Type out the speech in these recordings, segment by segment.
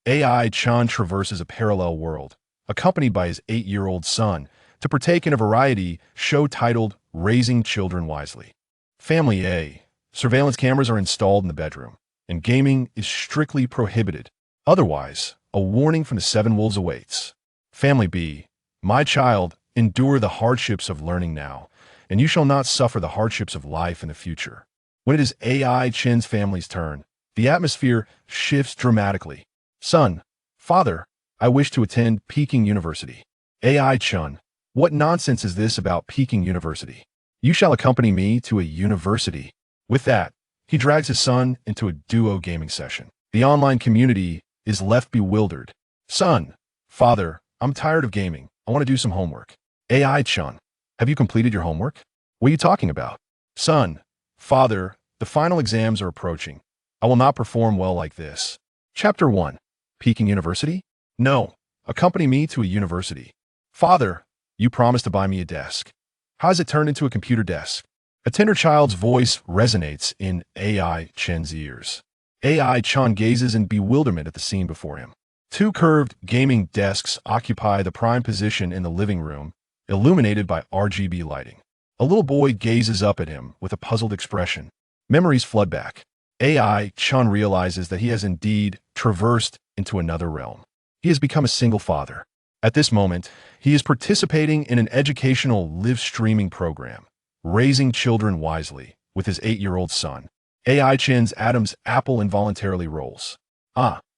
AI Chen traverses a parallel world, accompanied by his 8-year-old son, to partake in a variety show titled Raising Children Wisely. Family A. Surveillance cameras are installed in the bedroom, and gaming is strictly prohibited. Otherwise, a warning from the seven wolves awaits. Family B. My child, endure the hardships of learning now, and you shall not suffer the hardships of life in the future. When it is AI Chen's family's turn, the atmosphere shifts dramatically. Son, father, I wish to attend Peking University. AI Chen, what nonsense is this about Peking University? You shall accompany me to a university. With that, he drags his son into a duo gaming session. The online community is left bewildered. Son, father, I'm tired of gaming. I want to do some homework. AI Chen, have you completed your homework? What are you talking about? Son, father, the final exams are approaching. I will not perform well like this. Chapter 1. Peking University? No, accompany me to a university. Father, you promised to buy me a desk. How has it turned into a computer desk? A tender child's voice resonates in AI Chen's ears. AI Chen gazes in bewilderment at the scene before him. Two curved gaming desks occupy the prime position in the living room, illuminated by RGB lighting. A little boy gazes up at him with a puzzled expression. Memories flood back. AI Chen realizes that he has indeed traversed into another realm. He has become a single father. At this moment, he is participating in an educational live streaming program, Raising Children Wisely, with his 8-year-old son. AI Chen's Adam's apple involuntarily rolls.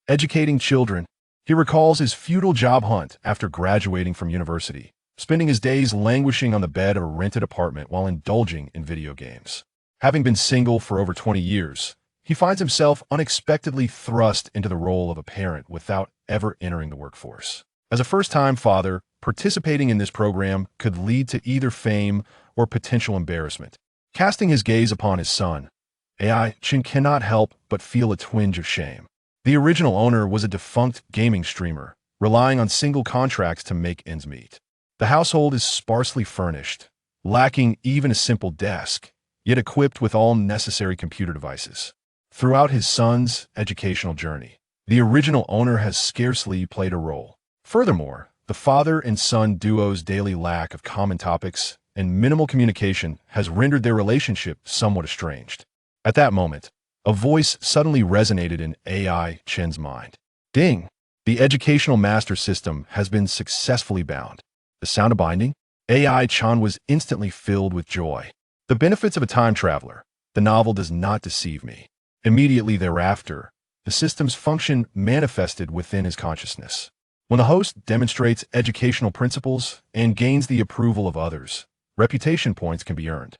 Educating children. He recalls his futile job hunt after graduating from university, spending his days languishing on the bed of a rented apartment while indulging in video games. Having been single for over 20 years, he finds himself unexpectedly thrust into the role of a parent without ever entering the workforce. As a first-time father, participating in this program could lead to either fame or potential embarrassment. Casting his gaze upon his son, AI Chen cannot help but feel a twinge of shame. The original owner was a defunct gaming streamer, relying on single contracts to make ends meet. The household is sparsely furnished, lacking even a simple desk, yet equipped with all necessary computer devices. Throughout his son's educational journey, the original owner has scarcely played a role. Furthermore, the father and son duo's daily lack of common topics and minimal communication has rendered their relationship somewhat estranged. At that moment, a voice suddenly resonated in AI Chen's mind. Ding! The educational master system has been successfully bound. The sound of binding? AI Chen was instantly filled with joy. The benefits of a time traveler. The novel does not deceive me. Immediately thereafter, the system's function manifested within his consciousness. When the host demonstrates educational principles and gains the approval of others, reputation points can be earned.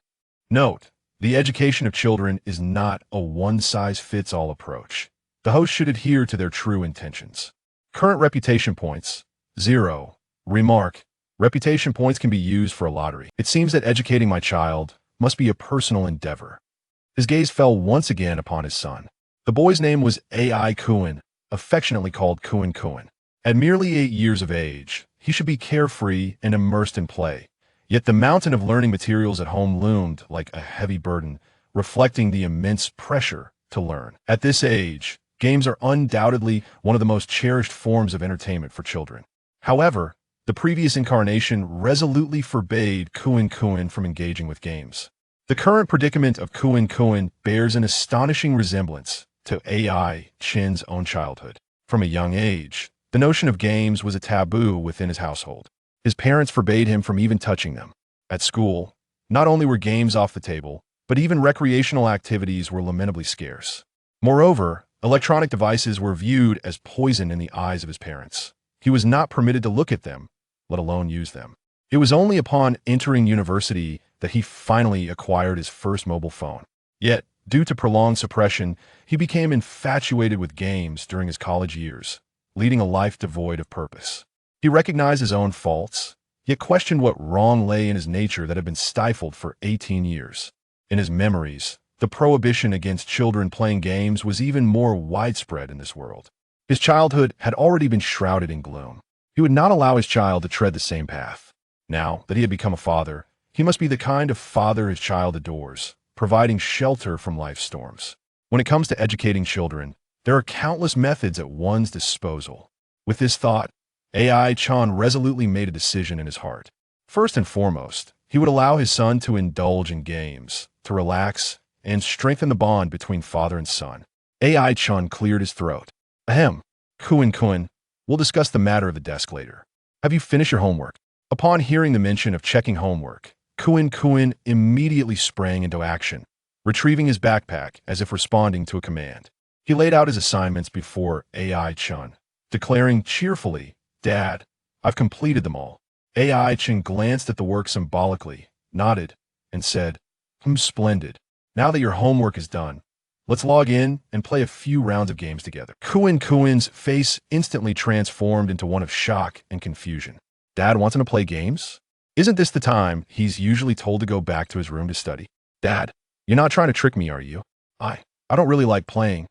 Note, the education of children is not a one-size-fits-all approach. The host should adhere to their true intentions. Current reputation points, 0. Remark, reputation points can be used for a lottery. It seems that educating my child must be a personal endeavor. His gaze fell once again upon his son. The boy's name was AI Kuan, affectionately called Kuan Kuan. At merely 8 years of age, he should be carefree and immersed in play. Yet the mountain of learning materials at home loomed like a heavy burden, reflecting the immense pressure to learn. At this age, games are undoubtedly one of the most cherished forms of entertainment for children. However, the previous incarnation resolutely forbade Kuan Kuan from engaging with games. The current predicament of Kuan Kuan bears an astonishing resemblance to AI Chen's own childhood. From a young age, the notion of games was a taboo within his household. His parents forbade him from even touching them. At school, not only were games off the table, but even recreational activities were lamentably scarce. Moreover, electronic devices were viewed as poison in the eyes of his parents. He was not permitted to look at them, let alone use them. It was only upon entering university that he finally acquired his first mobile phone. Yet, due to prolonged suppression, he became infatuated with games during his college years, leading a life devoid of purpose. He recognized his own faults, yet questioned what wrong lay in his nature that had been stifled for 18 years. In his memories, the prohibition against children playing games was even more widespread in this world. His childhood had already been shrouded in gloom. He would not allow his child to tread the same path. Now that he had become a father, he must be the kind of father his child adores, providing shelter from life's storms. When it comes to educating children, There are countless methods at one's disposal. With this thought, AI Chen resolutely made a decision in his heart. First and foremost, he would allow his son to indulge in games, to relax, and strengthen the bond between father and son. AI Chen cleared his throat. Ahem. Kuin, we'll discuss the matter of the desk later. Have you finished your homework? Upon hearing the mention of checking homework, Kuin immediately sprang into action, retrieving his backpack as if responding to a command. He laid out his assignments before AI Chen, declaring cheerfully, "Dad, I've completed them all." AI Chen glanced at the work symbolically, nodded, and said, Splendid. Now that your homework is done, let's log in and play a few rounds of games together." Kuin's face instantly transformed into one of shock and confusion. Dad wants him to play games? Isn't this the time he's usually told to go back to his room to study? Dad, you're not trying to trick me, are you? I don't really like playing.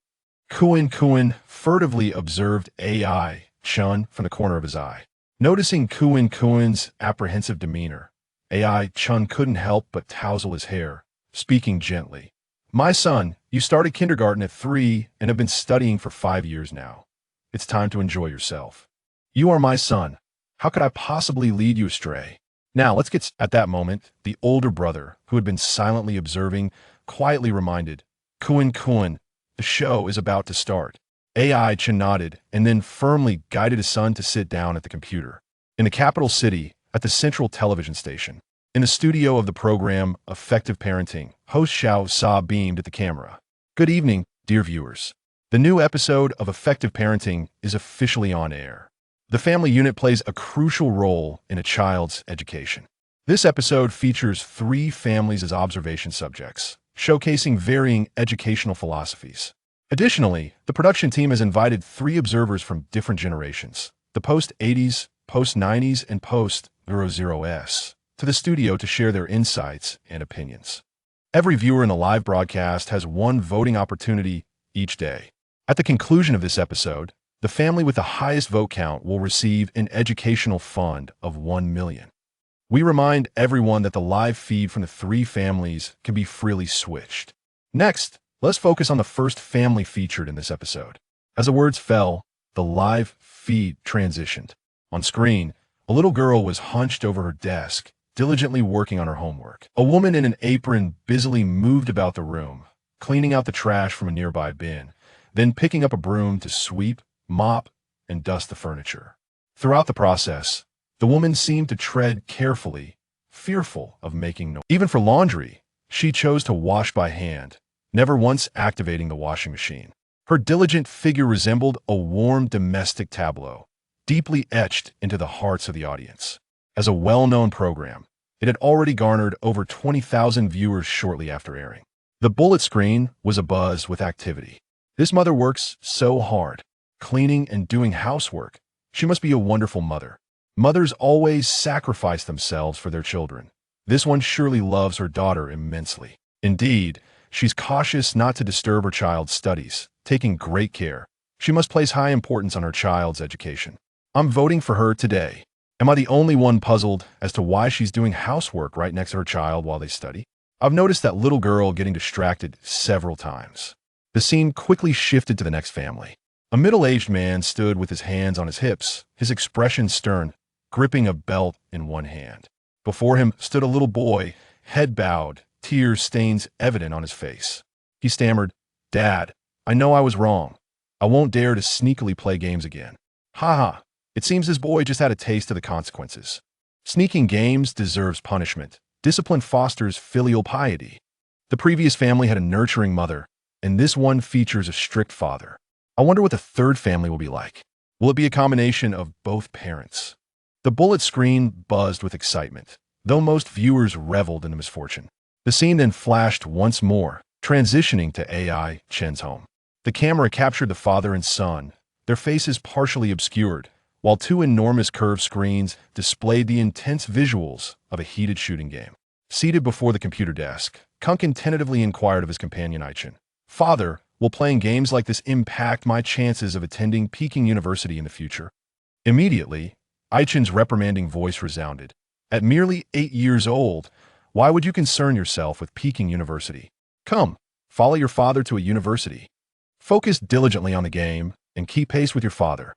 Kuin furtively observed AI Chen from the corner of his eye. Noticing Kuin's apprehensive demeanor, AI Chen couldn't help but tousle his hair, speaking gently. "My son, you started kindergarten at 3 and have been studying for 5 years now. It's time to enjoy yourself. You are my son. How could I possibly lead you astray?" Now, let's get at that moment, the older brother, who had been silently observing, quietly reminded, Kuin, the show is about to start." AI Chen nodded and then firmly guided his son to sit down at the computer. In the capital city, at the central television station, in the studio of the program Effective Parenting, host Xiao Sa beamed at the camera. "Good evening, dear viewers. The new episode of Effective Parenting is officially on air. The family unit plays a crucial role in a child's education. This episode features 3 families as observation subjects, showcasing varying educational philosophies. Additionally, the production team has invited 3 observers from different generations, the post-80s, post-90s, and post-00s, to the studio to share their insights and opinions. Every viewer in the live broadcast has 1 voting opportunity each day. At the conclusion of this episode, the family with the highest vote count will receive an educational fund of 1 million. We remind everyone that the live feed from the 3 families can be freely switched. Next, let's focus on the first family featured in this episode. As the words fell, the live feed transitioned. On screen, a little girl was hunched over her desk, diligently working on her homework. A woman in an apron busily moved about the room, cleaning out the trash from a nearby bin, then picking up a broom to sweep, mop, and dust the furniture. Throughout the process, the woman seemed to tread carefully, fearful of making noise. Even for laundry, she chose to wash by hand, never once activating the washing machine. Her diligent figure resembled a warm domestic tableau, deeply etched into the hearts of the audience. As a well-known program, it had already garnered over 20,000 viewers shortly after airing. The bullet screen was abuzz with activity. This mother works so hard, cleaning and doing housework. She must be a wonderful mother. Mothers always sacrifice themselves for their children. This one surely loves her daughter immensely. Indeed, she's cautious not to disturb her child's studies, taking great care. She must place high importance on her child's education. I'm voting for her today. Am I the only one puzzled as to why she's doing housework right next to her child while they study? I've noticed that little girl getting distracted several times. The scene quickly shifted to the next family. A middle-aged man stood with his hands on his hips, his expression stern, gripping a belt in one hand. Before him stood a little boy, head bowed, tear stains evident on his face. He stammered, "Dad, I know I was wrong. I won't dare to sneakily play games again." Ha ha, it seems this boy just had a taste of the consequences. Sneaking games deserves punishment. Discipline fosters filial piety. The previous family had a nurturing mother, and this one features a strict father. I wonder what the third family will be like. Will it be a combination of both parents? The bullet screen buzzed with excitement, though most viewers reveled in the misfortune. The scene then flashed once more, transitioning to AI Chen's home. The camera captured the father and son, their faces partially obscured, while 2 enormous curved screens displayed the intense visuals of a heated shooting game. Seated before the computer desk, Kunkin tentatively inquired of his companion Chen, "Father, will playing games like this impact my chances of attending Peking University in the future?" Immediately, Chen's reprimanding voice resounded. "At merely 8 years old, why would you concern yourself with Peking University? Come, follow your father to a university." Focus diligently on the game and keep pace with your father.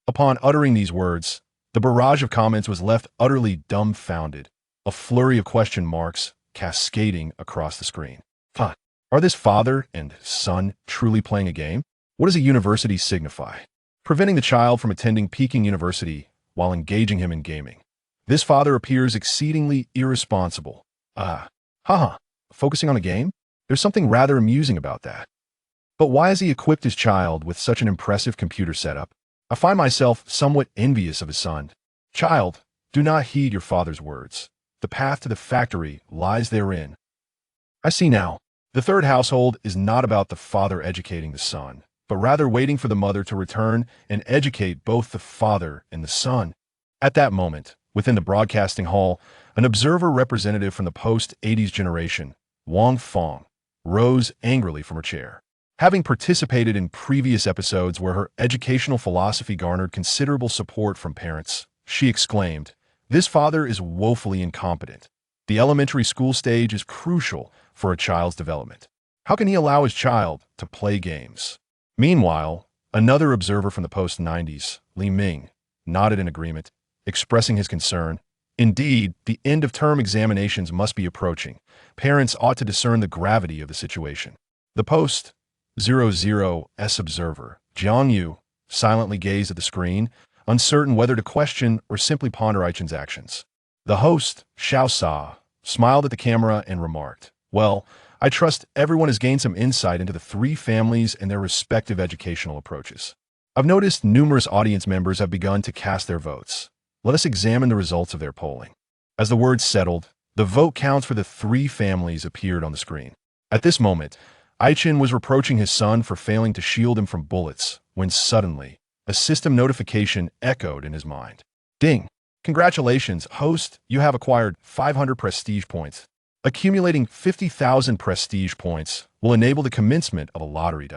Upon uttering these words, the barrage of comments was left utterly dumbfounded, a flurry of question marks cascading across the screen. Huh. Are this father and son truly playing a game? What does a university signify? Preventing the child from attending Peking University while engaging him in gaming. This father appears exceedingly irresponsible. Haha, focusing on a game? There's something rather amusing about that. But why has he equipped his child with such an impressive computer setup? I find myself somewhat envious of his son. Child, do not heed your father's words. The path to the factory lies therein. I see now. The third household is not about the father educating the son, but rather waiting for the mother to return and educate both the father and the son. At that moment, within the broadcasting hall, an observer representative from the post-80s generation, Wang Fong, rose angrily from her chair. Having participated in previous episodes where her educational philosophy garnered considerable support from parents, she exclaimed, "This father is woefully incompetent. The elementary school stage is crucial for a child's development. How can he allow his child to play games?" Meanwhile, another observer from the post-90s, Li Ming, nodded in agreement, expressing his concern. Indeed, the end-of-term examinations must be approaching. Parents ought to discern the gravity of the situation. The post-00S observer, Jiang Yu, silently gazed at the screen, uncertain whether to question or simply ponder Chen's actions. The host, Xiao Sa, smiled at the camera and remarked, "Well, I trust everyone has gained some insight into the three families and their respective educational approaches. I've noticed numerous audience members have begun to cast their votes. Let us examine the results of their polling." As the words settled, the vote counts for the three families appeared on the screen. At this moment, Chen was reproaching his son for failing to shield him from bullets, when suddenly, a system notification echoed in his mind. Ding! Congratulations, host, you have acquired 500 prestige points. Accumulating 50,000 prestige points will enable the commencement of a lottery.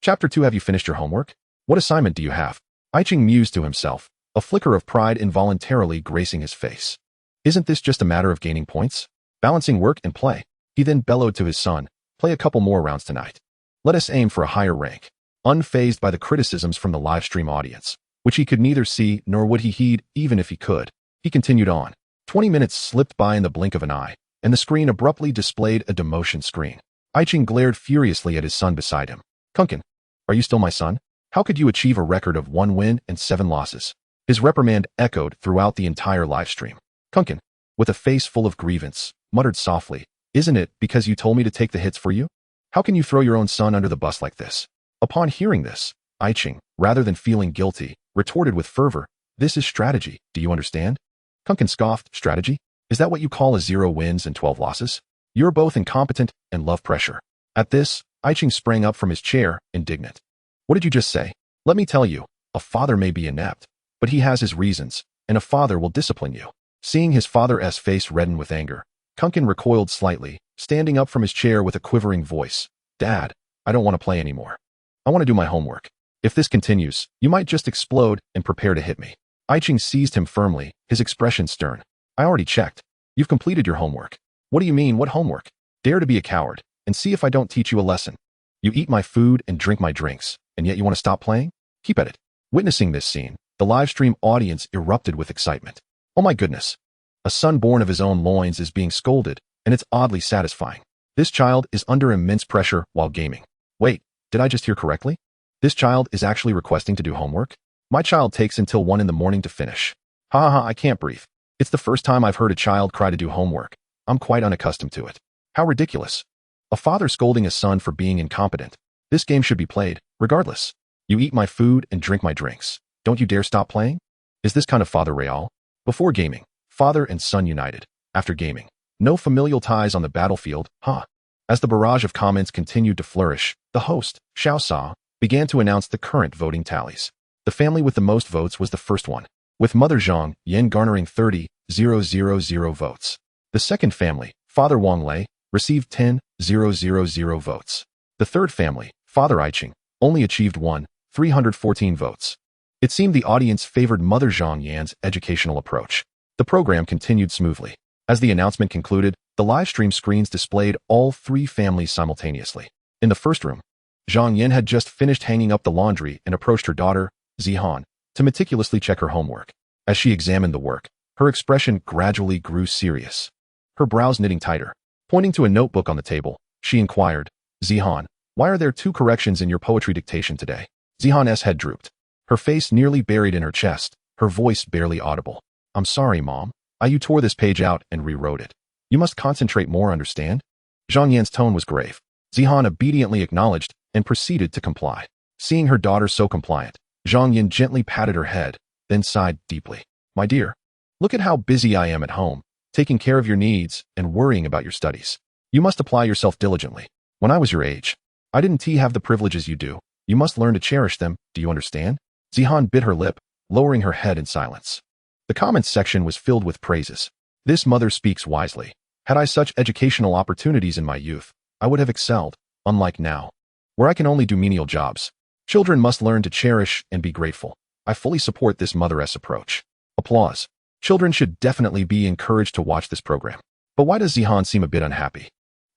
Chapter 2. Have you finished your homework? What assignment do you have? Chen mused to himself, a flicker of pride involuntarily gracing his face. Isn't this just a matter of gaining points? Balancing work and play. He then bellowed to his son, play a couple more rounds tonight. Let us aim for a higher rank. Unfazed by the criticisms from the live stream audience, which he could neither see nor would he heed even if he could, he continued on. 20 minutes slipped by in the blink of an eye, and the screen abruptly displayed a demotion screen. Chen glared furiously at his son beside him. "Kunkin, are you still my son? How could you achieve a record of 1 win and 7 losses? His reprimand echoed throughout the entire live stream. Kunkin, with a face full of grievance, muttered softly, "Isn't it because you told me to take the hits for you? How can you throw your own son under the bus like this?" Upon hearing this, Chen, rather than feeling guilty, retorted with fervor, "This is strategy, do you understand?" Kunkin scoffed, "Strategy? Is that what you call a 0 wins and 12 losses? You're both incompetent and love pressure." At this, Chen sprang up from his chair, indignant. "What did you just say? Let me tell you, a father may be inept, but he has his reasons, and a father will discipline you." Seeing his father's face redden with anger, Kunkin recoiled slightly, standing up from his chair with a quivering voice. "Dad, I don't want to play anymore. I want to do my homework. If this continues, you might just explode and prepare to hit me." Chen seized him firmly, his expression stern. "I already checked. You've completed your homework." "What do you mean, what homework? Dare to be a coward, and see if I don't teach you a lesson. You eat my food and drink my drinks, and yet you want to stop playing? Keep at it." Witnessing this scene, the live stream audience erupted with excitement. Oh my goodness. A son born of his own loins is being scolded, and it's oddly satisfying. This child is under immense pressure while gaming. Wait, did I just hear correctly? This child is actually requesting to do homework? My child takes until 1 in the morning to finish. Ha ha ha, I can't breathe. It's the first time I've heard a child cry to do homework. I'm quite unaccustomed to it. How ridiculous. A father scolding a son for being incompetent. This game should be played, regardless. You eat my food and drink my drinks. Don't you dare stop playing? Is this kind of father real? Before gaming, father and son united. After gaming, no familial ties on the battlefield, huh? As the barrage of comments continued to flourish, the host, Xiao Sa, began to announce the current voting tallies. The family with the most votes was the first one, with Mother Zhang Yan garnering 30,000 votes. The second family, Father Wang Lei, received 10,000 votes. The third family, Father Chen, only achieved 1,314 votes. It seemed the audience favored Mother Zhang Yan's educational approach. The program continued smoothly. As the announcement concluded, the live stream screens displayed all three families simultaneously. In the first room, Zhang Yan had just finished hanging up the laundry and approached her daughter, Zihan, to meticulously check her homework. As she examined the work, her expression gradually grew serious, her brows knitting tighter. Pointing to a notebook on the table, she inquired, Zihan, why are there 2 corrections in your poetry dictation today? Zihan's head drooped, her face nearly buried in her chest, her voice barely audible. I'm sorry, Mom. You tore this page out and rewrote it. You must concentrate more, understand? Zhang Yan's tone was grave. Zihan obediently acknowledged and proceeded to comply. Seeing her daughter so compliant, Zhang Yan gently patted her head, then sighed deeply. My dear, look at how busy I am at home, taking care of your needs and worrying about your studies. You must apply yourself diligently. When I was your age, I didn't have the privileges you do. You must learn to cherish them, do you understand? Zihan bit her lip, lowering her head in silence. The comments section was filled with praises. This mother speaks wisely. Had I such educational opportunities in my youth, I would have excelled, unlike now, where I can only do menial jobs. Children must learn to cherish and be grateful. I fully support this mother's approach. Applause. Children should definitely be encouraged to watch this program. But why does Zihan seem a bit unhappy?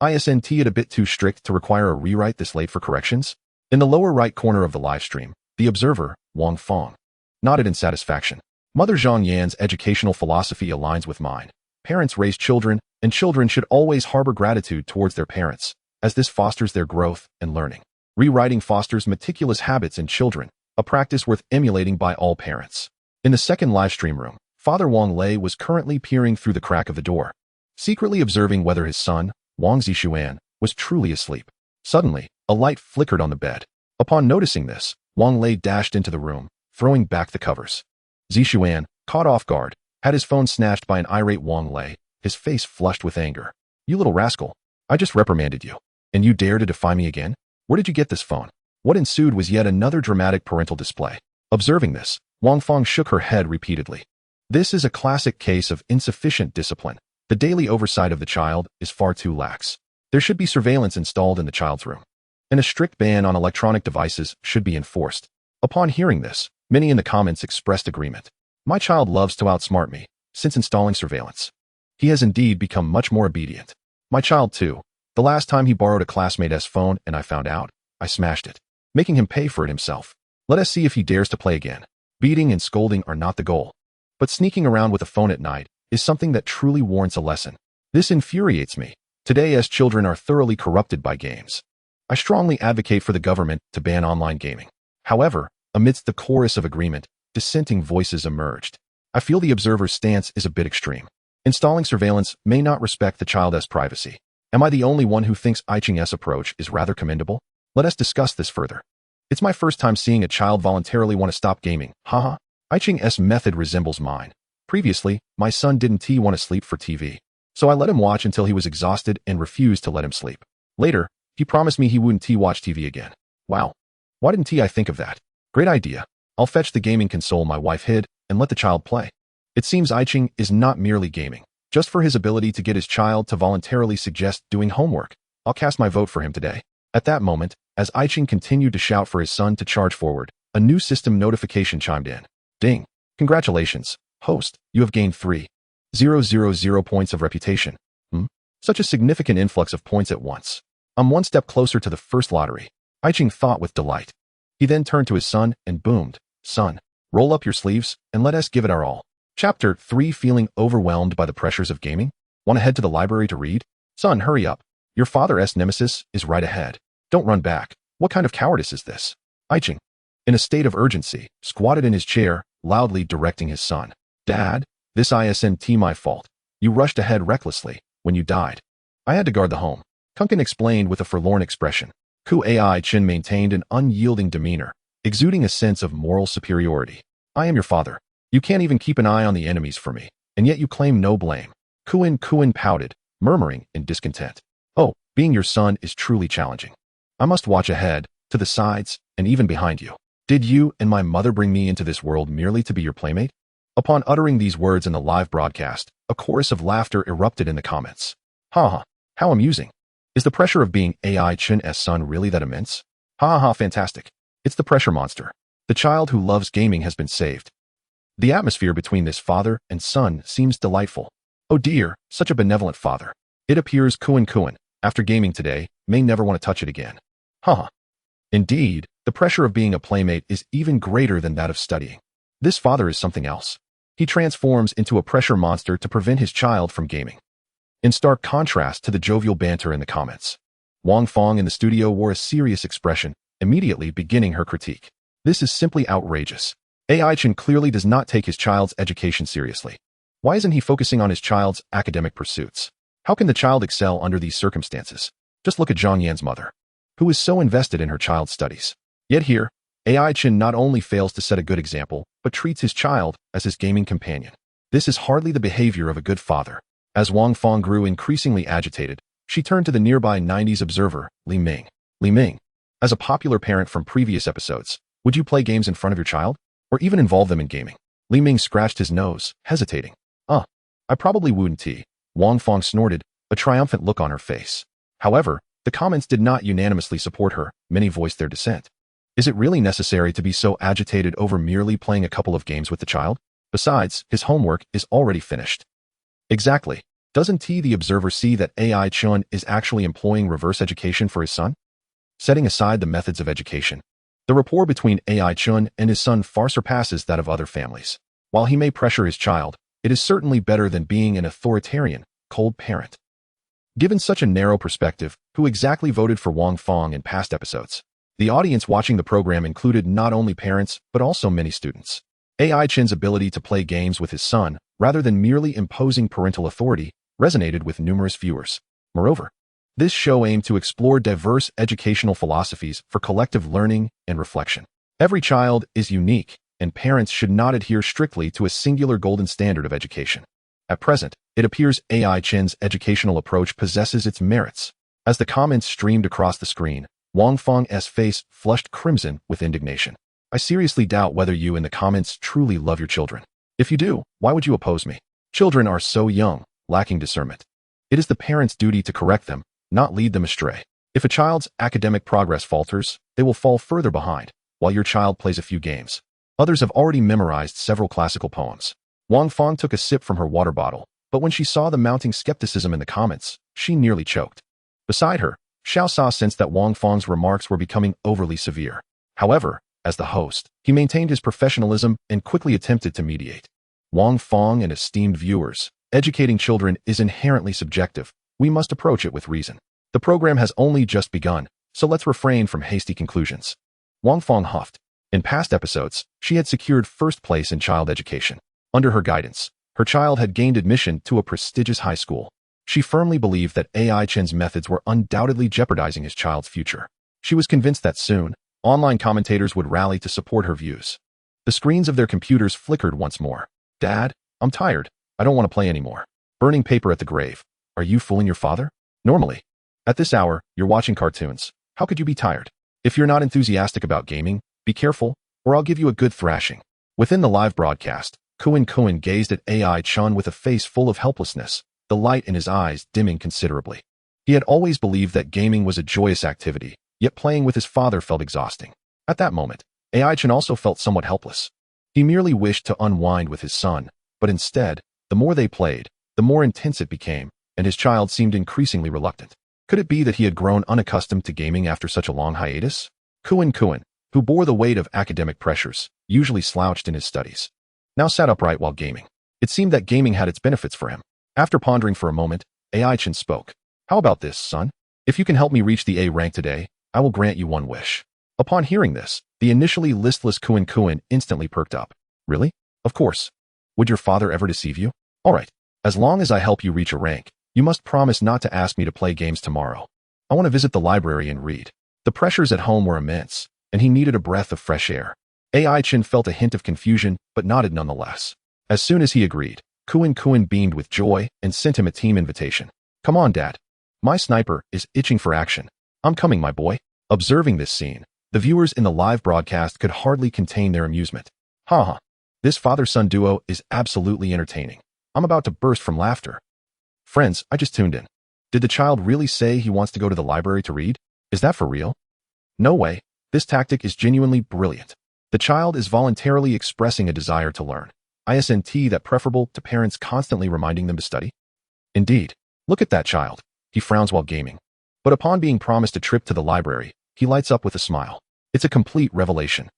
Isn't it a bit too strict to require a rewrite this late for corrections? In the lower right corner of the live stream, the observer, Wang Fong, nodded in satisfaction. Mother Zhang Yan's educational philosophy aligns with mine. Parents raise children, and children should always harbor gratitude towards their parents, as this fosters their growth and learning. Rewriting fosters meticulous habits in children, a practice worth emulating by all parents. In the second live stream room, Father Wang Lei was currently peering through the crack of the door, secretly observing whether his son, Wang Zixuan, was truly asleep. Suddenly, a light flickered on the bed. Upon noticing this, Wang Lei dashed into the room, throwing back the covers. Zixuan, caught off guard, had his phone snatched by an irate Wang Lei, his face flushed with anger. You little rascal. I just reprimanded you. And you dare to defy me again? Where did you get this phone? What ensued was yet another dramatic parental display. Observing this, Wang Fong shook her head repeatedly. This is a classic case of insufficient discipline. The daily oversight of the child is far too lax. There should be surveillance installed in the child's room, and a strict ban on electronic devices should be enforced. Upon hearing this, many in the comments expressed agreement. My child loves to outsmart me, since installing surveillance. He has indeed become much more obedient. My child too. The last time he borrowed a classmate's phone and I found out, I smashed it, making him pay for it himself. Let us see if he dares to play again. Beating and scolding are not the goal. But sneaking around with a phone at night is something that truly warrants a lesson. This infuriates me. Today, as children are thoroughly corrupted by games, I strongly advocate for the government to ban online gaming. However, amidst the chorus of agreement, dissenting voices emerged. I feel the observer's stance is a bit extreme. Installing surveillance may not respect the child's privacy. Am I the only one who thinks Iching's approach is rather commendable? Let us discuss this further. It's my first time seeing a child voluntarily want to stop gaming. Haha. Iching's method resembles mine. Previously, my son didn't want to sleep for TV, so I let him watch until he was exhausted and refused to let him sleep. Later, he promised me he wouldn't watch TV again. Wow. Why didn't I think of that? Great idea. I'll fetch the gaming console my wife hid and let the child play. It seems Iching is not merely gaming. Just for his ability to get his child to voluntarily suggest doing homework, I'll cast my vote for him today. At that moment, as Iching continued to shout for his son to charge forward, a new system notification chimed in. Ding. Congratulations, host, you have gained 3,000 points of reputation. Such a significant influx of points at once. I'm one step closer to the first lottery. Iching thought with delight. He then turned to his son and boomed, Son, roll up your sleeves and let us give it our all. Chapter 3. Feeling overwhelmed by the pressures of gaming? Want to head to the library to read? Son, hurry up. Your father's nemesis is right ahead. Don't run back. What kind of cowardice is this? Iching, in a state of urgency, squatted in his chair, loudly directing his son. Dad, this isn't my fault. You rushed ahead recklessly when you died. I had to guard the home. Kunkin explained with a forlorn expression. Chen maintained an unyielding demeanor, exuding a sense of moral superiority. I am your father. You can't even keep an eye on the enemies for me, and yet you claim no blame. Kuin pouted, murmuring in discontent. Oh, being your son is truly challenging. I must watch ahead, to the sides, and even behind you. Did you and my mother bring me into this world merely to be your playmate? Upon uttering these words in the live broadcast, a chorus of laughter erupted in the comments. Ha, how amusing. Is the pressure of being Chen's son really that immense? Ha, fantastic. It's the pressure monster. The child who loves gaming has been saved. The atmosphere between this father and son seems delightful. Oh dear, such a benevolent father. It appears Kuin, after gaming today, may never want to touch it again. Ha. Indeed, the pressure of being a playmate is even greater than that of studying. This father is something else. He transforms into a pressure monster to prevent his child from gaming. In stark contrast to the jovial banter in the comments, Wang Fong in the studio wore a serious expression, immediately beginning her critique. This is simply outrageous. Chen clearly does not take his child's education seriously. Why isn't he focusing on his child's academic pursuits? How can the child excel under these circumstances? Just look at Zhang Yan's mother, who is so invested in her child's studies. Yet here, Chen not only fails to set a good example, but treats his child as his gaming companion. This is hardly the behavior of a good father. As Wang Fong grew increasingly agitated, she turned to the nearby 90s observer, Li Ming. Li Ming, as a popular parent from previous episodes, would you play games in front of your child? Or even involve them in gaming? Li Ming scratched his nose, hesitating. I probably wouldn't. Wang Fong snorted, a triumphant look on her face. However, the comments did not unanimously support her. Many voiced their dissent. Is it really necessary to be so agitated over merely playing a couple of games with the child? Besides, his homework is already finished. Exactly. Doesn't the observer see that Chen is actually employing reverse education for his son? Setting aside the methods of education, the rapport between Chen and his son far surpasses that of other families. While he may pressure his child, it is certainly better than being an authoritarian, cold parent. Given such a narrow perspective, who exactly voted for Wang Fong in past episodes? The audience watching the program included not only parents, but also many students. Chen's ability to play games with his son, rather than merely imposing parental authority, resonated with numerous viewers. Moreover, this show aimed to explore diverse educational philosophies for collective learning and reflection. Every child is unique, and parents should not adhere strictly to a singular golden standard of education. At present, it appears Chen's educational approach possesses its merits. As the comments streamed across the screen, Wang Fong's face flushed crimson with indignation. I seriously doubt whether you in the comments truly love your children. If you do, why would you oppose me? Children are so young, lacking discernment. It is the parent's duty to correct them, not lead them astray. If a child's academic progress falters, they will fall further behind, while your child plays a few games. Others have already memorized several classical poems. Wang Fong took a sip from her water bottle, but when she saw the mounting skepticism in the comments, she nearly choked. Beside her, Xiao Sa sensed that Wang Fong's remarks were becoming overly severe. However, as the host, he maintained his professionalism and quickly attempted to mediate. Wang Fong and esteemed viewers, educating children is inherently subjective. We must approach it with reason. The program has only just begun, so let's refrain from hasty conclusions. Wang Fong huffed. In past episodes, she had secured first place in child education. Under her guidance, her child had gained admission to a prestigious high school. She firmly believed that Chen's methods were undoubtedly jeopardizing his child's future. She was convinced that soon, online commentators would rally to support her views. The screens of their computers flickered once more. Dad, I'm tired. I don't want to play anymore. Burning paper at the grave. Are you fooling your father? Normally, at this hour, you're watching cartoons. How could you be tired? If you're not enthusiastic about gaming, be careful, or I'll give you a good thrashing. Within the live broadcast, Kuan gazed at Chen with a face full of helplessness, the light in his eyes dimming considerably. He had always believed that gaming was a joyous activity, yet playing with his father felt exhausting. At that moment, Chen also felt somewhat helpless. He merely wished to unwind with his son, but instead, the more they played, the more intense it became, and his child seemed increasingly reluctant. Could it be that he had grown unaccustomed to gaming after such a long hiatus? Kuan, who bore the weight of academic pressures, usually slouched in his studies, now sat upright while gaming. It seemed that gaming had its benefits for him. After pondering for a moment, Chen spoke. How about this, son? If you can help me reach the A rank today, I will grant you one wish. Upon hearing this, the initially listless Kuan instantly perked up. Really? Of course. Would your father ever deceive you? All right. As long as I help you reach a rank, you must promise not to ask me to play games tomorrow. I want to visit the library and read. The pressures at home were immense, and he needed a breath of fresh air. Chen felt a hint of confusion, but nodded nonetheless. As soon as he agreed, Kuan beamed with joy and sent him a team invitation. Come on, Dad. My sniper is itching for action. I'm coming, my boy. Observing this scene, the viewers in the live broadcast could hardly contain their amusement. Haha. This father-son duo is absolutely entertaining. I'm about to burst from laughter. Friends, I just tuned in. Did the child really say he wants to go to the library to read? Is that for real? No way. This tactic is genuinely brilliant. The child is voluntarily expressing a desire to learn. Isn't that preferable to parents constantly reminding them to study? Indeed. Look at that child. He frowns while gaming. But upon being promised a trip to the library, He lights up with a smile. It's a complete revelation.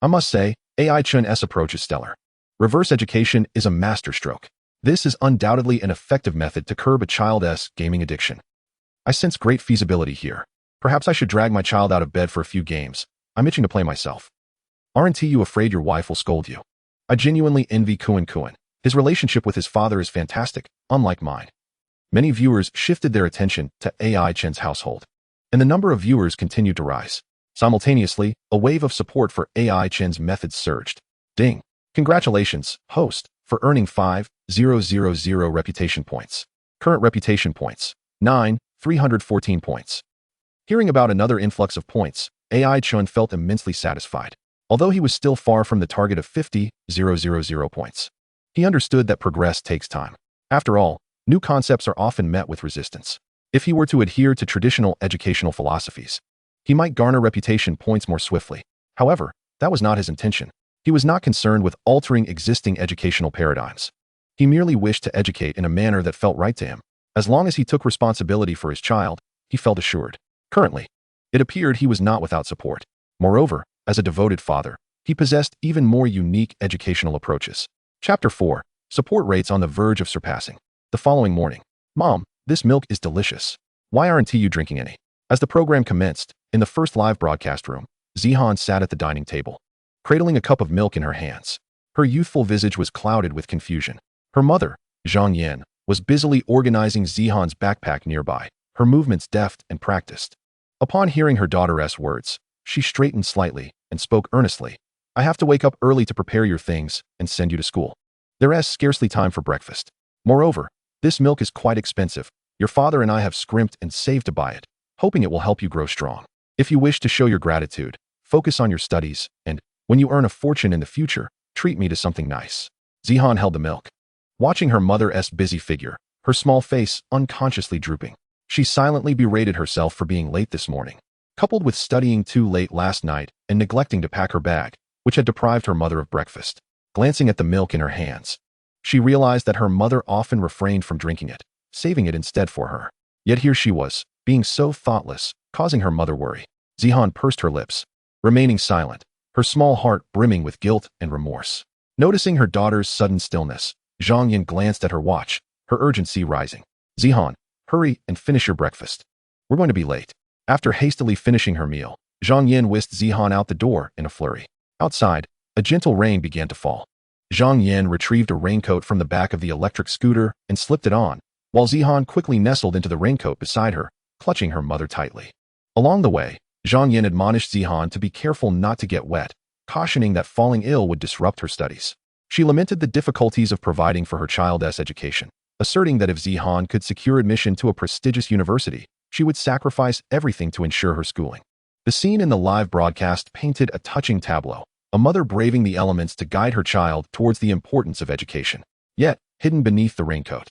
I must say, AI Chen's approach is stellar. Reverse education is a masterstroke. This is undoubtedly an effective method to curb a child's gaming addiction. I sense great feasibility here. Perhaps I should drag my child out of bed for a few games. I'm itching to play myself. Aren't you afraid your wife will scold you? I genuinely envy Kuan. His relationship with his father is fantastic, unlike mine. Many viewers shifted their attention to AI Chen's household, and the number of viewers continued to rise. Simultaneously, a wave of support for AI Chen's methods surged. Ding! Congratulations, host, for earning 5,000 reputation points. Current reputation points, 9,314 points. Hearing about another influx of points, AI Chen felt immensely satisfied, although he was still far from the target of 50,000 points. He understood that progress takes time. After all, new concepts are often met with resistance. If he were to adhere to traditional educational philosophies, he might garner reputation points more swiftly. However, that was not his intention. He was not concerned with altering existing educational paradigms. He merely wished to educate in a manner that felt right to him. As long as he took responsibility for his child, he felt assured. Currently, it appeared he was not without support. Moreover, as a devoted father, he possessed even more unique educational approaches. Chapter 4. Support rates on the verge of surpassing. The following morning. Mom, this milk is delicious. Why aren't you drinking any? As the program commenced, in the first live broadcast room, Zihan sat at the dining table, cradling a cup of milk in her hands. Her youthful visage was clouded with confusion. Her mother, Zhang Yan, was busily organizing Zihan's backpack nearby, her movements deft and practiced. Upon hearing her daughter's words, she straightened slightly and spoke earnestly. I have to wake up early to prepare your things and send you to school. There is scarcely time for breakfast. Moreover, this milk is quite expensive. Your father and I have scrimped and saved to buy it, hoping it will help you grow strong. If you wish to show your gratitude, focus on your studies, and, when you earn a fortune in the future, treat me to something nice. Zihan held the milk. Watching her mother's busy figure, her small face unconsciously drooping, she silently berated herself for being late this morning, coupled with studying too late last night and neglecting to pack her bag, which had deprived her mother of breakfast. Glancing at the milk in her hands, she realized that her mother often refrained from drinking it, saving it instead for her. Yet here she was, being so thoughtless, causing her mother worry. Zihan pursed her lips, remaining silent, her small heart brimming with guilt and remorse. Noticing her daughter's sudden stillness, Zhang Yan glanced at her watch, her urgency rising. Zihan, hurry and finish your breakfast. We're going to be late. After hastily finishing her meal, Zhang Yan whisked Zihan out the door in a flurry. Outside, a gentle rain began to fall. Zhang Yan retrieved a raincoat from the back of the electric scooter and slipped it on, while Zihan quickly nestled into the raincoat beside her, clutching her mother tightly. Along the way, Zhang Yan admonished Zihan to be careful not to get wet, cautioning that falling ill would disrupt her studies. She lamented the difficulties of providing for her child's education, asserting that if Zihan could secure admission to a prestigious university, she would sacrifice everything to ensure her schooling. The scene in the live broadcast painted a touching tableau, a mother braving the elements to guide her child towards the importance of education. Yet, hidden beneath the raincoat,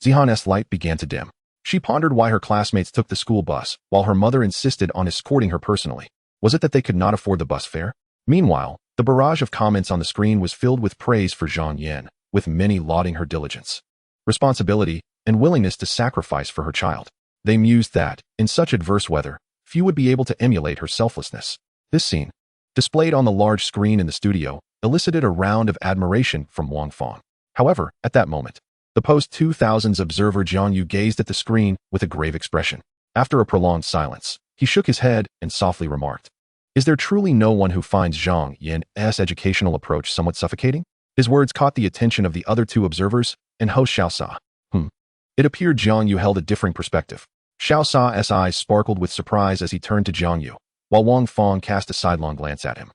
Zihan's light began to dim. She pondered why her classmates took the school bus, while her mother insisted on escorting her personally. Was it that they could not afford the bus fare? Meanwhile, the barrage of comments on the screen was filled with praise for Zhang Yan, with many lauding her diligence, responsibility, and willingness to sacrifice for her child. They mused that, in such adverse weather, few would be able to emulate her selflessness. This scene, displayed on the large screen in the studio, elicited a round of admiration from Wang Fang. However, at that moment, the post-2000s observer Jiang Yu gazed at the screen with a grave expression. After a prolonged silence, he shook his head and softly remarked, "Is there truly no one who finds Zhang Yan's educational approach somewhat suffocating?" His words caught the attention of the other two observers, and host Xiao Sa. It appeared Jiang Yu held a differing perspective. Xiao Sa's eyes sparkled with surprise as he turned to Jiang Yu, while Wang Fang cast a sidelong glance at him,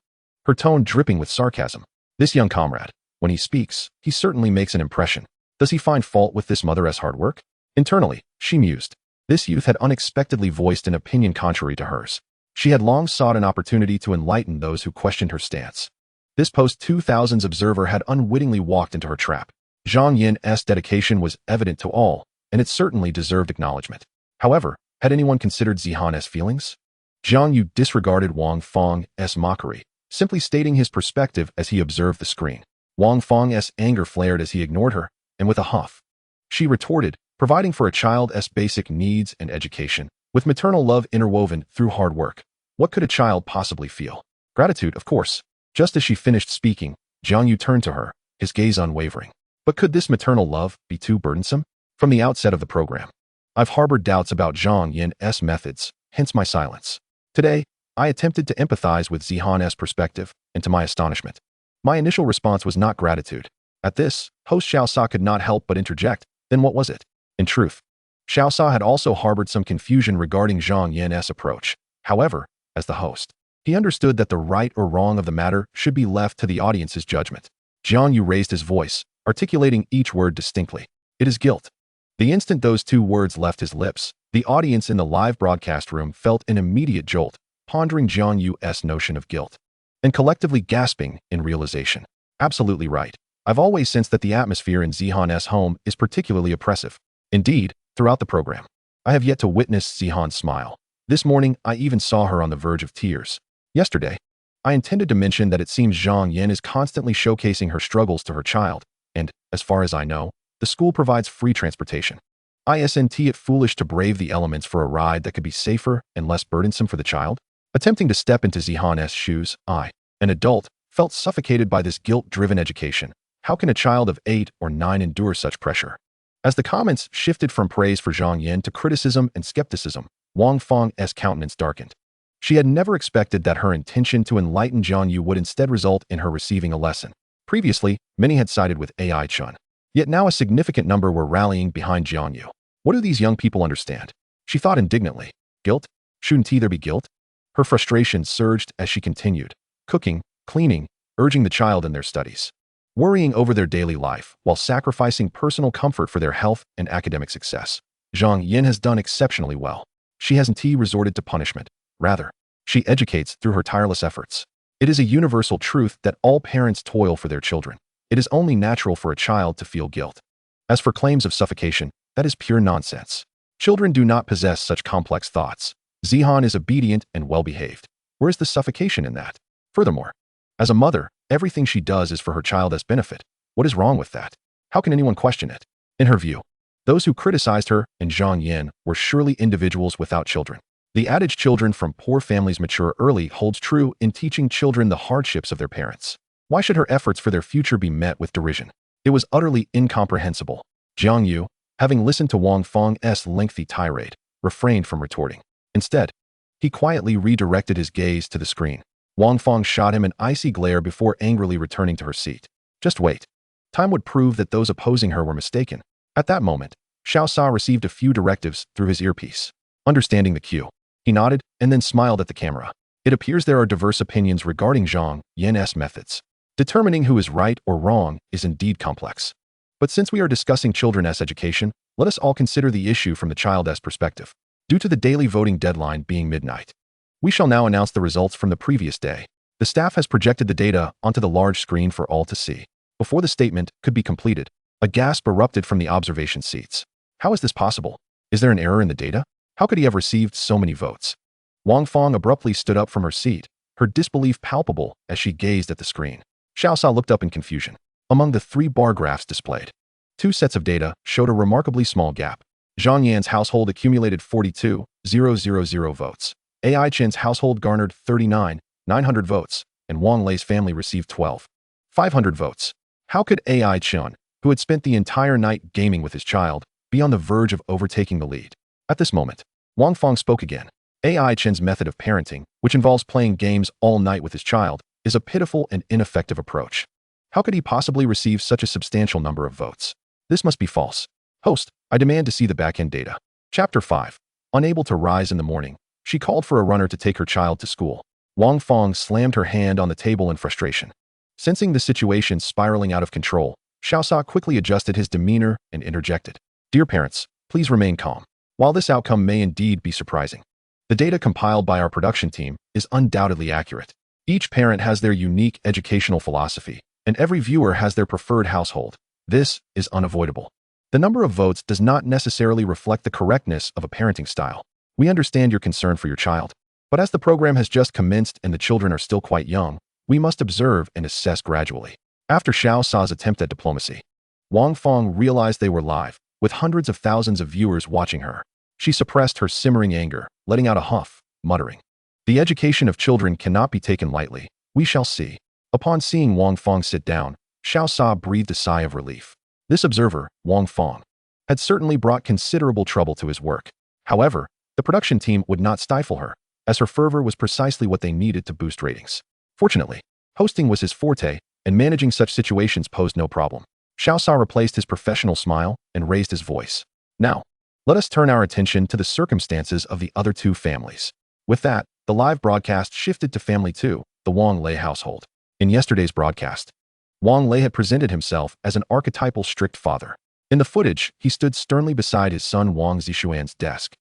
her tone dripping with sarcasm. This young comrade, when he speaks, he certainly makes an impression. Does he find fault with this mother's hard work? Internally, she mused. This youth had unexpectedly voiced an opinion contrary to hers. She had long sought an opportunity to enlighten those who questioned her stance. This post-2000s observer had unwittingly walked into her trap. Zhang Yan's dedication was evident to all, and it certainly deserved acknowledgement. However, had anyone considered Zihan's feelings? Jiang Yu disregarded Wang Fang's mockery, simply stating his perspective as he observed the screen. Wang Fang's anger flared as he ignored her, and with a huff, she retorted, providing for a child's basic needs and education, with maternal love interwoven through hard work. What could a child possibly feel? Gratitude, of course. Just as she finished speaking, Jiang Yu turned to her, his gaze unwavering. But could this maternal love be too burdensome? From the outset of the program, I've harbored doubts about Zhang Yin's methods, hence my silence. Today, I attempted to empathize with Zihan's perspective, and to my astonishment, my initial response was not gratitude. At this, host Xiaosa could not help but interject. Then what was it? In truth, Xiaosa had also harbored some confusion regarding Zhang Yin's approach. However, as the host, he understood that the right or wrong of the matter should be left to the audience's judgment. Jiang Yu raised his voice, articulating each word distinctly. It is guilt. The instant those two words left his lips, the audience in the live broadcast room felt an immediate jolt, pondering Jiang Yu's notion of guilt, and collectively gasping in realization. Absolutely right. I've always sensed that the atmosphere in Zihan's home is particularly oppressive. Indeed, throughout the program, I have yet to witness Zihan smile. This morning, I even saw her on the verge of tears. Yesterday, I intended to mention that it seems Zhang Yin is constantly showcasing her struggles to her child, and, as far as I know, the school provides free transportation. Isn't it foolish to brave the elements for a ride that could be safer and less burdensome for the child? Attempting to step into Zihan's shoes, I, an adult, felt suffocated by this guilt-driven education. How can a child of 8 or 9 endure such pressure? As the comments shifted from praise for Zhang Yin to criticism and skepticism, Wang Feng's countenance darkened. She had never expected that her intention to enlighten Jiang Yu would instead result in her receiving a lesson. Previously, many had sided with AI Chen. Yet now a significant number were rallying behind Jiang Yu. What do these young people understand? She thought indignantly. Guilt? Shouldn't there be guilt? Her frustration surged as she continued, cooking, cleaning, urging the child in their studies, worrying over their daily life while sacrificing personal comfort for their health and academic success. Zhang Yin has done exceptionally well. She hasn't resorted to punishment. Rather, she educates through her tireless efforts. It is a universal truth that all parents toil for their children. It is only natural for a child to feel guilt. As for claims of suffocation, that is pure nonsense. Children do not possess such complex thoughts. Zihan is obedient and well-behaved. Where is the suffocation in that? Furthermore, as a mother, everything she does is for her child's benefit. What is wrong with that? How can anyone question it? In her view, those who criticized her and Zhang Yin were surely individuals without children. The adage children from poor families mature early holds true in teaching children the hardships of their parents. Why should her efforts for their future be met with derision? It was utterly incomprehensible. Jiang Yu, having listened to Wang Feng's lengthy tirade, refrained from retorting. Instead, he quietly redirected his gaze to the screen. Wang Feng shot him an icy glare before angrily returning to her seat. Just wait. Time would prove that those opposing her were mistaken. At that moment, Xiaosa received a few directives through his earpiece. Understanding the cue, he nodded and then smiled at the camera. It appears there are diverse opinions regarding Zhang Yin's methods. Determining who is right or wrong is indeed complex. But since we are discussing children's education, let us all consider the issue from the child's perspective. Due to the daily voting deadline being midnight, we shall now announce the results from the previous day. The staff has projected the data onto the large screen for all to see. Before the statement could be completed, a gasp erupted from the observation seats. How is this possible? Is there an error in the data? How could he have received so many votes? Wang Feng abruptly stood up from her seat, her disbelief palpable as she gazed at the screen. Xiaosa looked up in confusion. Among the 3 bar graphs displayed, 2 sets of data showed a remarkably small gap. Zhang Yan's household accumulated 42,000 votes. AI Chen's household garnered 39,900 votes, and Wang Lei's family received 12,500 votes. How could AI Chen, who had spent the entire night gaming with his child, be on the verge of overtaking the lead? At this moment, Wang Feng spoke again. AI Chen's method of parenting, which involves playing games all night with his child, is a pitiful and ineffective approach. How could he possibly receive such a substantial number of votes? This must be false. Host, I demand to see the back-end data. Chapter 5. Unable to rise in the morning, she called for a runner to take her child to school. Wang Feng slammed her hand on the table in frustration. Sensing the situation spiraling out of control, Xiaosa quickly adjusted his demeanor and interjected. Dear parents, please remain calm. While this outcome may indeed be surprising, the data compiled by our production team is undoubtedly accurate. Each parent has their unique educational philosophy, and every viewer has their preferred household. This is unavoidable. The number of votes does not necessarily reflect the correctness of a parenting style. We understand your concern for your child, but as the program has just commenced and the children are still quite young, we must observe and assess gradually. After Xiaosa's attempt at diplomacy, Wang Feng realized they were live, with hundreds of thousands of viewers watching her. She suppressed her simmering anger, letting out a huff, muttering, The education of children cannot be taken lightly. We shall see. Upon seeing Wang Fong sit down, Xiao Sa breathed a sigh of relief. This observer, Wang Fong, had certainly brought considerable trouble to his work. However, the production team would not stifle her, as her fervor was precisely what they needed to boost ratings. Fortunately, hosting was his forte, and managing such situations posed no problem. Xiao Sa replaced his professional smile and raised his voice. Now, let us turn our attention to the circumstances of the other two families. With that, the live broadcast shifted to Family 2, the Wang Lei household. In yesterday's broadcast, Wang Lei had presented himself as an archetypal strict father. In the footage, he stood sternly beside his son Wang Zixuan's desk,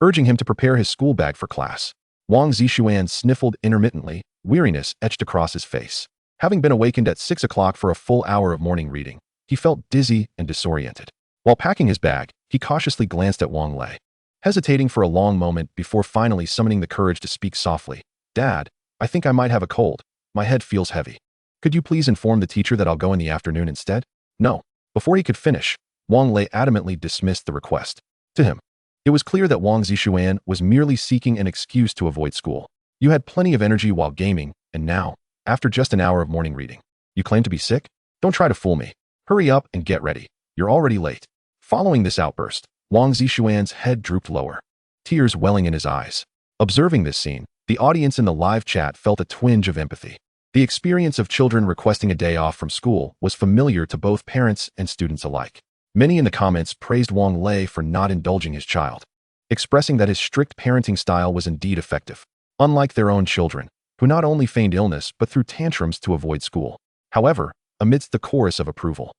urging him to prepare his school bag for class. Wang Zixuan sniffled intermittently, weariness etched across his face. Having been awakened at 6 o'clock for a full hour of morning reading, he felt dizzy and disoriented. While packing his bag, he cautiously glanced at Wang Lei, hesitating for a long moment before finally summoning the courage to speak softly. "Dad, I think I might have a cold. My head feels heavy. Could you please inform the teacher that I'll go in the afternoon instead?" "No." Before he could finish, Wang Lei adamantly dismissed the request. To him, it was clear that Wang Zixuan was merely seeking an excuse to avoid school. "You had plenty of energy while gaming, and now, after just an hour of morning reading, you claim to be sick? Don't try to fool me. Hurry up and get ready. You're already late." Following this outburst, Wang Zixuan's head drooped lower, tears welling in his eyes. Observing this scene, the audience in the live chat felt a twinge of empathy. The experience of children requesting a day off from school was familiar to both parents and students alike. Many in the comments praised Wang Lei for not indulging his child, expressing that his strict parenting style was indeed effective, unlike their own children, who not only feigned illness but threw tantrums to avoid school. However, amidst the chorus of approval,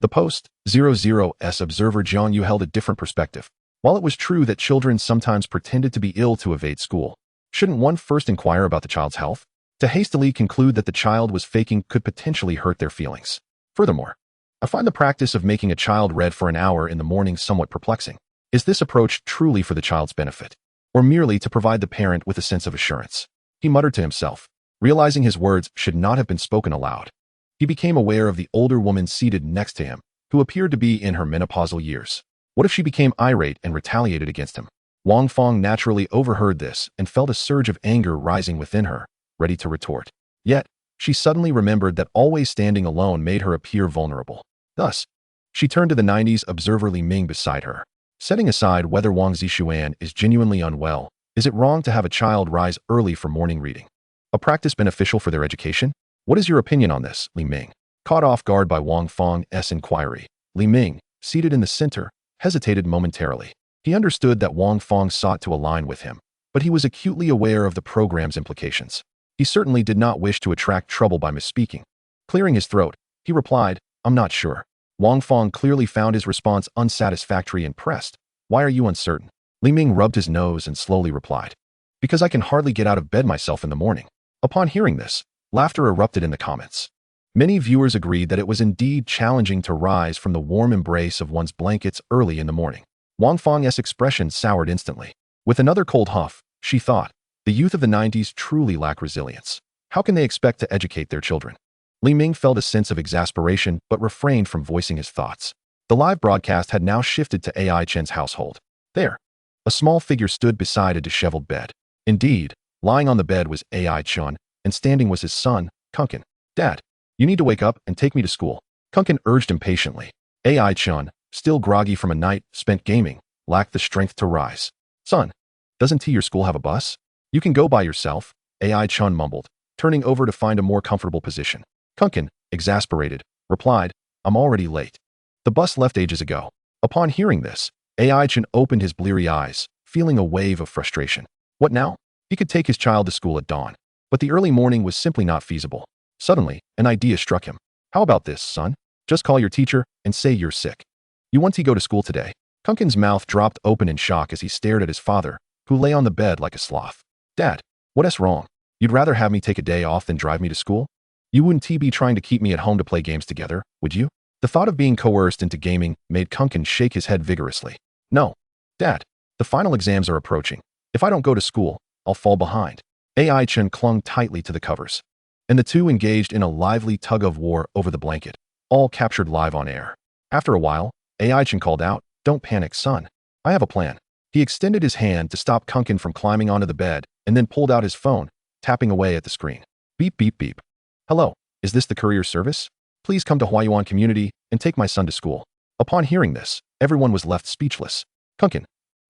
the Post-00's observer Jiang Yu held a different perspective. While it was true that children sometimes pretended to be ill to evade school, shouldn't one first inquire about the child's health? To hastily conclude that the child was faking could potentially hurt their feelings. Furthermore, I find the practice of making a child read for an hour in the morning somewhat perplexing. Is this approach truly for the child's benefit, or merely to provide the parent with a sense of assurance? He muttered to himself, realizing his words should not have been spoken aloud. He became aware of the older woman seated next to him, who appeared to be in her menopausal years. What if she became irate and retaliated against him? Wang Fong naturally overheard this and felt a surge of anger rising within her, ready to retort. Yet, she suddenly remembered that always standing alone made her appear vulnerable. Thus, she turned to the 90s observer Li Ming beside her. Setting aside whether Wang Zixuan is genuinely unwell, is it wrong to have a child rise early for morning reading? A practice beneficial for their education? What is your opinion on this, Li Ming? Caught off guard by Wang Fong's inquiry, Li Ming, seated in the center, hesitated momentarily. He understood that Wang Fong sought to align with him, but he was acutely aware of the program's implications. He certainly did not wish to attract trouble by misspeaking. Clearing his throat, he replied, "I'm not sure." Wang Fong clearly found his response unsatisfactory and pressed. "Why are you uncertain?" Li Ming rubbed his nose and slowly replied, "Because I can hardly get out of bed myself in the morning." Upon hearing this, laughter erupted in the comments. Many viewers agreed that it was indeed challenging to rise from the warm embrace of one's blankets early in the morning. Wang Fong's expression soured instantly. With another cold huff, she thought, the youth of the 90s truly lack resilience. How can they expect to educate their children? Li Ming felt a sense of exasperation but refrained from voicing his thoughts. The live broadcast had now shifted to AI Chen's household. There, a small figure stood beside a disheveled bed. Indeed, lying on the bed was AI Chen, and standing was his son, Kunkin. "Dad, you need to wake up and take me to school," Kunkin urged impatiently. AI Chen, still groggy from a night spent gaming, lacked the strength to rise. "Son, doesn't your school have a bus? You can go by yourself," AI Chen mumbled, turning over to find a more comfortable position. Kunkin, exasperated, replied, "I'm already late. The bus left ages ago." Upon hearing this, AI Chen opened his bleary eyes, feeling a wave of frustration. What now? He could take his child to school at dawn, but the early morning was simply not feasible. Suddenly, an idea struck him. "How about this, son? Just call your teacher and say you're sick. You want to go to school today?" Kunkin's mouth dropped open in shock as he stared at his father, who lay on the bed like a sloth. "Dad, what's wrong? You'd rather have me take a day off than drive me to school? You wouldn't be trying to keep me at home to play games together, would you?" The thought of being coerced into gaming made Kunkin shake his head vigorously. "No. Dad, the final exams are approaching. If I don't go to school, I'll fall behind." AI Chen clung tightly to the covers, and the two engaged in a lively tug-of-war over the blanket, all captured live on air. After a while, AI Chen called out, "Don't panic, son. I have a plan." He extended his hand to stop Kunkin from climbing onto the bed and then pulled out his phone, tapping away at the screen. Beep, beep, beep. Hello, is this the courier service? Please come to Huayuan Community and take my son to school. Upon hearing this, everyone was left speechless. Kunkin.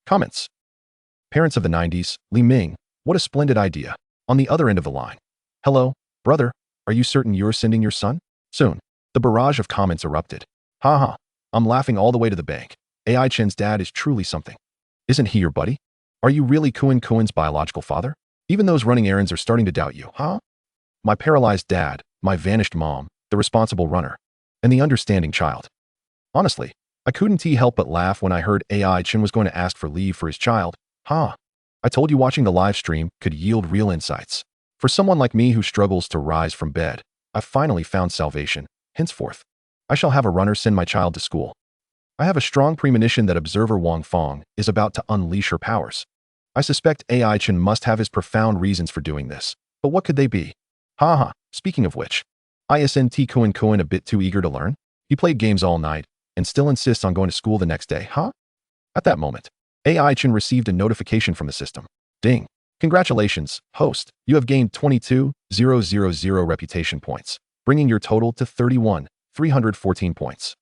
Comments. Parents of the 90s, Li Ming, what a splendid idea. On the other end of the line. Hello, brother, are you certain you're sending your son? Soon, the barrage of comments erupted. Haha, I'm laughing all the way to the bank. AI Chen's dad is truly something. Isn't he your buddy? Are you really Kuin's biological father? Even those running errands are starting to doubt you, huh? My paralyzed dad, my vanished mom, the responsible runner, and the understanding child. Honestly, I couldn't help but laugh when I heard AI Chen was going to ask for leave for his child. Huh? I told you watching the live stream could yield real insights. For someone like me who struggles to rise from bed, I finally found salvation. Henceforth, I shall have a runner send my child to school. I have a strong premonition that Observer Wang Fong is about to unleash her powers. I suspect AI Chen must have his profound reasons for doing this, but what could they be? Haha, speaking of which, isn't Kuin a bit too eager to learn? He played games all night and still insists on going to school the next day, huh? At that moment, AI Chen received a notification from the system. Ding. Congratulations, host. You have gained 22,000 reputation points, bringing your total to 31,314 points.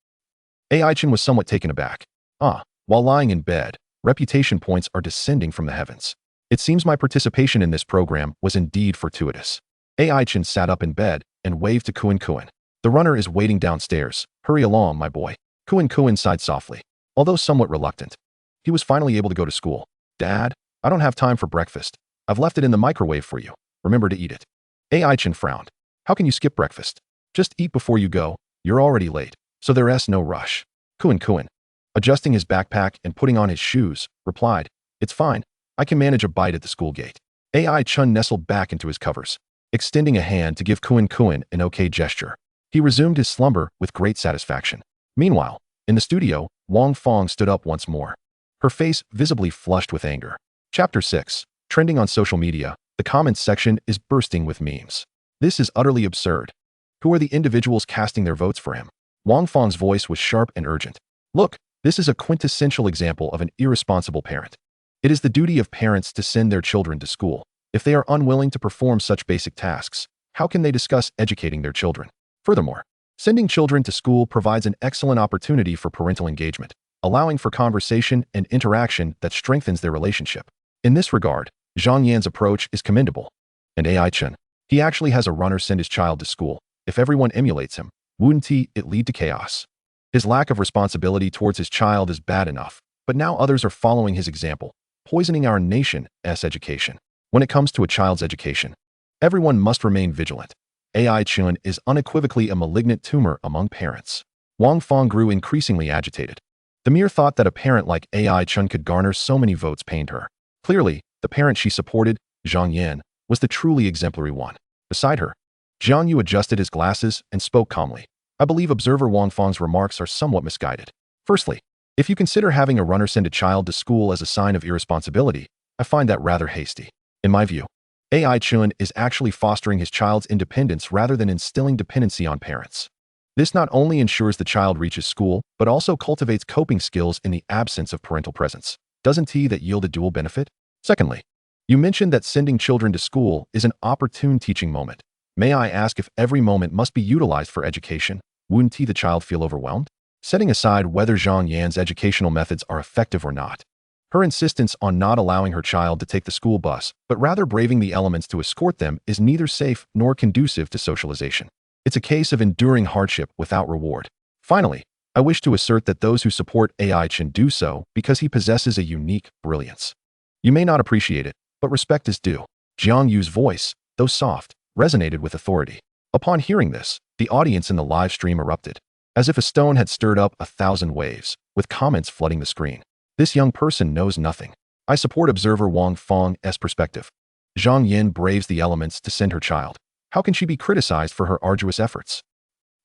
AI Chen was somewhat taken aback. While lying in bed, reputation points are descending from the heavens. It seems my participation in this program was indeed fortuitous. AI Chen sat up in bed and waved to Kuin. The runner is waiting downstairs. Hurry along, my boy. Kuin sighed softly, although somewhat reluctant. He was finally able to go to school. Dad, I don't have time for breakfast. I've left it in the microwave for you. Remember to eat it. AI Chen frowned. How can you skip breakfast? Just eat before you go. You're already late, so there's no rush. Kuin, adjusting his backpack and putting on his shoes, replied, It's fine. I can manage a bite at the school gate. AI Chen nestled back into his covers, extending a hand to give Kuin an okay gesture. He resumed his slumber with great satisfaction. Meanwhile, in the studio, Wang Fong stood up once more, her face visibly flushed with anger. Chapter 6. Trending on social media, the comments section is bursting with memes. This is utterly absurd. Who are the individuals casting their votes for him? Wang Fong's voice was sharp and urgent. Look, this is a quintessential example of an irresponsible parent. It is the duty of parents to send their children to school. If they are unwilling to perform such basic tasks, how can they discuss educating their children? Furthermore, sending children to school provides an excellent opportunity for parental engagement, allowing for conversation and interaction that strengthens their relationship. In this regard, Zhang Yan's approach is commendable. And AI Chen, he actually has a runner send his child to school. If everyone emulates him, wouldn't it lead to chaos? His lack of responsibility towards his child is bad enough, but now others are following his example, poisoning our nation's education. When it comes to a child's education, everyone must remain vigilant. AI Chen is unequivocally a malignant tumor among parents. Wang Fong grew increasingly agitated. The mere thought that a parent like AI Chen could garner so many votes pained her. Clearly, the parent she supported, Zhang Yan, was the truly exemplary one. Beside her, Jiang Yu adjusted his glasses and spoke calmly. I believe Observer Wang Fong's remarks are somewhat misguided. Firstly, if you consider having a runner send a child to school as a sign of irresponsibility, I find that rather hasty. In my view, AI Chen is actually fostering his child's independence rather than instilling dependency on parents. This not only ensures the child reaches school, but also cultivates coping skills in the absence of parental presence. Doesn't that yield a dual benefit? Secondly, you mentioned that sending children to school is an opportune teaching moment. May I ask if every moment must be utilized for education? Wouldn't the child feel overwhelmed? Setting aside whether Zhang Yan's educational methods are effective or not, her insistence on not allowing her child to take the school bus, but rather braving the elements to escort them, is neither safe nor conducive to socialization. It's a case of enduring hardship without reward. Finally, I wish to assert that those who support AI Chen do so because he possesses a unique brilliance. You may not appreciate it, but respect is due. Jiang Yu's voice, though soft, resonated with authority. Upon hearing this, the audience in the live stream erupted, as if a stone had stirred up 1,000 waves, with comments flooding the screen. This young person knows nothing. I support Observer Wang Fong's perspective. Zhang Yin braves the elements to send her child. How can she be criticized for her arduous efforts?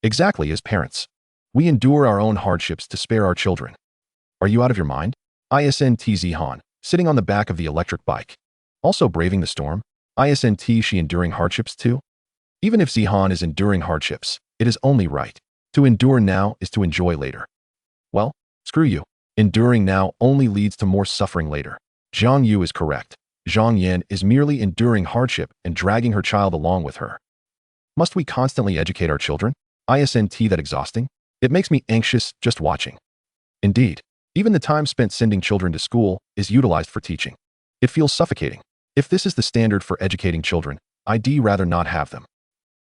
Exactly as parents, we endure our own hardships to spare our children. Are you out of your mind? Isn't Zihan, sitting on the back of the electric bike, also braving the storm? Isn't she enduring hardships too? Even if Zihan is enduring hardships, it is only right. To endure now is to enjoy later. Well, screw you. Enduring now only leads to more suffering later. Jiang Yu is correct. Zhang Yan is merely enduring hardship and dragging her child along with her. Must we constantly educate our children? Isn't that exhausting? It makes me anxious just watching. Indeed, even the time spent sending children to school is utilized for teaching. It feels suffocating. If this is the standard for educating children, I'd rather not have them.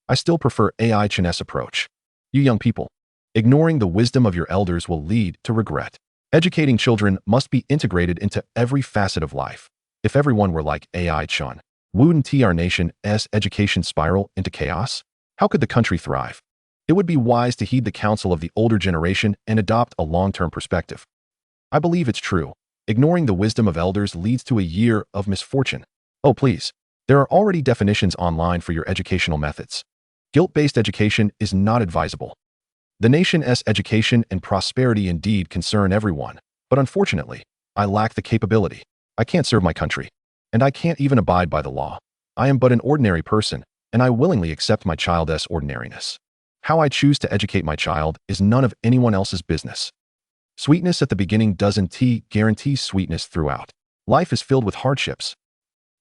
I still prefer AI Chen's approach. You young people, ignoring the wisdom of your elders will lead to regret. Educating children must be integrated into every facet of life. If everyone were like AI Chen, wouldn't our nation's education spiral into chaos? How could the country thrive? It would be wise to heed the counsel of the older generation and adopt a long-term perspective. I believe it's true. Ignoring the wisdom of elders leads to a year of misfortune. Oh, please. There are already definitions online for your educational methods. Guilt-based education is not advisable. The nation's education and prosperity indeed concern everyone, but unfortunately, I lack the capability. I can't serve my country, and I can't even abide by the law. I am but an ordinary person, and I willingly accept my child's ordinariness. How I choose to educate my child is none of anyone else's business. Sweetness at the beginning doesn't guarantee sweetness throughout. Life is filled with hardships.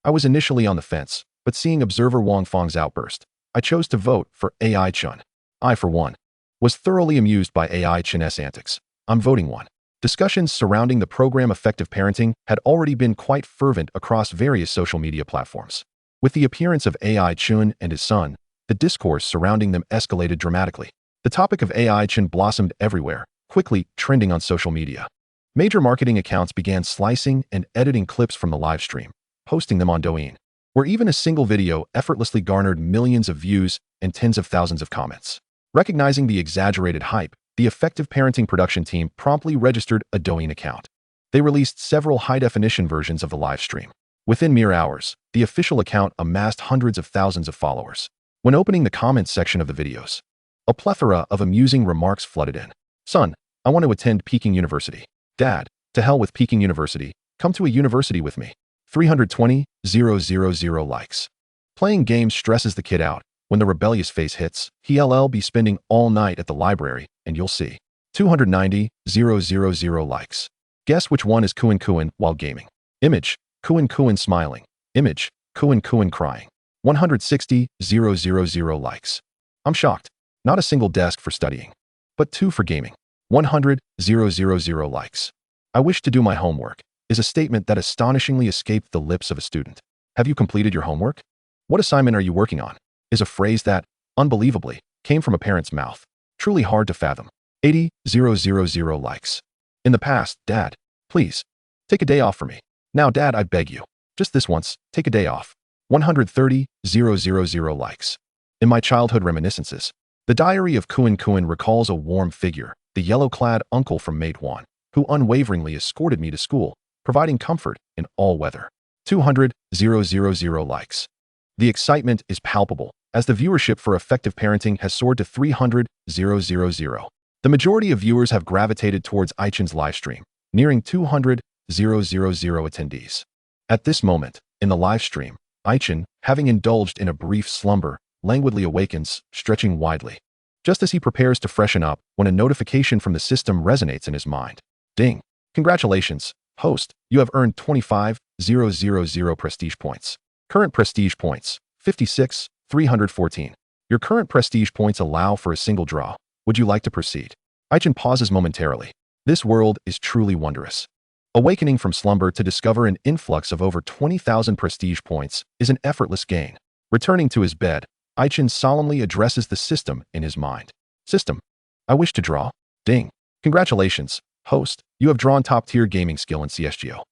I was initially on the fence, but seeing observer Wang Feng's outburst, I chose to vote for AI Chen. I, for one, was thoroughly amused by AI Chen's antics. I'm voting one. Discussions surrounding the program Effective Parenting had already been quite fervent across various social media platforms. With the appearance of AI Chen and his son, the discourse surrounding them escalated dramatically. The topic of AI Chen blossomed everywhere, quickly trending on social media. Major marketing accounts began slicing and editing clips from the live stream, posting them on Douyin, where even a single video effortlessly garnered millions of views and tens of thousands of comments. Recognizing the exaggerated hype, the Effective Parenting production team promptly registered a Douyin account. They released several high-definition versions of the live stream. Within mere hours, the official account amassed hundreds of thousands of followers. When opening the comments section of the videos, a plethora of amusing remarks flooded in. Son, I want to attend Peking University. Dad, to hell with Peking University. Come to a university with me. 320,000 likes. Playing games stresses the kid out. When the rebellious phase hits, he'll be spending all night at the library, and you'll see. 290,000 likes. Guess which one is Kuan while gaming. Image, Kuan smiling. Image, Kuan crying. 160,000 likes. I'm shocked. Not a single desk for studying, but 2 for gaming. 100,000 likes. I wish to do my homework is a statement that astonishingly escaped the lips of a student. Have you completed your homework? What assignment are you working on? Is a phrase that, unbelievably, came from a parent's mouth. Truly hard to fathom. 80,000 likes. In the past, Dad, please, take a day off for me. Now, Dad, I beg you, just this once, take a day off. 130,000 likes. In my childhood reminiscences, the diary of Kuan recalls a warm figure, the yellow-clad uncle from Mate 1, who unwaveringly escorted me to school, providing comfort in all weather. 200,000 likes. The excitement is palpable, as the viewership for Effective Parenting has soared to 300,000. The majority of viewers have gravitated towards Aichen's livestream, nearing 200,000 attendees. At this moment, in the livestream, Aichen, having indulged in a brief slumber, languidly awakens, stretching widely. Just as he prepares to freshen up, when a notification from the system resonates in his mind. Ding! Congratulations, host, you have earned 25,000 prestige points. Current prestige points, 56,314. Your current prestige points allow for a single draw. Would you like to proceed? Aichen pauses momentarily. This world is truly wondrous. Awakening from slumber to discover an influx of over 20,000 prestige points is an effortless gain. Returning to his bed, Aichen solemnly addresses the system in his mind. System, I wish to draw. Ding. Congratulations, host, you have drawn top-tier gaming skill in CSGO.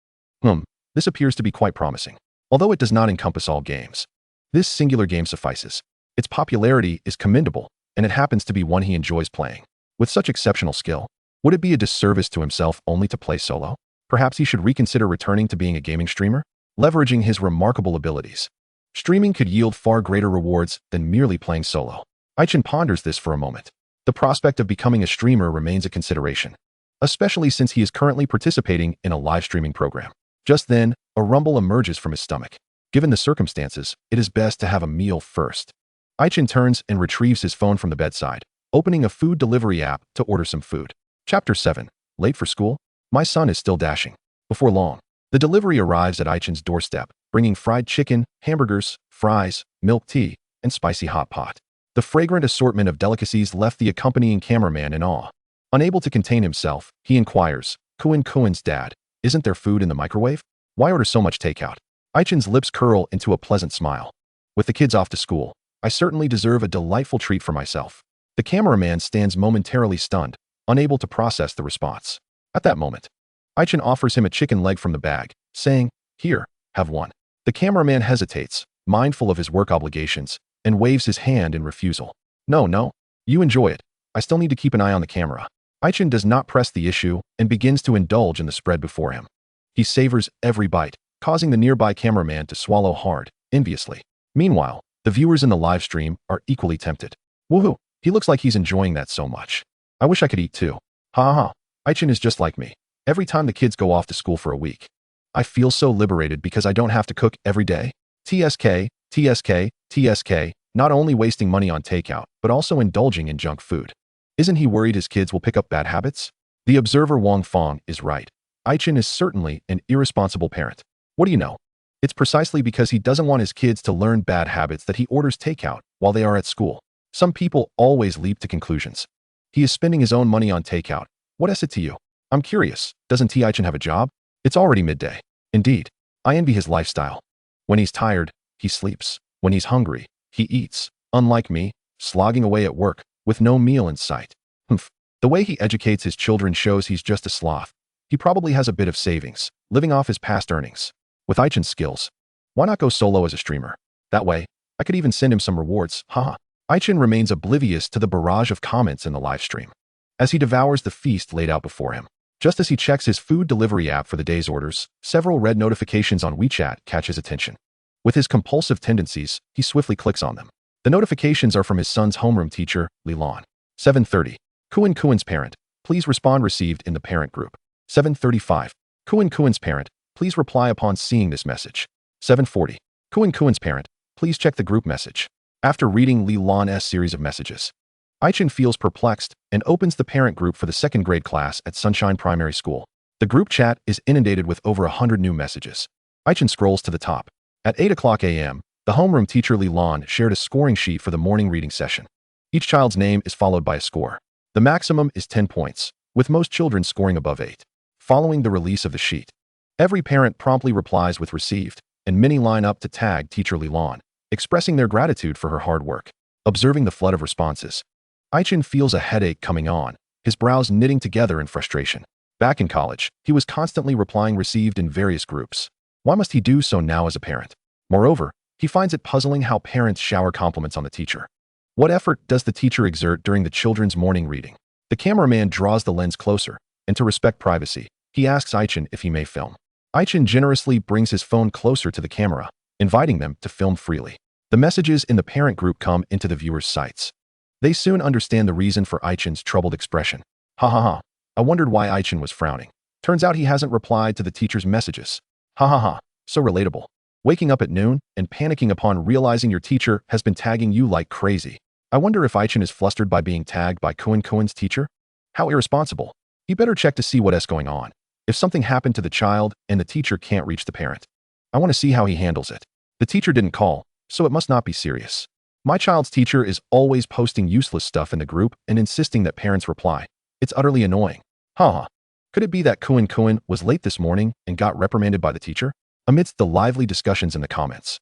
This appears to be quite promising. Although it does not encompass all games, this singular game suffices. Its popularity is commendable, and it happens to be one he enjoys playing. With such exceptional skill, would it be a disservice to himself only to play solo? Perhaps he should reconsider returning to being a gaming streamer, leveraging his remarkable abilities. Streaming could yield far greater rewards than merely playing solo. Aichen ponders this for a moment. The prospect of becoming a streamer remains a consideration, especially since he is currently participating in a live streaming program. Just then, a rumble emerges from his stomach. Given the circumstances, it is best to have a meal first. Aichen turns and retrieves his phone from the bedside, opening a food delivery app to order some food. Chapter 7. Late for school? My son is still dashing. Before long, The delivery arrives at Chen's doorstep, bringing fried chicken, hamburgers, fries, milk tea, and spicy hot pot. The fragrant assortment of delicacies left the accompanying cameraman in awe. Unable to contain himself, he inquires, Kuen's dad, isn't there food in the microwave? Why order so much takeout? Chen's lips curl into a pleasant smile. With the kids off to school, I certainly deserve a delightful treat for myself. The cameraman stands momentarily stunned, unable to process the response. At that moment, Chen offers him a chicken leg from the bag, saying, "Here, have one." The cameraman hesitates, mindful of his work obligations, and waves his hand in refusal. No, you enjoy it. I still need to keep an eye on the camera." Chen does not press the issue and begins to indulge in the spread before him. He savors every bite, causing the nearby cameraman to swallow hard, enviously. Meanwhile, the viewers in the live stream are equally tempted. Woohoo, he looks like he's enjoying that so much. I wish I could eat too. Ha ha, Chen is just like me. Every time the kids go off to school for a week, I feel so liberated because I don't have to cook every day. TSK, not only wasting money on takeout, but also indulging in junk food. Isn't he worried his kids will pick up bad habits? The observer Wang Fong is right. Chen is certainly an irresponsible parent. What do you know? It's precisely because he doesn't want his kids to learn bad habits that he orders takeout while they are at school. Some people always leap to conclusions. He is spending his own money on takeout. What is it to you? I'm curious, doesn't Chen have a job? It's already midday. Indeed, I envy his lifestyle. When he's tired, he sleeps. When he's hungry, he eats. Unlike me, slogging away at work, with no meal in sight. Humph. The way he educates his children shows he's just a sloth. He probably has a bit of savings, living off his past earnings. With Chen's skills, why not go solo as a streamer? That way, I could even send him some rewards, haha. Chen remains oblivious to the barrage of comments in the live stream, as he devours the feast laid out before him. Just as he checks his food delivery app for the day's orders, several red notifications on WeChat catch his attention. With his compulsive tendencies, he swiftly clicks on them. The notifications are from his son's homeroom teacher, Li Lan. 7:30. Kuen's parent, please respond received in the parent group. 7:35. Kuen's parent, please reply upon seeing this message. 7:40. Kuen's parent, please check the group message. After reading Li Lan's series of messages, Chen feels perplexed and opens the parent group for the second grade class at Sunshine Primary School. The group chat is inundated with over 100 new messages. Chen scrolls to the top. At 8:00 a.m., the homeroom teacher Li Lan shared a scoring sheet for the morning reading session. Each child's name is followed by a score. The maximum is 10 points, with most children scoring above 8. Following the release of the sheet, every parent promptly replies with received, and many line up to tag teacher Li Lan, expressing their gratitude for her hard work. Observing the flood of responses, Chen feels a headache coming on, his brows knitting together in frustration. Back in college, he was constantly replying received in various groups. Why must he do so now as a parent? Moreover, he finds it puzzling how parents shower compliments on the teacher. What effort does the teacher exert during the children's morning reading? The cameraman draws the lens closer, and to respect privacy, he asks Chen if he may film. Chen generously brings his phone closer to the camera, inviting them to film freely. The messages in the parent group come into the viewers' sights. They soon understand the reason for Chen's troubled expression. Ha ha ha, I wondered why Chen was frowning. Turns out he hasn't replied to the teacher's messages. Ha ha ha, so relatable. Waking up at noon and panicking upon realizing your teacher has been tagging you like crazy. I wonder if Chen is flustered by being tagged by Kuen's teacher? How irresponsible. He better check to see what's going on. If something happened to the child and the teacher can't reach the parent, I want to see how he handles it. The teacher didn't call, so it must not be serious. My child's teacher is always posting useless stuff in the group and insisting that parents reply. It's utterly annoying. Haha. Could it be that Kuen was late this morning and got reprimanded by the teacher? Amidst the lively discussions in the comments,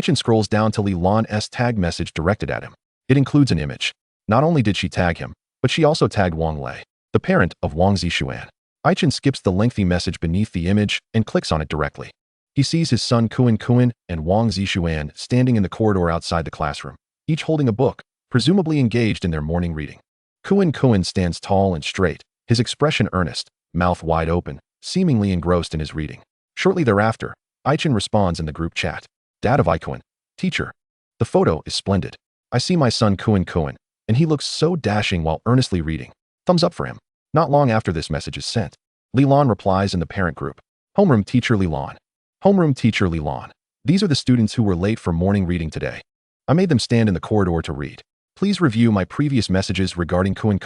Chen scrolls down to Li Lan's tag message directed at him. It includes an image. Not only did she tag him, but she also tagged Wang Lei, the parent of Wang Zixuan. Chen skips the lengthy message beneath the image and clicks on it directly. He sees his son Kuen and Wang Zixuan standing in the corridor outside the classroom, each holding a book, presumably engaged in their morning reading. Kuen stands tall and straight, his expression earnest, mouth wide open, seemingly engrossed in his reading. Shortly thereafter, Chen responds in the group chat. Dad of Kuen. Teacher. The photo is splendid. I see my son Kuen, and he looks so dashing while earnestly reading. Thumbs up for him. Not long after this message is sent, Li Lan replies in the parent group. Homeroom teacher Li Lan. Homeroom teacher Li Lan. These are the students who were late for morning reading today. I made them stand in the corridor to read. Please review my previous messages regarding Kuen.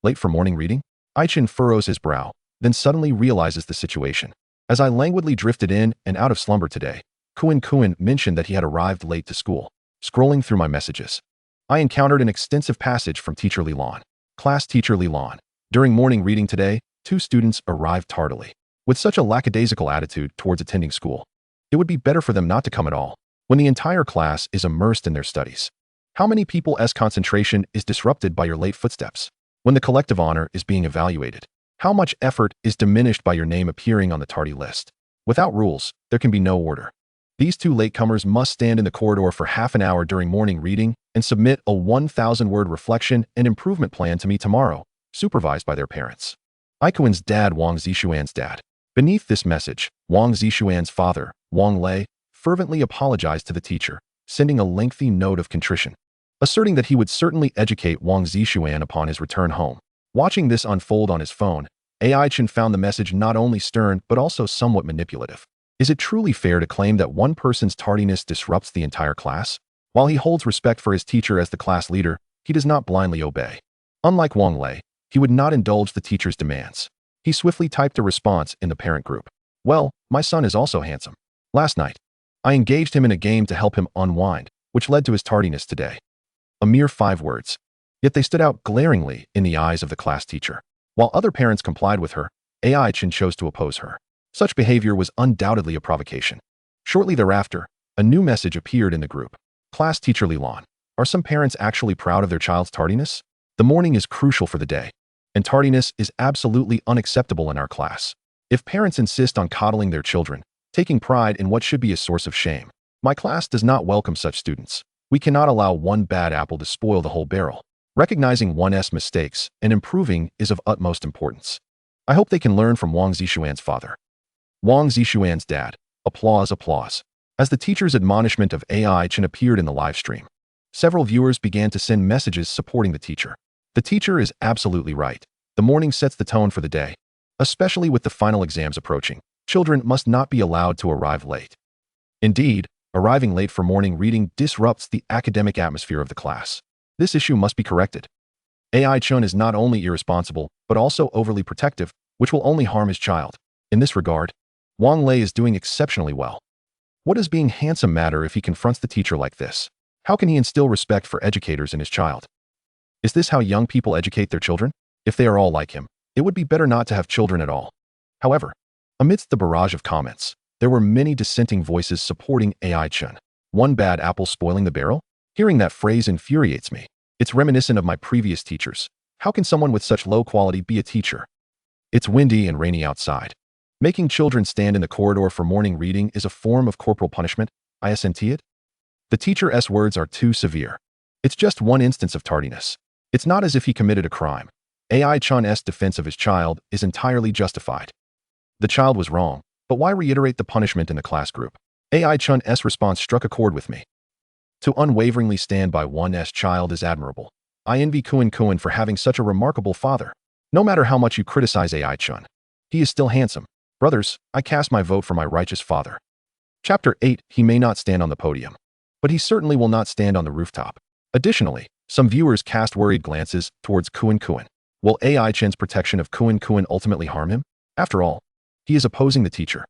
Late for morning reading? Chen furrows his brow, then suddenly realizes the situation. As I languidly drifted in and out of slumber today, Kuan mentioned that he had arrived late to school. Scrolling through my messages, I encountered an extensive passage from Teacher Lilan. Class Teacher Lilan. During morning reading today, 2 students arrived tardily. With such a lackadaisical attitude towards attending school, it would be better for them not to come at all, when the entire class is immersed in their studies. How many people's concentration is disrupted by your late footsteps? When the collective honor is being evaluated, how much effort is diminished by your name appearing on the tardy list? Without rules, there can be no order. These 2 latecomers must stand in the corridor for half an hour during morning reading and submit a 1,000-word reflection and improvement plan to me tomorrow, supervised by their parents. Ikuan's dad, Wang Zixuan's dad. Beneath this message, Wang Zixuan's father, Wang Lei, fervently apologized to the teacher, sending a lengthy note of contrition, asserting that he would certainly educate Wang Zixuan upon his return home. Watching this unfold on his phone, Chen found the message not only stern but also somewhat manipulative. Is it truly fair to claim that one person's tardiness disrupts the entire class? While he holds respect for his teacher as the class leader, he does not blindly obey. Unlike Wang Lei, he would not indulge the teacher's demands. He swiftly typed a response in the parent group. Well, my son is also handsome. Last night, I engaged him in a game to help him unwind, which led to his tardiness today. A mere 5 words. Yet they stood out glaringly in the eyes of the class teacher. While other parents complied with her, Chen chose to oppose her. Such behavior was undoubtedly a provocation. Shortly thereafter, a new message appeared in the group. Class Teacher Lilan. Are some parents actually proud of their child's tardiness? The morning is crucial for the day, and tardiness is absolutely unacceptable in our class. If parents insist on coddling their children, taking pride in what should be a source of shame, my class does not welcome such students. We cannot allow one bad apple to spoil the whole barrel. Recognizing one's mistakes and improving is of utmost importance. I hope they can learn from Wang Zixuan's father. Wang Zixuan's dad. Applause, applause. As the teacher's admonishment of Chen appeared in the live stream, several viewers began to send messages supporting the teacher. The teacher is absolutely right. The morning sets the tone for the day. Especially with the final exams approaching, children must not be allowed to arrive late. Indeed, arriving late for morning reading disrupts the academic atmosphere of the class. This issue must be corrected. Chen is not only irresponsible, but also overly protective, which will only harm his child. In this regard, Wang Lei is doing exceptionally well. What does being handsome matter if he confronts the teacher like this? How can he instill respect for educators in his child? Is this how young people educate their children? If they are all like him, it would be better not to have children at all. However, amidst the barrage of comments, there were many dissenting voices supporting Chen. One bad apple spoiling the barrel? Hearing that phrase infuriates me. It's reminiscent of my previous teachers. How can someone with such low quality be a teacher? It's windy and rainy outside. Making children stand in the corridor for morning reading is a form of corporal punishment. Isn't it? The teacher's words are too severe. It's just one instance of tardiness. It's not as if he committed a crime. Chen's defense of his child is entirely justified. The child was wrong, but why reiterate the punishment in the class group? Chen's response struck a chord with me. To unwaveringly stand by one's child is admirable. I envy Kuan for having such a remarkable father. No matter how much you criticize Chen, he is still handsome. Brothers, I cast my vote for my righteous father. Chapter 8. He may not stand on the podium, but he certainly will not stand on the rooftop. Additionally, some viewers cast worried glances towards Kuan. Will Chen's protection of Kuan ultimately harm him? After all, he is opposing the teacher.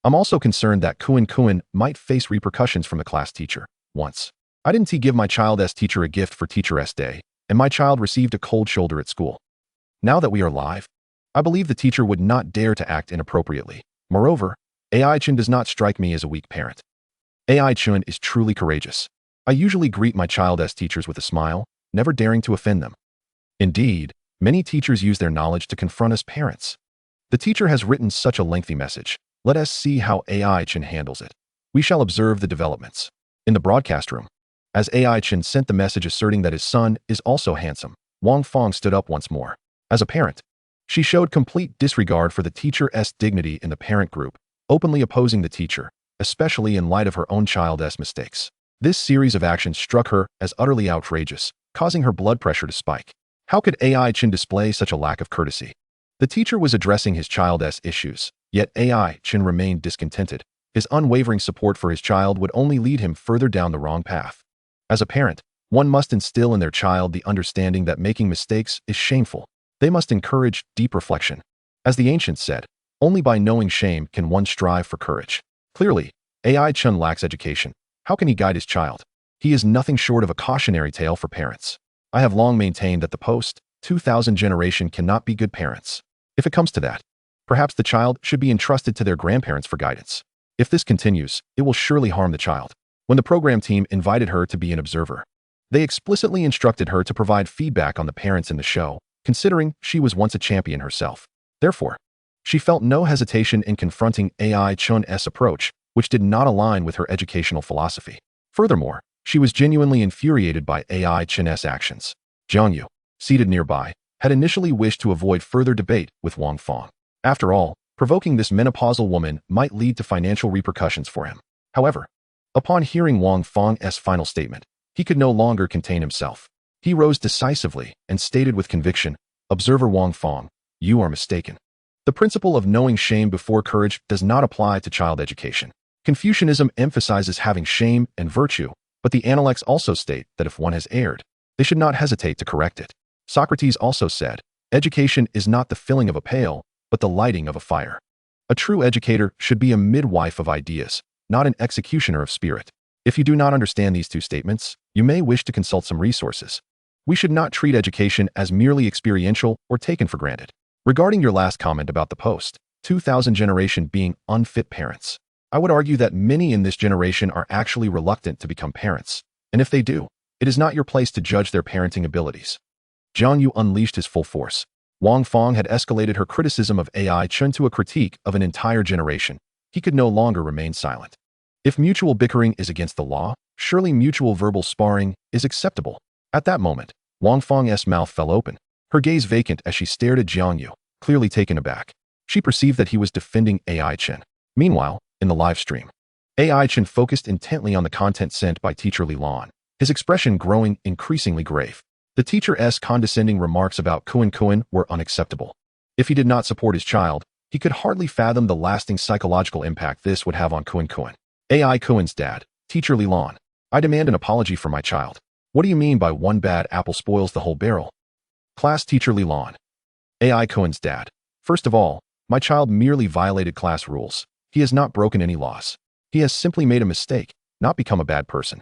I'm also concerned that Kuan might face repercussions from the class teacher. Once, I didn't give my child's teacher a gift for Teacher's Day, and my child received a cold shoulder at school. Now that we are live, I believe the teacher would not dare to act inappropriately. Moreover, Chen does not strike me as a weak parent. Chen is truly courageous. I usually greet my child's teachers with a smile, never daring to offend them. Indeed, many teachers use their knowledge to confront us parents. The teacher has written such a lengthy message. Let us see how Chen handles it. We shall observe the developments. In the broadcast room, as Chen sent the message asserting that his son is also handsome, Wang Fong stood up once more. As a parent, she showed complete disregard for the teacher's dignity in the parent group, openly opposing the teacher, especially in light of her own child's mistakes. This series of actions struck her as utterly outrageous, causing her blood pressure to spike. How could Chen display such a lack of courtesy? The teacher was addressing his child's issues, yet Chen remained discontented. His unwavering support for his child would only lead him further down the wrong path. As a parent, one must instill in their child the understanding that making mistakes is shameful. They must encourage deep reflection. As the ancients said, Only by knowing shame can one strive for courage. Clearly, AI Chen lacks education. How can he guide his child? He is nothing short of a cautionary tale for parents. I have long maintained that the post-2000 generation cannot be good parents. If it comes to that, perhaps the child should be entrusted to their grandparents for guidance. If this continues, it will surely harm the child. When the program team invited her to be an observer, they explicitly instructed her to provide feedback on the parents in the show, considering she was once a champion herself. Therefore, she felt no hesitation in confronting AI Chen's approach, which did not align with her educational philosophy. Furthermore, she was genuinely infuriated by AI Chen's actions. Jiang Yu, seated nearby, had initially wished to avoid further debate with Wang Fong. After all, provoking this menopausal woman might lead to financial repercussions for him. However, upon hearing Wang Fong's final statement, he could no longer contain himself. He rose decisively and stated with conviction, "Observer Wang Fong, you are mistaken. The principle of knowing shame before courage does not apply to child education. Confucianism emphasizes having shame and virtue, but the Analects also state that if one has erred, they should not hesitate to correct it. Socrates also said, education is not the filling of a pail, but the lighting of a fire. A true educator should be a midwife of ideas, not an executioner of spirit. If you do not understand these two statements, you may wish to consult some resources. We should not treat education as merely experiential or taken for granted." Regarding your last comment about the post-2000 generation being unfit parents, I would argue that many in this generation are actually reluctant to become parents, and if they do, it is not your place to judge their parenting abilities. Jiang Yu unleashed his full force. Wang Fong had escalated her criticism of AI Chen to a critique of an entire generation. He could no longer remain silent. If mutual bickering is against the law, surely mutual verbal sparring is acceptable. At that moment, Wang Fong's mouth fell open, her gaze vacant as she stared at Jiang Yu, clearly taken aback. She perceived that he was defending AI Chen. Meanwhile, in the live stream, AI Chen focused intently on the content sent by teacher Li Lan, his expression growing increasingly grave. The teacher's condescending remarks about Kuan were unacceptable. If he did not support his child, he could hardly fathom the lasting psychological impact this would have on Kuan. AI Kuan's dad, teacher Li Lan, I demand an apology for my child. What do you mean by one bad apple spoils the whole barrel? Class teacher Li Lan, AI Kuan's dad. First of all, my child merely violated class rules. He has not broken any laws. He has simply made a mistake, not become a bad person.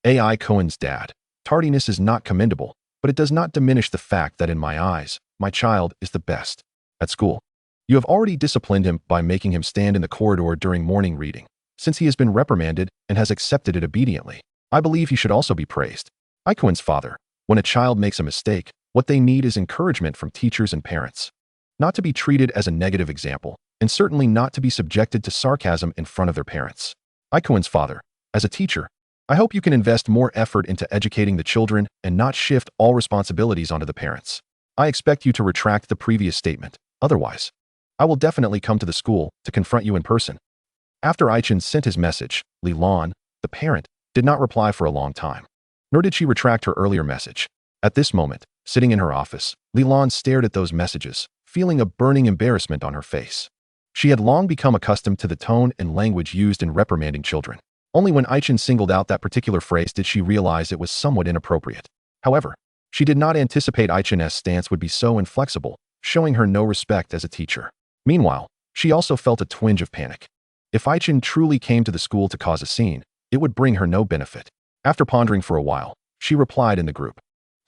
AI Kuan's dad. Tardiness is not commendable, but it does not diminish the fact that in my eyes, my child is the best. At school, you have already disciplined him by making him stand in the corridor during morning reading. Since he has been reprimanded and has accepted it obediently, I believe he should also be praised. Kuan's father, when a child makes a mistake, what they need is encouragement from teachers and parents. Not to be treated as a negative example, and certainly not to be subjected to sarcasm in front of their parents. Kuan's father, as a teacher, I hope you can invest more effort into educating the children and not shift all responsibilities onto the parents. I expect you to retract the previous statement. Otherwise, I will definitely come to the school to confront you in person. After Chen sent his message, Li Lan, the parent, did not reply for a long time. Nor did she retract her earlier message. At this moment, sitting in her office, Li Lan stared at those messages, feeling a burning embarrassment on her face. She had long become accustomed to the tone and language used in reprimanding children. Only when Chen singled out that particular phrase did she realize it was somewhat inappropriate. However, she did not anticipate Chen's stance would be so inflexible, showing her no respect as a teacher. Meanwhile, she also felt a twinge of panic. If Chen truly came to the school to cause a scene, it would bring her no benefit. After pondering for a while, she replied in the group.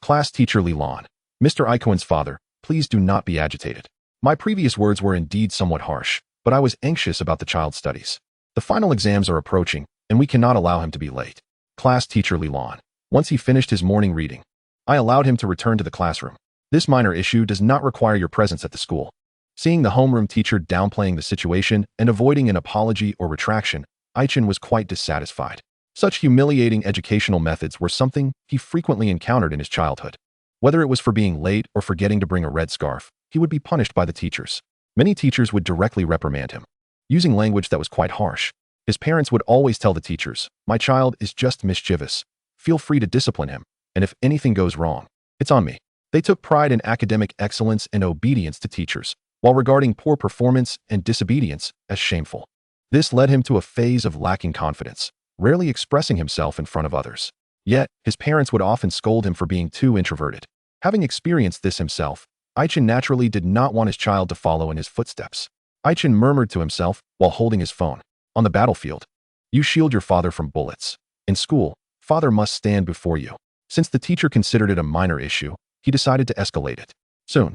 Class teacher Li Lan, Mr. Kuan's father, please do not be agitated. My previous words were indeed somewhat harsh, but I was anxious about the child's studies. The final exams are approaching, and we cannot allow him to be late. Class teacher Li Lan, once he finished his morning reading, I allowed him to return to the classroom. This minor issue does not require your presence at the school. Seeing the homeroom teacher downplaying the situation and avoiding an apology or retraction, Chen was quite dissatisfied. Such humiliating educational methods were something he frequently encountered in his childhood. Whether it was for being late or forgetting to bring a red scarf, he would be punished by the teachers. Many teachers would directly reprimand him, using language that was quite harsh. His parents would always tell the teachers, my child is just mischievous. Feel free to discipline him, and if anything goes wrong, it's on me. They took pride in academic excellence and obedience to teachers, while regarding poor performance and disobedience as shameful. This led him to a phase of lacking confidence, rarely expressing himself in front of others. Yet, his parents would often scold him for being too introverted. Having experienced this himself, Chen naturally did not want his child to follow in his footsteps. Chen murmured to himself while holding his phone. On the battlefield, you shield your father from bullets. In school, father must stand before you. Since the teacher considered it a minor issue, he decided to escalate it. Soon,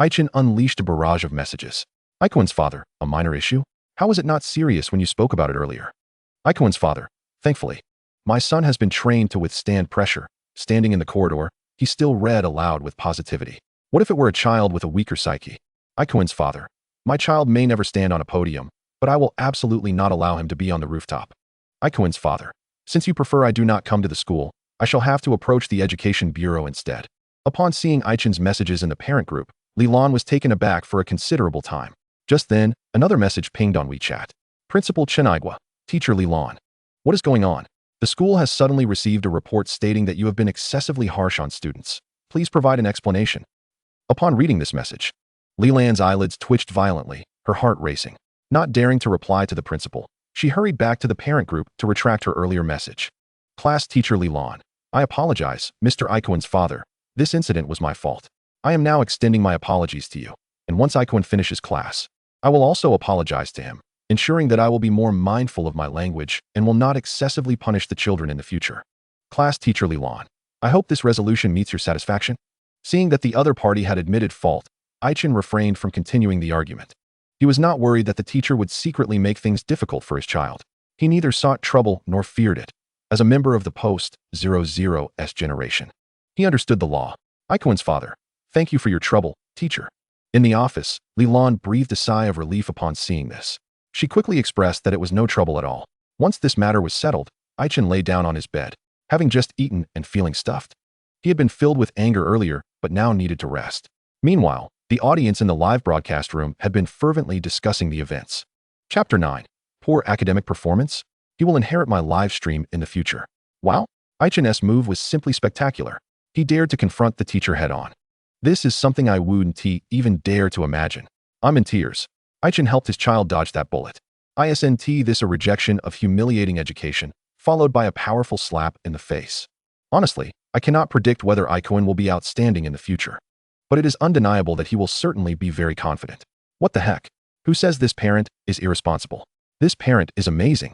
Chen unleashed a barrage of messages. Ikuan's father, a minor issue? How was it not serious when you spoke about it earlier? Ikuan's father, thankfully. My son has been trained to withstand pressure. Standing in the corridor, he still read aloud with positivity. What if it were a child with a weaker psyche? Ikuan's father. My child may never stand on a podium, but I will absolutely not allow him to be on the rooftop. Ikuan's father. Since you prefer I do not come to the school, I shall have to approach the education bureau instead. Upon seeing Chen's messages in the parent group, Lilan was taken aback for a considerable time. Just then, another message pinged on WeChat. Principal Chen, Teacher Lilan. What is going on? The school has suddenly received a report stating that you have been excessively harsh on students. Please provide an explanation. Upon reading this message, Lilan's eyelids twitched violently, her heart racing. Not daring to reply to the principal, she hurried back to the parent group to retract her earlier message. Class Teacher Lilan. I apologize, Mr. Ikuan's father. This incident was my fault. I am now extending my apologies to you, and once Ikuan finishes class, I will also apologize to him, ensuring that I will be more mindful of my language and will not excessively punish the children in the future. Class Teacher Lilan. I hope this resolution meets your satisfaction. Seeing that the other party had admitted fault, Chen refrained from continuing the argument. He was not worried that the teacher would secretly make things difficult for his child. He neither sought trouble nor feared it. As a member of the post-00s generation, he understood the law. Ikuan's father. Thank you for your trouble, teacher. In the office, Lilan breathed a sigh of relief upon seeing this. She quickly expressed that it was no trouble at all. Once this matter was settled, Chen lay down on his bed, having just eaten and feeling stuffed. He had been filled with anger earlier, but now needed to rest. Meanwhile, the audience in the live broadcast room had been fervently discussing the events. Chapter 9. Poor academic performance? He will inherit my live stream in the future. Wow! Chen's move was simply spectacular. He dared to confront the teacher head-on. This is something I wouldn't even dare to imagine. I'm in tears. Chen helped his child dodge that bullet. Isn't this a rejection of humiliating education, followed by a powerful slap in the face? Honestly, I cannot predict whether Ikuan will be outstanding in the future. But it is undeniable that he will certainly be very confident. What the heck? Who says this parent is irresponsible? This parent is amazing.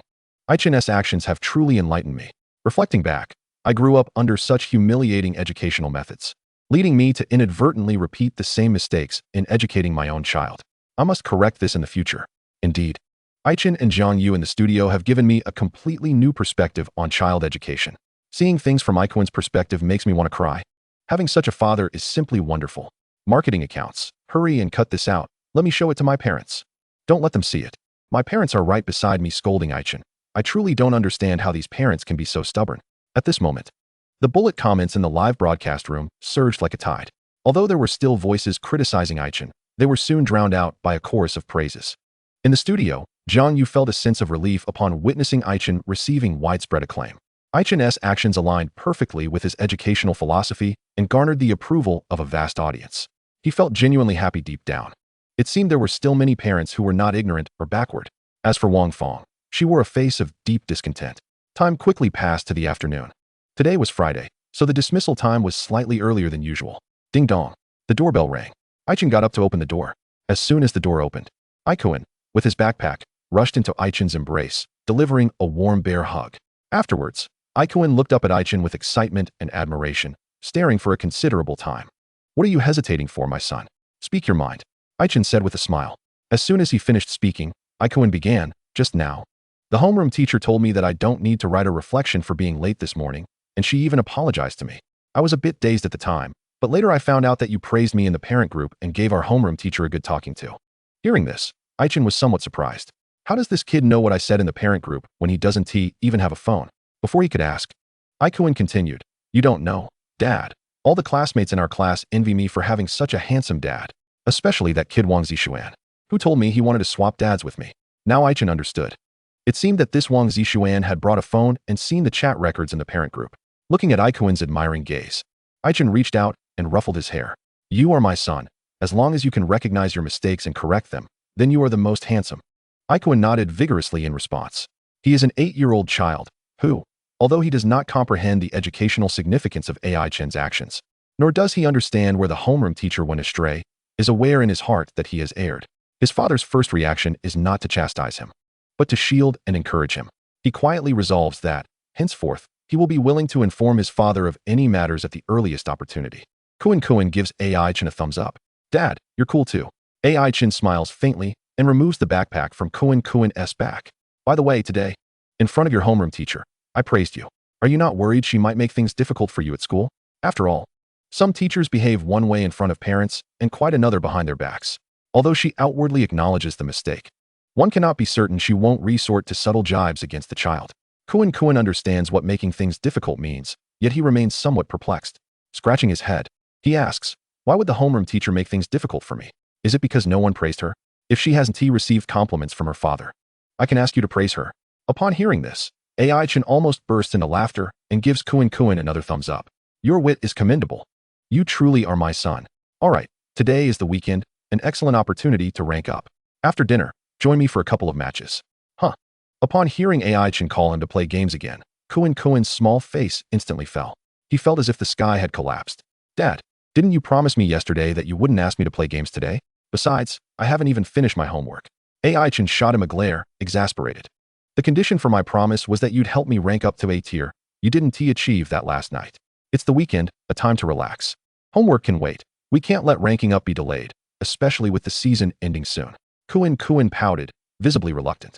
Chen's actions have truly enlightened me. Reflecting back, I grew up under such humiliating educational methods, leading me to inadvertently repeat the same mistakes in educating my own child. I must correct this in the future. Indeed, Chen and Zhang Yu in the studio have given me a completely new perspective on child education. Seeing things from Ikuan's perspective makes me want to cry. Having such a father is simply wonderful. Marketing accounts. Hurry and cut this out. Let me show it to my parents. Don't let them see it. My parents are right beside me scolding Chen. I truly don't understand how these parents can be so stubborn. At this moment, the bullet comments in the live broadcast room surged like a tide. Although there were still voices criticizing Chen, they were soon drowned out by a chorus of praises. In the studio, Zhang Yu felt a sense of relief upon witnessing Chen receiving widespread acclaim. Chen's actions aligned perfectly with his educational philosophy and garnered the approval of a vast audience. He felt genuinely happy deep down. It seemed there were still many parents who were not ignorant or backward. As for Wang Fong, she wore a face of deep discontent. Time quickly passed to the afternoon. Today was Friday, so the dismissal time was slightly earlier than usual. Ding dong. The doorbell rang. Chen got up to open the door. As soon as the door opened, Ikuan, with his backpack, rushed into Chen's embrace, delivering a warm bear hug. Afterwards, Ikuan looked up at Chen with excitement and admiration, staring for a considerable time. What are you hesitating for, my son? Speak your mind, Chen said with a smile. As soon as he finished speaking, Ikuan began, just now. The homeroom teacher told me that I don't need to write a reflection for being late this morning, and she even apologized to me. I was a bit dazed at the time, but later I found out that you praised me in the parent group and gave our homeroom teacher a good talking to. Hearing this, Chen was somewhat surprised. How does this kid know what I said in the parent group when he doesn't even have a phone? Before he could ask, Ikuan continued, You don't know, Dad. All the classmates in our class envy me for having such a handsome dad, especially that kid Wang Zixuan, who told me he wanted to swap dads with me. Now Chen understood. It seemed that this Wang Zixuan had brought a phone and seen the chat records in the parent group. Looking at Ikuan's admiring gaze, Chen reached out and ruffled his hair. You are my son. As long as you can recognize your mistakes and correct them, then you are the most handsome. Ikuan nodded vigorously in response. He is an 8-year-old child, who, although he does not comprehend the educational significance of Chen's actions, nor does he understand where the homeroom teacher went astray, is aware in his heart that he has erred. His father's first reaction is not to chastise him, but to shield and encourage him. He quietly resolves that, henceforth, he will be willing to inform his father of any matters at the earliest opportunity. Kuan gives AI Chen a thumbs up. Dad, you're cool too. AI Chen smiles faintly and removes the backpack from Kuan's back. By the way, today, in front of your homeroom teacher, I praised you. Are you not worried she might make things difficult for you at school? After all, some teachers behave one way in front of parents and quite another behind their backs. Although she outwardly acknowledges the mistake, one cannot be certain she won't resort to subtle jibes against the child. Kuan understands what making things difficult means, yet he remains somewhat perplexed. Scratching his head, he asks, why would the homeroom teacher make things difficult for me? Is it because no one praised her? If she hasn't received compliments from her father, I can ask you to praise her. Upon hearing this, AI Chen almost bursts into laughter and gives Kuan another thumbs up. Your wit is commendable. You truly are my son. All right, today is the weekend, an excellent opportunity to rank up. After dinner, join me for a couple of matches. Huh. Upon hearing AI Chen call him to play games again, Kuan's small face instantly fell. He felt as if the sky had collapsed. Dad, didn't you promise me yesterday that you wouldn't ask me to play games today? Besides, I haven't even finished my homework. AI Chen shot him a glare, exasperated. The condition for my promise was that you'd help me rank up to A tier. You didn't achieve that last night. It's the weekend, a time to relax. Homework can wait. We can't let ranking up be delayed, especially with the season ending soon. Kuan pouted, visibly reluctant.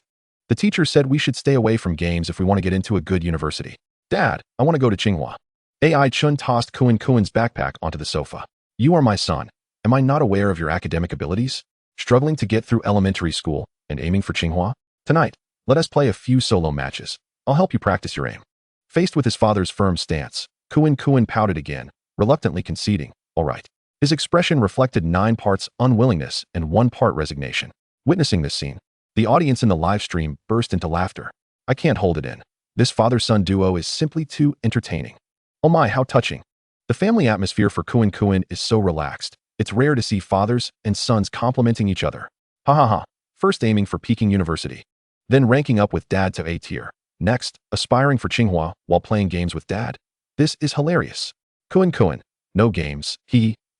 The teacher said we should stay away from games if we want to get into a good university. Dad, I want to go to Tsinghua. AI Chen tossed Kuan's backpack onto the sofa. You are my son. Am I not aware of your academic abilities? Struggling to get through elementary school and aiming for Tsinghua? Tonight, let us play a few solo matches. I'll help you practice your aim. Faced with his father's firm stance, Kuan pouted again, reluctantly conceding, all right. His expression reflected 9 parts unwillingness and 1 part resignation. Witnessing this scene, the audience in the live stream burst into laughter. I can't hold it in. This father-son duo is simply too entertaining. Oh my, how touching. The family atmosphere for Kuan is so relaxed. It's rare to see fathers and sons complimenting each other. Ha ha ha. First aiming for Peking University. Then ranking up with dad to A tier. Next, aspiring for Tsinghua while playing games with dad. This is hilarious. Kuan, no games,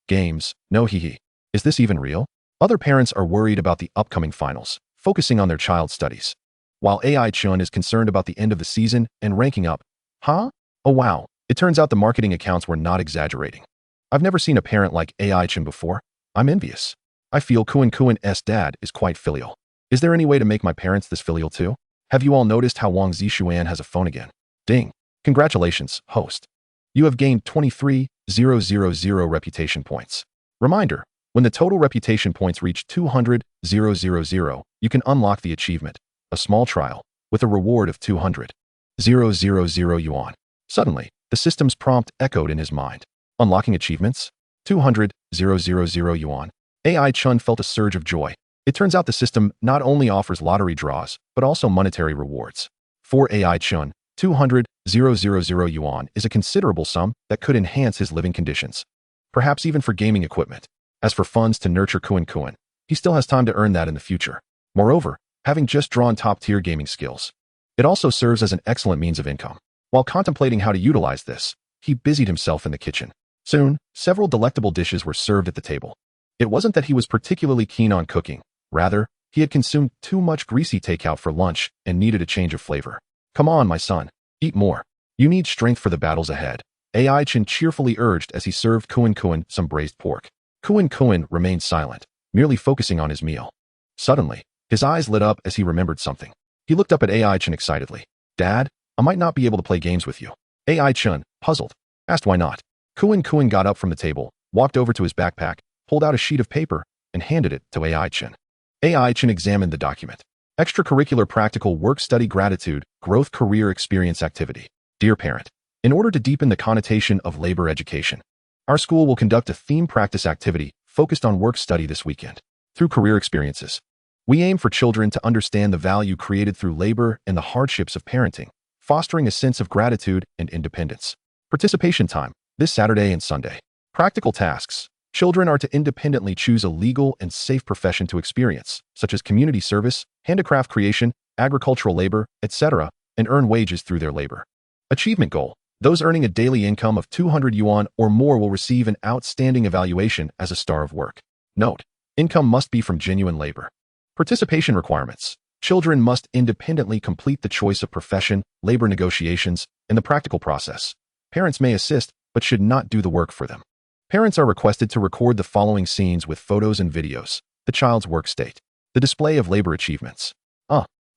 games, no he. Is this even real? Other parents are worried about the upcoming finals, focusing on their child's studies. While AI Chen is concerned about the end of the season and ranking up. Huh? Oh wow. It turns out the marketing accounts were not exaggerating. I've never seen a parent like AI Chen before. I'm envious. I feel Kuan's dad is quite filial. Is there any way to make my parents this filial too? Have you all noticed how Wang Zixuan has a phone again? Ding. Congratulations, host. You have gained 23,000 reputation points. Reminder, when the total reputation points reach 200,000, you can unlock the achievement, a small trial, with a reward of 200,000 yuan. Suddenly, the system's prompt echoed in his mind. Unlocking achievements? 200,000 yuan. AI Chen felt a surge of joy. It turns out the system not only offers lottery draws, but also monetary rewards. For AI Chen, 200,000 yuan is a considerable sum that could enhance his living conditions. Perhaps even for gaming equipment. As for funds to nurture Kuan, he still has time to earn that in the future. Moreover, having just drawn top-tier gaming skills, it also serves as an excellent means of income. While contemplating how to utilize this, he busied himself in the kitchen. Soon, several delectable dishes were served at the table. It wasn't that he was particularly keen on cooking. Rather, he had consumed too much greasy takeout for lunch and needed a change of flavor. Come on, my son. Eat more. You need strength for the battles ahead. AI Chen cheerfully urged as he served Kuan some braised pork. Kuan remained silent, merely focusing on his meal. Suddenly, his eyes lit up as he remembered something. He looked up at AI Chen excitedly. Dad, I might not be able to play games with you. AI Chen, puzzled, asked why not. Kuan got up from the table, walked over to his backpack, pulled out a sheet of paper, and handed it to AI Chen. AI Chen examined the document. Extracurricular practical work study gratitude, growth career experience activity. Dear parent, in order to deepen the connotation of labor education, our school will conduct a theme practice activity focused on work study this weekend. Through career experiences, we aim for children to understand the value created through labor and the hardships of parenting, fostering a sense of gratitude and independence. Participation time, this Saturday and Sunday. Practical tasks. Children are to independently choose a legal and safe profession to experience, such as community service, handicraft creation, agricultural labor, etc., and earn wages through their labor. Achievement goal. Those earning a daily income of 200 yuan or more will receive an outstanding evaluation as a star of work. Note, Income must be from genuine labor. Participation requirements. Children must independently complete the choice of profession, labor negotiations, and the practical process. Parents may assist, but should not do the work for them. Parents are requested to record the following scenes with photos and videos. The child's work state. The display of labor achievements.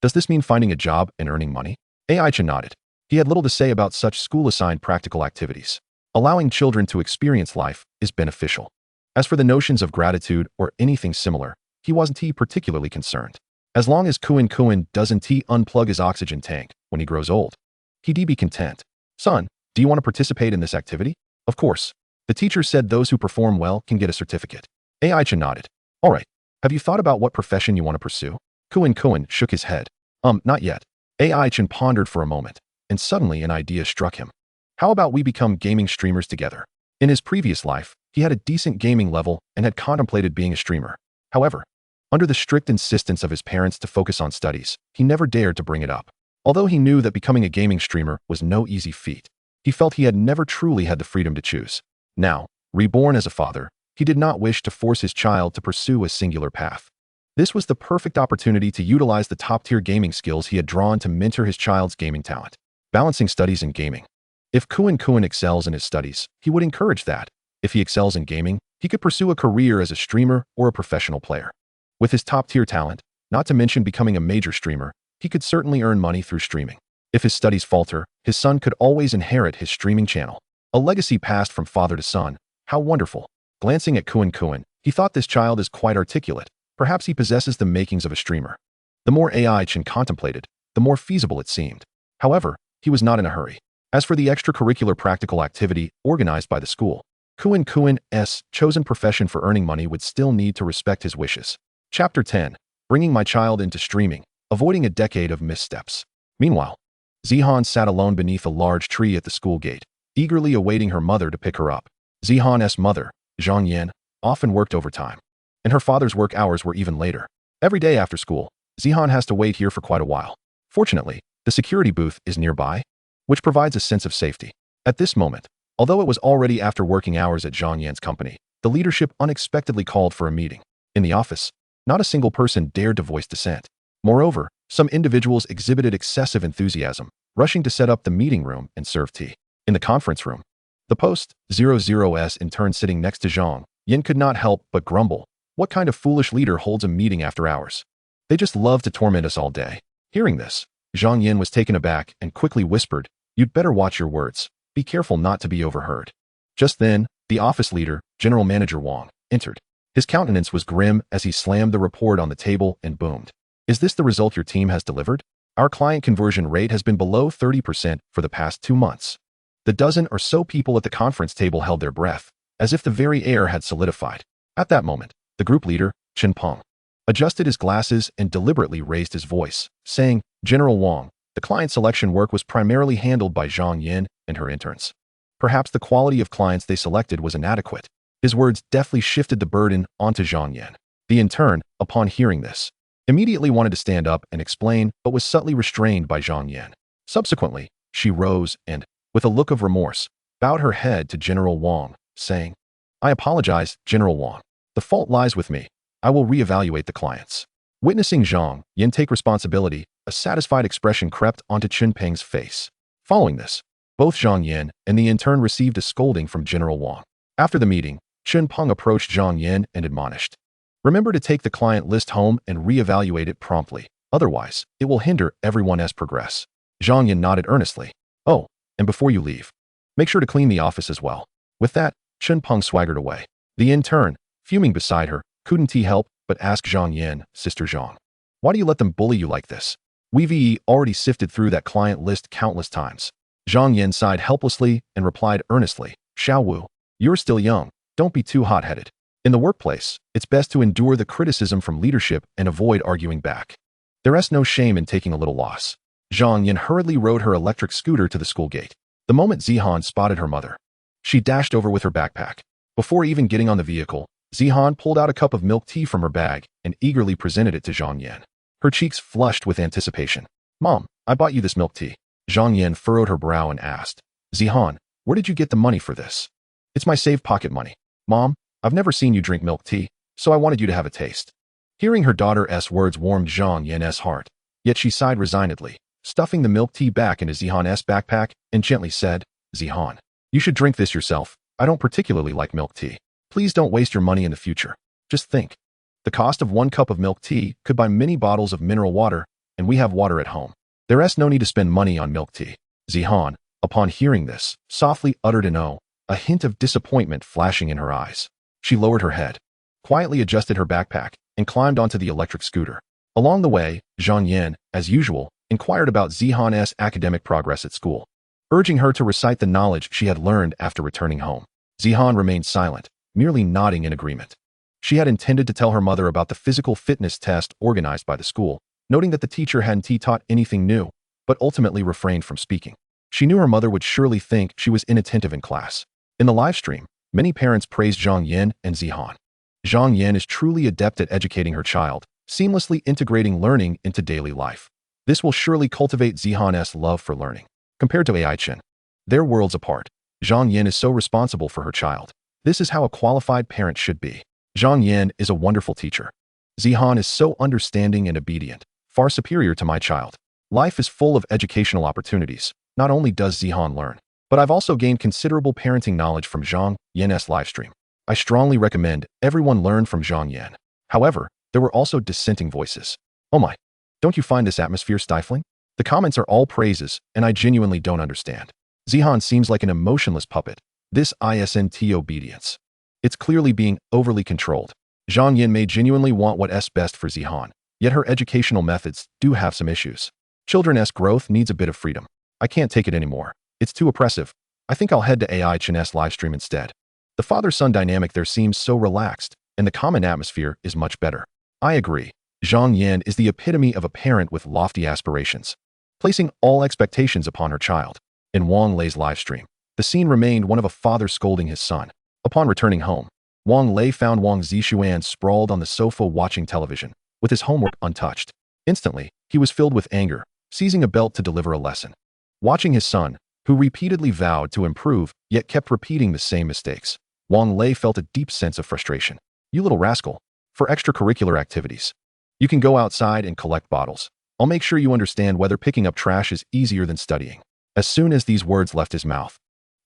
Does this mean finding a job and earning money? Chen nodded. He had little to say about such school-assigned practical activities. Allowing children to experience life is beneficial. As for the notions of gratitude or anything similar, he wasn't particularly concerned. As long as Kuan doesn't unplug his oxygen tank when he grows old, he'd be content. Son, do you want to participate in this activity? Of course. The teacher said those who perform well can get a certificate. Chen nodded. All right. Have you thought about what profession you want to pursue? Kuan shook his head. Not yet. Chen pondered for a moment, and suddenly an idea struck him. How about we become gaming streamers together? In his previous life, he had a decent gaming level and had contemplated being a streamer. However, under the strict insistence of his parents to focus on studies, he never dared to bring it up. Although he knew that becoming a gaming streamer was no easy feat, he felt he had never truly had the freedom to choose. Now, reborn as a father, he did not wish to force his child to pursue a singular path. This was the perfect opportunity to utilize the top-tier gaming skills he had drawn to mentor his child's gaming talent. Balancing studies and gaming. If Kuan excels in his studies, he would encourage that. If he excels in gaming, he could pursue a career as a streamer or a professional player. With his top-tier talent, not to mention becoming a major streamer, he could certainly earn money through streaming. If his studies falter, his son could always inherit his streaming channel. A legacy passed from father to son. How wonderful. Glancing at Kuan, he thought this child is quite articulate. Perhaps he possesses the makings of a streamer. The more Chen contemplated, the more feasible it seemed. However, he was not in a hurry. As for the extracurricular practical activity organized by the school, Kuan's chosen profession for earning money would still need to respect his wishes. Chapter 10. Bringing my child into streaming, avoiding a decade of missteps. Meanwhile, Zihan sat alone beneath a large tree at the school gate, eagerly awaiting her mother to pick her up. Zihan's mother, Zhang Yan, often worked overtime, and her father's work hours were even later. Every day after school, Zihan has to wait here for quite a while. Fortunately, the security booth is nearby, which provides a sense of safety. At this moment, although it was already after working hours at Zhang Yan's company, the leadership unexpectedly called for a meeting. In the office, not a single person dared to voice dissent. Moreover, some individuals exhibited excessive enthusiasm, rushing to set up the meeting room and serve tea. In the conference room, the post 00's intern sitting next to Zhang Yan could not help but grumble. What kind of foolish leader holds a meeting after hours? They just love to torment us all day. Hearing this, Zhang Yan was taken aback and quickly whispered, "You'd better watch your words. Be careful not to be overheard." Just then, the office leader, General Manager Wang, entered. His countenance was grim as he slammed the report on the table and boomed. "Is this the result your team has delivered? Our client conversion rate has been below 30% for the past 2 months." The dozen or so people at the conference table held their breath, as if the very air had solidified. At that moment, the group leader, Chen, adjusted his glasses and deliberately raised his voice, saying, "General Wang, the client selection work was primarily handled by Zhang Yan and her interns. Perhaps the quality of clients they selected was inadequate." His words deftly shifted the burden onto Zhang Yan. The intern, upon hearing this, immediately wanted to stand up and explain, but was subtly restrained by Zhang Yan. Subsequently, she rose and, with a look of remorse, bowed her head to General Wang, saying, "I apologize, General Wang. The fault lies with me. I will reevaluate the clients." Witnessing Zhang Yan take responsibility, a satisfied expression crept onto Chen Peng's face. Following this, both Zhang Yan and the intern received a scolding from General Wang. After the meeting, Chen Peng approached Zhang Yan and admonished, "Remember to take the client list home and reevaluate it promptly. Otherwise, it will hinder everyone's progress." Zhang Yan nodded earnestly. "Oh, and before you leave, make sure to clean the office as well." With that, Chen Peng swaggered away. The intern, fuming beside her, couldn't help but ask Zhang Yan, "Sister Zhang, why do you let them bully you like this? We've already sifted through that client list countless times." Zhang Yan sighed helplessly and replied earnestly, "Xiao Wu, you're still young. Don't be too hot-headed. In the workplace, it's best to endure the criticism from leadership and avoid arguing back. There's no shame in taking a little loss." Zhang Yan hurriedly rode her electric scooter to the school gate. The moment Zihan spotted her mother, she dashed over with her backpack. Before even getting on the vehicle, Zihan pulled out a cup of milk tea from her bag and eagerly presented it to Zhang Yan. Her cheeks flushed with anticipation. "Mom, I bought you this milk tea." Zhang Yan furrowed her brow and asked, "Zihan, where did you get the money for this?" "It's my saved pocket money. Mom, I've never seen you drink milk tea, so I wanted you to have a taste. Hearing her daughter's words warmed Zhang Yan's heart, yet she sighed resignedly, stuffing the milk tea back into Zihan's backpack and gently said, Zihan, you should drink this yourself. I don't particularly like milk tea. Please don't waste your money in the future. Just think. The cost of 1 cup of milk tea could buy many bottles of mineral water, and we have water at home. There's no need to spend money on milk tea. Zihan, upon hearing this, softly uttered an "oh," a hint of disappointment flashing in her eyes. She lowered her head, quietly adjusted her backpack, and climbed onto the electric scooter. Along the way, Zhang Yan, as usual, inquired about Zihan's academic progress at school, urging her to recite the knowledge she had learned after returning home. Zihan remained silent, merely nodding in agreement. She had intended to tell her mother about the physical fitness test organized by the school, noting that the teacher hadn't taught anything new, but ultimately refrained from speaking. She knew her mother would surely think she was inattentive in class. In the live stream, many parents praised Zhang Yan and Zihan. Zhang Yan is truly adept at educating her child, seamlessly integrating learning into daily life. This will surely cultivate Zihan's love for learning. Compared to AI Chen, they're worlds apart. Zhang Yan is so responsible for her child. This is how a qualified parent should be. Zhang Yan is a wonderful teacher. Zihan is so understanding and obedient, far superior to my child. Life is full of educational opportunities. Not only does Zihan learn, but I've also gained considerable parenting knowledge from Zhang Yan's livestream. I strongly recommend everyone learn from Zhang Yan. However, there were also dissenting voices. Oh my, don't you find this atmosphere stifling? The comments are all praises, and I genuinely don't understand. Zihan seems like an emotionless puppet. This isn't obedience. It's clearly being overly controlled. Zhang Yan may genuinely want what's best for Zihan, yet her educational methods do have some issues. Children's growth needs a bit of freedom. I can't take it anymore. It's too oppressive. I think I'll head to AI Chen's livestream instead. The father-son dynamic there seems so relaxed, and the common atmosphere is much better. I agree. Zhang Yan is the epitome of a parent with lofty aspirations, placing all expectations upon her child. In Wang Lei's livestream, the scene remained one of a father scolding his son. Upon returning home, Wang Lei found Wang Zishuan sprawled on the sofa watching television, with his homework untouched. Instantly, he was filled with anger, seizing a belt to deliver a lesson. Watching his son, who repeatedly vowed to improve yet kept repeating the same mistakes, Wang Lei felt a deep sense of frustration. You little rascal. For extracurricular activities, you can go outside and collect bottles. I'll make sure you understand whether picking up trash is easier than studying. As soon as these words left his mouth,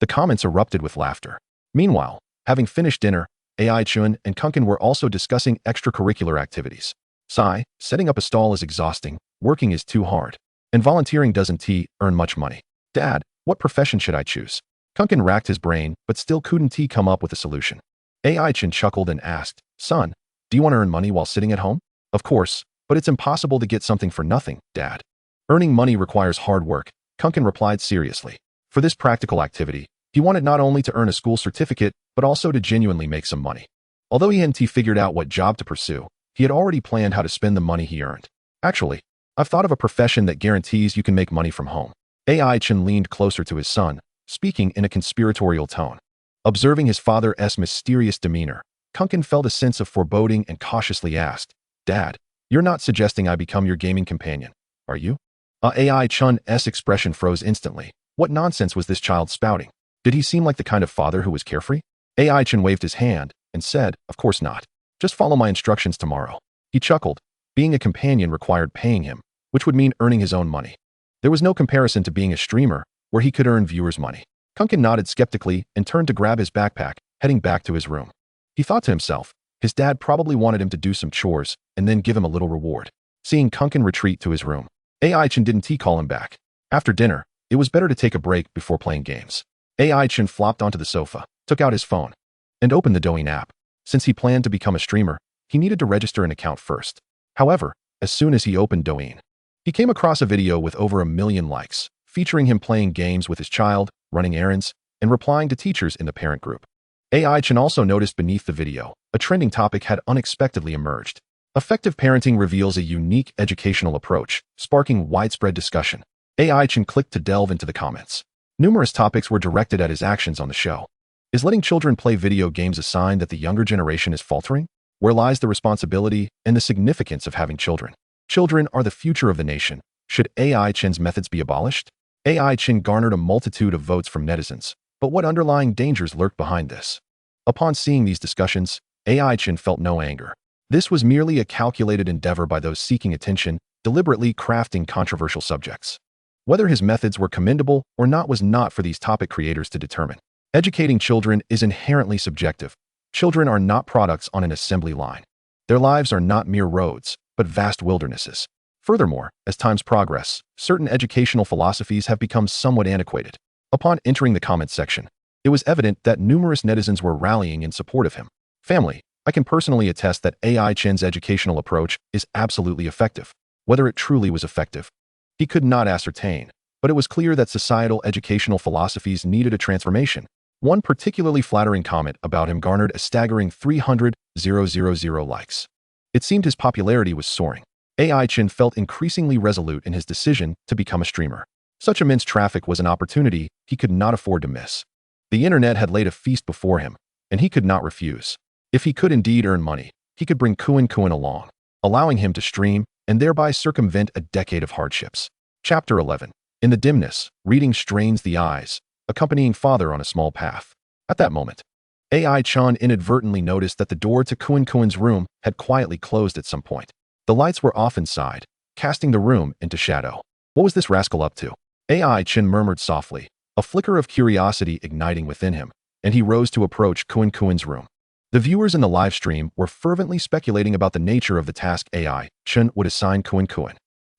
the comments erupted with laughter. Meanwhile, having finished dinner, AI Chun and Kunkin were also discussing extracurricular activities. Sigh, setting up a stall is exhausting, working is too hard, and volunteering doesn't earn much money. Dad, what profession should I choose? Kunkin racked his brain, but still couldn't come up with a solution. AI Chun chuckled and asked, Son, do you want to earn money while sitting at home? Of course, but it's impossible to get something for nothing, Dad. Earning money requires hard work, Kunkin replied seriously. For this practical activity, he wanted not only to earn a school certificate, but also to genuinely make some money. Although he hadn't figured out what job to pursue, he had already planned how to spend the money he earned. Actually, I've thought of a profession that guarantees you can make money from home. AI Chen leaned closer to his son, speaking in a conspiratorial tone. Observing his father's mysterious demeanor, Kunkin felt a sense of foreboding and cautiously asked, Dad, you're not suggesting I become your gaming companion, are you? AI Chun's expression froze instantly. What nonsense was this child spouting? Did he seem like the kind of father who was carefree? AI Chen waved his hand and said, Of course not. Just follow my instructions tomorrow. He chuckled. Being a companion required paying him, which would mean earning his own money. There was no comparison to being a streamer, where he could earn viewers' money. Kunkin nodded skeptically and turned to grab his backpack, heading back to his room. He thought to himself, his dad probably wanted him to do some chores and then give him a little reward. Seeing Kunkin retreat to his room, AI Chen didn't call him back. After dinner, it was better to take a break before playing games. AI Chen flopped onto the sofa, took out his phone, and opened the Douyin app. Since he planned to become a streamer, he needed to register an account first. However, as soon as he opened Douyin, he came across a video with over 1 million likes, featuring him playing games with his child, running errands, and replying to teachers in the parent group. AI Chen also noticed beneath the video, a trending topic had unexpectedly emerged. Effective parenting reveals a unique educational approach, sparking widespread discussion. AI Chen clicked to delve into the comments. Numerous topics were directed at his actions on the show. Is letting children play video games a sign that the younger generation is faltering? Where lies the responsibility and the significance of having children? Children are the future of the nation. Should AI Chen's methods be abolished? AI Chen garnered a multitude of votes from netizens, but what underlying dangers lurked behind this? Upon seeing these discussions, AI Chen felt no anger. This was merely a calculated endeavor by those seeking attention, deliberately crafting controversial subjects. Whether his methods were commendable or not was not for these topic creators to determine. Educating children is inherently subjective. Children are not products on an assembly line. Their lives are not mere roads, but vast wildernesses. Furthermore, as times progress, certain educational philosophies have become somewhat antiquated. Upon entering the comments section, it was evident that numerous netizens were rallying in support of him. Family, I can personally attest that AI Chen's educational approach is absolutely effective. Whether it truly was effective, he could not ascertain, but it was clear that societal educational philosophies needed a transformation. One particularly flattering comment about him garnered a staggering 300,000 likes. It seemed his popularity was soaring. AI Chen felt increasingly resolute in his decision to become a streamer. Such immense traffic was an opportunity he could not afford to miss. The internet had laid a feast before him, and he could not refuse. If he could indeed earn money, he could bring Kuan along, allowing him to stream and thereby circumvent a decade of hardships. Chapter 11. In the dimness, reading strains the eyes, accompanying father on a small path. At that moment, AI Chen inadvertently noticed that the door to Kuan's room had quietly closed at some point. The lights were off inside, casting the room into shadow. What was this rascal up to? AI Chen murmured softly, a flicker of curiosity igniting within him, and he rose to approach Kuan's room. The viewers in the live stream were fervently speculating about the nature of the task AI Chen would assign Kuan.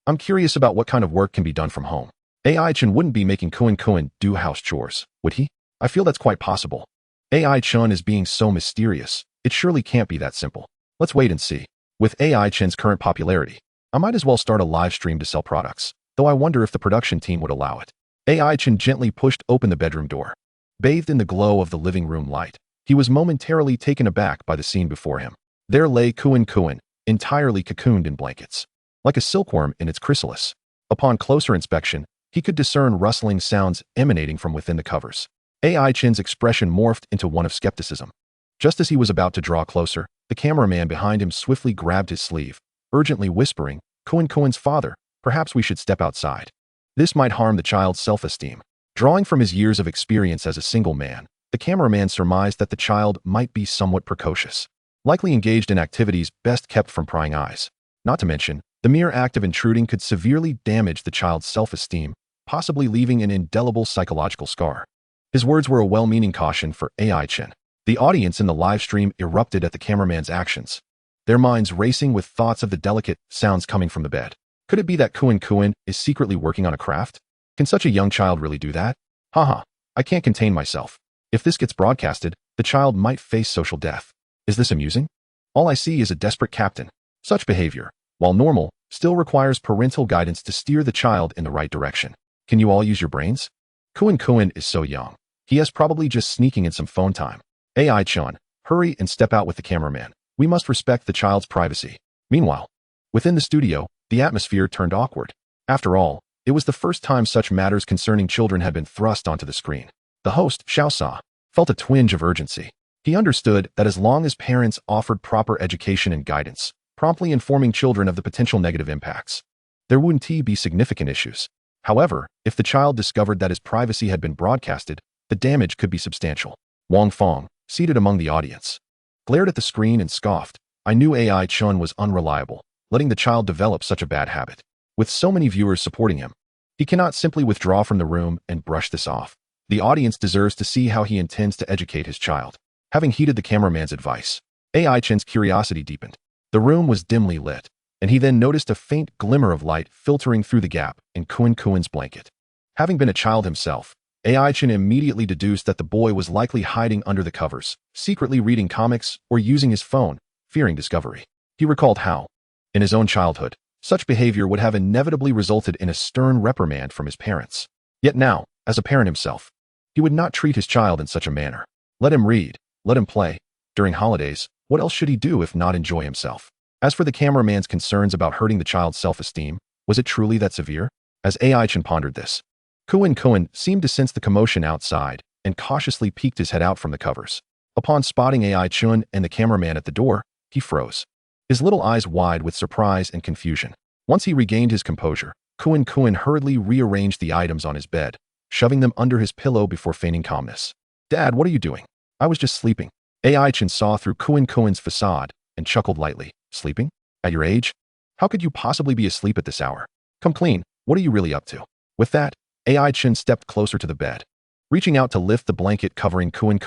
I'm curious about what kind of work can be done from home. AI Chen wouldn't be making Kuan do house chores, would he? I feel that's quite possible. AI Chen is being so mysterious. It surely can't be that simple. Let's wait and see. With AI Chen's current popularity, I might as well start a live stream to sell products, though I wonder if the production team would allow it. AI Chen gently pushed open the bedroom door. Bathed in the glow of the living room light, he was momentarily taken aback by the scene before him. There lay Kuan, entirely cocooned in blankets, like a silkworm in its chrysalis. Upon closer inspection, he could discern rustling sounds emanating from within the covers. AI Chen's expression morphed into one of skepticism. Just as he was about to draw closer, the cameraman behind him swiftly grabbed his sleeve, urgently whispering, Kuan's father, perhaps we should step outside. This might harm the child's self-esteem. Drawing from his years of experience as a single man, the cameraman surmised that the child might be somewhat precocious, likely engaged in activities best kept from prying eyes. Not to mention, the mere act of intruding could severely damage the child's self-esteem, possibly leaving an indelible psychological scar. His words were a well-meaning caution for AI Chen. The audience in the live stream erupted at the cameraman's actions, their minds racing with thoughts of the delicate sounds coming from the bed. Could it be that Kuan is secretly working on a craft? Can such a young child really do that? Haha, I can't contain myself. If this gets broadcasted, the child might face social death. Is this amusing? All I see is a desperate captain. Such behavior, while normal, still requires parental guidance to steer the child in the right direction. Can you all use your brains? Kuan is so young. He is probably just sneaking in some phone time. AI Chen, hurry and step out with the cameraman. We must respect the child's privacy. Meanwhile, within the studio, the atmosphere turned awkward. After all, it was the first time such matters concerning children had been thrust onto the screen. The host, Xiao Sa, felt a twinge of urgency. He understood that as long as parents offered proper education and guidance, promptly informing children of the potential negative impacts, there wouldn't be significant issues. However, if the child discovered that his privacy had been broadcasted, the damage could be substantial. Wang Fong, seated among the audience, glared at the screen and scoffed. I knew AI Chen was unreliable, letting the child develop such a bad habit. With so many viewers supporting him, he cannot simply withdraw from the room and brush this off. The audience deserves to see how he intends to educate his child. Having heeded the cameraman's advice, AI Chen's curiosity deepened. The room was dimly lit, and he then noticed a faint glimmer of light filtering through the gap in Kuan's blanket. Having been a child himself, AI Chen immediately deduced that the boy was likely hiding under the covers, secretly reading comics or using his phone, fearing discovery. He recalled how, in his own childhood, such behavior would have inevitably resulted in a stern reprimand from his parents. Yet now, as a parent himself, he would not treat his child in such a manner. Let him read, let him play. During holidays, what else should he do if not enjoy himself? As for the cameraman's concerns about hurting the child's self-esteem, was it truly that severe? As AI Chen pondered this, Kuan seemed to sense the commotion outside and cautiously peeked his head out from the covers. Upon spotting AI Chen and the cameraman at the door, he froze, his little eyes wide with surprise and confusion. Once he regained his composure, Kuan hurriedly rearranged the items on his bed, shoving them under his pillow before feigning calmness. Dad, what are you doing? I was just sleeping. AI Chen saw through Kuen's facade and chuckled lightly. Sleeping? At your age? How could you possibly be asleep at this hour? Come clean, what are you really up to? With that, AI Chen stepped closer to the bed, reaching out to lift the blanket covering Kuen.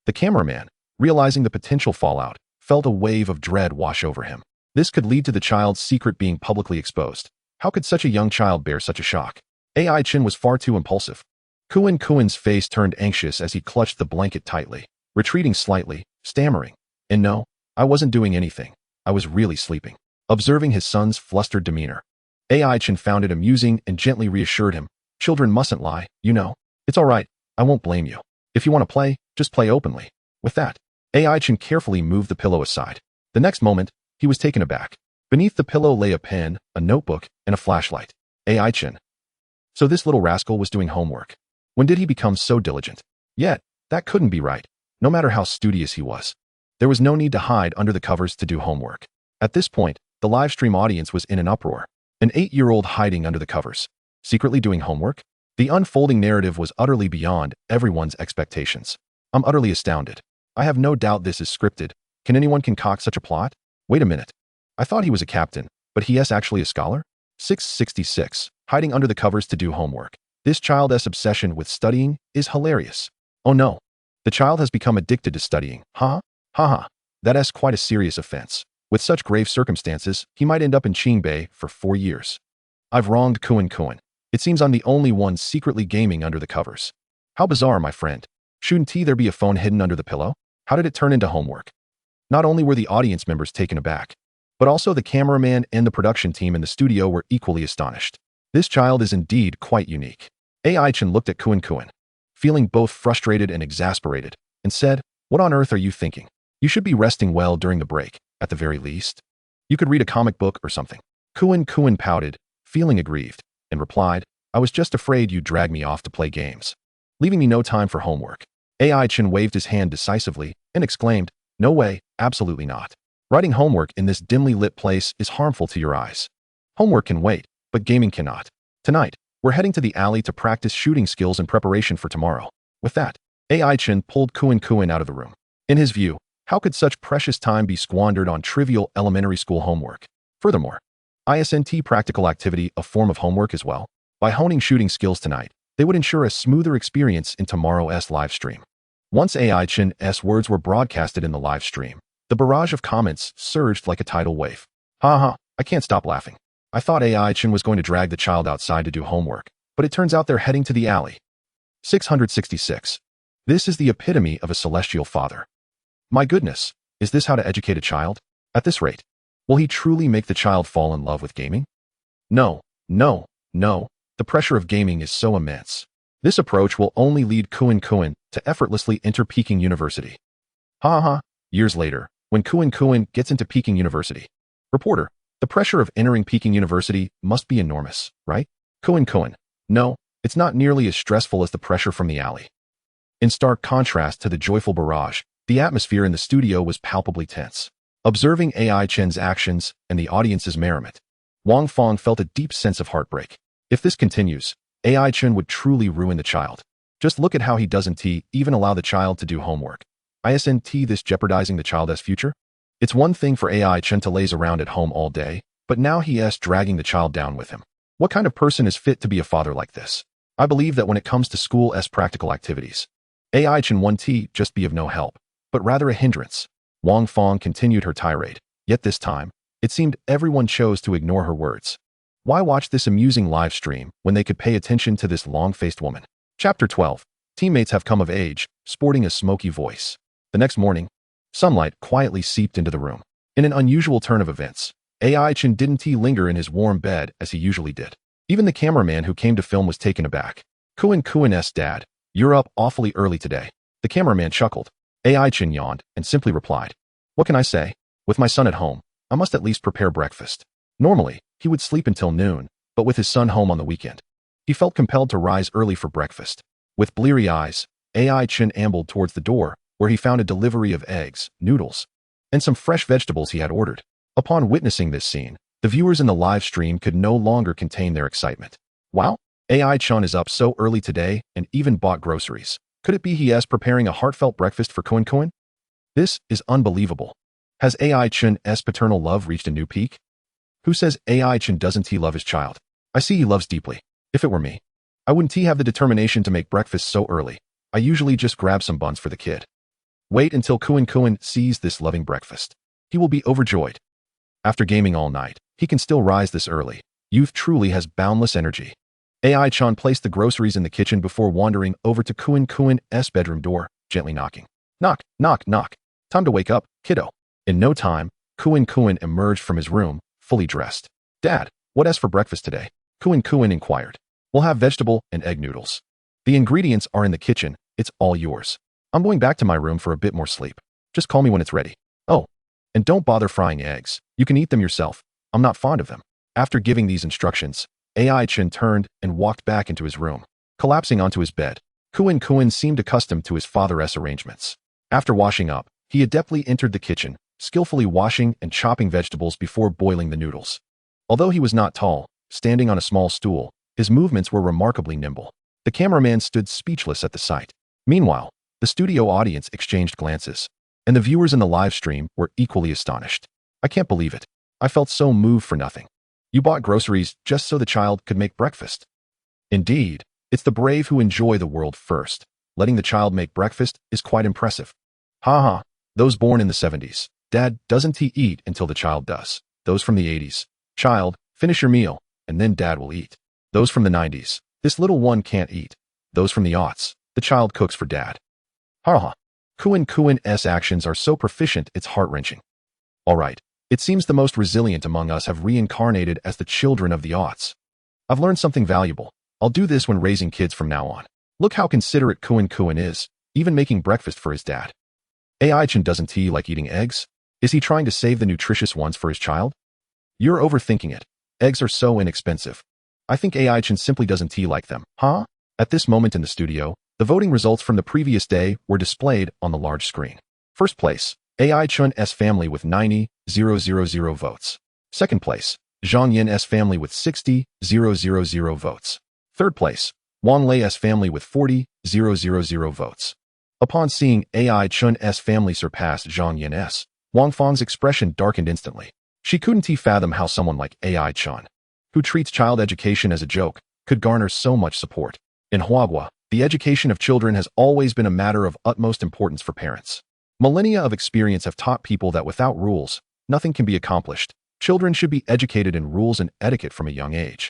The cameraman, realizing the potential fallout, felt a wave of dread wash over him. This could lead to the child's secret being publicly exposed. How could such a young child bear such a shock? AI Chen was far too impulsive. Kuen's face turned anxious as he clutched the blanket tightly, retreating slightly, stammering. And no, I wasn't doing anything. I was really sleeping. Observing his son's flustered demeanor, AI Chen found it amusing and gently reassured him. Children mustn't lie, you know. It's all right, I won't blame you. If you want to play, just play openly. With that, AI Chen carefully moved the pillow aside. The next moment, he was taken aback. Beneath the pillow lay a pen, a notebook, and a flashlight. AI Chen. So this little rascal was doing homework. When did he become so diligent? Yet, that couldn't be right, no matter how studious he was. There was no need to hide under the covers to do homework. At this point, the live stream audience was in an uproar. An 8-year-old hiding under the covers, secretly doing homework? The unfolding narrative was utterly beyond everyone's expectations. I'm utterly astounded. I have no doubt this is scripted. Can anyone concoct such a plot? Wait a minute. I thought he was a captain, but he is actually a scholar? 666. Hiding under the covers to do homework. This child's obsession with studying is hilarious. Oh no. The child has become addicted to studying. Ha ha. That is quite a serious offense. With such grave circumstances, he might end up in Qingbei for 4 years. I've wronged Kuen. It seems I'm the only one secretly gaming under the covers. How bizarre, my friend. Shouldn't there be a phone hidden under the pillow? How did it turn into homework? Not only were the audience members taken aback, but also the cameraman and the production team in the studio were equally astonished. This child is indeed quite unique. AI Chen looked at Kuen, feeling both frustrated and exasperated, and said, "What on earth are you thinking? You should be resting well during the break, at the very least. You could read a comic book or something." Kuen pouted, feeling aggrieved, and replied, "I was just afraid you'd drag me off to play games, leaving me no time for homework." AI Chen waved his hand decisively and exclaimed, "No way, absolutely not. Writing homework in this dimly lit place is harmful to your eyes. Homework can wait, but gaming cannot. Tonight, we're heading to the alley to practice shooting skills in preparation for tomorrow." With that, AI Chen pulled Kuen out of the room. In his view, how could such precious time be squandered on trivial elementary school homework? Furthermore, isn't practical activity a form of homework as well? By honing shooting skills tonight, they would ensure a smoother experience in tomorrow's live stream. Once AI Chen's words were broadcasted in the live stream, the barrage of comments surged like a tidal wave. Ha, I can't stop laughing. I thought AI Chen was going to drag the child outside to do homework, but it turns out they're heading to the alley. 666. This is the epitome of a celestial father. My goodness, is this how to educate a child? At this rate, will he truly make the child fall in love with gaming? No. The pressure of gaming is so immense. This approach will only lead Kuen to effortlessly enter Peking University. Ha. Years later, when Kuen gets into Peking University. Reporter, the pressure of entering Peking University must be enormous, right? Kuen. No, it's not nearly as stressful as the pressure from the alley. In stark contrast to the joyful barrage, the atmosphere in the studio was palpably tense. Observing AI Chen's actions and the audience's merriment, Wang Fong felt a deep sense of heartbreak. If this continues, AI Chen would truly ruin the child. Just look at how he doesn't even allow the child to do homework. Isn't this jeopardizing the child's future? It's one thing for AI Chen to laze around at home all day, but now he is dragging the child down with him. What kind of person is fit to be a father like this? I believe that when it comes to school's practical activities, AI Chen won't just be of no help, but rather a hindrance. Wang Fong continued her tirade, yet this time, it seemed everyone chose to ignore her words. Why watch this amusing live stream when they could pay attention to this long-faced woman? Chapter 12. Teammates have come of age, sporting a smoky voice. The next morning, sunlight quietly seeped into the room. In an unusual turn of events, AI Chen didn't linger in his warm bed as he usually did. Even the cameraman who came to film was taken aback. Kuen's dad, you're up awfully early today. The cameraman chuckled. AI Chen yawned and simply replied, what can I say? With my son at home, I must at least prepare breakfast. Normally, he would sleep until noon, but with his son home on the weekend, he felt compelled to rise early for breakfast. With bleary eyes, AI Chen ambled towards the door, where he found a delivery of eggs, noodles, and some fresh vegetables he had ordered. Upon witnessing this scene, the viewers in the live stream could no longer contain their excitement. Wow, AI Chen is up so early today and even bought groceries. Could it be he is preparing a heartfelt breakfast for Kuen? This is unbelievable. Has AI Chen's paternal love reached a new peak? Who says AI Chen doesn't love his child? I see he loves deeply. If it were me, I wouldn't have the determination to make breakfast so early. I usually just grab some buns for the kid. Wait until Kuan sees this loving breakfast. He will be overjoyed. After gaming all night, he can still rise this early. Youth truly has boundless energy. AI Chan placed the groceries in the kitchen before wandering over to Kuan's bedroom door, gently knocking. Knock, knock, knock. Time to wake up, kiddo. In no time, Kuan emerged from his room, fully dressed. Dad, what's for breakfast today? Kuan inquired. We'll have vegetable and egg noodles. The ingredients are in the kitchen. It's all yours. I'm going back to my room for a bit more sleep. Just call me when it's ready. Oh, and don't bother frying eggs. You can eat them yourself. I'm not fond of them. After giving these instructions, AI Chen turned and walked back into his room, collapsing onto his bed. Kuan seemed accustomed to his father's arrangements. After washing up, he adeptly entered the kitchen, skillfully washing and chopping vegetables before boiling the noodles. Although he was not tall, standing on a small stool, his movements were remarkably nimble. The cameraman stood speechless at the sight. Meanwhile, the studio audience exchanged glances, and the viewers in the live stream were equally astonished. I can't believe it. I felt so moved for nothing. You bought groceries just so the child could make breakfast. Indeed, it's the brave who enjoy the world first. Letting the child make breakfast is quite impressive. Ha ha, those born in the 70s. Dad doesn't eat until the child does. Those from the 80s. Child, finish your meal, and then dad will eat. Those from the 90s. This little one can't eat. Those from the aughts. The child cooks for dad. Ha ha. Kuan's actions are so proficient it's heart-wrenching. All right, it seems the most resilient among us have reincarnated as the children of the aughts. I've learned something valuable. I'll do this when raising kids from now on. Look how considerate Kuan is, even making breakfast for his dad. AI Chen doesn't he like eating eggs? Is he trying to save the nutritious ones for his child? You're overthinking it. Eggs are so inexpensive. I think AI Chen simply doesn't he like them, huh? At this moment in the studio, the voting results from the previous day were displayed on the large screen. First place, AI Chen's family with 90,000 votes. Second place, Zhang Yan's family with 60,000 votes. Third place, Wang Lei's family with 40,000 votes. Upon seeing AI Chen's family surpass Zhang Yan's, Wang Fang's expression darkened instantly. She couldn't fathom how someone like AI Chen, who treats child education as a joke, could garner so much support. In Huagua, the education of children has always been a matter of utmost importance for parents. Millennia of experience have taught people that without rules, nothing can be accomplished. Children should be educated in rules and etiquette from a young age,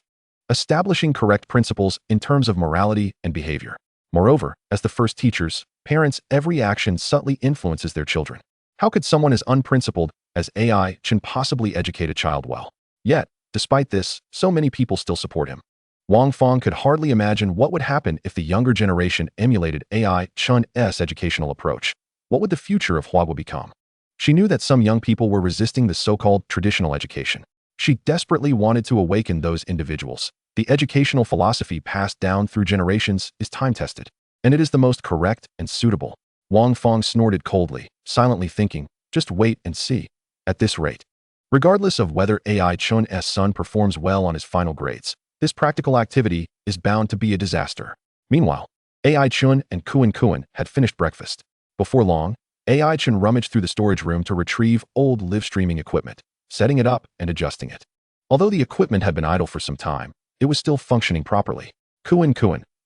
establishing correct principles in terms of morality and behavior. Moreover, as the first teachers, parents' every action subtly influences their children. How could someone as unprincipled as AI Chen possibly educate a child well? Yet, despite this, so many people still support him. Wang Fang could hardly imagine what would happen if the younger generation emulated AI Chen's educational approach. What would the future of Huagua become? She knew that some young people were resisting the so-called traditional education. She desperately wanted to awaken those individuals. The educational philosophy passed down through generations is time-tested, and it is the most correct and suitable. Wang Fang snorted coldly, silently thinking, just wait and see. At this rate, regardless of whether AI Chen's son performs well on his final grades, this practical activity is bound to be a disaster. Meanwhile, AI Chen and Kuan had finished breakfast. Before long, AI Chen rummaged through the storage room to retrieve old live streaming equipment, setting it up and adjusting it. Although the equipment had been idle for some time, it was still functioning properly. Kuan,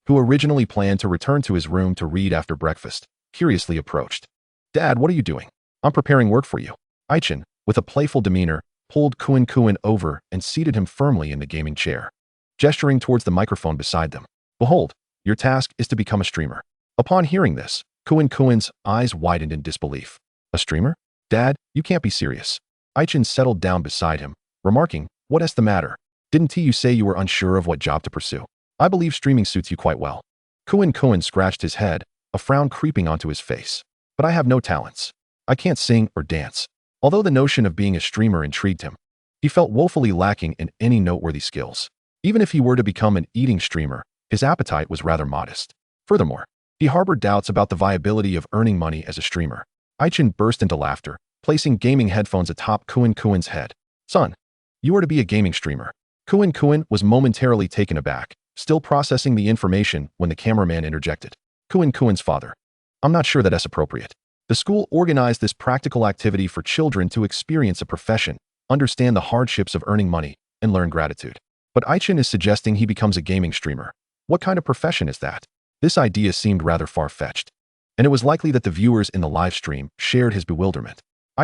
who originally planned to return to his room to read after breakfast, curiously approached. Dad, what are you doing? I'm preparing work for you. Chen, with a playful demeanor, pulled Kuan over and seated him firmly in the gaming chair, gesturing towards the microphone beside them. Behold, your task is to become a streamer. Upon hearing this, Kuan's eyes widened in disbelief. A streamer? Dad, you can't be serious. Chen settled down beside him, remarking, what's the matter? Didn't you say you were unsure of what job to pursue? I believe streaming suits you quite well. Kuan scratched his head, a frown creeping onto his face. But I have no talents. I can't sing or dance. Although the notion of being a streamer intrigued him, he felt woefully lacking in any noteworthy skills. Even if he were to become an eating streamer, his appetite was rather modest. Furthermore, he harbored doubts about the viability of earning money as a streamer. Chen burst into laughter, placing gaming headphones atop Kuan's head. Son, you are to be a gaming streamer. Kuan was momentarily taken aback, still processing the information when the cameraman interjected. Kuan's father. I'm not sure that's appropriate. The school organized this practical activity for children to experience a profession, understand the hardships of earning money, and learn gratitude. But Chen is suggesting he becomes a gaming streamer. What kind of profession is that? This idea seemed rather far-fetched, and it was likely that the viewers in the live stream shared his bewilderment.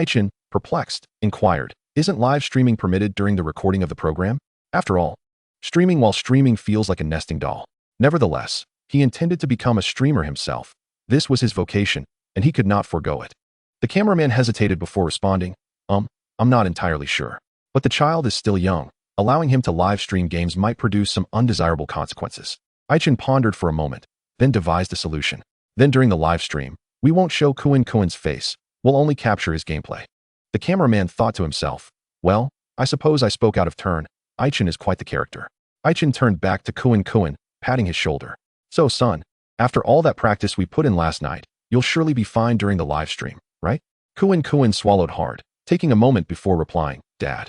Chen, perplexed, inquired, "Isn't live streaming permitted during the recording of the program? After all, streaming while streaming feels like a nesting doll." Nevertheless, he intended to become a streamer himself. This was his vocation, and he could not forego it. The cameraman hesitated before responding, I'm not entirely sure. But the child is still young. Allowing him to live stream games might produce some undesirable consequences." Chen pondered for a moment, then devised a solution. "Then during the live stream, we won't show Kuen's face. We'll only capture his gameplay." The cameraman thought to himself, "Well, I suppose I spoke out of turn. Chen is quite the character." Chen turned back to Kuen, patting his shoulder. "So, son, after all that practice we put in last night, you'll surely be fine during the live stream, right?" Kuen swallowed hard, taking a moment before replying, "Dad,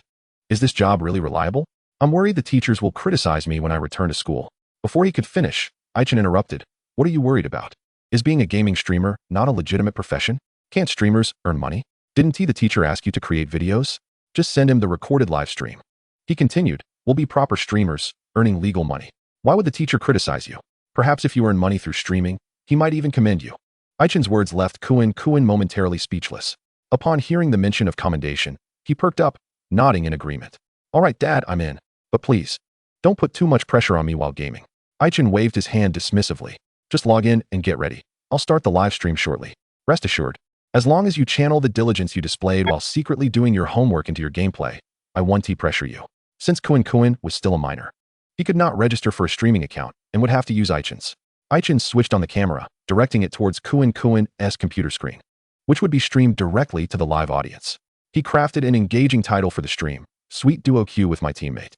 is this job really reliable? I'm worried the teachers will criticize me when I return to school." Before he could finish, Chen interrupted, "What are you worried about? Is being a gaming streamer not a legitimate profession? Can't streamers earn money? Didn't the teacher ask you to create videos? Just send him the recorded live stream." He continued, "We'll be proper streamers, earning legal money. Why would the teacher criticize you? Perhaps if you earn money through streaming, he might even commend you." Chen's words left Kuen momentarily speechless. Upon hearing the mention of commendation, he perked up, nodding in agreement. "All right, Dad, I'm in. But please, don't put too much pressure on me while gaming." Chen waved his hand dismissively. "Just log in and get ready. I'll start the live stream shortly. Rest assured, as long as you channel the diligence you displayed while secretly doing your homework into your gameplay, I won't pressure you." Since Kuen was still a minor, he could not register for a streaming account and would have to use Chen's. Chen switched on the camera, directing it towards Kuen's computer screen, which would be streamed directly to the live audience. He crafted an engaging title for the stream, "Sweet Duo Q with My Teammate,"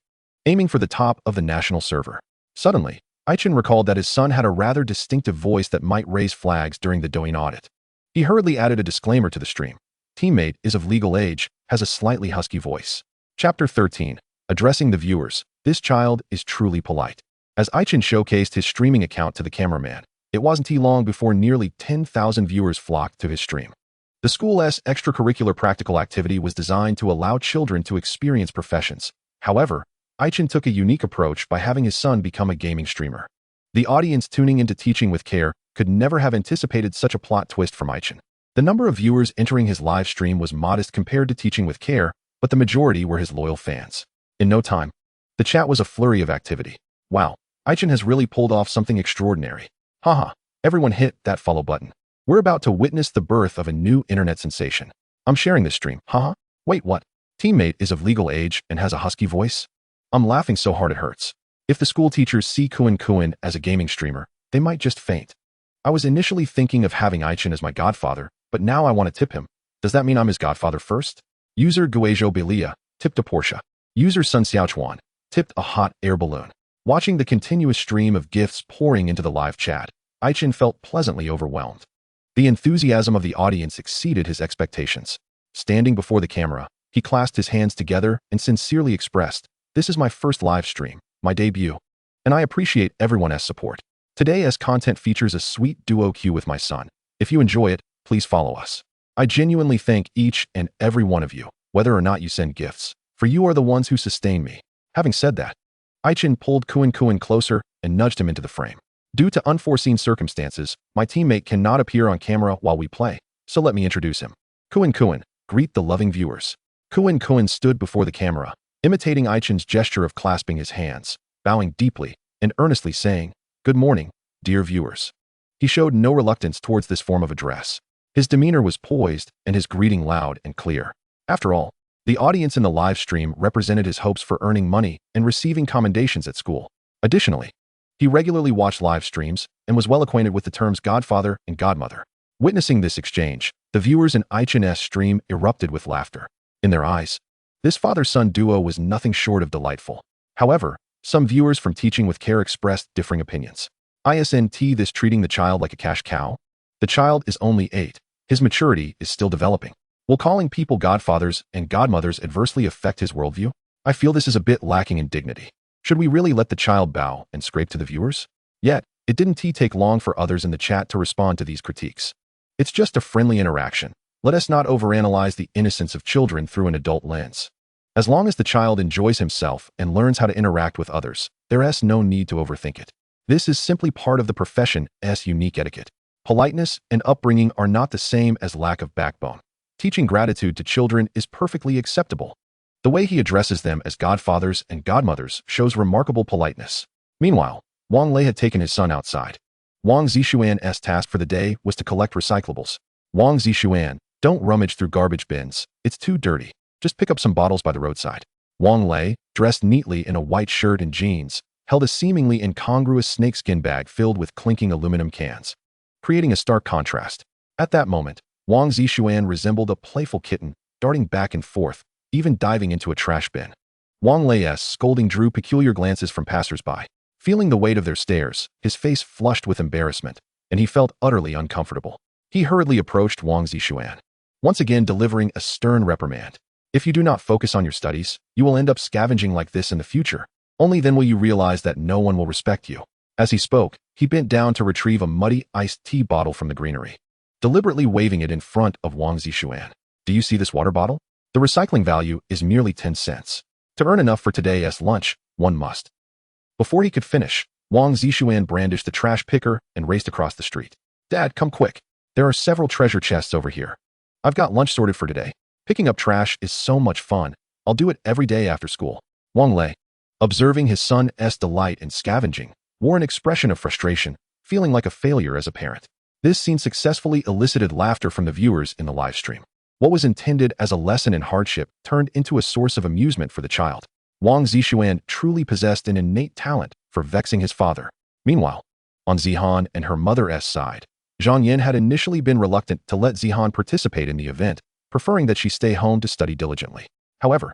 aiming for the top of the national server. Suddenly, Chen recalled that his son had a rather distinctive voice that might raise flags during the Douyin audit. He hurriedly added a disclaimer to the stream. "Teammate is of legal age, has a slightly husky voice." Chapter 13. Addressing the viewers. This child is truly polite. As Chen showcased his streaming account to the cameraman, it wasn't long before nearly 10,000 viewers flocked to his stream. The school's extracurricular practical activity was designed to allow children to experience professions. However, Chen took a unique approach by having his son become a gaming streamer. The audience tuning into Teaching with Care could never have anticipated such a plot twist from Chen. The number of viewers entering his live stream was modest compared to Teaching with Care, but the majority were his loyal fans. In no time, the chat was a flurry of activity. "Wow, Chen has really pulled off something extraordinary. Haha, everyone hit that follow button. We're about to witness the birth of a new internet sensation. I'm sharing this stream. Haha. Wait, what? Teammate is of legal age and has a husky voice? I'm laughing so hard it hurts." If the school teachers see Kuen as a gaming streamer, they might just faint. "I was initially thinking of having Chen as my godfather, but now I want to tip him. Does that mean I'm his godfather first?" User Guizhou Belia tipped a Porsche. User Sun Xiaochuan tipped a hot air balloon. Watching the continuous stream of gifts pouring into the live chat, Chen felt pleasantly overwhelmed. The enthusiasm of the audience exceeded his expectations. Standing before the camera, he clasped his hands together and sincerely expressed, "This is my first live stream, my debut, and I appreciate everyone's support. Today's content features a sweet duo Q with my son. If you enjoy it, please follow us. I genuinely thank each and every one of you, whether or not you send gifts, for you are the ones who sustain me." Having said that, Chen pulled Kuen closer and nudged him into the frame. "Due to unforeseen circumstances, my teammate cannot appear on camera while we play, so let me introduce him. Kuen, greet the loving viewers." Kuen stood before the camera, imitating Chen's gesture of clasping his hands, bowing deeply, and earnestly saying, "Good morning, dear viewers." He showed no reluctance towards this form of address. His demeanor was poised and his greeting loud and clear. After all, the audience in the live stream represented his hopes for earning money and receiving commendations at school. Additionally, he regularly watched live streams and was well acquainted with the terms godfather and godmother. Witnessing this exchange, the viewers in Chen's stream erupted with laughter. In their eyes, this father-son duo was nothing short of delightful. However, some viewers from Teaching with Care expressed differing opinions. Isn't this treating the child like a cash cow? The child is only 8. His maturity is still developing. Will calling people godfathers and godmothers adversely affect his worldview? I feel this is a bit lacking in dignity. Should we really let the child bow and scrape to the viewers? Yet, it didn't take long for others in the chat to respond to these critiques. It's just a friendly interaction. Let us not overanalyze the innocence of children through an adult lens. As long as the child enjoys himself and learns how to interact with others, there is no need to overthink it. This is simply part of the profession's unique etiquette. Politeness and upbringing are not the same as lack of backbone. Teaching gratitude to children is perfectly acceptable. The way he addresses them as godfathers and godmothers shows remarkable politeness. Meanwhile, Wang Lei had taken his son outside. Wang Zixuan's task for the day was to collect recyclables. Wang Zixuan, don't rummage through garbage bins. It's too dirty. Just pick up some bottles by the roadside. Wang Lei, dressed neatly in a white shirt and jeans, held a seemingly incongruous snakeskin bag filled with clinking aluminum cans, creating a stark contrast. At that moment, Wang Zixuan resembled a playful kitten, darting back and forth, even diving into a trash bin. Wang Lei's scolding drew peculiar glances from passers-by. Feeling the weight of their stares, his face flushed with embarrassment, and he felt utterly uncomfortable. He hurriedly approached Wang Zixuan, once again delivering a stern reprimand. If you do not focus on your studies, you will end up scavenging like this in the future. Only then will you realize that no one will respect you. As he spoke, he bent down to retrieve a muddy iced tea bottle from the greenery, deliberately waving it in front of Wang Zixuan. Do you see this water bottle? The recycling value is merely 10 cents. To earn enough for today's lunch, one must. Before he could finish, Wang Zixuan brandished the trash picker and raced across the street. Dad, come quick. There are several treasure chests over here. I've got lunch sorted for today. Picking up trash is so much fun. I'll do it every day after school. Wang Lei, observing his son's delight in scavenging, wore an expression of frustration, feeling like a failure as a parent. This scene successfully elicited laughter from the viewers in the live stream. What was intended as a lesson in hardship turned into a source of amusement for the child. Wang Zixuan truly possessed an innate talent for vexing his father. Meanwhile, on Zihan and her mother's side, Zhang Yin had initially been reluctant to let Zihan participate in the event, preferring that she stay home to study diligently. However,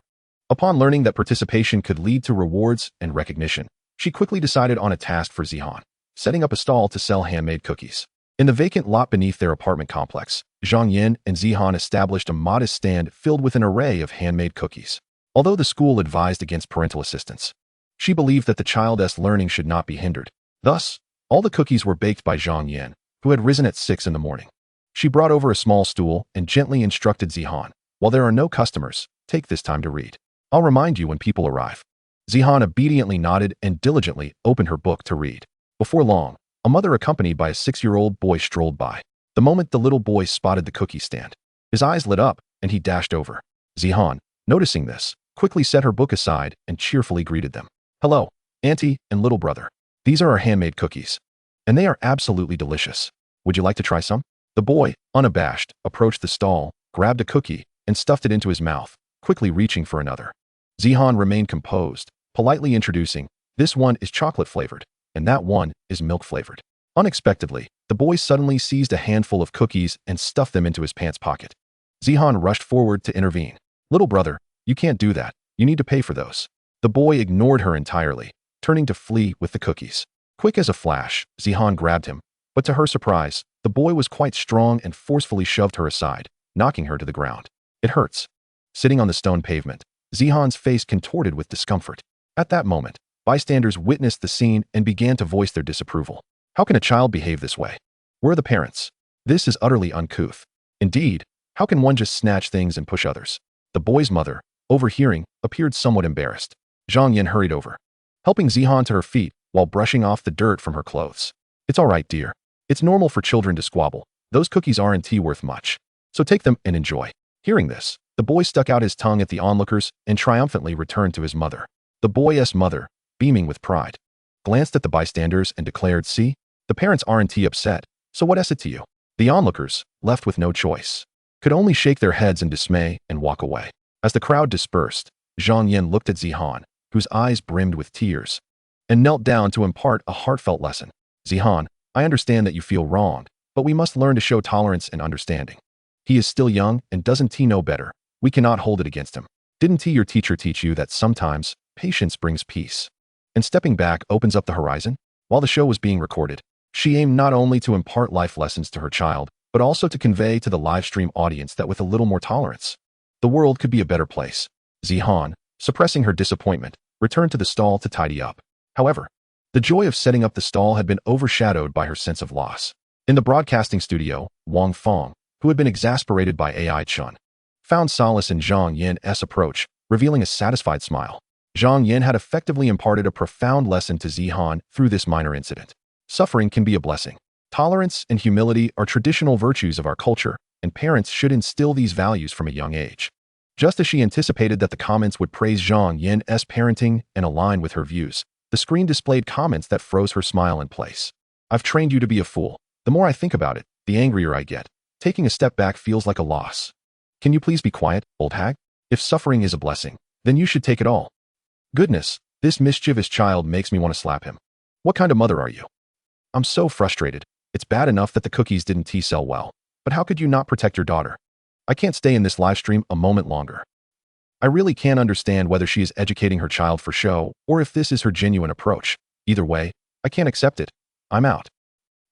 upon learning that participation could lead to rewards and recognition, she quickly decided on a task for Zihan, setting up a stall to sell handmade cookies. In the vacant lot beneath their apartment complex, Zhang Yin and Zihan established a modest stand filled with an array of handmade cookies. Although the school advised against parental assistance, she believed that the child's learning should not be hindered. Thus, all the cookies were baked by Zhang Yin, who had risen at 6 in the morning. She brought over a small stool and gently instructed Zihan, while there are no customers, take this time to read. I'll remind you when people arrive. Zihan obediently nodded and diligently opened her book to read. Before long, a mother accompanied by a 6-year-old boy strolled by. The moment the little boy spotted the cookie stand, his eyes lit up and he dashed over. Zihan, noticing this, quickly set her book aside and cheerfully greeted them. Hello, Auntie and little brother. These are our handmade cookies, and they are absolutely delicious. Would you like to try some? The boy, unabashed, approached the stall, grabbed a cookie, and stuffed it into his mouth, quickly reaching for another. Zihan remained composed, politely introducing, this one is chocolate-flavored, and that one is milk-flavored. Unexpectedly, the boy suddenly seized a handful of cookies and stuffed them into his pants pocket. Zihan rushed forward to intervene. Little brother, you can't do that. You need to pay for those. The boy ignored her entirely, turning to flee with the cookies. Quick as a flash, Zihan grabbed him, but to her surprise, the boy was quite strong and forcefully shoved her aside, knocking her to the ground. It hurts. Sitting on the stone pavement, Zihan's face contorted with discomfort. At that moment, bystanders witnessed the scene and began to voice their disapproval. How can a child behave this way? Where are the parents? This is utterly uncouth. Indeed, how can one just snatch things and push others? The boy's mother, overhearing, appeared somewhat embarrassed. Zhang Yin hurried over, helping Zihan to her feet while brushing off the dirt from her clothes. It's all right, dear. It's normal for children to squabble. Those cookies aren't worth much. So take them and enjoy. Hearing this, the boy stuck out his tongue at the onlookers and triumphantly returned to his mother. The boy's mother, beaming with pride, glanced at the bystanders and declared, see, the parents aren't upset, so what is it to you? The onlookers, left with no choice, could only shake their heads in dismay and walk away. As the crowd dispersed, Zhang Yin looked at Zihan, whose eyes brimmed with tears, and knelt down to impart a heartfelt lesson. Zihan, I understand that you feel wronged, but we must learn to show tolerance and understanding. He is still young and doesn't he know better? We cannot hold it against him. Didn't your teacher teach you that sometimes patience brings peace? And stepping back opens up the horizon? While the show was being recorded, she aimed not only to impart life lessons to her child, but also to convey to the live stream audience that with a little more tolerance, the world could be a better place. Zihan, suppressing her disappointment, returned to the stall to tidy up. However, the joy of setting up the stall had been overshadowed by her sense of loss. In the broadcasting studio, Wang Feng, who had been exasperated by AI Chen, found solace in Zhang Yin's approach, revealing a satisfied smile. Zhang Yin had effectively imparted a profound lesson to Zihan through this minor incident. Suffering can be a blessing. Tolerance and humility are traditional virtues of our culture, and parents should instill these values from a young age. Just as she anticipated that the comments would praise Zhang Yin's parenting and align with her views, the screen displayed comments that froze her smile in place. I've trained you to be a fool. The more I think about it, the angrier I get. Taking a step back feels like a loss. Can you please be quiet, old hag? If suffering is a blessing, then you should take it all. Goodness, this mischievous child makes me want to slap him. What kind of mother are you? I'm so frustrated. It's bad enough that the cookies didn't T-sell well, but how could you not protect your daughter? I can't stay in this live stream a moment longer. I really can't understand whether she is educating her child for show or if this is her genuine approach. Either way, I can't accept it. I'm out.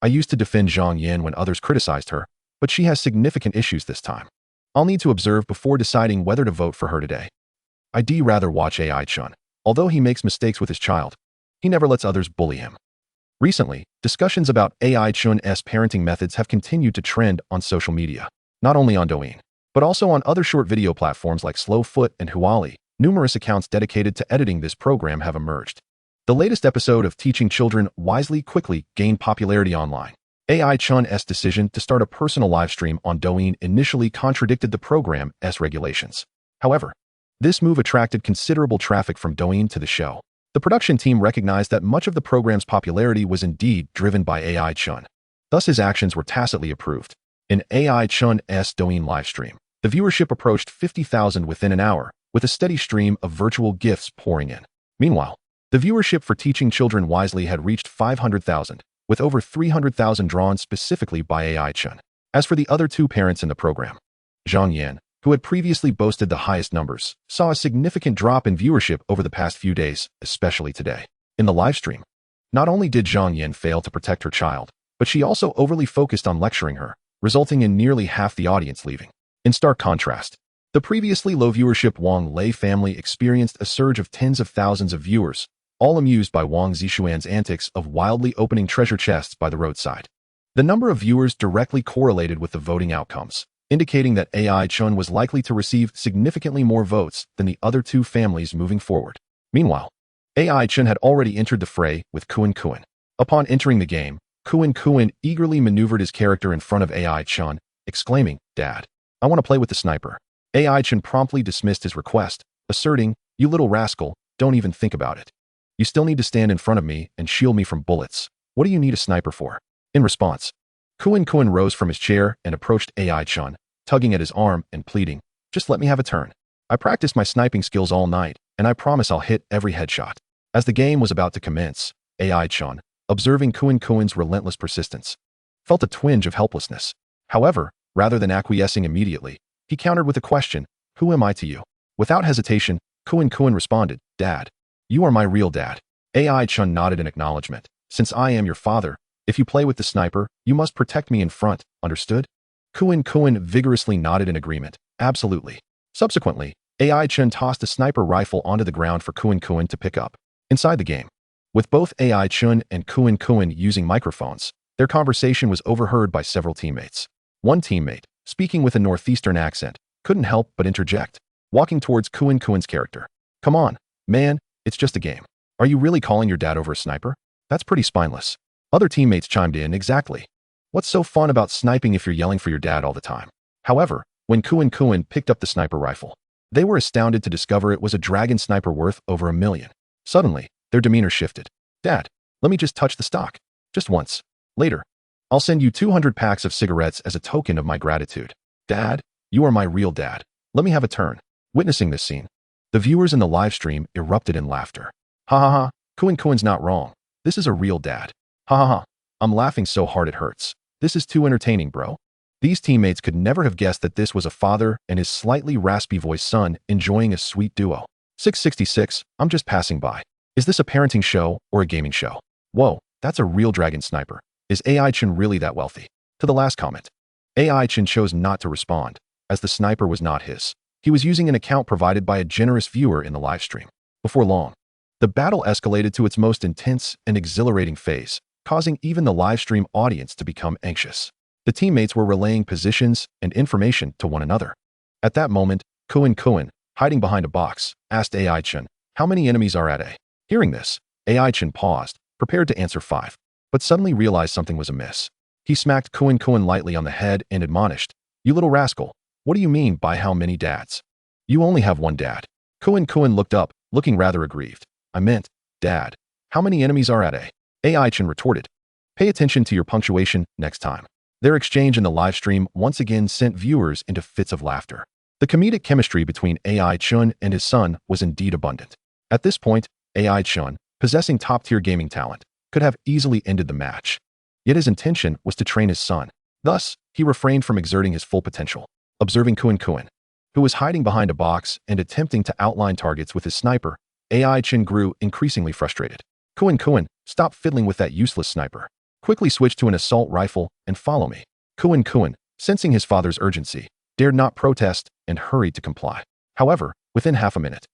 I used to defend Zhang Yin when others criticized her, but she has significant issues this time. I'll need to observe before deciding whether to vote for her today. I'd rather watch AI Chen. Although he makes mistakes with his child, he never lets others bully him. Recently, discussions about AI Chen's parenting methods have continued to trend on social media, not only on Douyin, but also on other short video platforms like Slowfoot and Huali. Numerous accounts dedicated to editing this program have emerged. The latest episode of Teaching Children Wisely quickly gained popularity online. AI Chen's decision to start a personal live stream on Douyin initially contradicted the program's regulations. However, this move attracted considerable traffic from Douyin to the show. The production team recognized that much of the program's popularity was indeed driven by AI Chen. Thus, his actions were tacitly approved. In AI Chen's Douyin livestream, the viewership approached 50,000 within an hour, with a steady stream of virtual gifts pouring in. Meanwhile, the viewership for Teaching Children Wisely had reached 500,000, with over 300,000 drawn specifically by AI Chen. As for the other two parents in the program, Zhang Yin, who had previously boasted the highest numbers, saw a significant drop in viewership over the past few days, especially today. In the livestream, not only did Zhang Yin fail to protect her child, but she also overly focused on lecturing her, resulting in nearly half the audience leaving. In stark contrast, the previously low viewership Wang Lei family experienced a surge of tens of thousands of viewers, all amused by Wang Zishuan's antics of wildly opening treasure chests by the roadside. The number of viewers directly correlated with the voting outcomes, indicating that AI Chen was likely to receive significantly more votes than the other two families moving forward. Meanwhile, AI Chen had already entered the fray with Kuan. Upon entering the game, Kuan eagerly maneuvered his character in front of AI Chen, exclaiming, "Dad, I want to play with the sniper." AI Chen promptly dismissed his request, asserting, "You little rascal, don't even think about it. You still need to stand in front of me and shield me from bullets. What do you need a sniper for?" In response, Kuan rose from his chair and approached AI Chen, tugging at his arm and pleading, "Just let me have a turn. I practiced my sniping skills all night, and I promise I'll hit every headshot." As the game was about to commence, AI Chen, observing Kuan's relentless persistence, felt a twinge of helplessness. However, rather than acquiescing immediately, he countered with a question, "Who am I to you?" Without hesitation, Kuan responded, "Dad. You are my real dad." AI Chen nodded in acknowledgement. "Since I am your father, if you play with the sniper, you must protect me in front, understood?" Kuan vigorously nodded in agreement. "Absolutely." Subsequently, AI Chen tossed a sniper rifle onto the ground for Kuan to pick up. Inside the game, with both AI Chen and Kuan using microphones, their conversation was overheard by several teammates. One teammate, speaking with a northeastern accent, couldn't help but interject, walking towards Kuan's character. "Come on, man, it's just a game. Are you really calling your dad over a sniper? That's pretty spineless." Other teammates chimed in, "Exactly. What's so fun about sniping if you're yelling for your dad all the time?" However, when Kuan picked up the sniper rifle, they were astounded to discover it was a dragon sniper worth over $1 million. Suddenly, their demeanor shifted. "Dad, let me just touch the stock. Just once. Later, I'll send you 200 packs of cigarettes as a token of my gratitude." "Dad, you are my real dad. Let me have a turn." Witnessing this scene, the viewers in the live stream erupted in laughter. "Ha ha ha, Kuan's not wrong. This is a real dad. Ha ha ha, I'm laughing so hard it hurts. This is too entertaining, bro." These teammates could never have guessed that this was a father and his slightly raspy-voiced son enjoying a sweet duo. 666, I'm just passing by. Is this a parenting show or a gaming show? Whoa, that's a real dragon sniper. Is AI Chen really that wealthy? To the last comment, AI Chen chose not to respond, as the sniper was not his. He was using an account provided by a generous viewer in the livestream. Before long, the battle escalated to its most intense and exhilarating phase, causing even the live stream audience to become anxious. The teammates were relaying positions and information to one another. At that moment, Kuan, hiding behind a box, asked AI Chen, "How many enemies are at A?" Hearing this, AI Chen paused, prepared to answer 5, but suddenly realized something was amiss. He smacked Kuan lightly on the head and admonished, "You little rascal, what do you mean by how many dads? You only have one dad." Kuan looked up, looking rather aggrieved. "I meant, Dad, how many enemies are at A?" AI Chen retorted, "Pay attention to your punctuation next time." Their exchange in the live stream once again sent viewers into fits of laughter. The comedic chemistry between AI Chen and his son was indeed abundant. At this point, AI Chen, possessing top-tier gaming talent, could have easily ended the match. Yet his intention was to train his son. Thus, he refrained from exerting his full potential. Observing Kuan, who was hiding behind a box and attempting to outline targets with his sniper, AI Chen grew increasingly frustrated. Kuan, stop fiddling with that useless sniper. Quickly switch to an assault rifle and follow me." Kuan, sensing his father's urgency, dared not protest and hurried to comply. However, within half a minute,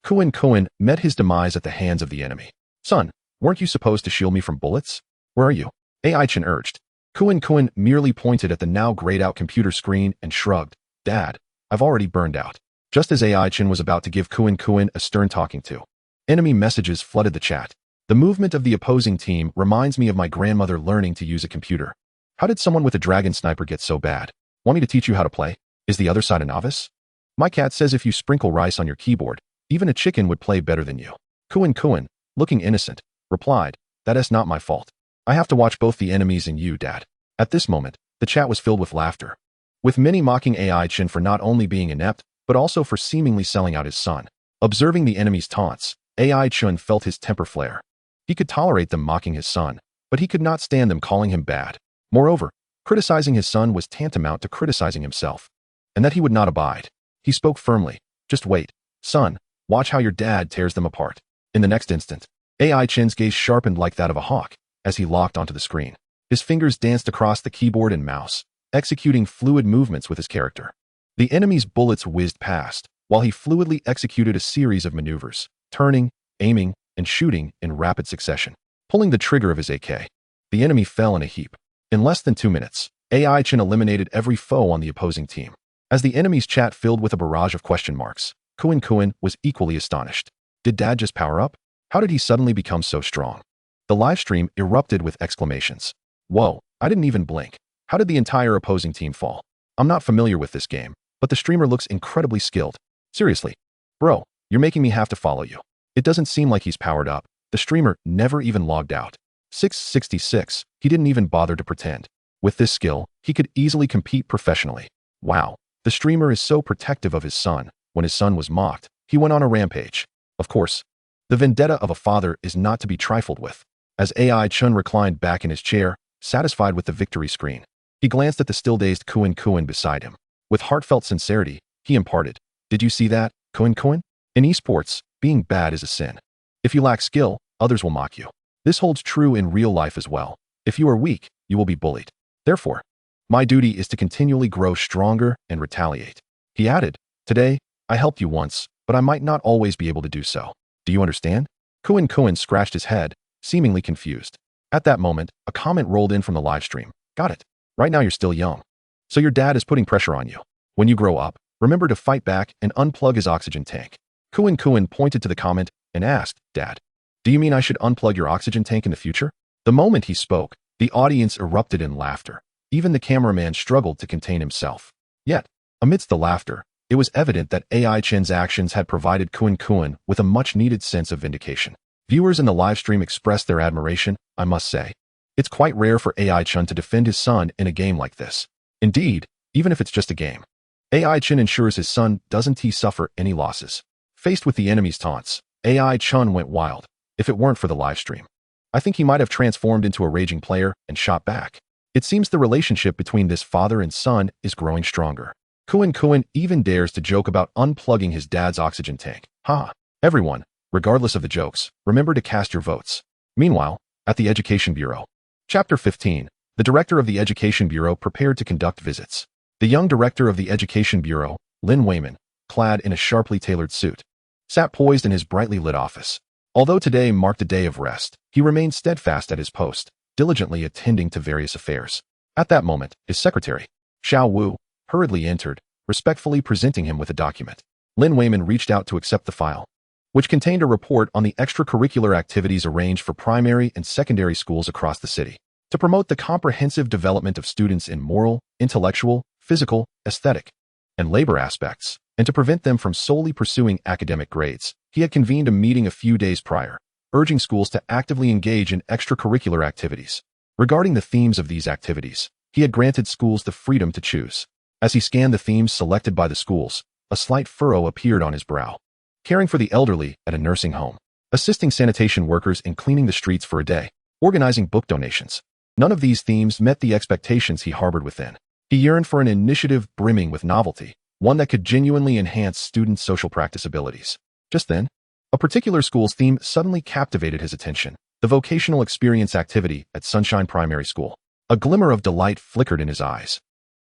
Kuan met his demise at the hands of the enemy. "Son, weren't you supposed to shield me from bullets? Where are you?" AI Chen urged. Kuan merely pointed at the now grayed-out computer screen and shrugged. "Dad, I've already burned out." Just as AI Chen was about to give Kuan a stern talking to, enemy messages flooded the chat. "The movement of the opposing team reminds me of my grandmother learning to use a computer. How did someone with a dragon sniper get so bad? Want me to teach you how to play? Is the other side a novice? My cat says if you sprinkle rice on your keyboard, even a chicken would play better than you." Kuan, looking innocent, replied, "That is not my fault. I have to watch both the enemies and you, Dad." At this moment, the chat was filled with laughter, with many mocking AI Chen for not only being inept, but also for seemingly selling out his son. Observing the enemy's taunts, AI Chen felt his temper flare. He could tolerate them mocking his son, but he could not stand them calling him bad. Moreover, criticizing his son was tantamount to criticizing himself, and that he would not abide. He spoke firmly, "Just wait, son, watch how your dad tears them apart." In the next instant, AI Chen's gaze sharpened like that of a hawk as he locked onto the screen. His fingers danced across the keyboard and mouse, executing fluid movements with his character. The enemy's bullets whizzed past, while he fluidly executed a series of maneuvers, turning, aiming, and shooting in rapid succession. Pulling the trigger of his AK, the enemy fell in a heap. In less than 2 minutes, AI Chen eliminated every foe on the opposing team. As the enemy's chat filled with a barrage of question marks, Kuan was equally astonished. Did Dad just power up? How did he suddenly become so strong? The live stream erupted with exclamations. "Whoa, I didn't even blink. How did the entire opposing team fall? I'm not familiar with this game, but the streamer looks incredibly skilled. Seriously, bro, you're making me have to follow you. It doesn't seem like he's powered up." The streamer never even logged out. 666, he didn't even bother to pretend. With this skill, he could easily compete professionally. Wow, the streamer is so protective of his son. When his son was mocked, he went on a rampage. Of course, the vendetta of a father is not to be trifled with. As AI Chen reclined back in his chair, satisfied with the victory screen, he glanced at the still-dazed Kuan beside him. With heartfelt sincerity, he imparted, "Did you see that, Kuan? In esports, being bad is a sin. If you lack skill, others will mock you. This holds true in real life as well. If you are weak, you will be bullied. Therefore, my duty is to continually grow stronger and retaliate." He added, "Today, I helped you once, but I might not always be able to do so. Do you understand?" Kuan scratched his head, seemingly confused. At that moment, a comment rolled in from the live stream. "Got it. Right now you're still young. So your dad is putting pressure on you. When you grow up, remember to fight back and unplug his oxygen tank." Kuan pointed to the comment and asked, "Dad, do you mean I should unplug your oxygen tank in the future?" The moment he spoke, the audience erupted in laughter. Even the cameraman struggled to contain himself. Yet, amidst the laughter, it was evident that AI Chen's actions had provided Kuan with a much-needed sense of vindication. Viewers in the live stream expressed their admiration, I must say. It's quite rare for AI Chen to defend his son in a game like this. Indeed, even if it's just a game, AI Chen ensures his son doesn't suffer any losses. Faced with the enemy's taunts, AI Chen went wild. If it weren't for the live stream, I think he might have transformed into a raging player and shot back. It seems the relationship between this father and son is growing stronger. Kuan even dares to joke about unplugging his dad's oxygen tank. Ha! Everyone, regardless of the jokes, remember to cast your votes. Meanwhile, at the Education Bureau. Chapter 15. The director of the Education Bureau prepared to conduct visits. The young director of the Education Bureau, Lin Weiman, clad in a sharply tailored suit, sat poised in his brightly lit office. Although today marked a day of rest, he remained steadfast at his post. diligently attending to various affairs. At that moment, his secretary, Xiao Wu, hurriedly entered, respectfully presenting him with a document. Lin Weiman reached out to accept the file, which contained a report on the extracurricular activities arranged for primary and secondary schools across the city. To promote the comprehensive development of students in moral, intellectual, physical, aesthetic, and labor aspects, and to prevent them from solely pursuing academic grades, he had convened a meeting a few days prior, urging schools to actively engage in extracurricular activities. Regarding the themes of these activities, he had granted schools the freedom to choose. As he scanned the themes selected by the schools, a slight furrow appeared on his brow. Caring for the elderly at a nursing home, assisting sanitation workers in cleaning the streets for a day, organizing book donations. None of these themes met the expectations he harbored within. He yearned for an initiative brimming with novelty, one that could genuinely enhance students' social practice abilities. Just then, a particular school's theme suddenly captivated his attention, the vocational experience activity at Sunshine Primary School. A glimmer of delight flickered in his eyes.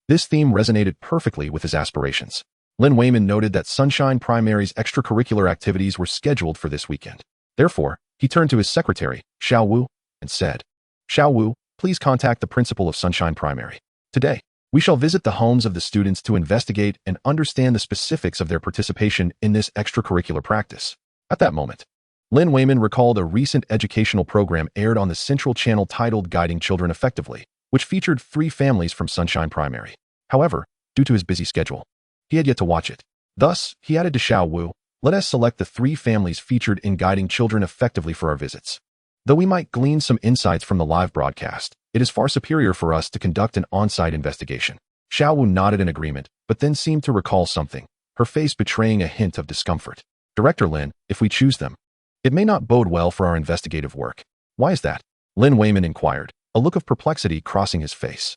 This theme resonated perfectly with his aspirations. Lin Weiman noted that Sunshine Primary's extracurricular activities were scheduled for this weekend. Therefore, he turned to his secretary, Xiao Wu, and said, "Xiao Wu, please contact the principal of Sunshine Primary. Today, we shall visit the homes of the students to investigate and understand the specifics of their participation in this extracurricular practice." At that moment, Lin Weiman recalled a recent educational program aired on the Central Channel titled Guiding Children Effectively, which featured 3 families from Sunshine Primary. However, due to his busy schedule, he had yet to watch it. Thus, he added to Xiao Wu, "Let us select the 3 families featured in Guiding Children Effectively for our visits. Though we might glean some insights from the live broadcast, it is far superior for us to conduct an on-site investigation." Xiao Wu nodded in agreement, but then seemed to recall something, her face betraying a hint of discomfort. "Director Lin, if we choose them, it may not bode well for our investigative work." "Why is that?" Lin Weiman inquired, a look of perplexity crossing his face.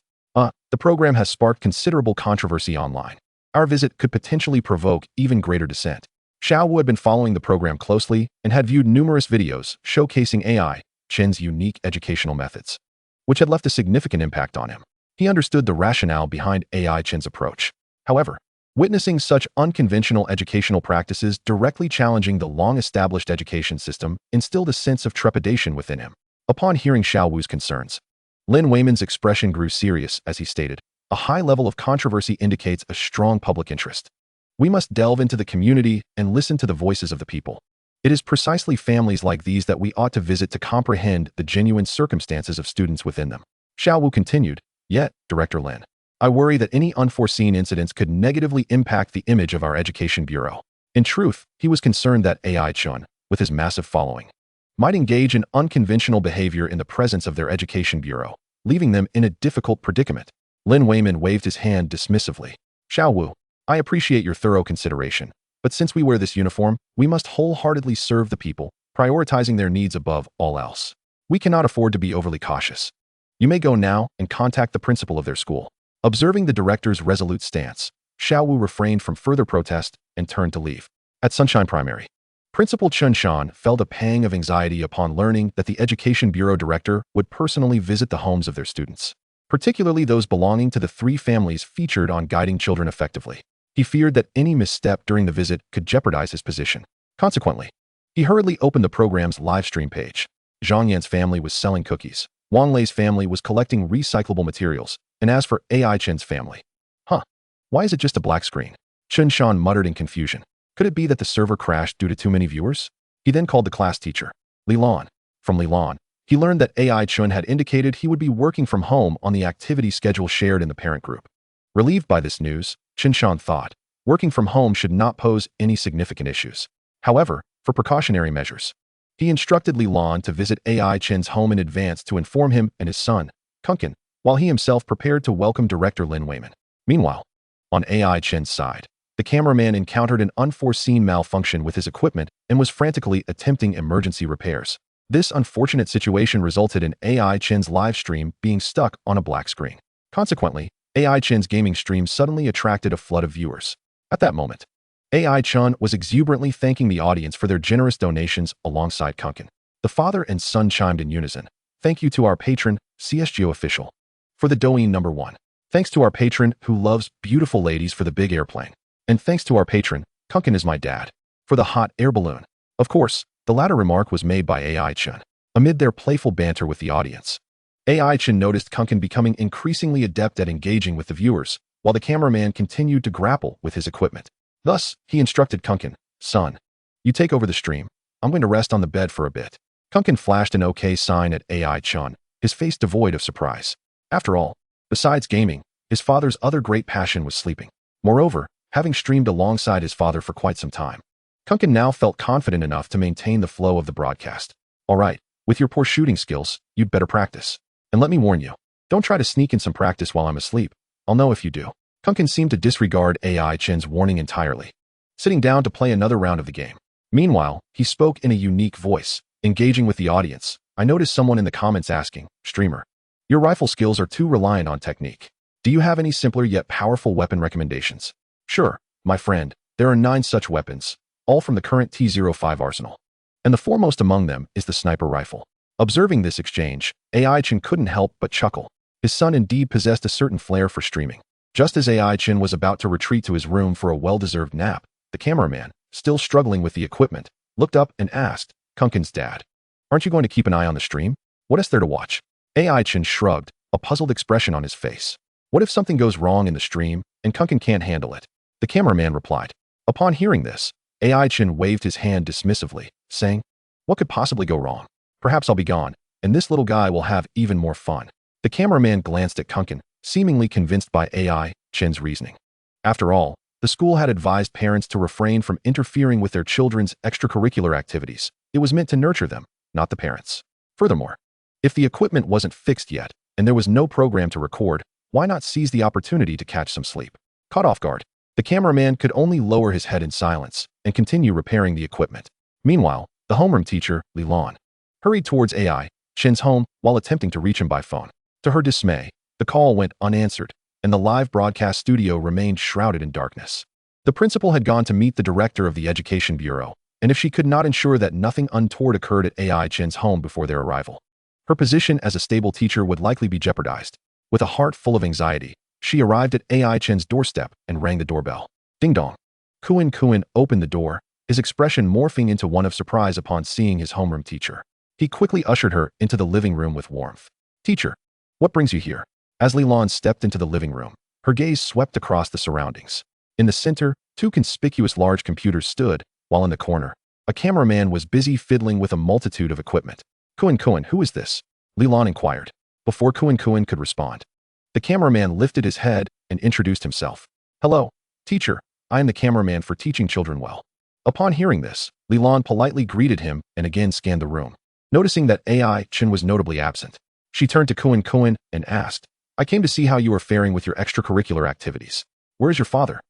The program has sparked considerable controversy online. Our visit could potentially provoke even greater dissent." Xiao Wu had been following the program closely and had viewed numerous videos showcasing AI, Chen's unique educational methods, which had left a significant impact on him. He understood the rationale behind AI Chen's approach. However, witnessing such unconventional educational practices directly challenging the long-established education system instilled a sense of trepidation within him. Upon hearing Xiao Wu's concerns, Lin Weiman's expression grew serious as he stated, "A high level of controversy indicates a strong public interest. We must delve into the community and listen to the voices of the people. It is precisely families like these that we ought to visit to comprehend the genuine circumstances of students within them." Xiao Wu continued, "Yet, Director Lin, I worry that any unforeseen incidents could negatively impact the image of our education bureau." In truth, he was concerned that AI Chen, with his massive following, might engage in unconventional behavior in the presence of their education bureau, leaving them in a difficult predicament. Lin Weiman waved his hand dismissively. "Xiao Wu, I appreciate your thorough consideration, but since we wear this uniform, we must wholeheartedly serve the people, prioritizing their needs above all else. We cannot afford to be overly cautious. You may go now and contact the principal of their school." Observing the director's resolute stance, Xiao Wu refrained from further protest and turned to leave. At Sunshine Primary, Principal Chen felt a pang of anxiety upon learning that the Education Bureau director would personally visit the homes of their students, particularly those belonging to the 3 families featured on Guiding Children Effectively. He feared that any misstep during the visit could jeopardize his position. Consequently, he hurriedly opened the program's live stream page. Zhang Yan's family was selling cookies, Wang Lei's family was collecting recyclable materials, and as for AI Chen's family, why is it just a black screen? Chen Shan muttered in confusion. Could it be that the server crashed due to too many viewers? He then called the class teacher, Li Lan. From Li Lan, he learned that AI Chen had indicated he would be working from home on the activity schedule shared in the parent group. Relieved by this news, Chen Shan thought, working from home should not pose any significant issues. However, for precautionary measures, he instructed Li Lan to visit AI Chen's home in advance to inform him and his son, Kunkin, while he himself prepared to welcome director Lin Weiman. Meanwhile, on AI Chen's side, the cameraman encountered an unforeseen malfunction with his equipment and was frantically attempting emergency repairs. This unfortunate situation resulted in AI Chen's live stream being stuck on a black screen. Consequently, AI Chen's gaming stream suddenly attracted a flood of viewers. At that moment, AI Chen was exuberantly thanking the audience for their generous donations alongside Kunkin. The father and son chimed in unison. "Thank you to our patron, CSGO official, for the Douyin #1. Thanks to our patron who loves beautiful ladies for the big airplane. And thanks to our patron, Kunkin is my dad, for the hot air balloon." Of course, the latter remark was made by AI Chen, amid their playful banter with the audience. AI Chen noticed Kunkin becoming increasingly adept at engaging with the viewers, while the cameraman continued to grapple with his equipment. Thus, he instructed Kunkin, "Son, you take over the stream. I'm going to rest on the bed for a bit." Kunkin flashed an OK sign at AI Chen, his face devoid of surprise. After all, besides gaming, his father's other great passion was sleeping. Moreover, having streamed alongside his father for quite some time, Kunkin now felt confident enough to maintain the flow of the broadcast. "All right, with your poor shooting skills, you'd better practice. And let me warn you, don't try to sneak in some practice while I'm asleep. I'll know if you do." Kunkin seemed to disregard AI Chen's warning entirely, sitting down to play another round of the game. Meanwhile, he spoke in a unique voice, engaging with the audience. "I noticed someone in the comments asking, 'Streamer, your rifle skills are too reliant on technique. Do you have any simpler yet powerful weapon recommendations?' Sure, my friend, there are 9 such weapons, all from the current T-05 arsenal. And the foremost among them is the sniper rifle." Observing this exchange, AI Chen couldn't help but chuckle. His son indeed possessed a certain flair for streaming. Just as AI Chen was about to retreat to his room for a well-deserved nap, the cameraman, still struggling with the equipment, looked up and asked, "Kunkin's dad, aren't you going to keep an eye on the stream? What is there to watch?" AI Chen shrugged, a puzzled expression on his face. "What if something goes wrong in the stream and Kunkin can't handle it?" The cameraman replied. Upon hearing this, AI Chen waved his hand dismissively, saying, "What could possibly go wrong? Perhaps I'll be gone, and this little guy will have even more fun." The cameraman glanced at Kunkin, seemingly convinced by AI Chen's reasoning. After all, the school had advised parents to refrain from interfering with their children's extracurricular activities. It was meant to nurture them, not the parents. Furthermore, if the equipment wasn't fixed yet, and there was no program to record, why not seize the opportunity to catch some sleep? Caught off guard, the cameraman could only lower his head in silence and continue repairing the equipment. Meanwhile, the homeroom teacher, Lilan, hurried towards AI Chen's home while attempting to reach him by phone. To her dismay, the call went unanswered, and the live broadcast studio remained shrouded in darkness. The principal had gone to meet the director of the Education Bureau, and if she could not ensure that nothing untoward occurred at AI Chen's home before their arrival, her position as a stable teacher would likely be jeopardized. With a heart full of anxiety, she arrived at AI Chen's doorstep and rang the doorbell. Ding dong. Kuin opened the door, his expression morphing into one of surprise upon seeing his homeroom teacher. He quickly ushered her into the living room with warmth. "Teacher, what brings you here?" As Lilan stepped into the living room, her gaze swept across the surroundings. In the center, 2 conspicuous large computers stood, while in the corner, a cameraman was busy fiddling with a multitude of equipment. Kuin, who is this?" Lilan inquired. Before Kuin could respond, the cameraman lifted his head and introduced himself. "Hello, teacher, I am the cameraman for teaching children well." Upon hearing this, Lilan politely greeted him and again scanned the room. Noticing that AI Chen was notably absent, she turned to Kuin and asked, "I came to see how you are faring with your extracurricular activities. Where is your father?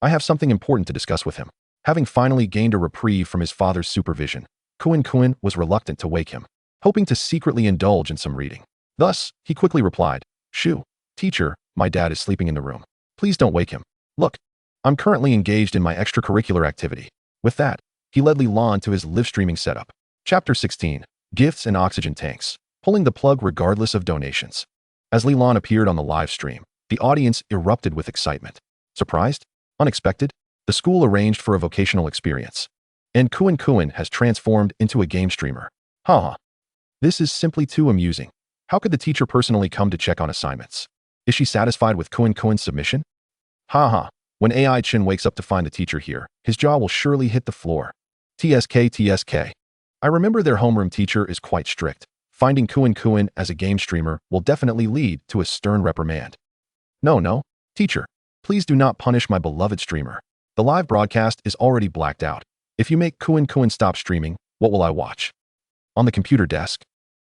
I have something important to discuss with him." Having finally gained a reprieve from his father's supervision, Kuin was reluctant to wake him, hoping to secretly indulge in some reading. Thus, he quickly replied, "Shoo, teacher, my dad is sleeping in the room. Please don't wake him. Look, I'm currently engaged in my extracurricular activity." With that, he led Lilan to his live streaming setup. Chapter 16. Gifts and Oxygen Tanks. Pulling the plug regardless of donations. As Lilan appeared on the live stream, the audience erupted with excitement. Surprised? Unexpected? The school arranged for a vocational experience, and Kuin has transformed into a game streamer. Haha. This is simply too amusing. How could the teacher personally come to check on assignments? Is she satisfied with Kuin's submission? Haha. When AI Chen wakes up to find the teacher here, his jaw will surely hit the floor. TSK. I remember their homeroom teacher is quite strict. Finding Kuin as a game streamer will definitely lead to a stern reprimand. No, teacher, please do not punish my beloved streamer. The live broadcast is already blacked out. If you make Kuin stop streaming, what will I watch? On the computer desk,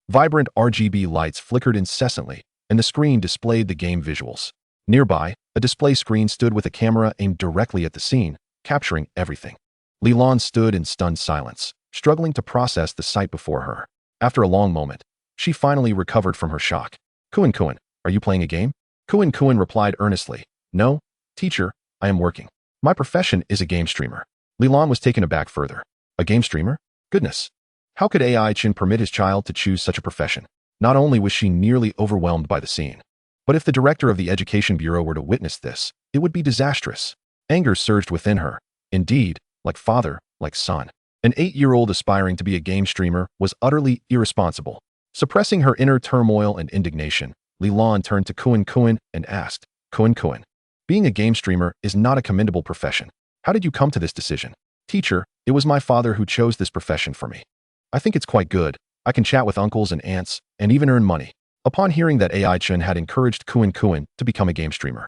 vibrant RGB lights flickered incessantly, and the screen displayed the game visuals. Nearby, a display screen stood with a camera aimed directly at the scene, capturing everything. Lilan stood in stunned silence, struggling to process the sight before her. After a long moment, she finally recovered from her shock. Kuin, are you playing a game? Kuin replied earnestly, "No, teacher, I am working. My profession is a game streamer." Lilan was taken aback further. A game streamer? Goodness. How could AI Chen permit his child to choose such a profession? Not only was she nearly overwhelmed by the scene, but if the director of the Education Bureau were to witness this, it would be disastrous. Anger surged within her. Indeed, like father, like son. An 8-year-old aspiring to be a game streamer was utterly irresponsible. Suppressing her inner turmoil and indignation, Lilan turned to Kuan and asked, Kuan, being a game streamer is not a commendable profession. How did you come to this decision? Teacher, it was my father who chose this profession for me. I think it's quite good. I can chat with uncles and aunts, and even earn money. Upon hearing that Chen had encouraged Kuan to become a game streamer,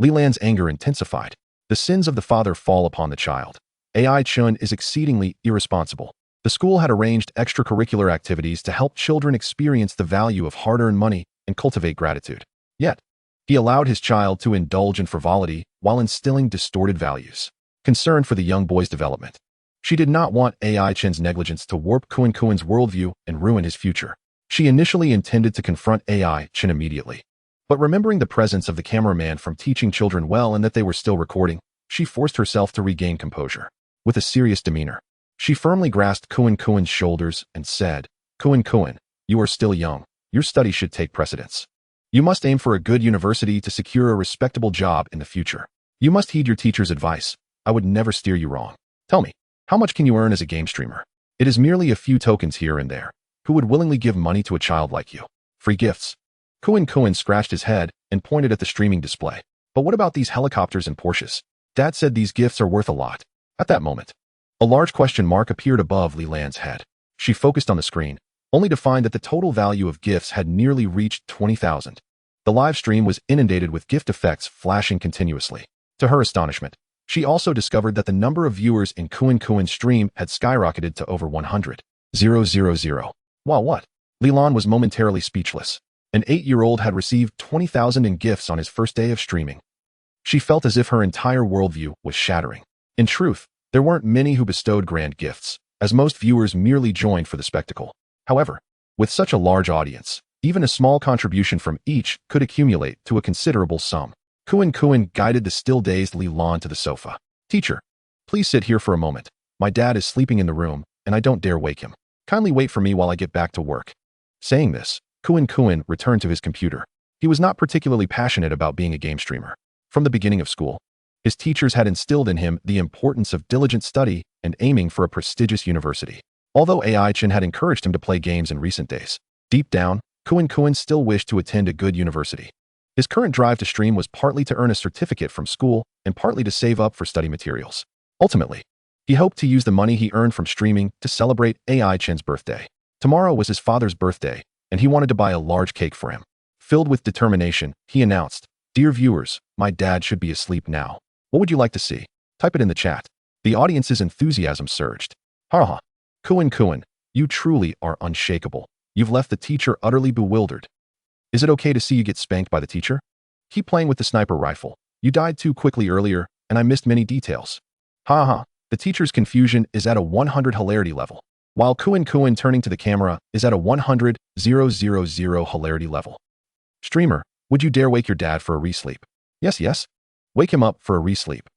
Lilan's anger intensified. The sins of the father fall upon the child. Chen is exceedingly irresponsible. The school had arranged extracurricular activities to help children experience the value of hard-earned money and cultivate gratitude. Yet, he allowed his child to indulge in frivolity while instilling distorted values. Concerned for the young boy's development, she did not want Chen's negligence to warp Kuan's worldview and ruin his future. She initially intended to confront Chen immediately. But remembering the presence of the cameraman from teaching children well and that they were still recording, she forced herself to regain composure. With a serious demeanor, she firmly grasped Kuan's shoulders and said, Kuan, you are still young. Your studies should take precedence. You must aim for a good university to secure a respectable job in the future. You must heed your teacher's advice. I would never steer you wrong. Tell me, how much can you earn as a game streamer? It is merely a few tokens here and there. Who would willingly give money to a child like you? Free gifts. Kuan scratched his head and pointed at the streaming display. But what about these helicopters and Porsches? Dad said these gifts are worth a lot. At that moment, a large question mark appeared above Lilan's head. She focused on the screen, only to find that the total value of gifts had nearly reached 20,000. The live stream was inundated with gift effects flashing continuously. To her astonishment, she also discovered that the number of viewers in Kuan's stream had skyrocketed to over 100,000. Wow, what? Lilan was momentarily speechless. An 8-year-old had received 20,000 in gifts on his first day of streaming. She felt as if her entire worldview was shattering. In truth, there weren't many who bestowed grand gifts, as most viewers merely joined for the spectacle. However, with such a large audience, even a small contribution from each could accumulate to a considerable sum. Kuan guided the still-dazed Lilan to the sofa. Teacher, please sit here for a moment. My dad is sleeping in the room, and I don't dare wake him. Kindly wait for me while I get back to work. Saying this, Kuan returned to his computer. He was not particularly passionate about being a game streamer. From the beginning of school, his teachers had instilled in him the importance of diligent study and aiming for a prestigious university. Although Chen had encouraged him to play games in recent days, deep down, Kuan still wished to attend a good university. His current drive to stream was partly to earn a certificate from school and partly to save up for study materials. Ultimately, he hoped to use the money he earned from streaming to celebrate Chen's birthday. Tomorrow was his father's birthday, and he wanted to buy a large cake for him. Filled with determination, he announced, Dear viewers, my dad should be asleep now. What would you like to see? Type it in the chat. The audience's enthusiasm surged. Haha. Kuan, you truly are unshakable. You've left the teacher utterly bewildered. Is it okay to see you get spanked by the teacher? Keep playing with the sniper rifle. You died too quickly earlier, and I missed many details. Haha. The teacher's confusion is at a 100 hilarity level, while Kuan turning to the camera is at a 100,000 hilarity level. Streamer, would you dare wake your dad for a re-sleep? Yes. Wake him up for a re-sleep.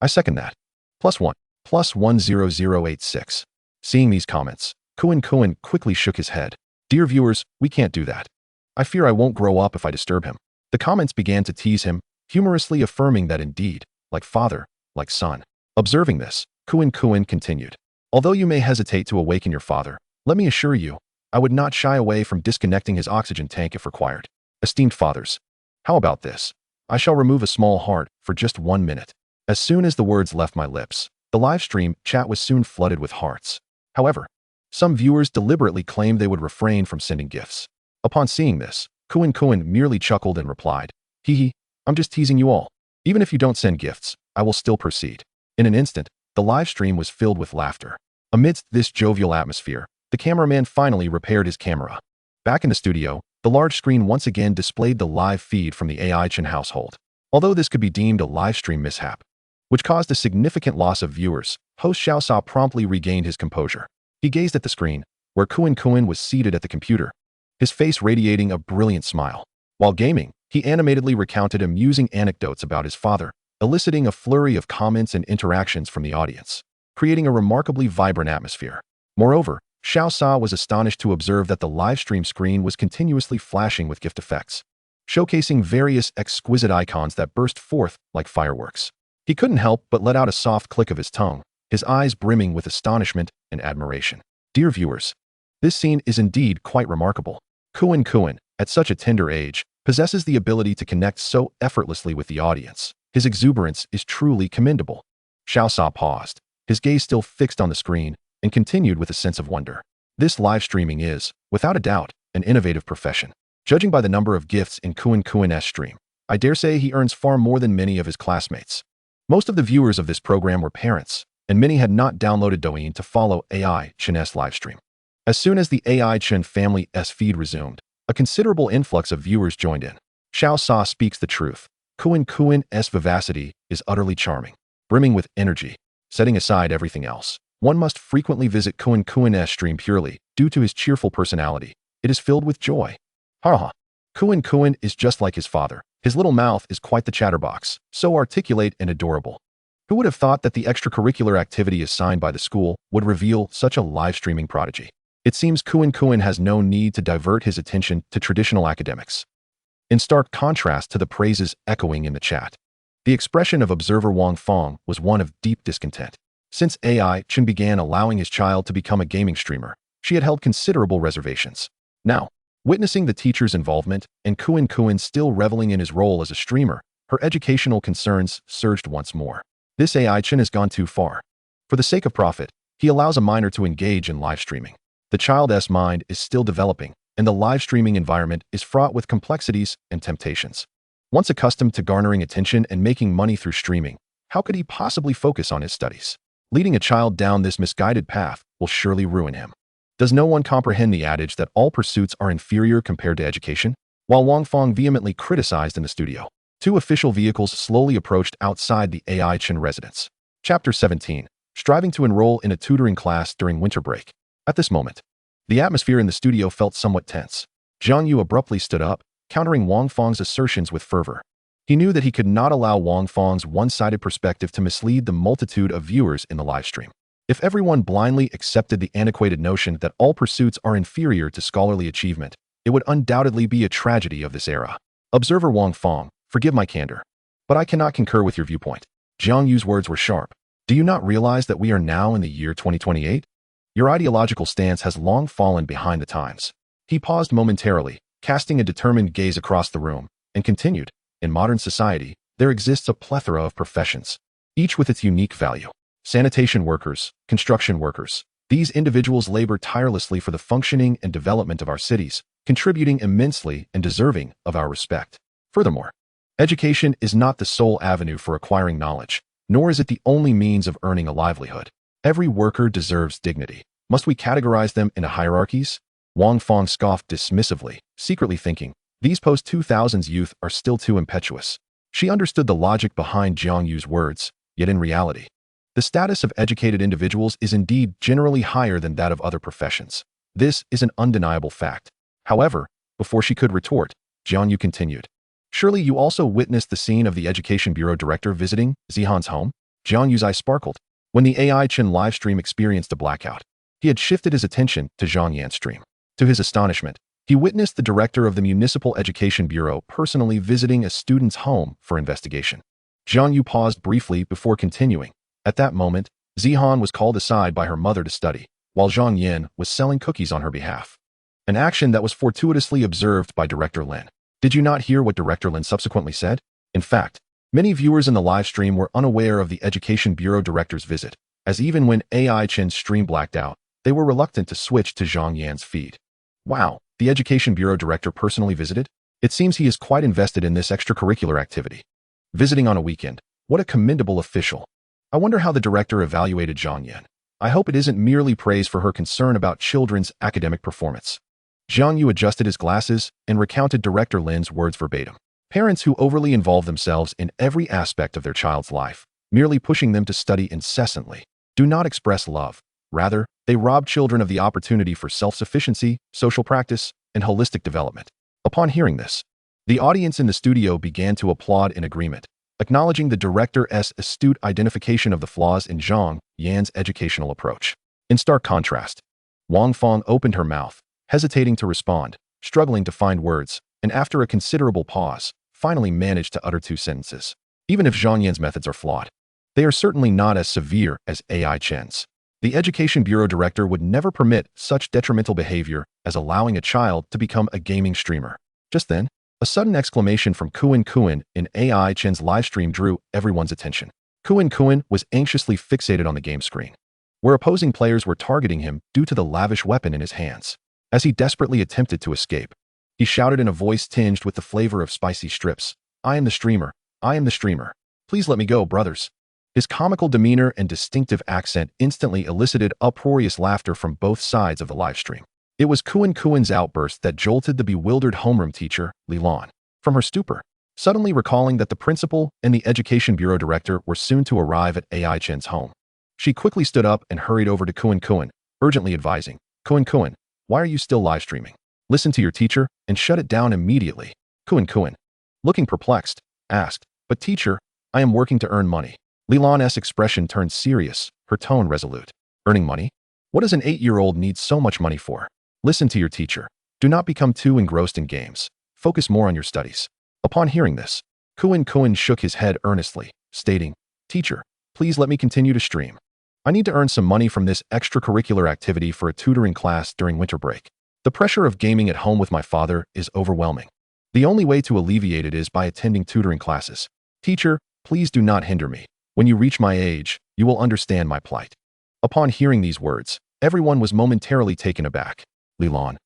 I second that. +1. +10086. Seeing these comments, Kuan quickly shook his head. Dear viewers, we can't do that. I fear I won't grow up if I disturb him. The comments began to tease him, humorously affirming that indeed, like father, like son. Observing this, Kuan continued. Although you may hesitate to awaken your father, let me assure you, I would not shy away from disconnecting his oxygen tank if required. Esteemed fathers, how about this? I shall remove a small heart for just 1 minute. As soon as the words left my lips, the live stream chat was soon flooded with hearts. However, some viewers deliberately claimed they would refrain from sending gifts. Upon seeing this, Kuan merely chuckled and replied, Hee, I'm just teasing you all. Even if you don't send gifts, I will still proceed. In an instant, the live stream was filled with laughter. Amidst this jovial atmosphere, the cameraman finally repaired his camera. Back in the studio, the large screen once again displayed the live feed from the Chen household. Although this could be deemed a live stream mishap, which caused a significant loss of viewers, host Xiaosao promptly regained his composure. He gazed at the screen, where Kuan was seated at the computer, his face radiating a brilliant smile. While gaming, he animatedly recounted amusing anecdotes about his father, eliciting a flurry of comments and interactions from the audience, creating a remarkably vibrant atmosphere. Moreover, Xiaosao was astonished to observe that the live stream screen was continuously flashing with gift effects, showcasing various exquisite icons that burst forth like fireworks. He couldn't help but let out a soft click of his tongue, his eyes brimming with astonishment and admiration. Dear viewers, This scene is indeed quite remarkable. Kuan, at such a tender age, possesses the ability to connect so effortlessly with the audience. His exuberance is truly commendable. Xiao Sa paused, his gaze still fixed on the screen, and continued with a sense of wonder. This live streaming is, without a doubt, an innovative profession. Judging by the number of gifts in Kuan's stream, I dare say he earns far more than many of his classmates. Most of the viewers of this program were parents, and many had not downloaded Douyin to follow AI Chen's livestream. As soon as the AI Chen family's feed resumed, a considerable influx of viewers joined in. Xiao Sa speaks the truth. Kuan's vivacity is utterly charming, brimming with energy. Setting aside everything else, one must frequently visit Kuan's stream purely due to his cheerful personality. It is filled with joy. Haha. Kuan is just like his father. His little mouth is quite the chatterbox, so articulate and adorable. Who would have thought that the extracurricular activity assigned by the school would reveal such a live streaming prodigy? It seems Kuan has no need to divert his attention to traditional academics. In stark contrast to the praises echoing in the chat, the expression of observer Wang Fong was one of deep discontent. Since AI Chen began allowing his child to become a gaming streamer, she had held considerable reservations. Now, witnessing the teacher's involvement and Kuan still reveling in his role as a streamer, her educational concerns surged once more. This AI Chen has gone too far. For the sake of profit, he allows a minor to engage in live streaming. The child's mind is still developing, and the live streaming environment is fraught with complexities and temptations. Once accustomed to garnering attention and making money through streaming, how could he possibly focus on his studies? Leading a child down this misguided path will surely ruin him. Does no one comprehend the adage that all pursuits are inferior compared to education? While Wang Fong vehemently criticized in the studio, two official vehicles slowly approached outside the AI Chen residence. Chapter 17. Striving to enroll in a tutoring class during winter break. At this moment, the atmosphere in the studio felt somewhat tense. Jiang Yu abruptly stood up, countering Wang Fong's assertions with fervor. He knew that he could not allow Wang Fong's one-sided perspective to mislead the multitude of viewers in the livestream. If everyone blindly accepted the antiquated notion that all pursuits are inferior to scholarly achievement, it would undoubtedly be a tragedy of this era. Observer Wang Fong, forgive my candor, but I cannot concur with your viewpoint. Jiang Yu's words were sharp. Do you not realize that we are now in the year 2028? Your ideological stance has long fallen behind the times. He paused momentarily, casting a determined gaze across the room, and continued, in modern society, there exists a plethora of professions, each with its unique value. Sanitation workers, construction workers, these individuals labor tirelessly for the functioning and development of our cities, contributing immensely and deserving of our respect. Furthermore, education is not the sole avenue for acquiring knowledge, nor is it the only means of earning a livelihood. Every worker deserves dignity. Must we categorize them into hierarchies? Wang Fong scoffed dismissively, secretly thinking, these post-2000s youth are still too impetuous. She understood the logic behind Jiang Yu's words, yet in reality, the status of educated individuals is indeed generally higher than that of other professions. This is an undeniable fact. However, before she could retort, Jiang Yu continued, surely you also witnessed the scene of the Education Bureau director visiting Zihan's home? Jiang Yu's eyes sparkled. When the AI Chen livestream experienced a blackout, he had shifted his attention to Zhang Yan's stream. To his astonishment, he witnessed the director of the Municipal Education Bureau personally visiting a student's home for investigation. Zhang Yu paused briefly before continuing. At that moment, Zihan was called aside by her mother to study, while Zhang Yan was selling cookies on her behalf. An action that was fortuitously observed by Director Lin. Did you not hear what Director Lin subsequently said? In fact, many viewers in the live stream were unaware of the Education Bureau director's visit, as even when AI Chen's stream blacked out, they were reluctant to switch to Zhang Yan's feed. Wow, the Education Bureau director personally visited? It seems he is quite invested in this extracurricular activity. Visiting on a weekend, what a commendable official. I wonder how the director evaluated Zhang Yan. I hope it isn't merely praise for her concern about children's academic performance. Jiang Yu adjusted his glasses and recounted Director Lin's words verbatim. Parents who overly involve themselves in every aspect of their child's life, merely pushing them to study incessantly, do not express love. Rather, they rob children of the opportunity for self-sufficiency, social practice, and holistic development. Upon hearing this, the audience in the studio began to applaud in agreement, acknowledging the director's astute identification of the flaws in Zhang Yan's educational approach. In stark contrast, Wang Fong opened her mouth, hesitating to respond, struggling to find words, and after a considerable pause, finally managed to utter two sentences. Even if Zhang Yan's methods are flawed, they are certainly not as severe as AI Chen's. The Education Bureau director would never permit such detrimental behavior as allowing a child to become a gaming streamer. Just then, a sudden exclamation from Kuan in AI Chen's livestream drew everyone's attention. Kuan was anxiously fixated on the game screen, where opposing players were targeting him due to the lavish weapon in his hands. As he desperately attempted to escape, he shouted in a voice tinged with the flavor of spicy strips, "I am the streamer. I am the streamer. Please let me go, brothers." His comical demeanor and distinctive accent instantly elicited uproarious laughter from both sides of the livestream. It was Kuan's outburst that jolted the bewildered homeroom teacher, Lilan, from her stupor, suddenly recalling that the principal and the Education Bureau director were soon to arrive at AI Chen's home. She quickly stood up and hurried over to Kuan, urgently advising, Kuan, why are you still live streaming? Listen to your teacher and shut it down immediately." Kuan, looking perplexed, asked, "But teacher, I am working to earn money." Lilan's expression turned serious, her tone resolute. "Earning money? What does an 8-year-old need so much money for? Listen to your teacher. Do not become too engrossed in games. Focus more on your studies." Upon hearing this, Kuan shook his head earnestly, stating, "Teacher, please let me continue to stream. I need to earn some money from this extracurricular activity for a tutoring class during winter break. The pressure of gaming at home with my father is overwhelming. The only way to alleviate it is by attending tutoring classes. Teacher, please do not hinder me. When you reach my age, you will understand my plight." Upon hearing these words, everyone was momentarily taken aback. Lilan,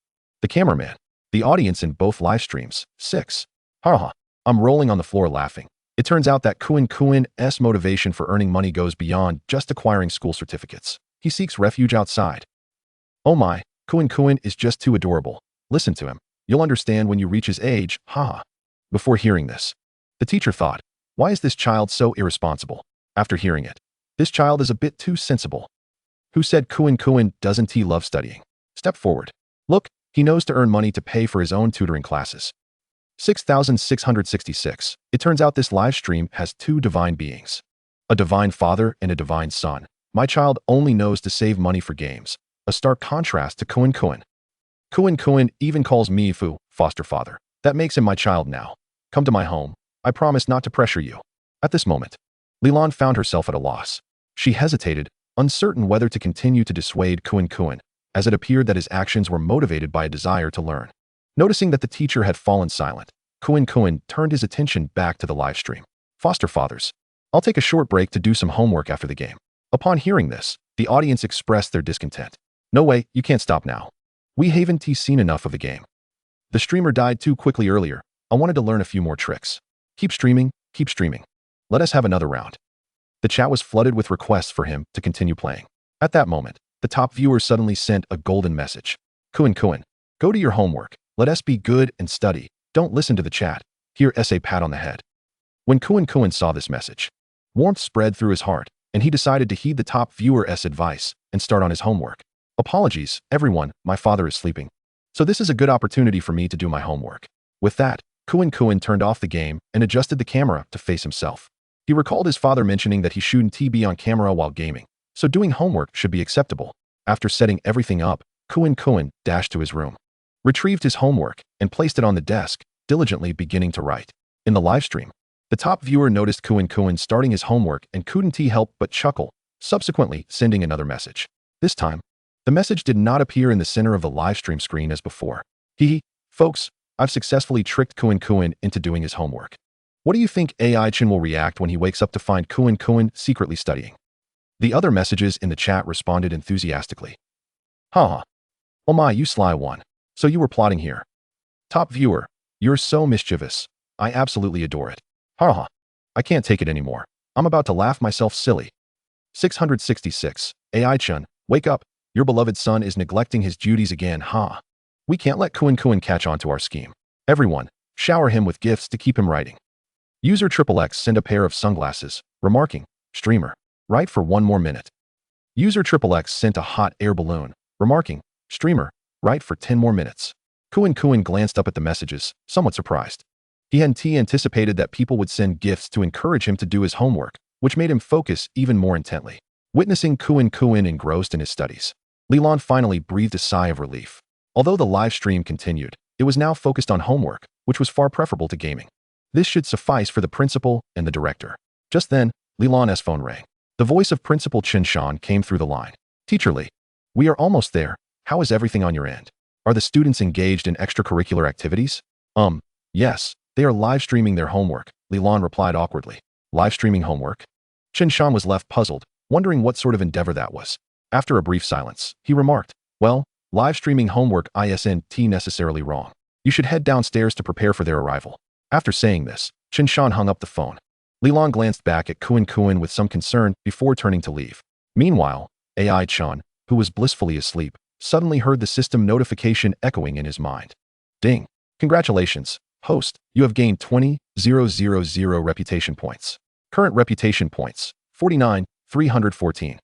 the cameraman, the audience in both live streams. 6. Haha. I'm rolling on the floor laughing. It turns out that Kuan's motivation for earning money goes beyond just acquiring school certificates. He seeks refuge outside. Oh my, Kuan is just too adorable. Listen to him. You'll understand when you reach his age, haha. Before hearing this, the teacher thought, why is this child so irresponsible? After hearing it, this child is a bit too sensible. Who said Kuan doesn't he love studying? Step forward. Look, he knows to earn money to pay for his own tutoring classes. 6666. It turns out this live stream has two divine beings. A divine father and a divine son. My child only knows to save money for games. A stark contrast to Kuan. Kuan even calls me Fu, foster father. That makes him my child now. Come to my home. I promise not to pressure you. At this moment, Lilan found herself at a loss. She hesitated, uncertain whether to continue to dissuade Kuan, as it appeared that his actions were motivated by a desire to learn. Noticing that the teacher had fallen silent, Kuan turned his attention back to the live stream. Foster fathers. I'll take a short break to do some homework after the game. Upon hearing this, the audience expressed their discontent. No way, you can't stop now. We haven't seen enough of the game. The streamer died too quickly earlier. I wanted to learn a few more tricks. Keep streaming, keep streaming. Let us have another round. The chat was flooded with requests for him to continue playing. At that moment, the top viewer suddenly sent a golden message. Kuan, go to your homework. Let us be good and study. Don't listen to the chat. Here is a pat on the head. When Kuan saw this message, warmth spread through his heart, and he decided to heed the top viewer's advice and start on his homework. Apologies, everyone, my father is sleeping. So this is a good opportunity for me to do my homework. With that, Kuan turned off the game and adjusted the camera to face himself. He recalled his father mentioning that he shouldn't be on camera while gaming, so doing homework should be acceptable. After setting everything up, Kuan dashed to his room, retrieved his homework, and placed it on the desk, diligently beginning to write. In the live stream, the top viewer noticed Kuan starting his homework and couldn't help but chuckle, subsequently sending another message. This time, the message did not appear in the center of the live stream screen as before. Folks, I've successfully tricked Kuan into doing his homework. What do you think AI Chen will react when he wakes up to find Kuan secretly studying? The other messages in the chat responded enthusiastically. Haha. Oh my, you sly one. So you were plotting here. Top viewer, you're so mischievous. I absolutely adore it. Haha. I can't take it anymore. I'm about to laugh myself silly. 666. AI Chen, wake up. Your beloved son is neglecting his duties again, huh? We can't let Kuan catch on to our scheme. Everyone, shower him with gifts to keep him writing. User XXX sent a pair of sunglasses, remarking, streamer, write for 1 more minute. User XXX sent a hot air balloon, remarking, streamer, write for 10 more minutes. Kuan glanced up at the messages, somewhat surprised. He hadn't anticipated that people would send gifts to encourage him to do his homework, which made him focus even more intently. Witnessing Kuan engrossed in his studies, Lilan finally breathed a sigh of relief. Although the live stream continued, it was now focused on homework, which was far preferable to gaming. This should suffice for the principal and the director. Just then, Lilan's phone rang. The voice of Principal Chen came through the line. Teacher Lee, we are almost there. How is everything on your end? Are the students engaged in extracurricular activities? Yes, they are live streaming their homework, Lilan replied awkwardly. Live streaming homework? Chen Shan was left puzzled, wondering what sort of endeavor that was. After a brief silence, he remarked, well, live streaming homework isn't necessarily wrong. You should head downstairs to prepare for their arrival. After saying this, Chen Shan hung up the phone. Lilan glanced back at Kuan with some concern before turning to leave. Meanwhile, AI Chen, who was blissfully asleep, suddenly heard the system notification echoing in his mind. Ding! Congratulations, host, you have gained 20,000 reputation points. Current reputation points, 49,314.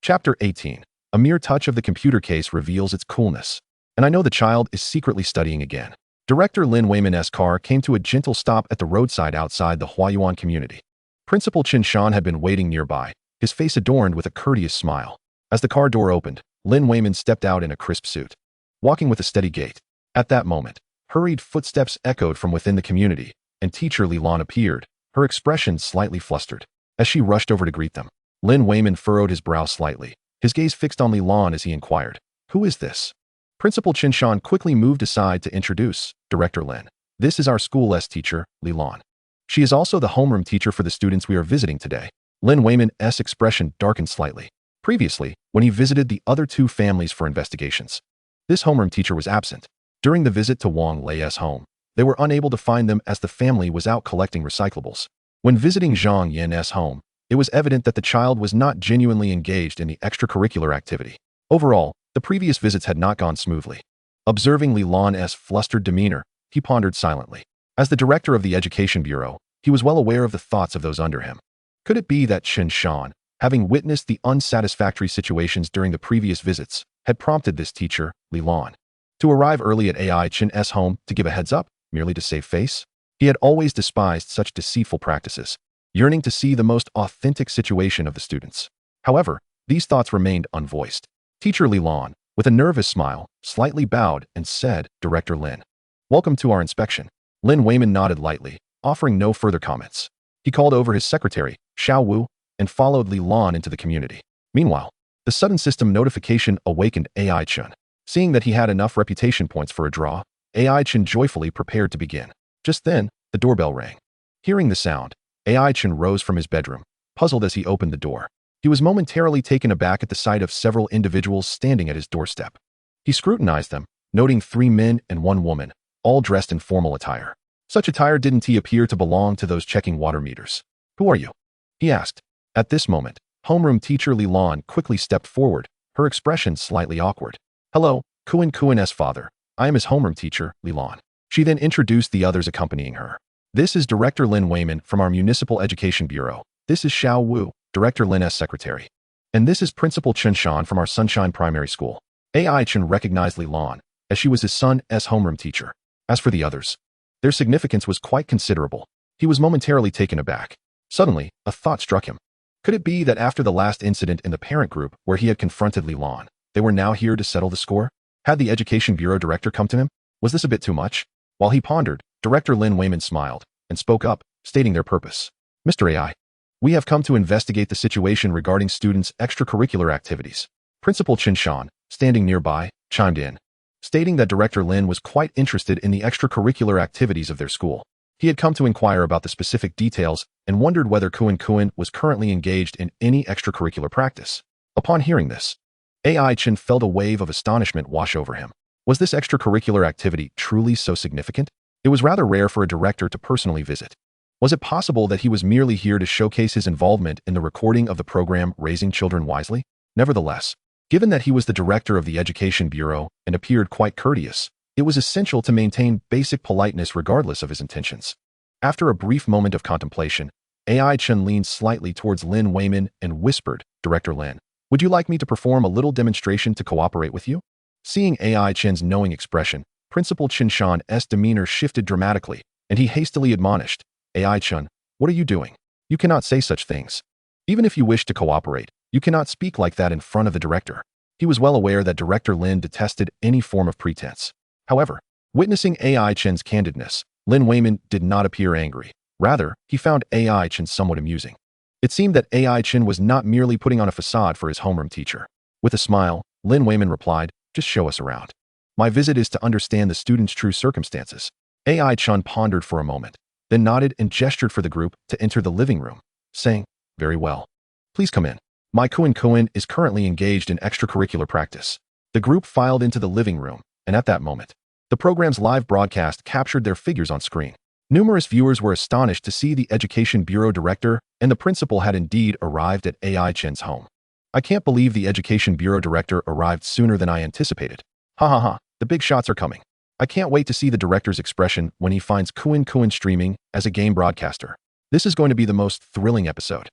Chapter 18. A mere touch of the computer case reveals its coolness. And I know the child is secretly studying again. Director Lin Weiman's car came to a gentle stop at the roadside outside the Huayuan community. Principal Chen Shan had been waiting nearby, his face adorned with a courteous smile. As the car door opened, Lin Weiman stepped out in a crisp suit, walking with a steady gait. At that moment, hurried footsteps echoed from within the community, and teacher Lilan appeared, her expression slightly flustered. As she rushed over to greet them, Lin Weiman furrowed his brow slightly, his gaze fixed on Lilan as he inquired, "Who is this?" Principal Chen Shan quickly moved aside to introduce Director Lin. "This is our school's teacher, Lilan. She is also the homeroom teacher for the students we are visiting today." Lin Weiman's expression darkened slightly. Previously, when he visited the other two families for investigations, this homeroom teacher was absent. During the visit to Wang Lei's home, they were unable to find them as the family was out collecting recyclables. When visiting Zhang Yan's home, it was evident that the child was not genuinely engaged in the extracurricular activity. Overall, the previous visits had not gone smoothly. Observing Lilan's flustered demeanor, he pondered silently. As the director of the Education Bureau, he was well aware of the thoughts of those under him. Could it be that Chen Shan, having witnessed the unsatisfactory situations during the previous visits, had prompted this teacher, Lilan, to arrive early at AI Chen's home to give a heads up, merely to save face? He had always despised such deceitful practices, yearning to see the most authentic situation of the students. However, these thoughts remained unvoiced. Teacher Lilan, with a nervous smile, slightly bowed and said, "Director Lin, welcome to our inspection." Lin Weiman nodded lightly, offering no further comments. He called over his secretary, Xiao Wu, and followed Lilan into the community. Meanwhile, the sudden system notification awakened AI Chen. Seeing that he had enough reputation points for a draw, AI Chen joyfully prepared to begin. Just then, the doorbell rang. Hearing the sound, AI Chen rose from his bedroom, puzzled as he opened the door. He was momentarily taken aback at the sight of several individuals standing at his doorstep. He scrutinized them, noting 3 men and 1 woman, all dressed in formal attire. Such attire didn't appear to belong to those checking water meters. "Who are you?" he asked. At this moment, homeroom teacher Lilan quickly stepped forward, her expression slightly awkward. "Hello, Kuan's father. I am his homeroom teacher, Lilan." She then introduced the others accompanying her. "This is Director Lin Weiman from our Municipal Education Bureau. This is Xiao Wu, Director Lin's secretary. And this is Principal Chen Shan from our Sunshine Primary School." AI Chen recognized Lilan, as she was his son's homeroom teacher. As for the others, their significance was quite considerable. He was momentarily taken aback. Suddenly, a thought struck him. Could it be that after the last incident in the parent group where he had confronted Lilan, they were now here to settle the score? Had the Education Bureau director come to him? Was this a bit too much? While he pondered, Director Lin Weiman smiled and spoke up, stating their purpose. "Mr. AI, we have come to investigate the situation regarding students' extracurricular activities." Principal Chen Shan, standing nearby, chimed in, stating that Director Lin was quite interested in the extracurricular activities of their school. He had come to inquire about the specific details and wondered whether Kuan was currently engaged in any extracurricular practice. Upon hearing this, AI Chen felt a wave of astonishment wash over him. Was this extracurricular activity truly so significant? It was rather rare for a director to personally visit. Was it possible that he was merely here to showcase his involvement in the recording of the program Raising Children Wisely? Nevertheless, given that he was the director of the Education Bureau and appeared quite courteous, it was essential to maintain basic politeness regardless of his intentions. After a brief moment of contemplation, AI Chen leaned slightly towards Lin Weiman and whispered, "Director Lin, would you like me to perform a little demonstration to cooperate with you?" Seeing AI Chen's knowing expression, Principal Chen Shan's demeanor shifted dramatically, and he hastily admonished, "AI Chen, what are you doing? You cannot say such things. Even if you wish to cooperate, you cannot speak like that in front of the director." He was well aware that Director Lin detested any form of pretense. However, witnessing AI Chen's candidness, Lin Weiman did not appear angry. Rather, he found AI Chen somewhat amusing. It seemed that AI Chen was not merely putting on a facade for his homeroom teacher. With a smile, Lin Wayman replied, "Just show us around. My visit is to understand the student's true circumstances." AI Chun pondered for a moment, then nodded and gestured for the group to enter the living room, saying, "Very well. Please come in. My Kuan is currently engaged in extracurricular practice." The group filed into the living room, and at that moment, the program's live broadcast captured their figures on screen. Numerous viewers were astonished to see the Education Bureau director and the principal had indeed arrived at AI Chen's home. "I can't believe the Education Bureau director arrived sooner than I anticipated. Ha ha ha, the big shots are coming. I can't wait to see the director's expression when he finds Kuan streaming as a game broadcaster. This is going to be the most thrilling episode.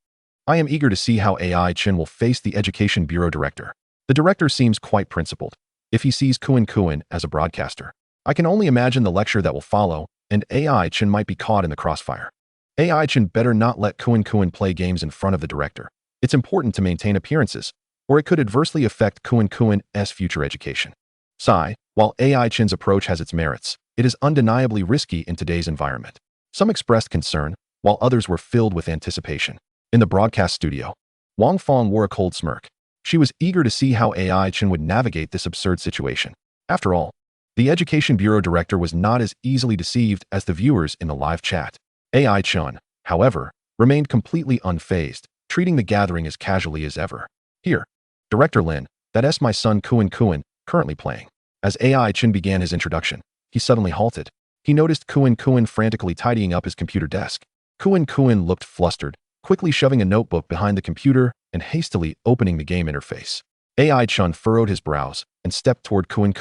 I am eager to see how AI Chen will face the Education Bureau director." The director seems quite principled if he sees Kuan as a broadcaster. I can only imagine the lecture that will follow, and AI Chen might be caught in the crossfire. AI Chen better not let Kuan play games in front of the director. It's important to maintain appearances, or it could adversely affect Kuan's future education. Sigh, while AI Chen's approach has its merits, it is undeniably risky in today's environment. Some expressed concern, while others were filled with anticipation. In the broadcast studio, Wang Fong wore a cold smirk. She was eager to see how AI Chen would navigate this absurd situation. After all, the Education Bureau director was not as easily deceived as the viewers in the live chat. AI Chen, however, remained completely unfazed, treating the gathering as casually as ever. "Here, Director Lin, that's my son Kuan, currently playing." As AI Chen began his introduction, he suddenly halted. He noticed Kuan frantically tidying up his computer desk. Kuan looked flustered, quickly shoving a notebook behind the computer and hastily opening the game interface. AI Chen furrowed his brows and stepped toward Kuan,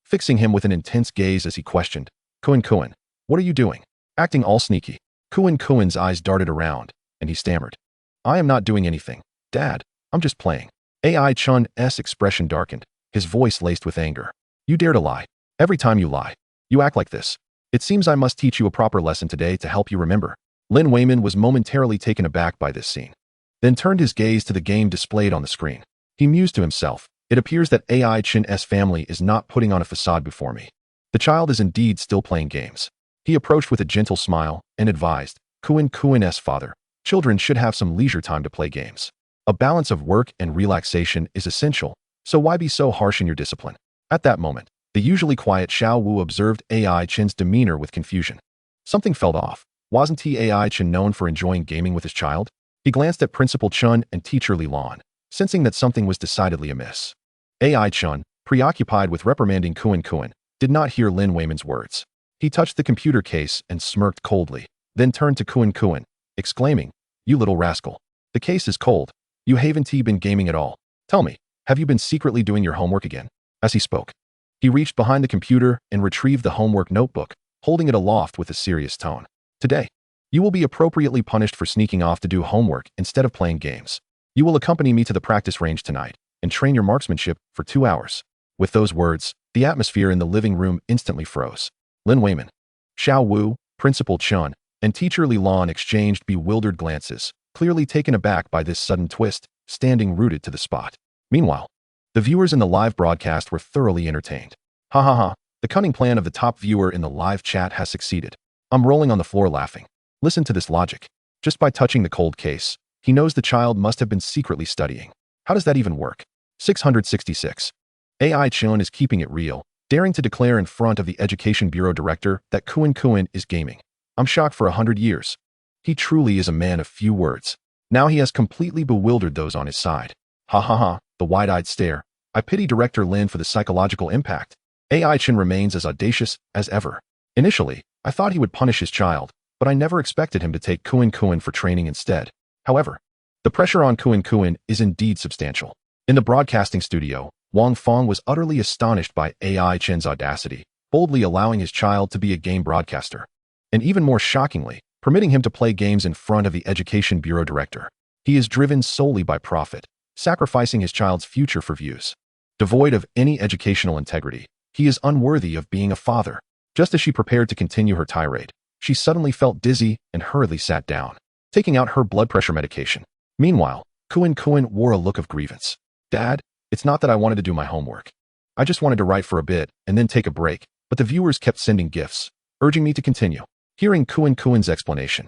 fixing him with an intense gaze as he questioned, "Kuan, what are you doing?" Acting all sneaky, Kuan's eyes darted around, and he stammered, "I am not doing anything, Dad. I'm just playing." AI Chen's expression darkened, his voice laced with anger. "You dare to lie. Every time you lie, you act like this. It seems I must teach you a proper lesson today to help you remember." Lin Wayman was momentarily taken aback by this scene, then turned his gaze to the game displayed on the screen. He mused to himself, "It appears that AI Chen's family is not putting on a facade before me. The child is indeed still playing games." He approached with a gentle smile and advised, Kuan's father, "Children should have some leisure time to play games. A balance of work and relaxation is essential, so why be so harsh in your discipline?" At that moment, the usually quiet Xiao Wu observed AI Chen's demeanor with confusion. Something felt off. Wasn't AI Chen known for enjoying gaming with his child? He glanced at Principal Chen and Teacher Li Lan, sensing that something was decidedly amiss. AI Chen, preoccupied with reprimanding Kuan, did not hear Lin Wayman's words. He touched the computer case and smirked coldly, then turned to Kuan, exclaiming, "You little rascal. The case is cold. You haven't been gaming at all. Tell me, have you been secretly doing your homework again?" As he spoke, he reached behind the computer and retrieved the homework notebook, holding it aloft with a serious tone. "Today, you will be appropriately punished for sneaking off to do homework instead of playing games. You will accompany me to the practice range tonight and train your marksmanship for 2 hours." With those words, the atmosphere in the living room instantly froze. Lin Wayman, Xiao Wu, Principal Chen, and Teacher Li Lan exchanged bewildered glances, clearly taken aback by this sudden twist, standing rooted to the spot. Meanwhile, the viewers in the live broadcast were thoroughly entertained. "Ha ha ha, the cunning plan of the top viewer in the live chat has succeeded. I'm rolling on the floor laughing. Listen to this logic. Just by touching the cold case, he knows the child must have been secretly studying. How does that even work?" 666. AI Chen is keeping it real, daring to declare in front of the Education Bureau director that Kuan is gaming. I'm shocked for 100 years. He truly is a man of few words. Now he has completely bewildered those on his side. Ha ha ha, the wide-eyed stare. I pity Director Lin for the psychological impact. AI Chen remains as audacious as ever. Initially, I thought he would punish his child, but I never expected him to take Kuan for training instead. However, the pressure on Kuan is indeed substantial. In the broadcasting studio, Wang Fong was utterly astonished by AI Chen's audacity, boldly allowing his child to be a game broadcaster. And even more shockingly, permitting him to play games in front of the Education Bureau director. He is driven solely by profit, sacrificing his child's future for views. Devoid of any educational integrity, he is unworthy of being a father. Just as she prepared to continue her tirade, she suddenly felt dizzy and hurriedly sat down, taking out her blood pressure medication. Meanwhile, Kuan wore a look of grievance. "Dad, it's not that I wanted to do my homework. I just wanted to write for a bit and then take a break, but the viewers kept sending gifts, urging me to continue." Hearing Kuan's explanation,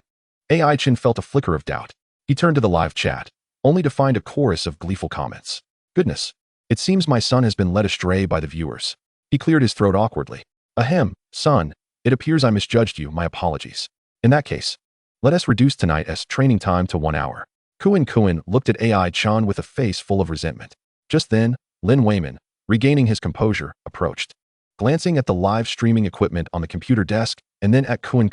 AI Chen felt a flicker of doubt. He turned to the live chat, only to find a chorus of gleeful comments. "Goodness, It seems my son has been led astray by the viewers. He cleared his throat awkwardly. Ahem, son, it appears I misjudged you, my apologies. In that case, let us reduce tonight's training time to 1 hour. Kuan looked at AI Chen with a face full of resentment. Just then, Lin Weiman, regaining his composure, approached. Glancing at the live streaming equipment on the computer desk and then at Kuan,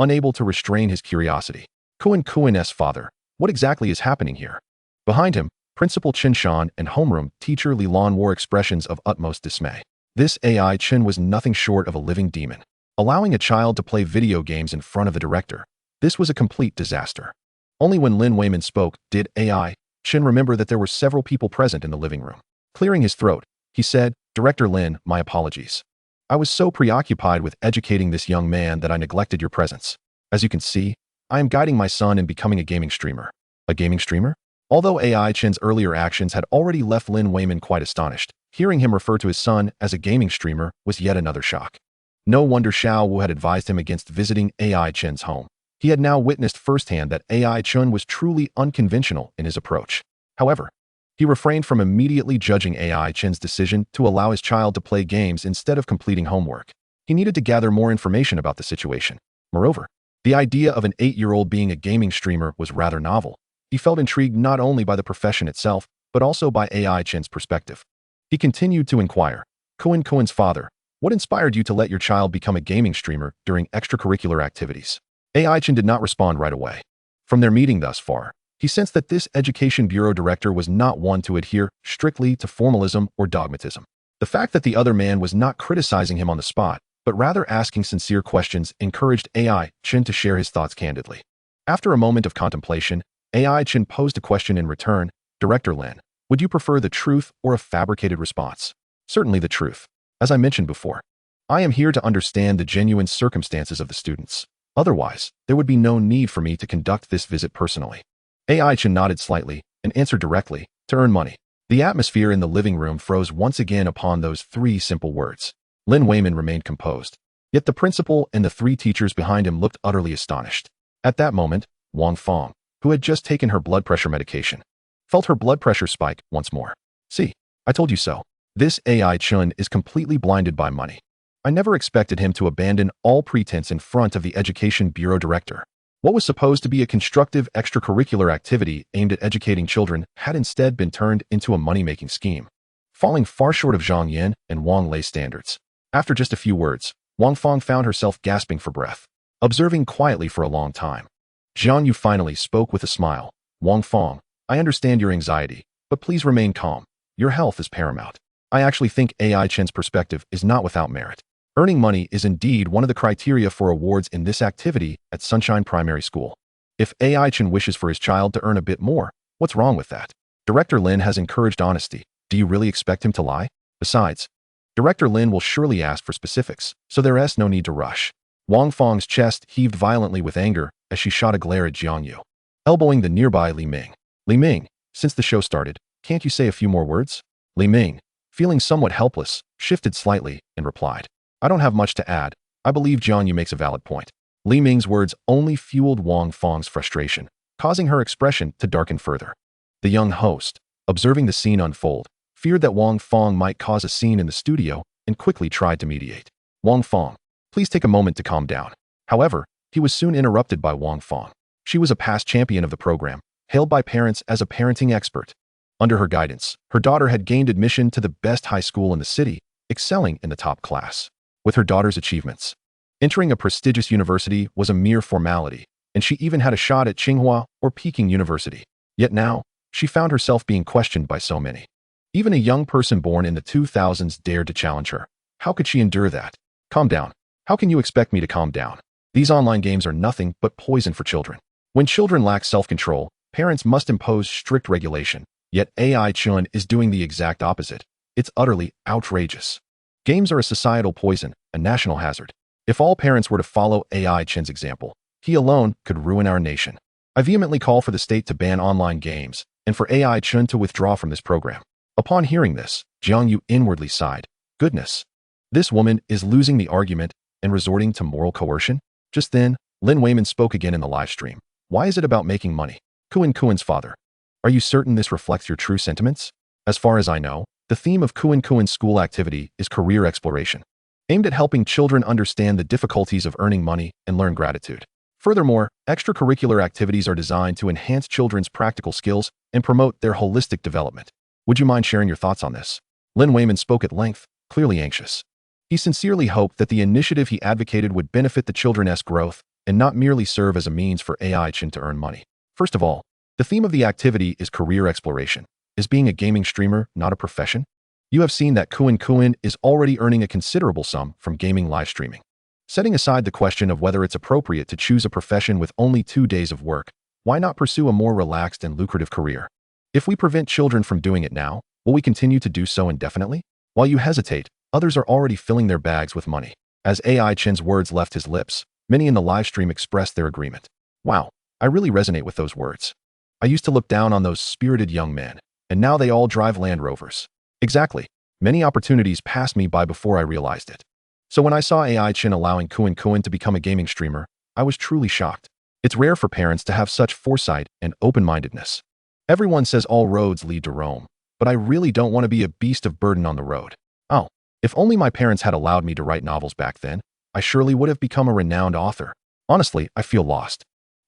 unable to restrain his curiosity. Kuan's father, what exactly is happening here? Behind him, Principal Chen Shan and homeroom teacher Li Lan wore expressions of utmost dismay. This AI Chen was nothing short of a living demon. Allowing a child to play video games in front of the director, this was a complete disaster. Only when Lin Weiman spoke did AI Chen remember that there were several people present in the living room. Clearing his throat, he said, Director Lin, my apologies. I was so preoccupied with educating this young man that I neglected your presence. As you can see, I am guiding my son in becoming a gaming streamer. A gaming streamer? Although AI Chen's earlier actions had already left Lin Weiman quite astonished, hearing him refer to his son as a gaming streamer was yet another shock. No wonder Xiao Wu had advised him against visiting AI Chen's home. He had now witnessed firsthand that AI Chen was truly unconventional in his approach. However, he refrained from immediately judging AI Chen's decision to allow his child to play games instead of completing homework. He needed to gather more information about the situation. Moreover, the idea of an 8-year-old being a gaming streamer was rather novel. He felt intrigued not only by the profession itself, but also by AI Chen's perspective. He continued to inquire, Kuan's father, what inspired you to let your child become a gaming streamer during extracurricular activities? AI Chen did not respond right away. From their meeting thus far, he sensed that this Education Bureau director was not one to adhere strictly to formalism or dogmatism. The fact that the other man was not criticizing him on the spot, but rather asking sincere questions encouraged AI Chen to share his thoughts candidly. After a moment of contemplation, AI Chen posed a question in return. Director Lin, would you prefer the truth or a fabricated response? Certainly the truth. As I mentioned before, I am here to understand the genuine circumstances of the students. Otherwise, there would be no need for me to conduct this visit personally. AI Chen nodded slightly and answered directly, to earn money. The atmosphere in the living room froze once again upon those 3 simple words. Lin Weiman remained composed. Yet the principal and the 3 teachers behind him looked utterly astonished. At that moment, Wang Fong, who had just taken her blood pressure medication, felt her blood pressure spike once more. See, I told you so. This AI Chen is completely blinded by money. I never expected him to abandon all pretense in front of the Education Bureau director. What was supposed to be a constructive extracurricular activity aimed at educating children had instead been turned into a money-making scheme, falling far short of Zhang Yan and Wang Lei's standards. After just a few words, Wang Fong found herself gasping for breath, observing quietly for a long time. Zhang Yu finally spoke with a smile. Wang Fong, I understand your anxiety, but please remain calm. Your health is paramount. I actually think AI Chen's perspective is not without merit. Earning money is indeed one of the criteria for awards in this activity at Sunshine Primary School. If AI Chen wishes for his child to earn a bit more, what's wrong with that? Director Lin has encouraged honesty. Do you really expect him to lie? Besides, Director Lin will surely ask for specifics, so there is no need to rush. Wang Fong's chest heaved violently with anger as she shot a glare at Jiang Yu, elbowing the nearby Li Ming. Li Ming, since the show started, can't you say a few more words? Li Ming, feeling somewhat helpless, shifted slightly and replied, I don't have much to add. I believe Jiang Yu makes a valid point. Li Ming's words only fueled Wang Fong's frustration, causing her expression to darken further. The young host, observing the scene unfold, feared that Wang Fong might cause a scene in the studio and quickly tried to mediate. Wang Fong, please take a moment to calm down. However, he was soon interrupted by Wang Fong. She was a past champion of the program, hailed by parents as a parenting expert. Under her guidance, her daughter had gained admission to the best high school in the city, excelling in the top class. With her daughter's achievements, entering a prestigious university was a mere formality, and she even had a shot at Tsinghua or Peking University. Yet now, she found herself being questioned by so many. Even a young person born in the 2000s dared to challenge her. How could she endure that? Calm down. How can you expect me to calm down? These online games are nothing but poison for children. When children lack self-control, parents must impose strict regulation. Yet AI Chen is doing the exact opposite. It's utterly outrageous. Games are a societal poison, a national hazard. If all parents were to follow AI Chen's example, he alone could ruin our nation. I vehemently call for the state to ban online games and for AI Chen to withdraw from this program. Upon hearing this, Jiang Yu inwardly sighed. Goodness, this woman is losing the argument and resorting to moral coercion? Just then, Lin Weiman spoke again in the live stream. Why is it about making money? Kuan's father, are you certain this reflects your true sentiments? As far as I know, The theme of Kuan school activity is career exploration, aimed at helping children understand the difficulties of earning money and learn gratitude. Furthermore, extracurricular activities are designed to enhance children's practical skills and promote their holistic development. Would you mind sharing your thoughts on this? Lin Wayman spoke at length, clearly anxious. He sincerely hoped that the initiative he advocated would benefit the children's growth and not merely serve as a means for Chen to earn money. First of all, the theme of the activity is career exploration. Is being a gaming streamer not a profession? You have seen that Kuan is already earning a considerable sum from gaming live streaming. Setting aside the question of whether it's appropriate to choose a profession with only 2 days of work, why not pursue a more relaxed and lucrative career? If we prevent children from doing it now, will we continue to do so indefinitely? While you hesitate, others are already filling their bags with money. As Chen's words left his lips, many in the live stream expressed their agreement. Wow, I really resonate with those words. I used to look down on those spirited young men, and now they all drive Land Rovers. Exactly. Many opportunities passed me by before I realized it. So when I saw Chen allowing Kuan to become a gaming streamer, I was truly shocked. It's rare for parents to have such foresight and open-mindedness. Everyone says all roads lead to Rome, but I really don't want to be a beast of burden on the road. Oh, if only my parents had allowed me to write novels back then, I surely would have become a renowned author. Honestly, I feel lost.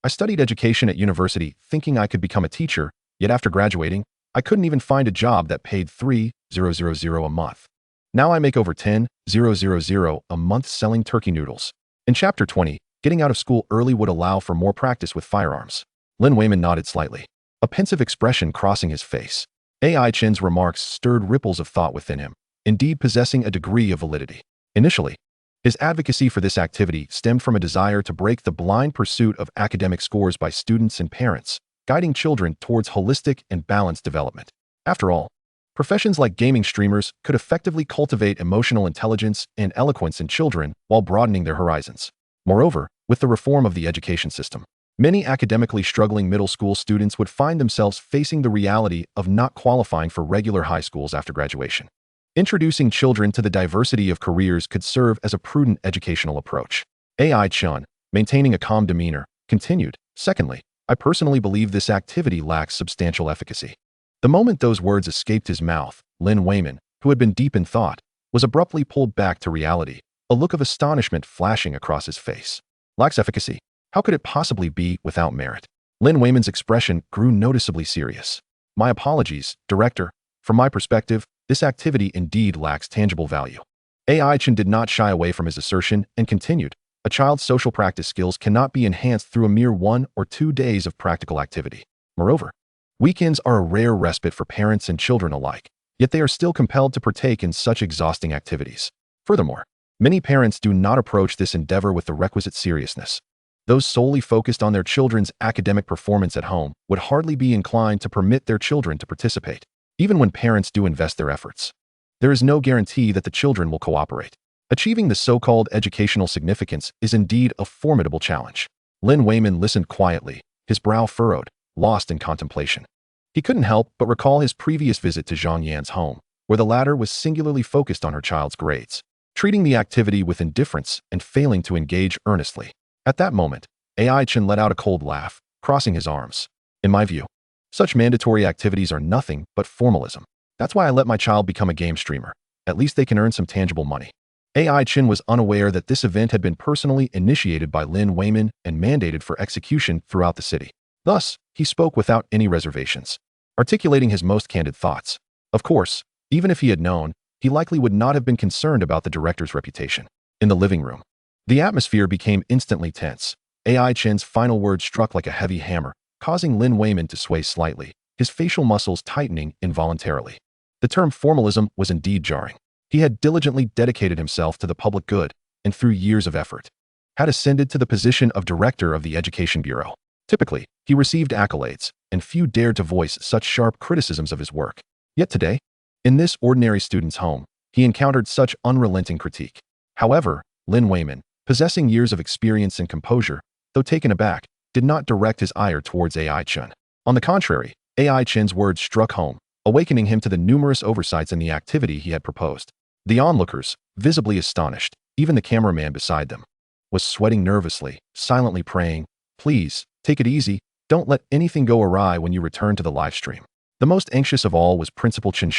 I studied education at university thinking I could become a teacher, yet after graduating, I couldn't even find a job that paid $3,000 a month. Now I make over $10,000 a month selling turkey noodles. In Chapter 20, getting out of school early would allow for more practice with firearms. Lin Wayman nodded slightly, a pensive expression crossing his face. Chen's remarks stirred ripples of thought within him, indeed possessing a degree of validity. Initially, his advocacy for this activity stemmed from a desire to break the blind pursuit of academic scores by students and parents, guiding children towards holistic and balanced development. After all, professions like gaming streamers could effectively cultivate emotional intelligence and eloquence in children while broadening their horizons. Moreover, with the reform of the education system, many academically struggling middle school students would find themselves facing the reality of not qualifying for regular high schools after graduation. Introducing children to the diversity of careers could serve as a prudent educational approach. Chen, maintaining a calm demeanor, continued, "Secondly, I personally believe this activity lacks substantial efficacy." The moment those words escaped his mouth, Lin Wayman, who had been deep in thought, was abruptly pulled back to reality, a look of astonishment flashing across his face. Lacks efficacy? How could it possibly be without merit? Lin Wayman's expression grew noticeably serious. My apologies, Director. From my perspective, this activity indeed lacks tangible value. Chen did not shy away from his assertion and continued, a child's social practice skills cannot be enhanced through a mere 1 or 2 days of practical activity. Moreover, weekends are a rare respite for parents and children alike, yet they are still compelled to partake in such exhausting activities. Furthermore, many parents do not approach this endeavor with the requisite seriousness. Those solely focused on their children's academic performance at home would hardly be inclined to permit their children to participate. Even when parents do invest their efforts, there is no guarantee that the children will cooperate. Achieving the so-called educational significance is indeed a formidable challenge. Lin Wayman listened quietly, his brow furrowed, lost in contemplation. He couldn't help but recall his previous visit to Zhang Yan's home, where the latter was singularly focused on her child's grades, treating the activity with indifference and failing to engage earnestly. At that moment, Chen let out a cold laugh, crossing his arms. In my view, such mandatory activities are nothing but formalism. That's why I let my child become a game streamer. At least they can earn some tangible money. Chen was unaware that this event had been personally initiated by Lin Wayman and mandated for execution throughout the city. Thus, he spoke without any reservations, articulating his most candid thoughts. Of course, even if he had known, he likely would not have been concerned about the director's reputation. In the living room, the atmosphere became instantly tense. Chen's final words struck like a heavy hammer, causing Lin Wayman to sway slightly, his facial muscles tightening involuntarily. The term formalism was indeed jarring. He had diligently dedicated himself to the public good, and through years of effort, had ascended to the position of director of the Education Bureau. Typically, he received accolades, and few dared to voice such sharp criticisms of his work. Yet today, in this ordinary student's home, he encountered such unrelenting critique. However, Lin Wayman, possessing years of experience and composure, though taken aback, did not direct his ire towards Chen. On the contrary, Chen's words struck home, awakening him to the numerous oversights in the activity he had proposed. The onlookers, visibly astonished, even the cameraman beside them, was sweating nervously, silently praying, "Please, take it easy, don't let anything go awry when you return to the live stream." The most anxious of all was Principal Chen.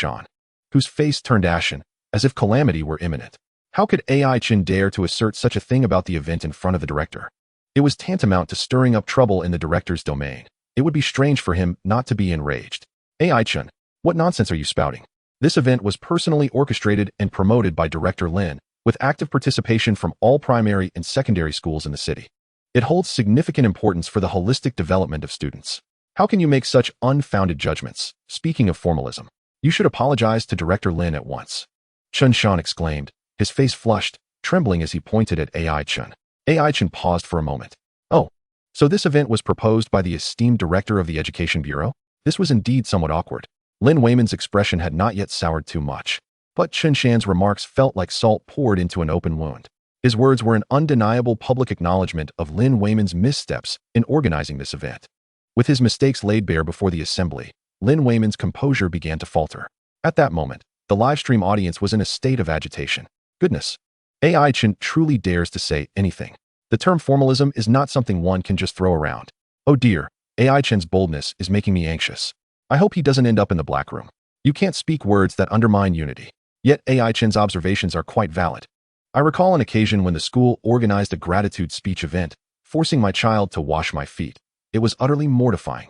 whose face turned ashen, as if calamity were imminent. How could AI Chen dare to assert such a thing about the event in front of the director? It was tantamount to stirring up trouble in the director's domain. It would be strange for him not to be enraged. AI Chen, what nonsense are you spouting? This event was personally orchestrated and promoted by Director Lin, with active participation from all primary and secondary schools in the city. It holds significant importance for the holistic development of students. How can you make such unfounded judgments? Speaking of formalism, you should apologize to Director Lin at once. Chen Shan exclaimed, his face flushed, trembling as he pointed at AI Chen. AI Chen paused for a moment. Oh, so this event was proposed by the esteemed director of the Education Bureau? This was indeed somewhat awkward. Lin Weiman's expression had not yet soured too much, but Chen Shan's remarks felt like salt poured into an open wound. His words were an undeniable public acknowledgement of Lin Weiman's missteps in organizing this event. With his mistakes laid bare before the assembly, Lin Weiman's composure began to falter. At that moment, the livestream audience was in a state of agitation. Goodness, AI Chen truly dares to say anything. The term formalism is not something one can just throw around. Oh dear, AI Chen's boldness is making me anxious. I hope he doesn't end up in the black room. You can't speak words that undermine unity. Yet AI Chen's observations are quite valid. I recall an occasion when the school organized a gratitude speech event, forcing my child to wash my feet. It was utterly mortifying.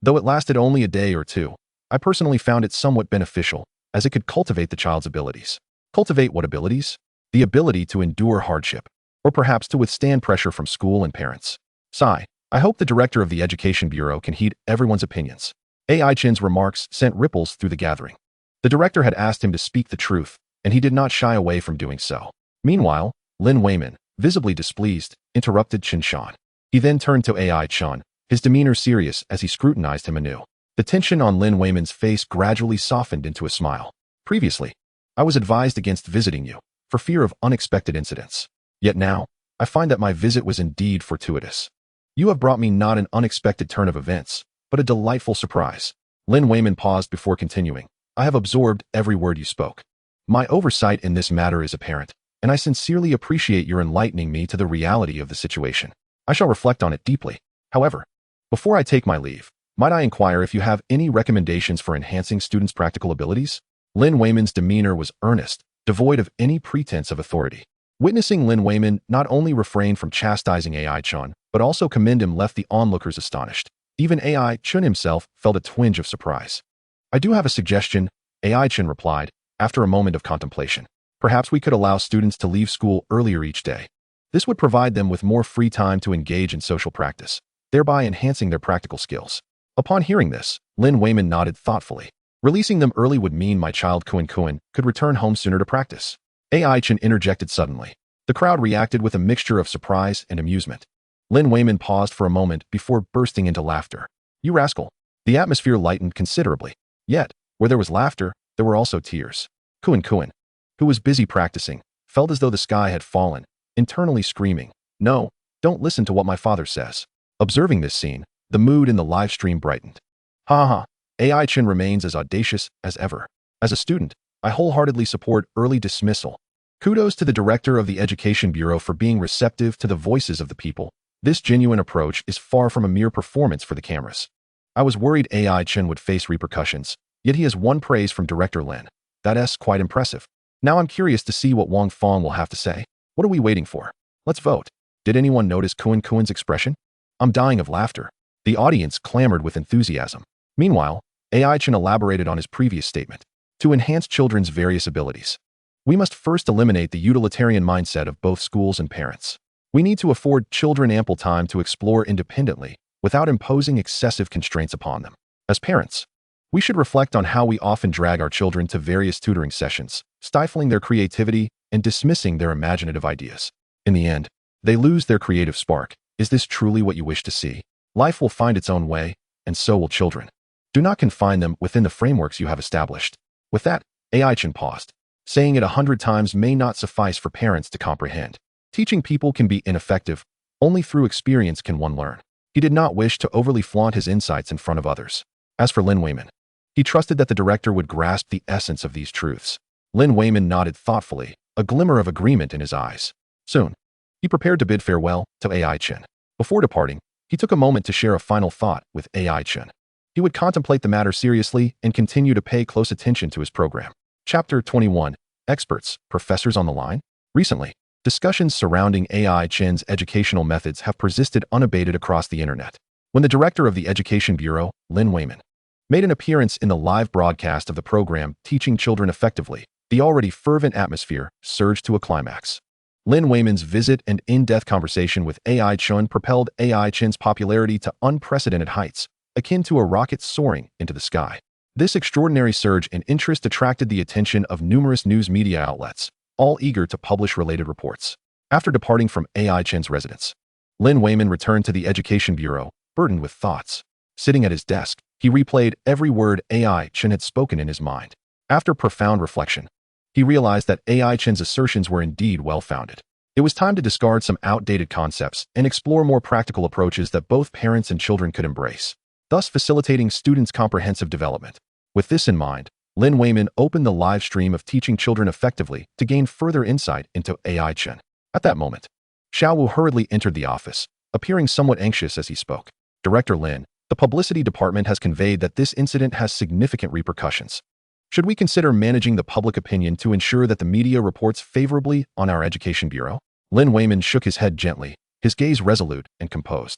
Though it lasted only a day or two, I personally found it somewhat beneficial, as it could cultivate the child's abilities. Cultivate what abilities? The ability to endure hardship, or perhaps to withstand pressure from school and parents. Sigh, I hope the director of the Education Bureau can heed everyone's opinions. AI Chen's remarks sent ripples through the gathering. The director had asked him to speak the truth, and he did not shy away from doing so. Meanwhile, Lin Weiman, visibly displeased, interrupted Chen Shan. He then turned to AI Chen, his demeanor serious as he scrutinized him anew. The tension on Lin Weiman's face gradually softened into a smile. Previously, I was advised against visiting you, for fear of unexpected incidents. Yet now, I find that my visit was indeed fortuitous. You have brought me not an unexpected turn of events, but a delightful surprise. Lin Weiman paused before continuing. I have absorbed every word you spoke. My oversight in this matter is apparent, and I sincerely appreciate your enlightening me to the reality of the situation. I shall reflect on it deeply. However, before I take my leave, might I inquire if you have any recommendations for enhancing students' practical abilities? Lin Weiman's demeanor was earnest, devoid of any pretense of authority. Witnessing Lin Weiman not only refrain from chastising AI Chen, but also commend him left the onlookers astonished. Even AI Chen himself felt a twinge of surprise. I do have a suggestion, AI Chen replied, after a moment of contemplation. Perhaps we could allow students to leave school earlier each day. This would provide them with more free time to engage in social practice, thereby enhancing their practical skills. Upon hearing this, Lin Weiman nodded thoughtfully. Releasing them early would mean my child Kuan could return home sooner to practice. AI Chen interjected suddenly. The crowd reacted with a mixture of surprise and amusement. Lin Weiman paused for a moment before bursting into laughter. You rascal. The atmosphere lightened considerably. Yet, where there was laughter, there were also tears. Kuan, who was busy practicing, felt as though the sky had fallen, internally screaming, "No, don't listen to what my father says." Observing this scene, the mood in the live stream brightened. Ha ha, AI Chen remains as audacious as ever. As a student, I wholeheartedly support early dismissal. Kudos to the director of the Education Bureau for being receptive to the voices of the people. This genuine approach is far from a mere performance for the cameras. I was worried AI Chen would face repercussions, yet he has won praise from Director Lin. That's quite impressive. Now I'm curious to see what Wang Fong will have to say. What are we waiting for? Let's vote. Did anyone notice Kuan's expression? I'm dying of laughter. The audience clamored with enthusiasm. Meanwhile, AI Chen elaborated on his previous statement. To enhance children's various abilities, we must first eliminate the utilitarian mindset of both schools and parents. We need to afford children ample time to explore independently without imposing excessive constraints upon them. As parents, we should reflect on how we often drag our children to various tutoring sessions, stifling their creativity and dismissing their imaginative ideas. In the end, they lose their creative spark. Is this truly what you wish to see? Life will find its own way, and so will children. Do not confine them within the frameworks you have established. With that, AI Chen paused. Saying it 100 times may not suffice for parents to comprehend. Teaching people can be ineffective. Only through experience can one learn. He did not wish to overly flaunt his insights in front of others. As for Lin Weiman, he trusted that the director would grasp the essence of these truths. Lin Weiman nodded thoughtfully, a glimmer of agreement in his eyes. Soon, he prepared to bid farewell to AI Chen. Before departing, he took a moment to share a final thought with AI Chen. He would contemplate the matter seriously and continue to pay close attention to his program. Chapter 21. Experts, professors on the line? Recently, discussions surrounding AI Chen's educational methods have persisted unabated across the internet. When the director of the Education Bureau, Lin Weimin, made an appearance in the live broadcast of the program Teaching Children Effectively, the already fervent atmosphere surged to a climax. Lin Weimin's visit and in-depth conversation with AI Chen propelled AI Chen's popularity to unprecedented heights, akin to a rocket soaring into the sky. This extraordinary surge in interest attracted the attention of numerous news media outlets, all eager to publish related reports. After departing from AI Chen's residence, Lin Weimin returned to the Education Bureau, burdened with thoughts. Sitting at his desk, he replayed every word AI Chen had spoken in his mind. After profound reflection, he realized that AI Chen's assertions were indeed well-founded. It was time to discard some outdated concepts and explore more practical approaches that both parents and children could embrace, thus facilitating students' comprehensive development. With this in mind, Lin Weimin opened the live stream of Teaching Children Effectively to gain further insight into AI Chen. At that moment, Xiao Wu hurriedly entered the office, appearing somewhat anxious as he spoke. Director Lin, the publicity department has conveyed that this incident has significant repercussions. Should we consider managing the public opinion to ensure that the media reports favorably on our Education Bureau? Lin Weimin shook his head gently, his gaze resolute and composed.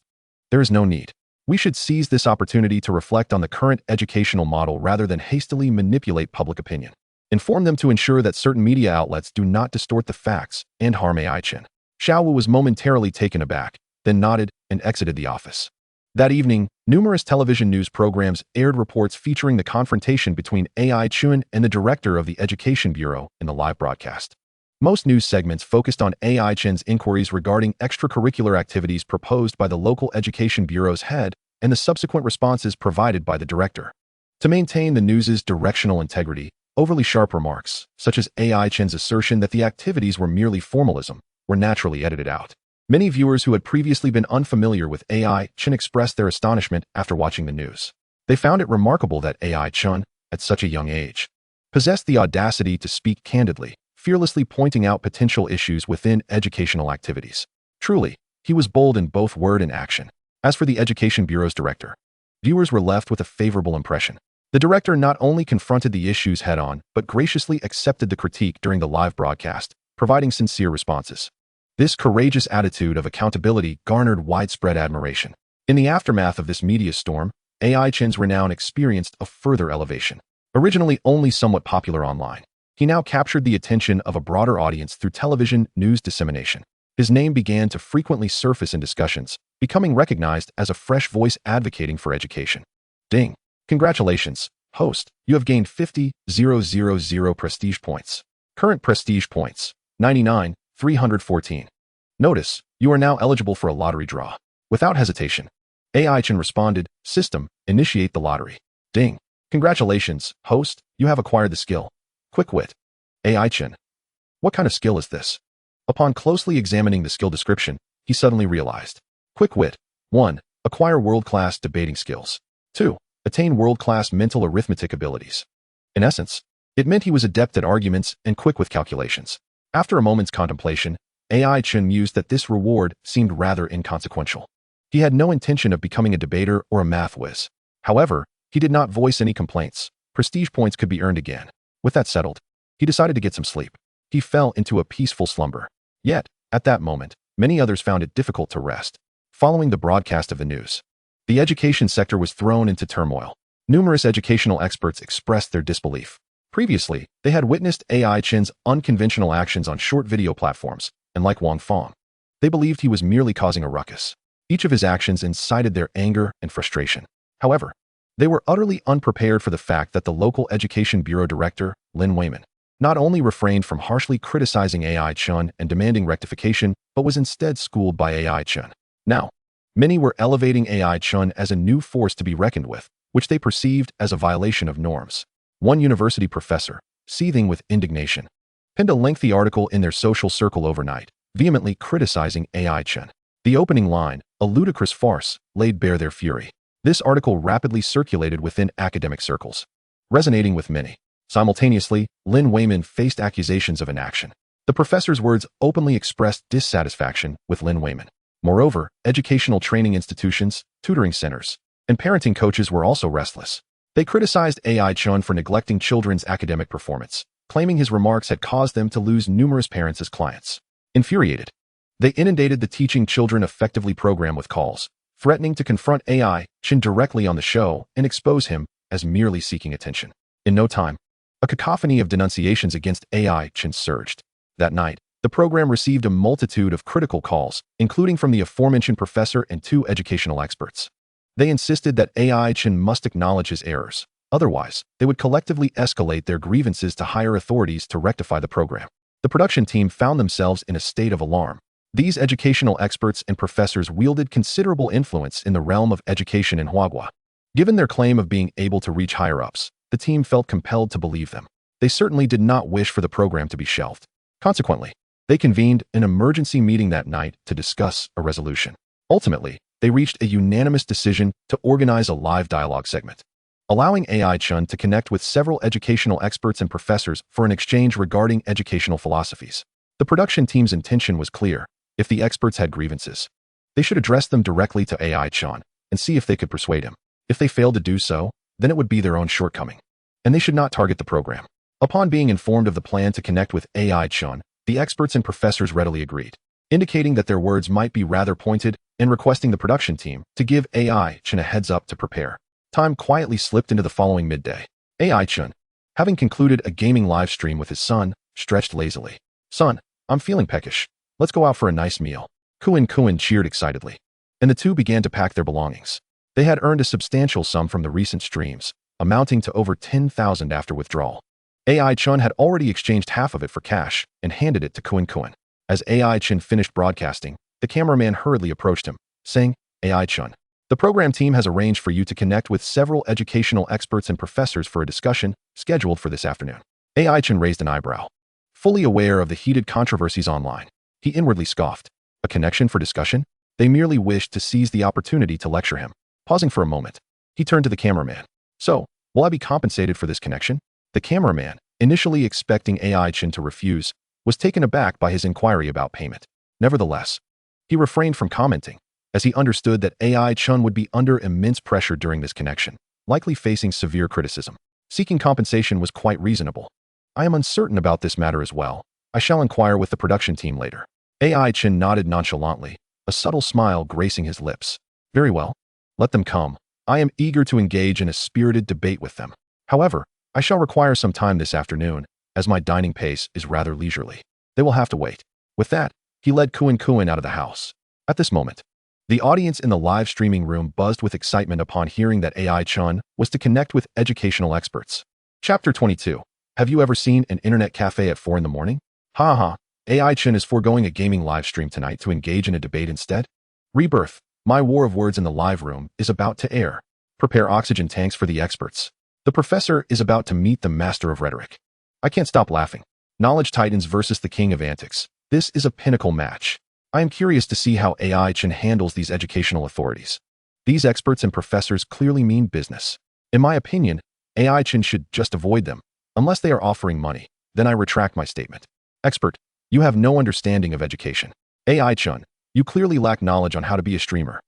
There is no need. We should seize this opportunity to reflect on the current educational model rather than hastily manipulate public opinion. Inform them to ensure that certain media outlets do not distort the facts and harm AI Chen. Xiao Wu was momentarily taken aback, then nodded and exited the office. That evening, numerous television news programs aired reports featuring the confrontation between AI Chen and the director of the Education Bureau in the live broadcast. Most news segments focused on AI Chen's inquiries regarding extracurricular activities proposed by the local Education Bureau's head and the subsequent responses provided by the director. To maintain the news's directional integrity, overly sharp remarks, such as AI Chen's assertion that the activities were merely formalism, were naturally edited out. Many viewers who had previously been unfamiliar with AI Chen expressed their astonishment after watching the news. They found it remarkable that AI Chen, at such a young age, possessed the audacity to speak candidly, fearlessly pointing out potential issues within educational activities. Truly, he was bold in both word and action. As for the Education Bureau's director, viewers were left with a favorable impression. The director not only confronted the issues head-on, but graciously accepted the critique during the live broadcast, providing sincere responses. This courageous attitude of accountability garnered widespread admiration. In the aftermath of this media storm, AI Chen's renown experienced a further elevation. Originally only somewhat popular online, he now captured the attention of a broader audience through television news dissemination. His name began to frequently surface in discussions, becoming recognized as a fresh voice advocating for education. Ding! Congratulations, host, you have gained 50,000 prestige points. Current prestige points, 99,314. Notice, you are now eligible for a lottery draw. Without hesitation, AI Chen responded, System, initiate the lottery. Ding! Congratulations, host, you have acquired the skill. Quick Wit. AI Chen. What kind of skill is this? Upon closely examining the skill description, he suddenly realized. Quick Wit. 1. Acquire world-class debating skills. 2. Attain world-class mental arithmetic abilities. In essence, it meant he was adept at arguments and quick with calculations. After a moment's contemplation, AI Chen mused that this reward seemed rather inconsequential. He had no intention of becoming a debater or a math whiz. However, he did not voice any complaints. Prestige points could be earned again. With that settled, he decided to get some sleep. He fell into a peaceful slumber. Yet, at that moment, many others found it difficult to rest. Following the broadcast of the news, the education sector was thrown into turmoil. Numerous educational experts expressed their disbelief. Previously, they had witnessed AI Chen's unconventional actions on short video platforms, and like Wang Fong, they believed he was merely causing a ruckus. Each of his actions incited their anger and frustration. However, they were utterly unprepared for the fact that the local Education Bureau director, Lin Weimin, not only refrained from harshly criticizing AI Chen and demanding rectification, but was instead schooled by AI Chen. Now, many were elevating AI Chen as a new force to be reckoned with, which they perceived as a violation of norms. One university professor, seething with indignation, penned a lengthy article in their social circle overnight, vehemently criticizing AI Chen. The opening line, a ludicrous farce, laid bare their fury. This article rapidly circulated within academic circles, resonating with many. Simultaneously, Lin Weimin faced accusations of inaction. The professor's words openly expressed dissatisfaction with Lin Weimin. Moreover, educational training institutions, tutoring centers, and parenting coaches were also restless. They criticized AI Chen for neglecting children's academic performance, claiming his remarks had caused them to lose numerous parents as clients. Infuriated, they inundated the Teaching Children Effectively program with calls, threatening to confront AI Chen directly on the show and expose him as merely seeking attention. In no time, a cacophony of denunciations against AI Chen surged. That night, the program received a multitude of critical calls, including from the aforementioned professor and 2 educational experts. They insisted that AI Chen must acknowledge his errors. Otherwise, they would collectively escalate their grievances to higher authorities to rectify the program. The production team found themselves in a state of alarm. These educational experts and professors wielded considerable influence in the realm of education in Huagua. Given their claim of being able to reach higher-ups, the team felt compelled to believe them. They certainly did not wish for the program to be shelved. Consequently, they convened an emergency meeting that night to discuss a resolution. Ultimately, they reached a unanimous decision to organize a live dialogue segment, allowing AI Chen to connect with several educational experts and professors for an exchange regarding educational philosophies. The production team's intention was clear. If the experts had grievances, they should address them directly to AI Chen and see if they could persuade him. If they failed to do so, then it would be their own shortcoming, and they should not target the program. Upon being informed of the plan to connect with AI Chen, the experts and professors readily agreed, indicating that their words might be rather pointed and requesting the production team to give AI Chen a heads up to prepare. Time quietly slipped into the following midday. AI Chen, having concluded a gaming live stream with his son, stretched lazily. "Son, I'm feeling peckish. Let's go out for a nice meal." Kuan cheered excitedly, and the two began to pack their belongings. They had earned a substantial sum from the recent streams, amounting to over 10,000 after withdrawal. AI Chen had already exchanged half of it for cash and handed it to Kuan. As AI Chen finished broadcasting, the cameraman hurriedly approached him, saying, "AI Chen, the program team has arranged for you to connect with several educational experts and professors for a discussion scheduled for this afternoon." AI Chen raised an eyebrow. Fully aware of the heated controversies online, he inwardly scoffed. A connection for discussion? They merely wished to seize the opportunity to lecture him. Pausing for a moment, he turned to the cameraman. "So, will I be compensated for this connection?" The cameraman, initially expecting AI Chen to refuse, was taken aback by his inquiry about payment. Nevertheless, he refrained from commenting, as he understood that AI Chen would be under immense pressure during this connection, likely facing severe criticism. Seeking compensation was quite reasonable. "I am uncertain about this matter as well. I shall inquire with the production team later." AI Chen nodded nonchalantly, a subtle smile gracing his lips. "Very well. Let them come. I am eager to engage in a spirited debate with them. However, I shall require some time this afternoon, as my dining pace is rather leisurely. They will have to wait." With that, he led Kuan out of the house. At this moment, the audience in the live streaming room buzzed with excitement upon hearing that AI Chen was to connect with educational experts. Chapter 22. Have you ever seen an internet cafe at 4 in the morning? Ha ha. AI Chen is foregoing a gaming live stream tonight to engage in a debate instead? Rebirth. My war of words in the live room is about to air. Prepare oxygen tanks for the experts. The professor is about to meet the master of rhetoric. I can't stop laughing. Knowledge Titans versus the King of Antics. This is a pinnacle match. I am curious to see how AI Chen handles these educational authorities. These experts and professors clearly mean business. In my opinion, AI Chen should just avoid them, unless they are offering money. Then I retract my statement. Expert, you have no understanding of education. AI Chen, you clearly lack knowledge on how to be a streamer.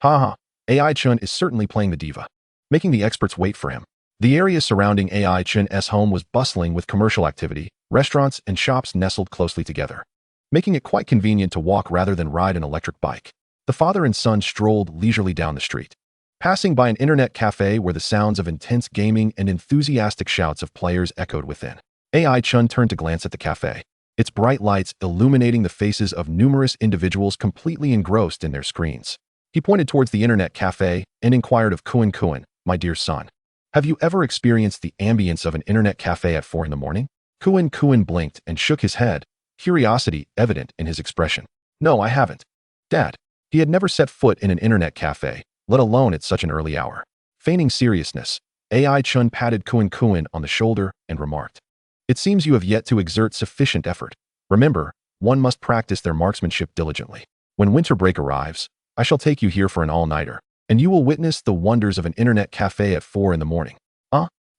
Haha, AI Chen is certainly playing the diva, making the experts wait for him. The area surrounding AI Chen's home was bustling with commercial activity, restaurants and shops nestled closely together, making it quite convenient to walk rather than ride an electric bike. The father and son strolled leisurely down the street, passing by an internet cafe where the sounds of intense gaming and enthusiastic shouts of players echoed within. AI Chen turned to glance at the cafe, its bright lights illuminating the faces of numerous individuals completely engrossed in their screens. He pointed towards the internet cafe and inquired of Kuan, "My dear son, have you ever experienced the ambience of an internet cafe at 4 in the morning?" Kuan blinked and shook his head, curiosity evident in his expression. "No, I haven't, Dad." He had never set foot in an internet cafe, let alone at such an early hour. Feigning seriousness, AI Chen patted Kuan on the shoulder and remarked, "It seems you have yet to exert sufficient effort. Remember, one must practice their marksmanship diligently. When winter break arrives, I shall take you here for an all-nighter, and you will witness the wonders of an internet cafe at 4 in the morning."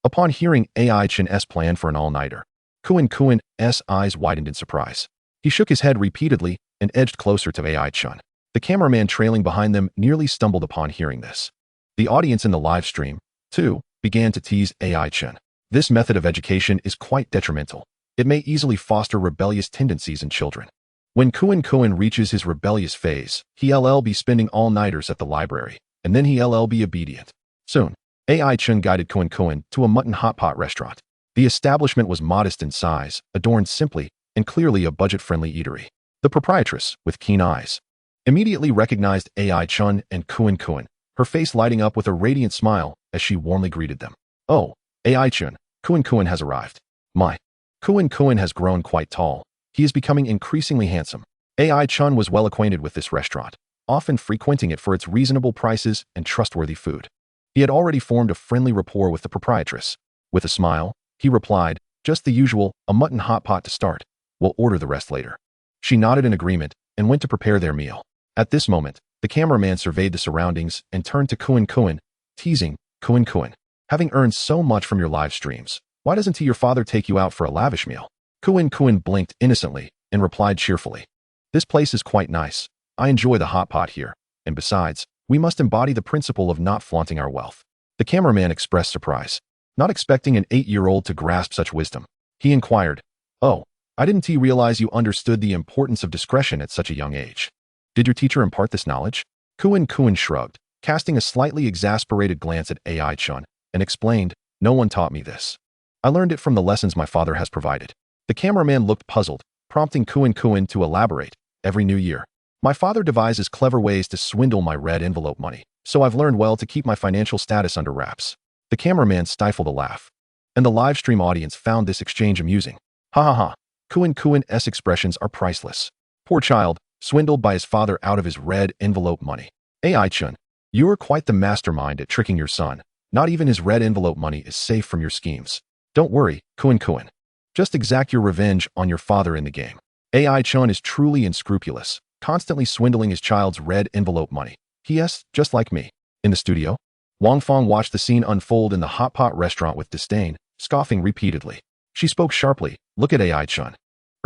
Upon hearing AI Chen's plan for an all-nighter, Kuan's eyes widened in surprise. He shook his head repeatedly and edged closer to AI Chen. The cameraman trailing behind them nearly stumbled upon hearing this. The audience in the live stream, too, began to tease AI Chen. This method of education is quite detrimental. It may easily foster rebellious tendencies in children. When Kuan reaches his rebellious phase, he'll be spending all-nighters at the library, and then he'll be obedient. Soon, AI Chen guided Kuan to a mutton hot pot restaurant. The establishment was modest in size, adorned simply, and clearly a budget-friendly eatery. The proprietress, with keen eyes, immediately recognized AI Chen and Kuan, her face lighting up with a radiant smile as she warmly greeted them. "Oh, AI Chen, Kuan has arrived. My, Kuan has grown quite tall. He is becoming increasingly handsome." AI Chen was well acquainted with this restaurant, often frequenting it for its reasonable prices and trustworthy food. He had already formed a friendly rapport with the proprietress. With a smile, he replied, "Just the usual, a mutton hot pot to start. We'll order the rest later." She nodded in agreement and went to prepare their meal. At this moment, the cameraman surveyed the surroundings and turned to Kuan, teasing, "Kuan, having earned so much from your live streams, why doesn't your father take you out for a lavish meal?" Kuan blinked innocently and replied cheerfully, "This place is quite nice. I enjoy the hot pot here, and besides, we must embody the principle of not flaunting our wealth." The cameraman expressed surprise, not expecting an 8-year-old to grasp such wisdom. He inquired, "Oh, I didn't realize you understood the importance of discretion at such a young age. Did your teacher impart this knowledge?" Kuan shrugged, casting a slightly exasperated glance at AI Chen, and explained, "No one taught me this. I learned it from the lessons my father has provided." The cameraman looked puzzled, prompting Kuan to elaborate. "Every new year, my father devises clever ways to swindle my red envelope money, so I've learned well to keep my financial status under wraps." The cameraman stifled a laugh, and the live stream audience found this exchange amusing. "Ha ha ha, Kuan's expressions are priceless. Poor child, swindled by his father out of his red envelope money. AI Chen, you're quite the mastermind at tricking your son. Not even his red envelope money is safe from your schemes. Don't worry, Kuan. Just exact your revenge on your father in the game." AI Chen is truly unscrupulous, constantly swindling his child's red envelope money. P.S. Just like me. In the studio, Wang Fong watched the scene unfold in the hot pot restaurant with disdain, scoffing repeatedly. She spoke sharply, "Look at AI Chen.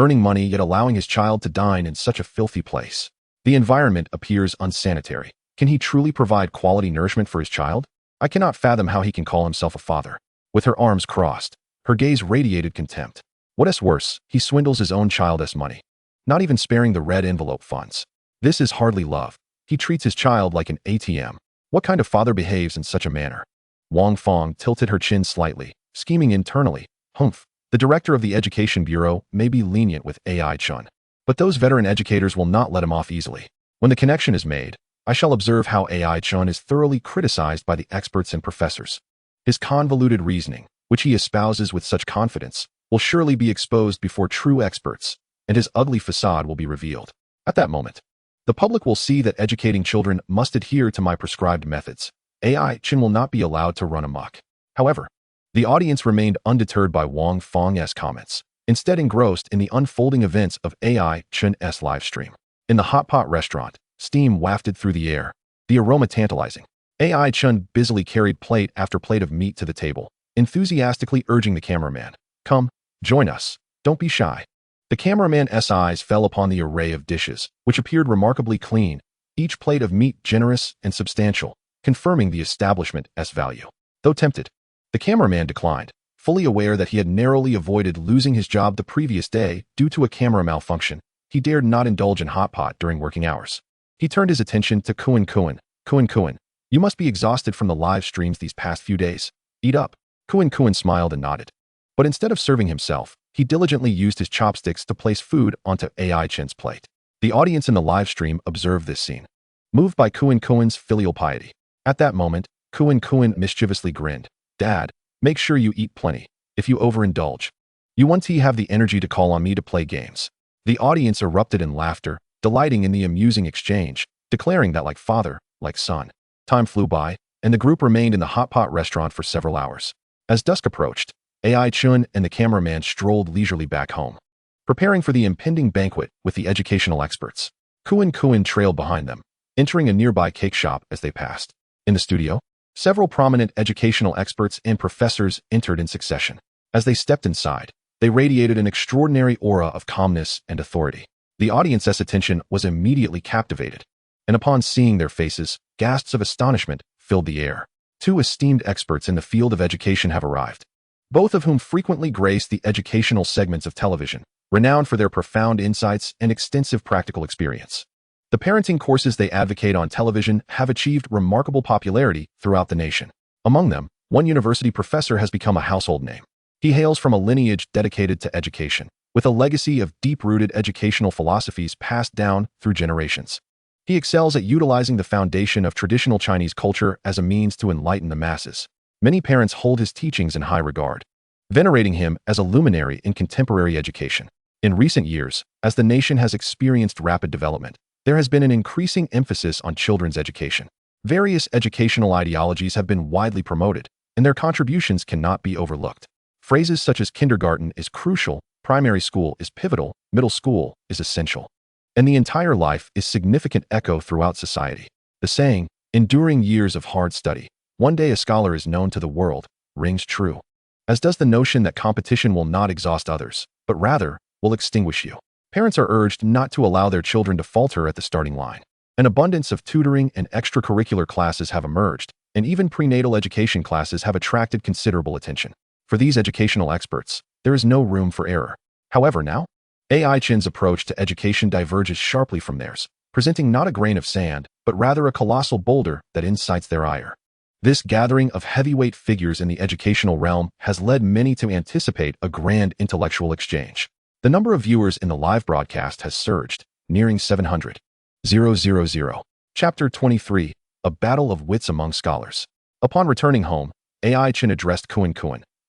Earning money yet allowing his child to dine in such a filthy place. The environment appears unsanitary. Can he truly provide quality nourishment for his child? I cannot fathom how he can call himself a father." With her arms crossed, her gaze radiated contempt. What is worse, he swindles his own child's money, not even sparing the red envelope funds. This is hardly love. He treats his child like an ATM. What kind of father behaves in such a manner? Wang Fong tilted her chin slightly, scheming internally. Humph. The director of the Education Bureau may be lenient with AI Chen, but those veteran educators will not let him off easily. When the connection is made, I shall observe how AI Chen is thoroughly criticized by the experts and professors. His convoluted reasoning, which he espouses with such confidence, will surely be exposed before true experts, and his ugly facade will be revealed. At that moment, the public will see that educating children must adhere to my prescribed methods. AI Chen will not be allowed to run amok. However, the audience remained undeterred by Wang Fong's comments, instead engrossed in the unfolding events of AI Chen's live stream. In the hot pot restaurant, steam wafted through the air, the aroma tantalizing. AI Chen busily carried plate after plate of meat to the table, enthusiastically urging the cameraman, "Come, join us. Don't be shy." The cameraman's eyes fell upon the array of dishes, which appeared remarkably clean, each plate of meat generous and substantial, confirming the establishment's value. Though tempted, the cameraman declined, fully aware that he had narrowly avoided losing his job the previous day due to a camera malfunction. He dared not indulge in hot pot during working hours. He turned his attention to Kuan. "Kuan, you must be exhausted from the live streams these past few days. Eat up." Kuan smiled and nodded. But instead of serving himself, he diligently used his chopsticks to place food onto AI Chen's plate. The audience in the live stream observed this scene, moved by Kuan's filial piety. At that moment, Kuan mischievously grinned. "Dad, make sure you eat plenty. If you overindulge, you won't have the energy to call on me to play games." The audience erupted in laughter, delighting in the amusing exchange, declaring that like father, like son. Time flew by, and the group remained in the hot pot restaurant for several hours. As dusk approached, AI Chen and the cameraman strolled leisurely back home, preparing for the impending banquet with the educational experts. Kuan trailed behind them, entering a nearby cake shop as they passed. In the studio, several prominent educational experts and professors entered in succession. As they stepped inside, they radiated an extraordinary aura of calmness and authority. The audience's attention was immediately captivated, and upon seeing their faces, gasps of astonishment filled the air. Two esteemed experts in the field of education have arrived. both of whom frequently grace the educational segments of television, renowned for their profound insights and extensive practical experience. The parenting courses they advocate on television have achieved remarkable popularity throughout the nation. Among them, one university professor has become a household name. He hails from a lineage dedicated to education, with a legacy of deep-rooted educational philosophies passed down through generations. He excels at utilizing the foundation of traditional Chinese culture as a means to enlighten the masses. Many parents hold his teachings in high regard, venerating him as a luminary in contemporary education. In recent years, as the nation has experienced rapid development, there has been an increasing emphasis on children's education. Various educational ideologies have been widely promoted, and their contributions cannot be overlooked. Phrases such as kindergarten is crucial, primary school is pivotal, middle school is essential, and the entire life is significant echo throughout society. The saying, enduring years of hard study, one day a scholar is known to the world, rings true, as does the notion that competition will not exhaust others, but rather will extinguish you. Parents are urged not to allow their children to falter at the starting line. An abundance of tutoring and extracurricular classes have emerged, and even prenatal education classes have attracted considerable attention. For these educational experts, there is no room for error. However, now, Chen's approach to education diverges sharply from theirs, presenting not a grain of sand, but rather a colossal boulder that incites their ire. This gathering of heavyweight figures in the educational realm has led many to anticipate a grand intellectual exchange. The number of viewers in the live broadcast has surged, nearing 700,000. Chapter 23, A Battle of Wits Among Scholars. Upon returning home, Chen addressed Kuan,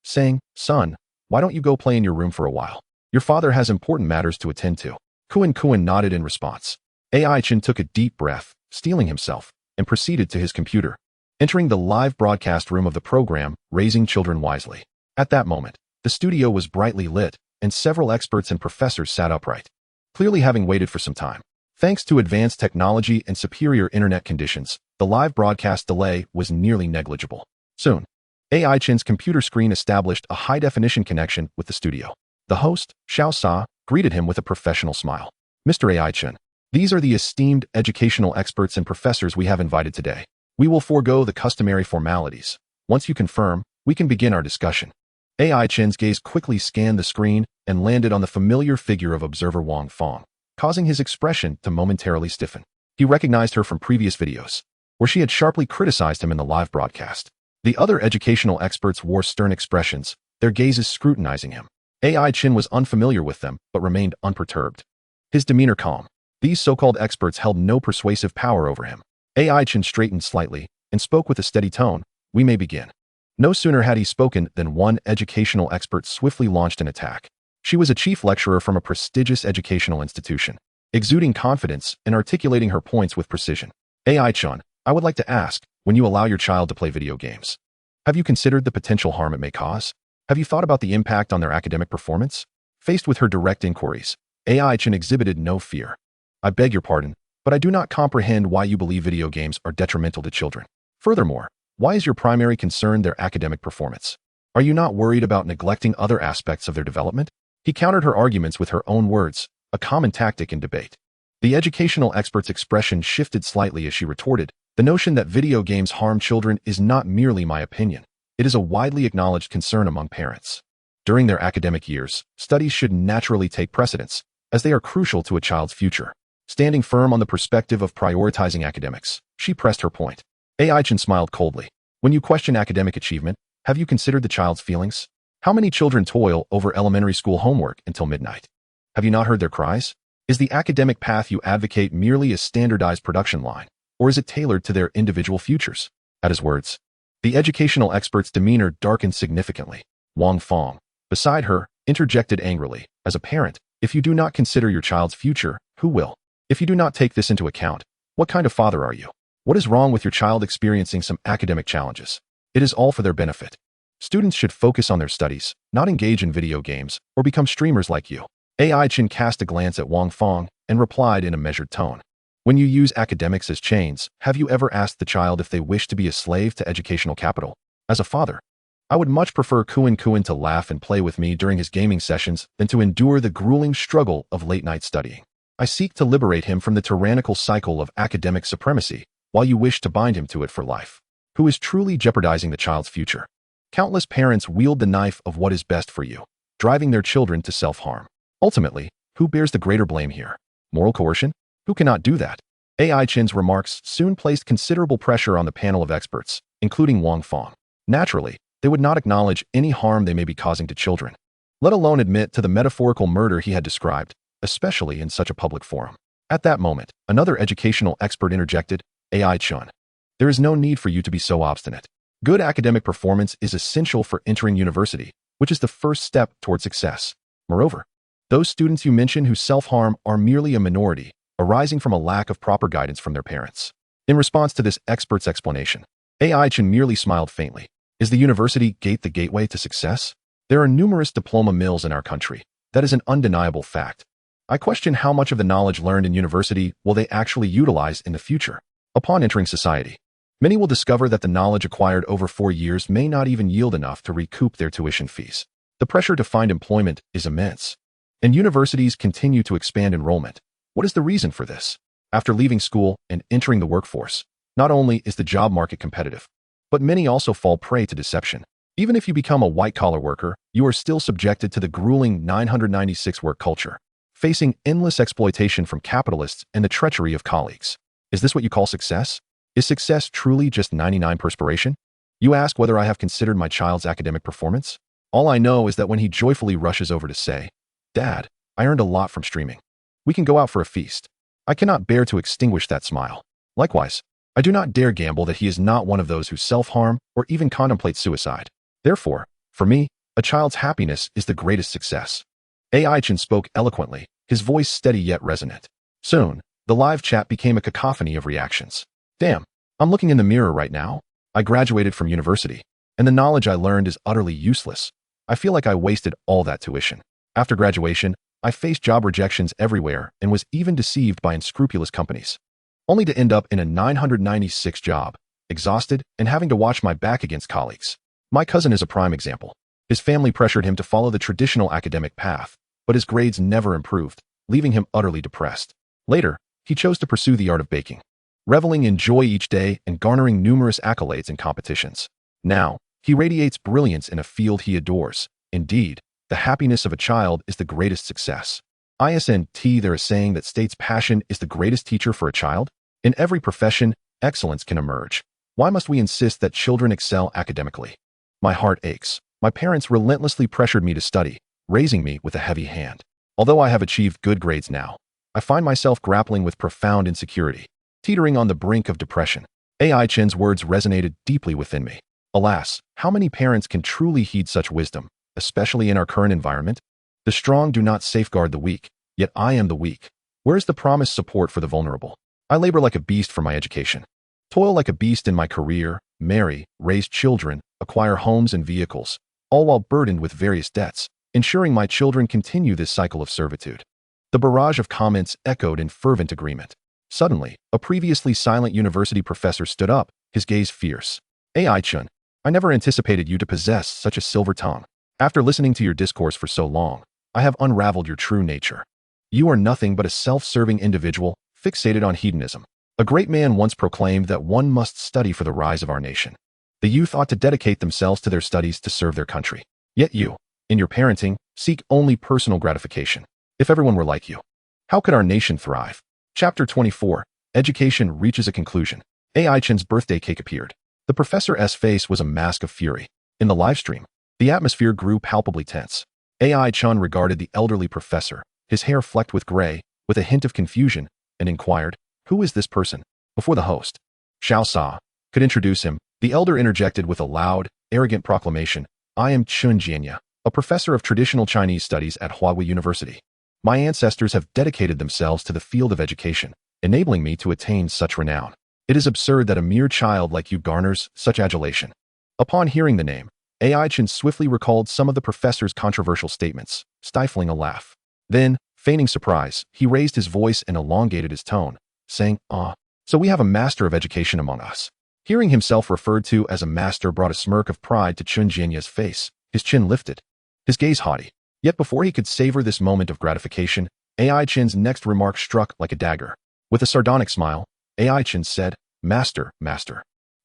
saying, "Son, why don't you go play in your room for a while? Your father has important matters to attend to." Kuan nodded in response. Chen took a deep breath, steeling himself, and proceeded to his computer, entering the live broadcast room of the program, Raising Children Wisely. At that moment, the studio was brightly lit, and several experts and professors sat upright, clearly having waited for some time. Thanks to advanced technology and superior internet conditions, the live broadcast delay was nearly negligible. Soon, Chen's computer screen established a high-definition connection with the studio. The host, Xiao Sa, greeted him with a professional smile. "Mr. Chen, these are the esteemed educational experts and professors we have invited today. We will forego the customary formalities. Once you confirm, we can begin our discussion." Chen's gaze quickly scanned the screen and landed on the familiar figure of observer Wang Fong, causing his expression to momentarily stiffen. He recognized her from previous videos, where she had sharply criticized him in the live broadcast. The other educational experts wore stern expressions, their gazes scrutinizing him. Chen was unfamiliar with them, but remained unperturbed, his demeanor calm. These so-called experts held no persuasive power over him. Chen straightened slightly and spoke with a steady tone. "We may begin." No sooner had he spoken than one educational expert swiftly launched an attack. She was a chief lecturer from a prestigious educational institution, exuding confidence and articulating her points with precision. "Chen, I would like to ask, when you allow your child to play video games, have you considered the potential harm it may cause? Have you thought about the impact on their academic performance?" Faced with her direct inquiries, Chen exhibited no fear. "I beg your pardon, but I do not comprehend why you believe video games are detrimental to children. Furthermore, why is your primary concern their academic performance? Are you not worried about neglecting other aspects of their development?" He countered her arguments with her own words, a common tactic in debate. The educational expert's expression shifted slightly as she retorted, "The notion that video games harm children is not merely my opinion. It is a widely acknowledged concern among parents. During their academic years, studies should naturally take precedence, as they are crucial to a child's future." Standing firm on the perspective of prioritizing academics, she pressed her point. Chen smiled coldly. "When you question academic achievement, have you considered the child's feelings? How many children toil over elementary school homework until midnight? Have you not heard their cries? Is the academic path you advocate merely a standardized production line, or is it tailored to their individual futures?" At his words, the educational expert's demeanor darkened significantly. Wang Fong, beside her, interjected angrily, "As a parent, if you do not consider your child's future, who will? If you do not take this into account, what kind of father are you? What is wrong with your child experiencing some academic challenges? It is all for their benefit. Students should focus on their studies, not engage in video games, or become streamers like you." Chen cast a glance at Wang Fong and replied in a measured tone. "When you use academics as chains, have you ever asked the child if they wish to be a slave to educational capital? As a father, I would much prefer Kuan to laugh and play with me during his gaming sessions than to endure the grueling struggle of late-night studying. I seek to liberate him from the tyrannical cycle of academic supremacy, while you wish to bind him to it for life. Who is truly jeopardizing the child's future?" Countless parents wield the knife of what is best for you, driving their children to self-harm. Ultimately, who bears the greater blame here? Moral coercion? Who cannot do that? AI Chen's remarks soon placed considerable pressure on the panel of experts, including Wang Fong. Naturally, they would not acknowledge any harm they may be causing to children, let alone admit to the metaphorical murder he had described, especially in such a public forum. At that moment, another educational expert interjected, AI Chen. There is no need for you to be so obstinate. Good academic performance is essential for entering university, which is the first step toward success. Moreover, those students you mention who self-harm are merely a minority, arising from a lack of proper guidance from their parents. In response to this expert's explanation, AI Chen merely smiled faintly. Is the university gate the gateway to success? There are numerous diploma mills in our country. That is an undeniable fact. I question how much of the knowledge learned in university will they actually utilize in the future. Upon entering society, many will discover that the knowledge acquired over 4 years may not even yield enough to recoup their tuition fees. The pressure to find employment is immense, and universities continue to expand enrollment. What is the reason for this? After leaving school and entering the workforce, not only is the job market competitive, but many also fall prey to deception. Even if you become a white-collar worker, you are still subjected to the grueling 996 work culture, facing endless exploitation from capitalists and the treachery of colleagues. Is this what you call success? Is success truly just 99 perspiration? You ask whether I have considered my child's academic performance? All I know is that when he joyfully rushes over to say, "Dad, I earned a lot from streaming. We can go out for a feast," I cannot bear to extinguish that smile. Likewise, I do not dare gamble that he is not one of those who self-harm or even contemplate suicide. Therefore, for me, a child's happiness is the greatest success. AI Chen spoke eloquently, his voice steady yet resonant. Soon, the live chat became a cacophony of reactions. Damn, I'm looking in the mirror right now. I graduated from university, and the knowledge I learned is utterly useless. I feel like I wasted all that tuition. After graduation, I faced job rejections everywhere and was even deceived by unscrupulous companies, only to end up in a 996 job, exhausted and having to watch my back against colleagues. My cousin is a prime example. His family pressured him to follow the traditional academic path, but his grades never improved, leaving him utterly depressed. Later, he chose to pursue the art of baking, reveling in joy each day and garnering numerous accolades in competitions. Now, he radiates brilliance in a field he adores. Indeed, the happiness of a child is the greatest success. ISNT, there is saying that states passion is the greatest teacher for a child. In every profession, excellence can emerge. Why must we insist that children excel academically? My heart aches. My parents relentlessly pressured me to study, raising me with a heavy hand. Although I have achieved good grades now, I find myself grappling with profound insecurity, teetering on the brink of depression. AI Chen's words resonated deeply within me. Alas, how many parents can truly heed such wisdom, especially in our current environment? The strong do not safeguard the weak, yet I am the weak. Where is the promised support for the vulnerable? I labor like a beast for my education, toil like a beast in my career, marry, raise children, acquire homes and vehicles, all while burdened with various debts, ensuring my children continue this cycle of servitude. The barrage of comments echoed in fervent agreement. Suddenly, a previously silent university professor stood up, his gaze fierce. AI Chen, I never anticipated you to possess such a silver tongue. After listening to your discourse for so long, I have unraveled your true nature. You are nothing but a self-serving individual, fixated on hedonism. A great man once proclaimed that one must study for the rise of our nation. The youth ought to dedicate themselves to their studies to serve their country. Yet you, in your parenting, seek only personal gratification. If everyone were like you, how could our nation thrive? Chapter 24. Education reaches a conclusion. AI Chen's birthday cake appeared. The professor's face was a mask of fury. In the livestream, the atmosphere grew palpably tense. AI Chen regarded the elderly professor, his hair flecked with gray, with a hint of confusion, and inquired, "Who is this person?" Before the host, Xiao Sa, could introduce him, the elder interjected with a loud, arrogant proclamation, "I am Chen Jianya, a professor of traditional Chinese studies at Huawei University. My ancestors have dedicated themselves to the field of education, enabling me to attain such renown. It is absurd that a mere child like you garners such adulation." Upon hearing the name, AI Chen swiftly recalled some of the professor's controversial statements, stifling a laugh. Then, feigning surprise, he raised his voice and elongated his tone, saying, "So we have a master of education among us." Hearing himself referred to as a master brought a smirk of pride to Chen Jianya's face, his chin lifted, his gaze haughty. Yet before he could savor this moment of gratification, AI Chen's next remark struck like a dagger. With a sardonic smile, AI Chen said, Master,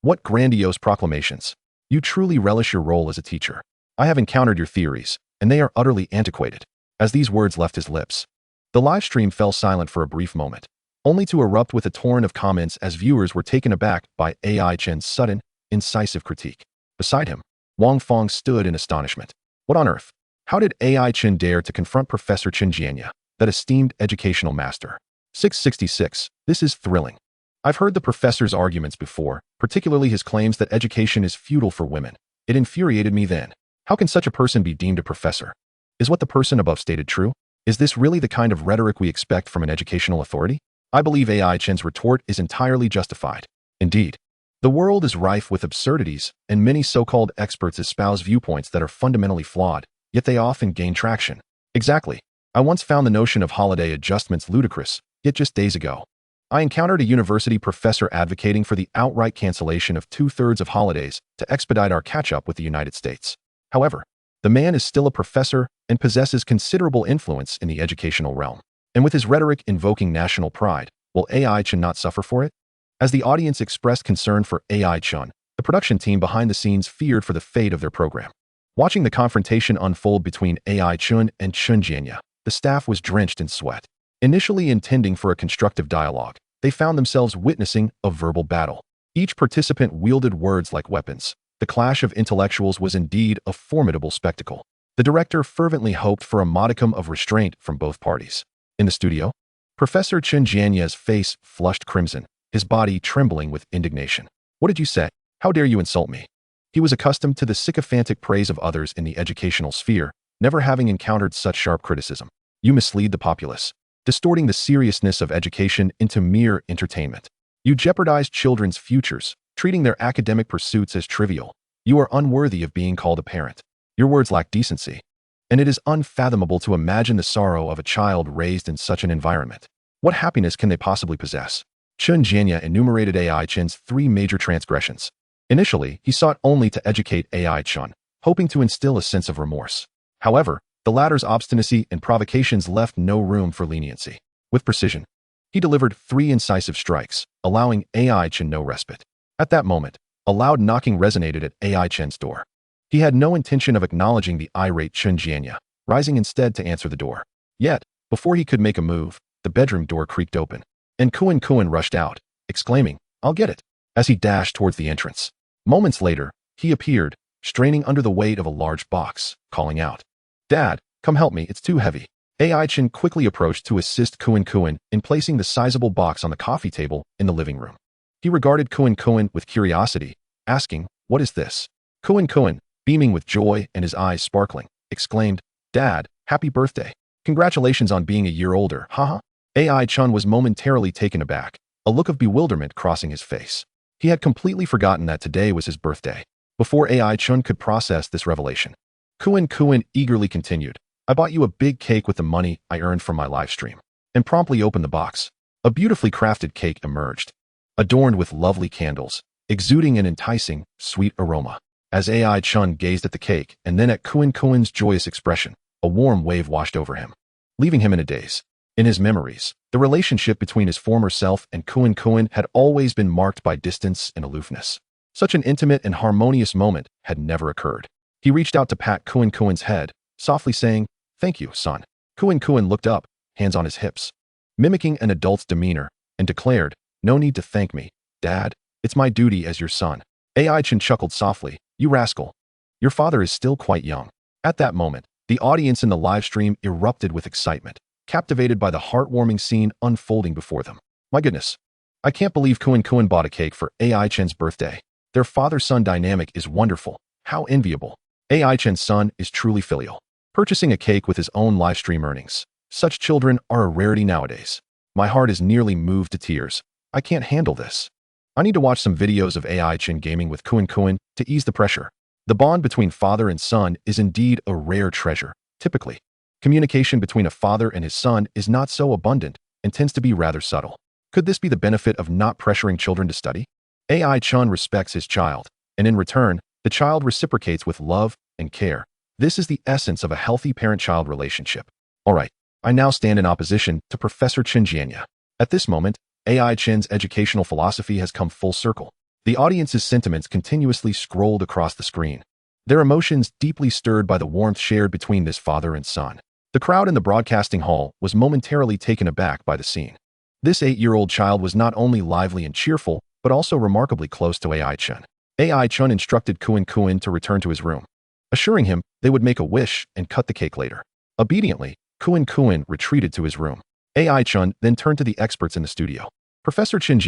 what grandiose proclamations. You truly relish your role as a teacher. I have encountered your theories, and they are utterly antiquated. As these words left his lips, the live stream fell silent for a brief moment, only to erupt with a torrent of comments as viewers were taken aback by AI Chen's sudden, incisive critique. Beside him, Wang Fong stood in astonishment. What on earth? How did AI Chen dare to confront Professor Chen Jianya, that esteemed educational master? 666. This is thrilling. I've heard the professor's arguments before, particularly his claims that education is futile for women. It infuriated me then. How can such a person be deemed a professor? Is what the person above stated true? Is this really the kind of rhetoric we expect from an educational authority? I believe AI Chen's retort is entirely justified. Indeed, the world is rife with absurdities, and many so-called experts espouse viewpoints that are fundamentally flawed, yet they often gain traction. Exactly. I once found the notion of holiday adjustments ludicrous, yet just days ago, I encountered a university professor advocating for the outright cancellation of 2/3 of holidays to expedite our catch-up with the United States. However, the man is still a professor and possesses considerable influence in the educational realm. And with his rhetoric invoking national pride, will AI Chen not suffer for it? As the audience expressed concern for AI Chen, the production team behind the scenes feared for the fate of their program. Watching the confrontation unfold between AI Chen and Chen Jianya, the staff was drenched in sweat. Initially intending for a constructive dialogue, they found themselves witnessing a verbal battle. Each participant wielded words like weapons. The clash of intellectuals was indeed a formidable spectacle. The director fervently hoped for a modicum of restraint from both parties. In the studio, Professor Chen Jianya's face flushed crimson, his body trembling with indignation. What did you say? How dare you insult me? He was accustomed to the sycophantic praise of others in the educational sphere, never having encountered such sharp criticism. You mislead the populace, distorting the seriousness of education into mere entertainment. You jeopardize children's futures, treating their academic pursuits as trivial. You are unworthy of being called a parent. Your words lack decency, and it is unfathomable to imagine the sorrow of a child raised in such an environment. What happiness can they possibly possess? Chen Jianya enumerated AI Chen's 3 major transgressions. Initially, he sought only to educate AI Chen, hoping to instill a sense of remorse. However, the latter's obstinacy and provocations left no room for leniency. With precision, he delivered 3 incisive strikes, allowing AI Chen no respite. At that moment, a loud knocking resonated at AI Chen's door. He had no intention of acknowledging the irate Chen Jianya, rising instead to answer the door. Yet, before he could make a move, the bedroom door creaked open, and Kuan rushed out, exclaiming, "I'll get it," as he dashed towards the entrance. Moments later, he appeared, straining under the weight of a large box, calling out, "Dad, come help me, it's too heavy." AI Chen quickly approached to assist Kuan in placing the sizable box on the coffee table in the living room. He regarded Kuan with curiosity, asking, "What is this?" Kuan, beaming with joy and his eyes sparkling, exclaimed, "Dad, happy birthday. Congratulations on being a year older, haha." AI Chen was momentarily taken aback, a look of bewilderment crossing his face. He had completely forgotten that today was his birthday. Before AI Chen could process this revelation, Kuan eagerly continued, "I bought you a big cake with the money I earned from my live stream," and promptly opened the box. A beautifully crafted cake emerged, adorned with lovely candles, exuding an enticing, sweet aroma. As AI Chen gazed at the cake and then at Kuan's joyous expression, a warm wave washed over him, leaving him in a daze. In his memories, the relationship between his former self and Kuan had always been marked by distance and aloofness. Such an intimate and harmonious moment had never occurred. He reached out to pat Kuan's head, softly saying, "Thank you, son." Kuan looked up, hands on his hips, mimicking an adult's demeanor, and declared, "No need to thank me, Dad. It's my duty as your son." AI Chen chuckled softly, "You rascal. Your father is still quite young." At that moment, the audience in the live stream erupted with excitement, captivated by the heartwarming scene unfolding before them. My goodness. I can't believe Kuan bought a cake for AI Chen's birthday. Their father-son dynamic is wonderful. How enviable. AI Chen's son is truly filial, purchasing a cake with his own live stream earnings. Such children are a rarity nowadays. My heart is nearly moved to tears. I can't handle this. I need to watch some videos of AI Chen gaming with Kuan to ease the pressure. The bond between father and son is indeed a rare treasure. Typically, communication between a father and his son is not so abundant and tends to be rather subtle. Could this be the benefit of not pressuring children to study? AI Chen respects his child, and in return, the child reciprocates with love and care. This is the essence of a healthy parent-child relationship. All right, I now stand in opposition to Professor Chen Jianya. At this moment, AI Chen's educational philosophy has come full circle. The audience's sentiments continuously scrolled across the screen, their emotions deeply stirred by the warmth shared between this father and son. The crowd in the broadcasting hall was momentarily taken aback by the scene. This 8-year-old child was not only lively and cheerful, but also remarkably close to AI Chen. AI Chen instructed Kuan to return to his room, assuring him they would make a wish and cut the cake later. Obediently, Kuan retreated to his room. AI Chen then turned to the experts in the studio. Professor Chen,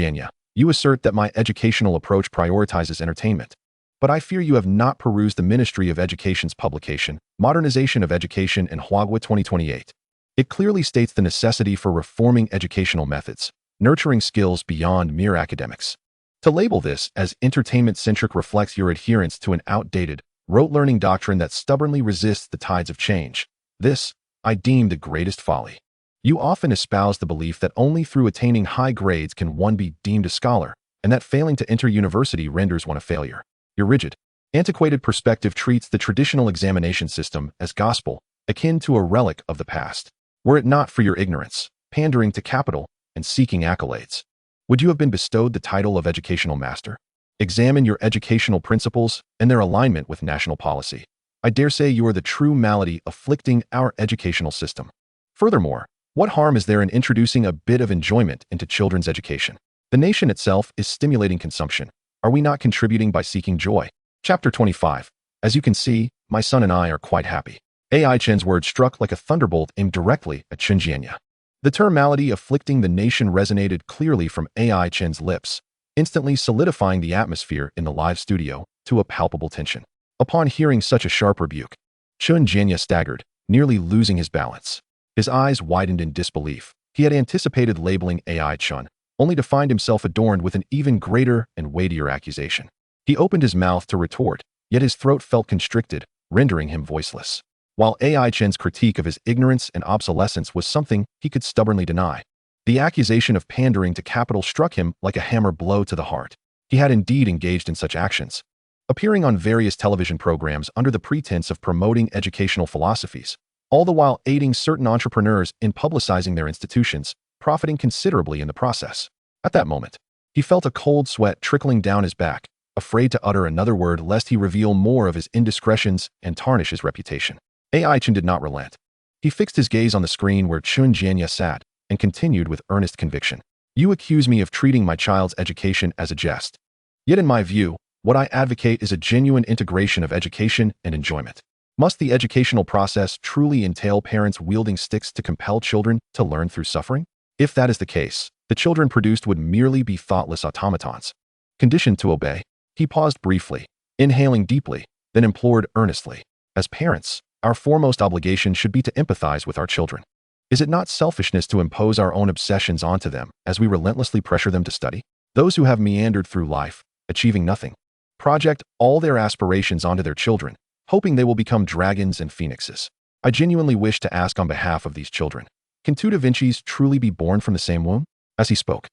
you assert that my educational approach prioritizes entertainment, but I fear you have not perused the Ministry of Education's publication, Modernization of Education in Huagua 2028. It clearly states the necessity for reforming educational methods, nurturing skills beyond mere academics. To label this as entertainment-centric reflects your adherence to an outdated, rote learning doctrine that stubbornly resists the tides of change. This, I deem the greatest folly. You often espouse the belief that only through attaining high grades can one be deemed a scholar, and that failing to enter university renders one a failure. Your rigid, antiquated perspective treats the traditional examination system as gospel, akin to a relic of the past. Were it not for your ignorance, pandering to capital, and seeking accolades, would you have been bestowed the title of educational master? Examine your educational principles and their alignment with national policy. I dare say you are the true malady afflicting our educational system. Furthermore, what harm is there in introducing a bit of enjoyment into children's education? The nation itself is stimulating consumption. Are we not contributing by seeking joy? Chapter 25. As you can see, my son and I are quite happy. AI Chen's words struck like a thunderbolt aimed directly at Chen Jianya. The term malady afflicting the nation resonated clearly from AI Chen's lips, instantly solidifying the atmosphere in the live studio to a palpable tension. Upon hearing such a sharp rebuke, Chen Jianya staggered, nearly losing his balance. His eyes widened in disbelief. He had anticipated labeling AI Chen, only to find himself adorned with an even greater and weightier accusation. He opened his mouth to retort, yet his throat felt constricted, rendering him voiceless. While AI Chen's critique of his ignorance and obsolescence was something he could stubbornly deny, the accusation of pandering to capital struck him like a hammer blow to the heart. He had indeed engaged in such actions, appearing on various television programs under the pretense of promoting educational philosophies, all the while aiding certain entrepreneurs in publicizing their institutions, profiting considerably in the process. At that moment, he felt a cold sweat trickling down his back, afraid to utter another word lest he reveal more of his indiscretions and tarnish his reputation. AI Chen did not relent. He fixed his gaze on the screen where Chen Jianya sat and continued with earnest conviction. You accuse me of treating my child's education as a jest. Yet in my view, what I advocate is a genuine integration of education and enjoyment. Must the educational process truly entail parents wielding sticks to compel children to learn through suffering? If that is the case, the children produced would merely be thoughtless automatons, conditioned to obey. He paused briefly, inhaling deeply, then implored earnestly. As parents, our foremost obligation should be to empathize with our children. Is it not selfishness to impose our own obsessions onto them as we relentlessly pressure them to study? Those who have meandered through life, achieving nothing, project all their aspirations onto their children, hoping they will become dragons and phoenixes. I genuinely wish to ask on behalf of these children, can two Da Vincis truly be born from the same womb? As he spoke,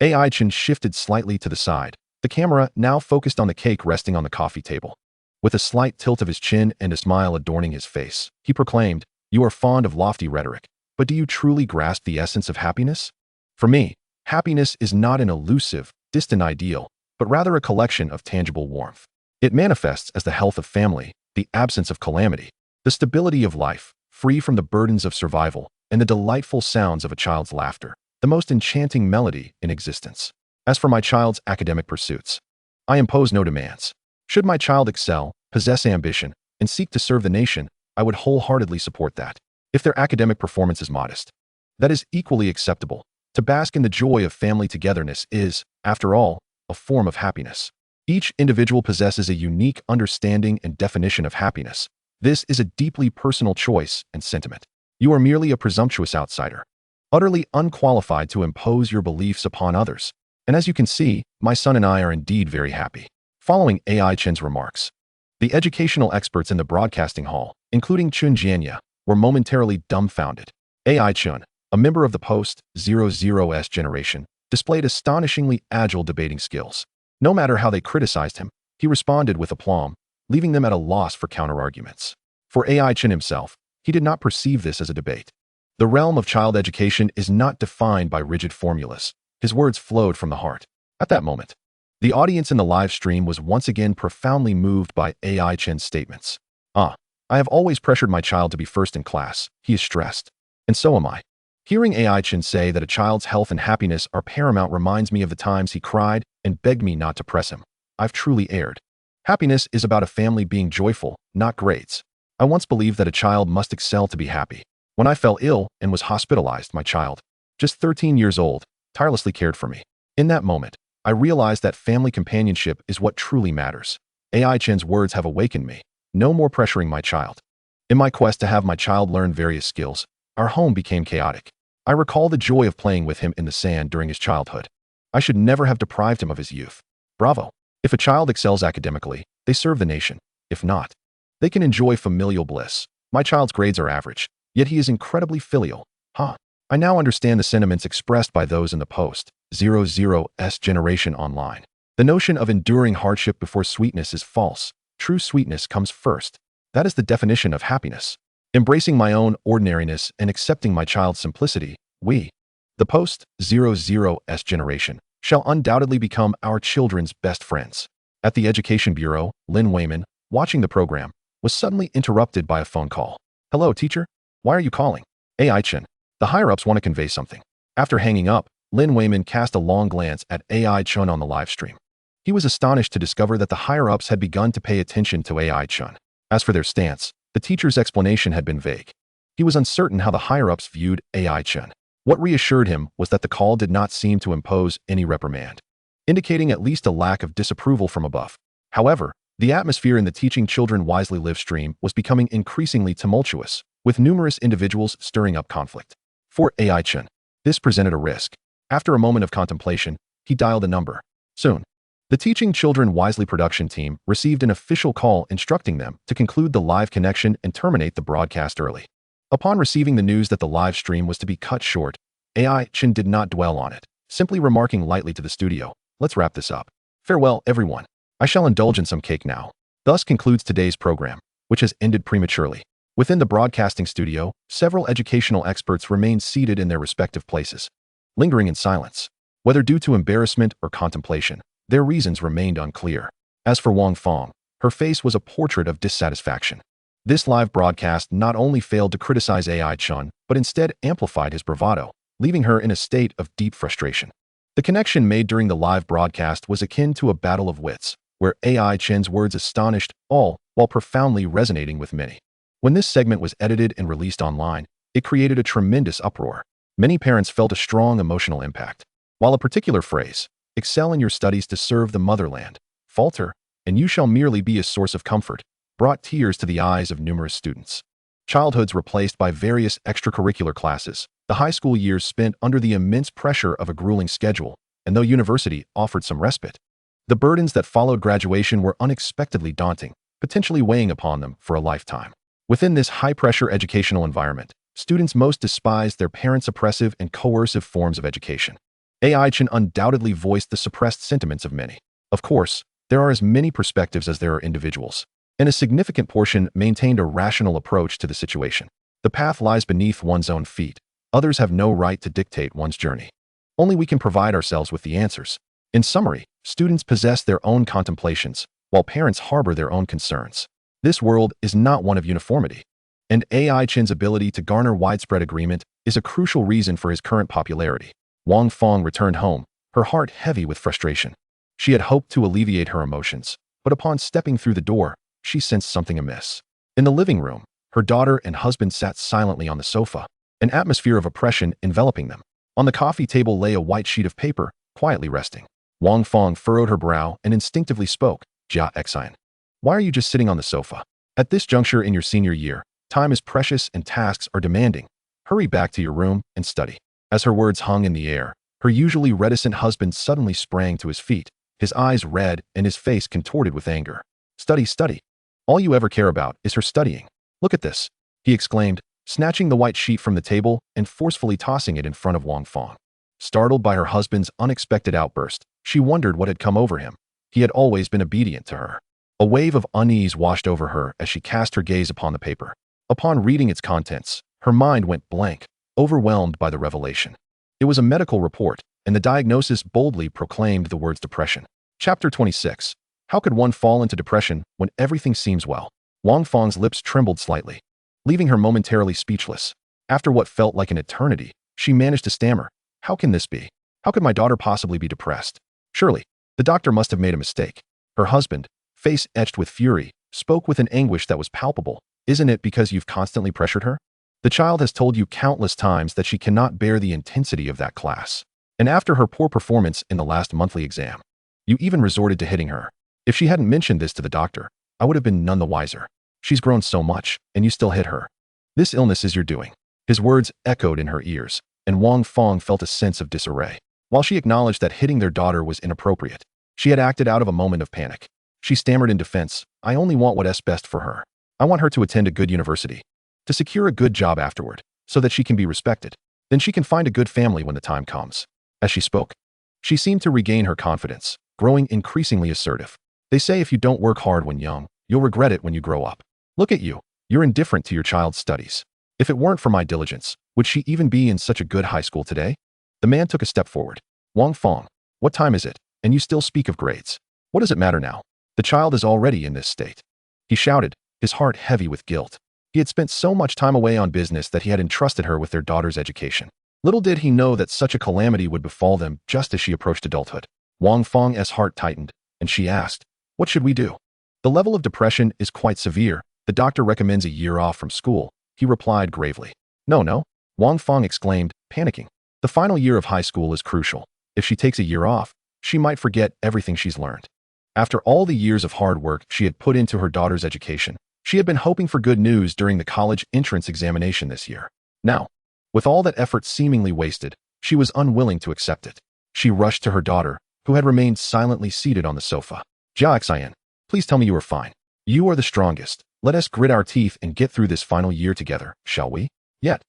AI Chen shifted slightly to the side, the camera now focused on the cake resting on the coffee table. With a slight tilt of his chin and a smile adorning his face, he proclaimed, "You are fond of lofty rhetoric, but do you truly grasp the essence of happiness? For me, happiness is not an elusive, distant ideal, but rather a collection of tangible warmth. It manifests as the health of family, the absence of calamity, the stability of life, free from the burdens of survival, and the delightful sounds of a child's laughter, the most enchanting melody in existence. As for my child's academic pursuits, I impose no demands. Should my child excel, possess ambition, and seek to serve the nation, I would wholeheartedly support that. If their academic performance is modest, that is equally acceptable. To bask in the joy of family togetherness is, after all, a form of happiness. Each individual possesses a unique understanding and definition of happiness. This is a deeply personal choice and sentiment. You are merely a presumptuous outsider, utterly unqualified to impose your beliefs upon others. And as you can see, my son and I are indeed very happy." Following AI Chen's remarks, the educational experts in the broadcasting hall, including Chen Jianya, were momentarily dumbfounded. AI Chen, a member of the post-00S generation, displayed astonishingly agile debating skills. No matter how they criticized him, he responded with aplomb, leaving them at a loss for counterarguments. For AI Chen himself, he did not perceive this as a debate. The realm of child education is not defined by rigid formulas. His words flowed from the heart. At that moment, The audience in the live stream was once again profoundly moved by AI Chen's statements. I have always pressured my child to be first in class. He is stressed. And so am I. Hearing AI Chen say that a child's health and happiness are paramount reminds me of the times he cried and begged me not to press him. I've truly erred. Happiness is about a family being joyful, not grades. I once believed that a child must excel to be happy. When I fell ill and was hospitalized, my child, just 13 years old, tirelessly cared for me. In that moment, I realized that family companionship is what truly matters. AI Chen's words have awakened me. No more pressuring my child. In my quest to have my child learn various skills, our home became chaotic. I recall the joy of playing with him in the sand during his childhood. I should never have deprived him of his youth. Bravo. If a child excels academically, they serve the nation. If not, they can enjoy familial bliss. My child's grades are average, yet he is incredibly filial. I now understand the sentiments expressed by those in the post-00s generation online. The notion of enduring hardship before sweetness is false. True sweetness comes first. That is the definition of happiness. Embracing my own ordinariness and accepting my child's simplicity, we, the post-00s generation, shall undoubtedly become our children's best friends. At the Education Bureau, Lin Wayman, watching the program, was suddenly interrupted by a phone call. Hello, teacher? Why are you calling? AI Chen. The higher-ups want to convey something. After hanging up, Lin Wayman cast a long glance at AI Chen on the live stream. He was astonished to discover that the higher-ups had begun to pay attention to AI Chen. As for their stance, the teacher's explanation had been vague. He was uncertain how the higher-ups viewed AI Chen. What reassured him was that the call did not seem to impose any reprimand, indicating at least a lack of disapproval from above. However, the atmosphere in the Teaching Children Wisely live stream was becoming increasingly tumultuous, with numerous individuals stirring up conflict. For AI Chen, this presented a risk. After a moment of contemplation, he dialed a number. Soon, the Teaching Children Wisely production team received an official call instructing them to conclude the live connection and terminate the broadcast early. Upon receiving the news that the live stream was to be cut short, AI Chen did not dwell on it, simply remarking lightly to the studio, "Let's wrap this up. Farewell, everyone. I shall indulge in some cake now." Thus concludes today's program, which has ended prematurely. Within the broadcasting studio, several educational experts remained seated in their respective places, lingering in silence. Whether due to embarrassment or contemplation, their reasons remained unclear. As for Wang Fong, her face was a portrait of dissatisfaction. This live broadcast not only failed to criticize AI Chen, but instead amplified his bravado, leaving her in a state of deep frustration. The connection made during the live broadcast was akin to a battle of wits, where AI Chen's words astonished all while profoundly resonating with many. When this segment was edited and released online, it created a tremendous uproar. Many parents felt a strong emotional impact. While a particular phrase, "excel in your studies to serve the motherland," "falter, and you shall merely be a source of comfort," brought tears to the eyes of numerous students. Childhoods replaced by various extracurricular classes, the high school years spent under the immense pressure of a grueling schedule, and though university offered some respite, the burdens that followed graduation were unexpectedly daunting, potentially weighing upon them for a lifetime. Within this high-pressure educational environment, students most despised their parents' oppressive and coercive forms of education. AI Chen undoubtedly voiced the suppressed sentiments of many. Of course, there are as many perspectives as there are individuals, and a significant portion maintained a rational approach to the situation. The path lies beneath one's own feet. Others have no right to dictate one's journey. Only we can provide ourselves with the answers. In summary, students possess their own contemplations, while parents harbor their own concerns. This world is not one of uniformity, and AI Chen's ability to garner widespread agreement is a crucial reason for his current popularity. Wang Fong returned home, her heart heavy with frustration. She had hoped to alleviate her emotions, but upon stepping through the door, she sensed something amiss. In the living room, her daughter and husband sat silently on the sofa, an atmosphere of oppression enveloping them. On the coffee table lay a white sheet of paper, quietly resting. Wang Fong furrowed her brow and instinctively spoke, "Jia Xian. Why are you just sitting on the sofa? At this juncture in your senior year, time is precious and tasks are demanding. Hurry back to your room and study." As her words hung in the air, her usually reticent husband suddenly sprang to his feet, his eyes red and his face contorted with anger. "Study, study. All you ever care about is her studying. Look at this," he exclaimed, snatching the white sheet from the table and forcefully tossing it in front of Wang Fong. Startled by her husband's unexpected outburst, she wondered what had come over him. He had always been obedient to her. A wave of unease washed over her as she cast her gaze upon the paper. Upon reading its contents, her mind went blank, overwhelmed by the revelation. It was a medical report, and the diagnosis boldly proclaimed the words depression. Chapter 26. How could one fall into depression when everything seems well? Wang Fang's lips trembled slightly, leaving her momentarily speechless. After what felt like an eternity, she managed to stammer, "How can this be? How could my daughter possibly be depressed? Surely, the doctor must have made a mistake." Her husband, face etched with fury, spoke with an anguish that was palpable. "Isn't it because you've constantly pressured her? The child has told you countless times that she cannot bear the intensity of that class. And after her poor performance in the last monthly exam, you even resorted to hitting her. If she hadn't mentioned this to the doctor, I would have been none the wiser. She's grown so much, and you still hit her. This illness is your doing." His words echoed in her ears, and Wang Fang felt a sense of disarray. While she acknowledged that hitting their daughter was inappropriate, she had acted out of a moment of panic. She stammered in defense, "I only want what's best for her. I want her to attend a good university, to secure a good job afterward, so that she can be respected. Then she can find a good family when the time comes." As she spoke, she seemed to regain her confidence, growing increasingly assertive. "They say if you don't work hard when young, you'll regret it when you grow up. Look at you. You're indifferent to your child's studies. If it weren't for my diligence, would she even be in such a good high school today?" The man took a step forward. "Wang Fang, what time is it? And you still speak of grades. What does it matter now? The child is already in this state." He shouted, his heart heavy with guilt. He had spent so much time away on business that he had entrusted her with their daughter's education. Little did he know that such a calamity would befall them just as she approached adulthood. Wang Fang's heart tightened, and she asked, "What should we do?" "The level of depression is quite severe. The doctor recommends a year off from school," he replied gravely. No, Wang Fang exclaimed, panicking. "The final year of high school is crucial. If she takes a year off, she might forget everything she's learned." After all the years of hard work she had put into her daughter's education, she had been hoping for good news during the college entrance examination this year. Now, with all that effort seemingly wasted, she was unwilling to accept it. She rushed to her daughter, who had remained silently seated on the sofa. "Jia Xian, please tell me you are fine. You are the strongest. Let us grit our teeth and get through this final year together, shall we?" Yet,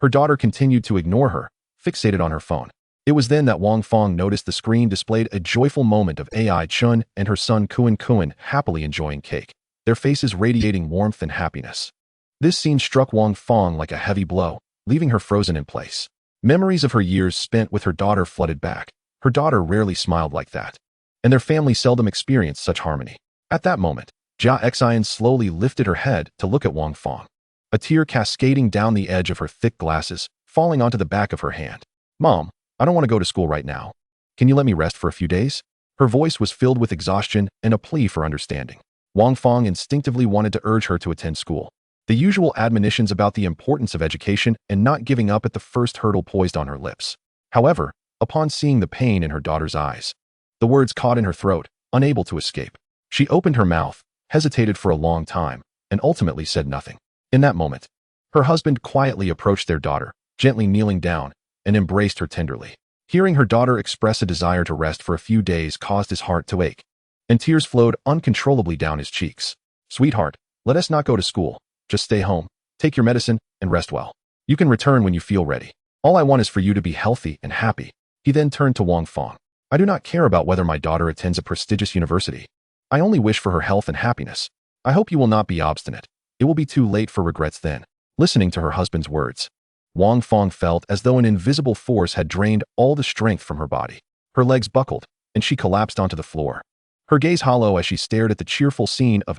her daughter continued to ignore her, fixated on her phone. It was then that Wang Fang noticed the screen displayed a joyful moment of Chen and her son Kuan happily enjoying cake, their faces radiating warmth and happiness. This scene struck Wang Fang like a heavy blow, leaving her frozen in place. Memories of her years spent with her daughter flooded back. Her daughter rarely smiled like that, and their family seldom experienced such harmony. At that moment, Jia Xian slowly lifted her head to look at Wang Fang, a tear cascading down the edge of her thick glasses, falling onto the back of her hand. "Mom, I don't want to go to school right now. Can you let me rest for a few days?" Her voice was filled with exhaustion and a plea for understanding. Wang Fang instinctively wanted to urge her to attend school. The usual admonitions about the importance of education and not giving up at the first hurdle poised on her lips. However, upon seeing the pain in her daughter's eyes, the words caught in her throat, unable to escape. She opened her mouth, hesitated for a long time, and ultimately said nothing. In that moment, her husband quietly approached their daughter, gently kneeling down, and embraced her tenderly. Hearing her daughter express a desire to rest for a few days caused his heart to ache, and tears flowed uncontrollably down his cheeks. "Sweetheart, let us not go to school. Just stay home, take your medicine, and rest well. You can return when you feel ready. All I want is for you to be healthy and happy." He then turned to Wang Fang. "I do not care about whether my daughter attends a prestigious university. I only wish for her health and happiness. I hope you will not be obstinate. It will be too late for regrets then." Listening to her husband's words, Wang Fang felt as though an invisible force had drained all the strength from her body. Her legs buckled, and she collapsed onto the floor, her gaze hollow as she stared at the cheerful scene of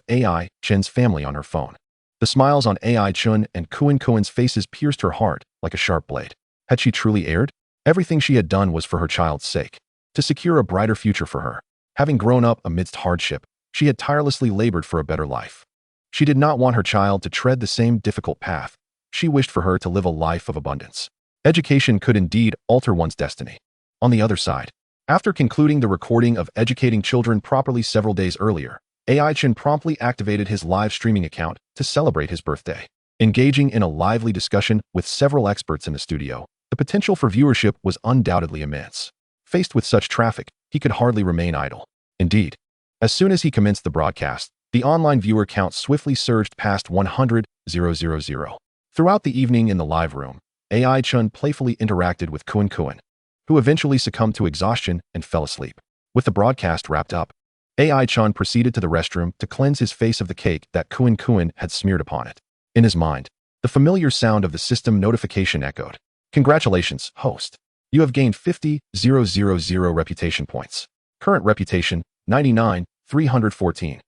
Chen's family on her phone. The smiles on Chen and Kuan's faces pierced her heart like a sharp blade. Had she truly erred? Everything she had done was for her child's sake, to secure a brighter future for her. Having grown up amidst hardship, she had tirelessly labored for a better life. She did not want her child to tread the same difficult path. She wished for her to live a life of abundance. Education could indeed alter one's destiny. On the other side, after concluding the recording of educating children properly several days earlier, Chen promptly activated his live streaming account to celebrate his birthday. Engaging in a lively discussion with several experts in the studio, the potential for viewership was undoubtedly immense. Faced with such traffic, he could hardly remain idle. Indeed, as soon as he commenced the broadcast, the online viewer count swiftly surged past 100,000. Throughout the evening in the live room, Chen playfully interacted with Kuan, who eventually succumbed to exhaustion and fell asleep. With the broadcast wrapped up, Chen proceeded to the restroom to cleanse his face of the cake that Kuan had smeared upon it. In his mind, the familiar sound of the system notification echoed. "Congratulations, host. You have gained 50,000 reputation points. Current reputation, 99, 314.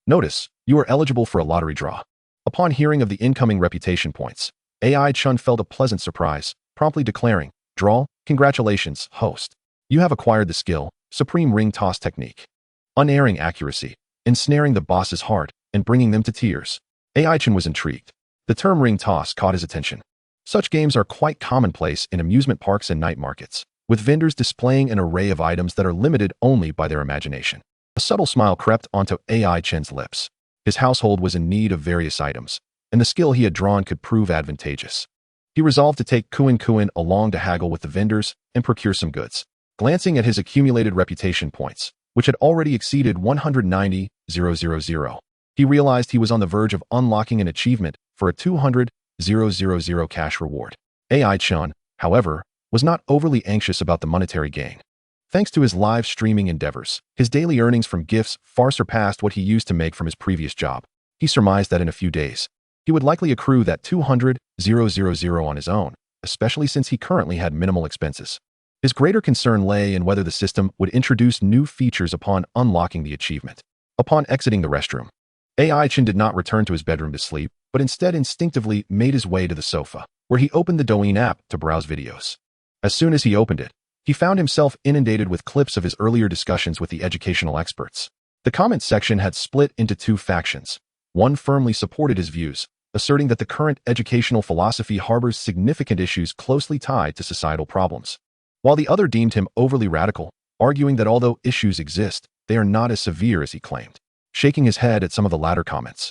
Notice, you are eligible for a lottery draw. Upon hearing of the incoming reputation points, AI Chen felt a pleasant surprise, promptly declaring, "Draw, congratulations, host. You have acquired the skill, Supreme Ring Toss Technique. Unerring accuracy, ensnaring the boss's heart, and bringing them to tears." AI Chen was intrigued. The term ring toss caught his attention. Such games are quite commonplace in amusement parks and night markets, with vendors displaying an array of items that are limited only by their imagination. A subtle smile crept onto AI Chen's lips. His household was in need of various items, and the skill he had drawn could prove advantageous. He resolved to take Kuan along to haggle with the vendors and procure some goods. Glancing at his accumulated reputation points, which had already exceeded 190,000, he realized he was on the verge of unlocking an achievement for a 200,000 cash reward. AI Chen, however, was not overly anxious about the monetary gain. Thanks to his live streaming endeavors, his daily earnings from gifts far surpassed what he used to make from his previous job. He surmised that in a few days, he would likely accrue that 200,000 on his own, especially since he currently had minimal expenses. His greater concern lay in whether the system would introduce new features upon unlocking the achievement. Upon exiting the restroom, AI Chen did not return to his bedroom to sleep, but instead instinctively made his way to the sofa, where he opened the Douyin app to browse videos. As soon as he opened it, he found himself inundated with clips of his earlier discussions with the educational experts. The comment section had split into two factions. One firmly supported his views, asserting that the current educational philosophy harbors significant issues closely tied to societal problems, while the other deemed him overly radical, arguing that although issues exist, they are not as severe as he claimed. Shaking his head at some of the latter comments,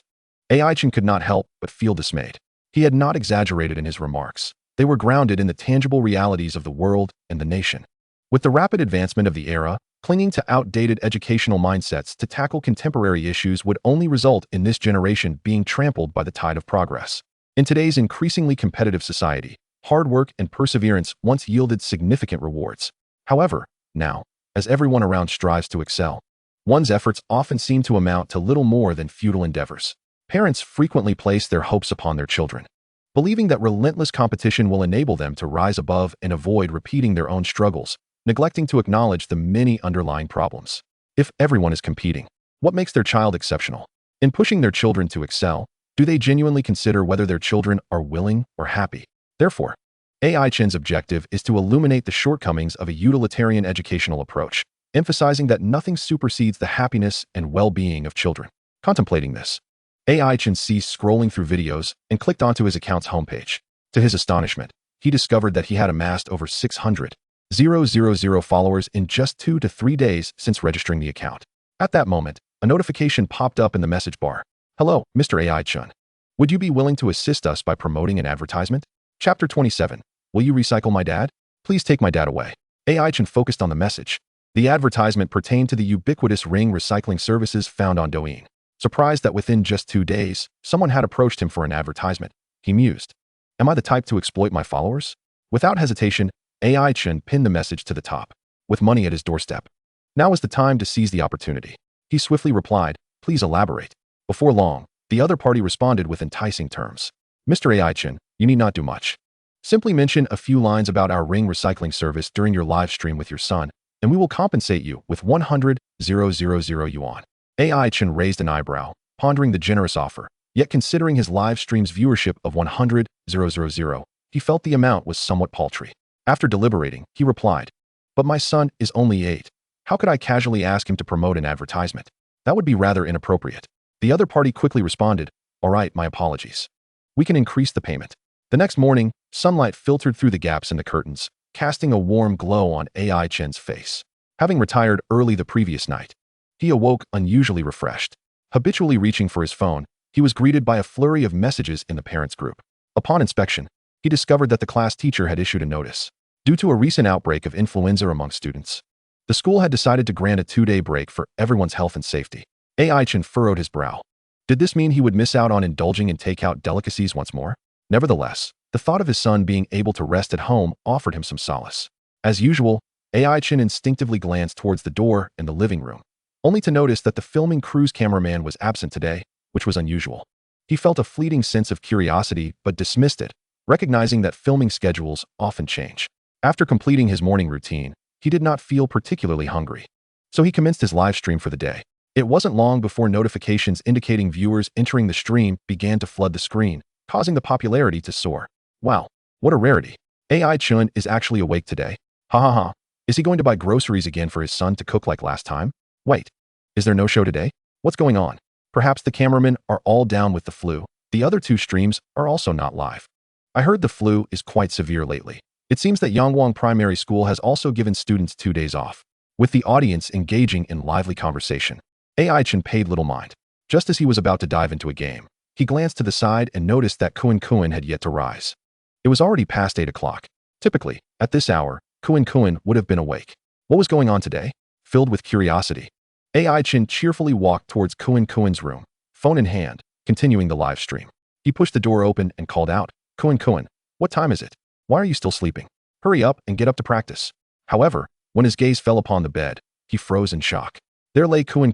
AI Chen could not help but feel dismayed. He had not exaggerated in his remarks. They were grounded in the tangible realities of the world and the nation. With the rapid advancement of the era, clinging to outdated educational mindsets to tackle contemporary issues would only result in this generation being trampled by the tide of progress. In today's increasingly competitive society, hard work and perseverance once yielded significant rewards. However, now, as everyone around strives to excel, one's efforts often seem to amount to little more than futile endeavors. Parents frequently place their hopes upon their children, believing that relentless competition will enable them to rise above and avoid repeating their own struggles, neglecting to acknowledge the many underlying problems. If everyone is competing, what makes their child exceptional? In pushing their children to excel, do they genuinely consider whether their children are willing or happy? Therefore, AI Chen's objective is to illuminate the shortcomings of a utilitarian educational approach, emphasizing that nothing supersedes the happiness and well-being of children. Contemplating this, AI Chen ceased scrolling through videos and clicked onto his account's homepage. To his astonishment, he discovered that he had amassed over 600,000 followers in just 2 to 3 days since registering the account. At that moment, a notification popped up in the message bar. "Hello, Mr. AI Chen. Would you be willing to assist us by promoting an advertisement? Chapter 27. Will you recycle my dad? Please take my dad away." AI Chen focused on the message. The advertisement pertained to the ubiquitous ring recycling services found on Douyin. Surprised that within just 2 days, someone had approached him for an advertisement, he mused, "Am I the type to exploit my followers?" Without hesitation, AI Chen pinned the message to the top, with money at his doorstep. Now is the time to seize the opportunity. He swiftly replied, "Please elaborate." Before long, the other party responded with enticing terms. "Mr. AI Chen, you need not do much. Simply mention a few lines about our ring recycling service during your live stream with your son, and we will compensate you with 100,000 yuan. AI Chen raised an eyebrow, pondering the generous offer, yet considering his live stream's viewership of 100,000, he felt the amount was somewhat paltry. After deliberating, he replied, "But my son is only 8. How could I casually ask him to promote an advertisement? That would be rather inappropriate." The other party quickly responded, "All right, my apologies. We can increase the payment." The next morning, sunlight filtered through the gaps in the curtains, casting a warm glow on AI Chen's face. Having retired early the previous night, he awoke unusually refreshed. Habitually reaching for his phone, he was greeted by a flurry of messages in the parents' group. Upon inspection, he discovered that the class teacher had issued a notice. Due to a recent outbreak of influenza among students, the school had decided to grant a 2-day break for everyone's health and safety. AI Chen furrowed his brow. Did this mean he would miss out on indulging in takeout delicacies once more? Nevertheless, the thought of his son being able to rest at home offered him some solace. As usual, AI Chen instinctively glanced towards the door in the living room, only to notice that the filming crew's cameraman was absent today, which was unusual. He felt a fleeting sense of curiosity but dismissed it, recognizing that filming schedules often change. After completing his morning routine, he did not feel particularly hungry. So he commenced his live stream for the day. It wasn't long before notifications indicating viewers entering the stream began to flood the screen, causing the popularity to soar. Wow, what a rarity. AI Chen is actually awake today. Ha ha ha. Is he going to buy groceries again for his son to cook like last time? Wait, is there no show today? What's going on? Perhaps the cameramen are all down with the flu. The other two streams are also not live. I heard the flu is quite severe lately. It seems that Yangwang Primary School has also given students 2 days off. With the audience engaging in lively conversation, AI Chen paid little mind. Just as he was about to dive into a game, he glanced to the side and noticed that Kuan had yet to rise. It was already past 8 o'clock. Typically, at this hour, Kuan would have been awake. What was going on today? Filled with curiosity, AI Chen cheerfully walked towards Kuan's room, phone in hand, continuing the live stream. He pushed the door open and called out, Kuan, what time is it? Why are you still sleeping? Hurry up and get up to practice. However, when his gaze fell upon the bed, he froze in shock. There lay Kuan,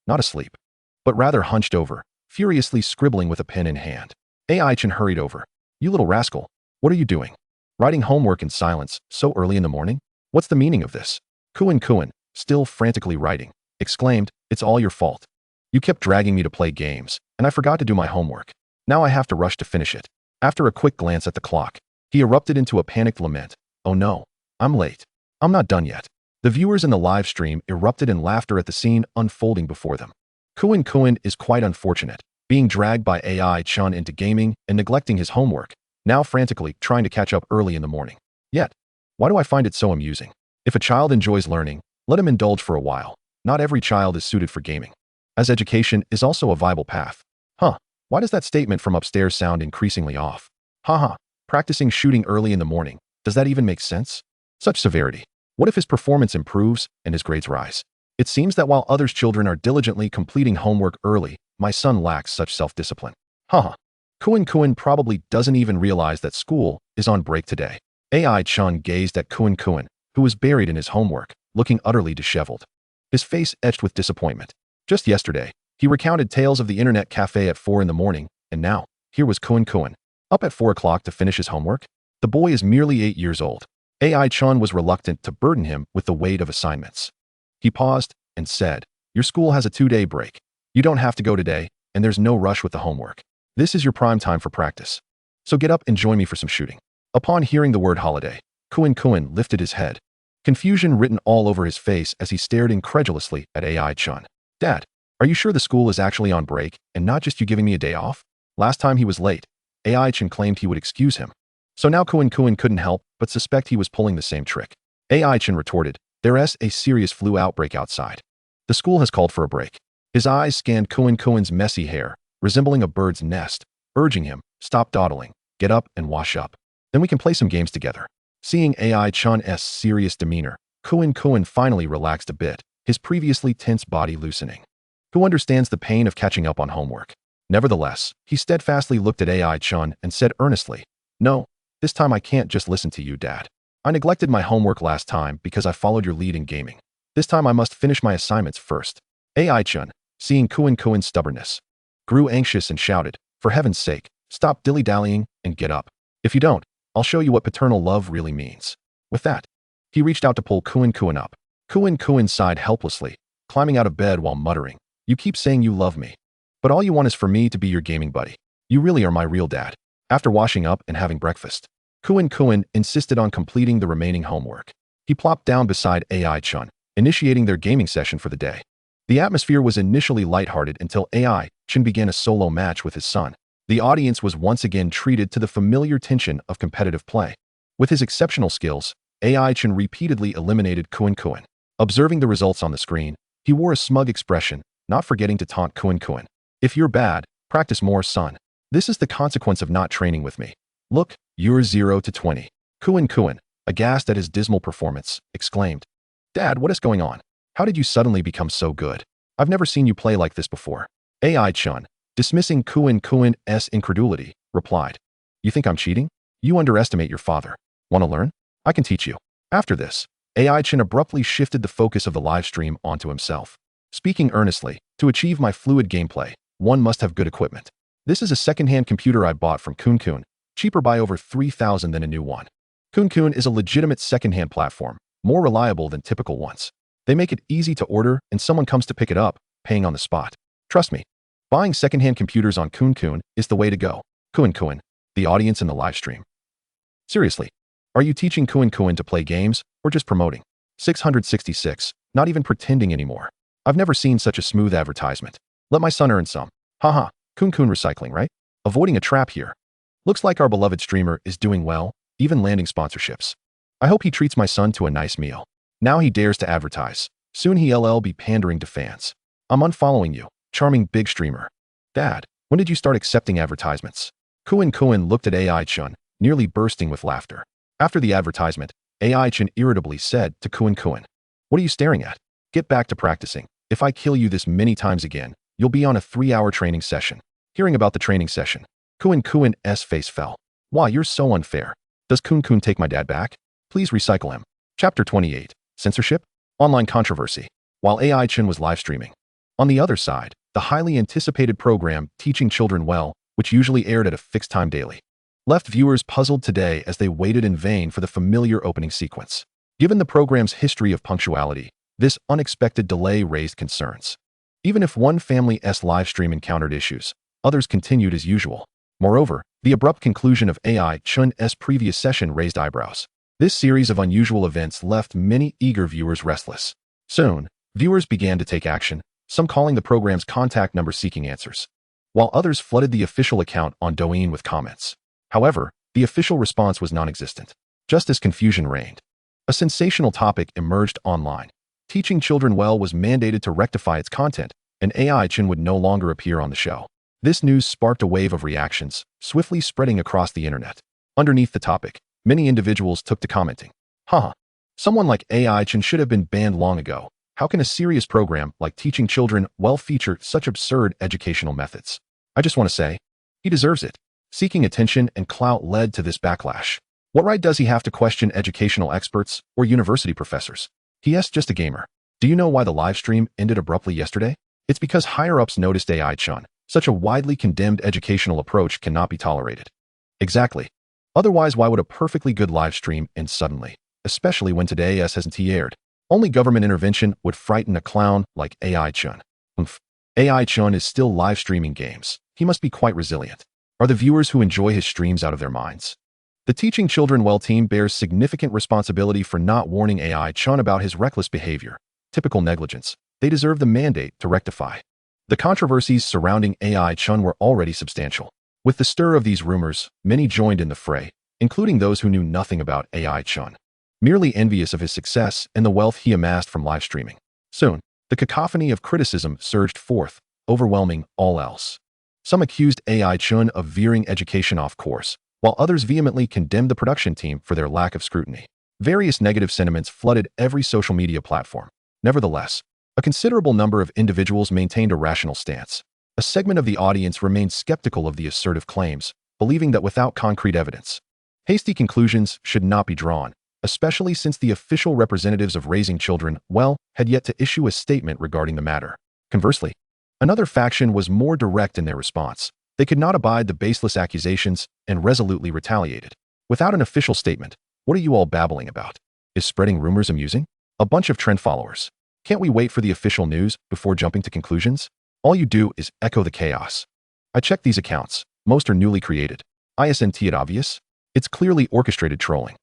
not asleep, but rather hunched over, furiously scribbling with a pen in hand. AI Chen hurried over. You little rascal, what are you doing? Writing homework in silence, so early in the morning? What's the meaning of this? Kuan, still frantically writing, exclaimed, it's all your fault. You kept dragging me to play games, and I forgot to do my homework. Now I have to rush to finish it. After a quick glance at the clock, he erupted into a panicked lament. Oh no, I'm late. I'm not done yet. The viewers in the live stream erupted in laughter at the scene unfolding before them. Kuan is quite unfortunate, being dragged by AI Chen into gaming and neglecting his homework, now frantically trying to catch up early in the morning. Yet, why do I find it so amusing? If a child enjoys learning, let him indulge for a while. Not every child is suited for gaming, as education is also a viable path. Why does that statement from upstairs sound increasingly off? Haha, practicing shooting early in the morning. Does that even make sense? Such severity. What if his performance improves and his grades rise? It seems that while others' children are diligently completing homework early, my son lacks such self-discipline. Kuan probably doesn't even realize that school is on break today. AI Chen gazed at Kuan, who was buried in his homework, looking utterly disheveled. His face etched with disappointment. Just yesterday, he recounted tales of the internet cafe at 4 in the morning, and now, here was Kuan, up at 4 o'clock to finish his homework? The boy is merely 8 years old. AI Chen was reluctant to burden him with the weight of assignments. He paused and said, your school has a 2-day break. You don't have to go today, and there's no rush with the homework. This is your prime time for practice. So get up and join me for some shooting. Upon hearing the word holiday, Kuan lifted his head, confusion written all over his face as he stared incredulously at AI Chen. Dad, are you sure the school is actually on break and not just you giving me a day off? Last time he was late, AI Chen claimed he would excuse him. So now Kuan couldn't help but suspect he was pulling the same trick. AI Chen retorted, there's a serious flu outbreak outside. The school has called for a break. His eyes scanned Kuan's messy hair, resembling a bird's nest, urging him, stop dawdling, get up and wash up. Then we can play some games together. Seeing AI Chen's serious demeanor, Kuan finally relaxed a bit, his previously tense body loosening. Who understands the pain of catching up on homework? Nevertheless, he steadfastly looked at AI Chen and said earnestly, no, this time I can't just listen to you, Dad. I neglected my homework last time because I followed your lead in gaming. This time I must finish my assignments first. AI Chen, seeing Kuan's stubbornness, grew anxious and shouted, for heaven's sake, stop dilly-dallying and get up. If you don't, I'll show you what paternal love really means. With that, he reached out to pull Kuan up. Kuan sighed helplessly, climbing out of bed while muttering, you keep saying you love me, but all you want is for me to be your gaming buddy. You really are my real dad. After washing up and having breakfast, Kuan insisted on completing the remaining homework. He plopped down beside AI Chen, initiating their gaming session for the day. The atmosphere was initially lighthearted until AI Chen began a solo match with his son. The audience was once again treated to the familiar tension of competitive play. With his exceptional skills, AI Chen repeatedly eliminated Kuan. Observing the results on the screen, he wore a smug expression, not forgetting to taunt Kuan. If you're bad, practice more, son. This is the consequence of not training with me. Look, you're 0 to 20. Kuan, aghast at his dismal performance, exclaimed, Dad, what is going on? How did you suddenly become so good? I've never seen you play like this before. AI Chen, dismissing Kuan's incredulity, replied, you think I'm cheating? You underestimate your father. Want to learn? I can teach you. After this, AI Chen abruptly shifted the focus of the live stream onto himself. Speaking earnestly, to achieve my fluid gameplay, one must have good equipment. This is a second-hand computer I bought from Kuan, cheaper by over 3,000 than a new one. Kuan is a legitimate second-hand platform, more reliable than typical ones. They make it easy to order and someone comes to pick it up, paying on the spot. Trust me, buying secondhand computers on Kun is the way to go. Kun, the audience in the live stream. Seriously, are you teaching Kun to play games or just promoting? 666, not even pretending anymore. I've never seen such a smooth advertisement. Let my son earn some. Haha, Kun recycling, right? Avoiding a trap here. Looks like our beloved streamer is doing well, even landing sponsorships. I hope he treats my son to a nice meal. Now he dares to advertise. Soon he'll be pandering to fans. I'm unfollowing you, charming big streamer. Dad, when did you start accepting advertisements? Kun looked at AI Chen, nearly bursting with laughter. After the advertisement, AI Chen irritably said to Kun, "What are you staring at? Get back to practicing. If I kill you this many times again, you'll be on a 3-hour training session." Hearing about the training session, Kun's face fell. Why, you're so unfair. Does Kun take my dad back? Please recycle him. Chapter 28. Censorship? Online controversy. While AI Chen was live streaming. On the other side, the highly anticipated program Teaching Children Well, which usually aired at a fixed time daily, left viewers puzzled today as they waited in vain for the familiar opening sequence. Given the program's history of punctuality, this unexpected delay raised concerns. Even if one family's live stream encountered issues, others continued as usual. Moreover, the abrupt conclusion of AI Chen's previous session raised eyebrows. This series of unusual events left many eager viewers restless. Soon, viewers began to take action, some calling the program's contact number seeking answers, while others flooded the official account on Douyin with comments. However, the official response was non-existent. Just as confusion reigned, a sensational topic emerged online. Teaching Children Well was mandated to rectify its content, and AI Chen would no longer appear on the show. This news sparked a wave of reactions, swiftly spreading across the internet. Underneath the topic, many individuals took to commenting. Haha, someone like AI Chen should have been banned long ago. How can a serious program like Teaching Children Well feature such absurd educational methods? I just want to say, he deserves it. Seeking attention and clout led to this backlash. What right does he have to question educational experts or university professors? He's just a gamer. Do you know why the live stream ended abruptly yesterday? It's because higher-ups noticed AI Chen. Such a widely condemned educational approach cannot be tolerated. Exactly. Otherwise, why would a perfectly good live stream end suddenly, especially when today's hasn't aired? Only government intervention would frighten a clown like AI Chen. AI Chen is still live streaming games. He must be quite resilient. Are the viewers who enjoy his streams out of their minds? The Teaching Children Well team bears significant responsibility for not warning AI Chen about his reckless behavior. Typical negligence. They deserve the mandate to rectify. The controversies surrounding AI Chen were already substantial. With the stir of these rumors, many joined in the fray, including those who knew nothing about AI Chen, merely envious of his success and the wealth he amassed from live streaming. Soon, the cacophony of criticism surged forth, overwhelming all else. Some accused AI Chen of veering education off course, while others vehemently condemned the production team for their lack of scrutiny. Various negative sentiments flooded every social media platform. Nevertheless, a considerable number of individuals maintained a rational stance. A segment of the audience remained skeptical of the assertive claims, believing that without concrete evidence, hasty conclusions should not be drawn, especially since the official representatives of Raising Children Well had yet to issue a statement regarding the matter. Conversely, another faction was more direct in their response. They could not abide the baseless accusations and resolutely retaliated. Without an official statement, what are you all babbling about? Is spreading rumors amusing? A bunch of trend followers. Can't we wait for the official news before jumping to conclusions? All you do is echo the chaos. I checked these accounts. Most are newly created. Isn't it obvious? It's clearly orchestrated trolling.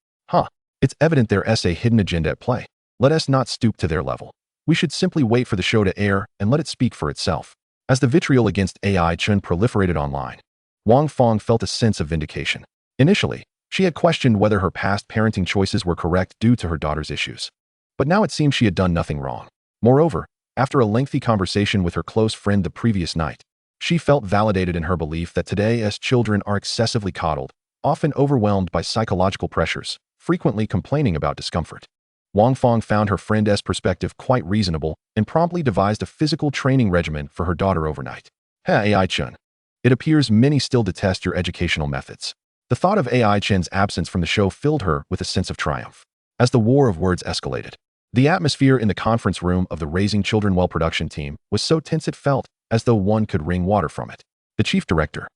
It's evident there's a hidden agenda at play. Let us not stoop to their level. We should simply wait for the show to air and let it speak for itself. As the vitriol against AI Chen proliferated online, Wang Fong felt a sense of vindication. Initially, she had questioned whether her past parenting choices were correct due to her daughter's issues. But now it seemed she had done nothing wrong. Moreover, after a lengthy conversation with her close friend the previous night, she felt validated in her belief that today's children are excessively coddled, often overwhelmed by psychological pressures, frequently complaining about discomfort. Wang Fong found her friend's perspective quite reasonable and promptly devised a physical training regimen for her daughter overnight. Hey AI Chen, it appears many still detest your educational methods. The thought of AI Chen's absence from the show filled her with a sense of triumph. As the war of words escalated, the atmosphere in the conference room of the Raising Children Well production team was so tense it felt as though one could wring water from it. The chief director,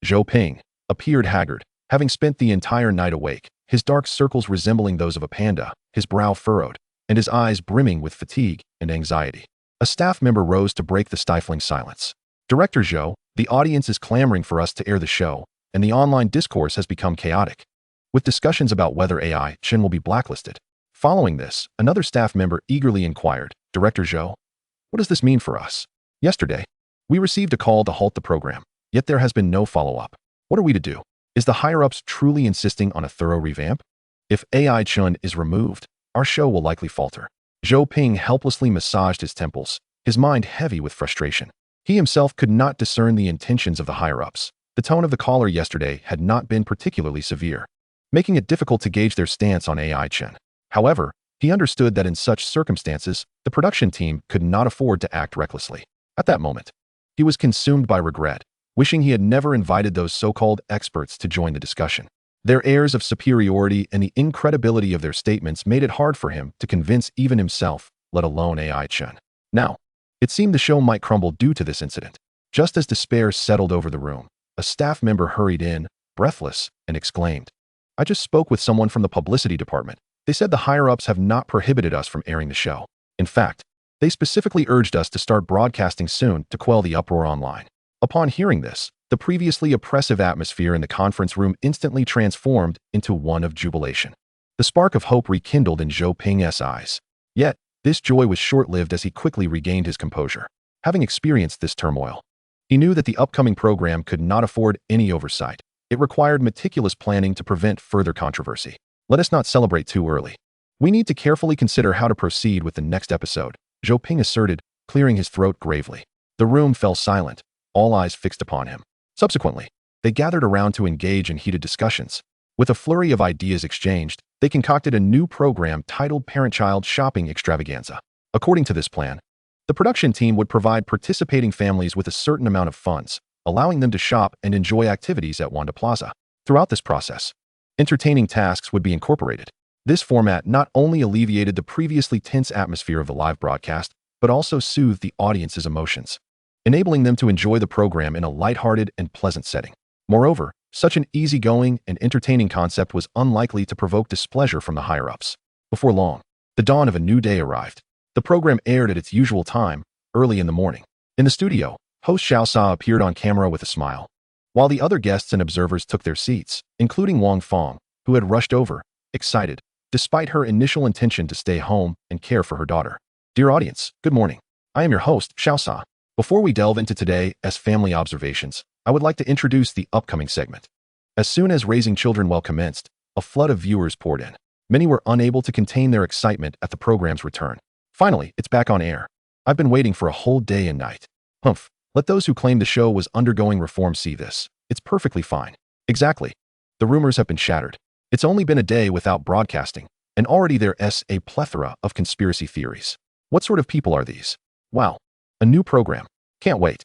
Zhou Ping, appeared haggard, having spent the entire night awake, his dark circles resembling those of a panda, his brow furrowed, and his eyes brimming with fatigue and anxiety. A staff member rose to break the stifling silence. "Director Zhou, the audience is clamoring for us to air the show, and the online discourse has become chaotic, with discussions about whether AI Chen will be blacklisted." Following this, another staff member eagerly inquired, "Director Zhou, what does this mean for us? Yesterday, we received a call to halt the program, yet there has been no follow-up. What are we to do? Is the higher-ups truly insisting on a thorough revamp? If AI Chen is removed, our show will likely falter." Zhou Ping helplessly massaged his temples, his mind heavy with frustration. He himself could not discern the intentions of the higher-ups. The tone of the caller yesterday had not been particularly severe, making it difficult to gauge their stance on AI Chen. However, he understood that in such circumstances, the production team could not afford to act recklessly. At that moment, he was consumed by regret, wishing he had never invited those so-called experts to join the discussion. Their airs of superiority and the incredibility of their statements made it hard for him to convince even himself, let alone AI Chen. Now, it seemed the show might crumble due to this incident. Just as despair settled over the room, a staff member hurried in, breathless, and exclaimed, "I just spoke with someone from the publicity department. They said the higher-ups have not prohibited us from airing the show. In fact, they specifically urged us to start broadcasting soon to quell the uproar online." Upon hearing this, the previously oppressive atmosphere in the conference room instantly transformed into one of jubilation. The spark of hope rekindled in Zhou Ping's eyes. Yet, this joy was short-lived as he quickly regained his composure. Having experienced this turmoil, he knew that the upcoming program could not afford any oversight. It required meticulous planning to prevent further controversy. "Let us not celebrate too early. We need to carefully consider how to proceed with the next episode," Zhou Ping asserted, clearing his throat gravely. The room fell silent, all eyes fixed upon him. Subsequently, they gathered around to engage in heated discussions. With a flurry of ideas exchanged, they concocted a new program titled Parent-Child Shopping Extravaganza. According to this plan, the production team would provide participating families with a certain amount of funds, allowing them to shop and enjoy activities at Wanda Plaza. Throughout this process, entertaining tasks would be incorporated. This format not only alleviated the previously tense atmosphere of the live broadcast, but also soothed the audience's emotions, enabling them to enjoy the program in a lighthearted and pleasant setting. Moreover, such an easygoing and entertaining concept was unlikely to provoke displeasure from the higher-ups. Before long, the dawn of a new day arrived. The program aired at its usual time, early in the morning. In the studio, host Xiao Sa appeared on camera with a smile, while the other guests and observers took their seats, including Wang Fong, who had rushed over, excited, despite her initial intention to stay home and care for her daughter. "Dear audience, good morning. I am your host, Xiao Sa. Before we delve into today's family observations, I would like to introduce the upcoming segment." As soon as Raising Children Well commenced, a flood of viewers poured in. Many were unable to contain their excitement at the program's return. "Finally, it's back on air. I've been waiting for a whole day and night." Humph. Let those who claim the show was undergoing reform see this. It's perfectly fine. Exactly. The rumors have been shattered. It's only been a day without broadcasting, and already there's a plethora of conspiracy theories. What sort of people are these? Wow. A new program. Can't wait.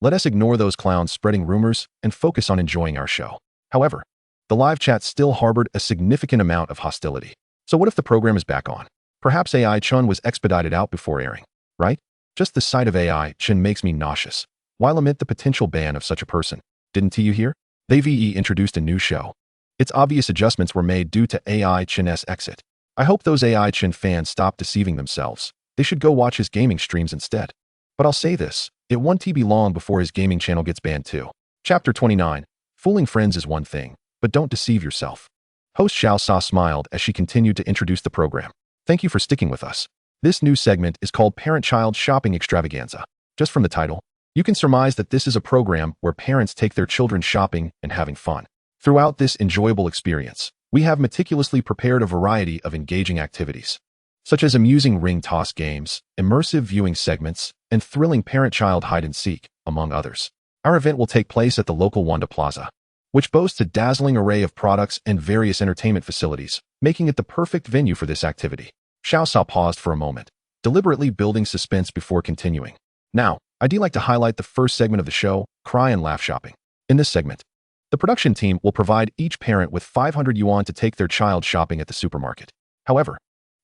Let us ignore those clowns spreading rumors and focus on enjoying our show. However, the live chat still harbored a significant amount of hostility. So what if the program is back on? Perhaps AI Chen was expedited out before airing, right? Just the sight of AI Chen makes me nauseous. Why lament the potential ban of such a person? Didn't you hear? They introduced a new show. Its obvious adjustments were made due to AI Chen's exit. I hope those AI Chen fans stop deceiving themselves. They should go watch his gaming streams instead. But I'll say this, it won't be long before his gaming channel gets banned too. Chapter 29. Fooling friends is one thing, but don't deceive yourself. Host Xiao Sa smiled as she continued to introduce the program. Thank you for sticking with us. This new segment is called Parent-Child Shopping Extravaganza. Just from the title, you can surmise that this is a program where parents take their children shopping and having fun. Throughout this enjoyable experience, we have meticulously prepared a variety of engaging activities, such as amusing ring toss games, immersive viewing segments, and thrilling parent-child hide-and-seek, among others. Our event will take place at the local Wanda Plaza, which boasts a dazzling array of products and various entertainment facilities, making it the perfect venue for this activity. Xiao Sa paused for a moment, deliberately building suspense before continuing. Now, I'd like to highlight the first segment of the show, Cry and Laugh Shopping. In this segment, the production team will provide each parent with 500 yuan to take their child shopping at the supermarket. However,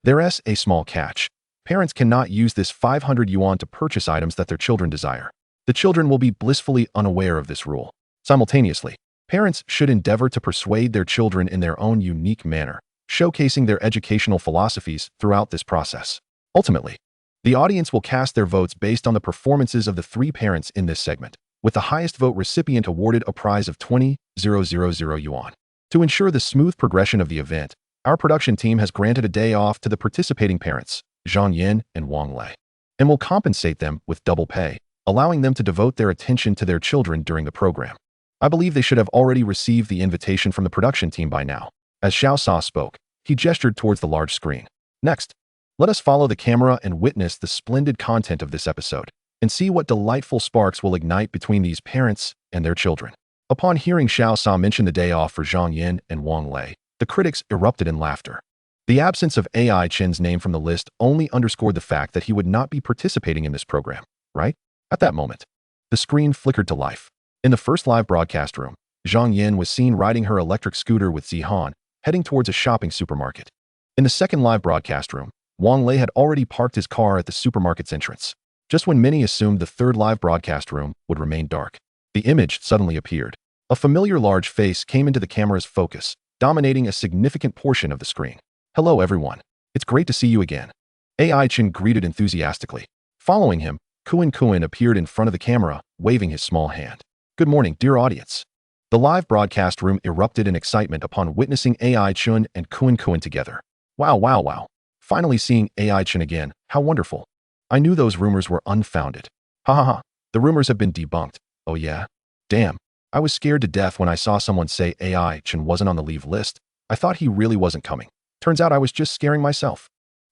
there's a small catch. Parents cannot use this 500 yuan to purchase items that their children desire. The children will be blissfully unaware of this rule. Simultaneously, parents should endeavor to persuade their children in their own unique manner, showcasing their educational philosophies throughout this process. Ultimately, the audience will cast their votes based on the performances of the three parents in this segment, with the highest vote recipient awarded a prize of 20,000 yuan. To ensure the smooth progression of the event, our production team has granted a day off to the participating parents, Zhang Yin and Wang Lei, and will compensate them with double pay, allowing them to devote their attention to their children during the program. I believe they should have already received the invitation from the production team by now. As Xiao Sa spoke, he gestured towards the large screen. Next, let us follow the camera and witness the splendid content of this episode, and see what delightful sparks will ignite between these parents and their children. Upon hearing Xiao Sa mention the day off for Zhang Yin and Wang Lei, the critics erupted in laughter. The absence of AI Chen's name from the list only underscored the fact that he would not be participating in this program, right? At that moment, the screen flickered to life. In the first live broadcast room, Zhang Yin was seen riding her electric scooter with Zihan, heading towards a shopping supermarket. In the second live broadcast room, Wang Lei had already parked his car at the supermarket's entrance. Just when many assumed the third live broadcast room would remain dark, the image suddenly appeared. A familiar large face came into the camera's focus, dominating a significant portion of the screen. Hello everyone. It's great to see you again. AI Chen greeted enthusiastically. Following him, Kuan appeared in front of the camera, waving his small hand. Good morning, dear audience. The live broadcast room erupted in excitement upon witnessing AI Chen and Kuan together. Wow. Finally seeing AI Chen again, how wonderful. I knew those rumors were unfounded. Ha. The rumors have been debunked. Oh yeah? Damn. I was scared to death when I saw someone say AI Chen wasn't on the leave list. I thought he really wasn't coming. Turns out I was just scaring myself.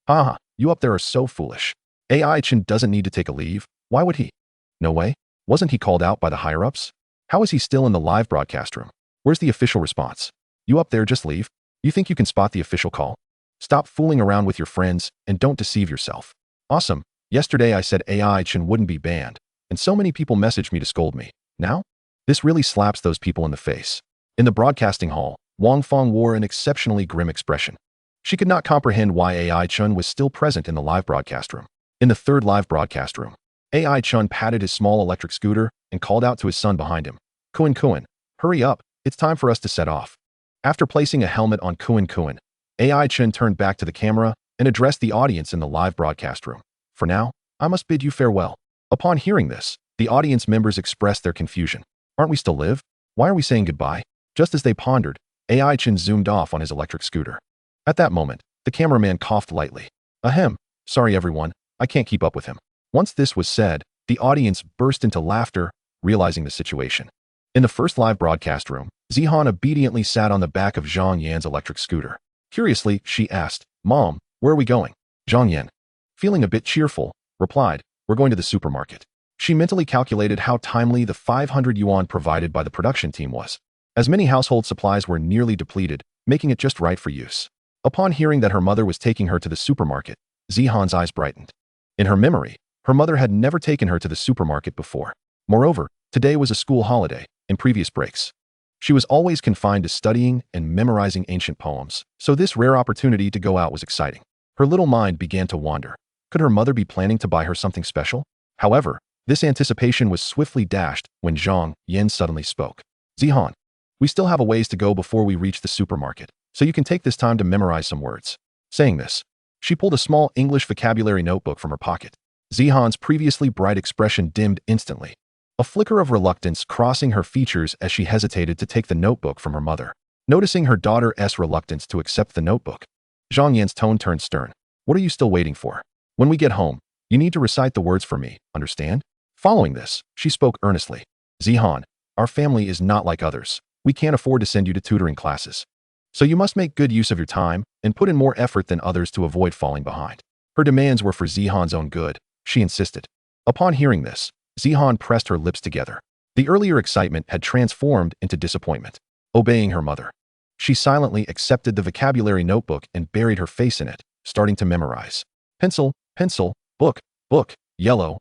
Ha. You up there are so foolish. AI Chen doesn't need to take a leave. Why would he? No way. Wasn't he called out by the higher-ups? How is he still in the live broadcast room? Where's the official response? You up there just leave? You think you can spot the official call? Stop fooling around with your friends and don't deceive yourself. Awesome. Yesterday I said AI Chen wouldn't be banned, and so many people messaged me to scold me. Now? This really slaps those people in the face. In the broadcasting hall, Wang Feng wore an exceptionally grim expression. She could not comprehend why AI Chen was still present in the live broadcast room. In the third live broadcast room, AI Chen patted his small electric scooter and called out to his son behind him. Kuan, hurry up, it's time for us to set off. After placing a helmet on Kuan, AI Chen turned back to the camera and addressed the audience in the live broadcast room. For now, I must bid you farewell. Upon hearing this, the audience members expressed their confusion. Aren't we still live? Why are we saying goodbye? Just as they pondered, AI Chen zoomed off on his electric scooter. At that moment, the cameraman coughed lightly. Ahem, sorry everyone, I can't keep up with him. Once this was said, the audience burst into laughter, realizing the situation. In the first live broadcast room, Zihan obediently sat on the back of Zhang Yan's electric scooter. Curiously, she asked, Mom, where are we going? Zhang Yan, feeling a bit cheerful, replied, We're going to the supermarket. She mentally calculated how timely the 500 yuan provided by the production team was, as many household supplies were nearly depleted, making it just right for use. Upon hearing that her mother was taking her to the supermarket, Zihan's eyes brightened. In her memory, her mother had never taken her to the supermarket before. Moreover, today was a school holiday, in previous breaks. She was always confined to studying and memorizing ancient poems, so this rare opportunity to go out was exciting. Her little mind began to wander. Could her mother be planning to buy her something special? However, this anticipation was swiftly dashed when Zhang Yin suddenly spoke. Zihan, we still have a ways to go before we reach the supermarket, so you can take this time to memorize some words. Saying this, she pulled a small English vocabulary notebook from her pocket. Zihan's previously bright expression dimmed instantly, a flicker of reluctance crossing her features as she hesitated to take the notebook from her mother. Noticing her daughter's reluctance to accept the notebook, Zhang Yan's tone turned stern. What are you still waiting for? When we get home, you need to recite the words for me, understand? Following this, she spoke earnestly. Zihan, our family is not like others. We can't afford to send you to tutoring classes. So you must make good use of your time and put in more effort than others to avoid falling behind. Her demands were for Zihan's own good, she insisted. Upon hearing this, Zihan pressed her lips together. The earlier excitement had transformed into disappointment. Obeying her mother, she silently accepted the vocabulary notebook and buried her face in it, starting to memorize. Pencil, book, yellow,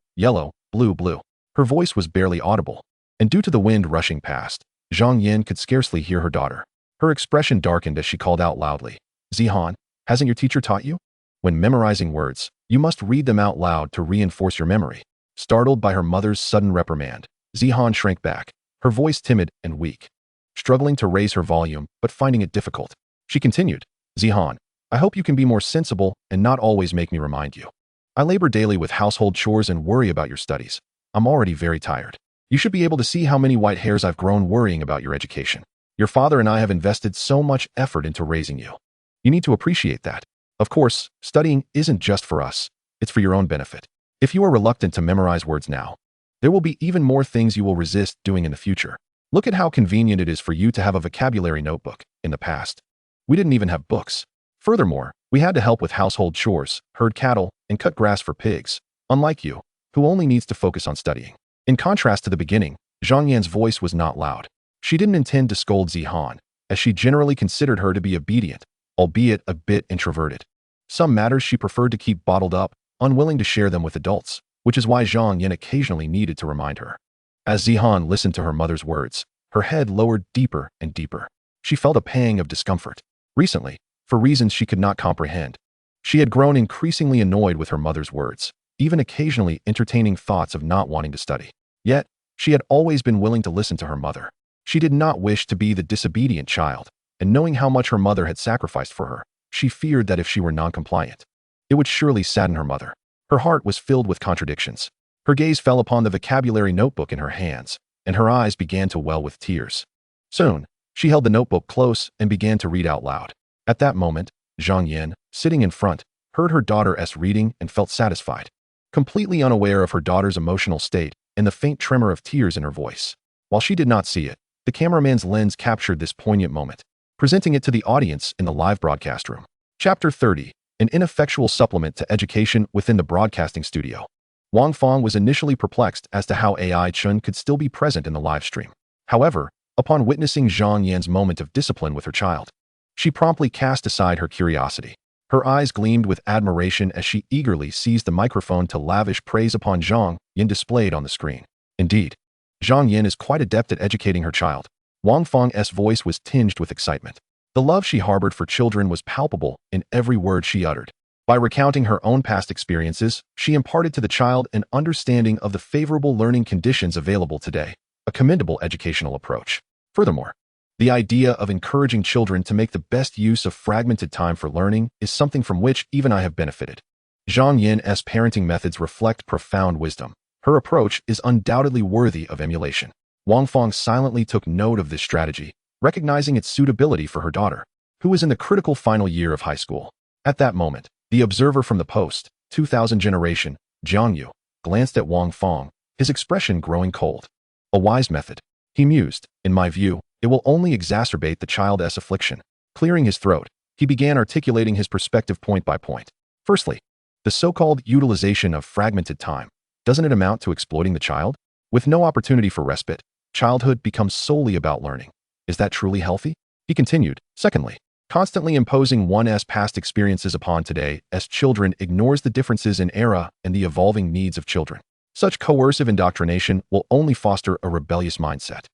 blue. Her voice was barely audible, and due to the wind rushing past, Zhang Yin could scarcely hear her daughter. Her expression darkened as she called out loudly. Zihan, hasn't your teacher taught you? When memorizing words, you must read them out loud to reinforce your memory. Startled by her mother's sudden reprimand, Zihan shrank back, her voice timid and weak. Struggling to raise her volume, but finding it difficult, she continued. Zihan, I hope you can be more sensible and not always make me remind you. I labor daily with household chores and worry about your studies. I'm already very tired. You should be able to see how many white hairs I've grown worrying about your education. Your father and I have invested so much effort into raising you. You need to appreciate that. Of course, studying isn't just for us. It's for your own benefit. If you are reluctant to memorize words now, there will be even more things you will resist doing in the future. Look at how convenient it is for you to have a vocabulary notebook. In the past, we didn't even have books. Furthermore, we had to help with household chores, herd cattle, and cut grass for pigs, unlike you, who only needs to focus on studying. In contrast to the beginning, Zhang Yan's voice was not loud. She didn't intend to scold Zihan, as she generally considered her to be obedient, albeit a bit introverted. Some matters she preferred to keep bottled up, unwilling to share them with adults, which is why Zhang Yan occasionally needed to remind her. As Zihan listened to her mother's words, her head lowered deeper and deeper. She felt a pang of discomfort. Recently, for reasons she could not comprehend, she had grown increasingly annoyed with her mother's words, even occasionally entertaining thoughts of not wanting to study. Yet, she had always been willing to listen to her mother. She did not wish to be the disobedient child, and knowing how much her mother had sacrificed for her, she feared that if she were non-compliant, it would surely sadden her mother. Her heart was filled with contradictions. Her gaze fell upon the vocabulary notebook in her hands, and her eyes began to well with tears. Soon, she held the notebook close and began to read out loud. At that moment, Zhang Yan, sitting in front, heard her daughter's reading and felt satisfied, completely unaware of her daughter's emotional state and the faint tremor of tears in her voice. While she did not see it, the cameraman's lens captured this poignant moment, presenting it to the audience in the live broadcast room. Chapter 30, an ineffectual supplement to education within the broadcasting studio. Wang Fong was initially perplexed as to how AI Chen could still be present in the live stream. However, upon witnessing Zhang Yan's moment of discipline with her child, she promptly cast aside her curiosity. Her eyes gleamed with admiration as she eagerly seized the microphone to lavish praise upon Zhang Yan displayed on the screen. Indeed, Zhang Yan is quite adept at educating her child. Wang Fong's voice was tinged with excitement. The love she harbored for children was palpable in every word she uttered. By recounting her own past experiences, she imparted to the child an understanding of the favorable learning conditions available today, a commendable educational approach. Furthermore, the idea of encouraging children to make the best use of fragmented time for learning is something from which even I have benefited. Zhang Yan's parenting methods reflect profound wisdom. Her approach is undoubtedly worthy of emulation. Wang Fong silently took note of this strategy, recognizing its suitability for her daughter, who was in the critical final year of high school. At that moment, the observer from the post-2000 generation, Jiang Yu, glanced at Wang Fong, his expression growing cold. A wise method, he mused. In my view, it will only exacerbate the child's affliction. Clearing his throat, he began articulating his perspective point by point. Firstly, the so-called utilization of fragmented time. Doesn't it amount to exploiting the child? With no opportunity for respite, childhood becomes solely about learning. Is that truly healthy? He continued. Secondly, constantly imposing one's past experiences upon today's children ignores the differences in era and the evolving needs of children. Such coercive indoctrination will only foster a rebellious mindset.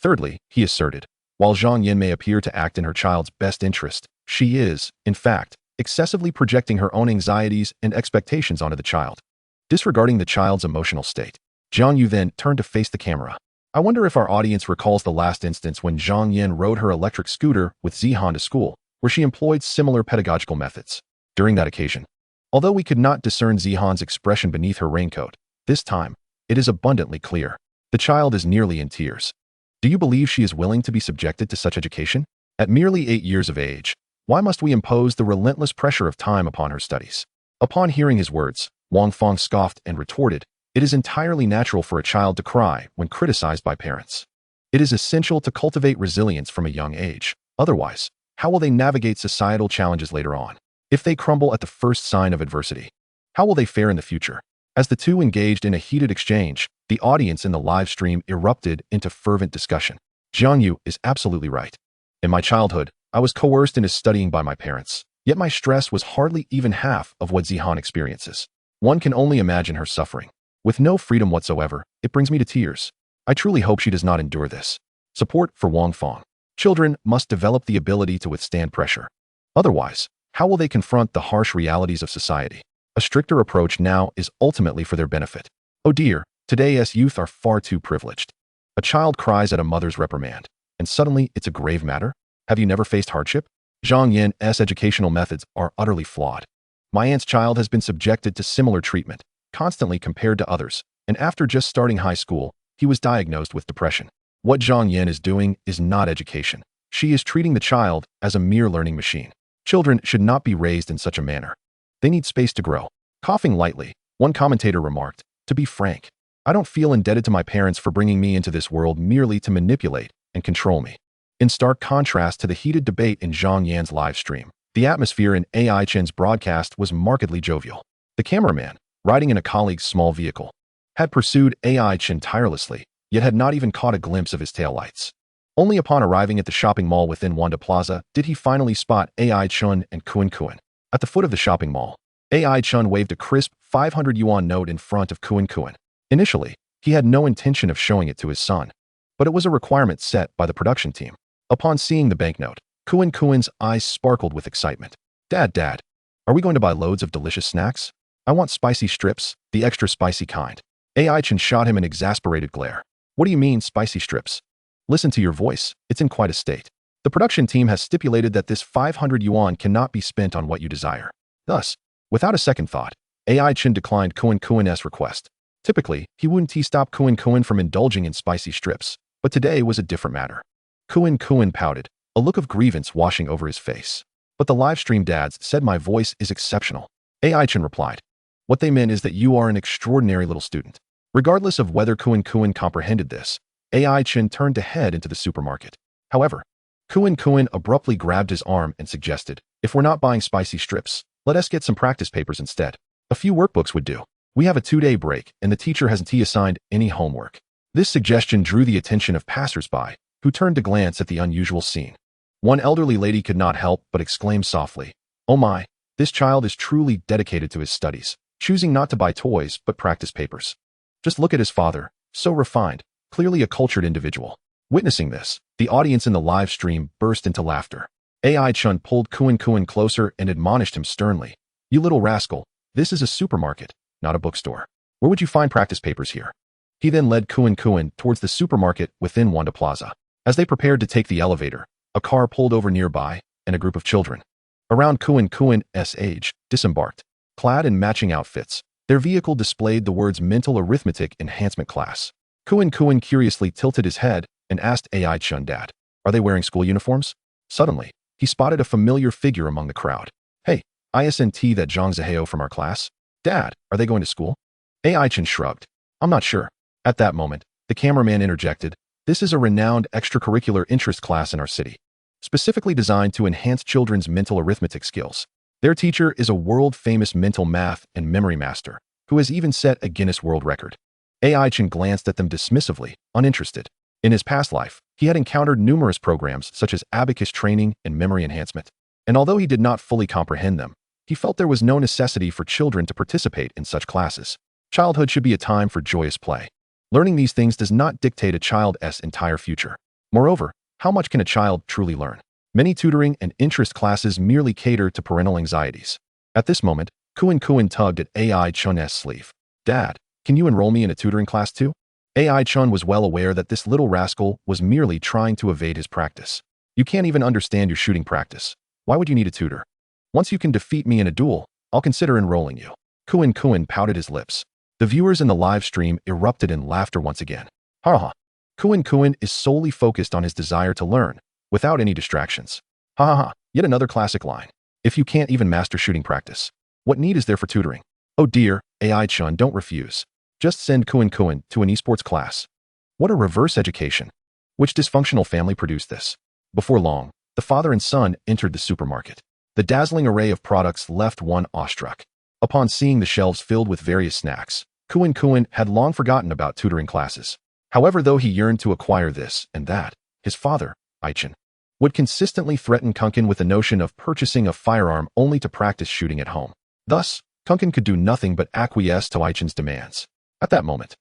Thirdly, he asserted, while Zhang Yan may appear to act in her child's best interest, she is, in fact, excessively projecting her own anxieties and expectations onto the child, disregarding the child's emotional state. Zhang Yu then turned to face the camera. I wonder if our audience recalls the last instance when Zhang Yan rode her electric scooter with Zihan to school, where she employed similar pedagogical methods. During that occasion, although we could not discern Zihan's expression beneath her raincoat, this time, it is abundantly clear. The child is nearly in tears. Do you believe she is willing to be subjected to such education? At merely 8 years of age, why must we impose the relentless pressure of time upon her studies? Upon hearing his words, Wang Fong scoffed and retorted, it is entirely natural for a child to cry when criticized by parents. It is essential to cultivate resilience from a young age. Otherwise, how will they navigate societal challenges later on? If they crumble at the first sign of adversity, how will they fare in the future? As the two engaged in a heated exchange, the audience in the live stream erupted into fervent discussion. Jiang Yu is absolutely right. In my childhood, I was coerced into studying by my parents, yet my stress was hardly even half of what Zihan experiences. One can only imagine her suffering. With no freedom whatsoever, it brings me to tears. I truly hope she does not endure this. Support for Wang Fong. Children must develop the ability to withstand pressure. Otherwise, how will they confront the harsh realities of society? A stricter approach now is ultimately for their benefit. Oh dear, today's youth are far too privileged. A child cries at a mother's reprimand, and suddenly it's a grave matter? Have you never faced hardship? Zhang Yan's educational methods are utterly flawed. My aunt's child has been subjected to similar treatment, constantly compared to others, and after just starting high school, he was diagnosed with depression. What Zhang Yan is doing is not education. She is treating the child as a mere learning machine. Children should not be raised in such a manner. They need space to grow. Coughing lightly, one commentator remarked, "To be frank, I don't feel indebted to my parents for bringing me into this world merely to manipulate and control me." In stark contrast to the heated debate in Zhang Yan's live stream, the atmosphere in AI Chen's broadcast was markedly jovial. The cameraman, riding in a colleague's small vehicle, had pursued AI Chen tirelessly, yet had not even caught a glimpse of his taillights. Only upon arriving at the shopping mall within Wanda Plaza did he finally spot AI Chen and Kuan. At the foot of the shopping mall, AI Chen waved a crisp 500 yuan note in front of Kuan. Initially, he had no intention of showing it to his son, but it was a requirement set by the production team. Upon seeing the banknote, Kuan's eyes sparkled with excitement. Dad, are we going to buy loads of delicious snacks? I want spicy strips, the extra spicy kind." AI Chen shot him an exasperated glare. "What do you mean, spicy strips? Listen to your voice, it's in quite a state. The production team has stipulated that this 500 yuan cannot be spent on what you desire." Thus, without a second thought, AI Chen declined Kuan's request. Typically, he wouldn't stop Kuan from indulging in spicy strips, but today was a different matter. Kuan pouted, a look of grievance washing over his face. "But the livestream dads said my voice is exceptional." AI Chen replied, "What they meant is that you are an extraordinary little student." Regardless of whether Kuan comprehended this, AI Chen turned to head into the supermarket. However, Kuan abruptly grabbed his arm and suggested, "If we're not buying spicy strips, let us get some practice papers instead. A few workbooks would do. We have a 2-day break, and the teacher hasn't assigned any homework." This suggestion drew the attention of passersby, who turned to glance at the unusual scene. One elderly lady could not help but exclaim softly, "Oh my, this child is truly dedicated to his studies, choosing not to buy toys but practice papers. Just look at his father, so refined, clearly a cultured individual." Witnessing this, the audience in the live stream burst into laughter. AI Chen pulled Kuan closer and admonished him sternly, "You little rascal, this is a supermarket, not a bookstore. Where would you find practice papers here?" He then led Kuan towards the supermarket within Wanda Plaza. As they prepared to take the elevator, a car pulled over nearby, and a group of children, around Kuan's age, disembarked. Clad in matching outfits, their vehicle displayed the words Mental Arithmetic Enhancement Class. Kuan curiously tilted his head and asked AI Chen, "Dad, are they wearing school uniforms?" Suddenly, he spotted a familiar figure among the crowd. "Hey, isn't that Zhang Zihao from our class? Dad, are they going to school?" AI Chen shrugged. "I'm not sure." At that moment, the cameraman interjected, "This is a renowned extracurricular interest class in our city, specifically designed to enhance children's mental arithmetic skills. Their teacher is a world-famous mental math and memory master, who has even set a Guinness World Record." AI Chen glanced at them dismissively, uninterested. In his past life, he had encountered numerous programs such as abacus training and memory enhancement, and although he did not fully comprehend them, he felt there was no necessity for children to participate in such classes. Childhood should be a time for joyous play. Learning these things does not dictate a child's entire future. Moreover, how much can a child truly learn? Many tutoring and interest classes merely cater to parental anxieties. At this moment, Kuan tugged at AI Chen's sleeve. "Dad, can you enroll me in a tutoring class too?" AI Chen was well aware that this little rascal was merely trying to evade his practice. "You can't even understand your shooting practice. Why would you need a tutor? Once you can defeat me in a duel, I'll consider enrolling you." Kuan pouted his lips. The viewers in the live stream erupted in laughter once again. Ha. Kuan is solely focused on his desire to learn, without any distractions. Ha. Yet another classic line. If you can't even master shooting practice, what need is there for tutoring? Oh dear, AI Chen, don't refuse. Just send Kuan to an esports class. What a reverse education. Which dysfunctional family produced this? Before long, the father and son entered the supermarket. The dazzling array of products left one awestruck. Upon seeing the shelves filled with various snacks, Kuan had long forgotten about tutoring classes. However, though he yearned to acquire this and that, his father, Chen, would consistently threaten Kunkin with the notion of purchasing a firearm only to practice shooting at home. Thus, Kunkin could do nothing but acquiesce to Chen's demands. At that moment,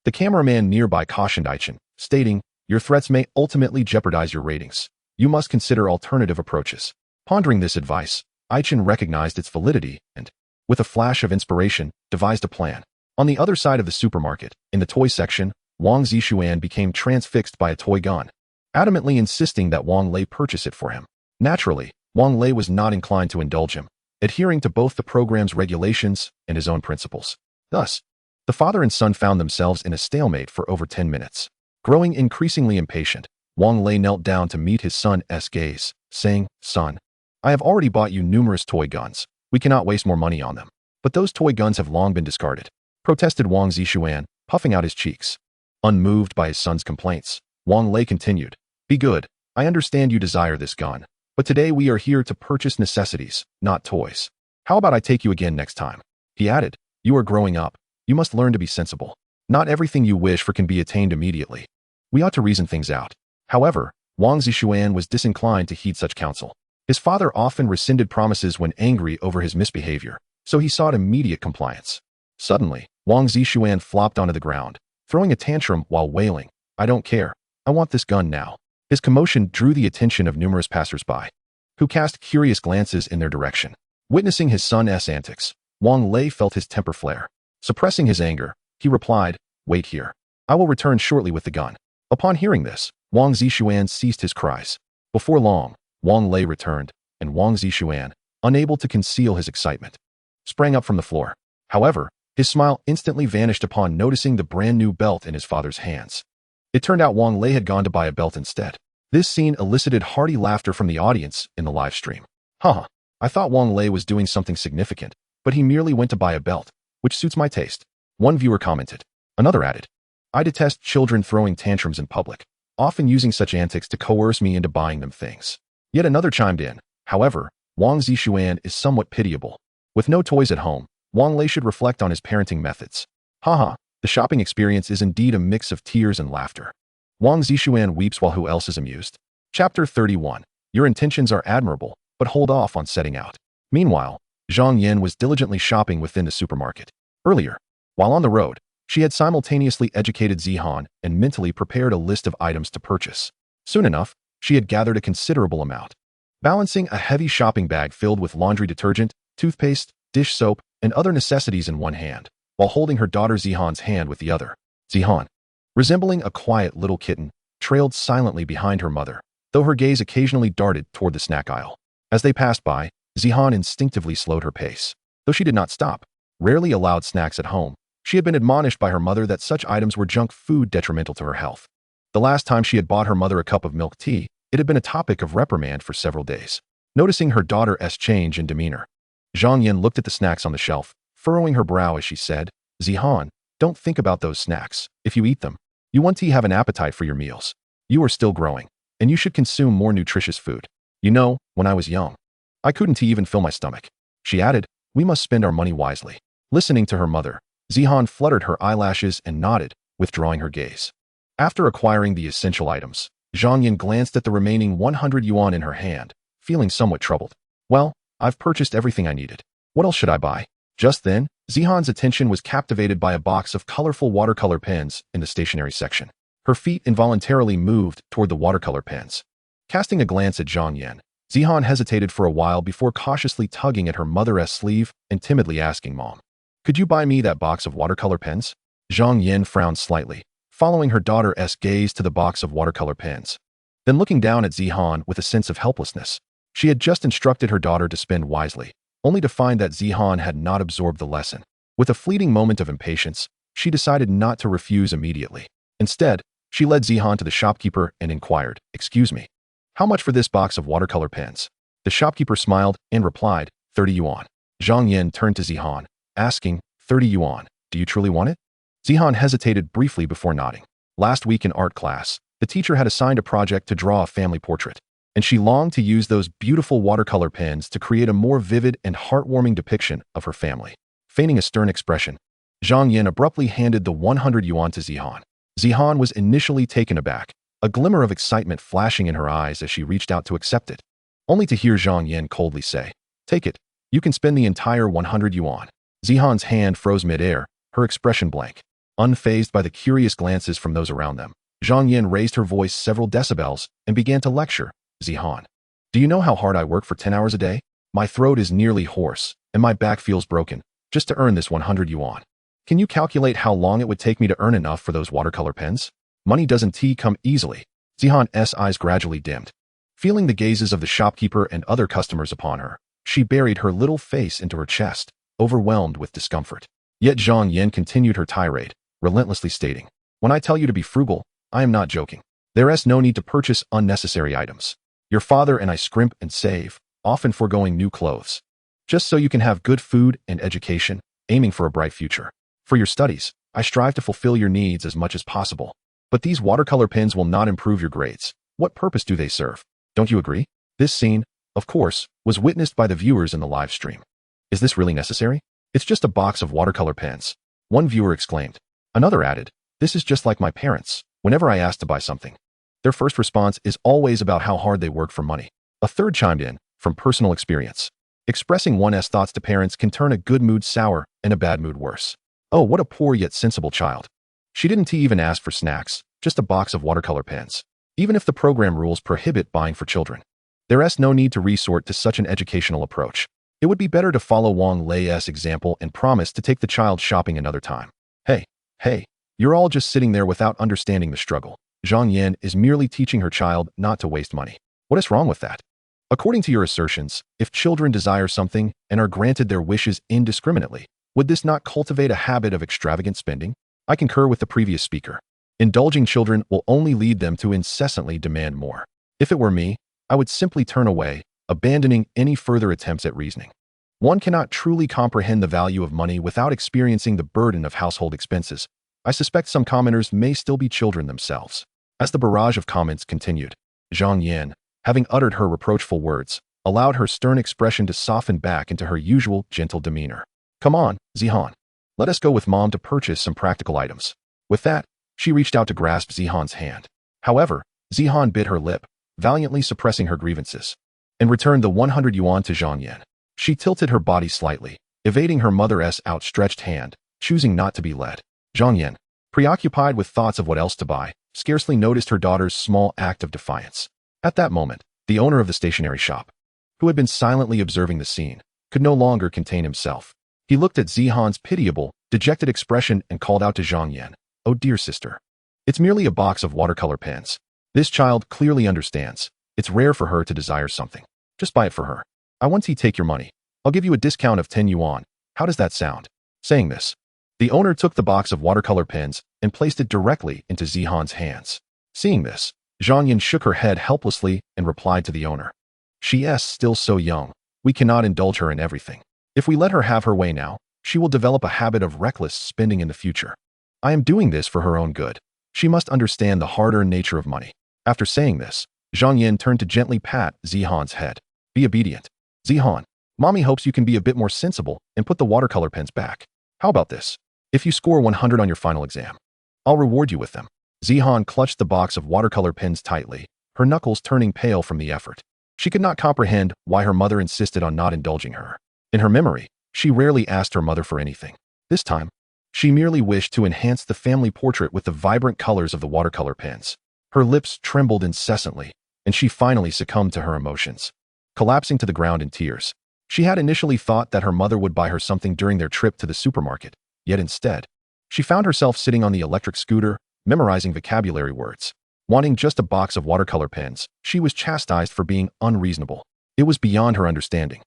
the cameraman nearby cautioned Chen, stating, "Your threats may ultimately jeopardize your ratings. You must consider alternative approaches." Pondering this advice, Chen recognized its validity and, with a flash of inspiration, devised a plan. On the other side of the supermarket, in the toy section, Wang Zixuan became transfixed by a toy gun, adamantly insisting that Wang Lei purchase it for him. Naturally, Wang Lei was not inclined to indulge him, adhering to both the program's regulations and his own principles. Thus, the father and son found themselves in a stalemate for over 10 minutes. Growing increasingly impatient, Wang Lei knelt down to meet his son's gaze, saying, "Son, I have already bought you numerous toy guns. We cannot waste more money on them." "But those toy guns have long been discarded," protested Wang Zishuan, puffing out his cheeks. Unmoved by his son's complaints, Wang Lei continued, "Be good. I understand you desire this gun, but today we are here to purchase necessities, not toys. How about I take you again next time?" He added, "You are growing up. You must learn to be sensible. Not everything you wish for can be attained immediately. We ought to reason things out." However, Wang Zishuan was disinclined to heed such counsel. His father often rescinded promises when angry over his misbehavior, so he sought immediate compliance. Suddenly, Wang Zishuan flopped onto the ground, throwing a tantrum while wailing, "I don't care. I want this gun now." His commotion drew the attention of numerous passersby, who cast curious glances in their direction. Witnessing his son's antics, Wang Lei felt his temper flare. Suppressing his anger, he replied, "Wait here. I will return shortly with the gun." Upon hearing this, Wang Zishuan ceased his cries. Before long, Wang Lei returned, and Wang Zishuan, unable to conceal his excitement, sprang up from the floor. However, his smile instantly vanished upon noticing the brand new belt in his father's hands. It turned out Wang Lei had gone to buy a belt instead. This scene elicited hearty laughter from the audience in the live stream. "Haha, I thought Wang Lei was doing something significant, but he merely went to buy a belt, which suits my taste," one viewer commented. Another added, "I detest children throwing tantrums in public, often using such antics to coerce me into buying them things." Yet another chimed in, "However, Wang Zishuan is somewhat pitiable. With no toys at home, Wang Lei should reflect on his parenting methods." Haha, the shopping experience is indeed a mix of tears and laughter. Wang Zishuan weeps while who else is amused? Chapter 31. Your intentions are admirable, but hold off on setting out. Meanwhile, Zhang Yan was diligently shopping within the supermarket. Earlier, while on the road, she had simultaneously educated Zihan and mentally prepared a list of items to purchase. Soon enough, she had gathered a considerable amount. Balancing a heavy shopping bag filled with laundry detergent, toothpaste, dish soap, and other necessities in one hand, while holding her daughter Zihan's hand with the other. Zihan, resembling a quiet little kitten, trailed silently behind her mother, though her gaze occasionally darted toward the snack aisle. As they passed by, Zihan instinctively slowed her pace. Though she did not stop, rarely allowed snacks at home, she had been admonished by her mother that such items were junk food detrimental to her health. The last time she had bought her mother a cup of milk tea, it had been a topic of reprimand for several days. Noticing her daughter's change in demeanor, Zhang Yan looked at the snacks on the shelf, furrowing her brow as she said, "Zihan, don't think about those snacks. If you eat them, you want to have an appetite for your meals. You are still growing, and you should consume more nutritious food. You know, when I was young, I couldn't even fill my stomach." She added, "We must spend our money wisely." Listening to her mother, Zihan fluttered her eyelashes and nodded, withdrawing her gaze. After acquiring the essential items, Zhang Yan glanced at the remaining 100 yuan in her hand, feeling somewhat troubled. "Well, I've purchased everything I needed. What else should I buy?" Just then, Zihan's attention was captivated by a box of colorful watercolor pens in the stationery section. Her feet involuntarily moved toward the watercolor pens. Casting a glance at Zhang Yan, Zihan hesitated for a while before cautiously tugging at her mother's sleeve and timidly asking, "Mom, could you buy me that box of watercolor pens?" Zhang Yan frowned slightly, following her daughter's gaze to the box of watercolor pens. Then looking down at Zihan with a sense of helplessness, she had just instructed her daughter to spend wisely, only to find that Zihan had not absorbed the lesson. With a fleeting moment of impatience, she decided not to refuse immediately. Instead, she led Zihan to the shopkeeper and inquired, "Excuse me, how much for this box of watercolor pens?" The shopkeeper smiled and replied, 30 yuan. Zhang Yan turned to Zihan, asking, 30 yuan, do you truly want it? Zihan hesitated briefly before nodding. Last week in art class, the teacher had assigned a project to draw a family portrait, and she longed to use those beautiful watercolor pens to create a more vivid and heartwarming depiction of her family. Feigning a stern expression, Zhang Yan abruptly handed the 100 yuan to Zihan. Zihan was initially taken aback, a glimmer of excitement flashing in her eyes as she reached out to accept it, only to hear Zhang Yan coldly say, "Take it. You can spend the entire 100 yuan." Zihan's hand froze midair, her expression blank. Unfazed by the curious glances from those around them, Zhang Yan raised her voice several decibels and began to lecture, "Zihan, do you know how hard I work for 10 hours a day? My throat is nearly hoarse, and my back feels broken, just to earn this 100 yuan. Can you calculate how long it would take me to earn enough for those watercolor pens? Money doesn't come easily." Zihan's eyes gradually dimmed. Feeling the gazes of the shopkeeper and other customers upon her, she buried her little face into her chest, overwhelmed with discomfort. Yet Zhang Yan continued her tirade, relentlessly stating, "When I tell you to be frugal, I am not joking. There is no need to purchase unnecessary items. Your father and I scrimp and save, often foregoing new clothes, just so you can have good food and education, aiming for a bright future. For your studies, I strive to fulfill your needs as much as possible. But these watercolor pens will not improve your grades. What purpose do they serve? Don't you agree?" This scene, of course, was witnessed by the viewers in the live stream. "Is this really necessary? It's just a box of watercolor pens," one viewer exclaimed. Another added, "This is just like my parents. Whenever I ask to buy something, their first response is always about how hard they work for money." A third chimed in, from personal experience. Expressing one's thoughts to parents can turn a good mood sour and a bad mood worse. "Oh, what a poor yet sensible child. She didn't even ask for snacks, just a box of watercolor pens." Even if the program rules prohibit buying for children, there is no need to resort to such an educational approach. It would be better to follow Wang Lei's example and promise to take the child shopping another time. Hey, you're all just sitting there without understanding the struggle. Zhang Yan is merely teaching her child not to waste money. What is wrong with that? According to your assertions, if children desire something and are granted their wishes indiscriminately, would this not cultivate a habit of extravagant spending? I concur with the previous speaker. Indulging children will only lead them to incessantly demand more. If it were me, I would simply turn away, abandoning any further attempts at reasoning. One cannot truly comprehend the value of money without experiencing the burden of household expenses. I suspect some commenters may still be children themselves. As the barrage of comments continued, Zhang Yan, having uttered her reproachful words, allowed her stern expression to soften back into her usual gentle demeanor. "Come on, Zihan. Let us go with Mom to purchase some practical items." With that, she reached out to grasp Zihan's hand. However, Zihan bit her lip, valiantly suppressing her grievances, and returned the 100 yuan to Zhang Yan. She tilted her body slightly, evading her mother's outstretched hand, choosing not to be led. Zhang Yan, preoccupied with thoughts of what else to buy, scarcely noticed her daughter's small act of defiance. At that moment, the owner of the stationery shop, who had been silently observing the scene, could no longer contain himself. He looked at Zihan's pitiable, dejected expression and called out to Zhang Yan, "Oh dear sister. It's merely a box of watercolor pens. This child clearly understands. It's rare for her to desire something. Just buy it for her. Once you take your money, I'll give you a discount of 10 yuan. How does that sound?" Saying this, the owner took the box of watercolor pens and placed it directly into Zihan's hands. Seeing this, Zhang Yan shook her head helplessly and replied to the owner, "She is still so young. We cannot indulge her in everything. If we let her have her way now, she will develop a habit of reckless spending in the future. I am doing this for her own good. She must understand the hard-earned nature of money." After saying this, Zhang Yan turned to gently pat Zihan's head. "Be obedient. Zihan, Mommy hopes you can be a bit more sensible and put the watercolor pens back. How about this? If you score 100 on your final exam, I'll reward you with them." Zihan clutched the box of watercolor pens tightly, her knuckles turning pale from the effort. She could not comprehend why her mother insisted on not indulging her. In her memory, she rarely asked her mother for anything. This time, she merely wished to enhance the family portrait with the vibrant colors of the watercolor pens. Her lips trembled incessantly, and she finally succumbed to her emotions, collapsing to the ground in tears. She had initially thought that her mother would buy her something during their trip to the supermarket, yet instead, she found herself sitting on the electric scooter, memorizing vocabulary words. Wanting just a box of watercolor pens, she was chastised for being unreasonable. It was beyond her understanding.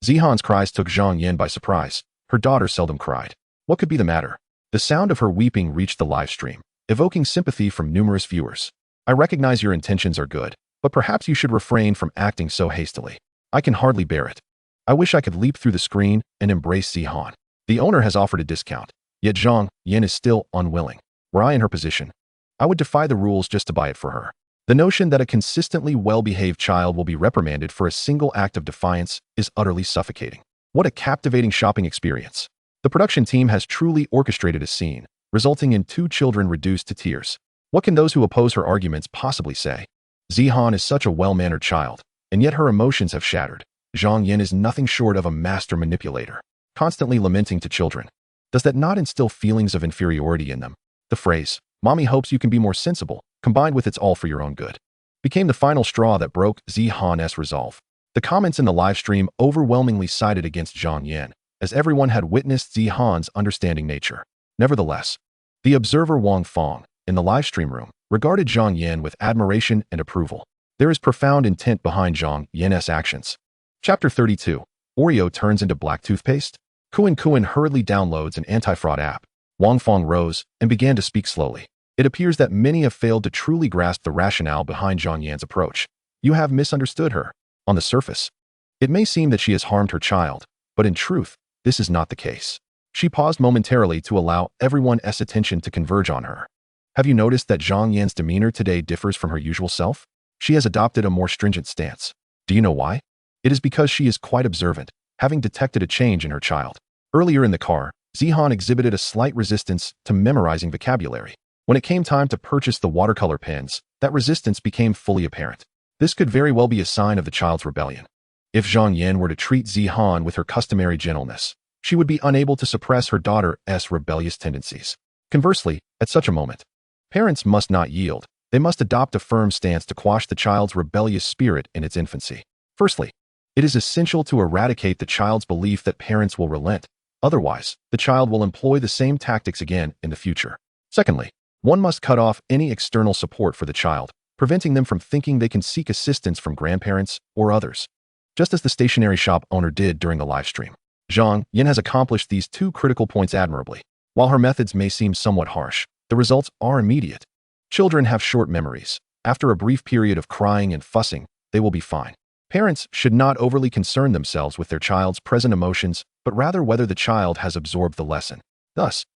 Zihan's cries took Zhang Yan by surprise. Her daughter seldom cried. What could be the matter? The sound of her weeping reached the live stream, evoking sympathy from numerous viewers. "I recognize your intentions are good, but perhaps you should refrain from acting so hastily. I can hardly bear it. I wish I could leap through the screen and embrace Zihan. The owner has offered a discount, yet Zhang Yan is still unwilling. Were I in her position, I would defy the rules just to buy it for her." The notion that a consistently well-behaved child will be reprimanded for a single act of defiance is utterly suffocating. What a captivating shopping experience. The production team has truly orchestrated a scene, resulting in two children reduced to tears. What can those who oppose her arguments possibly say? Zihan is such a well-mannered child, and yet her emotions have shattered. Zhang Yan is nothing short of a master manipulator, constantly lamenting to children. Does that not instill feelings of inferiority in them? The phrase, "Mommy hopes you can be more sensible," combined with "it's all for your own good," became the final straw that broke Zihan's resolve. The comments in the live stream overwhelmingly sided against Zhang Yan, as everyone had witnessed Zihan's understanding nature. Nevertheless, the observer Wang Fong, in the live stream room, regarded Zhang Yan with admiration and approval. There is profound intent behind Zhang Yan's actions. Chapter 32. Oreo turns into black toothpaste? Kuan hurriedly downloads an anti-fraud app. Wang Fong rose and began to speak slowly. It appears that many have failed to truly grasp the rationale behind Zhang Yan's approach. You have misunderstood her. On the surface, it may seem that she has harmed her child, but in truth, this is not the case. She paused momentarily to allow everyone's attention to converge on her. Have you noticed that Zhang Yan's demeanor today differs from her usual self? She has adopted a more stringent stance. Do you know why? It is because she is quite observant, having detected a change in her child. Earlier in the car, Zihan exhibited a slight resistance to memorizing vocabulary. When it came time to purchase the watercolor pens, that resistance became fully apparent. This could very well be a sign of the child's rebellion. If Zhang Yan were to treat Zihan with her customary gentleness, she would be unable to suppress her daughter's rebellious tendencies. Conversely, at such a moment, parents must not yield. They must adopt a firm stance to quash the child's rebellious spirit in its infancy. Firstly, it is essential to eradicate the child's belief that parents will relent. Otherwise, the child will employ the same tactics again in the future. Secondly, one must cut off any external support for the child, preventing them from thinking they can seek assistance from grandparents or others. Just as the stationery shop owner did during the live stream, Zhang Yan has accomplished these two critical points admirably. While her methods may seem somewhat harsh, the results are immediate. Children have short memories. After a brief period of crying and fussing, they will be fine. Parents should not overly concern themselves with their child's present emotions, but rather whether the child has absorbed the lesson. Thus,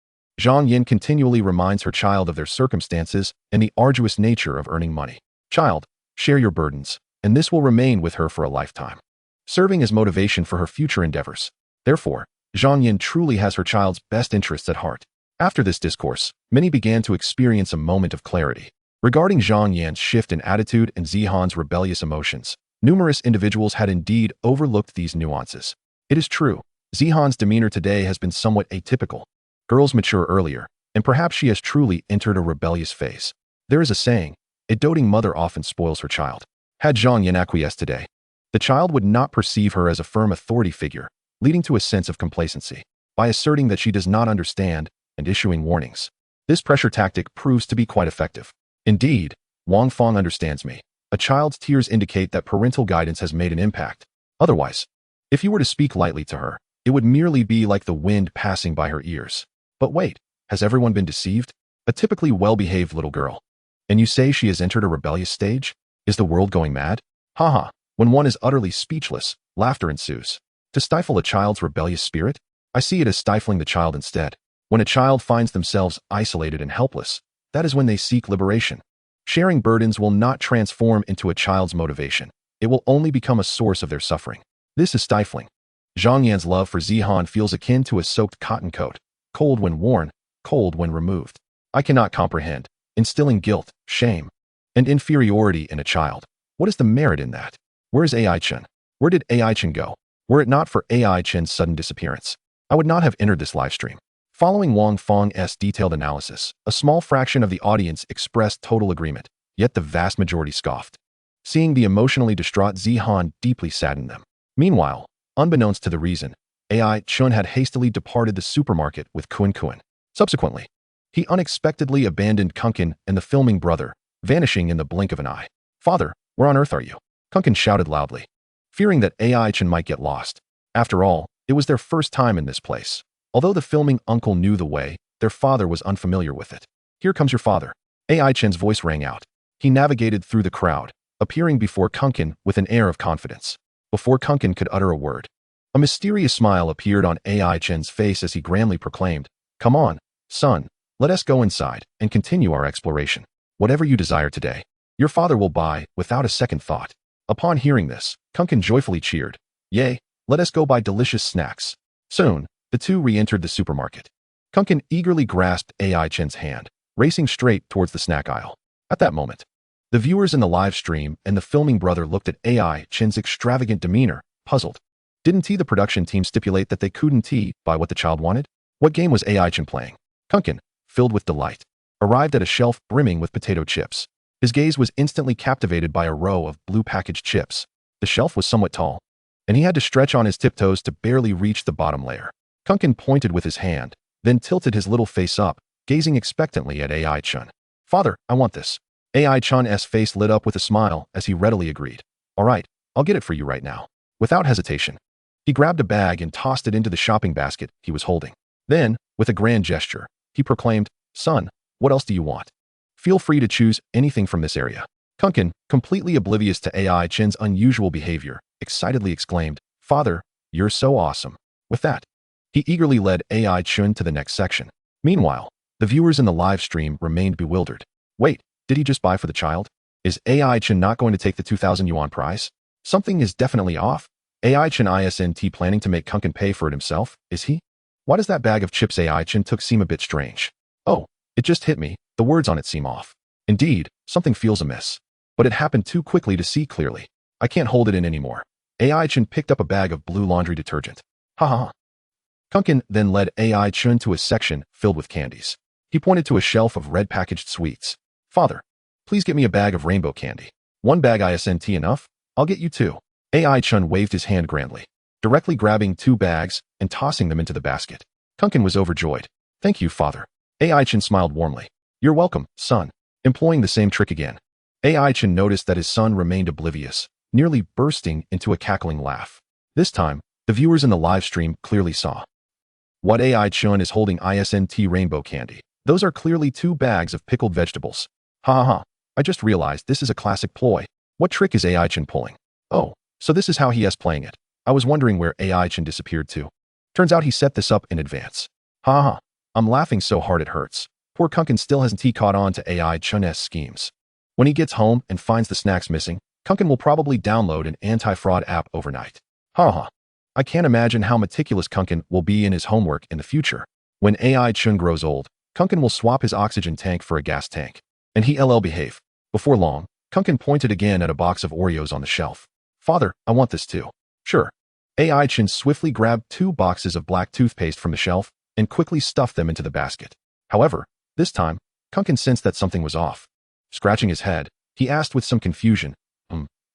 Zhang Yan continually reminds her child of their circumstances and the arduous nature of earning money. Child, share your burdens, and this will remain with her for a lifetime, serving as motivation for her future endeavors. Therefore, Zhang Yan truly has her child's best interests at heart. After this discourse, many began to experience a moment of clarity. Regarding Zhang Yan's shift in attitude and Zihan's rebellious emotions, numerous individuals had indeed overlooked these nuances. It is true, Zihan's demeanor today has been somewhat atypical. Girls mature earlier, and perhaps she has truly entered a rebellious phase. There is a saying, a doting mother often spoils her child. Had Zhang Yan acquiesced today, the child would not perceive her as a firm authority figure, leading to a sense of complacency. By asserting that she does not understand and issuing warnings, this pressure tactic proves to be quite effective. Indeed, Wang Fong understands me. A child's tears indicate that parental guidance has made an impact. Otherwise, if you were to speak lightly to her, it would merely be like the wind passing by her ears. But wait, has everyone been deceived? A typically well-behaved little girl. And you say she has entered a rebellious stage? Is the world going mad? Haha, when one is utterly speechless, laughter ensues. To stifle a child's rebellious spirit? I see it as stifling the child instead. When a child finds themselves isolated and helpless, that is when they seek liberation. Sharing burdens will not transform into a child's motivation. It will only become a source of their suffering. This is stifling. Zhang Yan's love for Zihan feels akin to a soaked cotton coat, cold when worn, cold when removed. I cannot comprehend. Instilling guilt, shame, and inferiority in a child. What is the merit in that? Where is AI Chen? Where did AI Chen go? Were it not for AI Chen's sudden disappearance, I would not have entered this live stream. Following Wang Fong's detailed analysis, a small fraction of the audience expressed total agreement, yet the vast majority scoffed. Seeing the emotionally distraught Zihan deeply saddened them. Meanwhile, unbeknownst to the reason, AI Chen had hastily departed the supermarket with Kuan. Subsequently, he unexpectedly abandoned Kunkin and the filming brother, vanishing in the blink of an eye. Father, where on earth are you? Kunkin shouted loudly, fearing that AI Chen might get lost. After all, it was their first time in this place. Although the filming uncle knew the way, their father was unfamiliar with it. Here comes your father. AI Chen's voice rang out. He navigated through the crowd, appearing before Kunkin with an air of confidence. Before Kunkin could utter a word, a mysterious smile appeared on AI Chen's face as he grandly proclaimed, "Come on, son, let us go inside and continue our exploration. Whatever you desire today, your father will buy without a second thought." Upon hearing this, Kunkin joyfully cheered, "Yay, let us go buy delicious snacks." Soon, the two re-entered the supermarket. Kunkin eagerly grasped AI Chen's hand, racing straight towards the snack aisle. At that moment, the viewers in the live stream and the filming brother looked at AI Chen's extravagant demeanor, puzzled. Didn't the production team stipulate that they couldn't buy what the child wanted? What game was AI Chen playing? Kunkin, filled with delight, arrived at a shelf brimming with potato chips. His gaze was instantly captivated by a row of blue packaged chips. The shelf was somewhat tall, and he had to stretch on his tiptoes to barely reach the bottom layer. Kunkin pointed with his hand, then tilted his little face up, gazing expectantly at AI Chen. "Father, I want this." AI Chun's face lit up with a smile as he readily agreed. All right, I'll get it for you right now. Without hesitation, he grabbed a bag and tossed it into the shopping basket he was holding. Then, with a grand gesture, he proclaimed, "Son, what else do you want? Feel free to choose anything from this area." Kunkin, completely oblivious to AI Chen's unusual behavior, excitedly exclaimed, "Father, you're so awesome." With that, he eagerly led AI Chen to the next section. Meanwhile, the viewers in the live stream remained bewildered. Wait, did he just buy for the child? Is AI Chen not going to take the 2,000 yuan prize? Something is definitely off. AI Chen isn't planning to make Kunkin pay for it himself, is he? Why does that bag of chips AI Chen took seem a bit strange? Oh, it just hit me, the words on it seem off. Indeed, something feels amiss. But it happened too quickly to see clearly. I can't hold it in anymore. AI Chen picked up a bag of blue laundry detergent. Ha ha ha. Kunkin then led AI Chen to a section filled with candies. He pointed to a shelf of red packaged sweets. Father, please get me a bag of rainbow candy. One bag isn't enough? I'll get you two. AI Chen waved his hand grandly, directly grabbing 2 bags and tossing them into the basket. Kunkin was overjoyed. Thank you, father. AI Chen smiled warmly. You're welcome, son. Employing the same trick again. AI Chen noticed that his son remained oblivious, nearly bursting into a cackling laugh. This time, the viewers in the live stream clearly saw. What AI Chen is holding isn't rainbow candy. Those are clearly 2 bags of pickled vegetables. Ha ha ha. I just realized this is a classic ploy. What trick is AI Chen pulling? Oh, so this is how he is playing it. I was wondering where AI Chen disappeared to. Turns out he set this up in advance. Ha ha. I'm laughing so hard it hurts. Poor Kunkin still hasn't caught on to AI Chen's schemes. When he gets home and finds the snacks missing, Kunkin will probably download an anti-fraud app overnight. Ha ha. I can't imagine how meticulous Kunkin will be in his homework in the future. When AI Chen grows old, Kunkin will swap his oxygen tank for a gas tank. And he'll behave. Before long, Kunkin pointed again at a box of Oreos on the shelf. Father, I want this too. Sure. AI Chen swiftly grabbed 2 boxes of black toothpaste from the shelf and quickly stuffed them into the basket. However, this time, Kunkin sensed that something was off. Scratching his head, he asked with some confusion,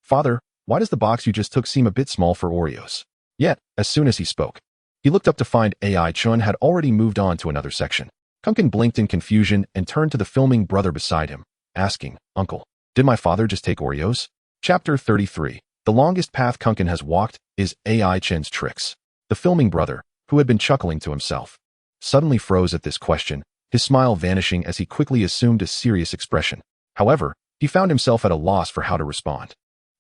Father, why does the box you just took seem a bit small for Oreos? Yet, as soon as he spoke, he looked up to find AI Chen had already moved on to another section. Kunkin blinked in confusion and turned to the filming brother beside him, asking, Uncle, did my father just take Oreos? Chapter 33. The longest path Kunkin has walked is AI Chen's tricks. The filming brother, who had been chuckling to himself, suddenly froze at this question, his smile vanishing as he quickly assumed a serious expression. However, he found himself at a loss for how to respond.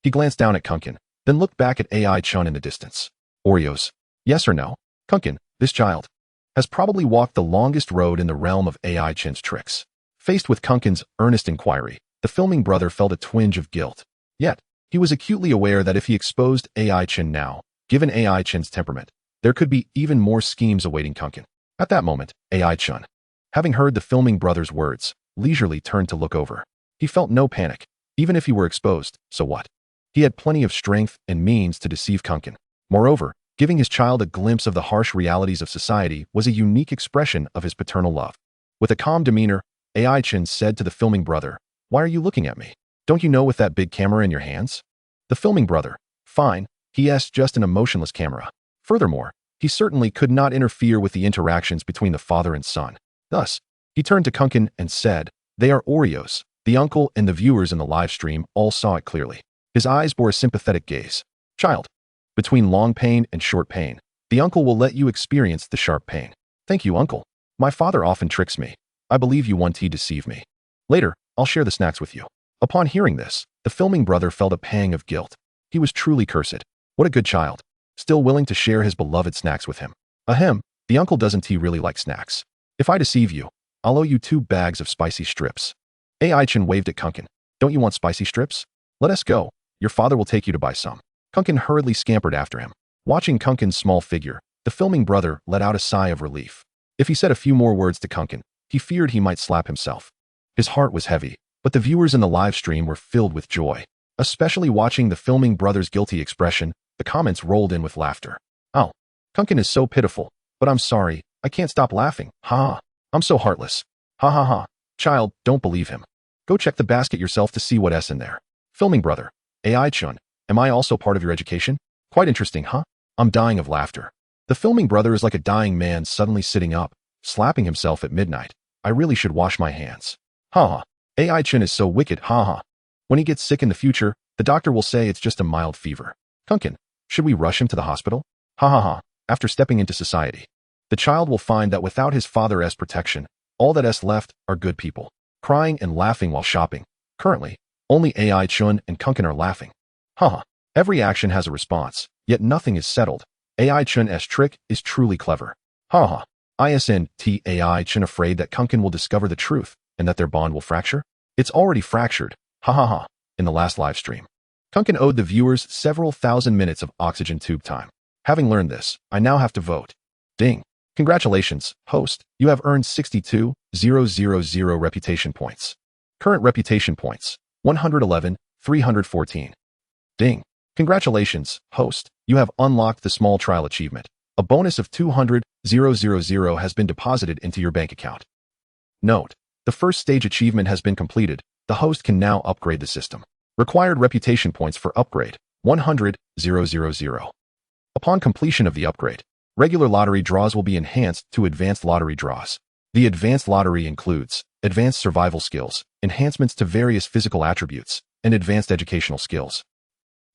He glanced down at Kunkin, then looked back at AI Chen in the distance. Oreos. Yes or no? Kunkin, this child, has probably walked the longest road in the realm of AI Chen's tricks. Faced with Kunkin's earnest inquiry, the filming brother felt a twinge of guilt. Yet, he was acutely aware that if he exposed AI Chen now, given AI Chen's temperament, there could be even more schemes awaiting Kunkin. At that moment, AI Chen, having heard the filming brother's words, leisurely turned to look over. He felt no panic. Even if he were exposed, so what? He had plenty of strength and means to deceive Kunkin. Moreover, giving his child a glimpse of the harsh realities of society was a unique expression of his paternal love. With a calm demeanor, AI Chen said to the filming brother, Why are you looking at me? Don't you know with that big camera in your hands? The filming brother, fine, he's just an emotionless camera. Furthermore, he certainly could not interfere with the interactions between the father and son. Thus, he turned to Kunkin and said, They are Oreos. The uncle and the viewers in the live stream all saw it clearly. His eyes bore a sympathetic gaze. Child, between long pain and short pain, the uncle will let you experience the sharp pain. Thank you, uncle. My father often tricks me. I believe you want to deceive me. Later, I'll share the snacks with you. Upon hearing this, the filming brother felt a pang of guilt. He was truly cursed. What a good child. Still willing to share his beloved snacks with him. Ahem, the uncle doesn't really like snacks. If I deceive you, I'll owe you 2 bags of spicy strips. AI Chen waved at Kunkin. Don't you want spicy strips? Let us go. Your father will take you to buy some. Kunkin hurriedly scampered after him. Watching Kunkin's small figure, the filming brother let out a sigh of relief. If he said a few more words to Kunkin, he feared he might slap himself. His heart was heavy, but the viewers in the live stream were filled with joy. Especially watching the filming brother's guilty expression, the comments rolled in with laughter. Oh, Kunkin is so pitiful, but I'm sorry, I can't stop laughing. Ha ha, I'm so heartless. Ha ha ha. Child, don't believe him. Go check the basket yourself to see what's in there. Filming brother, AI Chen, am I also part of your education? Quite interesting, huh? I'm dying of laughter. The filming brother is like a dying man suddenly sitting up, slapping himself at midnight. I really should wash my hands. Ha ha. AI Chen is so wicked, haha. When he gets sick in the future, the doctor will say it's just a mild fever. Kunkin, should we rush him to the hospital? Ha ha ha. After stepping into society, the child will find that without his father's protection, all that is left are good people, crying and laughing while shopping. Currently, only AI Chun and Kunkin are laughing. Haha. Every action has a response, yet nothing is settled. AI Chun's trick is truly clever. Haha. Isn't AI Chun afraid that Kunkin will discover the truth and that their bond will fracture? It's already fractured. Ha ha ha. In the last live stream, Kunkin owed the viewers several thousand minutes of oxygen tube time. Having learned this, I now have to vote. Ding. Congratulations, host. You have earned 62,000 reputation points. Current reputation points, 111,314. Ding. Congratulations, host. You have unlocked the small trial achievement. A bonus of 200,000 has been deposited into your bank account. Note. The first stage achievement has been completed. The host can now upgrade the system. Required reputation points for upgrade, 100,000. Upon completion of the upgrade, regular lottery draws will be enhanced to advanced lottery draws. The advanced lottery includes advanced survival skills, enhancements to various physical attributes, and advanced educational skills.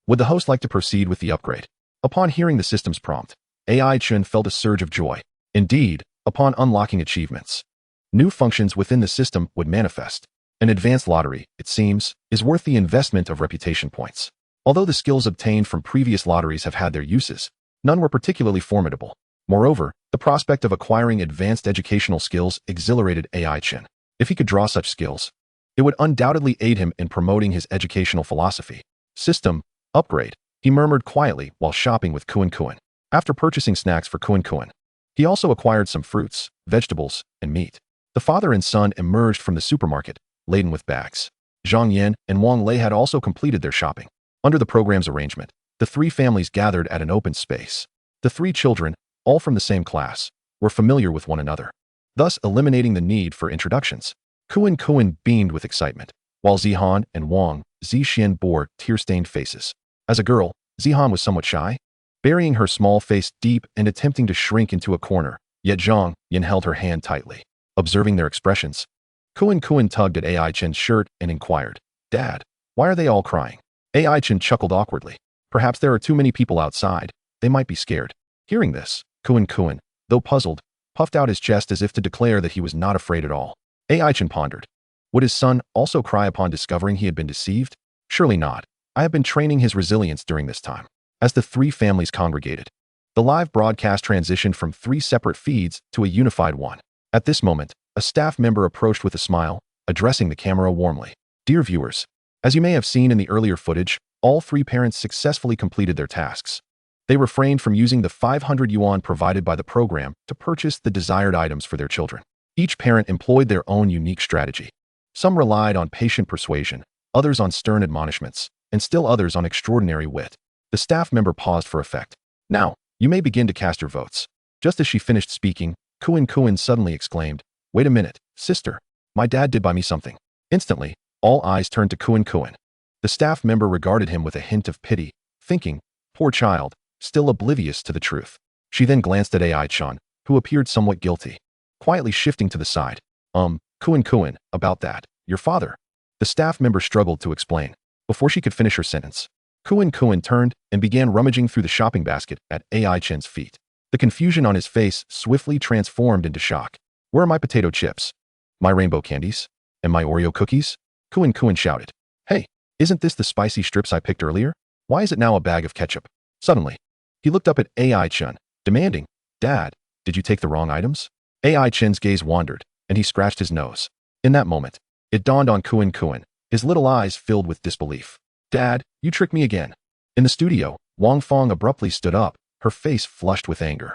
Would the host like to proceed with the upgrade? Upon hearing the system's prompt, AI Chen felt a surge of joy. Indeed, upon unlocking achievements, new functions within the system would manifest. An advanced lottery, it seems, is worth the investment of reputation points. Although the skills obtained from previous lotteries have had their uses, none were particularly formidable. Moreover, the prospect of acquiring advanced educational skills exhilarated AI Chen. If he could draw such skills, it would undoubtedly aid him in promoting his educational philosophy. System, upgrade, he murmured quietly while shopping with Kuan Kuan. After purchasing snacks for Kuan Kuan, he also acquired some fruits, vegetables, and meat. The father and son emerged from the supermarket, laden with bags. Zhang Yan and Wang Lei had also completed their shopping. Under the program's arrangement, the three families gathered at an open space. The three children, all from the same class, were familiar with one another, thus eliminating the need for introductions. Kuan Kuan beamed with excitement, while Zihan and Wang Zixian bore tear-stained faces. As a girl, Zihan was somewhat shy, burying her small face deep and attempting to shrink into a corner, yet Zhang Yan held her hand tightly. Observing their expressions, Kuan Kuan tugged at AI Chen's shirt and inquired, "Dad, why are they all crying?" AI Chen chuckled awkwardly. Perhaps there are too many people outside. They might be scared. Hearing this, Kuan Kuan, though puzzled, puffed out his chest as if to declare that he was not afraid at all. AI Chen pondered. Would his son also cry upon discovering he had been deceived? Surely not. I have been training his resilience during this time. As the three families congregated, the live broadcast transitioned from three separate feeds to a unified one. At this moment, a staff member approached with a smile, addressing the camera warmly. Dear viewers, as you may have seen in the earlier footage, all three parents successfully completed their tasks. They refrained from using the 500 yuan provided by the program to purchase the desired items for their children. Each parent employed their own unique strategy. Some relied on patient persuasion, others on stern admonishments, and still others on extraordinary wit. The staff member paused for effect. Now, you may begin to cast your votes. Just as she finished speaking, Kuan Kuan suddenly exclaimed, "Wait a minute, sister. My dad did buy me something." Instantly, all eyes turned to Kuan Kuan. The staff member regarded him with a hint of pity, thinking, poor child, still oblivious to the truth. She then glanced at AI Chan, who appeared somewhat guilty, quietly shifting to the side. Kuan Kuan, about that, your father." The staff member struggled to explain. Before she could finish her sentence, Kuan Kuan turned and began rummaging through the shopping basket at AI Chen's feet. The confusion on his face swiftly transformed into shock. "Where are my potato chips? My rainbow candies? And my Oreo cookies?" Kuan Kuan shouted. "Hey, isn't this the spicy strips I picked earlier? Why is it now a bag of ketchup?" Suddenly, he looked up at AI Chen, demanding, "Dad, did you take the wrong items?" AI Chen's gaze wandered, and he scratched his nose. In that moment, it dawned on Kuan Kuan, his little eyes filled with disbelief. "Dad, you tricked me again." In the studio, Wang Fong abruptly stood up, her face flushed with anger.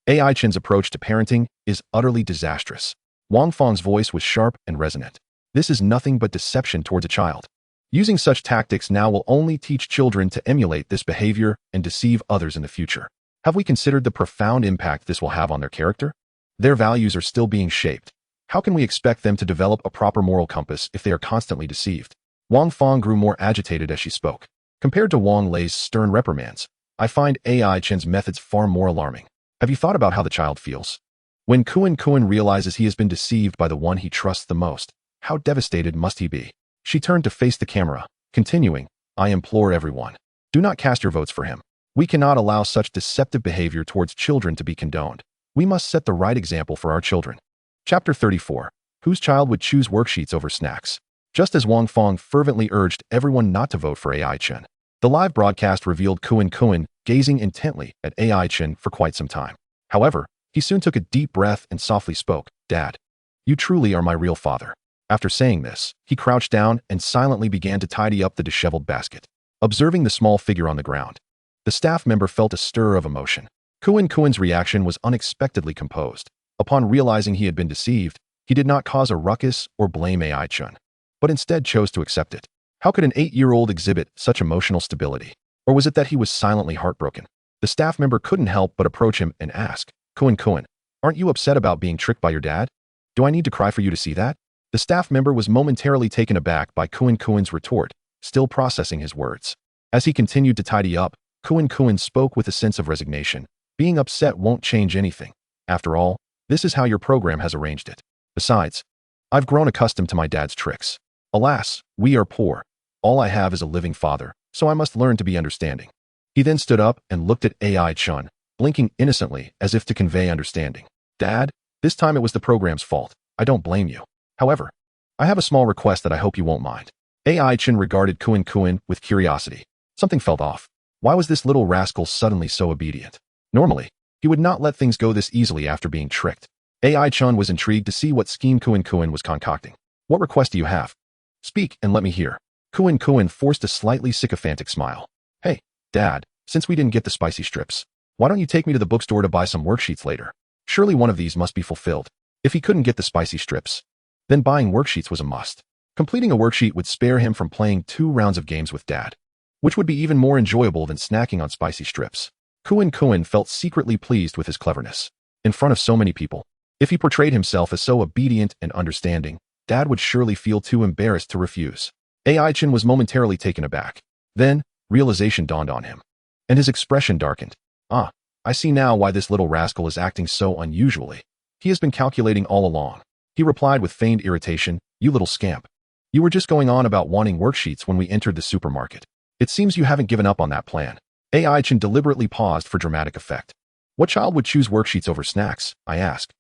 AI Chen's approach to parenting is utterly disastrous. Wang Fong's voice was sharp and resonant. This is nothing but deception towards a child. Using such tactics now will only teach children to emulate this behavior and deceive others in the future. Have we considered the profound impact this will have on their character? Their values are still being shaped. How can we expect them to develop a proper moral compass if they are constantly deceived? Wang Fong grew more agitated as she spoke. Compared to Wang Lei's stern reprimands, I find AI Chen's methods far more alarming. Have you thought about how the child feels? When Kuan Kuan realizes he has been deceived by the one he trusts the most, How devastated must he be? She turned to face the camera, continuing, I implore everyone, do not cast your votes for him. We cannot allow such deceptive behavior towards children to be condoned. We must set the right example for our children. Chapter 34. Whose child would choose worksheets over snacks? Just as Wang Fong fervently urged everyone not to vote for AI Chen, the live broadcast revealed Kuan gazing intently at AI Chen for quite some time. However, he soon took a deep breath and softly spoke, Dad, you truly are my real father. After saying this, he crouched down and silently began to tidy up the disheveled basket. Observing the small figure on the ground, the staff member felt a stir of emotion. Kuan's reaction was unexpectedly composed. Upon realizing he had been deceived, he did not cause a ruckus or blame AI Chen, but instead chose to accept it. How could an 8-year-old exhibit such emotional stability? Or was it that he was silently heartbroken? The staff member couldn't help but approach him and ask, Kuan, aren't you upset about being tricked by your dad? Do I need to cry for you to see that? The staff member was momentarily taken aback by Kuan's retort, still processing his words. As he continued to tidy up, Kuan spoke with a sense of resignation. Being upset won't change anything. After all, this is how your program has arranged it. Besides, I've grown accustomed to my dad's tricks. Alas, we are poor. All I have is a living father, so I must learn to be understanding. He then stood up and looked at AI Chen, blinking innocently as if to convey understanding. Dad, this time it was the program's fault. I don't blame you. However, I have a small request that I hope you won't mind. AI Chen regarded Kuan with curiosity. Something felt off. Why was this little rascal suddenly so obedient? Normally, he would not let things go this easily after being tricked. AI Chen was intrigued to see what scheme Kuan was concocting. What request do you have? Speak and let me hear. Kuan forced a slightly sycophantic smile. Hey, Dad, since we didn't get the spicy strips, why don't you take me to the bookstore to buy some worksheets later? Surely one of these must be fulfilled. If he couldn't get the spicy strips, then buying worksheets was a must. Completing a worksheet would spare him from playing 2 rounds of games with Dad, which would be even more enjoyable than snacking on spicy strips. Kuan felt secretly pleased with his cleverness. In front of so many people, if he portrayed himself as so obedient and understanding, Dad would surely feel too embarrassed to refuse. AI Chen was momentarily taken aback. Then, realization dawned on him, and his expression darkened. Ah, I see now why this little rascal is acting so unusually. He has been calculating all along. He replied with feigned irritation, You little scamp. You were just going on about wanting worksheets when we entered the supermarket. It seems you haven't given up on that plan. AI Chen deliberately paused for dramatic effect. What child would choose worksheets over snacks? I asked.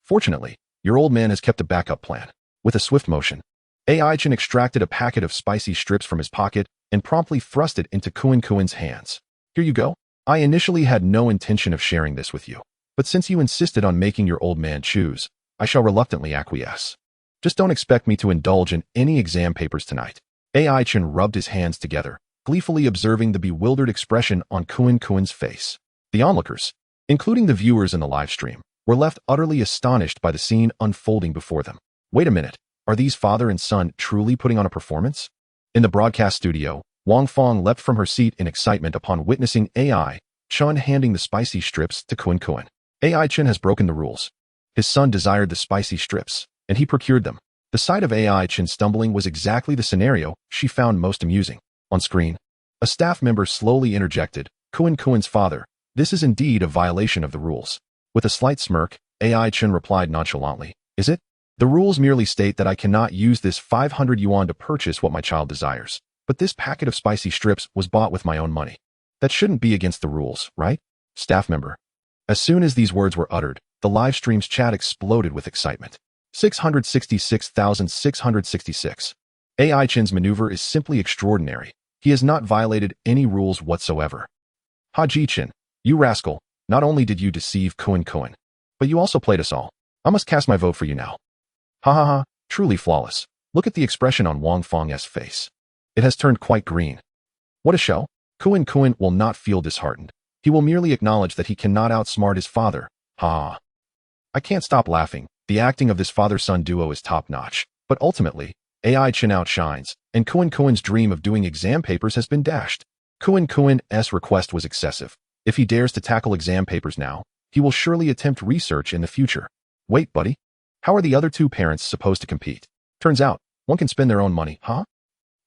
Fortunately, your old man has kept a backup plan. With a swift motion, AI Chen extracted a packet of spicy strips from his pocket and promptly thrust it into Kuan's hands. Here you go. I initially had no intention of sharing this with you, but since you insisted on making your old man choose, I shall reluctantly acquiesce. Just don't expect me to indulge in any exam papers tonight. AI Chen rubbed his hands together, gleefully observing the bewildered expression on Kuan's face. The onlookers, including the viewers in the live stream, were left utterly astonished by the scene unfolding before them. Wait a minute, are these father and son truly putting on a performance? In the broadcast studio, Wang Fong leapt from her seat in excitement upon witnessing AI Chen handing the spicy strips to Kuan. AI Chen has broken the rules. His son desired the spicy strips, and he procured them. The sight of AI Chen stumbling was exactly the scenario she found most amusing. On screen, a staff member slowly interjected, Kuan's father, this is indeed a violation of the rules. With a slight smirk, AI Chen replied nonchalantly, Is it? The rules merely state that I cannot use this 500 yuan to purchase what my child desires. But this packet of spicy strips was bought with my own money. That shouldn't be against the rules, right? Staff member. As soon as these words were uttered, the live stream's chat exploded with excitement. 666,666. AI Chen's maneuver is simply extraordinary. He has not violated any rules whatsoever. Haji Chen, you rascal, not only did you deceive Kuan, but you also played us all. I must cast my vote for you now. Ha ha ha, truly flawless. Look at the expression on Wang Fong's face. It has turned quite green. What a show. Kuan will not feel disheartened. He will merely acknowledge that he cannot outsmart his father. Ha. I can't stop laughing. The acting of this father-son duo is top-notch. But ultimately, AI Chen outshines, and Kuan's dream of doing exam papers has been dashed. Kuan's request was excessive. If he dares to tackle exam papers now, he will surely attempt research in the future. Wait, buddy. How are the other 2 parents supposed to compete? Turns out, one can spend their own money, huh?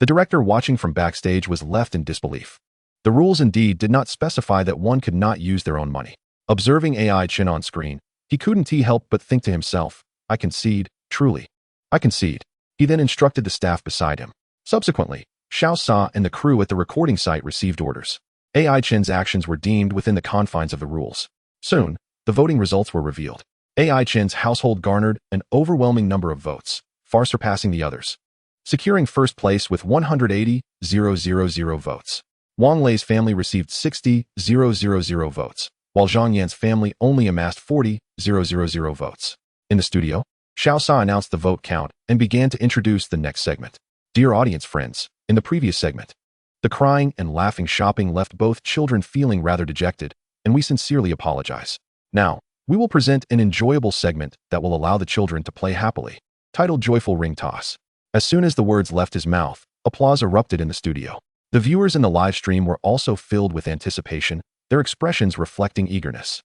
The director watching from backstage was left in disbelief. The rules indeed did not specify that one could not use their own money. Observing AI Chen on screen, he couldn't help but think to himself, I concede, truly. I concede. He then instructed the staff beside him. Subsequently, Xiao Sa and the crew at the recording site received orders. AI Chen's actions were deemed within the confines of the rules. Soon, the voting results were revealed. AI Chen's household garnered an overwhelming number of votes, far surpassing the others, securing first place with 180,000 votes. Wang Lei's family received 60,000 votes, while Zhang Yan's family only amassed 40,000 votes. In the studio, Xiao Sa announced the vote count and began to introduce the next segment. Dear audience friends, in the previous segment, the crying and laughing shopping left both children feeling rather dejected, and we sincerely apologize. Now, we will present an enjoyable segment that will allow the children to play happily, titled Joyful Ring Toss. As soon as the words left his mouth, applause erupted in the studio. The viewers in the live stream were also filled with anticipation, their expressions reflecting eagerness.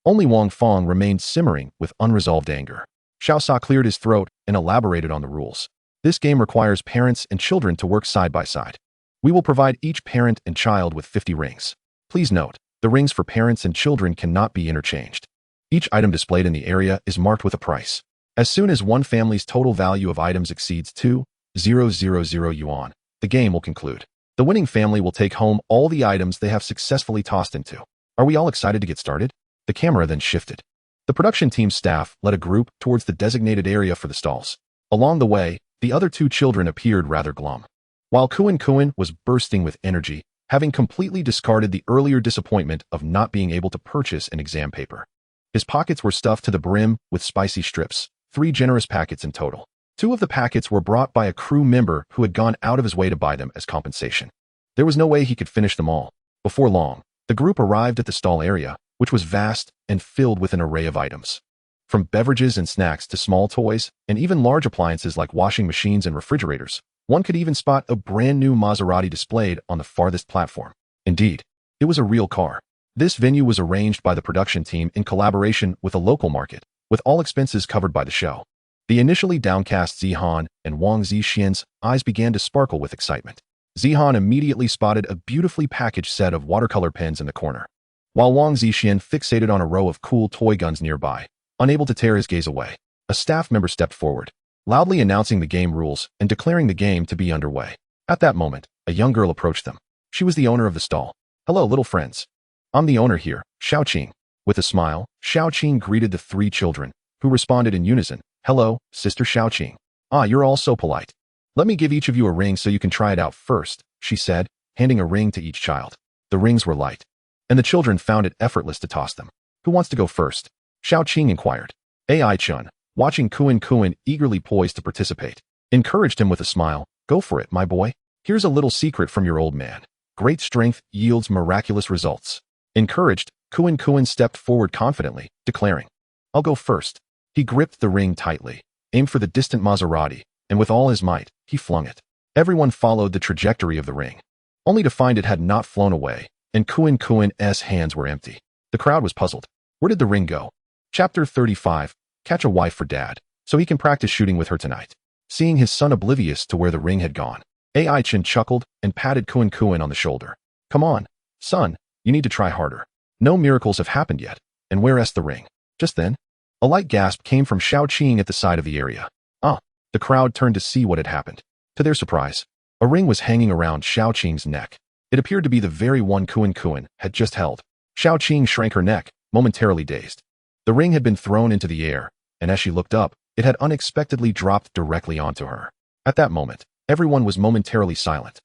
Only Wang Fong remained simmering with unresolved anger. Xiao Sa cleared his throat and elaborated on the rules. This game requires parents and children to work side by side. We will provide each parent and child with 50 rings. Please note, the rings for parents and children cannot be interchanged. Each item displayed in the area is marked with a price. As soon as one family's total value of items exceeds 2,000 yuan, the game will conclude. The winning family will take home all the items they have successfully tossed into. Are we all excited to get started? The camera then shifted. The production team's staff led a group towards the designated area for the stalls. Along the way, the other two children appeared rather glum, while Kuan was bursting with energy, having completely discarded the earlier disappointment of not being able to purchase an exam paper. His pockets were stuffed to the brim with spicy strips, 3 generous packets in total. 2 of the packets were brought by a crew member who had gone out of his way to buy them as compensation. There was no way he could finish them all. Before long, the group arrived at the stall area, which was vast and filled with an array of items. From beverages and snacks to small toys, and even large appliances like washing machines and refrigerators, one could even spot a brand new Maserati displayed on the farthest platform. Indeed, it was a real car. This venue was arranged by the production team in collaboration with a local market, with all expenses covered by the show. The initially downcast Zihan and Wang Zixian's eyes began to sparkle with excitement. Zihan immediately spotted a beautifully packaged set of watercolor pens in the corner, while Wang Zixian fixated on a row of cool toy guns nearby, unable to tear his gaze away. A staff member stepped forward, loudly announcing the game rules and declaring the game to be underway. At that moment, a young girl approached them. She was the owner of the stall. Hello, little friends. I'm the owner here, Xiaoqing. With a smile, Xiaoqing greeted the 3 children, who responded in unison. Hello, Sister Xiaoqing. Ah, you're all so polite. Let me give each of you a ring so you can try it out first, she said, handing a ring to each child. The rings were light, and the children found it effortless to toss them. Who wants to go first? Xiaoqing inquired. AI Chen, watching Kuan eagerly poised to participate, encouraged him with a smile. Go for it, my boy. Here's a little secret from your old man. Great strength yields miraculous results. Encouraged, Kuan stepped forward confidently, declaring, I'll go first. He gripped the ring tightly, aimed for the distant Maserati, and with all his might, he flung it. Everyone followed the trajectory of the ring, only to find it had not flown away, and Kuan's hands were empty. The crowd was puzzled. Where did the ring go? Chapter 35, Catch a Wife for Dad, so he can practice shooting with her tonight. Seeing his son oblivious to where the ring had gone, AI Chen chuckled and patted Kuan on the shoulder. Come on, son, you need to try harder. No miracles have happened yet, and where is the ring? Just then, a light gasp came from Xiaoqing at the side of the area. The crowd turned to see what had happened. To their surprise, a ring was hanging around Xiaoqing's neck. It appeared to be the very one Kuan had just held. Xiaoqing shrank her neck, momentarily dazed. The ring had been thrown into the air, and as she looked up, it had unexpectedly dropped directly onto her. At that moment, everyone was momentarily silent.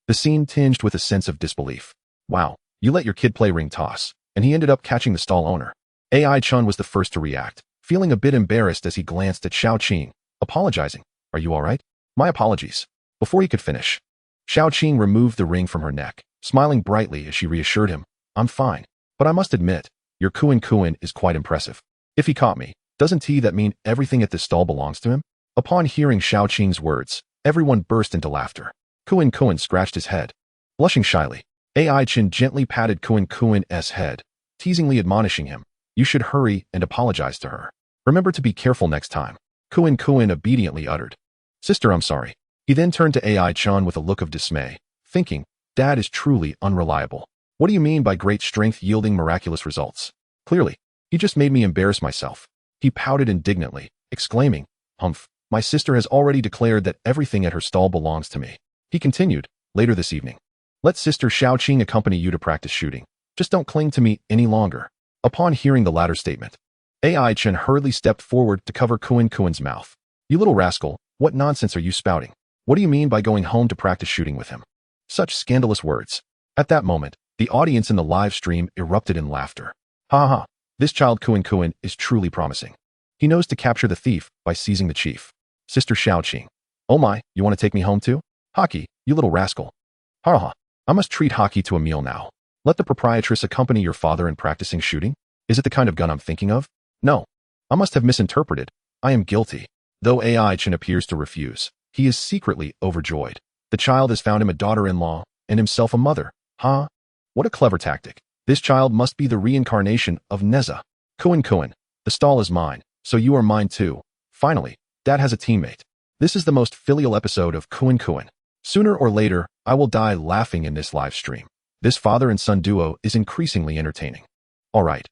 The scene tinged with a sense of disbelief. Wow, you let your kid play ring toss, and he ended up catching the stall owner. AI Chen was the first to react, feeling a bit embarrassed as he glanced at Xiaoqing, apologizing. Are you all right? My apologies. Before he could finish, Xiaoqing removed the ring from her neck, smiling brightly as she reassured him. I'm fine, but I must admit, your Kuan is quite impressive. If he caught me, doesn't that mean everything at this stall belongs to him? Upon hearing Xiaoqing's words, everyone burst into laughter. Kuan scratched his head. Blushing shyly, AI Chen gently patted Kuan's head, teasingly admonishing him. You should hurry and apologize to her. Remember to be careful next time. Kuan obediently uttered. Sister, I'm sorry. He then turned to AI Chen with a look of dismay, thinking, Dad is truly unreliable. What do you mean by great strength yielding miraculous results? Clearly, he just made me embarrass myself. He pouted indignantly, exclaiming, Humph, My sister has already declared that everything at her stall belongs to me. He continued, later this evening. Let Sister Xiaoqing accompany you to practice shooting. Just don't cling to me any longer. Upon hearing the latter statement, AI Chen hurriedly stepped forward to cover Kuin's mouth. You little rascal, what nonsense are you spouting? What do you mean by going home to practice shooting with him? Such scandalous words. At that moment, the audience in the live stream erupted in laughter. Ha ha, this child Kuin is truly promising. He knows to capture the thief by seizing the chief. Sister Xiaoqing. Oh my, you want to take me home too? Hockey, you little rascal. Ha ha, I must treat Hockey to a meal now. Let the proprietress accompany your father in practicing shooting? Is it the kind of gun I'm thinking of? No. I must have misinterpreted. I am guilty. Though AI Chen appears to refuse, he is secretly overjoyed. The child has found him a daughter-in-law and himself a mother. Huh? What a clever tactic. This child must be the reincarnation of Neza. Kuin, the stall is mine, so you are mine too. Finally, Dad has a teammate. This is the most filial episode of Kuin. Sooner or later, I will die laughing in this live stream. This father and son duo is increasingly entertaining. All right.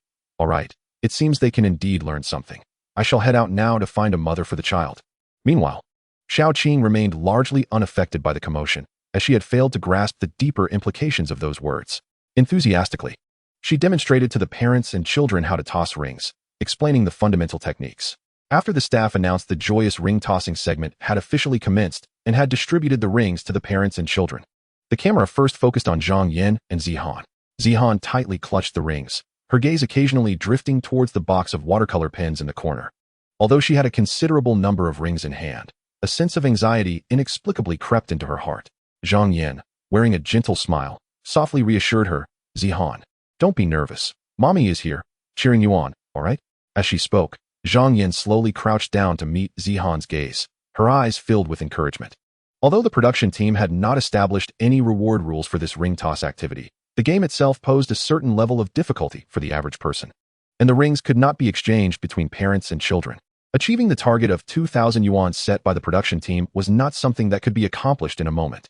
It seems they can indeed learn something. I shall head out now to find a mother for the child. Meanwhile, Xiaoqing remained largely unaffected by the commotion, as she had failed to grasp the deeper implications of those words. Enthusiastically, she demonstrated to the parents and children how to toss rings, explaining the fundamental techniques. After the staff announced the joyous ring-tossing segment had officially commenced and had distributed the rings to the parents and children, the camera first focused on Zhang Yan and Zihan. Zihan tightly clutched the rings, her gaze occasionally drifting towards the box of watercolor pens in the corner. Although she had a considerable number of rings in hand, a sense of anxiety inexplicably crept into her heart. Zhang Yan, wearing a gentle smile, softly reassured her, Zihan, don't be nervous. Mommy is here, cheering you on, all right? As she spoke, Zhang Yan slowly crouched down to meet Zihan's gaze, her eyes filled with encouragement. Although the production team had not established any reward rules for this ring toss activity, the game itself posed a certain level of difficulty for the average person, and the rings could not be exchanged between parents and children. Achieving the target of 2,000 yuan set by the production team was not something that could be accomplished in a moment.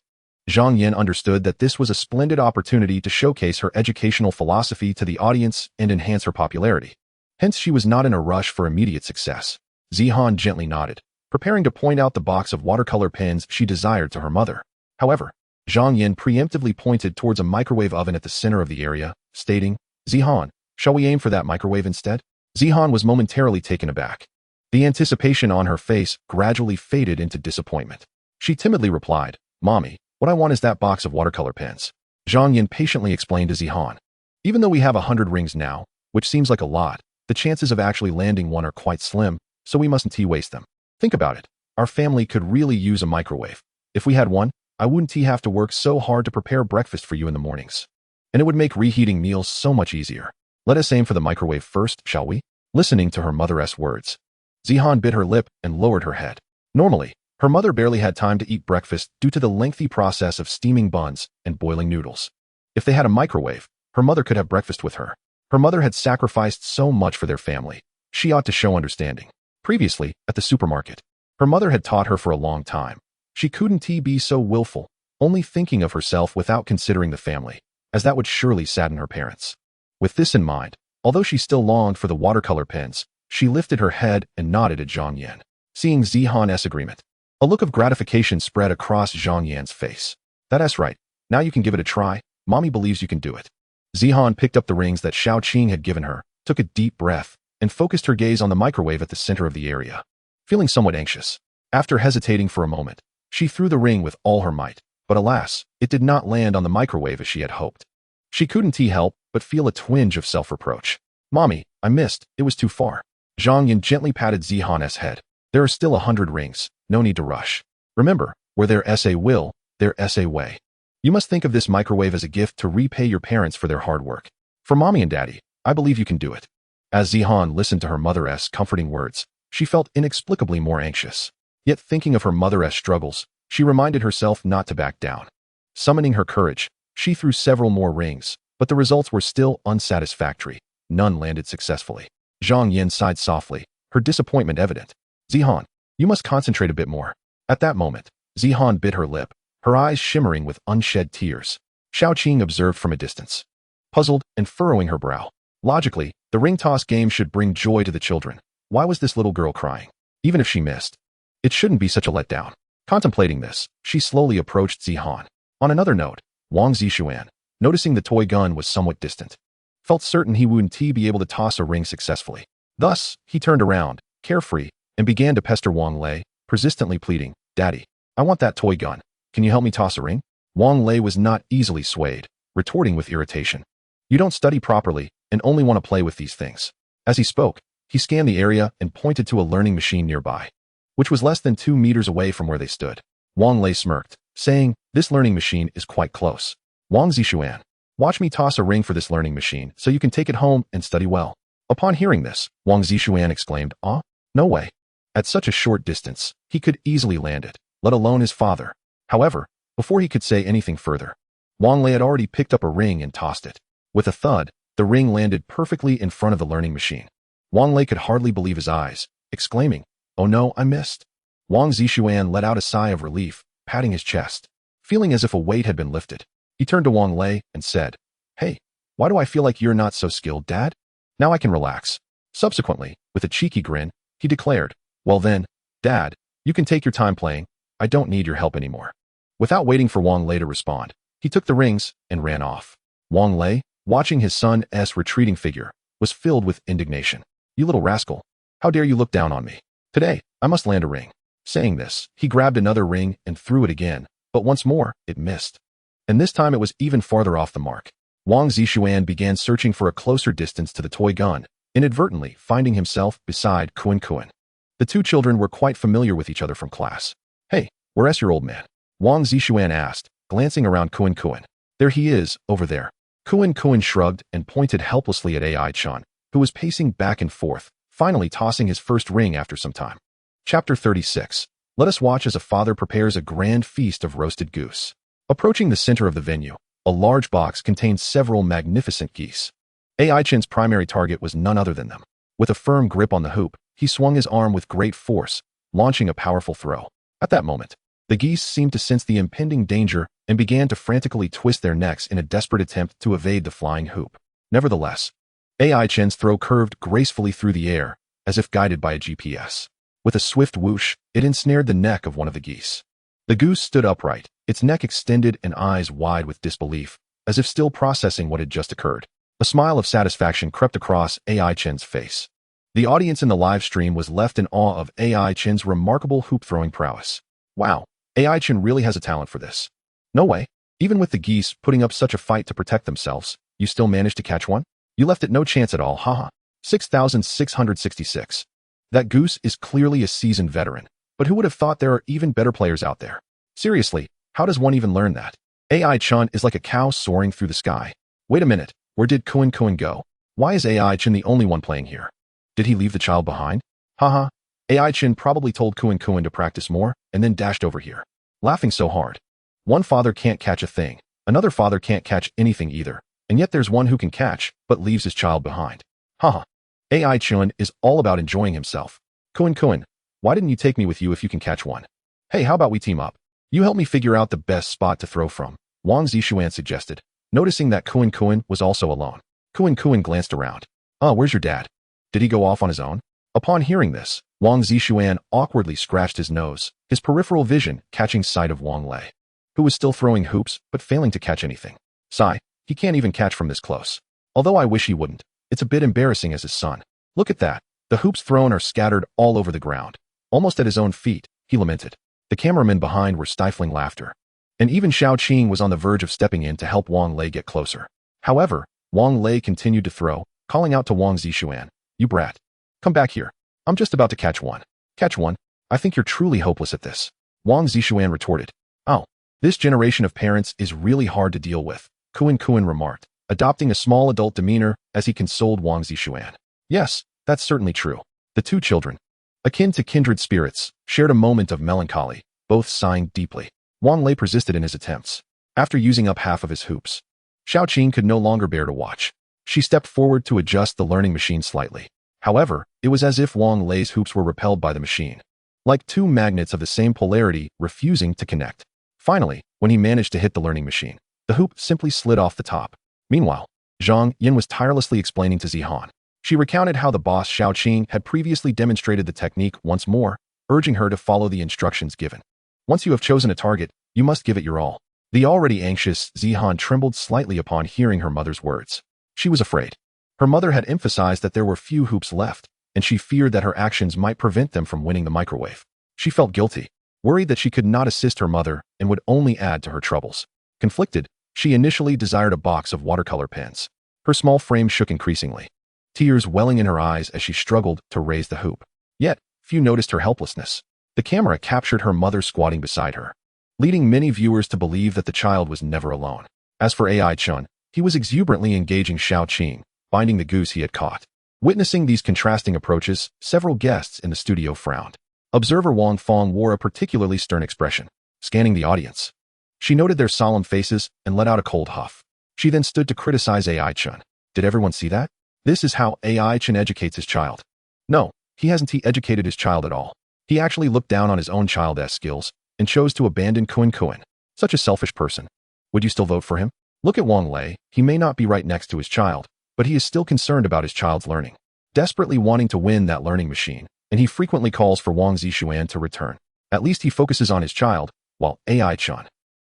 Zhang Yan understood that this was a splendid opportunity to showcase her educational philosophy to the audience and enhance her popularity. Hence, she was not in a rush for immediate success. Zihan gently nodded, preparing to point out the box of watercolor pens she desired to her mother. However, Zhang Yan preemptively pointed towards a microwave oven at the center of the area, stating, Zihan, shall we aim for that microwave instead? Zihan was momentarily taken aback. The anticipation on her face gradually faded into disappointment. She timidly replied, Mommy, what I want is that box of watercolor pens. Zhang Yan patiently explained to Zihan. Even though we have 100 rings now, which seems like a lot, the chances of actually landing one are quite slim, so we mustn't waste them. Think about it. Our family could really use a microwave. If we had one, I wouldn't have to work so hard to prepare breakfast for you in the mornings. And it would make reheating meals so much easier. Let us aim for the microwave first, shall we? Listening to her mother's words, Zihan bit her lip and lowered her head. Normally, her mother barely had time to eat breakfast due to the lengthy process of steaming buns and boiling noodles. If they had a microwave, her mother could have breakfast with her. Her mother had sacrificed so much for their family. She ought to show understanding. Previously, at the supermarket, her mother had taught her for a long time. She couldn't be so willful, only thinking of herself without considering the family, as that would surely sadden her parents. With this in mind, although she still longed for the watercolor pens, she lifted her head and nodded at Zhang Yan. Seeing Zihan's agreement, a look of gratification spread across Zhang Yan's face. That's right. Now you can give it a try. Mommy believes you can do it. Zihan picked up the rings that Xiaoqing had given her, took a deep breath, and focused her gaze on the microwave at the center of the area. Feeling somewhat anxious, after hesitating for a moment, she threw the ring with all her might, but alas, it did not land on the microwave as she had hoped. She couldn't help but feel a twinge of self-reproach. Mommy, I missed. It was too far. Zhang Yan gently patted Zihan's head. There are still 100 rings. No need to rush. Remember, where there's a will, there's a way. You must think of this microwave as a gift to repay your parents for their hard work. For Mommy and Daddy, I believe you can do it. As Zihan listened to her mother's comforting words, she felt inexplicably more anxious. Yet thinking of her mother's struggles, she reminded herself not to back down. Summoning her courage, she threw several more rings, but the results were still unsatisfactory. None landed successfully. Zhang Yan sighed softly, her disappointment evident. Zihan, you must concentrate a bit more. At that moment, Zihan bit her lip, her eyes shimmering with unshed tears. Xiaoqing observed from a distance, puzzled and furrowing her brow. Logically, the ring toss game should bring joy to the children. Why was this little girl crying? Even if she missed, It shouldn't be such a letdown. Contemplating this, she slowly approached Zihan. On another note, Wang Zishuan, noticing the toy gun was somewhat distant, felt certain he wouldn't be able to toss a ring successfully. Thus, he turned around, carefree, and began to pester Wang Lei, persistently pleading, "Daddy, I want that toy gun. Can you help me toss a ring?" Wang Lei was not easily swayed, retorting with irritation, "You don't study properly and only want to play with these things." As he spoke, he scanned the area and pointed to a learning machine nearby, which was less than 2 meters away from where they stood. Wang Lei smirked, saying, "This learning machine is quite close. Wang Zishuan, watch me toss a ring for this learning machine so you can take it home and study well." Upon hearing this, Wang Zishuan exclaimed, "Ah, no way." At such a short distance, he could easily land it, let alone his father. However, before he could say anything further, Wang Lei had already picked up a ring and tossed it. With a thud, the ring landed perfectly in front of the learning machine. Wang Lei could hardly believe his eyes, exclaiming, "Oh no, I missed." Wang Zishuan let out a sigh of relief, patting his chest, feeling as if a weight had been lifted. He turned to Wang Lei and said, "Hey, why do I feel like you're not so skilled, Dad? Now I can relax." Subsequently, with a cheeky grin, he declared, "Well then, Dad, you can take your time playing. I don't need your help anymore." Without waiting for Wang Lei to respond, he took the rings and ran off. Wang Lei, watching his son's retreating figure, was filled with indignation. "You little rascal, how dare you look down on me? Today, I must land a ring." Saying this, he grabbed another ring and threw it again, but once more, it missed. And this time it was even farther off the mark. Wang Zishuan began searching for a closer distance to the toy gun, inadvertently finding himself beside Kuan Kuan. The two children were quite familiar with each other from class. "Hey, where's your old man?" Wang Zishuan asked, glancing around Kuan Kuan. "There he is, over there." Kuan Kuan shrugged and pointed helplessly at AI Chen, who was pacing back and forth, finally tossing his first ring after some time. Chapter 36. Let us watch as a father prepares a grand feast of roasted goose. Approaching the center of the venue, a large box contained several magnificent geese. AI Chen's primary target was none other than them. With a firm grip on the hoop, he swung his arm with great force, launching a powerful throw. At that moment, the geese seemed to sense the impending danger and began to frantically twist their necks in a desperate attempt to evade the flying hoop. Nevertheless, AI Chen's throw curved gracefully through the air, as if guided by a GPS. With a swift whoosh, it ensnared the neck of one of the geese. The goose stood upright, its neck extended and eyes wide with disbelief, as if still processing what had just occurred. A smile of satisfaction crept across AI Chen's face. The audience in the live stream was left in awe of AI Chen's remarkable hoop-throwing prowess. Wow, AI Chen really has a talent for this. No way. Even with the geese putting up such a fight to protect themselves, you still managed to catch one? You left it no chance at all, haha. 6,666. That goose is clearly a seasoned veteran, but who would have thought there are even better players out there? Seriously, how does one even learn that? AI Chen is like a cow soaring through the sky. Wait a minute, where did Kuan Kuan go? Why is AI Chen the only one playing here? Did he leave the child behind? Haha, AI Chen probably told Kuan Kuan to practice more and then dashed over here, laughing so hard. One father can't catch a thing, another father can't catch anything either, and yet there's one who can catch, but leaves his child behind. Haha. AI Chen is all about enjoying himself. Kuan Kuan, why didn't you take me with you if you can catch one? Hey, how about we team up? You help me figure out the best spot to throw from, Wang Zishuan suggested, noticing that Kuan Kuan was also alone. Kuan Kuan glanced around. Where's your dad? Did he go off on his own? Upon hearing this, Wang Zishuan awkwardly scratched his nose, his peripheral vision catching sight of Wang Lei, who was still throwing hoops but failing to catch anything. Sigh, he can't even catch from this close. Although I wish he wouldn't. It's a bit embarrassing as his son. Look at that. The hoops thrown are scattered all over the ground. Almost at his own feet, he lamented. The cameramen behind were stifling laughter. And even Xiao Qing was on the verge of stepping in to help Wang Lei get closer. However, Wang Lei continued to throw, calling out to Wang Zishuan, "You brat. Come back here. I'm just about to catch one." "Catch one? I think you're truly hopeless at this," Wang Zishuan retorted. "Oh, this generation of parents is really hard to deal with," Kuan Kuan remarked, adopting a small adult demeanor as he consoled Wang Zishuan. Yes, that's certainly true. The two children, akin to kindred spirits, shared a moment of melancholy, both sighing deeply. Wang Lei persisted in his attempts. After using up half of his hoops, Xiao Qing could no longer bear to watch. She stepped forward to adjust the learning machine slightly. However, it was as if Wang Lei's hoops were repelled by the machine, like two magnets of the same polarity refusing to connect. Finally, when he managed to hit the learning machine, the hoop simply slid off the top. Meanwhile, Zhang Yin was tirelessly explaining to Zihan. She recounted how the boss Xiao Qing had previously demonstrated the technique once more, urging her to follow the instructions given. Once you have chosen a target, you must give it your all. The already anxious Zihan trembled slightly upon hearing her mother's words. She was afraid. Her mother had emphasized that there were few hoops left, and she feared that her actions might prevent them from winning the microwave. She felt guilty, worried that she could not assist her mother and would only add to her troubles. Conflicted, she initially desired a box of watercolor pens. Her small frame shook increasingly, tears welling in her eyes as she struggled to raise the hoop. Yet, few noticed her helplessness. The camera captured her mother squatting beside her, leading many viewers to believe that the child was never alone. As for AI Chen, he was exuberantly engaging Xiao Qing, binding the goose he had caught. Witnessing these contrasting approaches, several guests in the studio frowned. Observer Wang Fong wore a particularly stern expression, scanning the audience. She noted their solemn faces and let out a cold huff. She then stood to criticize AI Chen. Did everyone see that? This is how AI Chen educates his child. No, he hasn't educated his child at all. He actually looked down on his own child's skills and chose to abandon Kuan. Such a selfish person. Would you still vote for him? Look at Wang Lei. He may not be right next to his child, but he is still concerned about his child's learning, desperately wanting to win that learning machine, and he frequently calls for Wang Zixuan to return. At least he focuses on his child, while AI Chen.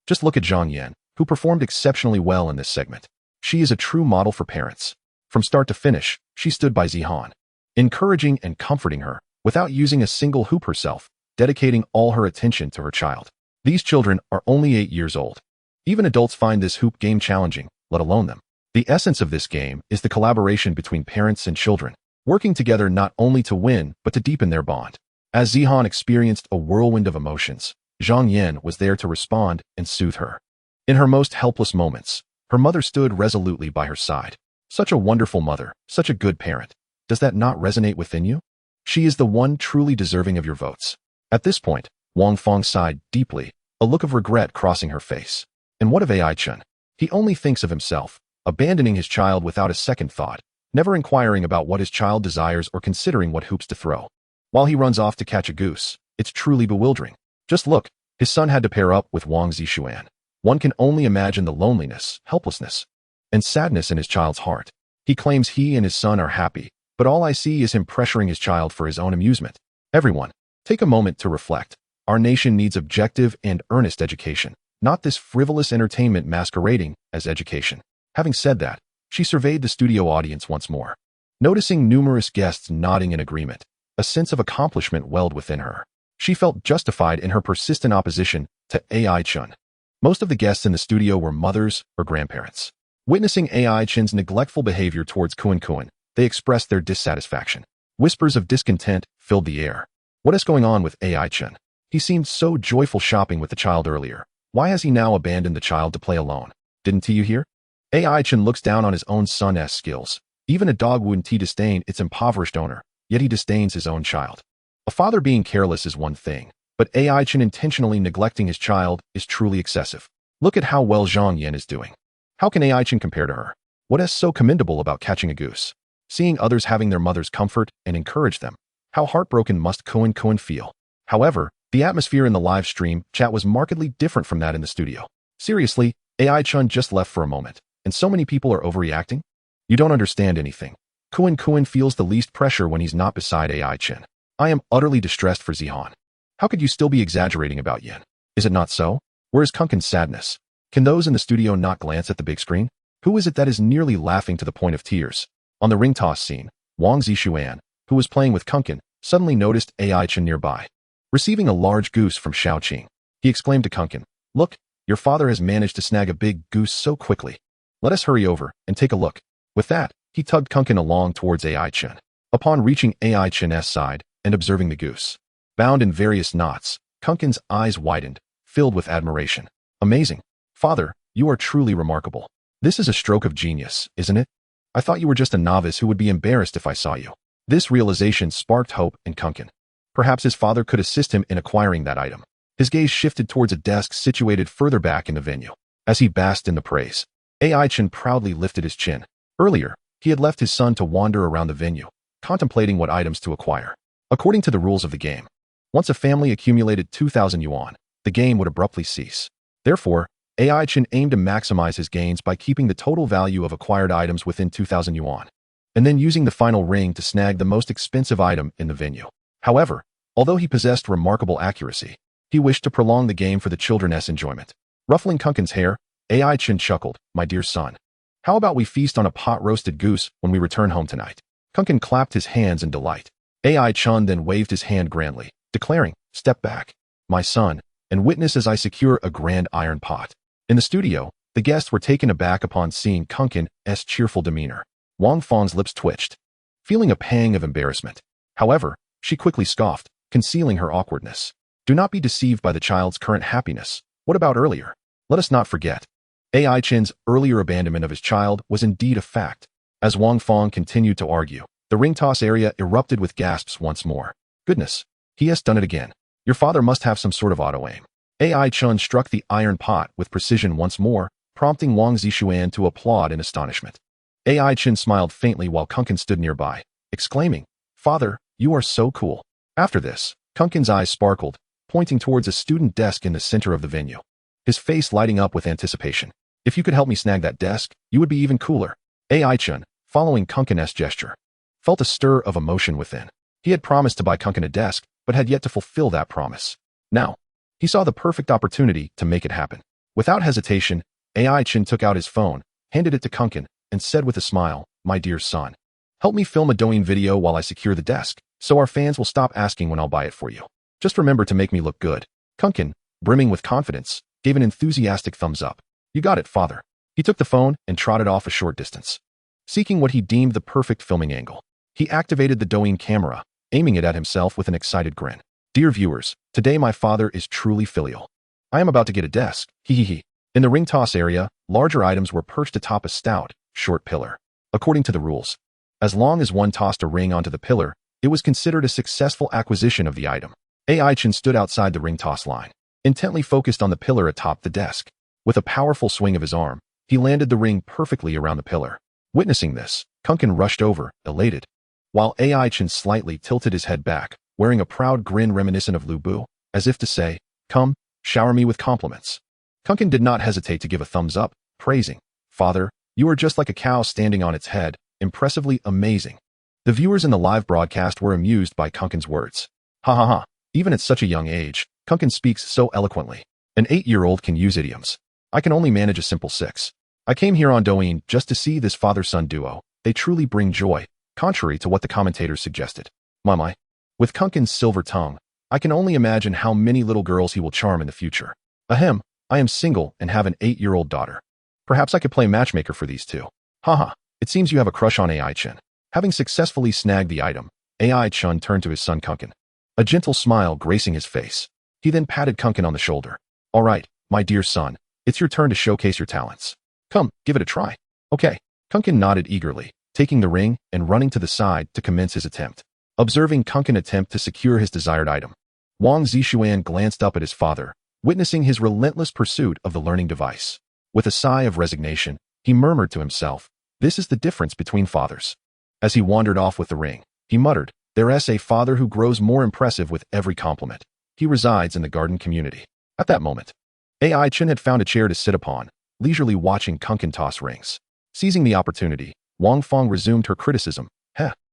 Just look at Zhang Yan, who performed exceptionally well in this segment. She is a true model for parents. From start to finish, she stood by Zihan, encouraging and comforting her, without using a single hoop herself, dedicating all her attention to her child. These children are only 8 years old. Even adults find this hoop game challenging, let alone them. The essence of this game is the collaboration between parents and children, working together not only to win, but to deepen their bond. As Zihan experienced a whirlwind of emotions, Zhang Yan was there to respond and soothe her. In her most helpless moments, her mother stood resolutely by her side. Such a wonderful mother, such a good parent. Does that not resonate within you? She is the one truly deserving of your votes. At this point, Wang Fong sighed deeply, a look of regret crossing her face. And what of AI Chen? He only thinks of himself, abandoning his child without a second thought, never inquiring about what his child desires or considering what hoops to throw. While he runs off to catch a goose, it's truly bewildering. Just look, his son had to pair up with Wang Zixuan. One can only imagine the loneliness, helplessness, and sadness in his child's heart. He claims he and his son are happy, but all I see is him pressuring his child for his own amusement. Everyone, take a moment to reflect. Our nation needs objective and earnest education, not this frivolous entertainment masquerading as education. Having said that, she surveyed the studio audience once more. Noticing numerous guests nodding in agreement, a sense of accomplishment welled within her. She felt justified in her persistent opposition to AI Chen. Most of the guests in the studio were mothers or grandparents. Witnessing AI Chen's neglectful behavior towards Kuan, they expressed their dissatisfaction. Whispers of discontent filled the air. What is going on with AI Chen? He seemed so joyful shopping with the child earlier. Why has he now abandoned the child to play alone? Didn't you hear? AI Chen looks down on his own son's skills. Even a dog wouldn't disdain its impoverished owner, yet he disdains his own child. A father being careless is one thing, but AI Chen intentionally neglecting his child is truly excessive. Look at how well Zhang Yan is doing. How can AI Chen compare to her? What is so commendable about catching a goose? Seeing others having their mother's comfort and encourage them. How heartbroken must Kuan feel? However, the atmosphere in the live stream chat was markedly different from that in the studio. Seriously, AI Chen just left for a moment, and so many people are overreacting? You don't understand anything. Kuan feels the least pressure when he's not beside AI Chen. I am utterly distressed for Zihan. How could you still be exaggerating about Yin? Is it not so? Where is Kunkin's sadness? Can those in the studio not glance at the big screen? Who is it that is nearly laughing to the point of tears? On the ring toss scene, Wang Zixuan, who was playing with Kunkin, suddenly noticed AI Chen nearby, receiving a large goose from Xiao Qing. He exclaimed to Kunkin, "Look, your father has managed to snag a big goose so quickly. Let us hurry over and take a look." With that, he tugged Kunkin along towards AI Chen. Upon reaching AI Chen's side and observing the goose, bound in various knots, Kunkin's eyes widened, filled with admiration. "Amazing. Father, you are truly remarkable. This is a stroke of genius, isn't it? I thought you were just a novice who would be embarrassed if I saw you." This realization sparked hope in Kunkin. Perhaps his father could assist him in acquiring that item. His gaze shifted towards a desk situated further back in the venue. As he basked in the praise, AI Chen proudly lifted his chin. Earlier, he had left his son to wander around the venue, contemplating what items to acquire. According to the rules of the game, once a family accumulated 2,000 yuan, the game would abruptly cease. Therefore, AI Chen aimed to maximize his gains by keeping the total value of acquired items within 2,000 yuan, and then using the final ring to snag the most expensive item in the venue. However, Although he possessed remarkable accuracy, he wished to prolong the game for the children's enjoyment. Ruffling Kunkin's hair, AI Chen chuckled, "My dear son, how about we feast on a pot-roasted goose when we return home tonight?" Kunkin clapped his hands in delight. AI Chen then waved his hand grandly, declaring, "Step back, my son, and witness as I secure a grand iron pot." In the studio, the guests were taken aback upon seeing Kunkin's cheerful demeanor. Wang Fang's lips twitched, feeling a pang of embarrassment. However, she quickly scoffed, concealing her awkwardness. Do not be deceived by the child's current happiness. What about earlier? Let us not forget. AI Chen's earlier abandonment of his child was indeed a fact. As Wang Fang continued to argue, the ring toss area erupted with gasps once more. Goodness, he has done it again. Your father must have some sort of auto-aim. AI Chen struck the iron pot with precision once more, prompting Wang Zixuan to applaud in astonishment. AI Chen smiled faintly while Kunkin stood nearby, exclaiming, "Father, you are so cool." After this, Kunkin's eyes sparkled, pointing towards a student desk in the center of the venue, his face lighting up with anticipation. "If you could help me snag that desk, you would be even cooler." AI Chen, following Kunkin's gesture, felt a stir of emotion within. He had promised to buy Kunkin a desk, but had yet to fulfill that promise. Now, he saw the perfect opportunity to make it happen. Without hesitation, AI Chen took out his phone, handed it to Kunkin, and said with a smile, "My dear son, help me film a Douyin video while I secure the desk, so our fans will stop asking when I'll buy it for you. Just remember to make me look good." Kunkin, brimming with confidence, gave an enthusiastic thumbs up. "You got it, father." He took the phone and trotted off a short distance. Seeking what he deemed the perfect filming angle, he activated the Douyin camera, aiming it at himself with an excited grin. "Dear viewers, today my father is truly filial. I am about to get a desk, hee. In the ring toss area, larger items were perched atop a stout, short pillar. According to the rules, as long as one tossed a ring onto the pillar, it was considered a successful acquisition of the item. AI Chen stood outside the ring toss line, intently focused on the pillar atop the desk. With a powerful swing of his arm, he landed the ring perfectly around the pillar. Witnessing this, Kunkin rushed over, elated, while AI Chen slightly tilted his head back, wearing a proud grin reminiscent of Lu Bu, as if to say, "Come, shower me with compliments." Kunkin did not hesitate to give a thumbs up, praising, "Father, you are just like a cow standing on its head, impressively amazing." The viewers in the live broadcast were amused by Kunkin's words. "Ha ha ha, even at such a young age, Kunkin speaks so eloquently. An 8-year-old can use idioms. I can only manage a simple 6. I came here on Douyin just to see this father-son duo. They truly bring joy, contrary to what the commentators suggested. My. With Kunkin's silver tongue, I can only imagine how many little girls he will charm in the future. Ahem, I am single and have an 8-year-old daughter. Perhaps I could play matchmaker for these two. Haha, it seems you have a crush on AI Chen." Having successfully snagged the item, AI Chen turned to his son Kunkin, a gentle smile gracing his face. He then patted Kunkin on the shoulder. "All right, my dear son, it's your turn to showcase your talents. Come, give it a try." "Okay." Kunkin nodded eagerly, taking the ring and running to the side to commence his attempt. Observing Kunkin attempt to secure his desired item, Wang Zixuan glanced up at his father, witnessing his relentless pursuit of the learning device. With a sigh of resignation, he murmured to himself, "This is the difference between fathers." As he wandered off with the ring, he muttered, "There's a father who grows more impressive with every compliment. He resides in the garden community." At that moment, AI Chen had found a chair to sit upon, leisurely watching Kunkin toss rings. Seizing the opportunity, Wang Fang resumed her criticism.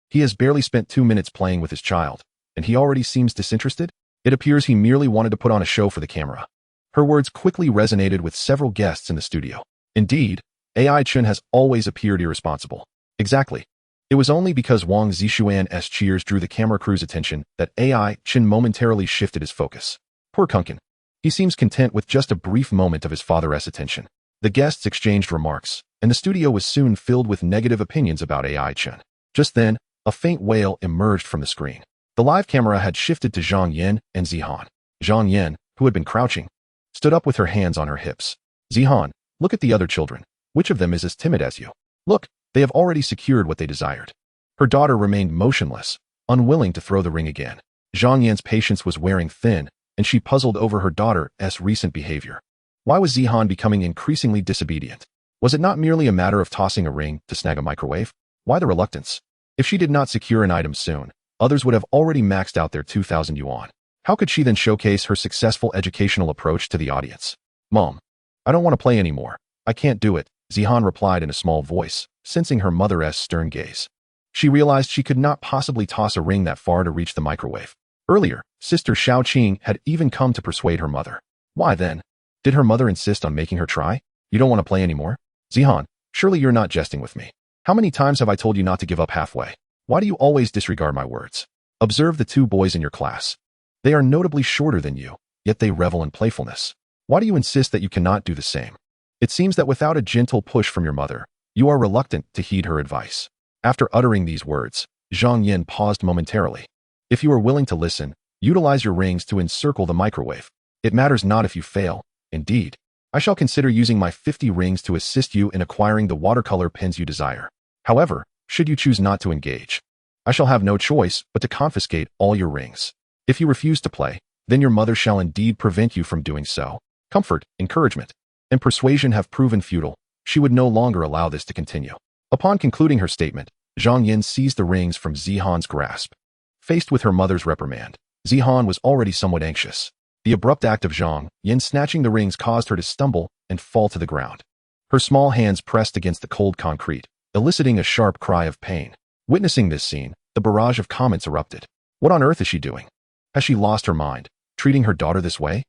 He has barely spent 2 minutes playing with his child, and he already seems disinterested? It appears he merely wanted to put on a show for the camera." Her words quickly resonated with several guests in the studio. Indeed, AI Chen has always appeared irresponsible. Exactly. It was only because Wang Zixuan's cheers drew the camera crew's attention that AI Chen momentarily shifted his focus. Poor Kunkin. He seems content with just a brief moment of his father's attention. The guests exchanged remarks, and the studio was soon filled with negative opinions about AI Chen. Just then, a faint wail emerged from the screen. The live camera had shifted to Zhang Yan and Zihan. Zhang Yan, who had been crouching, stood up with her hands on her hips. "Zihan, look at the other children. Which of them is as timid as you? Look, they have already secured what they desired." Her daughter remained motionless, unwilling to throw the ring again. Zhang Yan's patience was wearing thin, and she puzzled over her daughter's recent behavior. Why was Zihan becoming increasingly disobedient? Was it not merely a matter of tossing a ring to snag a microwave? Why the reluctance? If she did not secure an item soon, others would have already maxed out their 2,000 yuan. How could she then showcase her successful educational approach to the audience? "Mom, I don't want to play anymore. I can't do it," Zihan replied in a small voice, sensing her mother's stern gaze. She realized she could not possibly toss a ring that far to reach the microwave. Earlier, Sister Xiaoqing had even come to persuade her mother. Why then? Did her mother insist on making her try? You don't want to play anymore? Zihan, surely you're not jesting with me. How many times have I told you not to give up halfway? Why do you always disregard my words? Observe the two boys in your class. They are notably shorter than you, yet they revel in playfulness. Why do you insist that you cannot do the same? It seems that without a gentle push from your mother, you are reluctant to heed her advice. After uttering these words, Zhang Yin paused momentarily. If you are willing to listen, utilize your rings to encircle the microwave. It matters not if you fail. Indeed, I shall consider using my 50 rings to assist you in acquiring the watercolor pens you desire. However, should you choose not to engage, I shall have no choice but to confiscate all your rings. If you refuse to play, then your mother shall indeed prevent you from doing so. Comfort, encouragement, and persuasion have proven futile. She would no longer allow this to continue. Upon concluding her statement, Zhang Yin seized the rings from Zihan's grasp. Faced with her mother's reprimand, Zihan was already somewhat anxious. The abrupt act of Zhang Yin snatching the rings caused her to stumble and fall to the ground. Her small hands pressed against the cold concrete, eliciting a sharp cry of pain. Witnessing this scene, the barrage of comments erupted. What on earth is she doing? Has she lost her mind, treating her daughter this way?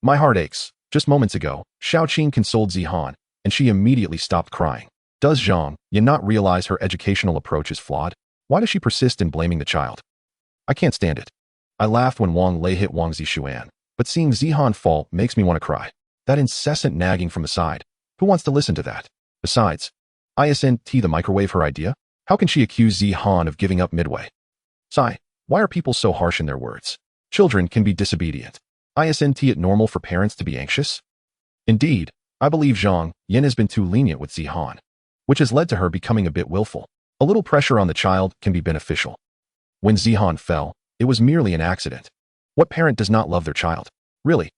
My heart aches. Just moments ago, Xiaoqing consoled Zihan, and she immediately stopped crying. Does Zhang Yin not realize her educational approach is flawed? Why does she persist in blaming the child? I can't stand it. I laughed when Wang Lei hit Wang Zixuan, but seeing Zihan fall makes me want to cry. That incessant nagging from the side. Who wants to listen to that? Besides, isn't the microwave her idea? How can she accuse Zihan of giving up midway? Sigh, why are people so harsh in their words? Children can be disobedient. Isn't it normal for parents to be anxious? Indeed, I believe Zhang Yin has been too lenient with Zihan, which has led to her becoming a bit willful. A little pressure on the child can be beneficial. When Zihan fell, it was merely an accident. What parent does not love their child? Really?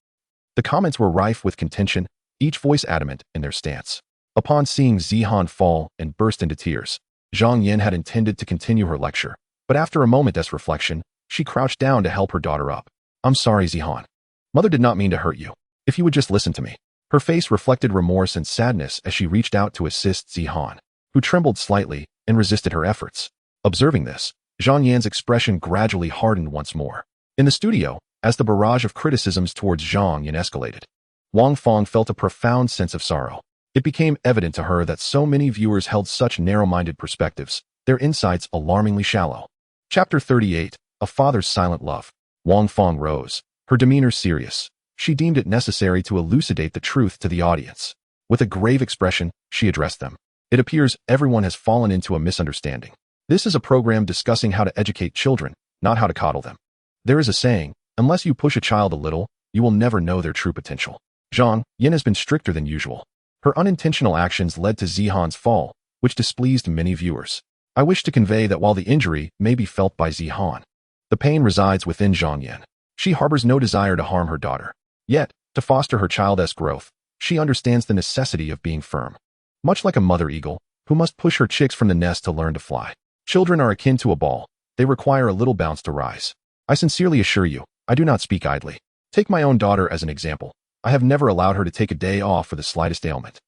The comments were rife with contention, each voice adamant in their stance. Upon seeing Zihan fall and burst into tears, Zhang Yin had intended to continue her lecture, but after a moment's reflection, she crouched down to help her daughter up. I'm sorry, Zihan. Mother did not mean to hurt you. If you would just listen to me. Her face reflected remorse and sadness as she reached out to assist Zihan, who trembled slightly and resisted her efforts. Observing this, Zhang Yan's expression gradually hardened once more. In the studio, as the barrage of criticisms towards Zhang Yan escalated, Wang Fong felt a profound sense of sorrow. It became evident to her that so many viewers held such narrow-minded perspectives, their insights alarmingly shallow. Chapter 38, A Father's Silent Love. Wang Fong rose, her demeanor serious. She deemed it necessary to elucidate the truth to the audience. With a grave expression, she addressed them. It appears everyone has fallen into a misunderstanding. This is a program discussing how to educate children, not how to coddle them. There is a saying, unless you push a child a little, you will never know their true potential. Zhang Yin has been stricter than usual. Her unintentional actions led to Zihan's fall, which displeased many viewers. I wish to convey that while the injury may be felt by Zihan, the pain resides within Zhang Yin. She harbors no desire to harm her daughter. Yet, to foster her child's growth, she understands the necessity of being firm. Much like a mother eagle, who must push her chicks from the nest to learn to fly. Children are akin to a ball. They require a little bounce to rise. I sincerely assure you, I do not speak idly. Take my own daughter as an example. I have never allowed her to take a day off for the slightest ailment.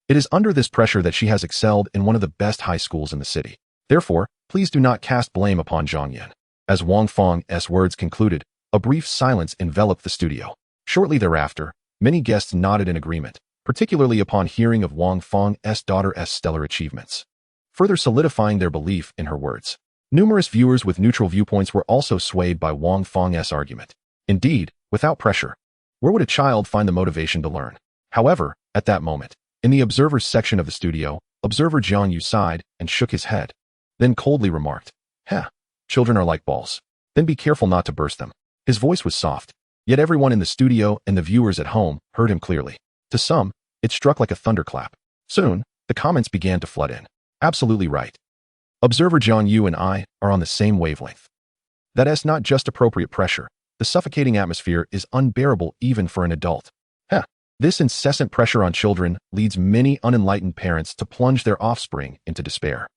It is under this pressure that she has excelled in one of the best high schools in the city. Therefore, please do not cast blame upon Zhang Yin. As Wang Fong's words concluded, a brief silence enveloped the studio. Shortly thereafter, many guests nodded in agreement, particularly upon hearing of Wang Fong's daughter's stellar achievements, further solidifying their belief in her words. Numerous viewers with neutral viewpoints were also swayed by Wang Fong's argument. Indeed, without pressure, where would a child find the motivation to learn? However, at that moment, in the observers section of the studio, observer Jiang Yu sighed and shook his head, then coldly remarked, children are like balls. Then be careful not to burst them. His voice was soft, yet everyone in the studio and the viewers at home heard him clearly. To some, it struck like a thunderclap. Soon, the comments began to flood in. Absolutely right. Observer Jiang Yu and I are on the same wavelength. That is not just appropriate pressure. The suffocating atmosphere is unbearable even for an adult. This incessant pressure on children leads many unenlightened parents to plunge their offspring into despair.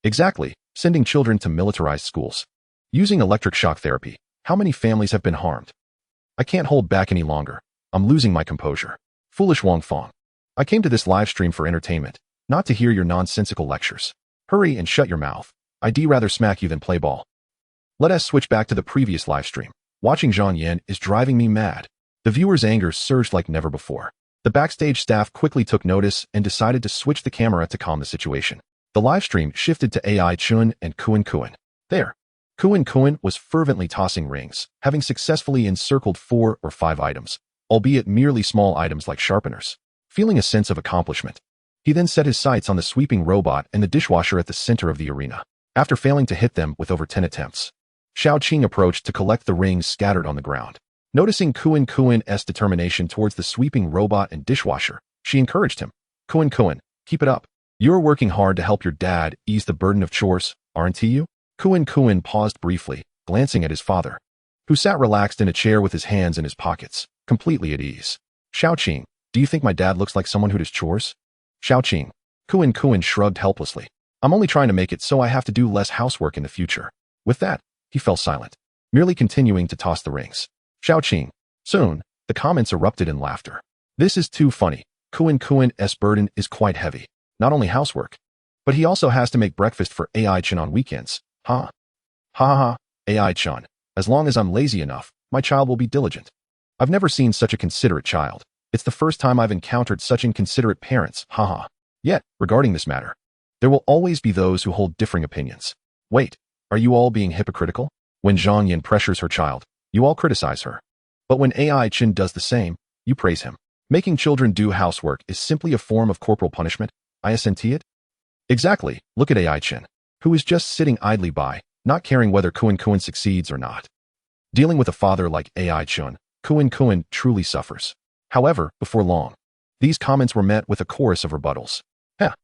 Exactly, sending children to militarized schools. Using electric shock therapy, how many families have been harmed? I can't hold back any longer. I'm losing my composure. Foolish Wang Fong. I came to this live stream for entertainment, not to hear your nonsensical lectures. Hurry and shut your mouth. I'd rather smack you than play ball. Let us switch back to the previous live stream. Watching Zhang Yan is driving me mad. The viewer's anger surged like never before. The backstage staff quickly took notice and decided to switch the camera to calm the situation. The livestream shifted to AI Chen and Kuan. There. Kuan was fervently tossing rings, having successfully encircled 4 or 5 items, albeit merely small items like sharpeners. Feeling a sense of accomplishment, he then set his sights on the sweeping robot and the dishwasher at the center of the arena. After failing to hit them with over 10 attempts, Xiaoqing approached to collect the rings scattered on the ground. Noticing Kuan's determination towards the sweeping robot and dishwasher, she encouraged him. Kuan, keep it up. You're working hard to help your dad ease the burden of chores, aren't you? Kuan paused briefly, glancing at his father, who sat relaxed in a chair with his hands in his pockets, completely at ease. Xiaoqing, do you think my dad looks like someone who does chores? Xiaoqing. Kuan shrugged helplessly. I'm only trying to make it so I have to do less housework in the future. With that, he fell silent, merely continuing to toss the rings. Xiaoqing. Soon, the comments erupted in laughter. This is too funny. Kuan's burden is quite heavy. Not only housework, but he also has to make breakfast for AI Chen on weekends. Ha. Ha ha, AI Chen. As long as I'm lazy enough, my child will be diligent. I've never seen such a considerate child. It's the first time I've encountered such inconsiderate parents. Ha ha. Yet, regarding this matter, there will always be those who hold differing opinions. Wait, are you all being hypocritical? When Zhang Yan pressures her child, you all criticize her. But when AI Chen does the same, you praise him. Making children do housework is simply a form of corporal punishment. I assent it? Exactly. Look at AI Chen, who is just sitting idly by, not caring whether Kuan succeeds or not. Dealing with a father like AI Chen, Kuan truly suffers. However, before long, these comments were met with a chorus of rebuttals.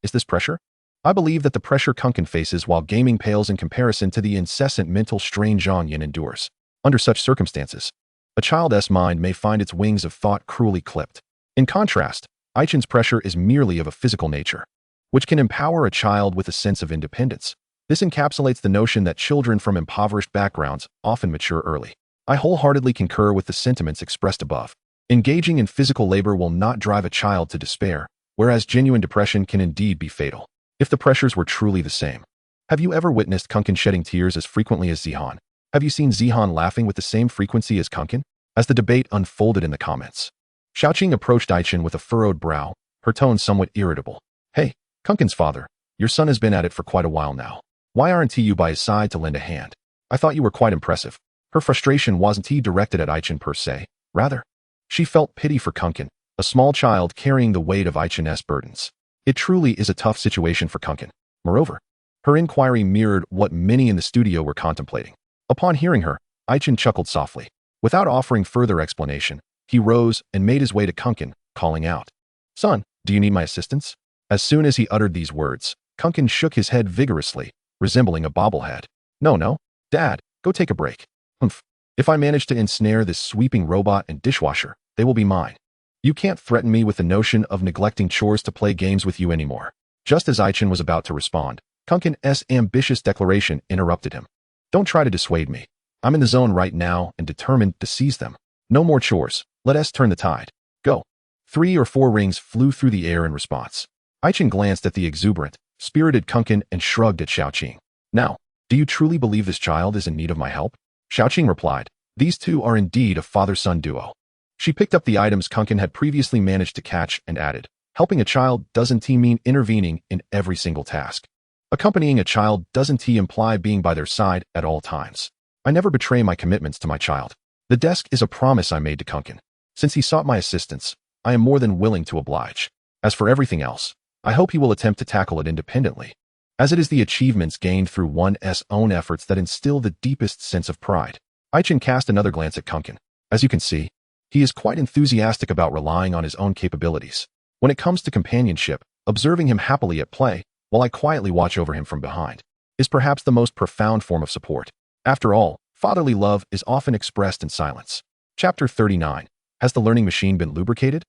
Is this pressure? I believe that the pressure Kuan faces while gaming pales in comparison to the incessant mental strain Zhang Yan endures. Under such circumstances, a child's mind may find its wings of thought cruelly clipped. In contrast, Aichen's pressure is merely of a physical nature, which can empower a child with a sense of independence. This encapsulates the notion that children from impoverished backgrounds often mature early. I wholeheartedly concur with the sentiments expressed above. Engaging in physical labor will not drive a child to despair, whereas genuine depression can indeed be fatal. If the pressures were truly the same. Have you ever witnessed Kuan shedding tears as frequently as Zihan? Have you seen Zihan laughing with the same frequency as Kuan? As the debate unfolded in the comments, Xiaoqing approached Aichen with a furrowed brow, her tone somewhat irritable. Hey, Kuan's father, your son has been at it for quite a while now. Why aren't you by his side to lend a hand? I thought you were quite impressive. Her frustration wasn't directed at Aichen per se. Rather, she felt pity for Kuan, a small child carrying the weight of Aichen's burdens. It truly is a tough situation for Kuan. Moreover, her inquiry mirrored what many in the studio were contemplating. Upon hearing her, Aichen chuckled softly. Without offering further explanation, he rose and made his way to Kuan, calling out, Son, do you need my assistance? As soon as he uttered these words, Kuan shook his head vigorously, resembling a bobblehead. No, Dad, go take a break. Humph. If I manage to ensnare this sweeping robot and dishwasher, they will be mine. You can't threaten me with the notion of neglecting chores to play games with you anymore. Just as Aichen was about to respond, Kuan's ambitious declaration interrupted him. Don't try to dissuade me. I'm in the zone right now and determined to seize them. No more chores. Let us turn the tide. Go. 3 or 4 rings flew through the air in response. Aichen glanced at the exuberant, spirited Kuan and shrugged at Xiaoqing. Now, do you truly believe this child is in need of my help? Xiaoqing replied. These two are indeed a father-son duo. She picked up the items Kuan had previously managed to catch and added. Helping a child doesn't mean intervening in every single task. Accompanying a child doesn't imply being by their side at all times. I never betray my commitments to my child. The desk is a promise I made to Kuan. Since he sought my assistance, I am more than willing to oblige. As for everything else, I hope he will attempt to tackle it independently, as it is the achievements gained through one's own efforts that instill the deepest sense of pride. Aichen cast another glance at Kuan. As you can see, he is quite enthusiastic about relying on his own capabilities. When it comes to companionship, observing him happily at play, while I quietly watch over him from behind, is perhaps the most profound form of support. After all, fatherly love is often expressed in silence. Chapter 39. Has the learning machine been lubricated?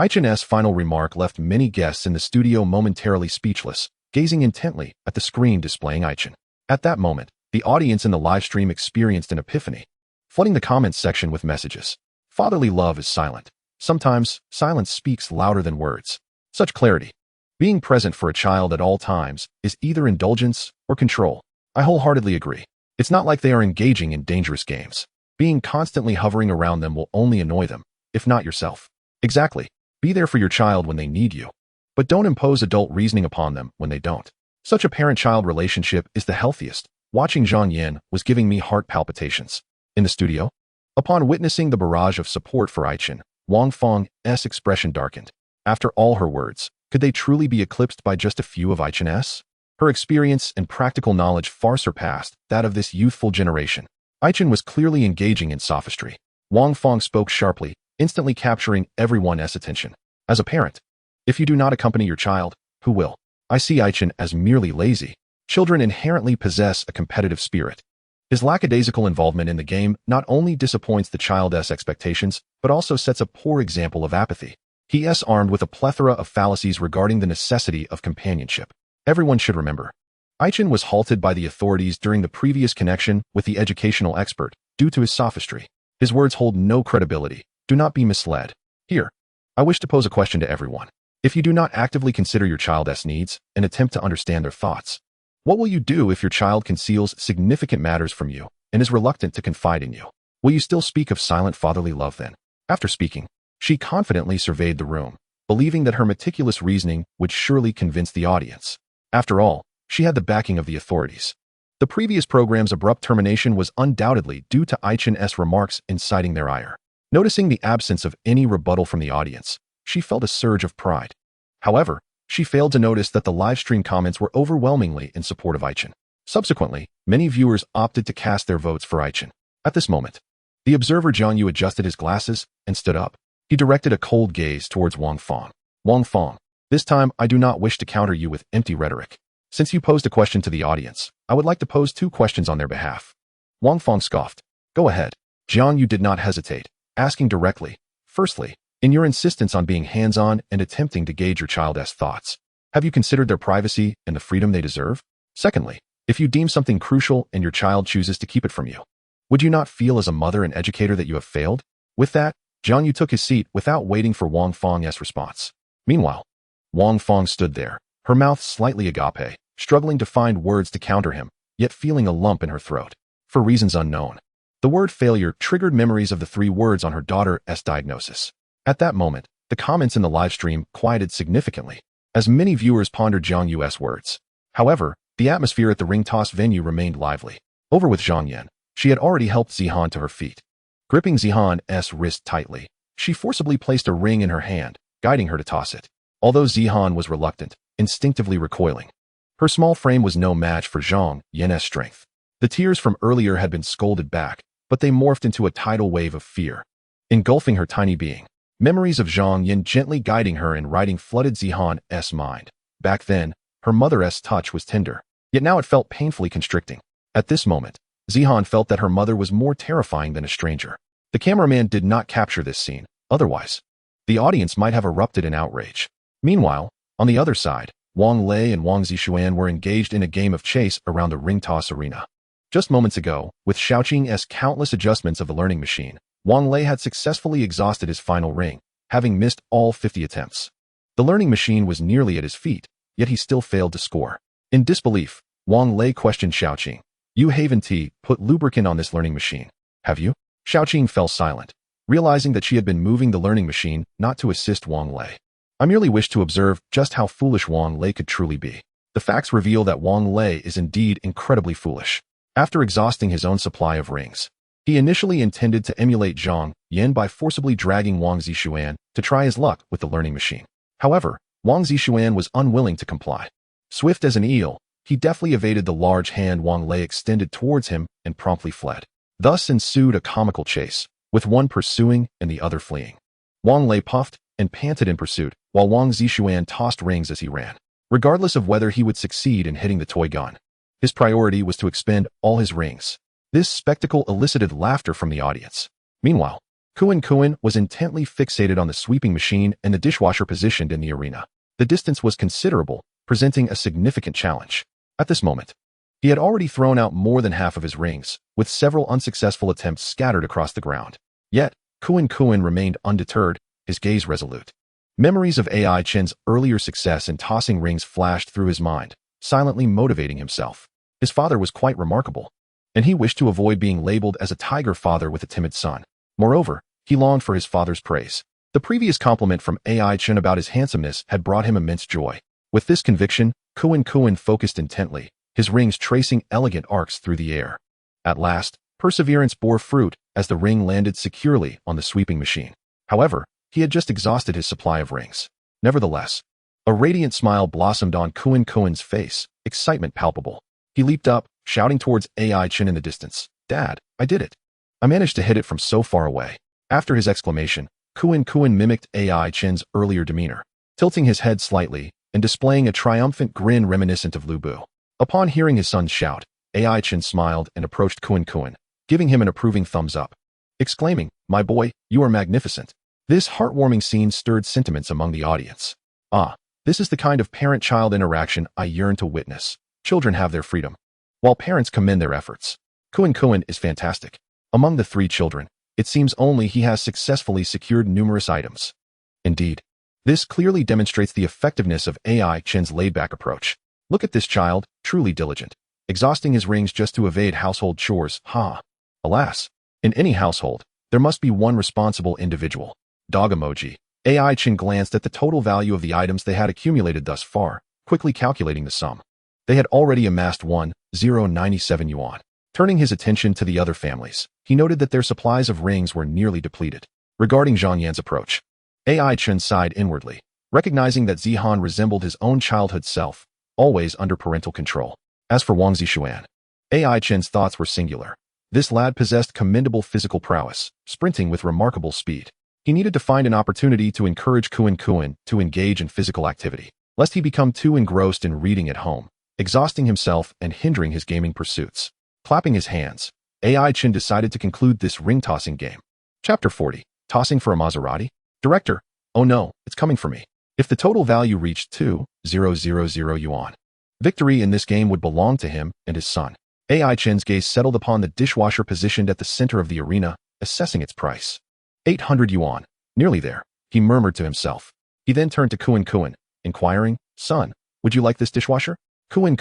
Aichen's final remark left many guests in the studio momentarily speechless, gazing intently at the screen displaying Aichen. At that moment, the audience in the live stream experienced an epiphany, flooding the comments section with messages. Fatherly love is silent. Sometimes, silence speaks louder than words. Such clarity. Being present for a child at all times is either indulgence or control. I wholeheartedly agree. It's not like they are engaging in dangerous games. Being constantly hovering around them will only annoy them, if not yourself. Exactly. Be there for your child when they need you. But don't impose adult reasoning upon them when they don't. Such a parent-child relationship is the healthiest. Watching Zhang Yan was giving me heart palpitations. In the studio, upon witnessing the barrage of support for Aichen, Wang Feng's expression darkened. After all her words, could they truly be eclipsed by just a few of Aichen's? Her experience and practical knowledge far surpassed that of this youthful generation. Aichen was clearly engaging in sophistry. Wang Feng spoke sharply, instantly capturing everyone's attention. As a parent, if you do not accompany your child, who will? I see Aichen as merely lazy. Children inherently possess a competitive spirit. His lackadaisical involvement in the game not only disappoints the child's expectations, but also sets a poor example of apathy. He is armed with a plethora of fallacies regarding the necessity of companionship. Everyone should remember. Aichen was halted by the authorities during the previous connection with the educational expert due to his sophistry. His words hold no credibility. Do not be misled. Here, I wish to pose a question to everyone. If you do not actively consider your child's needs and attempt to understand their thoughts, what will you do if your child conceals significant matters from you and is reluctant to confide in you? Will you still speak of silent fatherly love then? After speaking, she confidently surveyed the room, believing that her meticulous reasoning would surely convince the audience. After all, she had the backing of the authorities. The previous program's abrupt termination was undoubtedly due to Aichen's remarks inciting their ire. Noticing the absence of any rebuttal from the audience, she felt a surge of pride. However, she failed to notice that the livestream comments were overwhelmingly in support of Aichen. Subsequently, many viewers opted to cast their votes for Aichen. At this moment, the observer Zhang Yu adjusted his glasses and stood up. He directed a cold gaze towards Wang Feng. Wang Feng, this time I do not wish to counter you with empty rhetoric. Since you posed a question to the audience, I would like to pose 2 questions on their behalf. Wang Feng scoffed. Go ahead. Zhang Yu did not hesitate, asking directly. Firstly, in your insistence on being hands-on and attempting to gauge your child's thoughts, have you considered their privacy and the freedom they deserve? Secondly, if you deem something crucial and your child chooses to keep it from you, would you not feel as a mother and educator that you have failed? With that, Zhang Yu took his seat without waiting for Wang Feng's response. Meanwhile, Wang Feng stood there, her mouth slightly agape, struggling to find words to counter him, yet feeling a lump in her throat. For reasons unknown, the word failure triggered memories of the 3 words on her daughter's diagnosis. At that moment, the comments in the live stream quieted significantly, as many viewers pondered Zhang Yu's words. However, the atmosphere at the ring toss venue remained lively. Over with Zhang Yan, she had already helped Zihan to her feet. Gripping Zihan's wrist tightly, she forcibly placed a ring in her hand, guiding her to toss it. Although Zihan was reluctant, instinctively recoiling, her small frame was no match for Zhang Yan's strength. The tears from earlier had been scolded back, but they morphed into a tidal wave of fear, engulfing her tiny being. Memories of Zhang Yan gently guiding her and riding flooded Zihan's mind. Back then, her mother's touch was tender, yet now it felt painfully constricting. At this moment, Zihan felt that her mother was more terrifying than a stranger. The cameraman did not capture this scene, otherwise, the audience might have erupted in outrage. Meanwhile, on the other side, Wang Lei and Wang Zixuan were engaged in a game of chase around the ring toss arena. Just moments ago, with Shaoqing's countless adjustments of the learning machine, Wang Lei had successfully exhausted his final ring, having missed all 50 attempts. The learning machine was nearly at his feet, yet he still failed to score. In disbelief, Wang Lei questioned Shaoqing. You haven't put lubricant on this learning machine, have you? Shaoqing fell silent, realizing that she had been moving the learning machine not to assist Wang Lei. I merely wished to observe just how foolish Wang Lei could truly be. The facts reveal that Wang Lei is indeed incredibly foolish. After exhausting his own supply of rings, he initially intended to emulate Zhang Yan by forcibly dragging Wang Zixuan to try his luck with the learning machine. However, Wang Zixuan was unwilling to comply. Swift as an eel, he deftly evaded the large hand Wang Lei extended towards him and promptly fled. Thus ensued a comical chase, with one pursuing and the other fleeing. Wang Lei puffed and panted in pursuit, while Wang Zixuan tossed rings as he ran. Regardless of whether he would succeed in hitting the toy gun, his priority was to expend all his rings. This spectacle elicited laughter from the audience. Meanwhile, Kuan was intently fixated on the sweeping machine and the dishwasher positioned in the arena. The distance was considerable, presenting a significant challenge. At this moment, he had already thrown out more than half of his rings, with several unsuccessful attempts scattered across the ground. Yet, Kuan remained undeterred, his gaze resolute. Memories of AI Chen's earlier success in tossing rings flashed through his mind, silently motivating himself. His father was quite remarkable. and he wished to avoid being labeled as a tiger father with a timid son. Moreover, he longed for his father's praise. The previous compliment from Ai Chen about his handsomeness had brought him immense joy. With this conviction, Kuan focused intently, his rings tracing elegant arcs through the air. At last, perseverance bore fruit as the ring landed securely on the sweeping machine. However, he had just exhausted his supply of rings. Nevertheless, a radiant smile blossomed on Kuan's face, excitement palpable. He leaped up, shouting towards Ai Chen in the distance, "Dad, I did it. I managed to hit it from so far away." After his exclamation, Kuan mimicked Ai Chen's earlier demeanor, tilting his head slightly and displaying a triumphant grin reminiscent of Lu Bu. Upon hearing his son's shout, Ai Chen smiled and approached Kuan, giving him an approving thumbs up, exclaiming, "My boy, you are magnificent." This heartwarming scene stirred sentiments among the audience. Ah, this is the kind of parent-child interaction I yearn to witness. Children have their freedom, while parents commend their efforts. Kuan is fantastic. Among the three children, it seems only he has successfully secured numerous items. Indeed, this clearly demonstrates the effectiveness of Ai Chen's laid-back approach. Look at this child, truly diligent, exhausting his rings just to evade household chores, Alas, in any household, there must be one responsible individual. Dog emoji. Ai Chen glanced at the total value of the items they had accumulated thus far, quickly calculating the sum. They had already amassed 1,097 yuan. Turning his attention to the other families, he noted that their supplies of rings were nearly depleted. Regarding Zhang Yan's approach, Ai Chen sighed inwardly, recognizing that Zihan resembled his own childhood self, always under parental control. As for Wang Zixuan, Ai Chen's thoughts were singular. This lad possessed commendable physical prowess, sprinting with remarkable speed. He needed to find an opportunity to encourage Kuan to engage in physical activity, lest he become too engrossed in reading at home, exhausting himself and hindering his gaming pursuits. Clapping his hands, Ai Chen decided to conclude this ring-tossing game. Chapter 40. Tossing for a Maserati? Director, oh no, it's coming for me. If the total value reached 2,000 yuan, victory in this game would belong to him and his son. Ai Chen's gaze settled upon the dishwasher positioned at the center of the arena, assessing its price. 800 yuan. Nearly there, he murmured to himself. He then turned to Kuan, inquiring, "Son, would you like this dishwasher?" Kuan,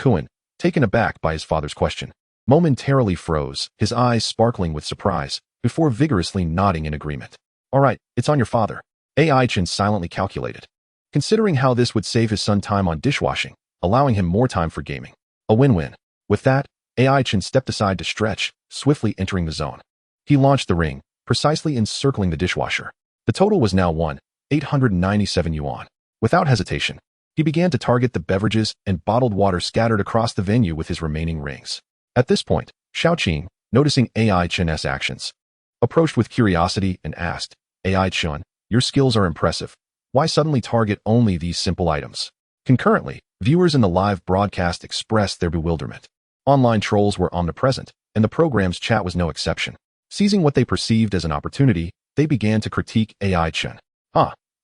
taken aback by his father's question, momentarily froze, his eyes sparkling with surprise, before vigorously nodding in agreement. "All right, it's on your father." Ai Chen silently calculated, considering how this would save his son time on dishwashing, allowing him more time for gaming. A win-win. With that, Ai Chen stepped aside to stretch, swiftly entering the zone. He launched the ring, precisely encircling the dishwasher. The total was now 1,897 yuan. Without hesitation, he began to target the beverages and bottled water scattered across the venue with his remaining rings. At this point, Xiaoqing, noticing Ai Chen's actions, approached with curiosity and asked, "Ai Chen, your skills are impressive. Why suddenly target only these simple items?" Concurrently, viewers in the live broadcast expressed their bewilderment. Online trolls were omnipresent, and the program's chat was no exception. Seizing what they perceived as an opportunity, they began to critique Ai Chen.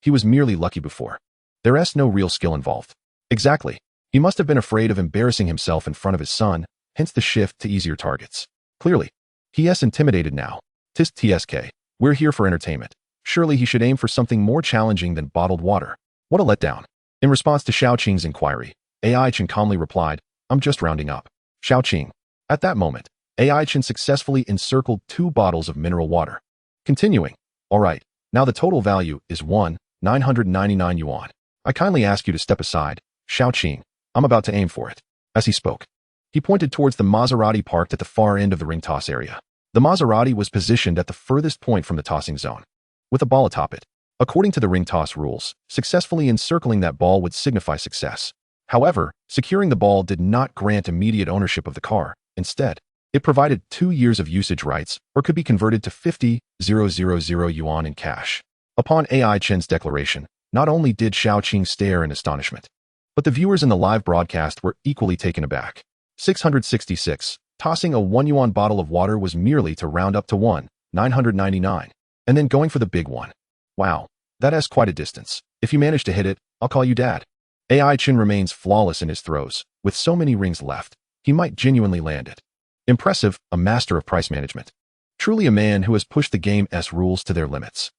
He was merely lucky before. There's no real skill involved. Exactly. He must have been afraid of embarrassing himself in front of his son, hence the shift to easier targets. Clearly, he's intimidated now. TSK, we're here for entertainment. Surely he should aim for something more challenging than bottled water. What a letdown. In response to Xiaoqing's inquiry, Ai Chen calmly replied, "I'm just rounding up." Xiaoqing. At that moment, Ai Chen successfully encircled 2 bottles of mineral water. Continuing, "All right, now the total value is 1,999 yuan. I kindly ask you to step aside, Xiaoqing. I'm about to aim for it." As he spoke, he pointed towards the Maserati parked at the far end of the ring toss area. The Maserati was positioned at the furthest point from the tossing zone, with a ball atop it. According to the ring toss rules, successfully encircling that ball would signify success. However, securing the ball did not grant immediate ownership of the car. Instead, it provided 2 years of usage rights or could be converted to 50,000 yuan in cash. Upon Ai Chen's declaration, not only did Xiaoqing stare in astonishment, but the viewers in the live broadcast were equally taken aback. 666. Tossing a 1 yuan bottle of water was merely to round up to 1,999, and then going for the big one. Wow, that's quite a distance. If you manage to hit it, I'll call you dad. Ai Chen remains flawless in his throws. With so many rings left, he might genuinely land it. Impressive, a master of price management. Truly a man who has pushed the game's rules to their limits.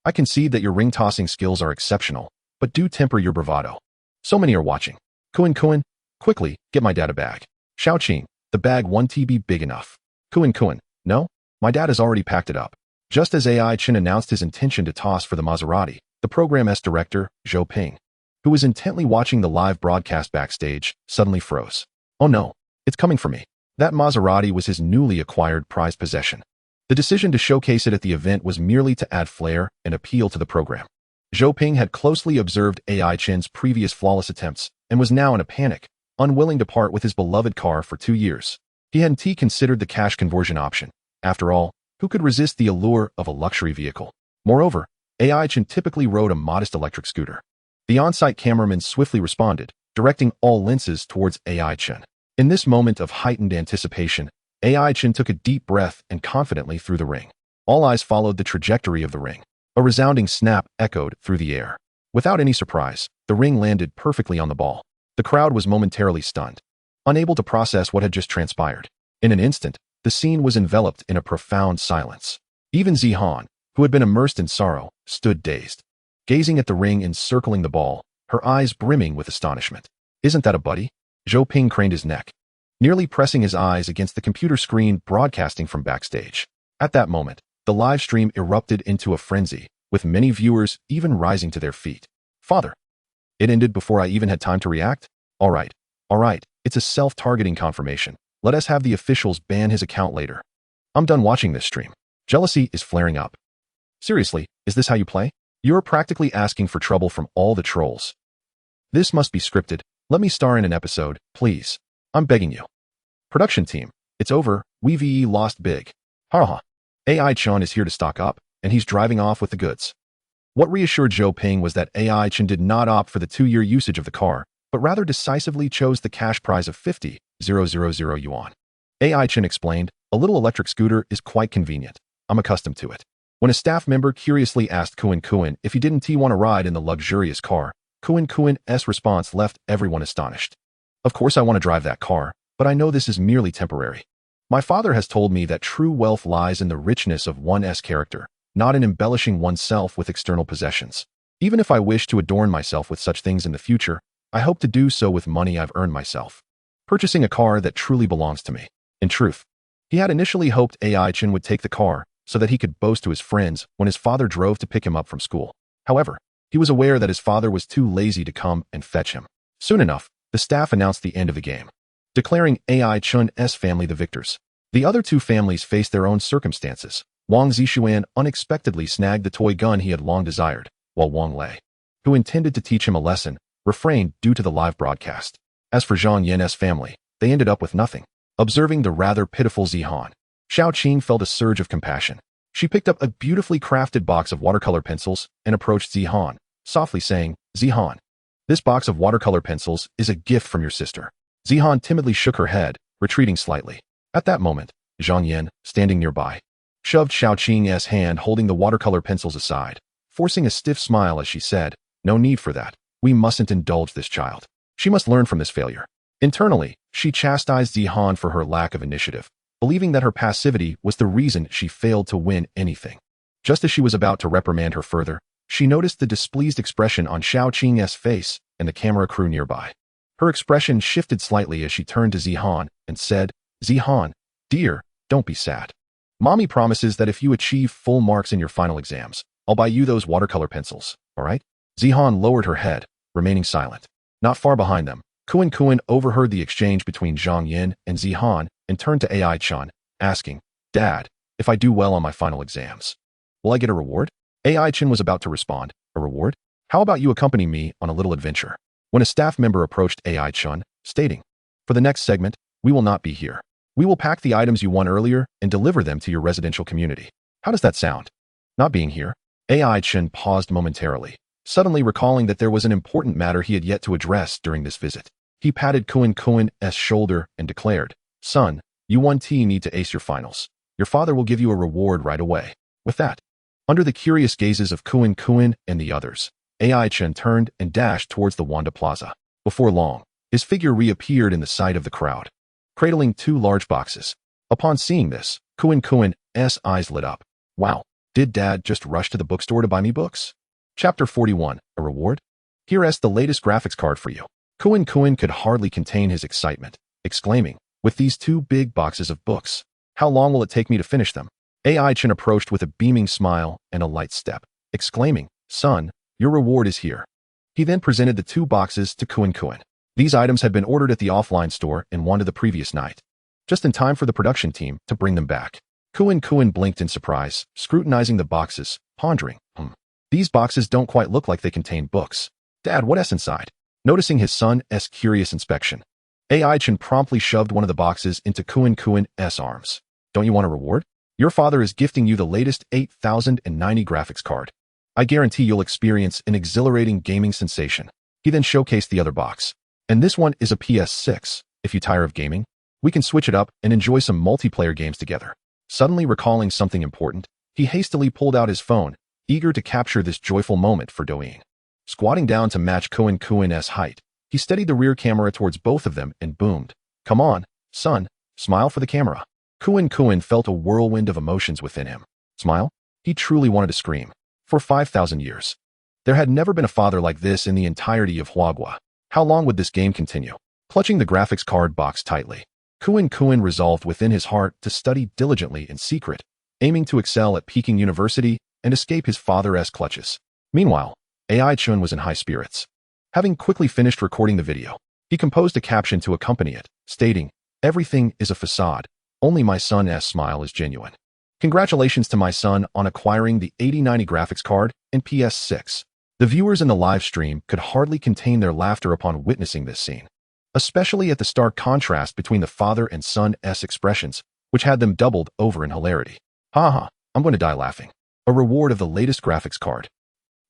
I concede that your ring tossing skills are exceptional, but do temper your bravado. So many are watching. Kuan, quickly, get my dad a bag. Xiaoqing, the bag won't be big enough. Kuan, no? My dad has already packed it up. Just as AI Chen announced his intention to toss for the Maserati, the program's director, Zhou Ping, who was intently watching the live broadcast backstage, suddenly froze. Oh no, it's coming for me. That Maserati was his newly acquired prized possession. The decision to showcase it at the event was merely to add flair and appeal to the program. Zhou Ping had closely observed AI Chen's previous flawless attempts and was now in a panic, unwilling to part with his beloved car for 2 years. He hadn't considered the cash conversion option. After all, who could resist the allure of a luxury vehicle? Moreover, AI Chen typically rode a modest electric scooter. The on-site cameraman swiftly responded, directing all lenses towards AI Chen. In this moment of heightened anticipation, AI Chen took a deep breath and confidently threw the ring. All eyes followed the trajectory of the ring. A resounding snap echoed through the air. Without any surprise, the ring landed perfectly on the ball. The crowd was momentarily stunned, unable to process what had just transpired. In an instant, the scene was enveloped in a profound silence. Even Zihan, who had been immersed in sorrow, stood dazed, gazing at the ring encircling the ball, her eyes brimming with astonishment. Isn't that a buddy? Zhou Ping craned his neck, nearly pressing his eyes against the computer screen broadcasting from backstage. At that moment, the live stream erupted into a frenzy, with many viewers even rising to their feet. Father! It ended before I even had time to react? All right, it's a self-targeting confirmation. Let us have the officials ban his account later. I'm done watching this stream. Jealousy is flaring up. Seriously, is this how you play? You're practically asking for trouble from all the trolls. This must be scripted. Let me star in an episode, please. I'm begging you. Production team, it's over. We lost big. Haha. AI Chen is here to stock up, and he's driving off with the goods. What reassured Zhou Ping was that AI Chen did not opt for the 2-year usage of the car, but rather decisively chose the cash prize of 50,000 yuan. AI Chen explained, a little electric scooter is quite convenient. I'm accustomed to it. When a staff member curiously asked Kuan if he didn't want to ride in the luxurious car, Kuan's response left everyone astonished. Of course I want to drive that car, but I know this is merely temporary. My father has told me that true wealth lies in the richness of one's character, not in embellishing oneself with external possessions. Even if I wish to adorn myself with such things in the future, I hope to do so with money I've earned myself, purchasing a car that truly belongs to me. In truth, he had initially hoped AI Chen would take the car so that he could boast to his friends when his father drove to pick him up from school. However, he was aware that his father was too lazy to come and fetch him. Soon enough, the staff announced the end of the game, declaring AI Chen's family the victors. The other 2 families faced their own circumstances. Wang Zixuan unexpectedly snagged the toy gun he had long desired, while Wang Lei, who intended to teach him a lesson, refrained due to the live broadcast. As for Zhang Yan's family, they ended up with nothing. Observing the rather pitiful Zihan, Xiao Qing felt a surge of compassion. She picked up a beautifully crafted box of watercolor pencils and approached Zihan, softly saying, Zihan, this box of watercolor pencils is a gift from your sister. Zihan timidly shook her head, retreating slightly. At that moment, Zhang Yan, standing nearby, shoved Xiao Qing's hand holding the watercolor pencils aside, forcing a stiff smile as she said, no need for that. We mustn't indulge this child. She must learn from this failure. Internally, she chastised Zihan for her lack of initiative, believing that her passivity was the reason she failed to win anything. Just as she was about to reprimand her further, she noticed the displeased expression on Xiao Qing's face and the camera crew nearby. Her expression shifted slightly as she turned to Zihan and said, Zihan, dear, don't be sad. Mommy promises that if you achieve full marks in your final exams, I'll buy you those watercolor pencils, all right? Zihan lowered her head, remaining silent. Not far behind them, Kuan overheard the exchange between Zhang Yan and Zihan and turned to AI Chen, asking, Dad, if I do well on my final exams, will I get a reward? AI Chen was about to respond, a reward? How about you accompany me on a little adventure? When a staff member approached AI Chen, stating, for the next segment, we will not be here. We will pack the items you won earlier and deliver them to your residential community. How does that sound? Not being here? AI Chen paused momentarily, suddenly recalling that there was an important matter he had yet to address during this visit. He patted Kuan's shoulder and declared, Son, you need to ace your finals. Your father will give you a reward right away. With that, under the curious gazes of Kuan and the others, AI Chen turned and dashed towards the Wanda Plaza. Before long, his figure reappeared in the sight of the crowd, cradling 2 large boxes. Upon seeing this, Kuan's eyes lit up. Wow, did Dad just rush to the bookstore to buy me books? Chapter 41, a reward? Here's the latest graphics card for you. Kuan could hardly contain his excitement, exclaiming, with these 2 big boxes of books. How long will it take me to finish them? AI Chen approached with a beaming smile and a light step, exclaiming, "Son, your reward is here." He then presented the 2 boxes to Kuan Kuan. These items had been ordered at the offline store and wanted the previous night, just in time for the production team to bring them back. Kuan Kuan blinked in surprise, scrutinizing the boxes, pondering, These boxes don't quite look like they contain books. Dad, what's inside? Noticing his son's curious inspection, AI Chen promptly shoved one of the boxes into Kuan Kuan's arms. Don't you want a reward? Your father is gifting you the latest 8090 graphics card. I guarantee you'll experience an exhilarating gaming sensation. He then showcased the other box. And this one is a PS6. If you tire of gaming, we can switch it up and enjoy some multiplayer games together. Suddenly recalling something important, he hastily pulled out his phone, eager to capture this joyful moment for Douyin. Squatting down to match Kuan Kuan's height, he steadied the rear camera towards both of them and boomed, "Come on, son, smile for the camera." Kuan Kuan felt a whirlwind of emotions within him. Smile? He truly wanted to scream. For 5,000 years, there had never been a father like this in the entirety of Huagua. How long would this game continue? Clutching the graphics card box tightly, Kuan Kuan resolved within his heart to study diligently in secret, aiming to excel at Peking University and escape his father's clutches. Meanwhile, AI Chen was in high spirits. Having quickly finished recording the video, he composed a caption to accompany it, stating, "Everything is a facade. Only my son's smile is genuine. Congratulations to my son on acquiring the 8090 graphics card and PS6. The viewers in the live stream could hardly contain their laughter upon witnessing this scene, especially at the stark contrast between the father and son's expressions, which had them doubled over in hilarity. Haha, I'm going to die laughing. A reward of the latest graphics card.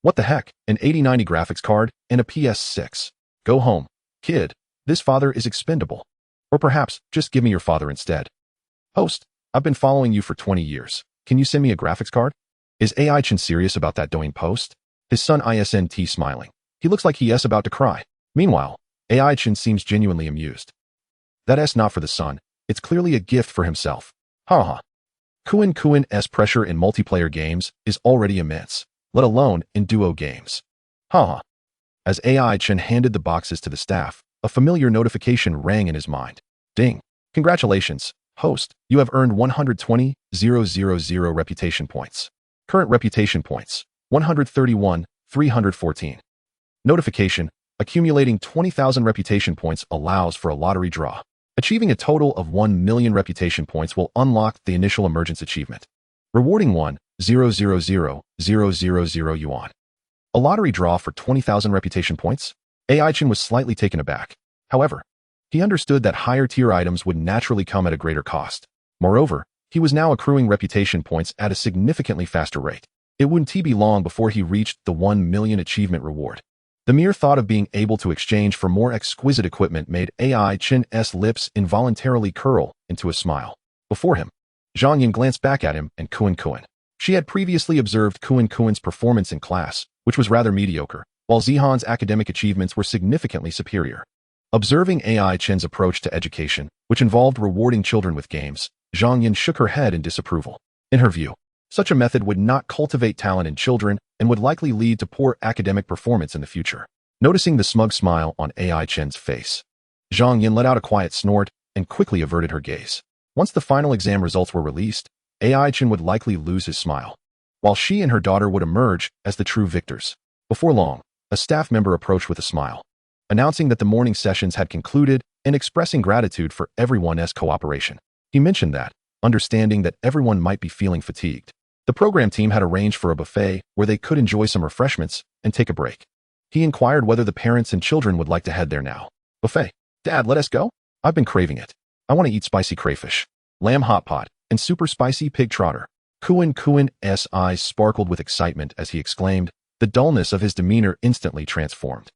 What the heck, an 8090 graphics card and a PS6. Go home, kid, this father is expendable. Or perhaps, just give me your father instead. Host, I've been following you for 20 years. Can you send me a graphics card? Is AI Chen serious about that Douyin post? His son isn't smiling. He looks like he's about to cry. Meanwhile, AI Chen seems genuinely amused. That's not for the son. It's clearly a gift for himself. Haha. Kuan Kuan's pressure in multiplayer games is already immense, let alone in duo games. Haha. As AI Chen handed the boxes to the staff, a familiar notification rang in his mind. Ding. Congratulations, host. You have earned 120,000 reputation points. Current reputation points, 131,314. Notification. Accumulating 20,000 reputation points allows for a lottery draw. Achieving a total of 1 million reputation points will unlock the initial emergence achievement, rewarding 1,000,000 yuan. A lottery draw for 20,000 reputation points? AI Chen was slightly taken aback. However, he understood that higher tier items would naturally come at a greater cost. Moreover, he was now accruing reputation points at a significantly faster rate. It wouldn't be long before he reached the 1 million achievement reward. The mere thought of being able to exchange for more exquisite equipment made AI Chen's lips involuntarily curl into a smile. Before him, Zhang Yin glanced back at him and Kuan Kuan. She had previously observed Kuan Kuan's performance in class, which was rather mediocre, while Zihan's academic achievements were significantly superior. Observing AI Chen's approach to education, which involved rewarding children with games, Zhang Yin shook her head in disapproval. In her view, such a method would not cultivate talent in children and would likely lead to poor academic performance in the future. Noticing the smug smile on AI Chen's face, Zhang Yin let out a quiet snort and quickly averted her gaze. Once the final exam results were released, AI Chen would likely lose his smile, while she and her daughter would emerge as the true victors. Before long, a staff member approached with a smile, announcing that the morning sessions had concluded and expressing gratitude for everyone's cooperation. He mentioned that, understanding that everyone might be feeling fatigued, the program team had arranged for a buffet where they could enjoy some refreshments and take a break. He inquired whether the parents and children would like to head there now. Buffet. Dad, let us go? I've been craving it. I want to eat spicy crayfish, lamb hot pot, and super spicy pig trotter. Kuan Kuan's eyes sparkled with excitement as he exclaimed. The dullness of his demeanor instantly transformed.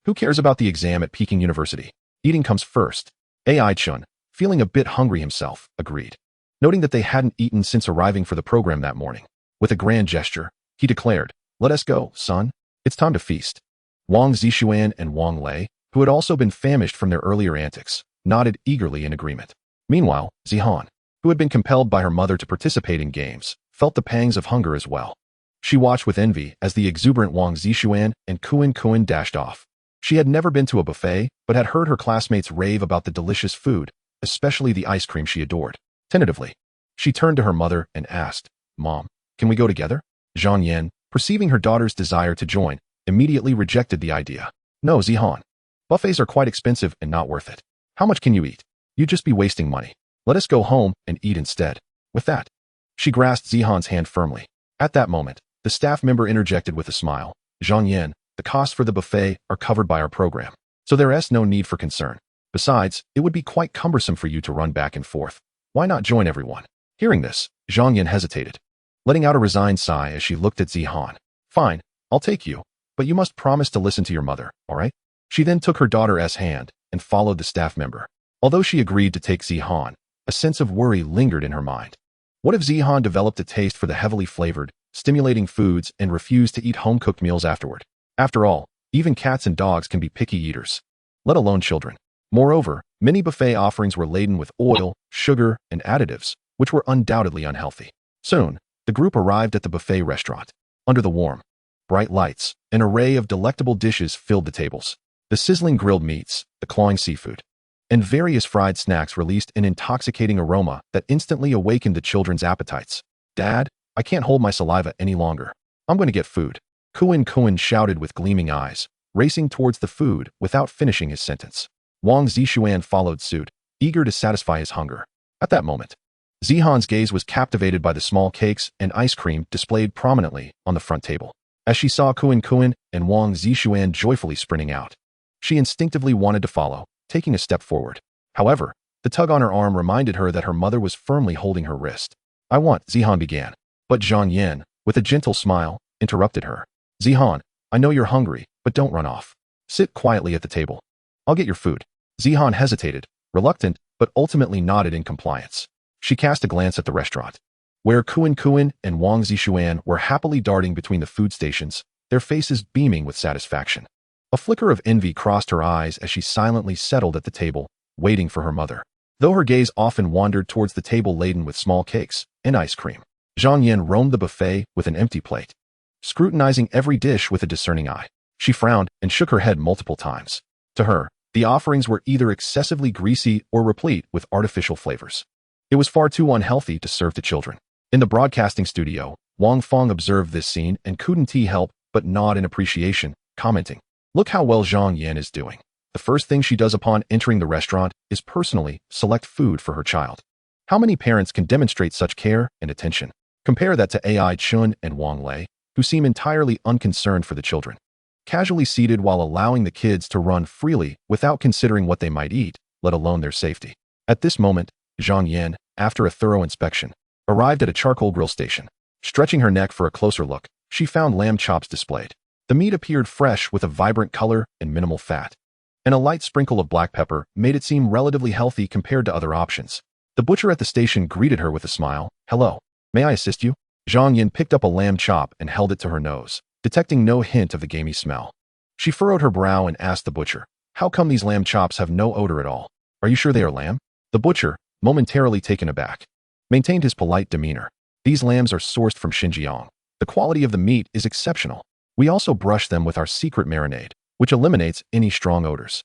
Who cares about the exam at Peking University? Eating comes first. AI Chen, feeling a bit hungry himself, agreed. Noting that they hadn't eaten since arriving for the program that morning, with a grand gesture, he declared, "Let us go, son. It's time to feast." Wang Zixuan and Wang Lei, who had also been famished from their earlier antics, nodded eagerly in agreement. Meanwhile, Zihan, who had been compelled by her mother to participate in games, felt the pangs of hunger as well. She watched with envy as the exuberant Wang Zixuan and Kuan Kuan dashed off. She had never been to a buffet, but had heard her classmates rave about the delicious food, especially the ice cream she adored. Tentatively, She turned to her mother and asked, "Mom, can we go together?" Zhang Yan, perceiving her daughter's desire to join, immediately rejected the idea. "No, Zihan. Buffets are quite expensive and not worth it. How much can you eat? You'd just be wasting money. Let us go home and eat instead." With that, she grasped Zihan's hand firmly. At that moment, the staff member interjected with a smile. "Zhang Yan, the costs for the buffet are covered by our program, so there is no need for concern. Besides, it would be quite cumbersome for you to run back and forth. Why not join everyone?" Hearing this, Zhang Yan hesitated, letting out a resigned sigh as she looked at Zihan. "Fine, I'll take you, but you must promise to listen to your mother, all right?" She then took her daughter's hand and followed the staff member. Although she agreed to take Zihan, a sense of worry lingered in her mind. What if Zihan developed a taste for the heavily flavored, stimulating foods and refused to eat home-cooked meals afterward? After all, even cats and dogs can be picky eaters, let alone children. Moreover, many buffet offerings were laden with oil, sugar, and additives, which were undoubtedly unhealthy. Soon, the group arrived at the buffet restaurant. Under the warm, bright lights, an array of delectable dishes filled the tables. The sizzling grilled meats, the clawing seafood, and various fried snacks released an intoxicating aroma that instantly awakened the children's appetites. "Dad, I can't hold my saliva any longer. I'm going to get food," Kuan shouted with gleaming eyes, racing towards the food without finishing his sentence. Wang Zishuan followed suit, eager to satisfy his hunger. At that moment, Zihan's gaze was captivated by the small cakes and ice cream displayed prominently on the front table. As she saw Kuan and Wang Zishuan joyfully sprinting out, she instinctively wanted to follow, taking a step forward. However, the tug on her arm reminded her that her mother was firmly holding her wrist. "I want," Zihan began, but Zhang Yan, with a gentle smile, interrupted her. "Zihan, I know you're hungry, but don't run off. Sit quietly at the table. I'll get your food." Zihan hesitated, reluctant, but ultimately nodded in compliance. She cast a glance at the restaurant, where Kuan and Wang Zishuan were happily darting between the food stations, their faces beaming with satisfaction. A flicker of envy crossed her eyes as she silently settled at the table, waiting for her mother. Though her gaze often wandered towards the table laden with small cakes and ice cream, Zhang Yan roamed the buffet with an empty plate, scrutinizing every dish with a discerning eye. She frowned and shook her head multiple times. To her, the offerings were either excessively greasy or replete with artificial flavors. It was far too unhealthy to serve to children. In the broadcasting studio, Wang Feng observed this scene and couldn't help but nod in appreciation, commenting, "Look how well Zhang Yan is doing. The first thing she does upon entering the restaurant is personally select food for her child. How many parents can demonstrate such care and attention? Compare that to AI Chen and Wang Lei, who seem entirely unconcerned for the children, casually seated while allowing the kids to run freely without considering what they might eat, let alone their safety." At this moment, Zhang Yan, after a thorough inspection, arrived at a charcoal grill station. Stretching her neck for a closer look, she found lamb chops displayed. The meat appeared fresh with a vibrant color and minimal fat, and a light sprinkle of black pepper made it seem relatively healthy compared to other options. The butcher at the station greeted her with a smile. "Hello, may I assist you?" Zhang Yan picked up a lamb chop and held it to her nose, detecting no hint of the gamey smell. She furrowed her brow and asked the butcher, "How come these lamb chops have no odor at all? Are you sure they are lamb?" The butcher, momentarily taken aback, maintained his polite demeanor. "These lambs are sourced from Xinjiang. The quality of the meat is exceptional. We also brush them with our secret marinade, which eliminates any strong odors."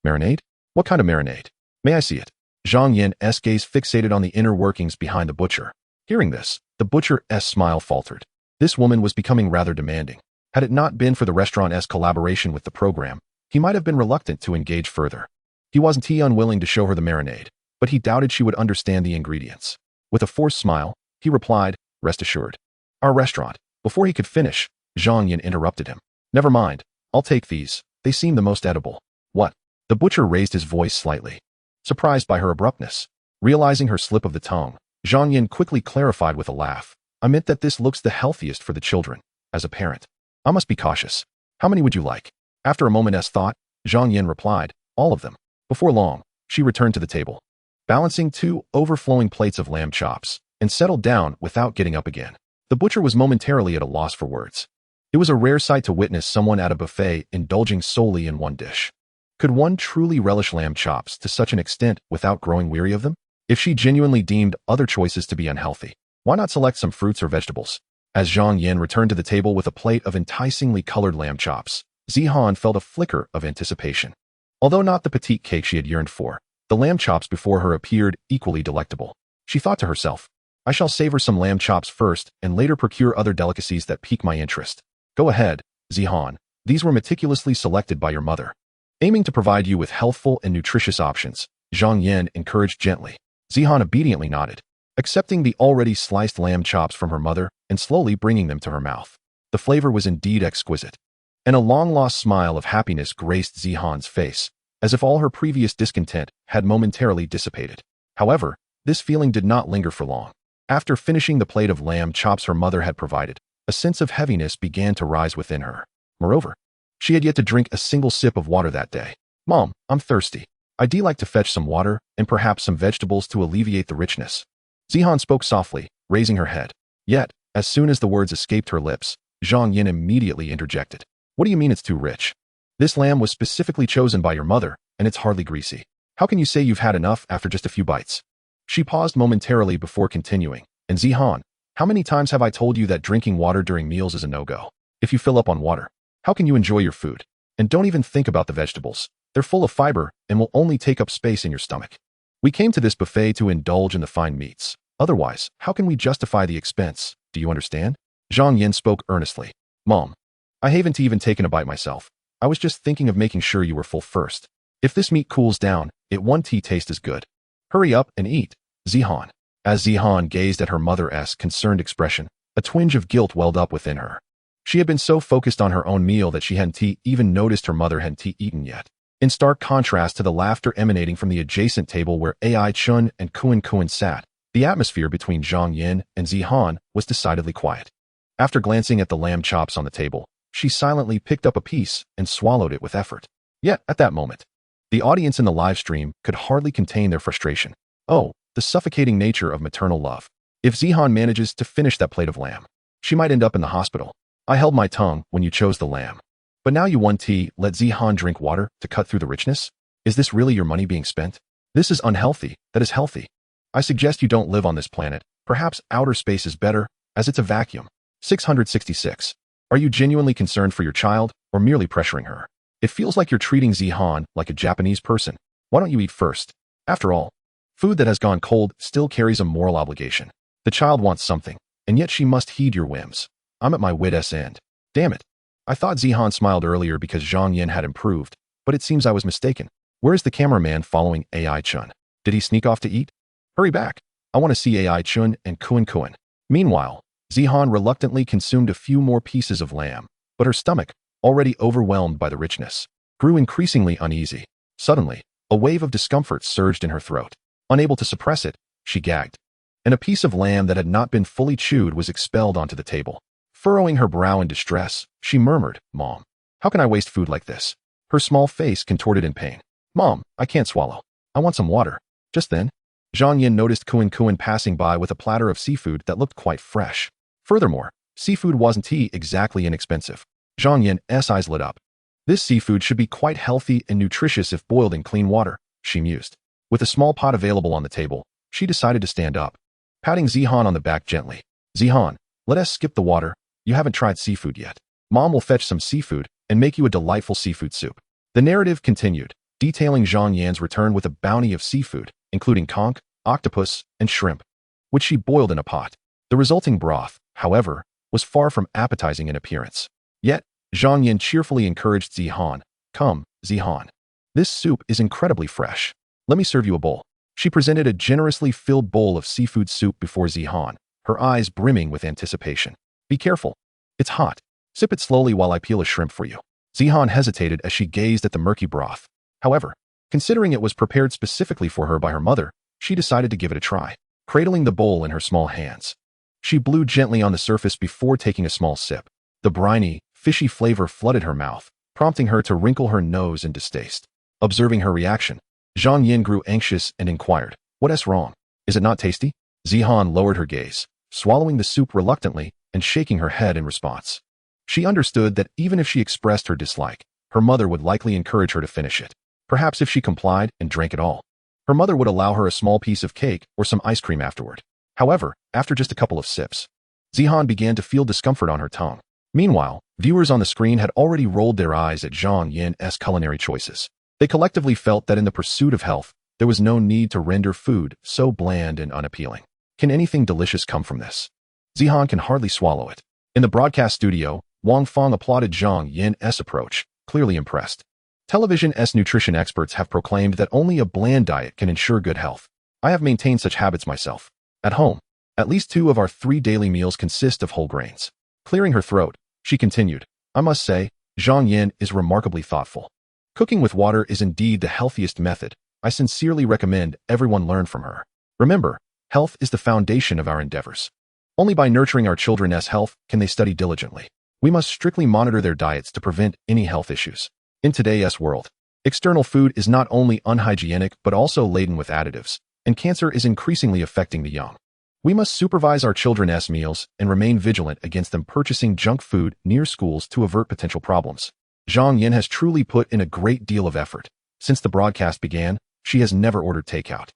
"Marinade? What kind of marinade? May I see it?" Zhang Yan's gaze fixated on the inner workings behind the butcher. Hearing this, the butcher's smile faltered. This woman was becoming rather demanding. Had it not been for the restaurant's collaboration with the program, he might have been reluctant to engage further. He wasn't unwilling to show her the marinade, but he doubted she would understand the ingredients. With a forced smile, he replied, "Rest assured. Our restaurant." Before he could finish, Zhang Yan interrupted him. "Never mind. I'll take these. They seem the most edible." "What?" The butcher raised his voice slightly, surprised by her abruptness. Realizing her slip of the tongue, Zhang Yan quickly clarified with a laugh, "I meant that this looks the healthiest for the children. As a parent, I must be cautious. How many would you like?" After a moment's thought, Zhang Yan replied, "All of them." Before long, she returned to the table, balancing 2 overflowing plates of lamb chops, and settled down without getting up again. The butcher was momentarily at a loss for words. It was a rare sight to witness someone at a buffet indulging solely in one dish. Could one truly relish lamb chops to such an extent without growing weary of them? If she genuinely deemed other choices to be unhealthy, why not select some fruits or vegetables? As Zhang Yan returned to the table with a plate of enticingly colored lamb chops, Zihan felt a flicker of anticipation. Although not the petite cake she had yearned for, the lamb chops before her appeared equally delectable. She thought to herself, I shall savor some lamb chops first and later procure other delicacies that pique my interest. Go ahead, Zihan. These were meticulously selected by your mother. Aiming to provide you with healthful and nutritious options, Zhang Yin encouraged gently. Zihan obediently nodded, accepting the already sliced lamb chops from her mother and slowly bringing them to her mouth. The flavor was indeed exquisite, and a long-lost smile of happiness graced Zihan's face, as if all her previous discontent had momentarily dissipated. However, this feeling did not linger for long. After finishing the plate of lamb chops her mother had provided, a sense of heaviness began to rise within her. Moreover, she had yet to drink a single sip of water that day. Mom, I'm thirsty. I'd like to fetch some water and perhaps some vegetables to alleviate the richness. Zihan spoke softly, raising her head. Yet, as soon as the words escaped her lips, Zhang Yin immediately interjected. What do you mean it's too rich? This lamb was specifically chosen by your mother, and it's hardly greasy. How can you say you've had enough after just a few bites? She paused momentarily before continuing. And Zihan, how many times have I told you that drinking water during meals is a no-go? If you fill up on water, how can you enjoy your food? And don't even think about the vegetables. They're full of fiber and will only take up space in your stomach. We came to this buffet to indulge in the fine meats. Otherwise, how can we justify the expense? Do you understand? Zhang Yin spoke earnestly. Mom, I haven't even taken a bite myself. I was just thinking of making sure you were full first. If this meat cools down, it won't taste as good. Hurry up and eat, Zihan. As Zihan gazed at her mother's concerned expression, a twinge of guilt welled up within her. She had been so focused on her own meal that she hadn't even noticed her mother hadn't eaten yet. In stark contrast to the laughter emanating from the adjacent table where Chen and Kuan sat, the atmosphere between Zhang Yin and Zihan was decidedly quiet. After glancing at the lamb chops on the table, she silently picked up a piece and swallowed it with effort. Yet, at that moment, the audience in the live stream could hardly contain their frustration. Oh, the suffocating nature of maternal love. If Zihan manages to finish that plate of lamb, she might end up in the hospital. I held my tongue when you chose the lamb. But now you let Zihan drink water to cut through the richness? Is this really your money being spent? This is unhealthy, that is healthy. I suggest you don't live on this planet. Perhaps outer space is better, as it's a vacuum. 666. Are you genuinely concerned for your child, or merely pressuring her? It feels like you're treating Zihan like a Japanese person. Why don't you eat first? After all, food that has gone cold still carries a moral obligation. The child wants something, and yet she must heed your whims. I'm at my wit's end. Damn it. I thought Zihan smiled earlier because Zhang Yin had improved, but it seems I was mistaken. Where's the cameraman following Chen? Did he sneak off to eat? Hurry back. I want to see Chen and Kuan. Meanwhile, Zihan reluctantly consumed a few more pieces of lamb, but her stomach, already overwhelmed by the richness, grew increasingly uneasy. Suddenly, a wave of discomfort surged in her throat. Unable to suppress it, she gagged, and a piece of lamb that had not been fully chewed was expelled onto the table. Furrowing her brow in distress, she murmured, Mom, how can I waste food like this? Her small face contorted in pain. Mom, I can't swallow. I want some water. Just then, Zhang Yin noticed Kuan passing by with a platter of seafood that looked quite fresh. Furthermore, seafood wasn't exactly inexpensive. Zhang Yin's eyes lit up. This seafood should be quite healthy and nutritious if boiled in clean water, she mused. With a small pot available on the table, she decided to stand up, patting Zihan on the back gently. Zihan, let us skip the water. You haven't tried seafood yet. Mom will fetch some seafood and make you a delightful seafood soup. The narrative continued, detailing Zhang Yan's return with a bounty of seafood, including conch, octopus, and shrimp, which she boiled in a pot. The resulting broth, however, was far from appetizing in appearance. Yet, Zhang Yan cheerfully encouraged Zihan. Come, Zihan. This soup is incredibly fresh. Let me serve you a bowl. She presented a generously filled bowl of seafood soup before Zihan, her eyes brimming with anticipation. Be careful. It's hot. Sip it slowly while I peel a shrimp for you. Zihan hesitated as she gazed at the murky broth. However, considering it was prepared specifically for her by her mother, she decided to give it a try. Cradling the bowl in her small hands, she blew gently on the surface before taking a small sip. The briny, fishy flavor flooded her mouth, prompting her to wrinkle her nose in distaste. Observing her reaction, Zhang Yin grew anxious and inquired, What's wrong? Is it not tasty? Zihan lowered her gaze, swallowing the soup reluctantly and shaking her head in response. She understood that even if she expressed her dislike, her mother would likely encourage her to finish it. Perhaps if she complied and drank it all, her mother would allow her a small piece of cake or some ice cream afterward. However, after just a couple of sips, Zihan began to feel discomfort on her tongue. Meanwhile, viewers on the screen had already rolled their eyes at Zhang Yin's culinary choices. They collectively felt that in the pursuit of health, there was no need to render food so bland and unappealing. Can anything delicious come from this? Zihan can hardly swallow it. In the broadcast studio, Wang Feng applauded Zhang Yin's approach, clearly impressed. Television's nutrition experts have proclaimed that only a bland diet can ensure good health. I have maintained such habits myself. At home, at least 2 of our 3 daily meals consist of whole grains. Clearing her throat, she continued, I must say, Zhang Yin is remarkably thoughtful. Cooking with water is indeed the healthiest method. I sincerely recommend everyone learn from her. Remember, health is the foundation of our endeavors. Only by nurturing our children's health can they study diligently. We must strictly monitor their diets to prevent any health issues. In today's world, external food is not only unhygienic but also laden with additives, and cancer is increasingly affecting the young. We must supervise our children's meals and remain vigilant against them purchasing junk food near schools to avert potential problems. Zhang Yin has truly put in a great deal of effort. Since the broadcast began, she has never ordered takeout.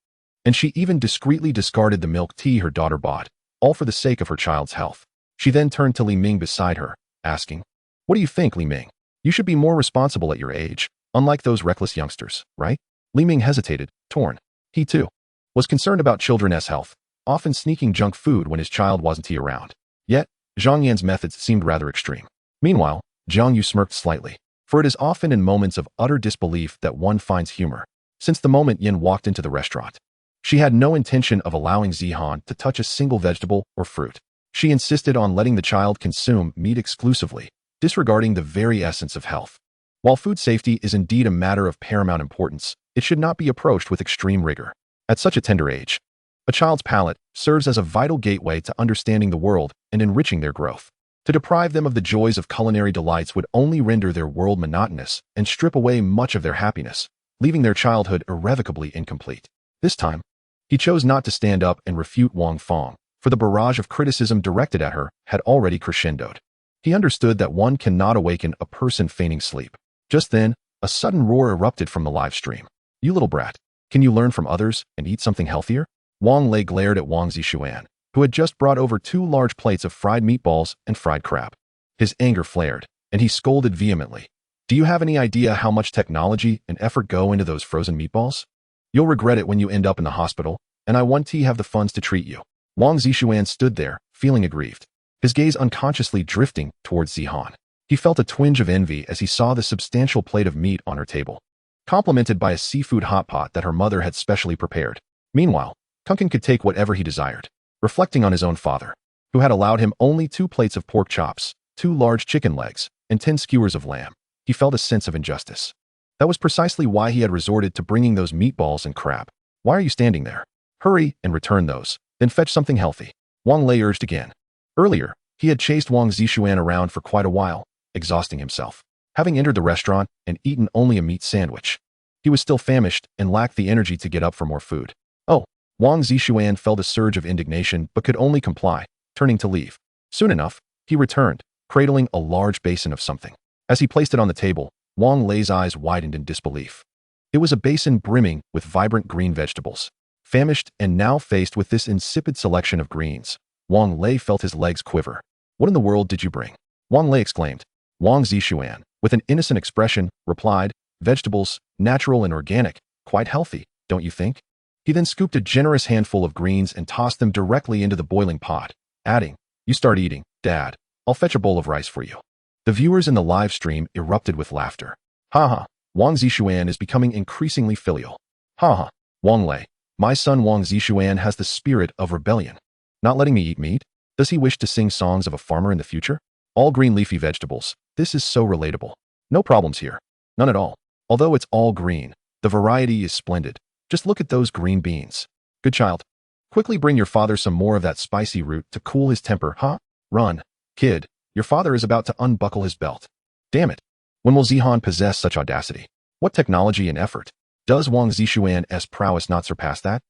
And she even discreetly discarded the milk tea her daughter bought, all for the sake of her child's health. She then turned to Li Ming beside her, asking, What do you think, Li Ming? You should be more responsible at your age, unlike those reckless youngsters, right? Li Ming hesitated, torn. He, too, was concerned about children's health, often sneaking junk food when his child wasn't around. Yet, Zhang Yan's methods seemed rather extreme. Meanwhile, Zhang Yu smirked slightly, for it is often in moments of utter disbelief that one finds humor. Since the moment Yin walked into the restaurant, she had no intention of allowing Zihan to touch a single vegetable or fruit. She insisted on letting the child consume meat exclusively, disregarding the very essence of health. While food safety is indeed a matter of paramount importance, it should not be approached with extreme rigor. At such a tender age, a child's palate serves as a vital gateway to understanding the world and enriching their growth. To deprive them of the joys of culinary delights would only render their world monotonous and strip away much of their happiness, leaving their childhood irrevocably incomplete. This time, he chose not to stand up and refute Wang Feng, for the barrage of criticism directed at her had already crescendoed. He understood that one cannot awaken a person feigning sleep. Just then, a sudden roar erupted from the live stream. You little brat, can you learn from others and eat something healthier? Wang Lei glared at Wang Zishuan, who had just brought over 2 large plates of fried meatballs and fried crab. His anger flared, and he scolded vehemently. Do you have any idea how much technology and effort go into those frozen meatballs? You'll regret it when you end up in the hospital, and I want to have the funds to treat you. Wang Zishuan stood there, feeling aggrieved, his gaze unconsciously drifting towards Zihan. He felt a twinge of envy as he saw the substantial plate of meat on her table, complemented by a seafood hot pot that her mother had specially prepared. Meanwhile, Kunkin could take whatever he desired. Reflecting on his own father, who had allowed him only 2 plates of pork chops, 2 large chicken legs, and 10 skewers of lamb, he felt a sense of injustice. That was precisely why he had resorted to bringing those meatballs and crab. Why are you standing there? Hurry and return those, then fetch something healthy. Wang Lei urged again. Earlier, he had chased Wang Zishuan around for quite a while, exhausting himself. Having entered the restaurant and eaten only a meat sandwich, he was still famished and lacked the energy to get up for more food. Oh, Wang Zishuan felt a surge of indignation but could only comply, turning to leave. Soon enough, he returned, cradling a large basin of something. As he placed it on the table, Wang Lei's eyes widened in disbelief. It was a basin brimming with vibrant green vegetables. Famished and now faced with this insipid selection of greens, Wang Lei felt his legs quiver. What in the world did you bring? Wang Lei exclaimed. Wang Zishuan, with an innocent expression, replied, Vegetables, natural and organic, quite healthy, don't you think? He then scooped a generous handful of greens and tossed them directly into the boiling pot, adding, You start eating, Dad. I'll fetch a bowl of rice for you. The viewers in the live stream erupted with laughter. Ha, Wang Zishuan is becoming increasingly filial. Ha, Wang Lei, my son Wang Zishuan has the spirit of rebellion. Not letting me eat meat? Does he wish to sing songs of a farmer in the future? All green leafy vegetables. This is so relatable. No problems here. None at all. Although it's all green, the variety is splendid. Just look at those green beans. Good child. Quickly bring your father some more of that spicy root to cool his temper, huh? Run, kid. Your father is about to unbuckle his belt. Damn it. When will Zihan possess such audacity? What technology and effort? Does Wang Zishuan's prowess not surpass that?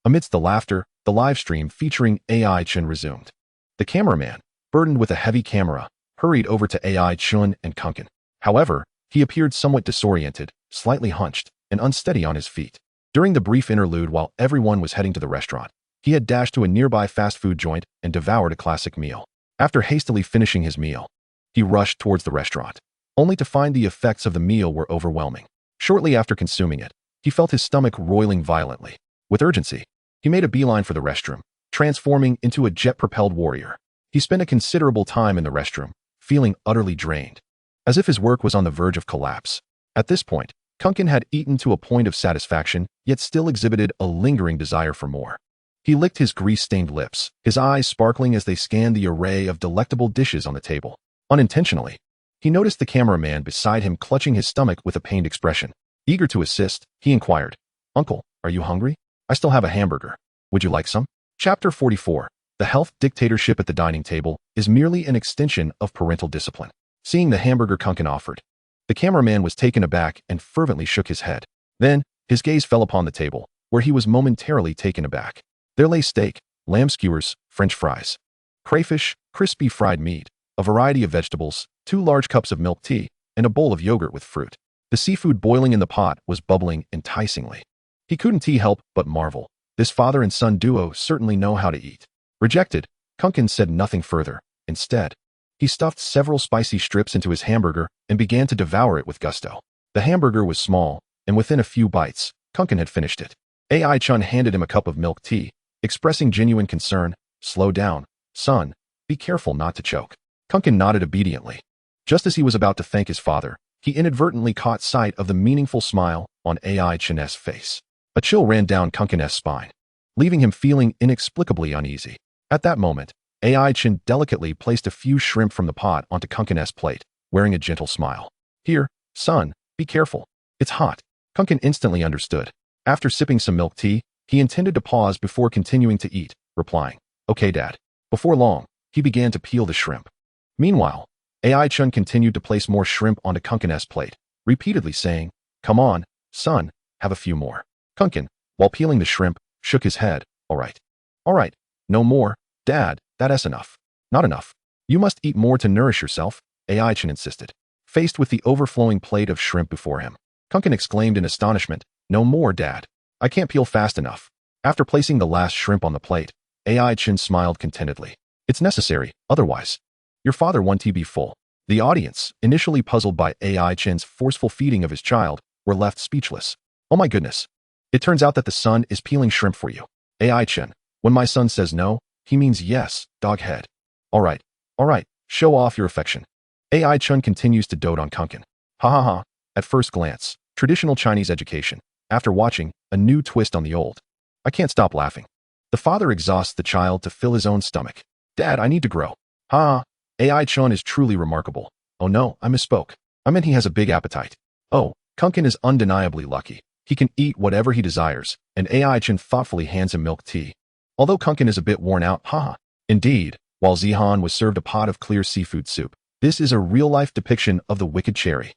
Amidst the laughter, the live stream featuring AI Chen resumed. The cameraman, burdened with a heavy camera, hurried over to AI Chen and Kunkin. However, he appeared somewhat disoriented, slightly hunched, and unsteady on his feet. During the brief interlude while everyone was heading to the restaurant, he had dashed to a nearby fast food joint and devoured a classic meal. After hastily finishing his meal, he rushed towards the restaurant, only to find the effects of the meal were overwhelming. Shortly after consuming it, he felt his stomach roiling violently. With urgency, he made a beeline for the restroom, transforming into a jet-propelled warrior. He spent a considerable time in the restroom, feeling utterly drained, as if his work was on the verge of collapse. At this point, Kunkin had eaten to a point of satisfaction, yet still exhibited a lingering desire for more. He licked his grease-stained lips, his eyes sparkling as they scanned the array of delectable dishes on the table. Unintentionally, he noticed the cameraman beside him clutching his stomach with a pained expression. Eager to assist, he inquired, "Uncle, are you hungry? I still have a hamburger. Would you like some?" Chapter 44. The health dictatorship at the dining table is merely an extension of parental discipline. Seeing the hamburger Kunkin offered, the cameraman was taken aback and fervently shook his head. Then, his gaze fell upon the table, where he was momentarily taken aback. There lay steak, lamb skewers, French fries, crayfish, crispy fried meat, a variety of vegetables, 2 large cups of milk tea, and a bowl of yogurt with fruit. The seafood boiling in the pot was bubbling enticingly. He couldn't help but marvel. This father and son duo certainly know how to eat. Rejected, Kunkin said nothing further. Instead, he stuffed several spicy strips into his hamburger and began to devour it with gusto. The hamburger was small, and within a few bites, Kunkin had finished it. AI Chen handed him a cup of milk tea, expressing genuine concern. "Slow down, son. Be careful not to choke." Kunkin nodded obediently. Just as he was about to thank his father, he inadvertently caught sight of the meaningful smile on AI Chen's face. A chill ran down Kunkin's spine, leaving him feeling inexplicably uneasy. At that moment, AI Chen delicately placed a few shrimp from the pot onto Kunkin's plate, wearing a gentle smile. "Here, son, be careful. It's hot." Kunkin instantly understood. After sipping some milk tea, he intended to pause before continuing to eat, replying, "Okay, Dad." Before long, he began to peel the shrimp. Meanwhile, AI Chen continued to place more shrimp onto Kunkin's plate, repeatedly saying, "Come on, son, have a few more." Kunkin, while peeling the shrimp, shook his head. All right, no more, Dad, that's enough." "Not enough. You must eat more to nourish yourself," AI Chen insisted. Faced with the overflowing plate of shrimp before him, Kunkin exclaimed in astonishment, "No more, Dad. I can't peel fast enough." After placing the last shrimp on the plate, AI Chen smiled contentedly. "It's necessary, otherwise your father won't be full." The audience, initially puzzled by AI Chen's forceful feeding of his child, were left speechless. "Oh my goodness. It turns out that the son is peeling shrimp for you. AI Chen, when my son says no, he means yes, doghead." All right, show off your affection." AI Chen continues to dote on Kunkin. Ha ha ha. At first glance, traditional Chinese education. After watching, a new twist on the old. I can't stop laughing. The father exhausts the child to fill his own stomach. "Dad, I need to grow." Ha! AI Chen is truly remarkable. Oh no, I misspoke. I meant he has a big appetite. Oh, Kunkin is undeniably lucky. He can eat whatever he desires, and AI Chen thoughtfully hands him milk tea. Although Kunkin is a bit worn out, haha. Indeed, while Zihan was served a pot of clear seafood soup. This is a real-life depiction of the wicked cherry.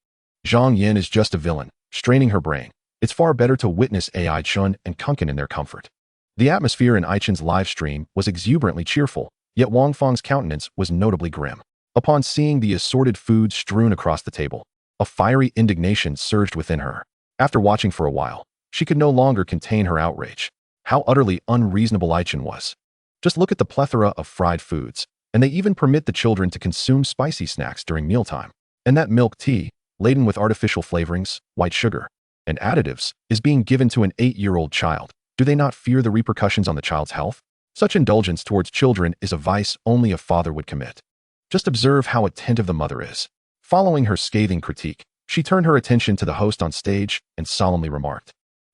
Zhang Yin is just a villain, straining her brain. It's far better to witness AI Chen and Kunkin in their comfort. The atmosphere in Aichen's live stream was exuberantly cheerful, yet Wang Feng's countenance was notably grim. Upon seeing the assorted food strewn across the table, a fiery indignation surged within her. After watching for a while, she could no longer contain her outrage. How utterly unreasonable Aichen was. Just look at the plethora of fried foods, and they even permit the children to consume spicy snacks during mealtime. And that milk tea, laden with artificial flavorings, white sugar, and additives, is being given to an 8-year-old child. Do they not fear the repercussions on the child's health? Such indulgence towards children is a vice only a father would commit. Just observe how attentive the mother is. Following her scathing critique, she turned her attention to the host on stage and solemnly remarked,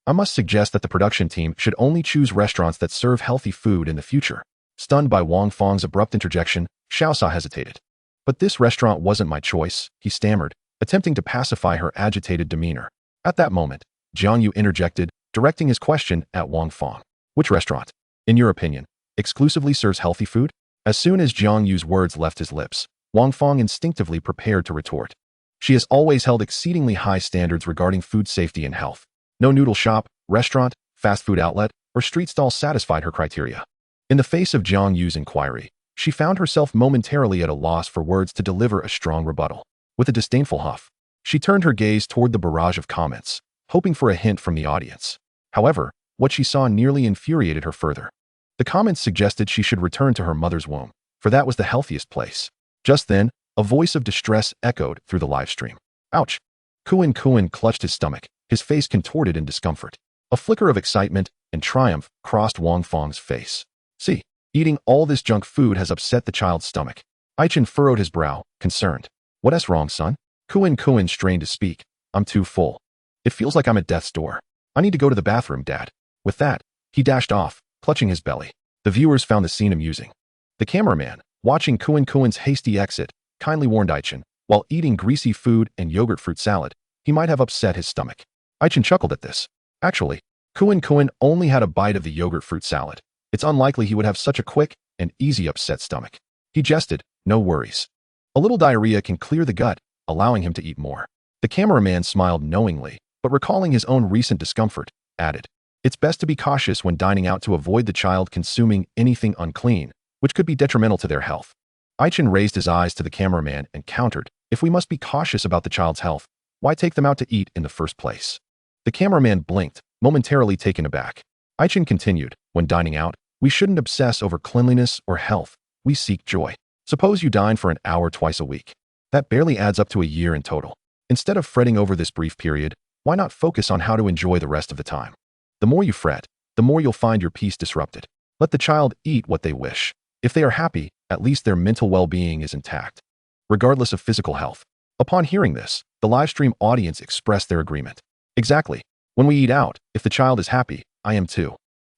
"I must suggest that the production team should only choose restaurants that serve healthy food in the future." Stunned by Wang Feng's abrupt interjection, Xiaosa hesitated. "But this restaurant wasn't my choice," he stammered, attempting to pacify her agitated demeanor. At that moment, Jiang Yu interjected, directing his question at Wang Feng. "Which restaurant, in your opinion, exclusively serves healthy food?" As soon as Jiang Yu's words left his lips, Wang Feng instinctively prepared to retort. She has always held exceedingly high standards regarding food safety and health. No noodle shop, restaurant, fast food outlet, or street stall satisfied her criteria. In the face of Jiang Yu's inquiry, she found herself momentarily at a loss for words to deliver a strong rebuttal. With a disdainful huff, she turned her gaze toward the barrage of comments, hoping for a hint from the audience. However, what she saw nearly infuriated her further. The comments suggested she should return to her mother's womb, for that was the healthiest place. Just then, a voice of distress echoed through the live stream. Ouch! Kuan clutched his stomach, his face contorted in discomfort. A flicker of excitement and triumph crossed Wang Feng's face. See, Eating all this junk food has upset the child's stomach. Chen furrowed his brow, concerned. What's wrong, son? Kuan strained to speak. I'm too full. It feels like I'm at death's door. I need to go to the bathroom, Dad. With that, he dashed off, clutching his belly. The viewers found the scene amusing. The cameraman, watching Kuan's hasty exit, kindly warned Chen, while eating greasy food and yogurt fruit salad, he might have upset his stomach. Chen chuckled at this. Actually, Kuan only had a bite of the yogurt fruit salad. It's unlikely he would have such a quick and easy upset stomach. He jested, no worries. A little diarrhea can clear the gut, allowing him to eat more. The cameraman smiled knowingly, but recalling his own recent discomfort, added, it's best to be cautious when dining out to avoid the child consuming anything unclean, which could be detrimental to their health. Chen raised his eyes to the cameraman and countered, if we must be cautious about the child's health, why take them out to eat in the first place? The cameraman blinked, momentarily taken aback. Chen continued, when dining out, we shouldn't obsess over cleanliness or health, we seek joy. Suppose you dine for an hour twice a week. That barely adds up to a year in total. Instead of fretting over this brief period, why not focus on how to enjoy the rest of the time? The more you fret, the more you'll find your peace disrupted. Let the child eat what they wish. If they are happy, at least their mental well-being is intact, regardless of physical health. Upon hearing this, the livestream audience expressed their agreement. Exactly. When we eat out, if the child is happy, I am too.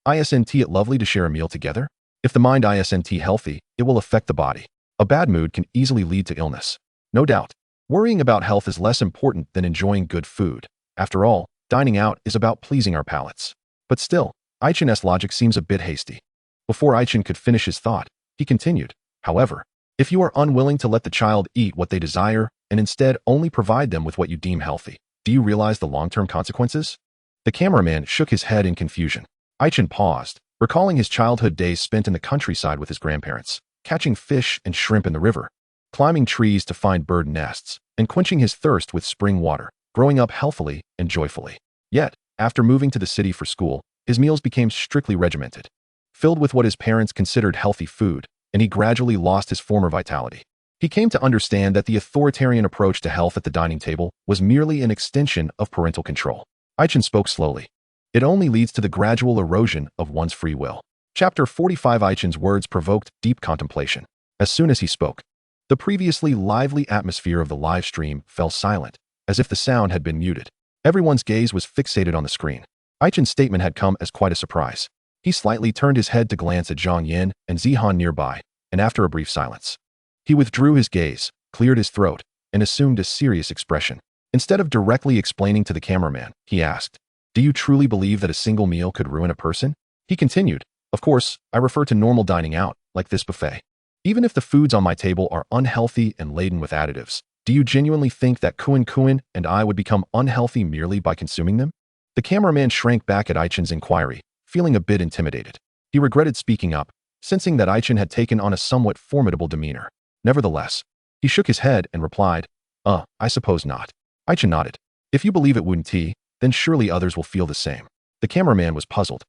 Isn't it lovely to share a meal together? If the mind isn't healthy, it will affect the body. A bad mood can easily lead to illness. No doubt, worrying about health is less important than enjoying good food. After all, dining out is about pleasing our palates. But still, Chen's logic seems a bit hasty. Before Chen could finish his thought, he continued, however, if you are unwilling to let the child eat what they desire and instead only provide them with what you deem healthy, do you realize the long-term consequences? The cameraman shook his head in confusion. Chen paused, recalling his childhood days spent in the countryside with his grandparents, catching fish and shrimp in the river, climbing trees to find bird nests, and quenching his thirst with spring water, growing up healthily and joyfully. Yet, after moving to the city for school, his meals became strictly regimented, filled with what his parents considered healthy food, and he gradually lost his former vitality. He came to understand that the authoritarian approach to health at the dining table was merely an extension of parental control. Chen spoke slowly. It only leads to the gradual erosion of one's free will. Chapter 45. Chen's words provoked deep contemplation. As soon as he spoke, the previously lively atmosphere of the live stream fell silent, as if the sound had been muted. Everyone's gaze was fixated on the screen. Chen's statement had come as quite a surprise. He slightly turned his head to glance at Zhang Yin and Zihan nearby, and after a brief silence, he withdrew his gaze, cleared his throat, and assumed a serious expression. Instead of directly explaining to the cameraman, he asked, do you truly believe that a single meal could ruin a person? He continued, of course, I refer to normal dining out, like this buffet. Even if the foods on my table are unhealthy and laden with additives, do you genuinely think that Kuan and I would become unhealthy merely by consuming them? The cameraman shrank back at Chen's inquiry, feeling a bit intimidated. He regretted speaking up, sensing that Chen had taken on a somewhat formidable demeanor. Nevertheless, he shook his head and replied, I suppose not. Chen nodded. If you believe it wouldn't, then surely others will feel the same. The cameraman was puzzled.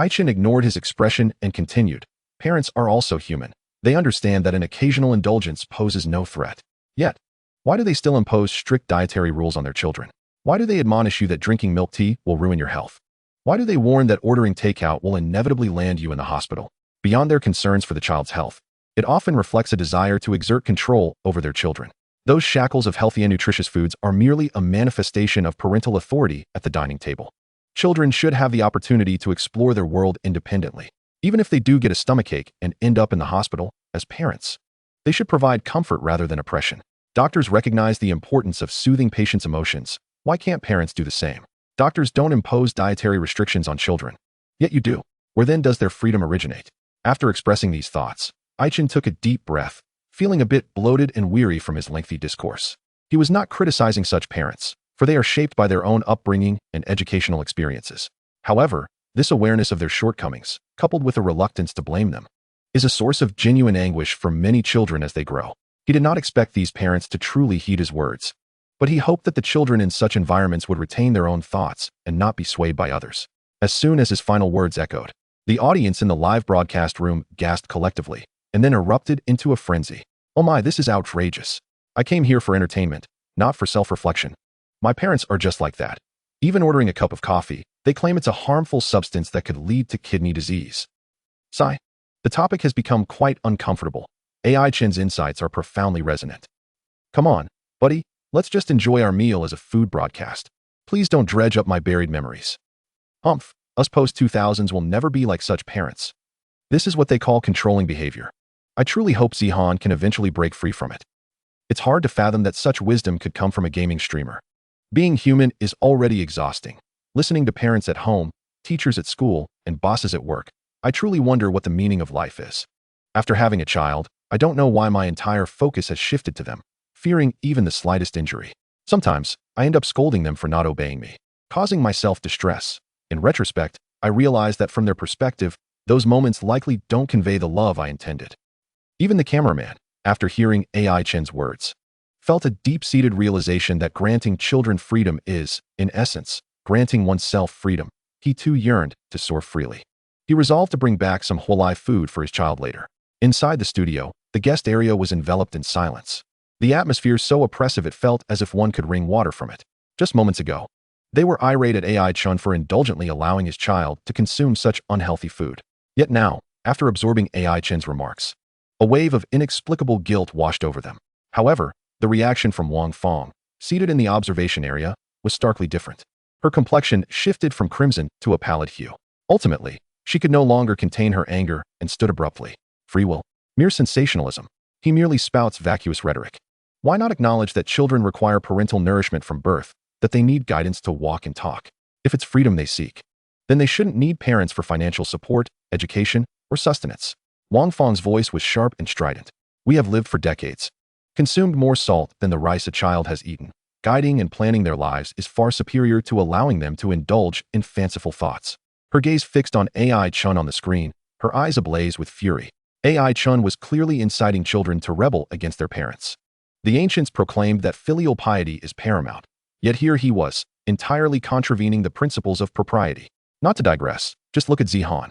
Chen ignored his expression and continued, parents are also human. They understand that an occasional indulgence poses no threat. Yet, why do they still impose strict dietary rules on their children? Why do they admonish you that drinking milk tea will ruin your health? Why do they warn that ordering takeout will inevitably land you in the hospital? Beyond their concerns for the child's health, it often reflects a desire to exert control over their children. Those shackles of healthy and nutritious foods are merely a manifestation of parental authority at the dining table. Children should have the opportunity to explore their world independently. Even if they do get a stomachache and end up in the hospital, as parents, they should provide comfort rather than oppression. Doctors recognize the importance of soothing patients' emotions. Why can't parents do the same? Doctors don't impose dietary restrictions on children. Yet you do. Where then does their freedom originate? After expressing these thoughts, Chen took a deep breath, feeling a bit bloated and weary from his lengthy discourse. He was not criticizing such parents, for they are shaped by their own upbringing and educational experiences. However, this awareness of their shortcomings, coupled with a reluctance to blame them, is a source of genuine anguish for many children as they grow. He did not expect these parents to truly heed his words, but he hoped that the children in such environments would retain their own thoughts and not be swayed by others. As soon as his final words echoed, the audience in the live broadcast room gasped collectively, and then erupted into a frenzy. Oh my, this is outrageous. I came here for entertainment, not for self-reflection. My parents are just like that. Even ordering a cup of coffee, they claim it's a harmful substance that could lead to kidney disease. Sigh. The topic has become quite uncomfortable. AI Chen's insights are profoundly resonant. Come on, buddy, let's just enjoy our meal as a food broadcast. Please don't dredge up my buried memories. Humph, us post-2000s will never be like such parents. This is what they call controlling behavior. I truly hope Zihan can eventually break free from it. It's hard to fathom that such wisdom could come from a gaming streamer. Being human is already exhausting. Listening to parents at home, teachers at school, and bosses at work, I truly wonder what the meaning of life is. After having a child, I don't know why my entire focus has shifted to them, fearing even the slightest injury. Sometimes, I end up scolding them for not obeying me, causing myself distress. In retrospect, I realize that from their perspective, those moments likely don't convey the love I intended. Even the cameraman, after hearing AI Chen's words, felt a deep-seated realization that granting children freedom is, in essence, granting oneself freedom. He too yearned to soar freely. He resolved to bring back some whole-live food for his child later. Inside the studio, the guest area was enveloped in silence. The atmosphere so oppressive it felt as if one could wring water from it. Just moments ago, they were irate at AI Chen for indulgently allowing his child to consume such unhealthy food. Yet now, after absorbing AI Chen's remarks, a wave of inexplicable guilt washed over them. However, the reaction from Wang Fong, seated in the observation area, was starkly different. Her complexion shifted from crimson to a pallid hue. Ultimately, she could no longer contain her anger and stood abruptly. Free will. Mere sensationalism. He merely spouts vacuous rhetoric. Why not acknowledge that children require parental nourishment from birth, that they need guidance to walk and talk? If it's freedom they seek, then they shouldn't need parents for financial support, education, or sustenance. Wang Fong's voice was sharp and strident. We have lived for decades, consumed more salt than the rice a child has eaten. Guiding and planning their lives is far superior to allowing them to indulge in fanciful thoughts. Her gaze fixed on AI Chen on the screen, her eyes ablaze with fury. AI Chen was clearly inciting children to rebel against their parents. The ancients proclaimed that filial piety is paramount, yet here he was, entirely contravening the principles of propriety. Not to digress, just look at Zihan.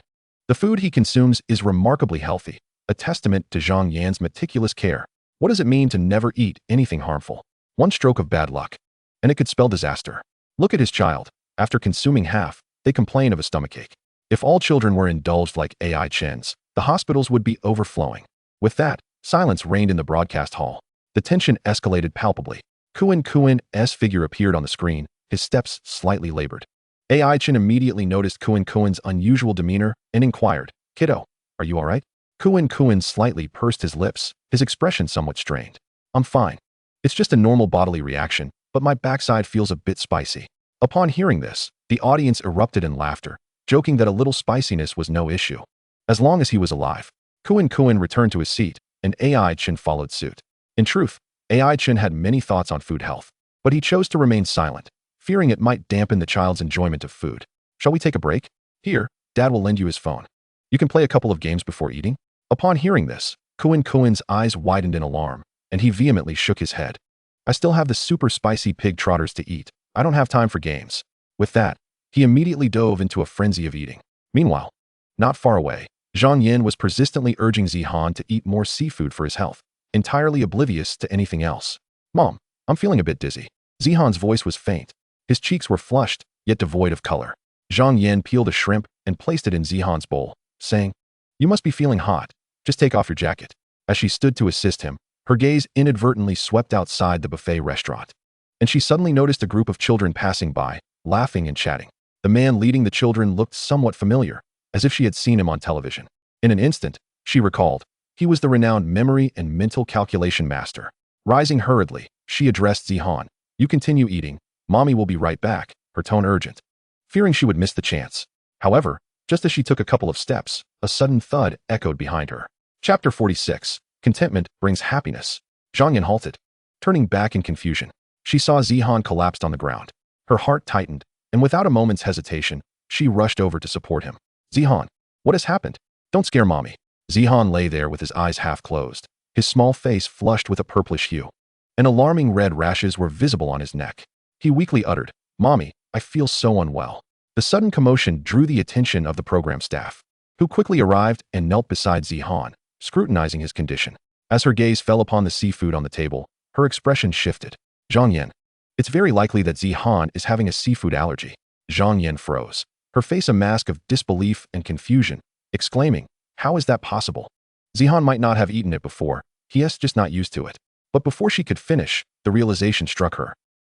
The food he consumes is remarkably healthy, a testament to Zhang Yan's meticulous care. What does it mean to never eat anything harmful? One stroke of bad luck, and it could spell disaster. Look at his child. After consuming half, they complain of a stomachache. If all children were indulged like AI Chen's, the hospitals would be overflowing. With that, silence reigned in the broadcast hall. The tension escalated palpably. Kuen's figure appeared on the screen, his steps slightly labored. AI Chen immediately noticed Kuen's unusual demeanor and inquired, "Kiddo, are you all right?" Kuen slightly pursed his lips, his expression somewhat strained. "I'm fine. It's just a normal bodily reaction, but my backside feels a bit spicy." Upon hearing this, the audience erupted in laughter, joking that a little spiciness was no issue. As long as he was alive, Kuen returned to his seat, and AI Chen followed suit. In truth, AI Chen had many thoughts on food health, but he chose to remain silent, fearing it might dampen the child's enjoyment of food. "Shall we take a break? Here, Dad will lend you his phone. You can play a couple of games before eating." Upon hearing this, Kuen's eyes widened in alarm, and he vehemently shook his head. "I still have the super spicy pig trotters to eat. I don't have time for games." With that, he immediately dove into a frenzy of eating. Meanwhile, not far away, Zhang Yan was persistently urging Zihan to eat more seafood for his health, entirely oblivious to anything else. "Mom, I'm feeling a bit dizzy." Zihan's voice was faint. His cheeks were flushed, yet devoid of color. Zhang Yan peeled a shrimp and placed it in Zihan's bowl, saying, "You must be feeling hot. Just take off your jacket." As she stood to assist him, her gaze inadvertently swept outside the buffet restaurant, and she suddenly noticed a group of children passing by, laughing and chatting. The man leading the children looked somewhat familiar, as if she had seen him on television. In an instant, she recalled, he was the renowned memory and mental calculation master. Rising hurriedly, she addressed Zihan. "You continue eating. Mommy will be right back," her tone urgent, fearing she would miss the chance. However, just as she took a couple of steps, a sudden thud echoed behind her. Chapter 46. Contentment brings happiness. Zhang Yan halted, turning back in confusion. She saw Zihan collapsed on the ground. Her heart tightened, and without a moment's hesitation, she rushed over to support him. "Zihan, what has happened? Don't scare Mommy." Zihan lay there with his eyes half closed, his small face flushed with a purplish hue. And alarming red rashes were visible on his neck. He weakly uttered, "Mommy, I feel so unwell." The sudden commotion drew the attention of the program staff, who quickly arrived and knelt beside Zihan, scrutinizing his condition. As her gaze fell upon the seafood on the table, her expression shifted. "Zhang Yan, it's very likely that Zihan is having a seafood allergy." Zhang Yan froze, her face a mask of disbelief and confusion, exclaiming, How is that possible? Zihan might not have eaten it before. He is just not used to it. But before she could finish, the realization struck her.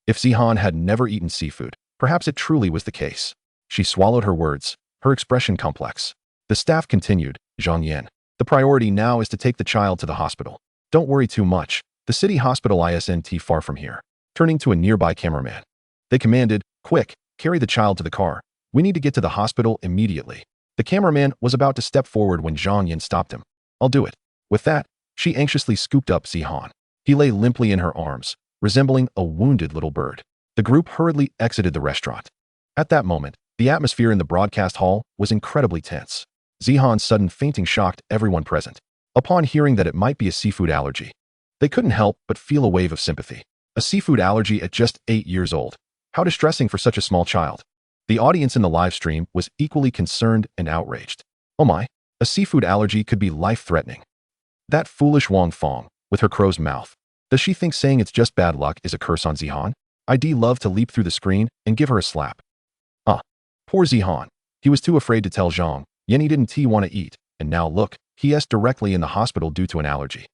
If Zihan had never eaten seafood, perhaps it truly was the case. She swallowed her words, her expression complex. The staff continued, Zhang Yan. The priority now is to take the child to the hospital. Don't worry too much. The city hospital isn't far from here. Turning to a nearby cameraman. They commanded, quick, carry the child to the car. We need to get to the hospital immediately. The cameraman was about to step forward when Zhang Yan stopped him. I'll do it. With that, she anxiously scooped up Zihan. He lay limply in her arms, resembling a wounded little bird. The group hurriedly exited the restaurant. At that moment, the atmosphere in the broadcast hall was incredibly tense. Zihan's sudden fainting shocked everyone present. Upon hearing that it might be a seafood allergy, they couldn't help but feel a wave of sympathy. A seafood allergy at just 8 years old. How distressing for such a small child. The audience in the live stream was equally concerned and outraged. Oh my, a seafood allergy could be life-threatening. That foolish Wang Fong, with her crow's mouth. Does she think saying it's just bad luck is a curse on Zihan? I'd love to leap through the screen and give her a slap. Poor Zihan. He was too afraid to tell Zhang Yan he didn't want to eat, and now look, he is directly in the hospital due to an allergy.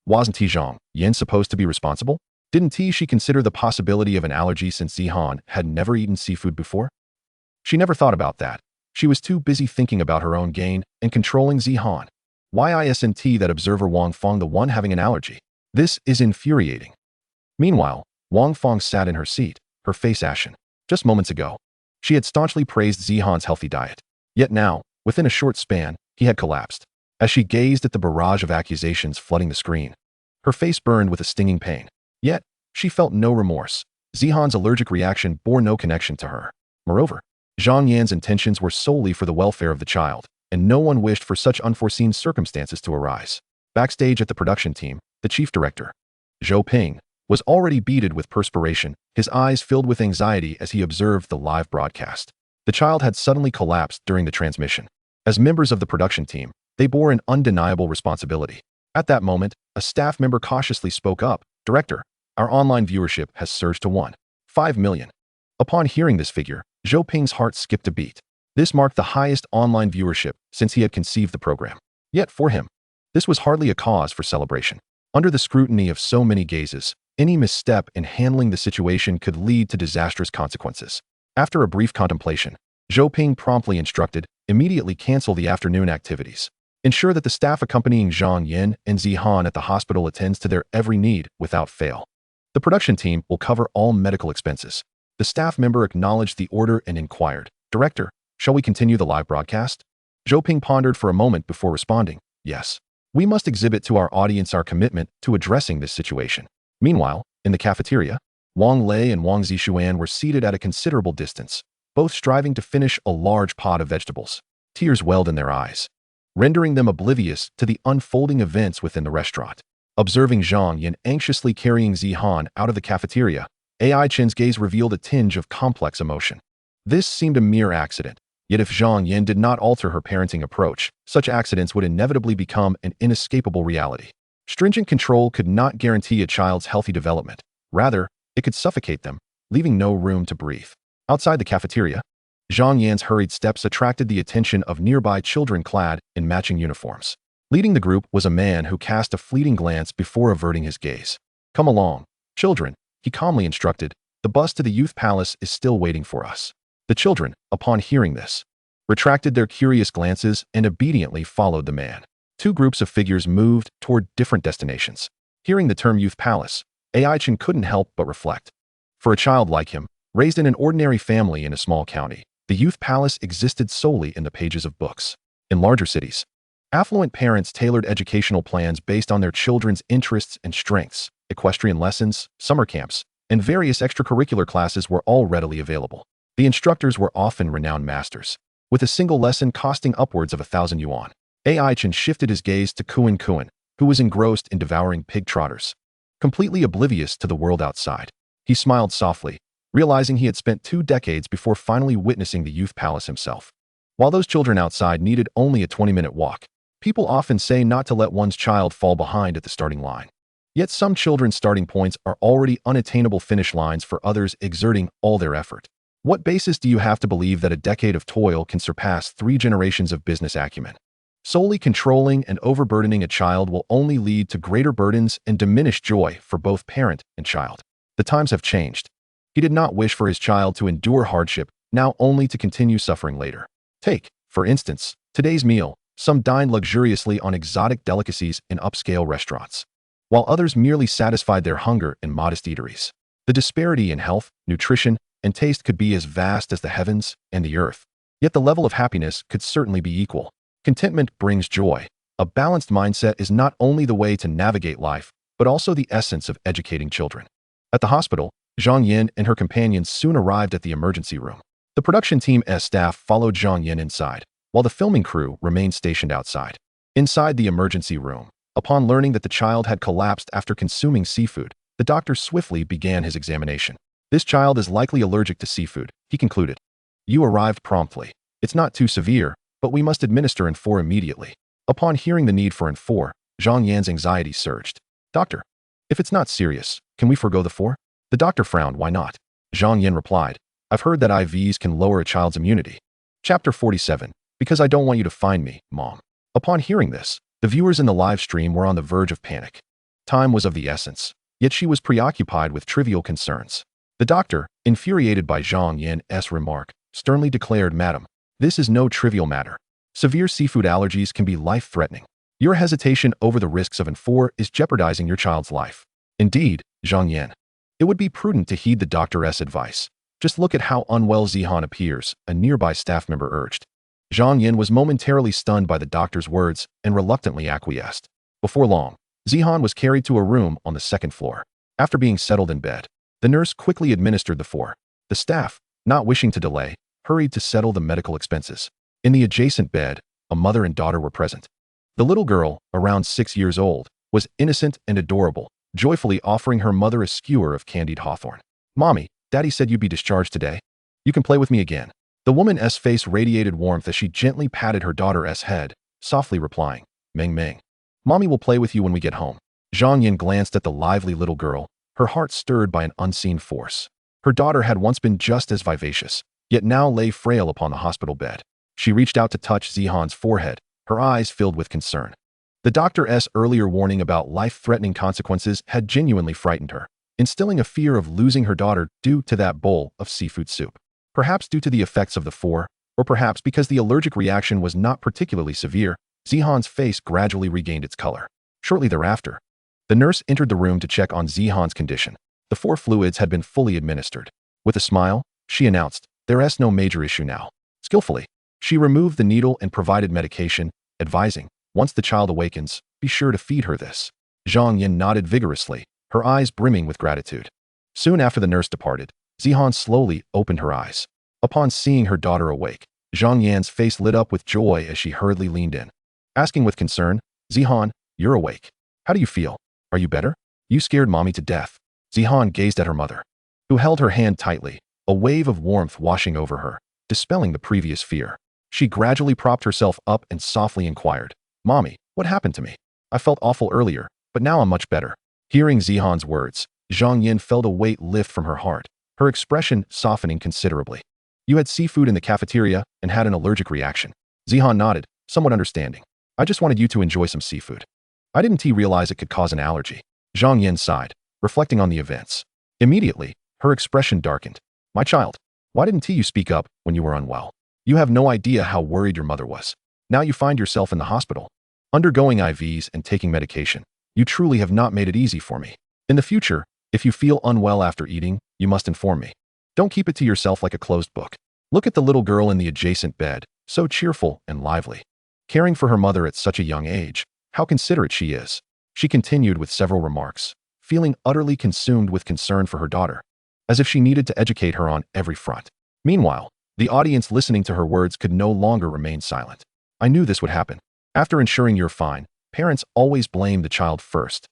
Wasn't Zhang Yan supposed to be responsible? Didn't she consider the possibility of an allergy since Zihan had never eaten seafood before? She never thought about that. She was too busy thinking about her own gain and controlling Zihan. Why isn't that observer Wang Fong the one having an allergy? This is infuriating. Meanwhile, Wang Fong sat in her seat, her face ashen. Just moments ago, she had staunchly praised Zihan's healthy diet. Yet now, within a short span, he had collapsed. As she gazed at the barrage of accusations flooding the screen, her face burned with a stinging pain. Yet, she felt no remorse. Zihan's allergic reaction bore no connection to her. Moreover, Zhang Yan's intentions were solely for the welfare of the child, and no one wished for such unforeseen circumstances to arise. Backstage at the production team, the chief director, Zhou Ping, was already beaded with perspiration, his eyes filled with anxiety as he observed the live broadcast. The child had suddenly collapsed during the transmission. As members of the production team, they bore an undeniable responsibility. At that moment, a staff member cautiously spoke up, Director, our online viewership has surged to 1.5 million. Upon hearing this figure, Zhou Ping's heart skipped a beat. This marked the highest online viewership since he had conceived the program. Yet for him, this was hardly a cause for celebration. Under the scrutiny of so many gazes, any misstep in handling the situation could lead to disastrous consequences. After a brief contemplation, Zhou Ping promptly instructed, immediately cancel the afternoon activities. Ensure that the staff accompanying Zhang Yan and Zihan at the hospital attends to their every need without fail. The production team will cover all medical expenses. The staff member acknowledged the order and inquired, Director, shall we continue the live broadcast? Zhou Ping pondered for a moment before responding, yes. We must exhibit to our audience our commitment to addressing this situation. Meanwhile, in the cafeteria, Wang Lei and Wang Zixuan were seated at a considerable distance, both striving to finish a large pot of vegetables. Tears welled in their eyes, rendering them oblivious to the unfolding events within the restaurant. Observing Zhang Yan anxiously carrying Zihan out of the cafeteria, Chen's gaze revealed a tinge of complex emotion. This seemed a mere accident, yet if Zhang Yan did not alter her parenting approach, such accidents would inevitably become an inescapable reality. Stringent control could not guarantee a child's healthy development. Rather, it could suffocate them, leaving no room to breathe. Outside the cafeteria, Zhang Yan's hurried steps attracted the attention of nearby children clad in matching uniforms. Leading the group was a man who cast a fleeting glance before averting his gaze. Come along, children, he calmly instructed. The bus to the youth palace is still waiting for us. The children, upon hearing this, retracted their curious glances and obediently followed the man. Two groups of figures moved toward different destinations. Hearing the term youth palace, Chen couldn't help but reflect. For a child like him, raised in an ordinary family in a small county, the youth palace existed solely in the pages of books. In larger cities, affluent parents tailored educational plans based on their children's interests and strengths. Equestrian lessons, summer camps, and various extracurricular classes were all readily available. The instructors were often renowned masters, with a single lesson costing upwards of 1,000 yuan. Chen shifted his gaze to Kuan, who was engrossed in devouring pig trotters. Completely oblivious to the world outside, he smiled softly, realizing he had spent 2 decades before finally witnessing the youth palace himself. While those children outside needed only a 20-minute walk, people often say not to let one's child fall behind at the starting line. Yet some children's starting points are already unattainable finish lines for others exerting all their effort. What basis do you have to believe that a decade of toil can surpass 3 generations of business acumen? Solely controlling and overburdening a child will only lead to greater burdens and diminished joy for both parent and child. The times have changed. He did not wish for his child to endure hardship, now only to continue suffering later. Take, for instance, today's meal. Some dined luxuriously on exotic delicacies in upscale restaurants, while others merely satisfied their hunger in modest eateries. The disparity in health, nutrition, and taste could be as vast as the heavens and the earth. Yet the level of happiness could certainly be equal. Contentment brings joy. A balanced mindset is not only the way to navigate life, but also the essence of educating children. At the hospital, Zhang Yin and her companions soon arrived at the emergency room. The production team's staff followed Zhang Yin inside, while the filming crew remained stationed outside. Inside the emergency room, upon learning that the child had collapsed after consuming seafood, the doctor swiftly began his examination. This child is likely allergic to seafood, he concluded. You arrived promptly. It's not too severe, but we must administer N4 immediately. Upon hearing the need for N4, Zhang Yan's anxiety surged. Doctor, if it's not serious, can we forgo the 4? The doctor frowned. Why not? Zhang Yan replied, I've heard that IVs can lower a child's immunity. Chapter 47. Because I don't want you to find me, Mom. Upon hearing this, the viewers in the live stream were on the verge of panic. Time was of the essence, yet she was preoccupied with trivial concerns. The doctor, infuriated by Zhang Yan's remark, sternly declared, Madam, this is no trivial matter. Severe seafood allergies can be life-threatening. Your hesitation over the risks of N4 is jeopardizing your child's life. Indeed, Zhang Yan. It would be prudent to heed the doctor's advice. Just look at how unwell Zihan appears, a nearby staff member urged. Zhang Yin was momentarily stunned by the doctor's words and reluctantly acquiesced. Before long, Zihan was carried to a room on the second floor. After being settled in bed, the nurse quickly administered the 4. The staff, not wishing to delay, hurried to settle the medical expenses. In the adjacent bed, a mother and daughter were present. The little girl, around 6 years old, was innocent and adorable, joyfully offering her mother a skewer of candied hawthorn. Mommy, Daddy said you'd be discharged today. You can play with me again. The woman's face radiated warmth as she gently patted her daughter's head, softly replying, Meng Meng. Mommy will play with you when we get home. Zhang Yin glanced at the lively little girl, her heart stirred by an unseen force. Her daughter had once been just as vivacious, yet now lay frail upon the hospital bed. She reached out to touch Zihan's forehead, her eyes filled with concern. The doctor's earlier warning about life-threatening consequences had genuinely frightened her, instilling a fear of losing her daughter due to that bowl of seafood soup. Perhaps due to the effects of the 4, or perhaps because the allergic reaction was not particularly severe, Zihan's face gradually regained its color. Shortly thereafter, the nurse entered the room to check on Zihan's condition. The 4 fluids had been fully administered. With a smile, she announced, There's no major issue now. Skillfully, she removed the needle and provided medication, advising, once the child awakens, be sure to feed her this. Zhang Yin nodded vigorously, her eyes brimming with gratitude. Soon after the nurse departed, Zihan slowly opened her eyes. Upon seeing her daughter awake, Zhang Yan's face lit up with joy as she hurriedly leaned in. Asking with concern, Zihan, you're awake. How do you feel? Are you better? You scared Mommy to death. Zihan gazed at her mother, who held her hand tightly, a wave of warmth washing over her, dispelling the previous fear. She gradually propped herself up and softly inquired, Mommy, what happened to me? I felt awful earlier, but now I'm much better. Hearing Zihan's words, Zhang Yin felt a weight lift from her heart, her expression softening considerably. You had seafood in the cafeteria and had an allergic reaction. Zihan nodded, somewhat understanding. I just wanted you to enjoy some seafood. I didn't realize it could cause an allergy. Zhang Yin sighed, reflecting on the events. Immediately, her expression darkened. My child, why didn't you speak up when you were unwell? You have no idea how worried your mother was. Now you find yourself in the hospital, undergoing IVs and taking medication. You truly have not made it easy for me. In the future, if you feel unwell after eating, you must inform me. Don't keep it to yourself like a closed book. Look at the little girl in the adjacent bed, so cheerful and lively. Caring for her mother at such a young age, how considerate she is. She continued with several remarks, feeling utterly consumed with concern for her daughter, as if she needed to educate her on every front. Meanwhile, the audience listening to her words could no longer remain silent. I knew this would happen. After ensuring you're fine, parents always blame the child first.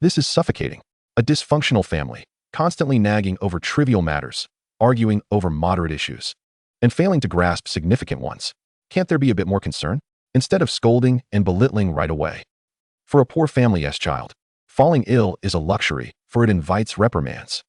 This is suffocating. A dysfunctional family, constantly nagging over trivial matters, arguing over moderate issues, and failing to grasp significant ones. Can't there be a bit more concern? Instead of scolding and belittling right away. For a poor family's child, falling ill is a luxury, for it invites reprimands.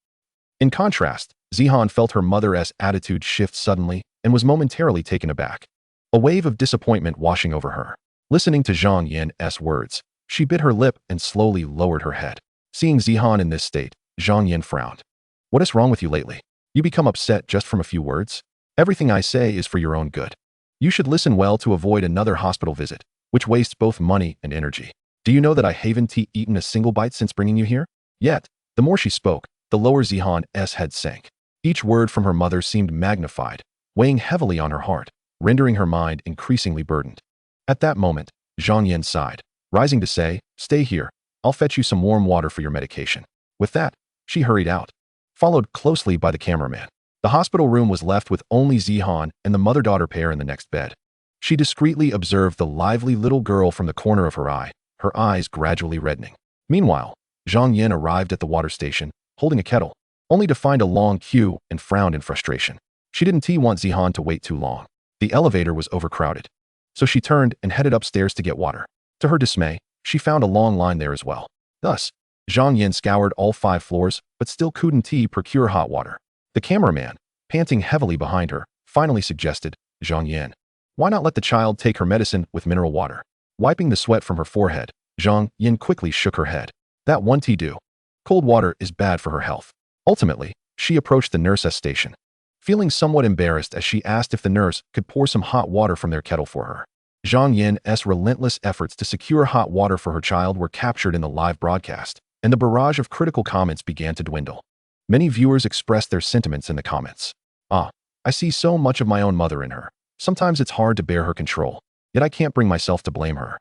In contrast, Zihan felt her mother's attitude shift suddenly and was momentarily taken aback. A wave of disappointment washing over her. Listening to Zhang Yin's words, she bit her lip and slowly lowered her head. Seeing Zihan in this state, Zhang Yin frowned. What is wrong with you lately? You become upset just from a few words? Everything I say is for your own good. You should listen well to avoid another hospital visit, which wastes both money and energy. Do you know that I haven't eaten a single bite since bringing you here? Yet, the more she spoke, the lower Zihan's head sank. Each word from her mother seemed magnified, weighing heavily on her heart, rendering her mind increasingly burdened. At that moment, Zhang Yin sighed, rising to say, "Stay here. I'll fetch you some warm water for your medication." With that, she hurried out, followed closely by the cameraman. The hospital room was left with only Zihan and the mother-daughter pair in the next bed. She discreetly observed the lively little girl from the corner of her eye, her eyes gradually reddening. Meanwhile, Zhang Yin arrived at the water station, holding a kettle, only to find a long queue and frowned in frustration. She didn't want Zihan to wait too long. The elevator was overcrowded, so she turned and headed upstairs to get water. To her dismay, she found a long line there as well. Thus, Zhang Yin scoured all 5 floors, but still couldn't procure hot water. The cameraman, panting heavily behind her, finally suggested, "Zhang Yin, why not let the child take her medicine with mineral water?" Wiping the sweat from her forehead, Zhang Yin quickly shook her head. "That won't do. Cold water is bad for her health." Ultimately, she approached the nurse's station, feeling somewhat embarrassed as she asked if the nurse could pour some hot water from their kettle for her. Zhang Yin's relentless efforts to secure hot water for her child were captured in the live broadcast, and the barrage of critical comments began to dwindle. Many viewers expressed their sentiments in the comments. I see so much of my own mother in her. Sometimes it's hard to bear her control, yet I can't bring myself to blame her.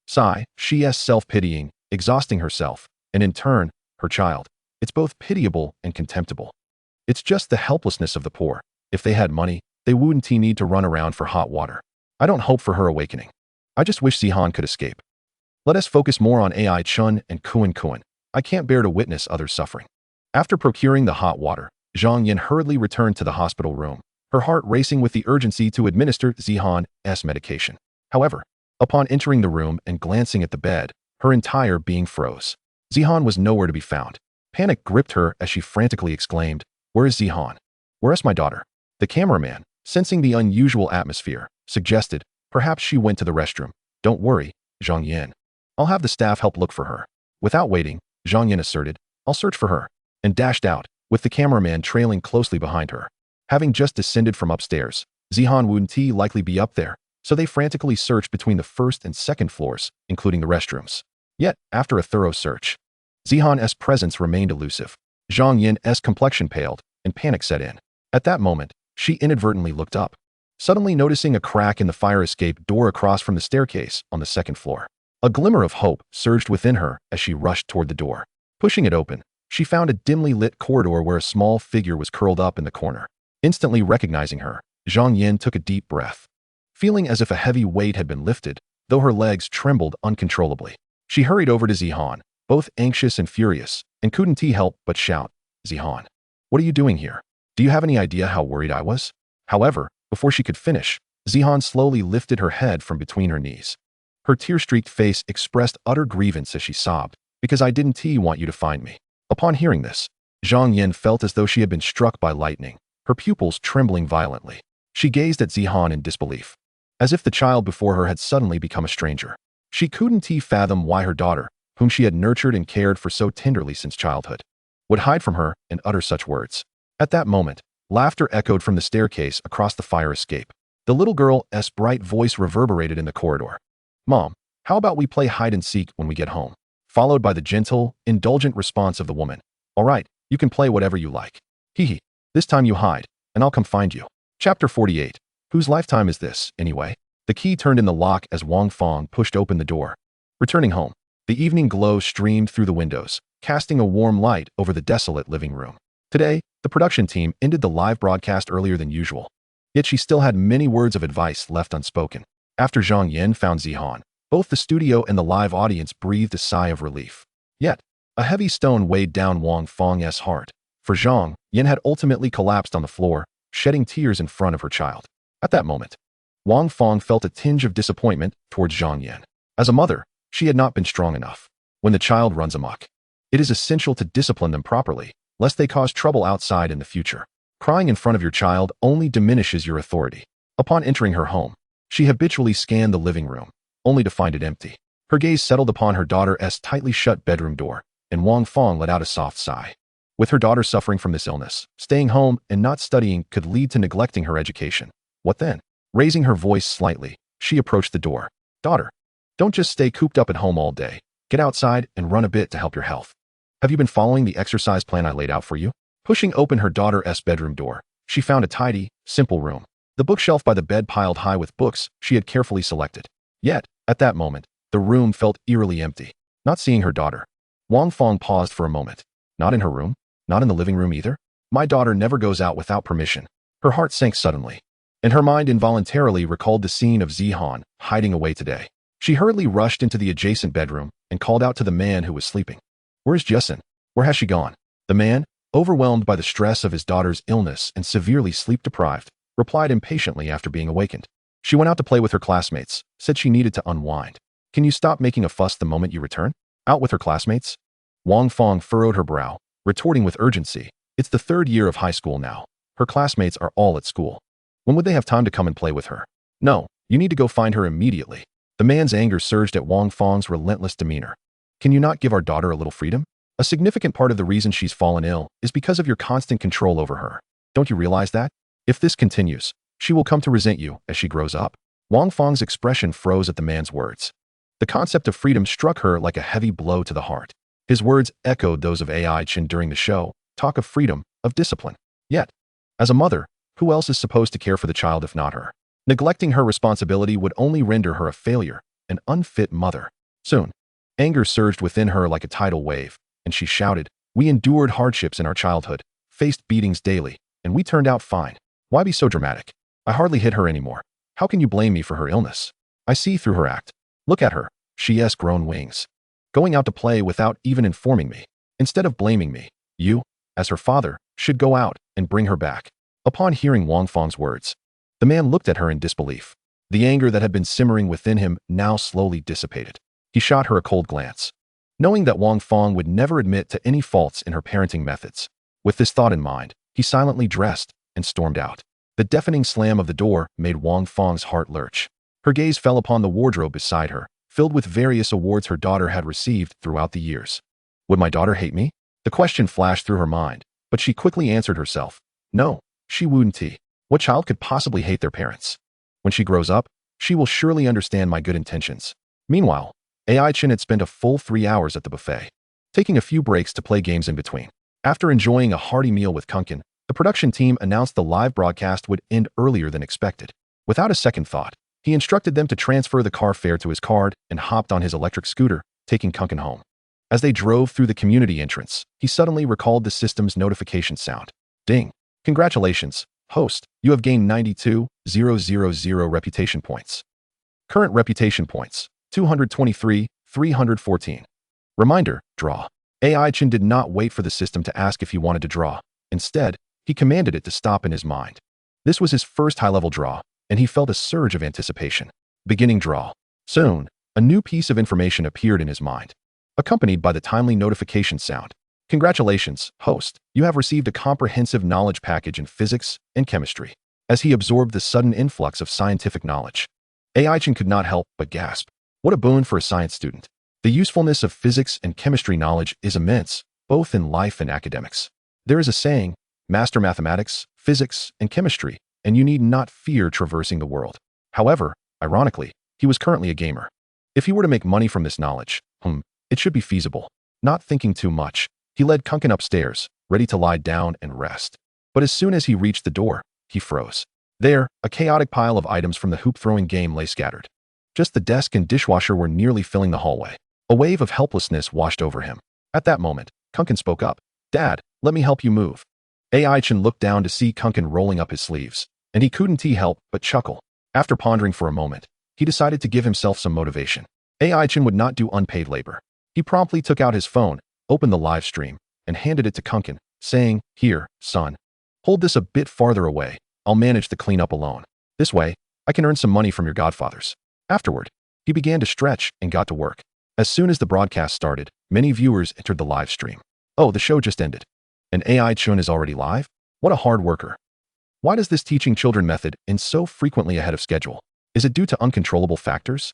Sigh, she's self-pitying, exhausting herself, and in turn, her child. It's both pitiable and contemptible. It's just the helplessness of the poor. If they had money, they wouldn't need to run around for hot water. I don't hope for her awakening. I just wish Zihan could escape. Let us focus more on AI Chen and Kuan. I can't bear to witness others suffering." After procuring the hot water, Zhang Yin hurriedly returned to the hospital room, her heart racing with the urgency to administer Zihan's medication. However, upon entering the room and glancing at the bed, her entire being froze. Zihan was nowhere to be found. Panic gripped her as she frantically exclaimed, "Where is Zihan? Where is my daughter?" The cameraman, sensing the unusual atmosphere, suggested, "Perhaps she went to the restroom." "Don't worry, Zhang Yin. I'll have the staff help look for her." Without waiting, Zhang Yin asserted, "I'll search for her," and dashed out, with the cameraman trailing closely behind her. Having just descended from upstairs, Zihan wouldn't likely be up there, so they frantically searched between the first and second floors, including the restrooms. Yet, after a thorough search, Zihan's presence remained elusive. Zhang Yin's complexion paled, and panic set in. At that moment, she inadvertently looked up, suddenly noticing a crack in the fire escape door across from the staircase on the second floor. A glimmer of hope surged within her as she rushed toward the door. Pushing it open, she found a dimly lit corridor where a small figure was curled up in the corner. Instantly recognizing her, Zhang Yin took a deep breath, feeling as if a heavy weight had been lifted, though her legs trembled uncontrollably. She hurried over to Zihan, both anxious and furious, and couldn't help but shout, "Zihan, what are you doing here? Do you have any idea how worried I was?" However, before she could finish, Zihan slowly lifted her head from between her knees. Her tear-streaked face expressed utter grievance as she sobbed, "Because I didn't want you to find me." Upon hearing this, Zhang Yin felt as though she had been struck by lightning, her pupils trembling violently. She gazed at Zihan in disbelief, as if the child before her had suddenly become a stranger. She couldn't fathom why her daughter, whom she had nurtured and cared for so tenderly since childhood, would hide from her and utter such words. At that moment, laughter echoed from the staircase across the fire escape. The little girl's bright voice reverberated in the corridor. "Mom, how about we play hide-and-seek when we get home?" Followed by the gentle, indulgent response of the woman, "All right, you can play whatever you like. Hee. This time you hide, and I'll come find you." Chapter 48. Whose lifetime is this, anyway? The key turned in the lock as Wang Fong pushed open the door. Returning home, the evening glow streamed through the windows, casting a warm light over the desolate living room. Today, the production team ended the live broadcast earlier than usual. Yet she still had many words of advice left unspoken. After Zhang Yin found Zihan, both the studio and the live audience breathed a sigh of relief. Yet, a heavy stone weighed down Wang Fong's heart. For Zhang Yin had ultimately collapsed on the floor, shedding tears in front of her child. At that moment, Wang Fong felt a tinge of disappointment towards Zhang Yin. As a mother, she had not been strong enough. When the child runs amok, it is essential to discipline them properly, lest they cause trouble outside in the future. Crying in front of your child only diminishes your authority. Upon entering her home, she habitually scanned the living room, only to find it empty. Her gaze settled upon her daughter's tightly shut bedroom door, and Wang Fong let out a soft sigh. With her daughter suffering from this illness, staying home and not studying could lead to neglecting her education. What then? Raising her voice slightly, she approached the door. Daughter, don't just stay cooped up at home all day. Get outside and run a bit to help your health. Have you been following the exercise plan I laid out for you? Pushing open her daughter's bedroom door, she found a tidy, simple room. The bookshelf by the bed piled high with books she had carefully selected. Yet, at that moment, the room felt eerily empty. Not seeing her daughter, Wang Fong paused for a moment. Not in her room? Not in the living room either? My daughter never goes out without permission. Her heart sank suddenly, and her mind involuntarily recalled the scene of Zihan hiding away today. She hurriedly rushed into the adjacent bedroom and called out to the man who was sleeping. Where's Jessen? Where has she gone? The man, overwhelmed by the stress of his daughter's illness and severely sleep-deprived, replied impatiently after being awakened. She went out to play with her classmates, said she needed to unwind. Can you stop making a fuss the moment you return? Out with her classmates? Wang Fong furrowed her brow, retorting with urgency. It's the third year of high school now. Her classmates are all at school. When would they have time to come and play with her? No, you need to go find her immediately. The man's anger surged at Wang Fong's relentless demeanor. Can you not give our daughter a little freedom? A significant part of the reason she's fallen ill is because of your constant control over her. Don't you realize that? If this continues, she will come to resent you as she grows up. Wang Fong's expression froze at the man's words. The concept of freedom struck her like a heavy blow to the heart. His words echoed those of Chen during the show, talk of freedom, of discipline. Yet, as a mother, who else is supposed to care for the child if not her? Neglecting her responsibility would only render her a failure, an unfit mother. Soon, anger surged within her like a tidal wave, and she shouted, "We endured hardships in our childhood, faced beatings daily, and we turned out fine. Why be so dramatic? I hardly hit her anymore. How can you blame me for her illness? I see through her act. Look at her. She has grown wings. Going out to play without even informing me. Instead of blaming me, you, as her father, should go out and bring her back." Upon hearing Wang Fong's words, the man looked at her in disbelief. The anger that had been simmering within him now slowly dissipated. He shot her a cold glance, knowing that Wang Fong would never admit to any faults in her parenting methods. With this thought in mind, he silently dressed and stormed out. The deafening slam of the door made Wang Fong's heart lurch. Her gaze fell upon the wardrobe beside her, filled with various awards her daughter had received throughout the years. Would my daughter hate me? The question flashed through her mind, but she quickly answered herself. No, she wouldn't. What child could possibly hate their parents? When she grows up, she will surely understand my good intentions. Meanwhile, Chen had spent a full 3 hours at the buffet, taking a few breaks to play games in between. After enjoying a hearty meal with Kunkin, the production team announced the live broadcast would end earlier than expected. Without a second thought, he instructed them to transfer the car fare to his card and hopped on his electric scooter, taking Kunkin home. As they drove through the community entrance, he suddenly recalled the system's notification sound. Ding! Congratulations, host. You have gained 92,000 reputation points. Current reputation points, 223,314. Reminder, draw. Chen did not wait for the system to ask if he wanted to draw. Instead, he commanded it to stop in his mind. This was his first high-level draw, and he felt a surge of anticipation. Beginning draw. Soon, a new piece of information appeared in his mind, accompanied by the timely notification sound. Congratulations, host. You have received a comprehensive knowledge package in physics and chemistry. As he absorbed the sudden influx of scientific knowledge, Chen could not help but gasp. What a boon for a science student. The usefulness of physics and chemistry knowledge is immense, both in life and academics. There is a saying, master mathematics, physics, and chemistry, and you need not fear traversing the world. However, ironically, he was currently a gamer. If he were to make money from this knowledge, it should be feasible. Not thinking too much, he led Kunkin upstairs, ready to lie down and rest. But as soon as he reached the door, he froze. There, a chaotic pile of items from the hoop-throwing game lay scattered. Just the desk and dishwasher were nearly filling the hallway. A wave of helplessness washed over him. At that moment, Kunkin spoke up. Dad, let me help you move. Chen looked down to see Kunkin rolling up his sleeves, and he couldn't help but chuckle. After pondering for a moment, he decided to give himself some motivation. Chen would not do unpaid labor. He promptly took out his phone, opened the live stream, and handed it to Kunkin, saying, Here, son. Hold this a bit farther away. I'll manage the cleanup alone. This way, I can earn some money from your godfathers. Afterward, he began to stretch and got to work. As soon as the broadcast started, many viewers entered the live stream. Oh, the show just ended. And Chen is already live? What a hard worker. Why does this teaching children method end so frequently ahead of schedule? Is it due to uncontrollable factors?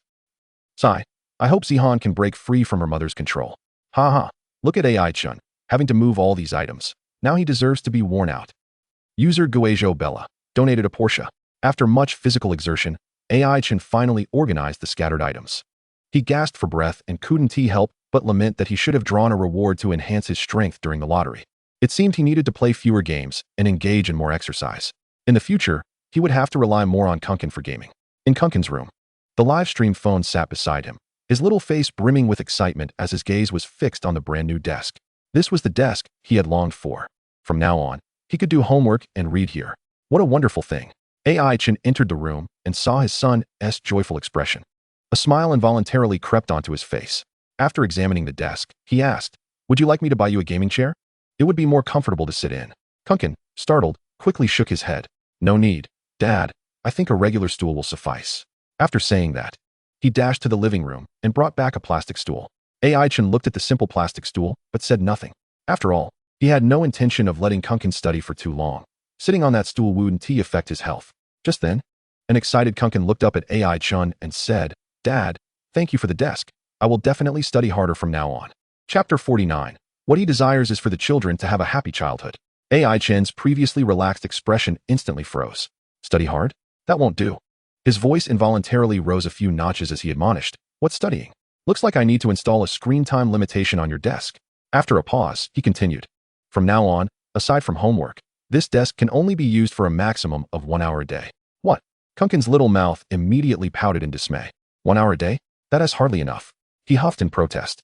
Sigh. I hope Zihan can break free from her mother's control. Ha ha. Look at AI Chen, having to move all these items. Now he deserves to be worn out. User Guejo Bella donated a Porsche. After much physical exertion, AI Chen finally organized the scattered items. He gasped for breath and couldn't help but lament that he should have drawn a reward to enhance his strength during the lottery. It seemed he needed to play fewer games and engage in more exercise. In the future, he would have to rely more on Kunkin for gaming. In Kunkin's room, the live stream phone sat beside him, his little face brimming with excitement as his gaze was fixed on the brand new desk. This was the desk he had longed for. From now on, he could do homework and read here. What a wonderful thing. AI Chen entered the room and saw his son's joyful expression. A smile involuntarily crept onto his face. After examining the desk, he asked, "Would you like me to buy you a gaming chair? It would be more comfortable to sit in." Kunkin, startled, quickly shook his head. "No need, Dad. I think a regular stool will suffice." After saying that, he dashed to the living room and brought back a plastic stool. AI Chen looked at the simple plastic stool, but said nothing. After all, he had no intention of letting Kunkin study for too long. Sitting on that stool wouldn't affect his health. Just then, an excited Kunkin looked up at AI Chen and said, "Dad, thank you for the desk. I will definitely study harder from now on." Chapter 49. What he desires is for the children to have a happy childhood. AI Chen's previously relaxed expression instantly froze. Study hard? That won't do. His voice involuntarily rose a few notches as he admonished, "What's studying? Looks like I need to install a screen time limitation on your desk." After a pause, he continued, "From now on, aside from homework, this desk can only be used for a maximum of 1 hour a day." What? Kunkin's little mouth immediately pouted in dismay. 1 hour a day? That is hardly enough. He huffed in protest.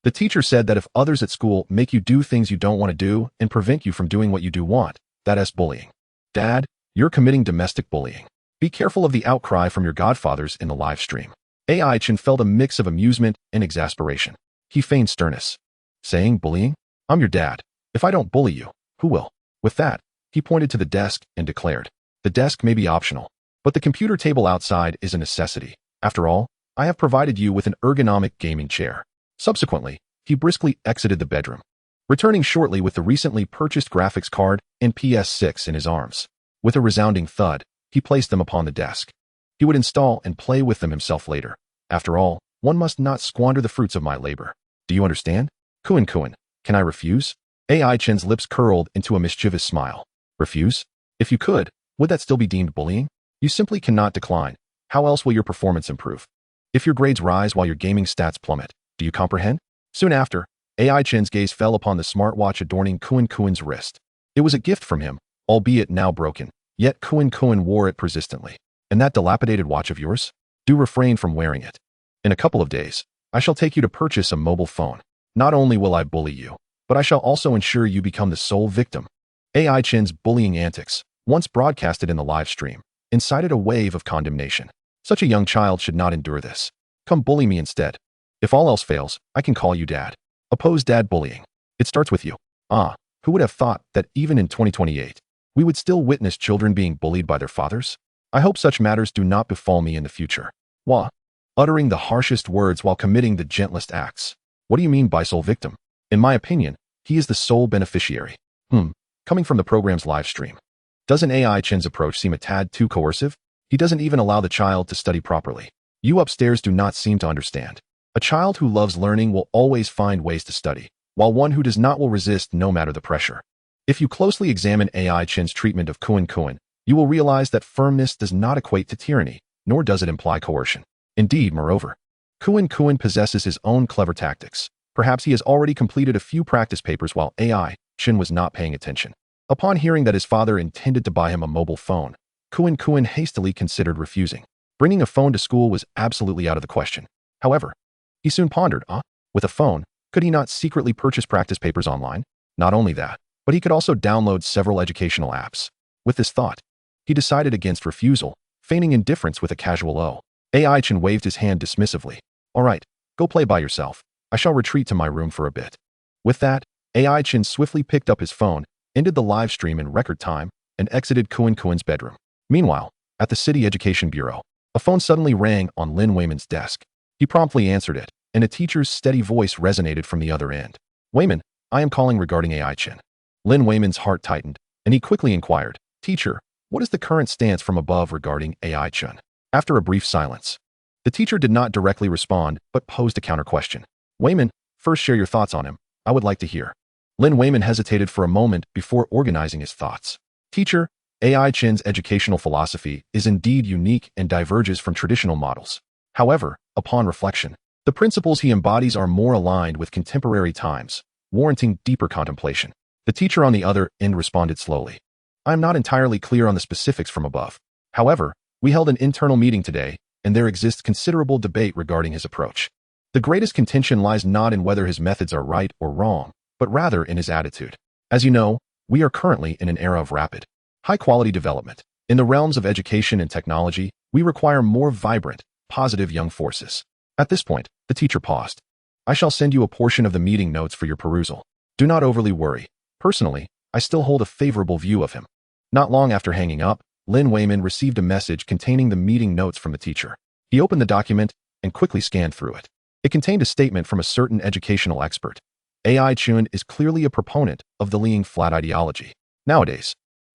The teacher said that if others at school make you do things you don't want to do and prevent you from doing what you do want, that is bullying. Dad, you're committing domestic bullying. Be careful of the outcry from your godfathers in the live stream. AI Chen felt a mix of amusement and exasperation. He feigned sternness, saying, "Bullying? I'm your dad. If I don't bully you, who will?" With that, he pointed to the desk and declared, "The desk may be optional, but the computer table outside is a necessity. After all, I have provided you with an ergonomic gaming chair." Subsequently, he briskly exited the bedroom, returning shortly with the recently purchased graphics card and PS6 in his arms. With a resounding thud, he placed them upon the desk. He would install and play with them himself later. After all, one must not squander the fruits of my labor. Do you understand? Kun, can I refuse? AI Chen's lips curled into a mischievous smile. Refuse? If you could, would that still be deemed bullying? You simply cannot decline. How else will your performance improve? If your grades rise while your gaming stats plummet, do you comprehend? Soon after, AI Chen's gaze fell upon the smartwatch adorning Kuin's wrist. It was a gift from him, albeit now broken, yet Kuin wore it persistently. And that dilapidated watch of yours? Do refrain from wearing it. In a couple of days, I shall take you to purchase a mobile phone. Not only will I bully you, but I shall also ensure you become the sole victim. AI Chen's bullying antics, once broadcasted in the live stream, incited a wave of condemnation. Such a young child should not endure this. Come bully me instead. If all else fails, I can call you dad. Oppose dad bullying. It starts with you. Ah, who would have thought that even in 2028, we would still witness children being bullied by their fathers? I hope such matters do not befall me in the future. Wah. Uttering the harshest words while committing the gentlest acts. What do you mean by sole victim? In my opinion, he is the sole beneficiary. Coming from the program's live stream. Doesn't AI Chen's approach seem a tad too coercive? He doesn't even allow the child to study properly. You upstairs do not seem to understand. A child who loves learning will always find ways to study, while one who does not will resist no matter the pressure. If you closely examine AI Chen's treatment of Kun, you will realize that firmness does not equate to tyranny, nor does it imply coercion. Indeed, moreover, Kun possesses his own clever tactics. Perhaps he has already completed a few practice papers while AI Chen was not paying attention. Upon hearing that his father intended to buy him a mobile phone, Kun hastily considered refusing. Bringing a phone to school was absolutely out of the question. However, he soon pondered, with a phone, could he not secretly purchase practice papers online? Not only that, but he could also download several educational apps. With this thought, he decided against refusal, feigning indifference with a casual "oh." AI Chen waved his hand dismissively. "All right, go play by yourself. I shall retreat to my room for a bit." With that, AI Chen swiftly picked up his phone, ended the live stream in record time, and exited Kun's bedroom. Meanwhile, at the City Education Bureau, a phone suddenly rang on Lin Weiman's desk. He promptly answered it, and a teacher's steady voice resonated from the other end. "Weiman, I am calling regarding AI Chen." Lin Weiman's heart tightened, and he quickly inquired, "Teacher, what is the current stance from above regarding AI Chen?" After a brief silence, The teacher did not directly respond, but posed a counter-question. Wayman, first share your thoughts on him. I would like to hear. Lin Wayman hesitated for a moment before organizing his thoughts. Teacher, AI Chen's educational philosophy is indeed unique and diverges from traditional models. However, upon reflection, the principles he embodies are more aligned with contemporary times, warranting deeper contemplation. The teacher on the other end responded slowly. I am not entirely clear on the specifics from above. However, we held an internal meeting today, and there exists considerable debate regarding his approach. The greatest contention lies not in whether his methods are right or wrong, but rather in his attitude. As you know, we are currently in an era of rapid, high-quality development. In the realms of education and technology, we require more vibrant, positive young forces. At this point, the teacher paused. I shall send you a portion of the meeting notes for your perusal. Do not overly worry. Personally, I still hold a favorable view of him. Not long after hanging up, Lin Wayman received a message containing the meeting notes from the teacher. He opened the document and quickly scanned through it. It contained a statement from a certain educational expert. AI Chen is clearly a proponent of the lying flat ideology. Nowadays,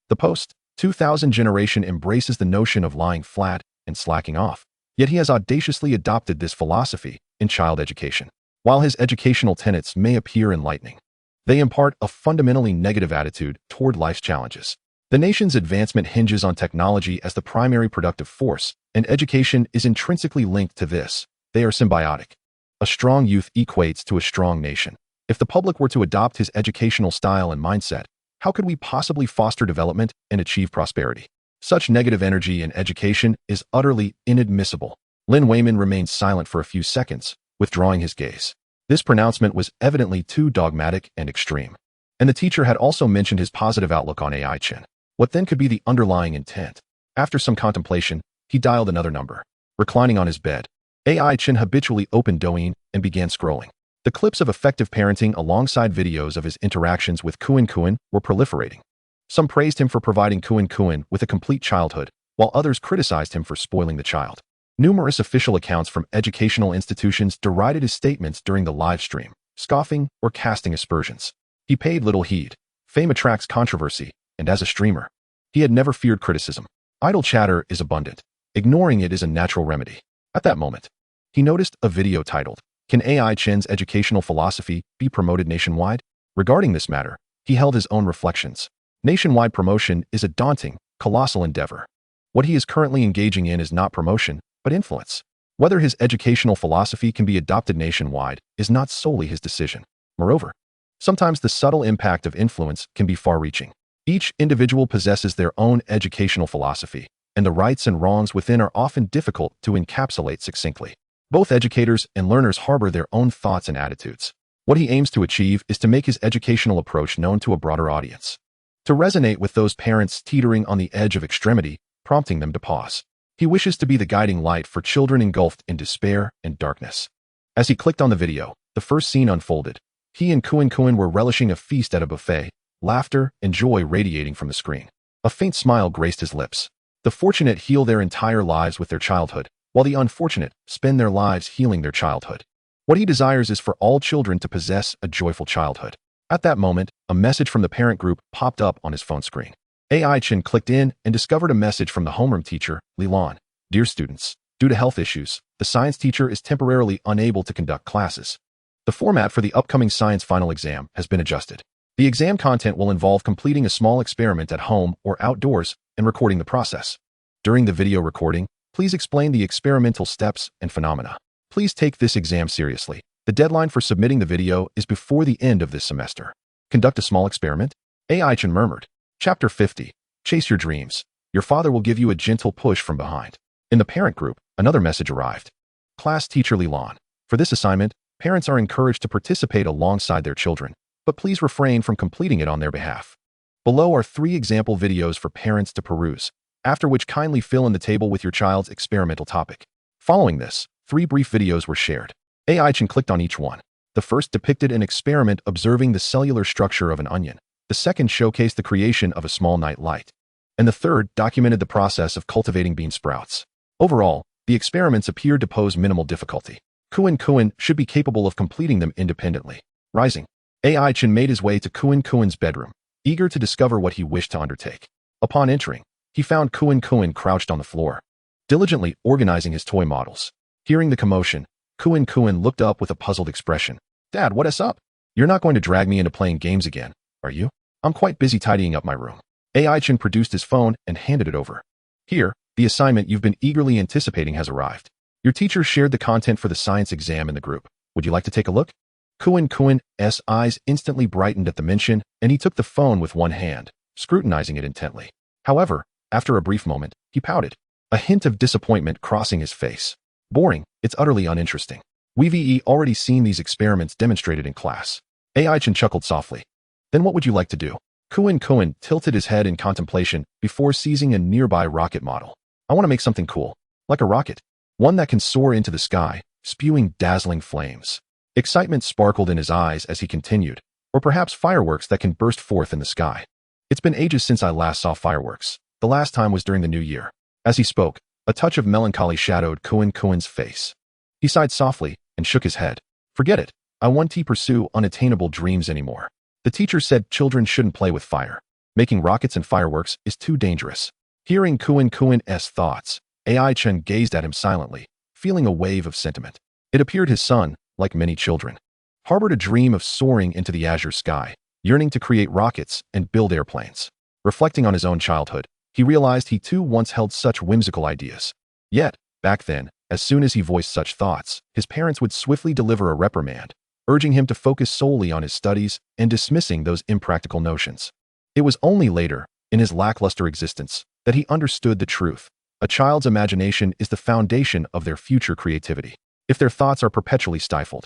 the post-2000 generation embraces the notion of lying flat and slacking off. Yet he has audaciously adopted this philosophy in child education. While his educational tenets may appear enlightening, they impart a fundamentally negative attitude toward life's challenges. The nation's advancement hinges on technology as the primary productive force, and education is intrinsically linked to this. They are symbiotic. A strong youth equates to a strong nation. If the public were to adopt his educational style and mindset, how could we possibly foster development and achieve prosperity? Such negative energy in education is utterly inadmissible. Lin Wayman remained silent for a few seconds, withdrawing his gaze. This pronouncement was evidently too dogmatic and extreme. And the teacher had also mentioned his positive outlook on AI Chen. What then could be the underlying intent? After some contemplation, he dialed another number. Reclining on his bed, AI Chen habitually opened Douyin and began scrolling. The clips of effective parenting alongside videos of his interactions with Kuan were proliferating. Some praised him for providing Kuan with a complete childhood, while others criticized him for spoiling the child. Numerous official accounts from educational institutions derided his statements during the live stream, scoffing or casting aspersions. He paid little heed. Fame attracts controversy, and as a streamer, he had never feared criticism. Idle chatter is abundant. Ignoring it is a natural remedy. At that moment, he noticed a video titled, Can AI Chen's Educational Philosophy Be Promoted Nationwide? Regarding this matter, he held his own reflections. Nationwide promotion is a daunting, colossal endeavor. What he is currently engaging in is not promotion, but influence. Whether his educational philosophy can be adopted nationwide is not solely his decision. Moreover, sometimes the subtle impact of influence can be far-reaching. Each individual possesses their own educational philosophy, and the rights and wrongs within are often difficult to encapsulate succinctly. Both educators and learners harbor their own thoughts and attitudes. What he aims to achieve is to make his educational approach known to a broader audience, to resonate with those parents teetering on the edge of extremity, prompting them to pause. He wishes to be the guiding light for children engulfed in despair and darkness. As he clicked on the video, the first scene unfolded. He and Kuan were relishing a feast at a buffet, laughter and joy radiating from the screen. A faint smile graced his lips. The fortunate heal their entire lives with their childhood, while the unfortunate spend their lives healing their childhood. What he desires is for all children to possess a joyful childhood. At that moment, a message from the parent group popped up on his phone screen. AI Chen clicked in and discovered a message from the homeroom teacher, Lilan. Dear students, due to health issues, the science teacher is temporarily unable to conduct classes. The format for the upcoming science final exam has been adjusted. The exam content will involve completing a small experiment at home or outdoors and recording the process. During the video recording, please explain the experimental steps and phenomena. Please take this exam seriously. The deadline for submitting the video is before the end of this semester. Conduct a small experiment? AI Chen murmured. Chapter 50. Chase your dreams. Your father will give you a gentle push from behind. In the parent group, another message arrived. Class teacher Lilan. For this assignment, parents are encouraged to participate alongside their children, but please refrain from completing it on their behalf. Below are 3 example videos for parents to peruse, after which kindly fill in the table with your child's experimental topic. Following this, 3 brief videos were shared. AI Chen clicked on each one. The first depicted an experiment observing the cellular structure of an onion. The second showcased the creation of a small night light. And the third documented the process of cultivating bean sprouts. Overall, the experiments appeared to pose minimal difficulty. Kuan should be capable of completing them independently. Rising, AI Chen made his way to Kuan's bedroom, eager to discover what he wished to undertake. Upon entering, he found Kuan crouched on the floor, diligently organizing his toy models. Hearing the commotion, Kuan looked up with a puzzled expression. Dad, what is up? You're not going to drag me into playing games again, are you? I'm quite busy tidying up my room. Chen produced his phone and handed it over. Here, the assignment you've been eagerly anticipating has arrived. Your teacher shared the content for the science exam in the group. Would you like to take a look? Kuan's eyes instantly brightened at the mention, and he took the phone with one hand, scrutinizing it intently. However, after a brief moment, he pouted, a hint of disappointment crossing his face. Boring, it's utterly uninteresting. We've already seen these experiments demonstrated in class. Chen chuckled softly. Then what would you like to do? Kuan tilted his head in contemplation before seizing a nearby rocket model. I want to make something cool, like a rocket. One that can soar into the sky, spewing dazzling flames. Excitement sparkled in his eyes as he continued, or perhaps fireworks that can burst forth in the sky. It's been ages since I last saw fireworks. The last time was during the new year. As he spoke, a touch of melancholy shadowed Kuan's face. He sighed softly and shook his head. Forget it. I won't pursue unattainable dreams anymore. The teacher said children shouldn't play with fire. Making rockets and fireworks is too dangerous. Hearing Kuan's thoughts, Chen gazed at him silently, feeling a wave of sentiment. It appeared his son, like many children, harbored a dream of soaring into the azure sky, yearning to create rockets and build airplanes. Reflecting on his own childhood, he realized he too once held such whimsical ideas. Yet, back then, as soon as he voiced such thoughts, his parents would swiftly deliver a reprimand, urging him to focus solely on his studies and dismissing those impractical notions. It was only later, in his lackluster existence, that he understood the truth. A child's imagination is the foundation of their future creativity. If their thoughts are perpetually stifled,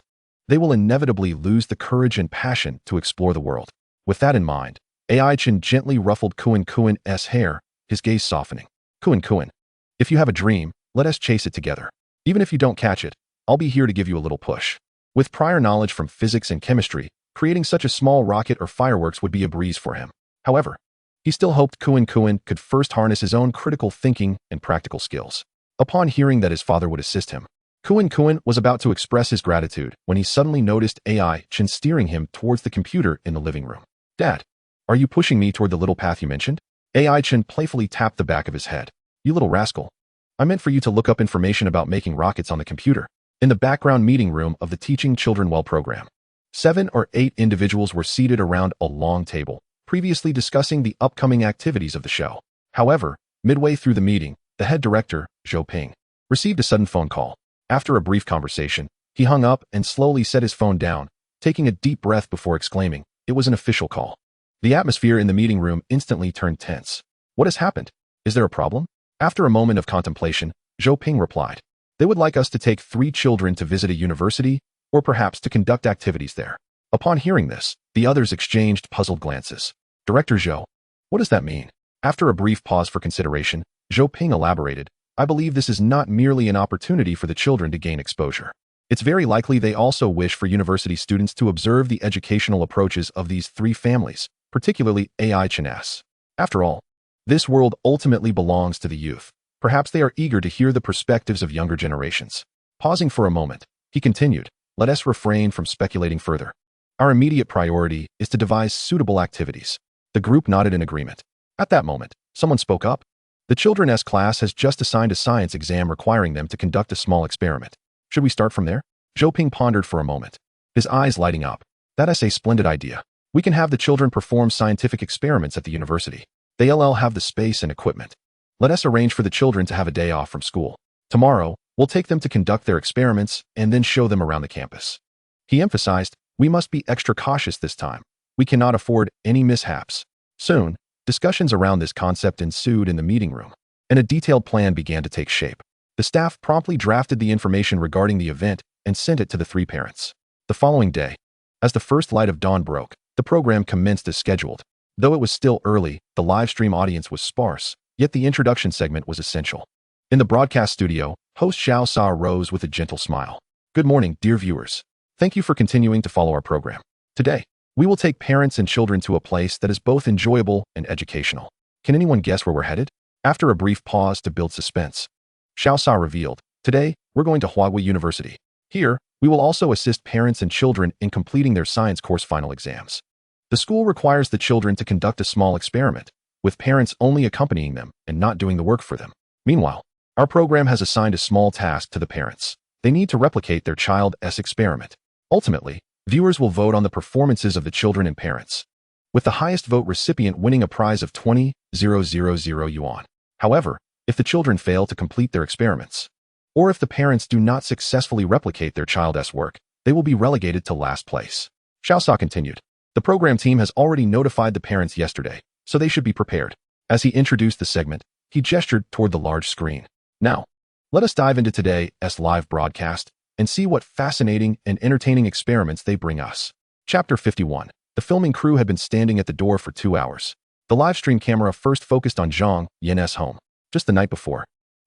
they will inevitably lose the courage and passion to explore the world. With that in mind, Chen gently ruffled Kuan's hair, his gaze softening. Kuan, if you have a dream, let us chase it together. Even if you don't catch it, I'll be here to give you a little push. With prior knowledge from physics and chemistry, creating such a small rocket or fireworks would be a breeze for him. However, he still hoped Kuan could first harness his own critical thinking and practical skills. Upon hearing that his father would assist him, Kuan was about to express his gratitude when he suddenly noticed Chen steering him towards the computer in the living room. Dad, are you pushing me toward the little path you mentioned? Chen playfully tapped the back of his head. You little rascal. I meant for you to look up information about making rockets on the computer. In the background meeting room of the Teaching Children Well program, 7 or 8 individuals were seated around a long table, previously discussing the upcoming activities of the show. However, midway through the meeting, the head director, Zhou Ping, received a sudden phone call. After a brief conversation, he hung up and slowly set his phone down, taking a deep breath before exclaiming, it was an official call. The atmosphere in the meeting room instantly turned tense. What has happened? Is there a problem? After a moment of contemplation, Zhou Ping replied, they would like us to take 3 children to visit a university, or perhaps to conduct activities there. Upon hearing this, the others exchanged puzzled glances. Director Zhou, what does that mean? After a brief pause for consideration, Zhou Ping elaborated, I believe this is not merely an opportunity for the children to gain exposure. It's very likely they also wish for university students to observe the educational approaches of these 3 families, particularly Chen's. After all, this world ultimately belongs to the youth. Perhaps they are eager to hear the perspectives of younger generations. Pausing for a moment, he continued, let us refrain from speculating further. Our immediate priority is to devise suitable activities. The group nodded in agreement. At that moment, someone spoke up. The children's class has just assigned a science exam requiring them to conduct a small experiment. Should we start from there? Zhou Ping pondered for a moment, his eyes lighting up. That is a splendid idea. We can have the children perform scientific experiments at the university. They'll have the space and equipment. Let us arrange for the children to have a day off from school. Tomorrow, we'll take them to conduct their experiments and then show them around the campus. He emphasized, we must be extra cautious this time. We cannot afford any mishaps. Soon, discussions around this concept ensued in the meeting room, and a detailed plan began to take shape. The staff promptly drafted the information regarding the event and sent it to the 3 parents. The following day, as the first light of dawn broke, the program commenced as scheduled. Though it was still early, the live stream audience was sparse, yet the introduction segment was essential. In the broadcast studio, host Xiao Sa rose with a gentle smile. Good morning, dear viewers. Thank you for continuing to follow our program. Today, we will take parents and children to a place that is both enjoyable and educational. Can anyone guess where we're headed? After a brief pause to build suspense, Xiao Sa revealed, today, we're going to Huawei University. Here, we will also assist parents and children in completing their science course final exams. The school requires the children to conduct a small experiment, with parents only accompanying them and not doing the work for them. Meanwhile, our program has assigned a small task to the parents. They need to replicate their child's experiment. Ultimately, viewers will vote on the performances of the children and parents, with the highest vote recipient winning a prize of 20,000 yuan. However, if the children fail to complete their experiments, or if the parents do not successfully replicate their child's work, they will be relegated to last place. Xiaosha continued. The program team has already notified the parents yesterday, so they should be prepared. As he introduced the segment, he gestured toward the large screen. Now, let us dive into today's live broadcast and see what fascinating and entertaining experiments they bring us. Chapter 51. The filming crew had been standing at the door for 2 hours. The live stream camera first focused on Zhang Yin's home. Just the night before,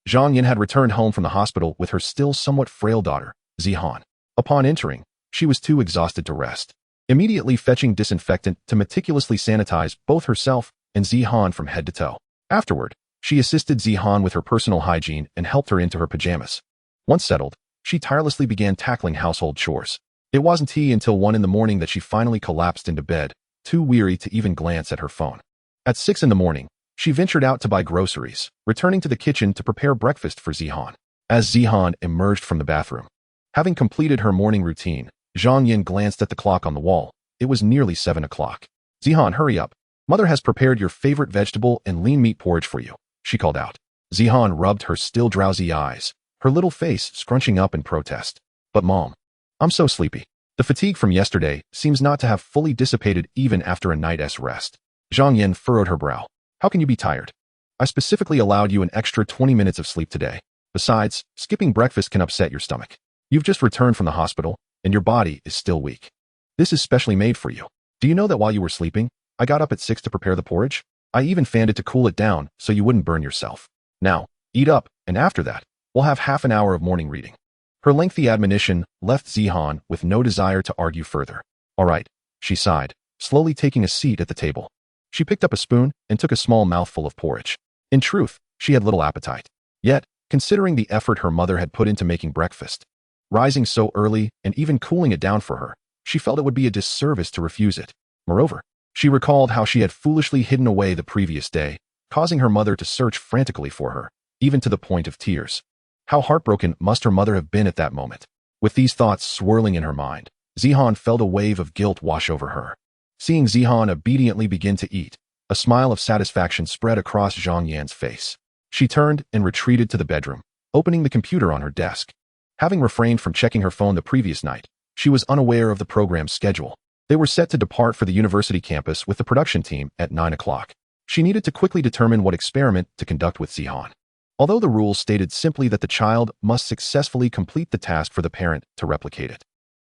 Zhang Yin had returned home from the hospital with her still somewhat frail daughter, Zihan. Upon entering, she was too exhausted to rest, immediately fetching disinfectant to meticulously sanitize both herself and Zihan from head to toe. Afterward, she assisted Zihan with her personal hygiene and helped her into her pajamas. Once settled, she tirelessly began tackling household chores. It wasn't until 1 in the morning that she finally collapsed into bed, too weary to even glance at her phone. At 6 in the morning, she ventured out to buy groceries, returning to the kitchen to prepare breakfast for Zihan. As Zihan emerged from the bathroom, having completed her morning routine, Zhang Yin glanced at the clock on the wall. It was nearly 7 o'clock. Zihan, hurry up. Mother has prepared your favorite vegetable and lean meat porridge for you, she called out. Zihan rubbed her still drowsy eyes, her little face scrunching up in protest. But Mom, I'm so sleepy. The fatigue from yesterday seems not to have fully dissipated even after a night's rest. Zhang Yin furrowed her brow. How can you be tired? I specifically allowed you an extra 20 minutes of sleep today. Besides, skipping breakfast can upset your stomach. You've just returned from the hospital, and your body is still weak. This is specially made for you. Do you know that while you were sleeping, I got up at 6 to prepare the porridge? I even fanned it to cool it down so you wouldn't burn yourself. Now, eat up, and after that, we'll have half an hour of morning reading. Her lengthy admonition left Zihan with no desire to argue further. All right, she sighed, slowly taking a seat at the table. She picked up a spoon and took a small mouthful of porridge. In truth, she had little appetite. Yet, considering the effort her mother had put into making breakfast, rising so early and even cooling it down for her, she felt it would be a disservice to refuse it. Moreover, she recalled how she had foolishly hidden away the previous day, causing her mother to search frantically for her, even to the point of tears. How heartbroken must her mother have been at that moment? With these thoughts swirling in her mind, Zihan felt a wave of guilt wash over her. Seeing Zihan obediently begin to eat, a smile of satisfaction spread across Zhang Yan's face. She turned and retreated to the bedroom, opening the computer on her desk. Having refrained from checking her phone the previous night, she was unaware of the program's schedule. They were set to depart for the university campus with the production team at 9 o'clock. She needed to quickly determine what experiment to conduct with Zihan. Although the rules stated simply that the child must successfully complete the task for the parent to replicate it,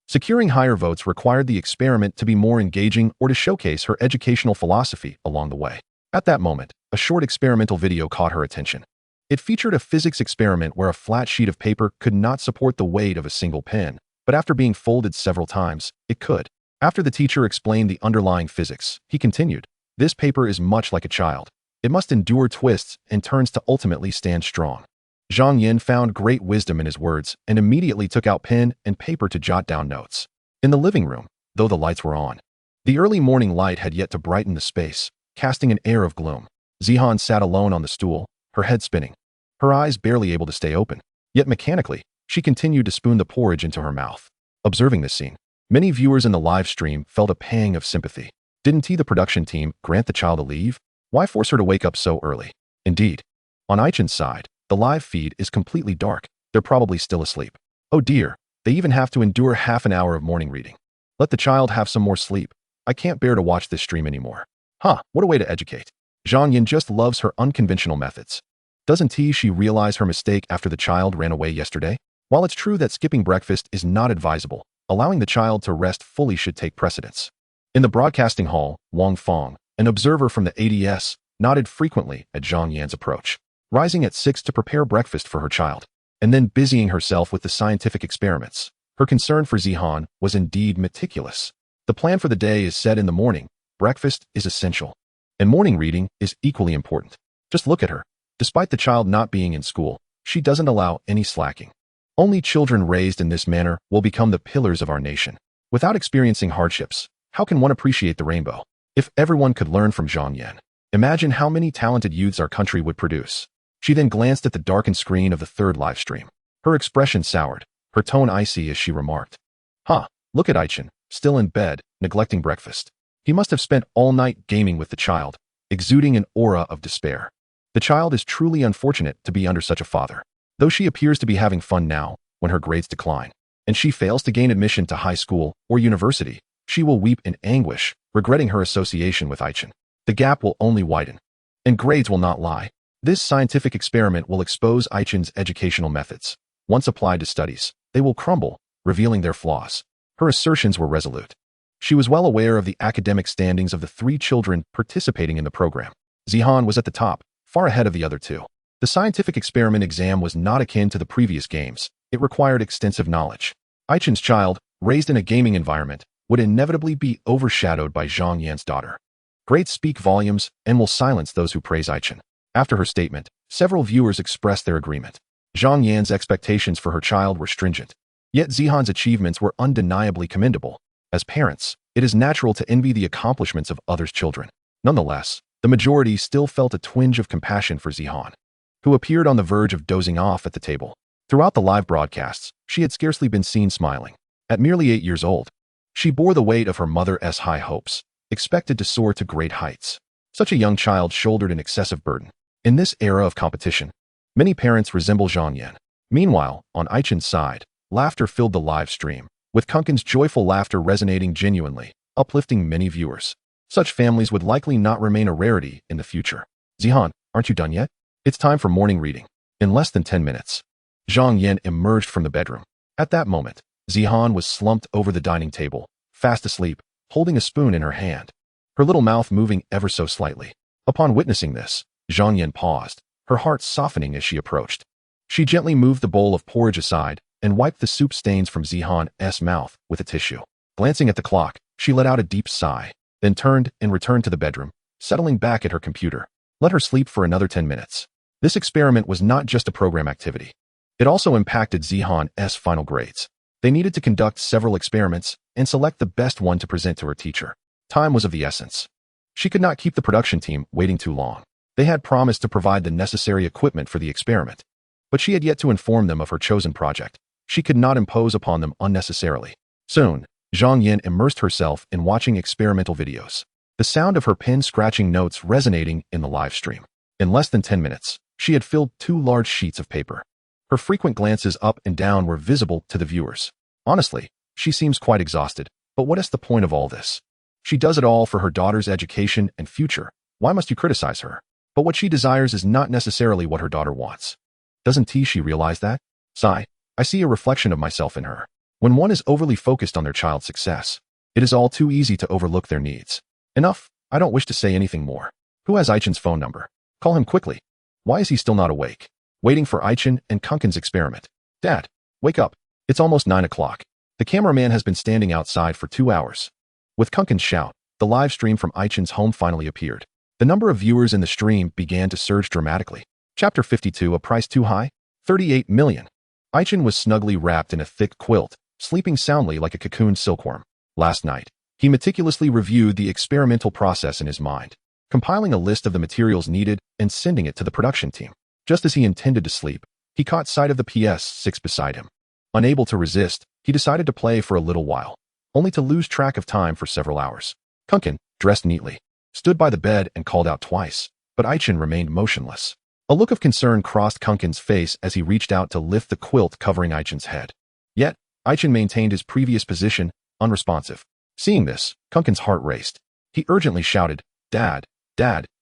securing higher votes required the experiment to be more engaging or to showcase her educational philosophy along the way. At that moment, a short experimental video caught her attention. It featured a physics experiment where a flat sheet of paper could not support the weight of a single pen, but after being folded several times, it could. After the teacher explained the underlying physics, he continued, "This paper is much like a child. It must endure twists and turns to ultimately stand strong." Zhang Yin found great wisdom in his words and immediately took out pen and paper to jot down notes. In the living room, though the lights were on, the early morning light had yet to brighten the space, casting an air of gloom. Zihan sat alone on the stool, her head spinning, her eyes barely able to stay open. Yet mechanically, she continued to spoon the porridge into her mouth. Observing this scene, many viewers in the live stream felt a pang of sympathy. Didn't the production team grant the child a leave? Why force her to wake up so early? Indeed, on Chen's side, the live feed is completely dark. They're probably still asleep. Oh dear, they even have to endure half an hour of morning reading. Let the child have some more sleep. I can't bear to watch this stream anymore. What a way to educate. Zhang Yin just loves her unconventional methods. Doesn't she realize her mistake after the child ran away yesterday? While it's true that skipping breakfast is not advisable, allowing the child to rest fully should take precedence. In the broadcasting hall, Wang Fong, an observer from the ADS, nodded frequently at Zhang Yan's approach, rising at 6 to prepare breakfast for her child, and then busying herself with the scientific experiments. Her concern for Zihan was indeed meticulous. The plan for the day is set in the morning, breakfast is essential, and morning reading is equally important. Just look at her. Despite the child not being in school, she doesn't allow any slacking. Only children raised in this manner will become the pillars of our nation. Without experiencing hardships, how can one appreciate the rainbow? If everyone could learn from Zhang Yan, imagine how many talented youths our country would produce. She then glanced at the darkened screen of the third live stream. Her expression soured, her tone icy as she remarked. Huh, look at Aichen, still in bed, neglecting breakfast. He must have spent all night gaming with the child, exuding an aura of despair. The child is truly unfortunate to be under such a father. Though she appears to be having fun now, when her grades decline, and she fails to gain admission to high school or university, she will weep in anguish, regretting her association with Aichen. The gap will only widen. And grades will not lie. This scientific experiment will expose Aichen's educational methods. Once applied to studies, they will crumble, revealing their flaws. Her assertions were resolute. She was well aware of the academic standings of the 3 children participating in the program. Zihan was at the top, far ahead of the other 2. The scientific experiment exam was not akin to the previous games. It required extensive knowledge. Aichen's child, raised in a gaming environment, would inevitably be overshadowed by Zhang Yan's daughter. Grades speak volumes and will silence those who praise Aichen. After her statement, several viewers expressed their agreement. Zhang Yan's expectations for her child were stringent. Yet Zihan's achievements were undeniably commendable. As parents, it is natural to envy the accomplishments of others' children. Nonetheless, the majority still felt a twinge of compassion for Zihan, who appeared on the verge of dozing off at the table. Throughout the live broadcasts, she had scarcely been seen smiling. At merely 8 years old, she bore the weight of her mother's high hopes, expected to soar to great heights. Such a young child shouldered an excessive burden. In this era of competition, many parents resemble Zhang Yan. Meanwhile, on Aichen's side, laughter filled the live stream, with Kunkin's joyful laughter resonating genuinely, uplifting many viewers. Such families would likely not remain a rarity in the future. Zihan, aren't you done yet? It's time for morning reading. In less than 10 minutes, Zhang Yan emerged from the bedroom. At that moment, Zihan was slumped over the dining table, fast asleep, holding a spoon in her hand, her little mouth moving ever so slightly. Upon witnessing this, Zhang Yan paused, her heart softening as she approached. She gently moved the bowl of porridge aside and wiped the soup stains from Zihan's mouth with a tissue. Glancing at the clock, she let out a deep sigh, then turned and returned to the bedroom, settling back at her computer. Let her sleep for another 10 minutes. This experiment was not just a program activity. It also impacted Zihan's final grades. They needed to conduct several experiments and select the best one to present to her teacher. Time was of the essence. She could not keep the production team waiting too long. They had promised to provide the necessary equipment for the experiment, but she had yet to inform them of her chosen project. She could not impose upon them unnecessarily. Soon, Zhang Yan immersed herself in watching experimental videos, the sound of her pen scratching notes resonating in the live stream. In less than 10 minutes, she had filled 2 large sheets of paper. Her frequent glances up and down were visible to the viewers. Honestly, she seems quite exhausted, but what is the point of all this? She does it all for her daughter's education and future. Why must you criticize her? But what she desires is not necessarily what her daughter wants. Doesn't she realize that? Sigh, I see a reflection of myself in her. When one is overly focused on their child's success, it is all too easy to overlook their needs. Enough, I don't wish to say anything more. Who has Aichen's phone number? Call him quickly. Why is he still not awake? Waiting for Aichen and Kunkin's experiment. Dad, wake up. It's almost 9 o'clock. The cameraman has been standing outside for 2 hours. With Kunkin's shout, the live stream from Aichen's home finally appeared. The number of viewers in the stream began to surge dramatically. Chapter 52, a price too high? 38 million. Aichen was snugly wrapped in a thick quilt, sleeping soundly like a cocooned silkworm. Last night, he meticulously reviewed the experimental process in his mind, compiling a list of the materials needed and sending it to the production team. Just as he intended to sleep, he caught sight of the PS6 beside him. Unable to resist, he decided to play for a little while, only to lose track of time for several hours. Kunkin, dressed neatly, stood by the bed and called out twice, but Aichen remained motionless. A look of concern crossed Kunkin's face as he reached out to lift the quilt covering Aichen's head. Yet, Aichen maintained his previous position, unresponsive. Seeing this, Kunkin's heart raced. He urgently shouted, Dad,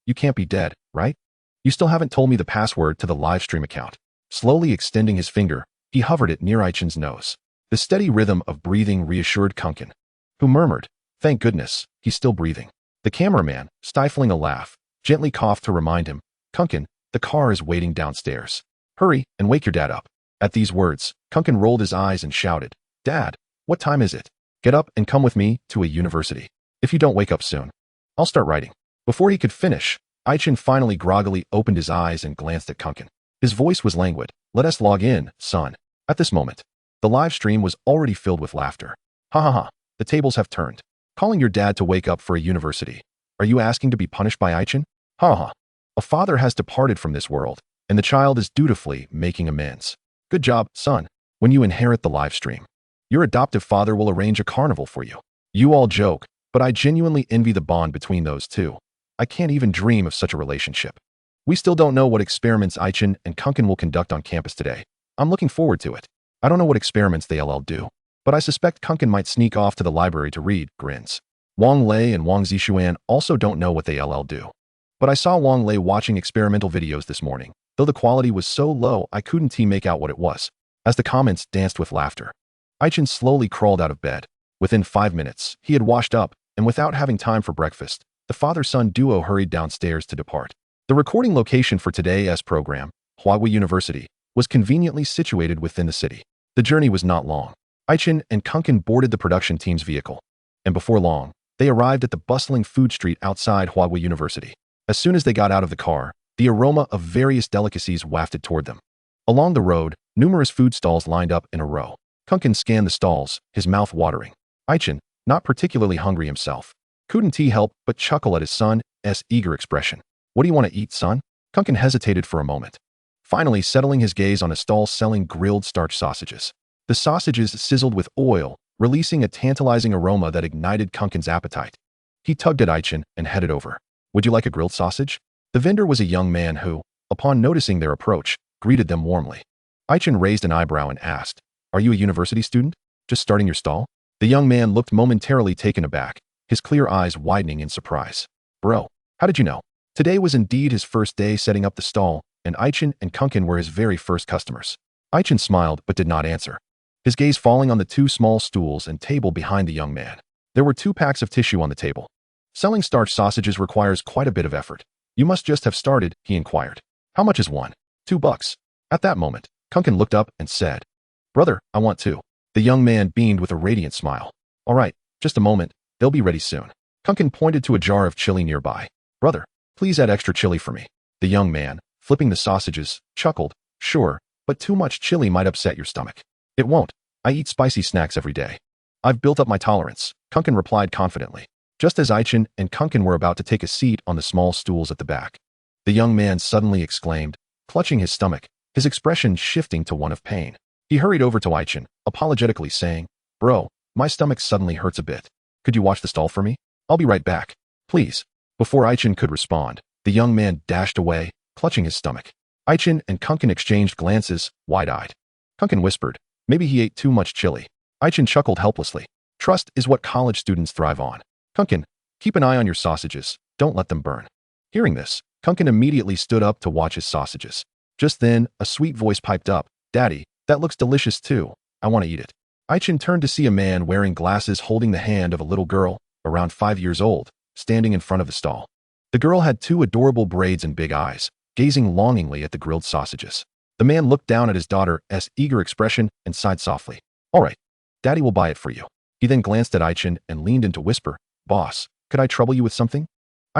you can't be dead, right? You still haven't told me the password to the live stream account. Slowly extending his finger, he hovered it near Aichen's nose. The steady rhythm of breathing reassured Kunkin, who murmured, Thank goodness, he's still breathing. The cameraman, stifling a laugh, gently coughed to remind him, Kunkin, the car is waiting downstairs. Hurry and wake your dad up. At these words, Kunkin rolled his eyes and shouted, Dad, what time is it? Get up and come with me to a university. If you don't wake up soon, I'll start writing. Before he could finish, Aichen finally groggily opened his eyes and glanced at Kunkin. His voice was languid. Let us log in, son. At this moment, the live stream was already filled with laughter. Ha ha ha, the tables have turned. Calling your dad to wake up for a university. Are you asking to be punished by Aichen? Ha ha. A father has departed from this world, and the child is dutifully making amends. Good job, son. When you inherit the live stream, your adoptive father will arrange a carnival for you. You all joke, but I genuinely envy the bond between those two. I can't even dream of such a relationship. We still don't know what experiments Chen and Kunkin will conduct on campus today. I'm looking forward to it. I don't know what experiments they'll do, but I suspect Kunkin might sneak off to the library to read, grins. Wang Lei and Wang Zixuan also don't know what they'll do. But I saw Wang Lei watching experimental videos this morning, though the quality was so low I couldn't make out what it was. As the comments danced with laughter, Chen slowly crawled out of bed. Within 5 minutes, he had washed up, and without having time for breakfast, the father-son duo hurried downstairs to depart. The recording location for today's program, Huawei University, was conveniently situated within the city. The journey was not long. Chen and Kunkin boarded the production team's vehicle, and before long, they arrived at the bustling food street outside Huawei University. As soon as they got out of the car, the aroma of various delicacies wafted toward them. Along the road, numerous food stalls lined up in a row. Kunkin scanned the stalls, his mouth watering. Chen, not particularly hungry himself, couldn't help but chuckle at his son's eager expression. What do you want to eat, son? Kunkin hesitated for a moment, finally settling his gaze on a stall selling grilled starch sausages. The sausages sizzled with oil, releasing a tantalizing aroma that ignited Kunkin's appetite. He tugged at Chen and headed over. Would you like a grilled sausage? The vendor was a young man who, upon noticing their approach, greeted them warmly. Chen raised an eyebrow and asked, "Are you a university student? Just starting your stall?" The young man looked momentarily taken aback, his clear eyes widening in surprise. Bro, how did you know? Today was indeed his first day setting up the stall, and Chen and Kunkin were his very first customers. Chen smiled but did not answer, his gaze falling on the 2 small stools and table behind the young man. There were 2 packs of tissue on the table. Selling starch sausages requires quite a bit of effort. You must just have started, he inquired. How much is one? $2. At that moment, Kunkin looked up and said, Brother, I want 2. The young man beamed with a radiant smile. All right, just a moment, they'll be ready soon. Kunkin pointed to a jar of chili nearby. Brother, please add extra chili for me. The young man, flipping the sausages, chuckled. Sure, but too much chili might upset your stomach. It won't. I eat spicy snacks every day. I've built up my tolerance, Kunkin replied confidently. Just as Chen and Kunkin were about to take a seat on the small stools at the back, the young man suddenly exclaimed, clutching his stomach, his expression shifting to one of pain. He hurried over to Chen, apologetically saying, Bro, my stomach suddenly hurts a bit. Could you watch the stall for me? I'll be right back. Please. Before Chen could respond, the young man dashed away, clutching his stomach. Chen and Kunkin exchanged glances, wide-eyed. Kunkin whispered, maybe he ate too much chili. Chen chuckled helplessly. Trust is what college students thrive on. Kunkin, keep an eye on your sausages. Don't let them burn. Hearing this, Kunkin immediately stood up to watch his sausages. Just then, a sweet voice piped up. Daddy, that looks delicious too. I want to eat it. Chen turned to see a man wearing glasses holding the hand of a little girl, around 5 years old, standing in front of the stall. The girl had 2 adorable braids and big eyes, gazing longingly at the grilled sausages. The man looked down at his daughter's eager expression and sighed softly. All right, Daddy will buy it for you. He then glanced at Chen and leaned in to whisper, Boss, could I trouble you with something?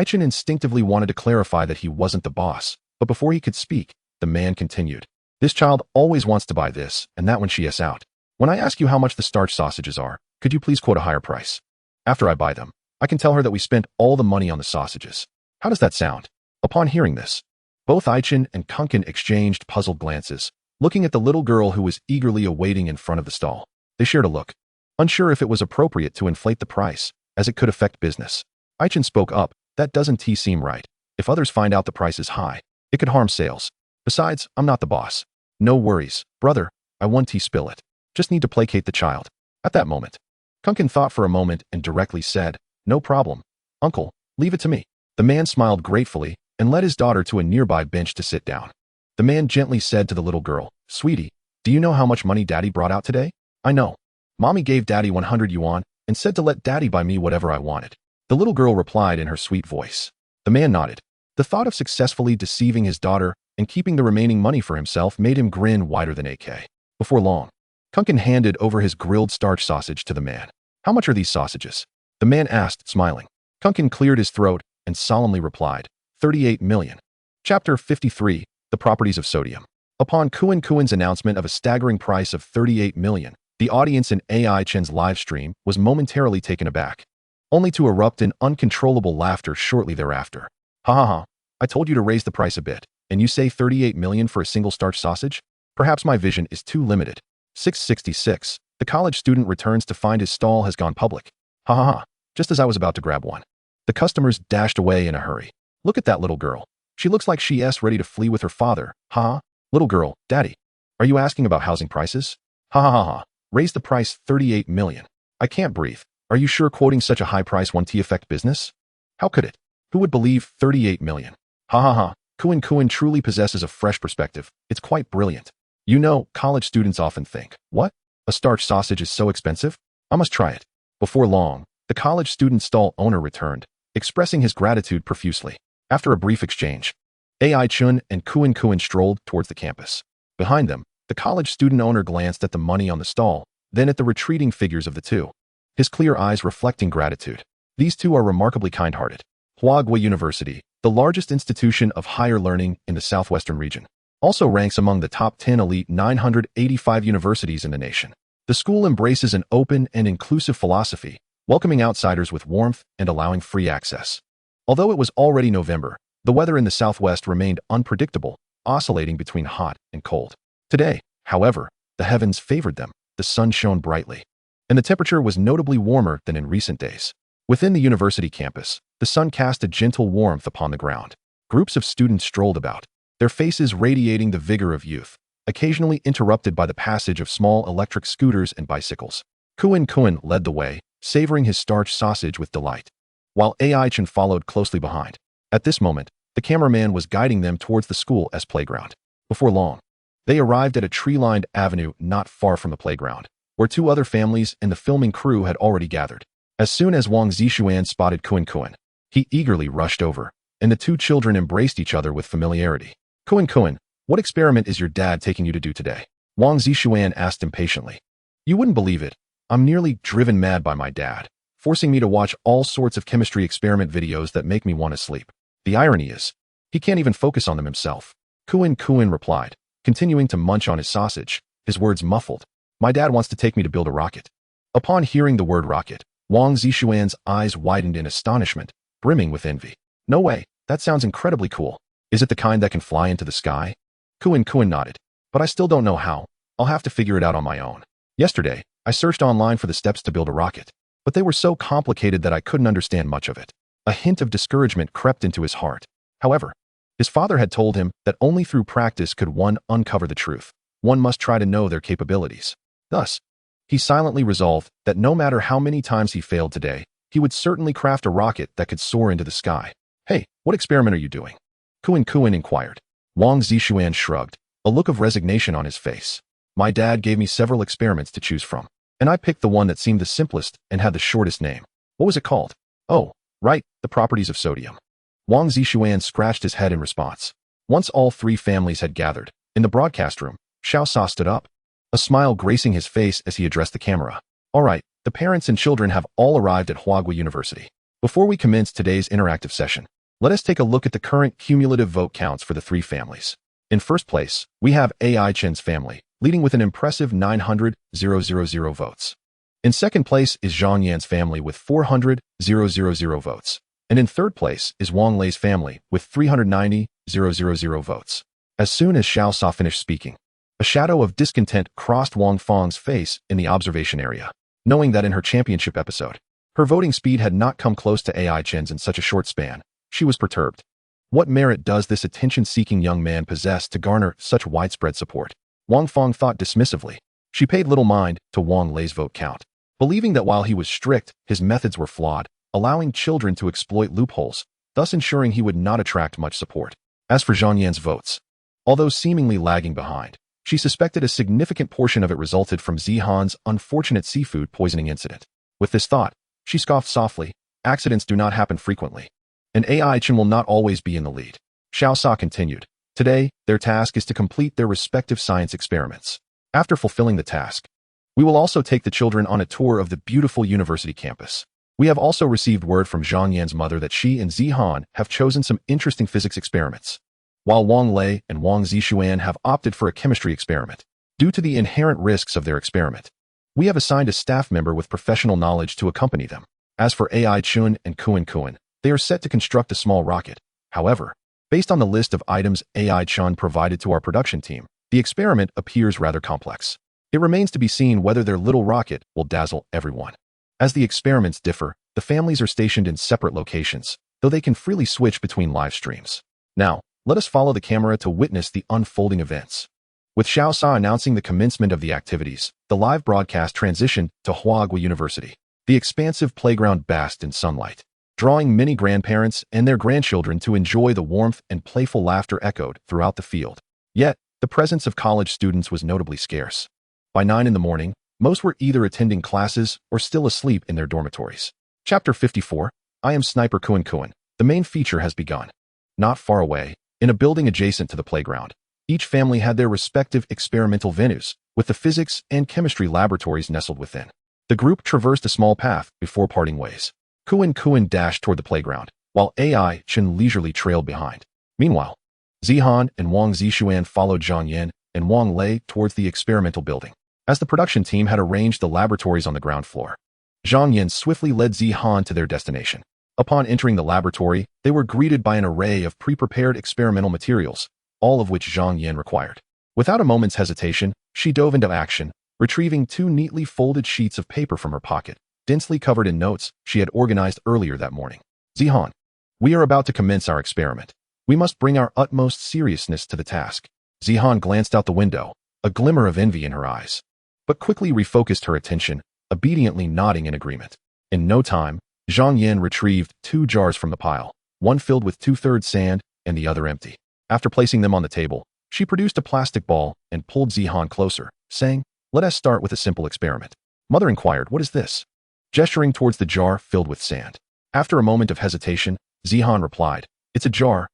Chen instinctively wanted to clarify that he wasn't the boss, but before he could speak, the man continued. This child always wants to buy this and that when she asks out. When I ask you how much the starch sausages are, could you please quote a higher price? After I buy them, I can tell her that we spent all the money on the sausages. How does that sound? Upon hearing this, both Chen and Kunkin exchanged puzzled glances, looking at the little girl who was eagerly awaiting in front of the stall. They shared a look, unsure if it was appropriate to inflate the price, as it could affect business. Chen spoke up, that doesn't seem right. If others find out the price is high, it could harm sales. Besides, I'm not the boss. No worries, brother, I won't spill it. Just need to placate the child. At that moment, Kunkin thought for a moment and directly said, No problem. Uncle, leave it to me. The man smiled gratefully and led his daughter to a nearby bench to sit down. The man gently said to the little girl, Sweetie, do you know how much money Daddy brought out today? I know. Mommy gave Daddy 100 yuan and said to let Daddy buy me whatever I wanted. The little girl replied in her sweet voice. The man nodded. The thought of successfully deceiving his daughter and keeping the remaining money for himself made him grin wider than AK. Before long, Kunkin handed over his grilled starch sausage to the man. How much are these sausages? The man asked, smiling. Kunkin cleared his throat and solemnly replied, 38 million. Chapter 53, The Properties of Sodium. Upon Kuin's announcement of a staggering price of 38 million, the audience in Chen's live stream was momentarily taken aback, only to erupt in uncontrollable laughter shortly thereafter. Ha ha ha, I told you to raise the price a bit, and you say 38 million for a single starch sausage? Perhaps my vision is too limited. 666. The college student returns to find his stall has gone public. Ha ha ha. Just as I was about to grab one, the customers dashed away in a hurry. Look at that little girl. She looks like she's ready to flee with her father. Ha ha. Little girl, daddy. Are you asking about housing prices? Ha ha ha ha. Raise the price 38 million. I can't breathe. Are you sure quoting such a high price won't affect business? How could it? Who would believe 38 million? Ha ha ha. Kuan truly possesses a fresh perspective. It's quite brilliant. You know, college students often think, what? A starch sausage is so expensive? I must try it. Before long, the college student stall owner returned, expressing his gratitude profusely. After a brief exchange, Chen and Kuan strolled towards the campus. Behind them, the college student owner glanced at the money on the stall, then at the retreating figures of the two, his clear eyes reflecting gratitude. These two are remarkably kind-hearted. Peking University, the largest institution of higher learning in the southwestern region, also ranks among the top 10 elite 985 universities in the nation. The school embraces an open and inclusive philosophy, welcoming outsiders with warmth and allowing free access. Although it was already November, the weather in the southwest remained unpredictable, oscillating between hot and cold. Today, however, the heavens favored them, the sun shone brightly, and the temperature was notably warmer than in recent days. Within the university campus, the sun cast a gentle warmth upon the ground. Groups of students strolled about, their faces radiating the vigor of youth, occasionally interrupted by the passage of small electric scooters and bicycles. Kuan led the way, savoring his starch sausage with delight, while Chen followed closely behind. At this moment, the cameraman was guiding them towards the school's playground. Before long, they arrived at a tree-lined avenue not far from the playground, where two other families and the filming crew had already gathered. As soon as Wang Zishuan spotted Kuan, he eagerly rushed over, and the two children embraced each other with familiarity. Kuan, what experiment is your dad taking you to do today? Wang Zishuan asked impatiently. You wouldn't believe it. I'm nearly driven mad by my dad, forcing me to watch all sorts of chemistry experiment videos that make me want to sleep. The irony is, he can't even focus on them himself. Kuan replied, continuing to munch on his sausage, his words muffled. My dad wants to take me to build a rocket. Upon hearing the word rocket, Wang Zishuan's eyes widened in astonishment, brimming with envy. No way, that sounds incredibly cool. Is it the kind that can fly into the sky? Kuan nodded. But I still don't know how. I'll have to figure it out on my own. Yesterday, I searched online for the steps to build a rocket, but they were so complicated that I couldn't understand much of it. A hint of discouragement crept into his heart. However, his father had told him that only through practice could one uncover the truth. One must try to know their capabilities. Thus, he silently resolved that no matter how many times he failed today, he would certainly craft a rocket that could soar into the sky. Hey, what experiment are you doing? Kuan inquired. Wang Zishuan shrugged, a look of resignation on his face. My dad gave me several experiments to choose from, and I picked the one that seemed the simplest and had the shortest name. What was it called? Oh, right, the properties of sodium. Wang Zishuan scratched his head in response. Once all three families had gathered, in the broadcast room, Xiaosha stood up, a smile gracing his face as he addressed the camera. All right, the parents and children have all arrived at Peking University. Before we commence today's interactive session, let us take a look at the current cumulative vote counts for the three families. In first place, we have Chen's family, leading with an impressive 900,000 votes. In second place is Zhang Yan's family with 400,000 votes. And in third place is Wang Lei's family with 390,000 votes. As soon as Xiaosha finished speaking, a shadow of discontent crossed Wang Feng's face in the observation area, knowing that in her championship episode, her voting speed had not come close to Chen's in such a short span. She was perturbed. What merit does this attention-seeking young man possess to garner such widespread support? Wang Feng thought dismissively. She paid little mind to Wang Lei's vote count, believing that while he was strict, his methods were flawed, allowing children to exploit loopholes, thus ensuring he would not attract much support. As for Zhang Yan's votes, although seemingly lagging behind, she suspected a significant portion of it resulted from Zihan's unfortunate seafood poisoning incident. With this thought, she scoffed softly. Accidents do not happen frequently, and Chen will not always be in the lead. Xiaosha continued. Today, their task is to complete their respective science experiments. After fulfilling the task, we will also take the children on a tour of the beautiful university campus. We have also received word from Zhang Yan's mother that she and Zihan have chosen some interesting physics experiments, while Wang Lei and Wang Zishuan have opted for a chemistry experiment. Due to the inherent risks of their experiment, we have assigned a staff member with professional knowledge to accompany them. As for Chen and Kuan, they are set to construct a small rocket. However, based on the list of items Chen provided to our production team, the experiment appears rather complex. It remains to be seen whether their little rocket will dazzle everyone. As the experiments differ, the families are stationed in separate locations, though they can freely switch between live streams. Now, let us follow the camera to witness the unfolding events. With Xiaosa announcing the commencement of the activities, the live broadcast transitioned to Huagui University. The expansive playground basked in sunlight, drawing many grandparents and their grandchildren to enjoy the warmth and playful laughter echoed throughout the field. Yet, the presence of college students was notably scarce. By 9 in the morning, most were either attending classes or still asleep in their dormitories. Chapter 54, I Am Sniper Kuan Kuan. The main feature has begun. Not far away, in a building adjacent to the playground, each family had their respective experimental venues, with the physics and chemistry laboratories nestled within. The group traversed a small path before parting ways. Kuan Kuan dashed toward the playground, while AI Chen leisurely trailed behind. Meanwhile, Zihan and Wang Zixuan followed Zhang Yan and Wang Lei towards the experimental building. As the production team had arranged the laboratories on the ground floor, Zhang Yan swiftly led Zihan to their destination. Upon entering the laboratory, they were greeted by an array of pre-prepared experimental materials, all of which Zhang Yan required. Without a moment's hesitation, she dove into action, retrieving 2 neatly folded sheets of paper from her pocket, densely covered in notes she had organized earlier that morning. Zihan, we are about to commence our experiment. We must bring our utmost seriousness to the task. Zihan glanced out the window, a glimmer of envy in her eyes, but quickly refocused her attention, obediently nodding in agreement. In no time, Zhang Yan retrieved 2 jars from the pile, one filled with 2/3 sand and the other empty. After placing them on the table, she produced a plastic ball and pulled Zihan closer, saying, "Let us start with a simple experiment." Mother inquired, "What is this?" Gesturing towards the jar filled with sand. After a moment of hesitation, Zihan replied, "It's a jar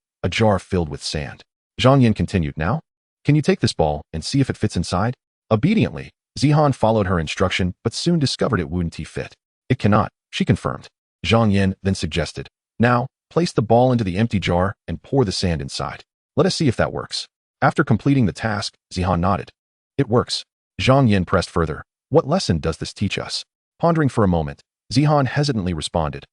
filled with sand." Zhang Yan continued, "Now, can you take this ball and see if it fits inside?" Obediently, Zihan followed her instruction but soon discovered it wouldn't fit. "It cannot," she confirmed. Zhang Yan then suggested, "Now, place the ball into the empty jar and pour the sand inside. Let us see if that works." After completing the task, Zihan nodded. "It works." Zhang Yan pressed further, "What lesson does this teach us?" Pondering for a moment, Zihan hesitantly responded,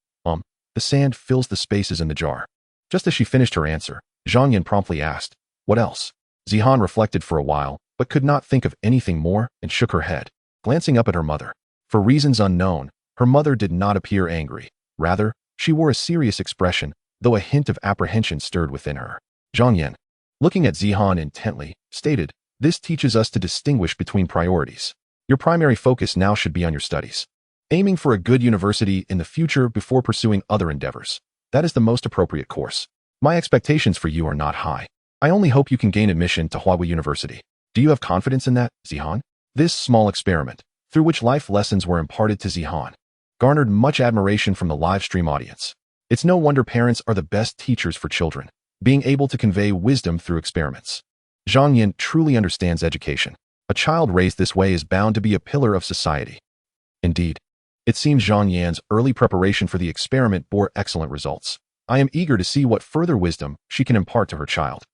"The sand fills the spaces in the jar." Just as she finished her answer, Zhang Yan promptly asked, "What else?" Zihan reflected for a while, but could not think of anything more and shook her head, glancing up at her mother. For reasons unknown, her mother did not appear angry. Rather, she wore a serious expression, though a hint of apprehension stirred within her. Zhang Yan, looking at Zihan intently, stated, "This teaches us to distinguish between priorities. Your primary focus now should be on your studies, aiming for a good university in the future before pursuing other endeavors. That is the most appropriate course. My expectations for you are not high. I only hope you can gain admission to Huawei University. Do you have confidence in that, Zihan?" This small experiment, through which life lessons were imparted to Zihan, garnered much admiration from the live stream audience. It's no wonder parents are the best teachers for children, being able to convey wisdom through experiments. Zhang Yan truly understands education. A child raised this way is bound to be a pillar of society. Indeed, it seems Zhang Yan's early preparation for the experiment bore excellent results. I am eager to see what further wisdom she can impart to her child.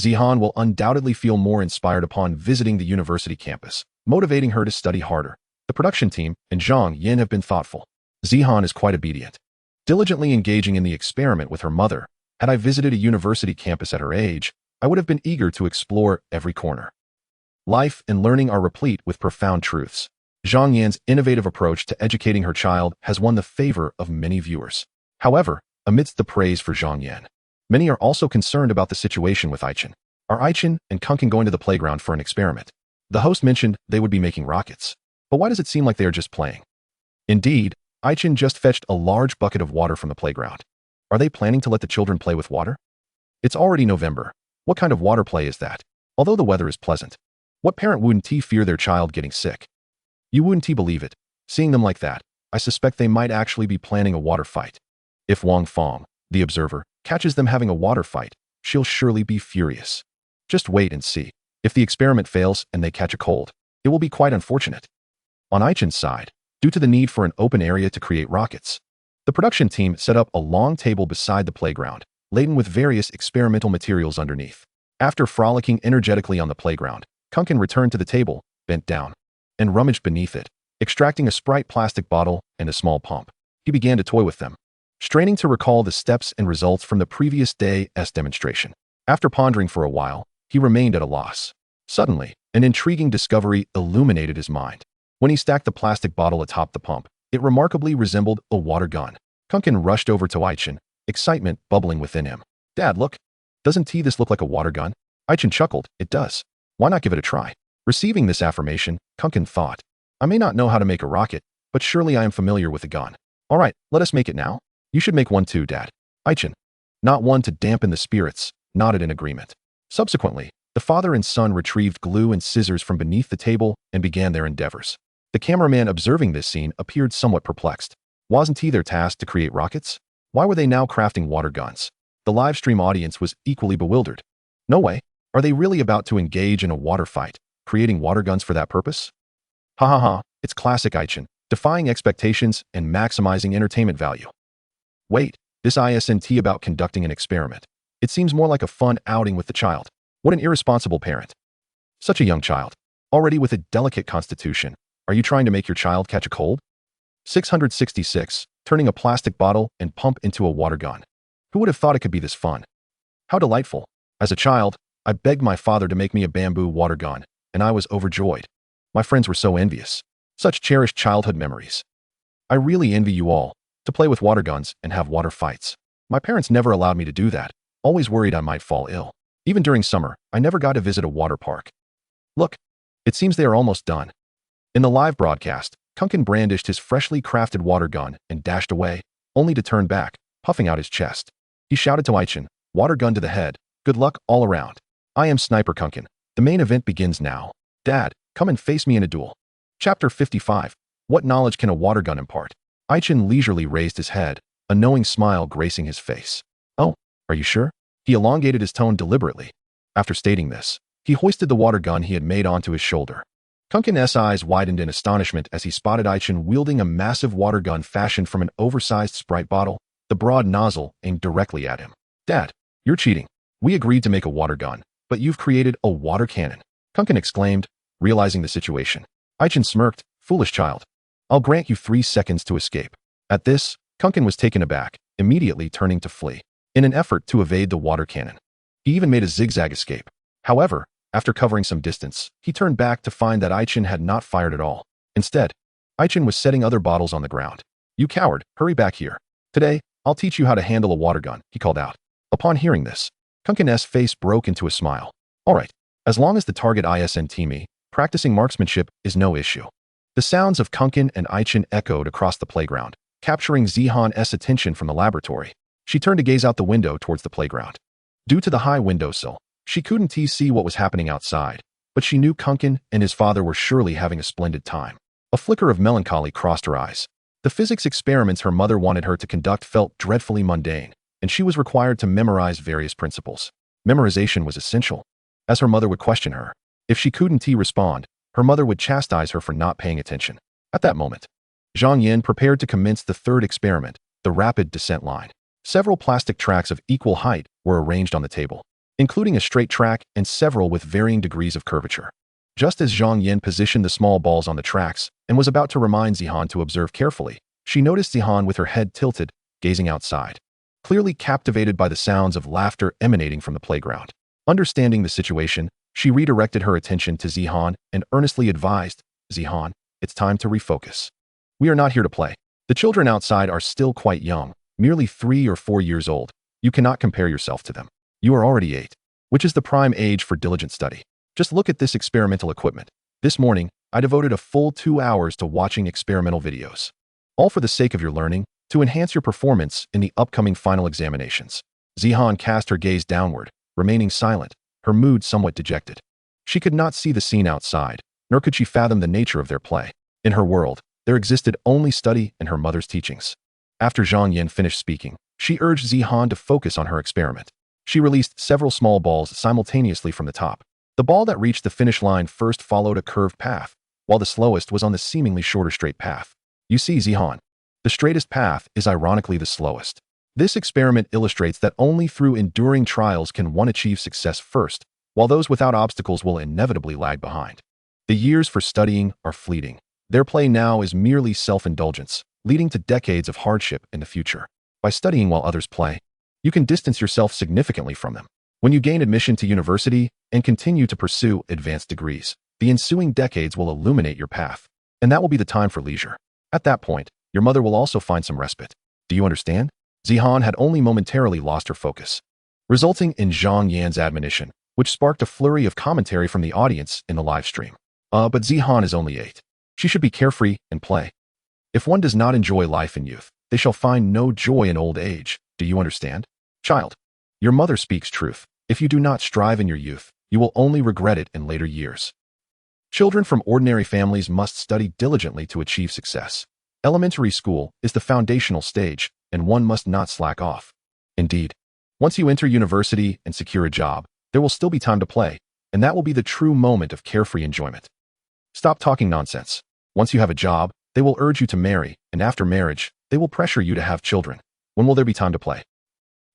Zihan will undoubtedly feel more inspired upon visiting the university campus, motivating her to study harder. The production team and Zhang Yan have been thoughtful. Zihan is quite obedient, diligently engaging in the experiment with her mother. Had I visited a university campus at her age, I would have been eager to explore every corner. Life and learning are replete with profound truths. Zhang Yan's innovative approach to educating her child has won the favor of many viewers. However, amidst the praise for Zhang Yan, many are also concerned about the situation with Chen. Are Chen and Kunkin going to the playground for an experiment? The host mentioned they would be making rockets. But why does it seem like they are just playing? Indeed, Chen just fetched a large bucket of water from the playground. Are they planning to let the children play with water? It's already November. What kind of water play is that? Although the weather is pleasant, what parent wouldn't fear their child getting sick? You wouldn't believe it. Seeing them like that, I suspect they might actually be planning a water fight. If Wang Fong, the observer, catches them having a water fight, she'll surely be furious. Just wait and see. If the experiment fails and they catch a cold, it will be quite unfortunate. On Chen's side, due to the need for an open area to create rockets, the production team set up a long table beside the playground, laden with various experimental materials underneath. After frolicking energetically on the playground, Kunkin returned to the table, bent down, and rummaged beneath it, extracting a Sprite plastic bottle and a small pump. He began to toy with them, straining to recall the steps and results from the previous day's demonstration. After pondering for a while, he remained at a loss. Suddenly, an intriguing discovery illuminated his mind. When he stacked the plastic bottle atop the pump, it remarkably resembled a water gun. Kunkin rushed over to Chen, excitement bubbling within him. Dad, look. Doesn't this look like a water gun? Chen chuckled. It does. Why not give it a try? Receiving this affirmation, Kunkin thought, I may not know how to make a rocket, but surely I am familiar with a gun. All right, let us make it now. You should make one too, Dad. Chen, not one to dampen the spirits, nodded in agreement. Subsequently, the father and son retrieved glue and scissors from beneath the table and began their endeavors. The cameraman observing this scene appeared somewhat perplexed. Wasn't their task to create rockets? Why were they now crafting water guns? The live stream audience was equally bewildered. No way. Are they really about to engage in a water fight, creating water guns for that purpose? Ha ha ha, it's classic Chen, defying expectations and maximizing entertainment value. Wait, this isn't about conducting an experiment. It seems more like a fun outing with the child. What an irresponsible parent. Such a young child, already with a delicate constitution. Are you trying to make your child catch a cold? 666, turning a plastic bottle and pump into a water gun. Who would have thought it could be this fun? How delightful. As a child, I begged my father to make me a bamboo water gun, and I was overjoyed. My friends were so envious. Such cherished childhood memories. I really envy you all, to play with water guns and have water fights. My parents never allowed me to do that, always worried I might fall ill. Even during summer, I never got to visit a water park. Look, it seems they are almost done. In the live broadcast, Kunkin brandished his freshly crafted water gun and dashed away, only to turn back, puffing out his chest. He shouted to Chen, water gun to the head, good luck all around. I am Sniper Kunkin. The main event begins now. Dad, come and face me in a duel. Chapter 55. What knowledge can a water gun impart? Chen leisurely raised his head, a knowing smile gracing his face. Oh, are you sure? He elongated his tone deliberately. After stating this, he hoisted the water gun he had made onto his shoulder. Kunkin's eyes widened in astonishment as he spotted Chen wielding a massive water gun fashioned from an oversized Sprite bottle, the broad nozzle aimed directly at him. Dad, you're cheating. We agreed to make a water gun, but you've created a water cannon. Kunkin exclaimed, realizing the situation. Chen smirked, foolish child. I'll grant you 3 seconds to escape. At this, Kunkin was taken aback, immediately turning to flee, in an effort to evade the water cannon. He even made a zigzag escape. However, after covering some distance, he turned back to find that Chen had not fired at all. Instead, Chen was setting other bottles on the ground. You coward, hurry back here. Today, I'll teach you how to handle a water gun, he called out. Upon hearing this, Kunkin's face broke into a smile. All right, as long as the target isn't me, practicing marksmanship is no issue. The sounds of Kunkin and Chen echoed across the playground, capturing Zihan's attention from the laboratory. She turned to gaze out the window towards the playground. Due to the high windowsill, she couldn't see what was happening outside, but she knew Kunkin and his father were surely having a splendid time. A flicker of melancholy crossed her eyes. The physics experiments her mother wanted her to conduct felt dreadfully mundane, and she was required to memorize various principles. Memorization was essential. As her mother would question her, if she couldn't respond, her mother would chastise her for not paying attention. At that moment, Zhang Yin prepared to commence the third experiment, the rapid descent line. Several plastic tracks of equal height were arranged on the table, including a straight track and several with varying degrees of curvature. Just as Zhang Yin positioned the small balls on the tracks and was about to remind Zihan to observe carefully, she noticed Zihan with her head tilted, gazing outside, clearly captivated by the sounds of laughter emanating from the playground. Understanding the situation, she redirected her attention to Zihan and earnestly advised, Zihan, it's time to refocus. We are not here to play. The children outside are still quite young, merely 3 or 4 years old. You cannot compare yourself to them. You are already 8, which is the prime age for diligent study. Just look at this experimental equipment. This morning, I devoted a full 2 hours to watching experimental videos. All for the sake of your learning, to enhance your performance in the upcoming final examinations. Zihan cast her gaze downward, remaining silent, her mood somewhat dejected. She could not see the scene outside, nor could she fathom the nature of their play. In her world, there existed only study and her mother's teachings. After Zhang Yin finished speaking, she urged Zihan to focus on her experiment. She released several small balls simultaneously from the top. The ball that reached the finish line first followed a curved path, while the slowest was on the seemingly shorter straight path. You see, Zihan, the straightest path is ironically the slowest. This experiment illustrates that only through enduring trials can one achieve success first, while those without obstacles will inevitably lag behind. The years for studying are fleeting. Their play now is merely self-indulgence, leading to decades of hardship in the future. By studying while others play, you can distance yourself significantly from them. When you gain admission to university and continue to pursue advanced degrees, the ensuing decades will illuminate your path, and that will be the time for leisure. At that point, your mother will also find some respite. Do you understand? Zihan had only momentarily lost her focus, resulting in Zhang Yan's admonition, which sparked a flurry of commentary from the audience in the live stream. But Zihan is only 8. She should be carefree and play. If one does not enjoy life in youth, they shall find no joy in old age. Do you understand? Child, your mother speaks truth. If you do not strive in your youth, you will only regret it in later years. Children from ordinary families must study diligently to achieve success. Elementary school is the foundational stage, and one must not slack off. Indeed, once you enter university and secure a job, there will still be time to play, and that will be the true moment of carefree enjoyment. Stop talking nonsense. Once you have a job, they will urge you to marry, and after marriage, they will pressure you to have children. When will there be time to play?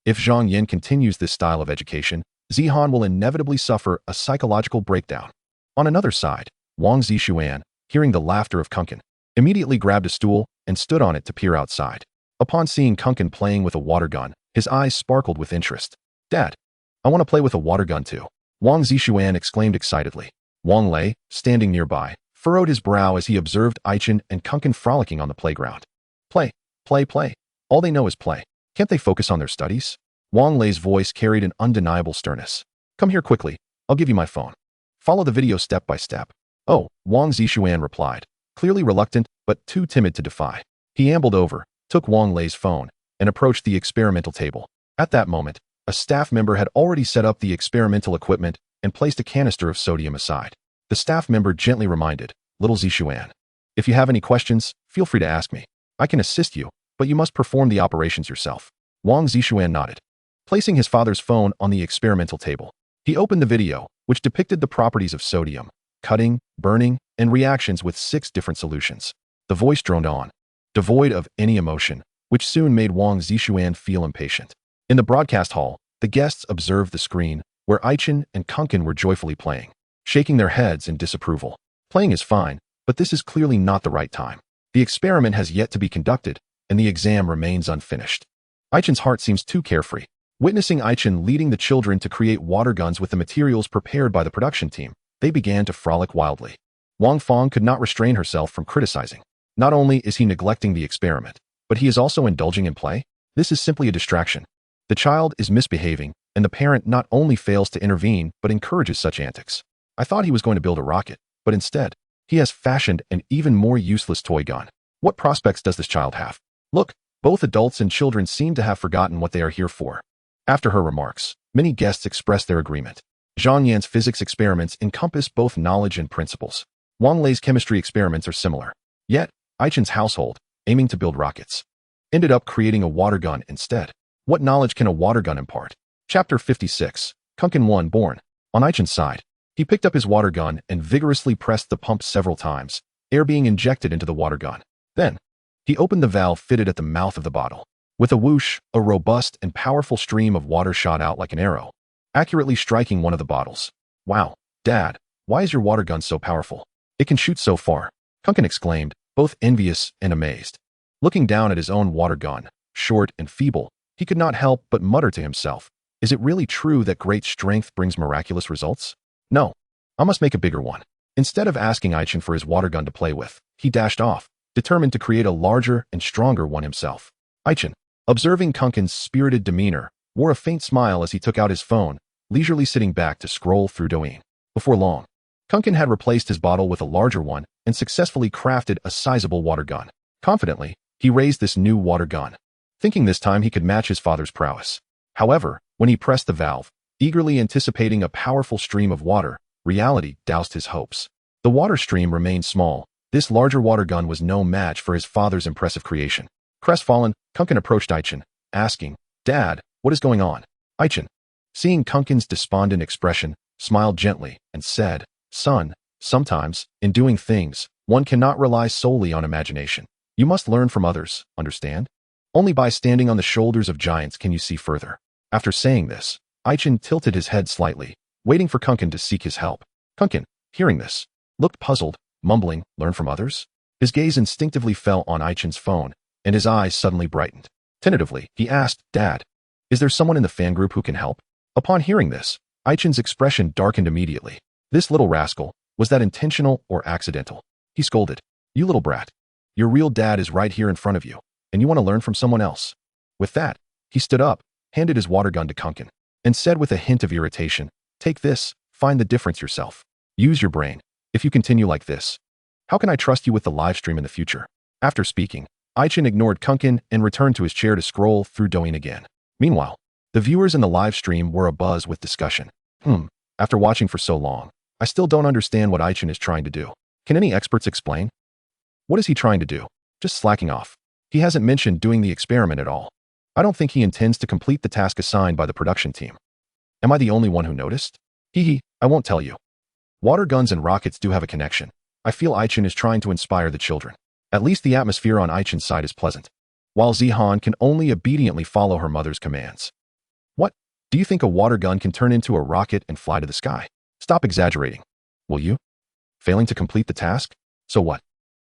If Zhang Yan continues this style of education, Zihan will inevitably suffer a psychological breakdown. On another side, Wang Zixuan, hearing the laughter of Kunkin, immediately grabbed a stool and stood on it to peer outside. Upon seeing Kunkin playing with a water gun, his eyes sparkled with interest. Dad, I want to play with a water gun too, Wang Zixuan exclaimed excitedly. Wang Lei, standing nearby, furrowed his brow as he observed Aichen and Kunkin frolicking on the playground. Play, play, play. All they know is play. Can't they focus on their studies? Wang Lei's voice carried an undeniable sternness. Come here quickly. I'll give you my phone. Follow the video step by step. Oh, Wang Zixuan replied, clearly reluctant but too timid to defy. He ambled over, took Wang Lei's phone, and approached the experimental table. At that moment, a staff member had already set up the experimental equipment and placed a canister of sodium aside. The staff member gently reminded, Little Zixuan, if you have any questions, feel free to ask me. I can assist you, but you must perform the operations yourself. Wang Zixuan nodded. Placing his father's phone on the experimental table, he opened the video, which depicted the properties of sodium, cutting, burning, and reactions with 6 different solutions. The voice droned on, devoid of any emotion, which soon made Wang Zixuan feel impatient. In the broadcast hall, the guests observed the screen, where Aichen and Kunkin were joyfully playing, shaking their heads in disapproval. Playing is fine, but this is clearly not the right time. The experiment has yet to be conducted, and the exam remains unfinished. Aichen's heart seems too carefree. Witnessing Aichen leading the children to create water guns with the materials prepared by the production team, they began to frolic wildly. Wang Fong could not restrain herself from criticizing. Not only is he neglecting the experiment, but he is also indulging in play. This is simply a distraction. The child is misbehaving, and the parent not only fails to intervene but encourages such antics. I thought he was going to build a rocket, but instead, he has fashioned an even more useless toy gun. What prospects does this child have? Look, both adults and children seem to have forgotten what they are here for. After her remarks, many guests expressed their agreement. Zhang Yan's physics experiments encompass both knowledge and principles. Wang Lei's chemistry experiments are similar. Yet, Aichen's household, aiming to build rockets, ended up creating a water gun instead. What knowledge can a water gun impart? Chapter 56, Kunkin 1 born. On Aichen's side, he picked up his water gun and vigorously pressed the pump several times, air being injected into the water gun. Then, he opened the valve fitted at the mouth of the bottle. With a whoosh, a robust and powerful stream of water shot out like an arrow, accurately striking one of the bottles. Wow, Dad, why is your water gun so powerful? It can shoot so far, Kunkin exclaimed, both envious and amazed. Looking down at his own water gun, short and feeble, he could not help but mutter to himself, is it really true that great strength brings miraculous results? No, I must make a bigger one. Instead of asking Aichen for his water gun to play with, he dashed off, determined to create a larger and stronger one himself. Aichen, observing Kunkin's spirited demeanor, wore a faint smile as he took out his phone, leisurely sitting back to scroll through Douyin. Before long, Kunkin had replaced his bottle with a larger one and successfully crafted a sizable water gun. Confidently, he raised this new water gun, thinking this time he could match his father's prowess. However, when he pressed the valve, eagerly anticipating a powerful stream of water, reality doused his hopes. The water stream remained small. This larger water gun was no match for his father's impressive creation. Crestfallen, Kunkin approached Aichen, asking, Dad, what is going on? Aichen, seeing Kunkin's despondent expression, smiled gently and said, Son, sometimes, in doing things, one cannot rely solely on imagination. You must learn from others, understand? Only by standing on the shoulders of giants can you see further. After saying this, Aichen tilted his head slightly, waiting for Kunkin to seek his help. Kunkin, hearing this, looked puzzled, mumbling, learn from others? His gaze instinctively fell on Aichen's phone, and his eyes suddenly brightened. Tentatively, he asked, Dad, is there someone in the fan group who can help? Upon hearing this, Aichen's expression darkened immediately. This little rascal, was that intentional or accidental? He scolded. You little brat. Your real dad is right here in front of you, and you want to learn from someone else. With that, he stood up, handed his water gun to Kunkin, and said with a hint of irritation, take this, find the difference yourself. Use your brain. If you continue like this, how can I trust you with the live stream in the future? After speaking, Aichen ignored Kunkin and returned to his chair to scroll through Douyin again. Meanwhile, the viewers in the live stream were abuzz with discussion. After watching for so long, I still don't understand what Aichen is trying to do. Can any experts explain? What is he trying to do? Just slacking off. He hasn't mentioned doing the experiment at all. I don't think he intends to complete the task assigned by the production team. Am I the only one who noticed? I won't tell you. Water guns and rockets do have a connection. I feel Aichen is trying to inspire the children. At least the atmosphere on Aichen's side is pleasant, while Zihan can only obediently follow her mother's commands. What? Do you think a water gun can turn into a rocket and fly to the sky? Stop exaggerating. Will you? Failing to complete the task? So what?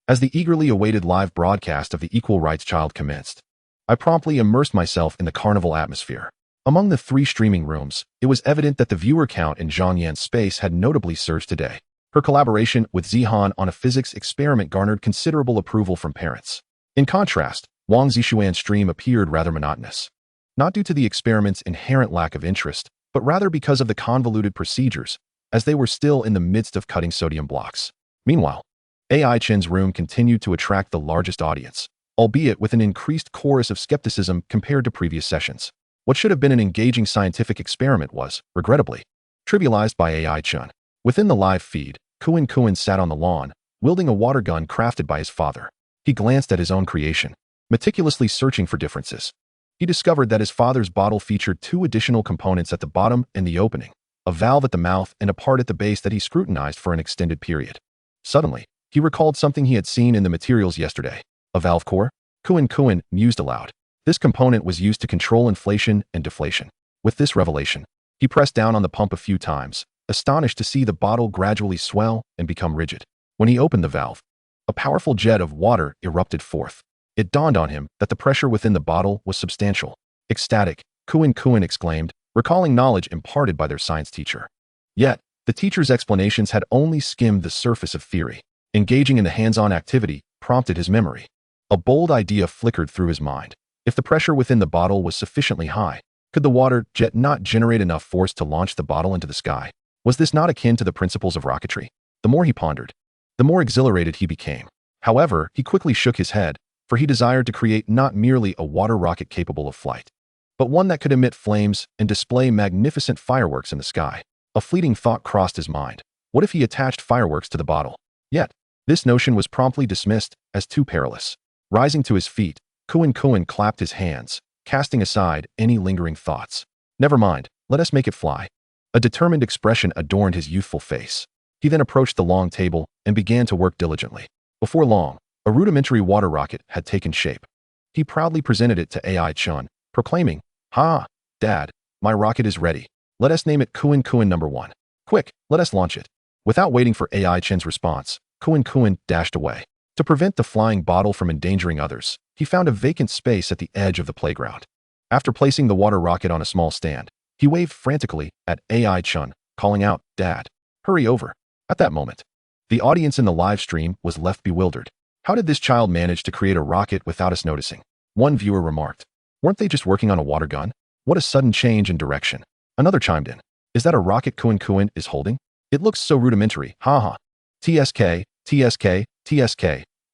As the eagerly awaited live broadcast of the Equal Rights Child commenced, I promptly immersed myself in the carnival atmosphere. Among the 3 streaming rooms, it was evident that the viewer count in Zhang Yan's space had notably surged today. Her collaboration with Zihan on a physics experiment garnered considerable approval from parents. In contrast, Wang Zishuan's stream appeared rather monotonous. Not due to the experiment's inherent lack of interest, but rather because of the convoluted procedures, as they were still in the midst of cutting sodium blocks. Meanwhile, AI Chen's room continued to attract the largest audience, albeit with an increased chorus of skepticism compared to previous sessions. What should have been an engaging scientific experiment was, regrettably, trivialized by AI Chen. Within the live feed, Kuan sat on the lawn, wielding a water gun crafted by his father. He glanced at his own creation, meticulously searching for differences. He discovered that his father's bottle featured 2 additional components at the bottom and the opening, a valve at the mouth and a part at the base that he scrutinized for an extended period. Suddenly, he recalled something he had seen in the materials yesterday. A valve core? Kuan mused aloud. This component was used to control inflation and deflation. With this revelation, he pressed down on the pump a few times, astonished to see the bottle gradually swell and become rigid. When he opened the valve, a powerful jet of water erupted forth. It dawned on him that the pressure within the bottle was substantial. Ecstatic, Kuan exclaimed, recalling knowledge imparted by their science teacher. Yet, the teacher's explanations had only skimmed the surface of theory. Engaging in the hands-on activity prompted his memory. A bold idea flickered through his mind. If the pressure within the bottle was sufficiently high, could the water jet not generate enough force to launch the bottle into the sky? Was this not akin to the principles of rocketry? The more he pondered, the more exhilarated he became. However, he quickly shook his head, for he desired to create not merely a water rocket capable of flight, but one that could emit flames and display magnificent fireworks in the sky. A fleeting thought crossed his mind. What if he attached fireworks to the bottle? Yet, this notion was promptly dismissed as too perilous. Rising to his feet, Kuan clapped his hands, casting aside any lingering thoughts. Never mind, let us make it fly. A determined expression adorned his youthful face. He then approached the long table and began to work diligently. Before long, a rudimentary water rocket had taken shape. He proudly presented it to AI Chen, proclaiming, "Ha, Dad, my rocket is ready. Let us name it Kuan number 1. Quick, let us launch it." Without waiting for AI Chen's response, Kuan dashed away. To prevent the flying bottle from endangering others, he found a vacant space at the edge of the playground. After placing the water rocket on a small stand, he waved frantically at AI Chen, calling out, "Dad, hurry over." At that moment, the audience in the live stream was left bewildered. How did this child manage to create a rocket without us noticing? One viewer remarked. Weren't they just working on a water gun? What a sudden change in direction. Another chimed in. Is that a rocket Kuan is holding? It looks so rudimentary, haha. TSK.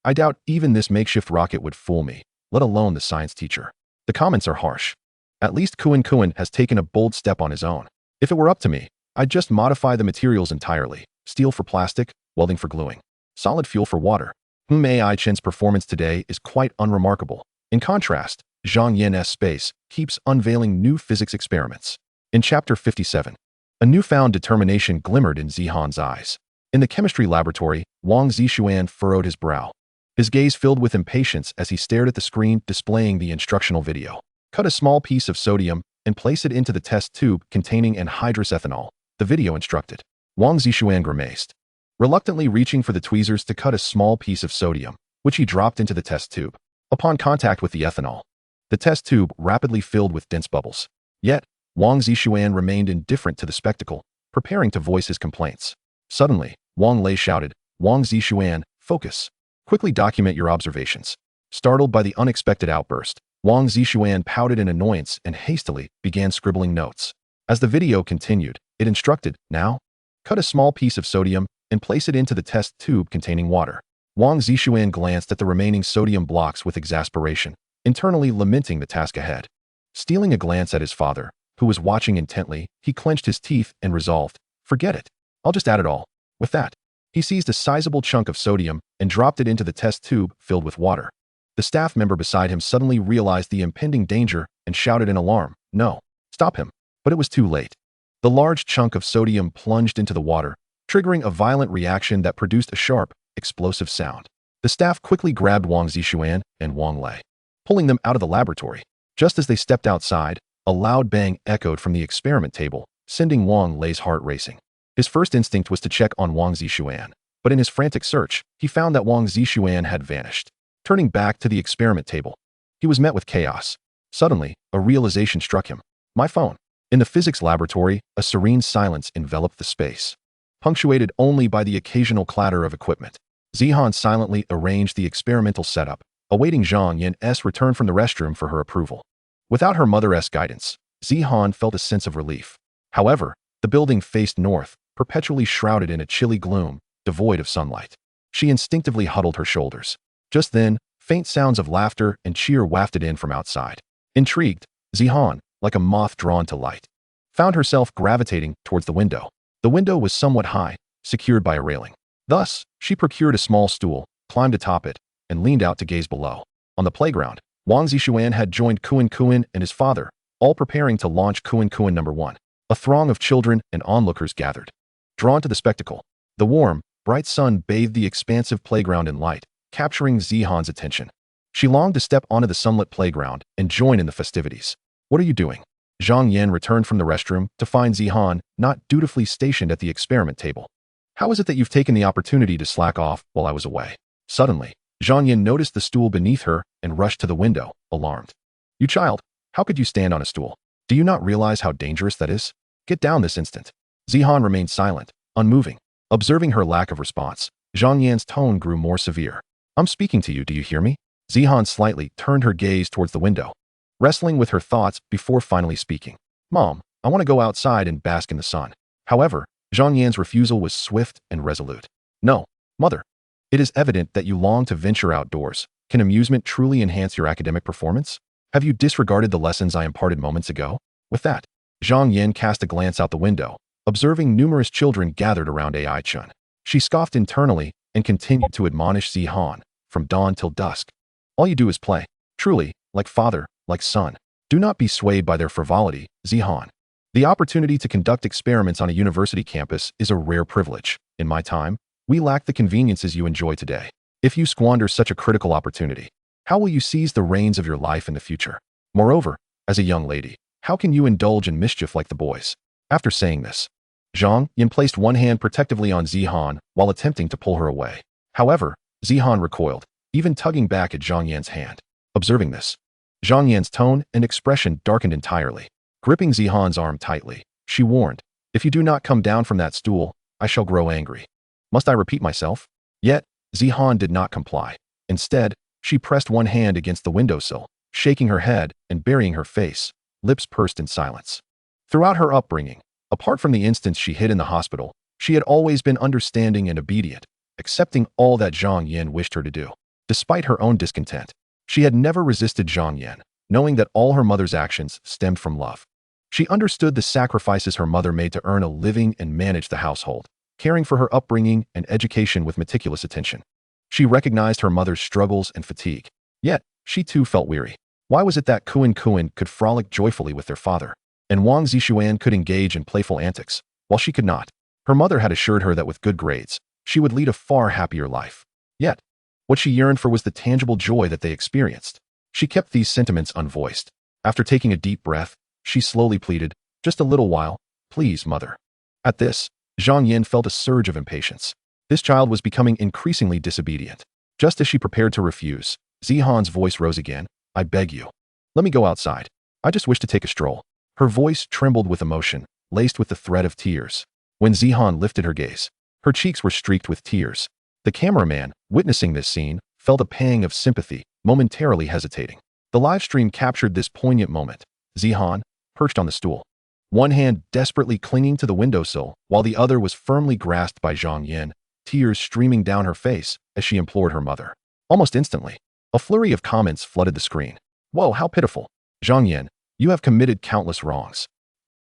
I doubt even this makeshift rocket would fool me, let alone the science teacher. The comments are harsh. At least Kuan has taken a bold step on his own. If it were up to me, I'd just modify the materials entirely. Steel for plastic, welding for gluing, solid fuel for water. AI Chen's performance today is quite unremarkable. In contrast, Zhang Yan's space keeps unveiling new physics experiments. In Chapter 57, a newfound determination glimmered in Zihan's eyes. In the chemistry laboratory, Wang Zishuan furrowed his brow. His gaze filled with impatience as he stared at the screen displaying the instructional video. Cut a small piece of sodium and place it into the test tube containing anhydrous ethanol, the video instructed. Wang Zishuan grimaced, reluctantly reaching for the tweezers to cut a small piece of sodium, which he dropped into the test tube. Upon contact with the ethanol, the test tube rapidly filled with dense bubbles. Yet, Wang Zixuan remained indifferent to the spectacle, preparing to voice his complaints. Suddenly, Wang Lei shouted, "Wang Zixuan, focus. Quickly document your observations." Startled by the unexpected outburst, Wang Zixuan pouted in annoyance and hastily began scribbling notes. As the video continued, it instructed, "Now, cut a small piece of sodium and place it into the test tube containing water." Wang Zixuan glanced at the remaining sodium blocks with exasperation, internally lamenting the task ahead. Stealing a glance at his father, who was watching intently, he clenched his teeth and resolved, "Forget it. I'll just add it all." With that, he seized a sizable chunk of sodium and dropped it into the test tube filled with water. The staff member beside him suddenly realized the impending danger and shouted in alarm, "No, stop him." But it was too late. The large chunk of sodium plunged into the water, triggering a violent reaction that produced a sharp, explosive sound. The staff quickly grabbed Wang Zixuan and Wang Lei, pulling them out of the laboratory. Just as they stepped outside, a loud bang echoed from the experiment table, sending Wang Lei's heart racing. His first instinct was to check on Wang Zixuan, but in his frantic search, he found that Wang Zixuan had vanished. Turning back to the experiment table, he was met with chaos. Suddenly, a realization struck him. My phone. In the physics laboratory, a serene silence enveloped the space, punctuated only by the occasional clatter of equipment. Zihan silently arranged the experimental setup, awaiting Zhang Yan's return from the restroom for her approval. Without her mother's guidance, Zihan felt a sense of relief. However, the building faced north, perpetually shrouded in a chilly gloom, devoid of sunlight. She instinctively huddled her shoulders. Just then, faint sounds of laughter and cheer wafted in from outside. Intrigued, Zihan, like a moth drawn to light, found herself gravitating towards the window. The window was somewhat high, secured by a railing. Thus, she procured a small stool, climbed atop it, and leaned out to gaze below. On the playground, Wang Zixuan had joined Kuan Kuan and his father, all preparing to launch Kuan Kuan #1. A throng of children and onlookers gathered. Drawn to the spectacle, the warm, bright sun bathed the expansive playground in light, capturing Zihan's attention. She longed to step onto the sunlit playground and join in the festivities. "What are you doing?" Zhang Yan returned from the restroom to find Zihan not dutifully stationed at the experiment table. "How is it that you've taken the opportunity to slack off while I was away?" Suddenly, Zhang Yan noticed the stool beneath her and rushed to the window, alarmed. "You child, how could you stand on a stool? Do you not realize how dangerous that is? Get down this instant." Zihan remained silent, unmoving. Observing her lack of response, Zhang Yan's tone grew more severe. "I'm speaking to you, do you hear me?" Zihan slightly turned her gaze towards the window, wrestling with her thoughts before finally speaking. "Mom, I want to go outside and bask in the sun." However, Zhang Yan's refusal was swift and resolute. "No, mother. It is evident that you long to venture outdoors. Can amusement truly enhance your academic performance? Have you disregarded the lessons I imparted moments ago?" With that, Zhang Yan cast a glance out the window, observing numerous children gathered around Ai Chen. She scoffed internally and continued to admonish Zihan, "From dawn till dusk, all you do is play. Truly, like father, like son. Do not be swayed by their frivolity, Zihan. The opportunity to conduct experiments on a university campus is a rare privilege. In my time, we lack the conveniences you enjoy today. If you squander such a critical opportunity, how will you seize the reins of your life in the future? Moreover, as a young lady, how can you indulge in mischief like the boys?" After saying this, Zhang Yan placed one hand protectively on Zihan while attempting to pull her away. However, Zihan recoiled, even tugging back at Zhang Yan's hand. Observing this, Zhang Yan's tone and expression darkened entirely. Gripping Zihan's arm tightly, she warned, "If you do not come down from that stool, I shall grow angry." Must I repeat myself? Yet, Zihan did not comply. Instead, she pressed one hand against the windowsill, shaking her head and burying her face, lips pursed in silence. Throughout her upbringing, apart from the instance she hid in the hospital, she had always been understanding and obedient, accepting all that Zhang Yan wished her to do. Despite her own discontent, she had never resisted Zhang Yan, knowing that all her mother's actions stemmed from love. She understood the sacrifices her mother made to earn a living and manage the household, caring for her upbringing and education with meticulous attention. She recognized her mother's struggles and fatigue. Yet, she too felt weary. Why was it that Kuan Kuan could frolic joyfully with their father, and Wang Zixuan could engage in playful antics, while she could not? Her mother had assured her that with good grades, she would lead a far happier life. Yet, what she yearned for was the tangible joy that they experienced. She kept these sentiments unvoiced. After taking a deep breath, she slowly pleaded, "Just a little while, please, mother." At this, Zhang Yan felt a surge of impatience. This child was becoming increasingly disobedient. Just as she prepared to refuse, Zihan's voice rose again. "I beg you. Let me go outside. I just wish to take a stroll." Her voice trembled with emotion, laced with the threat of tears. When Zihan lifted her gaze, her cheeks were streaked with tears. The cameraman, witnessing this scene, felt a pang of sympathy, momentarily hesitating. The live stream captured this poignant moment. Zihan, perched on the stool, one hand desperately clinging to the windowsill, while the other was firmly grasped by Zhang Yin, tears streaming down her face as she implored her mother. Almost instantly, a flurry of comments flooded the screen. "Whoa, how pitiful. Zhang Yin, you have committed countless wrongs.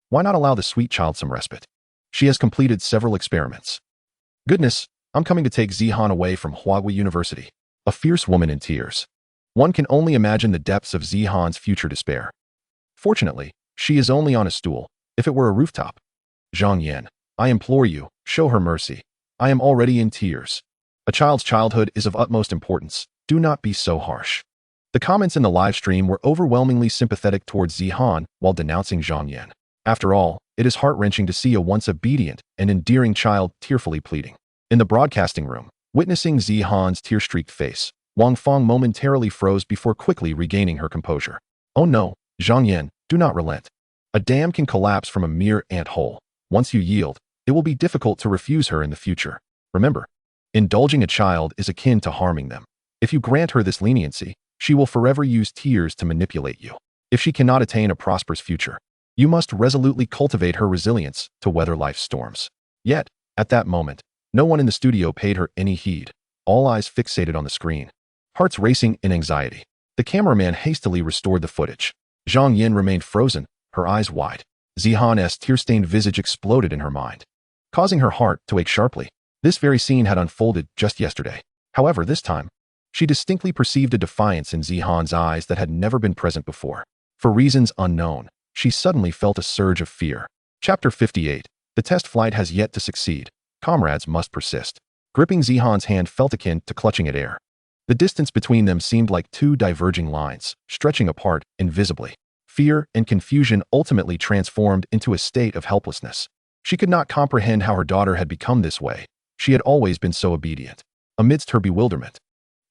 Why not allow the sweet child some respite? She has completed several experiments. Goodness, I'm coming to take Zihan away from Huawei University." A fierce woman in tears. One can only imagine the depths of Zihan's future despair. Fortunately, she is only on a stool. If it were a rooftop. Zhang Yin, I implore you, show her mercy. I am already in tears. A child's childhood is of utmost importance. Do not be so harsh. The comments in the live stream were overwhelmingly sympathetic towards Zihan while denouncing Zhang Yin. After all, it is heart-wrenching to see a once obedient and endearing child tearfully pleading. In the broadcasting room, witnessing Zihan's tear-streaked face, Wang Feng momentarily froze before quickly regaining her composure. Oh no, Zhang Yin, do not relent. A dam can collapse from a mere ant hole. Once you yield, it will be difficult to refuse her in the future. Remember, indulging a child is akin to harming them. If you grant her this leniency, she will forever use tears to manipulate you. If she cannot attain a prosperous future, you must resolutely cultivate her resilience to weather life's storms. Yet, at that moment, no one in the studio paid her any heed, all eyes fixated on the screen, hearts racing in anxiety. The cameraman hastily restored the footage. Zhang Yin remained frozen, her eyes wide. Zihan's tear-stained visage exploded in her mind, causing her heart to ache sharply. This very scene had unfolded just yesterday. However, this time, she distinctly perceived a defiance in Zihan's eyes that had never been present before. For reasons unknown, she suddenly felt a surge of fear. Chapter 58. The test flight has yet to succeed. Comrades must persist. Gripping Zihan's hand felt akin to clutching at air. The distance between them seemed like two diverging lines, stretching apart invisibly. Fear and confusion ultimately transformed into a state of helplessness. She could not comprehend how her daughter had become this way. She had always been so obedient. Amidst her bewilderment,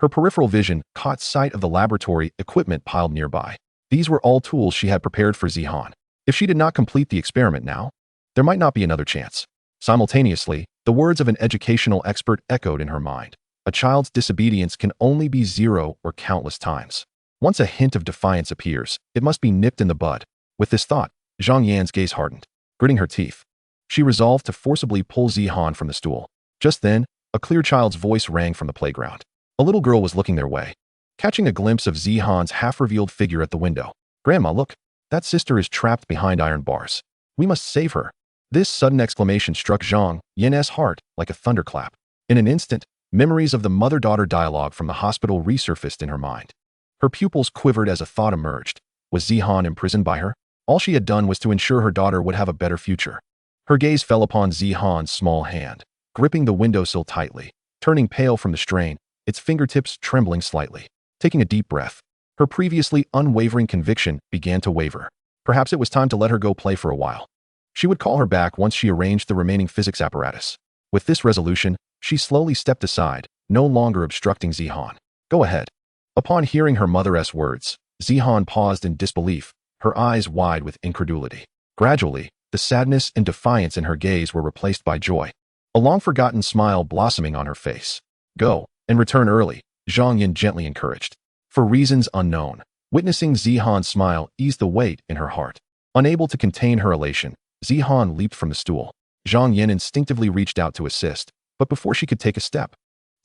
her peripheral vision caught sight of the laboratory equipment piled nearby. These were all tools she had prepared for Zihan. If she did not complete the experiment now, there might not be another chance. Simultaneously, the words of an educational expert echoed in her mind. A child's disobedience can only be 0 or countless times. Once a hint of defiance appears, it must be nipped in the bud. With this thought, Zhang Yan's gaze hardened. Gritting her teeth, she resolved to forcibly pull Zihan from the stool. Just then, a clear child's voice rang from the playground. A little girl was looking their way, catching a glimpse of Zihan's half-revealed figure at the window. "Grandma, look, that sister is trapped behind iron bars. We must save her." This sudden exclamation struck Zhang Yin's heart like a thunderclap. In an instant, memories of the mother-daughter dialogue from the hospital resurfaced in her mind. Her pupils quivered as a thought emerged. Was Zihan imprisoned by her? All she had done was to ensure her daughter would have a better future. Her gaze fell upon Zihan's small hand, gripping the windowsill tightly. Turning pale from the strain, its fingertips trembling slightly. Taking a deep breath, her previously unwavering conviction began to waver. Perhaps it was time to let her go play for a while. She would call her back once she arranged the remaining physics apparatus. With this resolution, she slowly stepped aside, no longer obstructing Zihan. "Go ahead." Upon hearing her mother's words, Zihan paused in disbelief, her eyes wide with incredulity. Gradually, the sadness and defiance in her gaze were replaced by joy, a long-forgotten smile blossoming on her face. "Go, and return early," Zhang Yin gently encouraged. For reasons unknown, witnessing Zihan's smile eased the weight in her heart. Unable to contain her elation, Zihan leaped from the stool. Zhang Yin instinctively reached out to assist, but before she could take a step,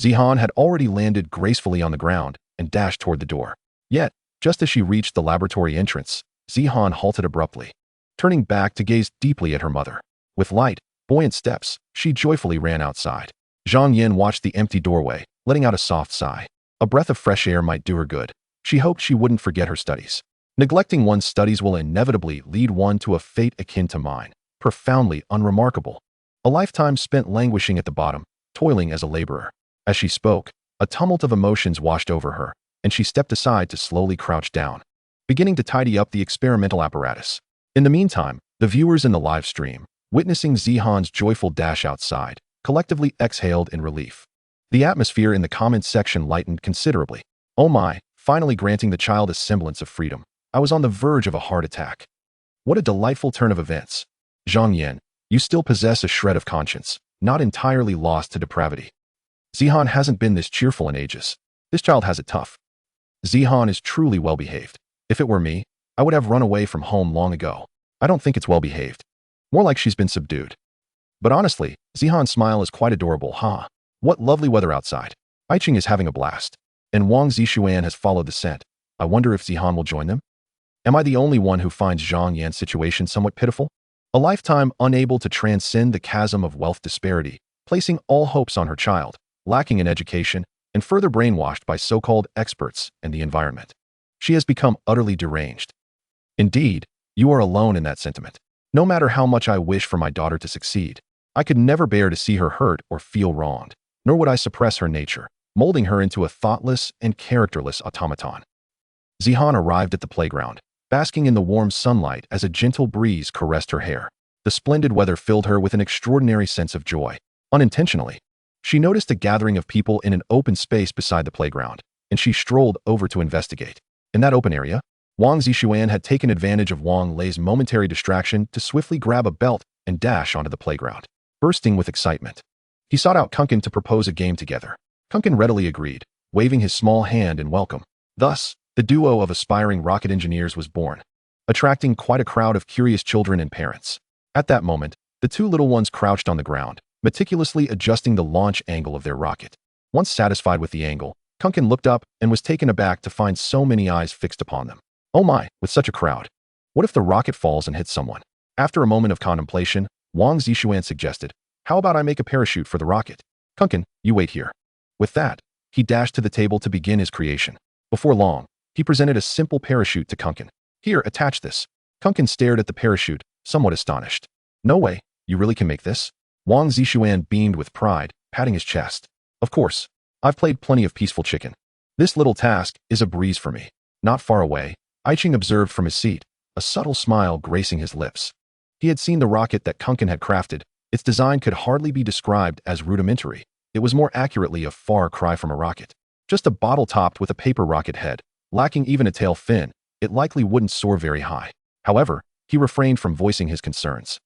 Zihan had already landed gracefully on the ground and dashed toward the door. Yet, just as she reached the laboratory entrance, Zihan halted abruptly, turning back to gaze deeply at her mother. With light, buoyant steps, she joyfully ran outside. Zhang Yin watched the empty doorway, letting out a soft sigh. A breath of fresh air might do her good. She hoped she wouldn't forget her studies. Neglecting one's studies will inevitably lead one to a fate akin to mine, profoundly unremarkable. A lifetime spent languishing at the bottom, toiling as a laborer. As she spoke, a tumult of emotions washed over her, and she stepped aside to slowly crouch down, beginning to tidy up the experimental apparatus. In the meantime, the viewers in the live stream, witnessing Zihan's joyful dash outside, collectively exhaled in relief. The atmosphere in the comments section lightened considerably. "Oh my, finally granting the child a semblance of freedom. I was on the verge of a heart attack." What a delightful turn of events. Zhang Yan, you still possess a shred of conscience, not entirely lost to depravity. Zihan hasn't been this cheerful in ages. This child has it tough. Zihan is truly well-behaved. If it were me, I would have run away from home long ago. I don't think it's well-behaved. More like she's been subdued. But honestly, Zihan's smile is quite adorable, huh? What lovely weather outside. Aiqing is having a blast. And Wang Zishuan has followed the scent. I wonder if Zihan will join them? Am I the only one who finds Zhang Yan's situation somewhat pitiful? A lifetime unable to transcend the chasm of wealth disparity, placing all hopes on her child, lacking in education, and further brainwashed by so-called experts and the environment. She has become utterly deranged. Indeed, you are alone in that sentiment. No matter how much I wish for my daughter to succeed, I could never bear to see her hurt or feel wronged, nor would I suppress her nature, molding her into a thoughtless and characterless automaton. Zihan arrived at the playground, basking in the warm sunlight as a gentle breeze caressed her hair. The splendid weather filled her with an extraordinary sense of joy. Unintentionally, she noticed a gathering of people in an open space beside the playground, and she strolled over to investigate. In that open area, Wang Zishuan had taken advantage of Wang Lei's momentary distraction to swiftly grab a belt and dash onto the playground. Bursting with excitement, he sought out Kunkin to propose a game together. Kunkin readily agreed, waving his small hand in welcome. Thus, the duo of aspiring rocket engineers was born, attracting quite a crowd of curious children and parents. At that moment, the two little ones crouched on the ground, meticulously adjusting the launch angle of their rocket. Once satisfied with the angle, Kunkin looked up and was taken aback to find so many eyes fixed upon them. Oh my, with such a crowd. What if the rocket falls and hits someone? After a moment of contemplation, Wang Zishuan suggested, how about I make a parachute for the rocket? Kunkin, you wait here. With that, he dashed to the table to begin his creation. Before long, he presented a simple parachute to Kunkin. Here, attach this. Kunkin stared at the parachute, somewhat astonished. No way, you really can make this? Wang Zishuan beamed with pride, patting his chest. Of course, I've played plenty of peaceful chicken. This little task is a breeze for me. Not far away, Aiqing observed from his seat, a subtle smile gracing his lips. He had seen the rocket that Kunkin had crafted. Its design could hardly be described as rudimentary. It was more accurately a far cry from a rocket. Just a bottle topped with a paper rocket head, lacking even a tail fin, it likely wouldn't soar very high. However, he refrained from voicing his concerns.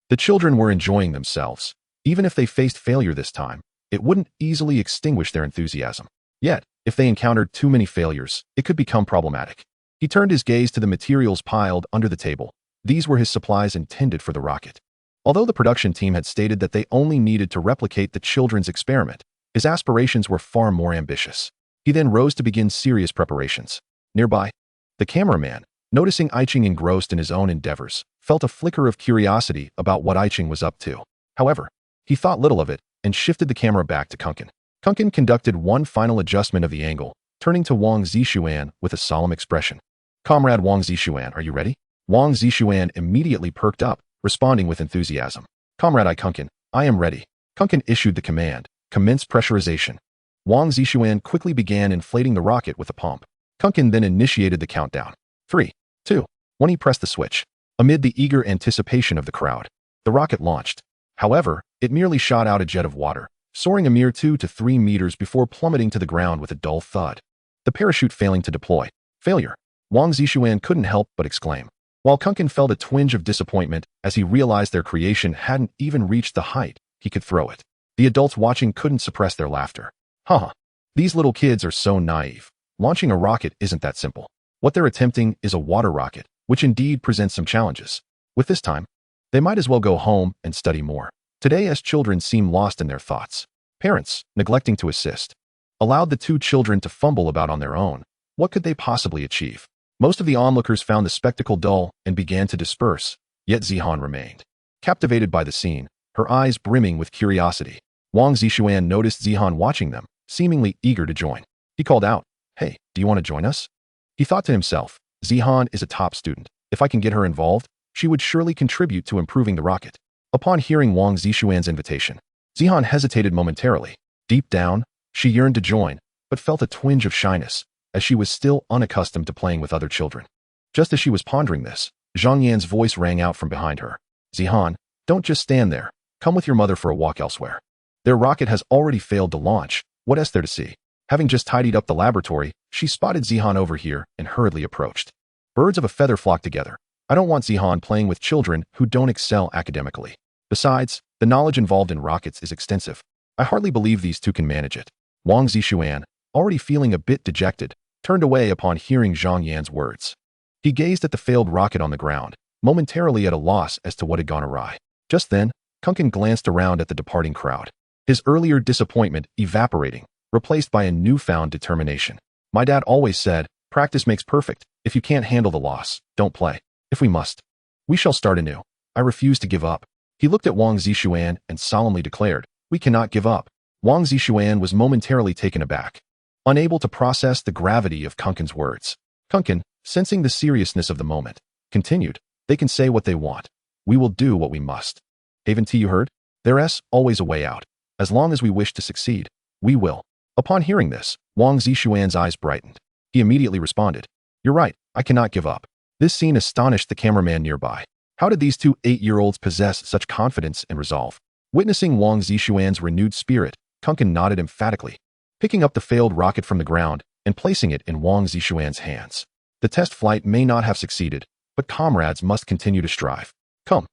The children were enjoying themselves. Even if they faced failure this time, it wouldn't easily extinguish their enthusiasm. Yet, if they encountered too many failures, it could become problematic. He turned his gaze to the materials piled under the table. These were his supplies intended for the rocket. Although the production team had stated that they only needed to replicate the children's experiment, his aspirations were far more ambitious. He then rose to begin serious preparations. Nearby, the cameraman, noticing Aiqing engrossed in his own endeavors, felt a flicker of curiosity about what Aiqing was up to. However, he thought little of it and shifted the camera back to Kunkin. Kunkin conducted one final adjustment of the angle, turning to Wang Zishuan with a solemn expression. Comrade Wang Zishuan, are you ready? Wang Zishuan immediately perked up, responding with enthusiasm. Comrade Kunkin, I am ready. Kunkin issued the command, commence pressurization. Wang Zishuan quickly began inflating the rocket with a pump. Kunkin then initiated the countdown. 3, 2, 1. He pressed the switch. Amid the eager anticipation of the crowd, the rocket launched. However, it merely shot out a jet of water, soaring a mere 2 to 3 meters before plummeting to the ground with a dull thud. The parachute failing to deploy. Failure. Wang Zishuan couldn't help but exclaim, while Kunkin felt a twinge of disappointment as he realized their creation hadn't even reached the height he could throw it. The adults watching couldn't suppress their laughter. Haha, these little kids are so naive. Launching a rocket isn't that simple. What they're attempting is a water rocket, which indeed presents some challenges. With this time, they might as well go home and study more. Today, as children seem lost in their thoughts, parents, neglecting to assist, allowed the two children to fumble about on their own. What could they possibly achieve? Most of the onlookers found the spectacle dull and began to disperse, yet Zihan remained. Captivated by the scene, her eyes brimming with curiosity, Wang Zishuan noticed Zihan watching them, seemingly eager to join. He called out, Hey, do you want to join us? He thought to himself, Zihan is a top student. If I can get her involved, she would surely contribute to improving the rocket. Upon hearing Wang Zishuan's invitation, Zihan hesitated momentarily. Deep down, she yearned to join, but felt a twinge of shyness, as she was still unaccustomed to playing with other children. Just as she was pondering this, Zhang Yan's voice rang out from behind her. Zihan, don't just stand there. Come with your mother for a walk elsewhere. Their rocket has already failed to launch. What else there to see? Having just tidied up the laboratory, she spotted Zihan over here and hurriedly approached. Birds of a feather flock together. I don't want Zihan playing with children who don't excel academically. Besides, the knowledge involved in rockets is extensive. I hardly believe these two can manage it. Wang Zixuan, already feeling a bit dejected, turned away upon hearing Zhang Yan's words. He gazed at the failed rocket on the ground, momentarily at a loss as to what had gone awry. Just then, Kunkin glanced around at the departing crowd, his earlier disappointment evaporating, replaced by a newfound determination. My dad always said, practice makes perfect. If you can't handle the loss, don't play. If we must, we shall start anew. I refuse to give up. He looked at Wang Zixuan and solemnly declared, we cannot give up. Wang Zixuan was momentarily taken aback, unable to process the gravity of Kunkin's words. Kunkin, sensing the seriousness of the moment, continued, they can say what they want. We will do what we must. Haven't you heard? There's always a way out. As long as we wish to succeed, we will. Upon hearing this, Wang Zixuan's eyes brightened. He immediately responded, you're right, I cannot give up. This scene astonished the cameraman nearby. How did these two 8-year-olds possess such confidence and resolve? Witnessing Wang Zixuan's renewed spirit, Kunkin nodded emphatically, picking up the failed rocket from the ground and placing it in Wang Zixuan's hands. The test flight may not have succeeded, but comrades must continue to strive. Come,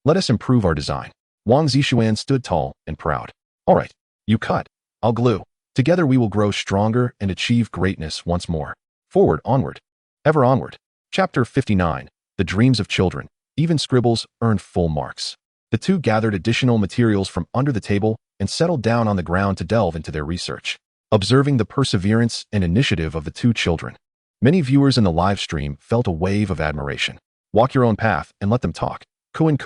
let us improve our design. Wang Zixuan stood tall and proud. All right, you cut, I'll glue. Together we will grow stronger and achieve greatness once more. Forward, onward, ever onward. Chapter 59, The Dreams of Children. Even scribbles earned full marks. The two gathered additional materials from under the table and settled down on the ground to delve into their research, observing the perseverance and initiative of the two children. Many viewers in the live stream felt a wave of admiration. Walk your own path and let them talk. Kuan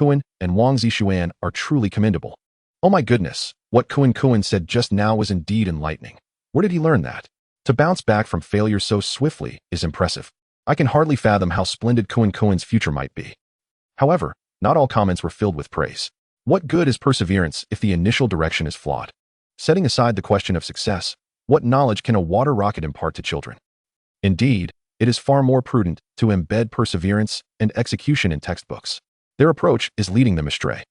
and Wang Zixuan are truly commendable. Oh my goodness, what Kuan said just now was indeed enlightening. Where did he learn that? To bounce back from failure so swiftly is impressive. I can hardly fathom how splendid Kuan's future might be. However, not all comments were filled with praise. What good is perseverance if the initial direction is flawed? Setting aside the question of success, what knowledge can a water rocket impart to children? Indeed, it is far more prudent to embed perseverance and execution in textbooks. Their approach is leading them astray.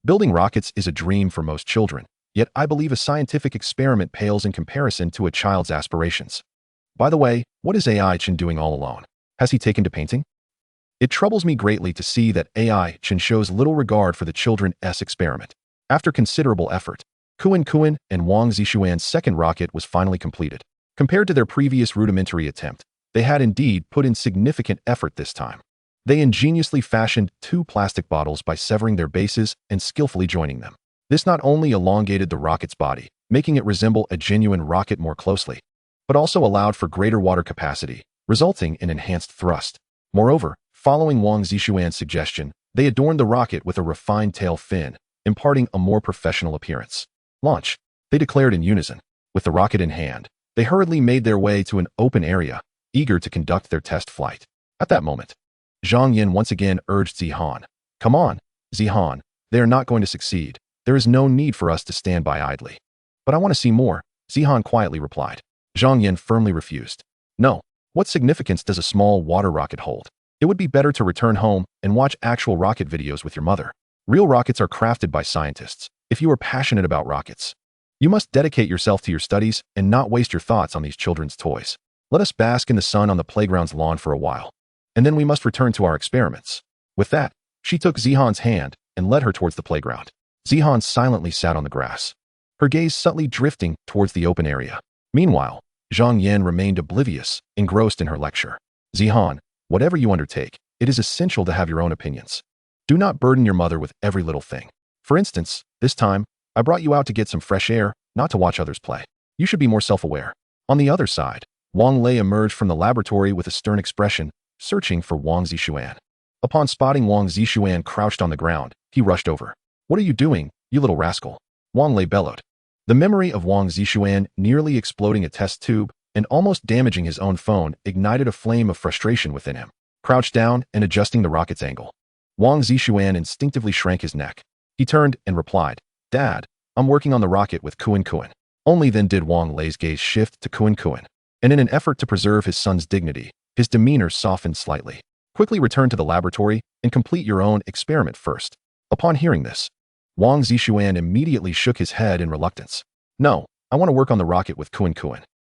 Building rockets is a dream for most children, yet I believe a scientific experiment pales in comparison to a child's aspirations. By the way, what is Chen doing all alone? Has he taken to painting? It troubles me greatly to see that Chen shows little regard for the children's experiment. After considerable effort, Kuan and Wang Zixuan's second rocket was finally completed. Compared to their previous rudimentary attempt, they had indeed put in significant effort this time. They ingeniously fashioned 2 plastic bottles by severing their bases and skillfully joining them. This not only elongated the rocket's body, making it resemble a genuine rocket more closely, but also allowed for greater water capacity, resulting in enhanced thrust. Moreover, following Wang Zixuan's suggestion, they adorned the rocket with a refined tail fin, imparting a more professional appearance. Launch, they declared in unison. With the rocket in hand, they hurriedly made their way to an open area, eager to conduct their test flight. At that moment, Zhang Yan once again urged Zihan. Come on, Zihan, they are not going to succeed. There is no need for us to stand by idly. But I want to see more, Zihan quietly replied. Zhang Yan firmly refused. No, what significance does a small water rocket hold? It would be better to return home and watch actual rocket videos with your mother. Real rockets are crafted by scientists. If you are passionate about rockets, you must dedicate yourself to your studies and not waste your thoughts on these children's toys. Let us bask in the sun on the playground's lawn for a while, and then we must return to our experiments. With that, she took Zihan's hand and led her towards the playground. Zihan silently sat on the grass, her gaze subtly drifting towards the open area. Meanwhile, Zhang Yan remained oblivious, engrossed in her lecture. Zihan, whatever you undertake, it is essential to have your own opinions. Do not burden your mother with every little thing. For instance, this time, I brought you out to get some fresh air, not to watch others play. You should be more self-aware. On the other side, Wang Lei emerged from the laboratory with a stern expression, searching for Wang Zixuan. Upon spotting Wang Zixuan crouched on the ground, he rushed over. What are you doing, you little rascal? Wang Lei bellowed. The memory of Wang Zixuan nearly exploding a test tube and almost damaging his own phone ignited a flame of frustration within him. Crouched down and adjusting the rocket's angle, Wang Zixuan instinctively shrank his neck. He turned and replied, Dad, I'm working on the rocket with Kuan. Only then did Wang Lei's gaze shift to Kuan, and in an effort to preserve his son's dignity, his demeanor softened slightly. Quickly return to the laboratory and complete your own experiment first. Upon hearing this, Wang Zixuan immediately shook his head in reluctance. No, I want to work on the rocket with Kuan.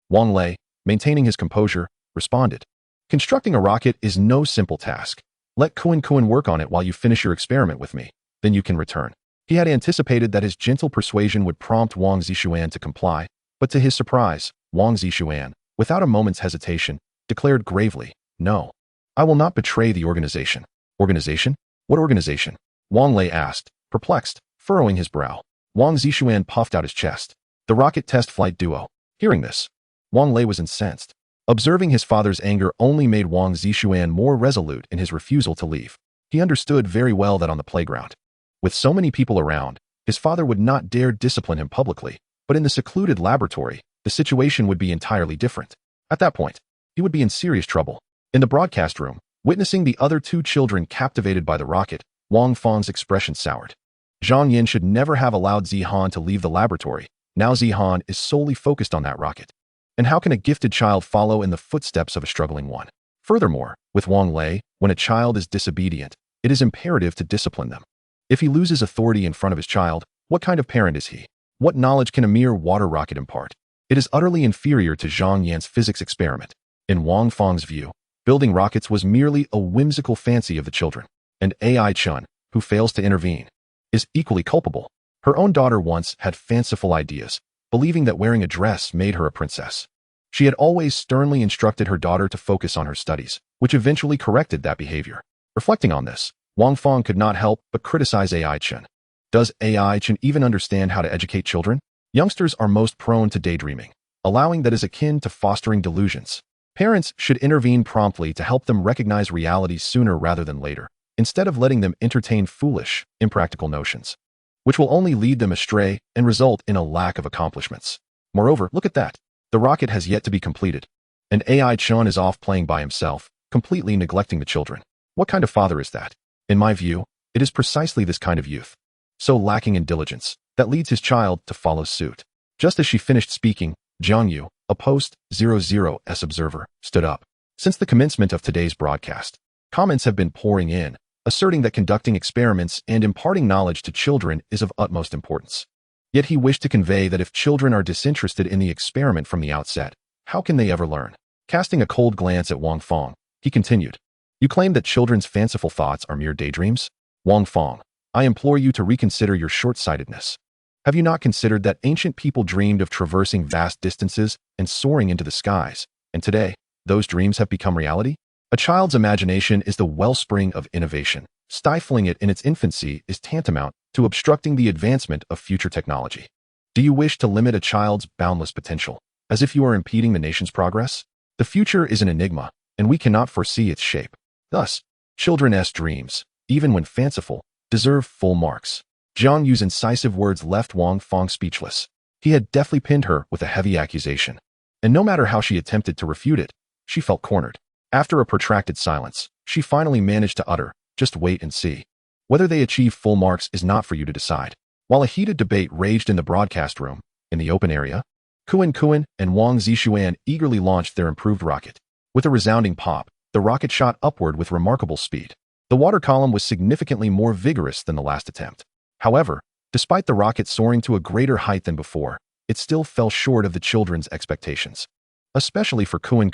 Wang Lei, maintaining his composure, responded. Constructing a rocket is no simple task. Let Kuan work on it while you finish your experiment with me. Then you can return. He had anticipated that his gentle persuasion would prompt Wang Zishuan to comply, but to his surprise, Wang Zishuan, without a moment's hesitation, declared gravely, "No. I will not betray the organization." Organization? What organization? Wang Lei asked, perplexed, furrowing his brow. Wang Zishuan puffed out his chest. The rocket test flight duo. Hearing this, Wang Lei was incensed. Observing his father's anger only made Wang Zishuan more resolute in his refusal to leave. He understood very well that on the playground, with so many people around, his father would not dare discipline him publicly, but in the secluded laboratory, the situation would be entirely different. At that point, he would be in serious trouble. In the broadcast room, witnessing the other two children captivated by the rocket, Wang Feng's expression soured. Zhang Yin should never have allowed Zihan to leave the laboratory. Now Zihan is solely focused on that rocket. And how can a gifted child follow in the footsteps of a struggling one? Furthermore, with Wang Lei, when a child is disobedient, it is imperative to discipline them. If he loses authority in front of his child, what kind of parent is he? What knowledge can a mere water rocket impart? It is utterly inferior to Zhang Yan's physics experiment. In Wang Feng's view, building rockets was merely a whimsical fancy of the children. And AI Chen, who fails to intervene, is equally culpable. Her own daughter once had fanciful ideas, believing that wearing a dress made her a princess. She had always sternly instructed her daughter to focus on her studies, which eventually corrected that behavior. Reflecting on this, Wang Feng could not help but criticize AI Chen. Does AI Chen even understand how to educate children? Youngsters are most prone to daydreaming, allowing that is akin to fostering delusions. Parents should intervene promptly to help them recognize reality sooner rather than later, instead of letting them entertain foolish, impractical notions, which will only lead them astray and result in a lack of accomplishments. Moreover, look at that. The rocket has yet to be completed, and AI Chen is off playing by himself, completely neglecting the children. What kind of father is that? In my view, it is precisely this kind of youth, so lacking in diligence, that leads his child to follow suit. Just as she finished speaking, Jiang Yu, a post-00s observer, stood up. Since the commencement of today's broadcast, comments have been pouring in, asserting that conducting experiments and imparting knowledge to children is of utmost importance. Yet he wished to convey that if children are disinterested in the experiment from the outset, how can they ever learn? Casting a cold glance at Wang Feng, he continued, "You claim that children's fanciful thoughts are mere daydreams? Wang Feng, I implore you to reconsider your short-sightedness. Have you not considered that ancient people dreamed of traversing vast distances and soaring into the skies, and today, those dreams have become reality? A child's imagination is the wellspring of innovation. Stifling it in its infancy is tantamount to obstructing the advancement of future technology. Do you wish to limit a child's boundless potential, as if you are impeding the nation's progress? The future is an enigma, and we cannot foresee its shape. Thus, children's dreams, even when fanciful, deserve full marks." Jiang Yu's incisive words left Wang Feng speechless. He had deftly pinned her with a heavy accusation, and no matter how she attempted to refute it, she felt cornered. After a protracted silence, she finally managed to utter, "Just wait and see. Whether they achieve full marks is not for you to decide." While a heated debate raged in the broadcast room, in the open area, Kuan and Wang Zishuan eagerly launched their improved rocket. With a resounding pop, the rocket shot upward with remarkable speed. The water column was significantly more vigorous than the last attempt. However, despite the rocket soaring to a greater height than before, it still fell short of the children's expectations. Especially for Kuan,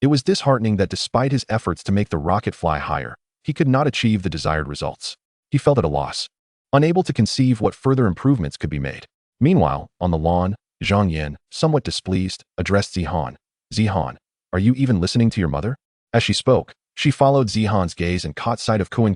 it was disheartening that despite his efforts to make the rocket fly higher, he could not achieve the desired results. He felt at a loss, unable to conceive what further improvements could be made. Meanwhile, on the lawn, Zhang Yin, somewhat displeased, addressed Zihan. "Zihan, are you even listening to your mother?" As she spoke, she followed Zihan's gaze and caught sight of Kuan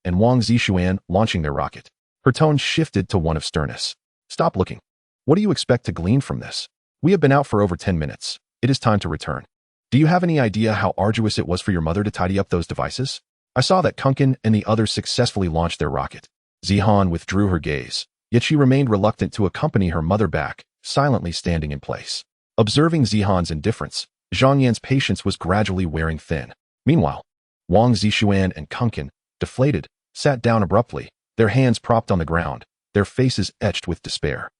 and Wang Zishuan launching their rocket. Her tone shifted to one of sternness. "Stop looking. What do you expect to glean from this? We have been out for over 10 minutes. It is time to return. Do you have any idea how arduous it was for your mother to tidy up those devices? I saw that Kunkin and the others successfully launched their rocket." Zihan withdrew her gaze, yet she remained reluctant to accompany her mother back, silently standing in place. Observing Zihan's indifference, Zhang Yan's patience was gradually wearing thin. Meanwhile, Wang Zishuan and Kunkin, deflated, sat down abruptly, their hands propped on the ground, their faces etched with despair.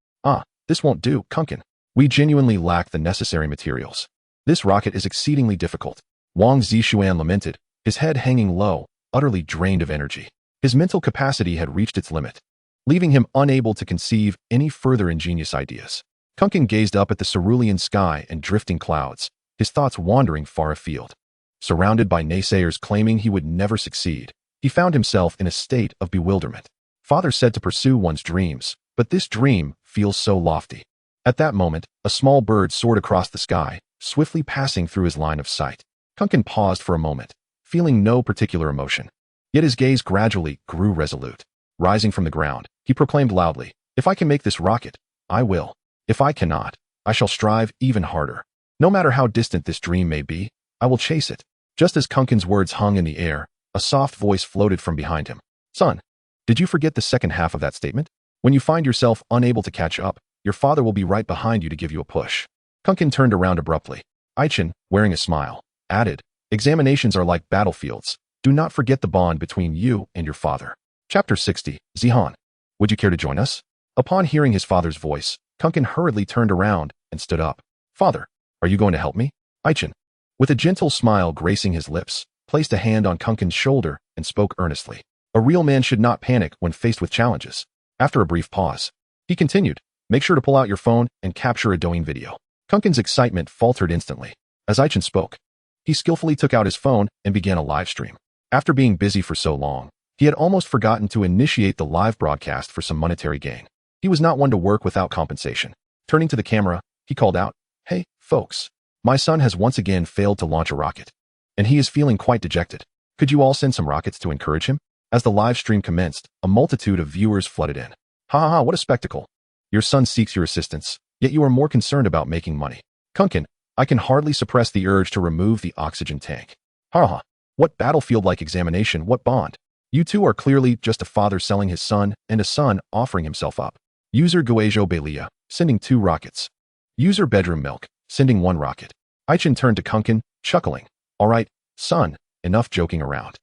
This won't do, Kunkin. We genuinely lack the necessary materials. This rocket is exceedingly difficult." Wang Zishuan lamented, his head hanging low, utterly drained of energy. His mental capacity had reached its limit, leaving him unable to conceive any further ingenious ideas. Kunkin gazed up at the cerulean sky and drifting clouds, his thoughts wandering far afield. Surrounded by naysayers claiming he would never succeed, He found himself in a state of bewilderment. Father said to pursue one's dreams, but this dream feels so lofty. At that moment, a small bird soared across the sky, swiftly passing through his line of sight. Kunkin paused for a moment, feeling no particular emotion. Yet his gaze gradually grew resolute. Rising from the ground, he proclaimed loudly, "If I can make this rocket, I will. If I cannot, I shall strive even harder. No matter how distant this dream may be, I will chase it." Just as Kunkin's words hung in the air, a soft voice floated from behind him. "Son, did you forget the second half of that statement? When you find yourself unable to catch up, your father will be right behind you to give you a push." Kunkin turned around abruptly. Chen, wearing a smile, added, "Examinations are like battlefields. Do not forget the bond between you and your father." Chapter 60, Zihan. Would you care to join us? Upon hearing his father's voice, Kunkin hurriedly turned around and stood up. "Father, are you going to help me?" Chen, with a gentle smile gracing his lips, placed a hand on Kunkin's shoulder and spoke earnestly. A real man should not panic when faced with challenges. After a brief pause, he continued, "Make sure to pull out your phone and capture a Douyin video." Kunkin's excitement faltered instantly. As Chen spoke, he skillfully took out his phone and began a live stream. After being busy for so long, he had almost forgotten to initiate the live broadcast for some monetary gain. He was not one to work without compensation. Turning to the camera, he called out, "Hey, folks, my son has once again failed to launch a rocket, and he is feeling quite dejected. Could you all send some rockets to encourage him?" As the live stream commenced, a multitude of viewers flooded in. "Ha ha ha, what a spectacle. Your son seeks your assistance, yet you are more concerned about making money. Kunkin, I can hardly suppress the urge to remove the oxygen tank. Ha ha, what battlefield-like examination, what bond. You two are clearly just a father selling his son and a son offering himself up." User Guizhou Belia, sending 2 rockets. User Bedroom Milk, sending 1 rocket. Chen turned to Kunkin, chuckling. "All right, son, enough joking around."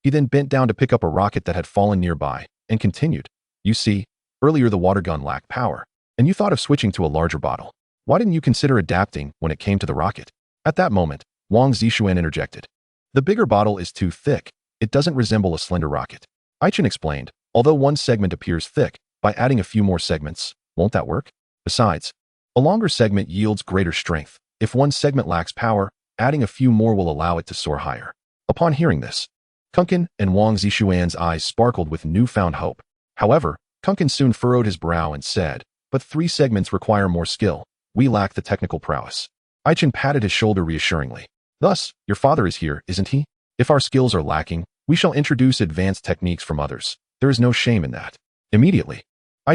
He then bent down to pick up a rocket that had fallen nearby and continued, "You see, earlier the water gun lacked power, and you thought of switching to a larger bottle. Why didn't you consider adapting when it came to the rocket?" At that moment, Wang Zixuan interjected. "The bigger bottle is too thick. It doesn't resemble a slender rocket." Chen explained, "Although one segment appears thick, by adding a few more segments, won't that work? Besides, a longer segment yields greater strength. If one segment lacks power, adding a few more will allow it to soar higher." Upon hearing this, Kunkin and Wang Zixuan's eyes sparkled with newfound hope. However, Kunkin soon furrowed his brow and said, "But 3 segments require more skill. We lack the technical prowess." Chen patted his shoulder reassuringly. "Thus, your father is here, isn't he? If our skills are lacking, we shall introduce advanced techniques from others. There is no shame in that." Immediately,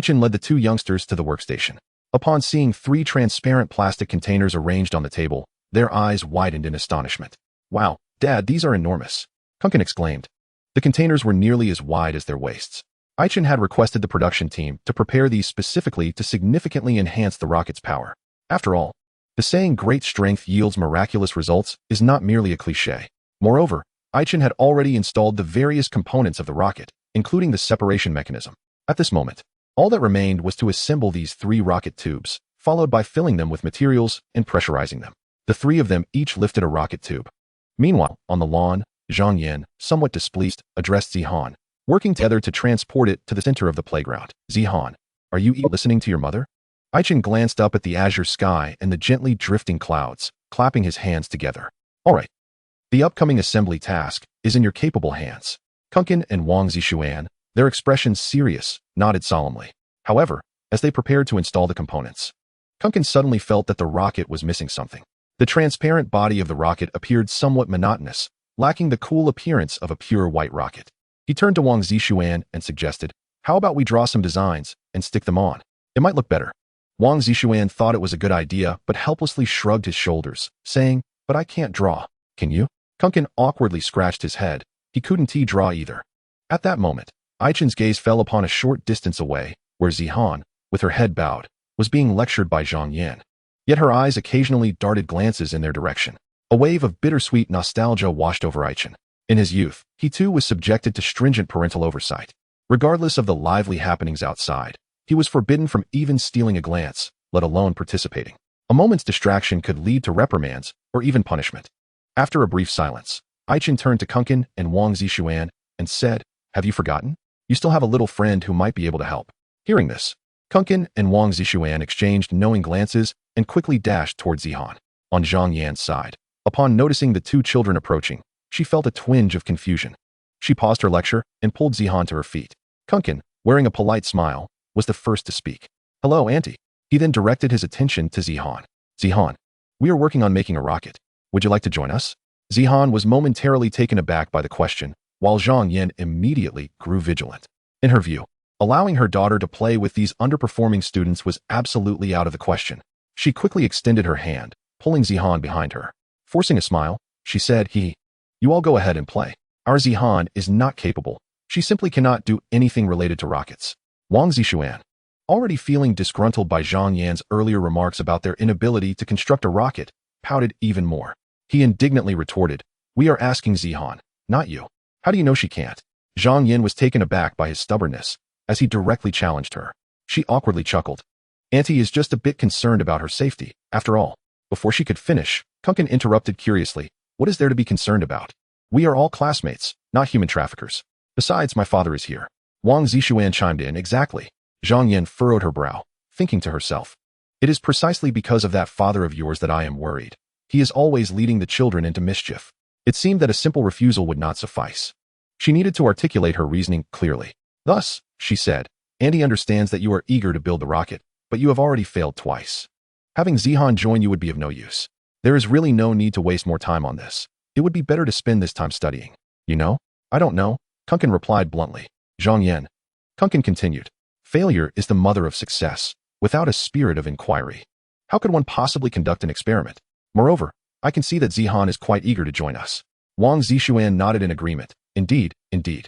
Chen led the 2 youngsters to the workstation. Upon seeing 3 transparent plastic containers arranged on the table, their eyes widened in astonishment. "Wow, Dad, these are enormous," Kunkin exclaimed. The containers were nearly as wide as their waists. Chen had requested the production team to prepare these specifically to significantly enhance the rocket's power. After all, the saying "great strength yields miraculous results" is not merely a cliché. Moreover, Chen had already installed the various components of the rocket, including the separation mechanism. At this moment, all that remained was to assemble these 3 rocket tubes, followed by filling them with materials and pressurizing them. The 3 of them each lifted a rocket tube. Meanwhile, on the lawn, Zhang Yan, somewhat displeased, addressed Zihan, working together to transport it to the center of the playground. "Zihan, are you listening to your mother?" Chen glanced up at the azure sky and the gently drifting clouds, clapping his hands together. "All right. The upcoming assembly task is in your capable hands." Kunkin and Wang Zixuan, their expressions serious, nodded solemnly. However, as they prepared to install the components, Kunkin suddenly felt that the rocket was missing something. The transparent body of the rocket appeared somewhat monotonous, lacking the cool appearance of a pure white rocket. He turned to Wang Zixuan and suggested, "How about we draw some designs and stick them on? It might look better." Wang Zixuan thought it was a good idea, but helplessly shrugged his shoulders, saying, "But I can't draw. Can you?" Kunkin awkwardly scratched his head. He couldn't draw either. At that moment, Chen's gaze fell upon a short distance away, where Zihan, with her head bowed, was being lectured by Zhang Yan. Yet her eyes occasionally darted glances in their direction. A wave of bittersweet nostalgia washed over Chen. In his youth, he too was subjected to stringent parental oversight. Regardless of the lively happenings outside, he was forbidden from even stealing a glance, let alone participating. A moment's distraction could lead to reprimands or even punishment. After a brief silence, Chen turned to Kunkin and Wang Zixuan and said, "Have you forgotten? You still have a little friend who might be able to help." Hearing this, Kunkin and Wang Zixuan exchanged knowing glances and quickly dashed towards Zihan. On Zhang Yan's side, upon noticing the 2 children approaching, she felt a twinge of confusion. She paused her lecture and pulled Zihan to her feet. Kunkin, wearing a polite smile, was the first to speak. Hello, Auntie. He then directed his attention to Zihan. Zihan, we are working on making a rocket. Would you like to join us? Zihan was momentarily taken aback by the question, while Zhang Yin immediately grew vigilant. In her view, allowing her daughter to play with these underperforming students was absolutely out of the question. She quickly extended her hand, pulling Zihan behind her. Forcing a smile, she said, You all go ahead and play. Our Zihan is not capable. She simply cannot do anything related to rockets. Wang Zixuan, already feeling disgruntled by Zhang Yan's earlier remarks about their inability to construct a rocket, pouted even more. He indignantly retorted, We are asking Zihan, not you. How do you know she can't? Zhang Yan was taken aback by his stubbornness, as he directly challenged her. She awkwardly chuckled. Auntie is just a bit concerned about her safety, after all. Before she could finish, Kunkin interrupted curiously, What is there to be concerned about? We are all classmates, not human traffickers. Besides, my father is here. Wang Zixuan chimed in. Exactly. Zhang Yan furrowed her brow, thinking to herself. It is precisely because of that father of yours that I am worried. He is always leading the children into mischief. It seemed that a simple refusal would not suffice. She needed to articulate her reasoning clearly. Thus, she said, Auntie understands that you are eager to build the rocket, but you have already failed twice. Having Zihan join you would be of no use. There is really no need to waste more time on this. It would be better to spend this time studying. You know? I don't know, Kunkin replied bluntly. Zhang Yan. Kunkin continued. Failure is the mother of success, without a spirit of inquiry. How could one possibly conduct an experiment? Moreover, I can see that Zihan is quite eager to join us. Wang Zixuan nodded in agreement. Indeed, indeed.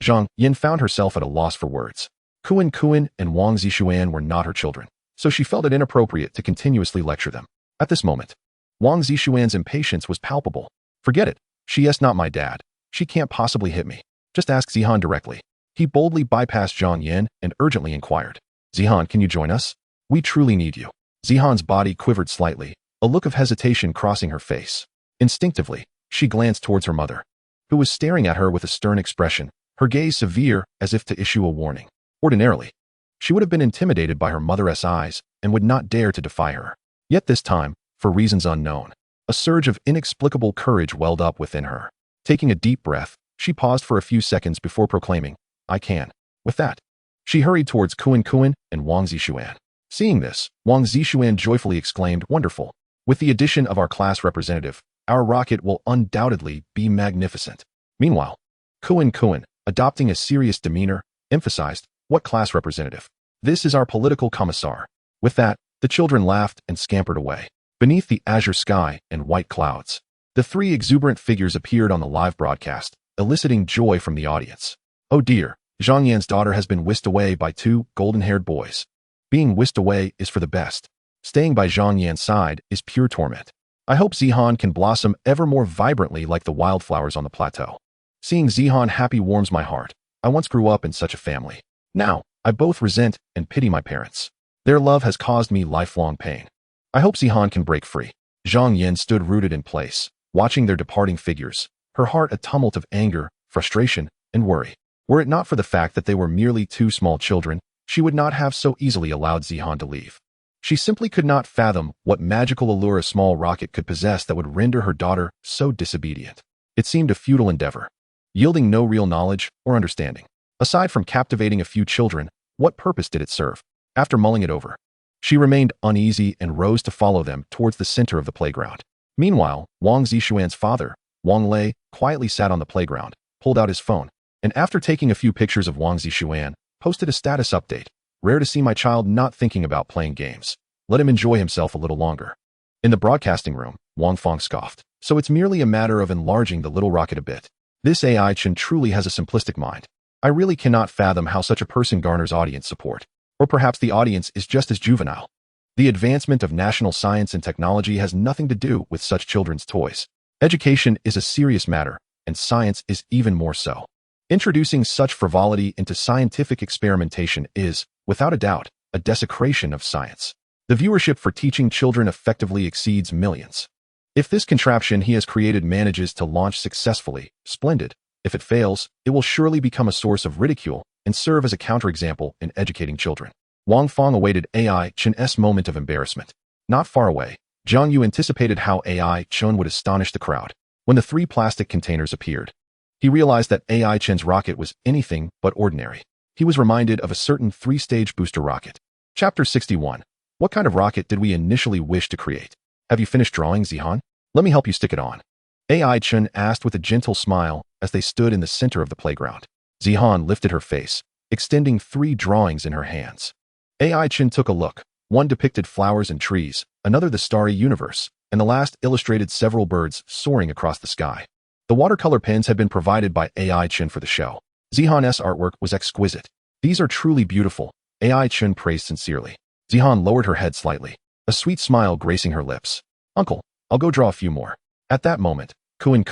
Zhang Yan found herself at a loss for words. Kuan and Wang Zixuan were not her children, so she felt it inappropriate to continuously lecture them. At this moment, Wang Zixuan's impatience was palpable. Forget it. She is not my dad. She can't possibly hit me. Just ask Zihan directly. He boldly bypassed Zhang Yan and urgently inquired. Zihan, can you join us? We truly need you. Zihan's body quivered slightly, a look of hesitation crossing her face. Instinctively, she glanced towards her mother, who was staring at her with a stern expression, her gaze severe as if to issue a warning. Ordinarily, she would have been intimidated by her mother's eyes and would not dare to defy her. Yet this time, for reasons unknown, a surge of inexplicable courage welled up within her. Taking a deep breath, she paused for a few seconds before proclaiming, I can. With that, she hurried towards Kuan and Wang Zixuan. Seeing this, Wang Zixuan joyfully exclaimed, Wonderful. With the addition of our class representative, our rocket will undoubtedly be magnificent. Meanwhile, Kuan, adopting a serious demeanor, emphasized, What class representative? This is our political commissar. With that, the children laughed and scampered away. Beneath the azure sky and white clouds, the three exuberant figures appeared on the live broadcast, eliciting joy from the audience. Oh dear, Zhang Yan's daughter has been whisked away by two golden-haired boys. Being whisked away is for the best. Staying by Zhang Yan's side is pure torment. I hope Zihan can blossom ever more vibrantly like the wildflowers on the plateau. Seeing Zihan happy warms my heart. I once grew up in such a family. Now, I both resent and pity my parents. Their love has caused me lifelong pain. I hope Zihan can break free. Zhang Yan stood rooted in place, watching their departing figures, her heart a tumult of anger, frustration, and worry. Were it not for the fact that they were merely two small children, she would not have so easily allowed Zihan to leave. She simply could not fathom what magical allure a small rocket could possess that would render her daughter so disobedient. It seemed a futile endeavor, yielding no real knowledge or understanding. Aside from captivating a few children, what purpose did it serve? After mulling it over, she remained uneasy and rose to follow them towards the center of the playground. Meanwhile, Wang Zixuan's father, Wang Lei, quietly sat on the playground, pulled out his phone, and after taking a few pictures of Wang Zixuan, posted a status update. Rare to see my child not thinking about playing games. Let him enjoy himself a little longer. In the broadcasting room, Wang Feng scoffed. So it's merely a matter of enlarging the little rocket a bit. This AI Chen truly has a simplistic mind. I really cannot fathom how such a person garners audience support. Or perhaps the audience is just as juvenile. The advancement of national science and technology has nothing to do with such children's toys. Education is a serious matter, and science is even more so. Introducing such frivolity into scientific experimentation is, without a doubt, a desecration of science. The viewership for teaching children effectively exceeds millions. If this contraption he has created manages to launch successfully, splendid. If it fails, it will surely become a source of ridicule and serve as a counterexample in educating children. Wang Feng awaited AI Chen's moment of embarrassment. Not far away, Zhang Yu anticipated how AI Chen would astonish the crowd when the three plastic containers appeared. He realized that AI Chen's rocket was anything but ordinary. He was reminded of a certain three-stage booster rocket. Chapter 61. What kind of rocket did we initially wish to create? Have you finished drawing, Zihan? Let me help you stick it on. AI Chen asked with a gentle smile as they stood in the center of the playground. Zihan lifted her face, extending 3 drawings in her hands. AI Chen took a look. One depicted flowers and trees, another the starry universe, and the last illustrated several birds soaring across the sky. The watercolor pens had been provided by AI Chen for the show. Zihan's artwork was exquisite. These are truly beautiful, AI Chen praised sincerely. Zihan lowered her head slightly, a sweet smile gracing her lips. Uncle, I'll go draw a few more. At that moment, Kuan,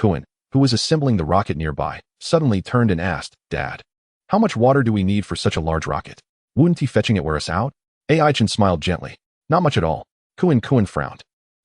who was assembling the rocket nearby, suddenly turned and asked, Dad, how much water do we need for such a large rocket? Wouldn't he fetching it wear us out? AI Chen smiled gently. Not much at all. Kuan frowned.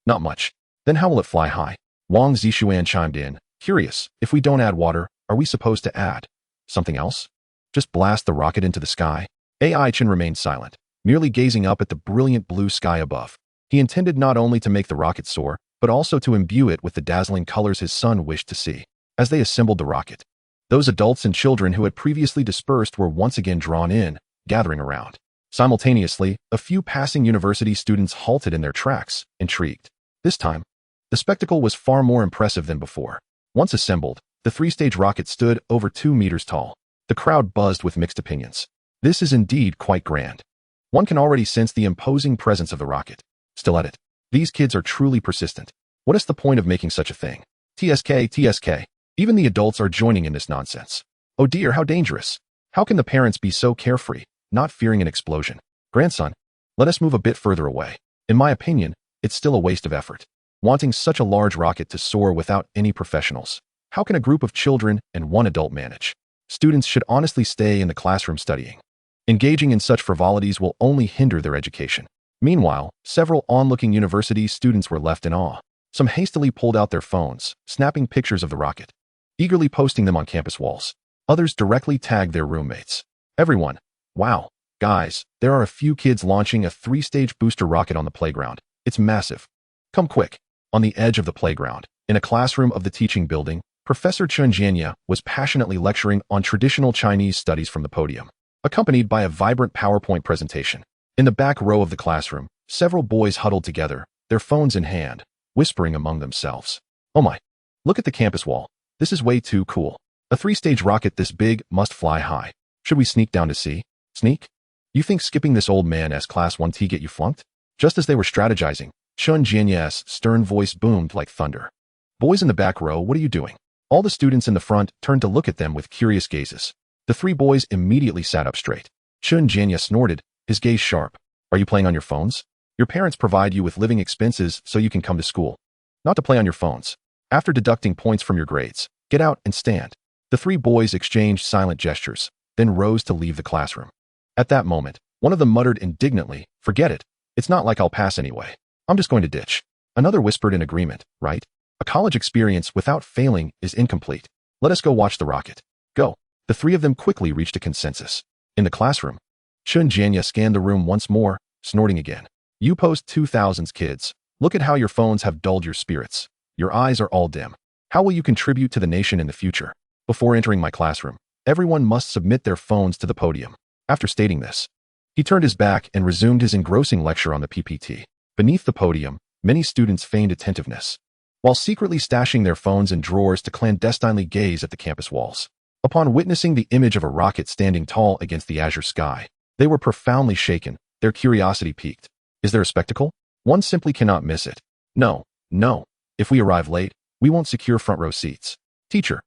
Not much. Then how will it fly high? Wang Zishuan chimed in, curious, if we don't add water, are we supposed to add something else? Just blast the rocket into the sky? AI Chen remained silent, merely gazing up at the brilliant blue sky above. He intended not only to make the rocket soar, but also to imbue it with the dazzling colors his son wished to see. As they assembled the rocket, those adults and children who had previously dispersed were once again drawn in, gathering around. Simultaneously, a few passing university students halted in their tracks, intrigued. This time, the spectacle was far more impressive than before. Once assembled, the 3-stage rocket stood over 2 meters tall. The crowd buzzed with mixed opinions. This is indeed quite grand. One can already sense the imposing presence of the rocket. Still at it. These kids are truly persistent. What is the point of making such a thing? TSK. Even the adults are joining in this nonsense. Oh dear, how dangerous. How can the parents be so carefree, not fearing an explosion? Grandson, let us move a bit further away. In my opinion, it's still a waste of effort. Wanting such a large rocket to soar without any professionals. How can a group of children and one adult manage? Students should honestly stay in the classroom studying. Engaging in such frivolities will only hinder their education. Meanwhile, several onlooking university students were left in awe. Some hastily pulled out their phones, snapping pictures of the rocket, eagerly posting them on campus walls. Others directly tagged their roommates. Everyone, wow, guys, there are a few kids launching a 3-stage booster rocket on the playground. It's massive. Come quick. On the edge of the playground, in a classroom of the teaching building, Professor Chen Jianya was passionately lecturing on traditional Chinese studies from the podium, accompanied by a vibrant PowerPoint presentation. In the back row of the classroom, several boys huddled together, their phones in hand, whispering among themselves. Oh my, look at the campus wall. This is way too cool. A 3-stage rocket this big must fly high. Should we sneak down to see? Sneak? You think skipping this old man's class 1T get you flunked? Just as they were strategizing, Chen Jianya's stern voice boomed like thunder. Boys in the back row, what are you doing? All the students in the front turned to look at them with curious gazes. The 3 boys immediately sat up straight. Chen Jianya snorted, his gaze sharp. Are you playing on your phones? Your parents provide you with living expenses so you can come to school. Not to play on your phones. After deducting points from your grades, get out and stand. The 3 boys exchanged silent gestures, then rose to leave the classroom. At that moment, one of them muttered indignantly, forget it. It's not like I'll pass anyway. I'm just going to ditch. Another whispered in agreement, right? A college experience without failing is incomplete. Let us go watch the rocket. Go. The 3 of them quickly reached a consensus. In the classroom, Chen Jianya scanned the room once more, snorting again. You post-2000s kids, look at how your phones have dulled your spirits. Your eyes are all dim. How will you contribute to the nation in the future? Before entering my classroom, everyone must submit their phones to the podium. After stating this, he turned his back and resumed his engrossing lecture on the PPT. Beneath the podium, many students feigned attentiveness, while secretly stashing their phones in drawers to clandestinely gaze at the campus walls. Upon witnessing the image of a rocket standing tall against the azure sky, they were profoundly shaken, their curiosity piqued. Is there a spectacle? One simply cannot miss it. No. If we arrive late, we won't secure front row seats. Teacher,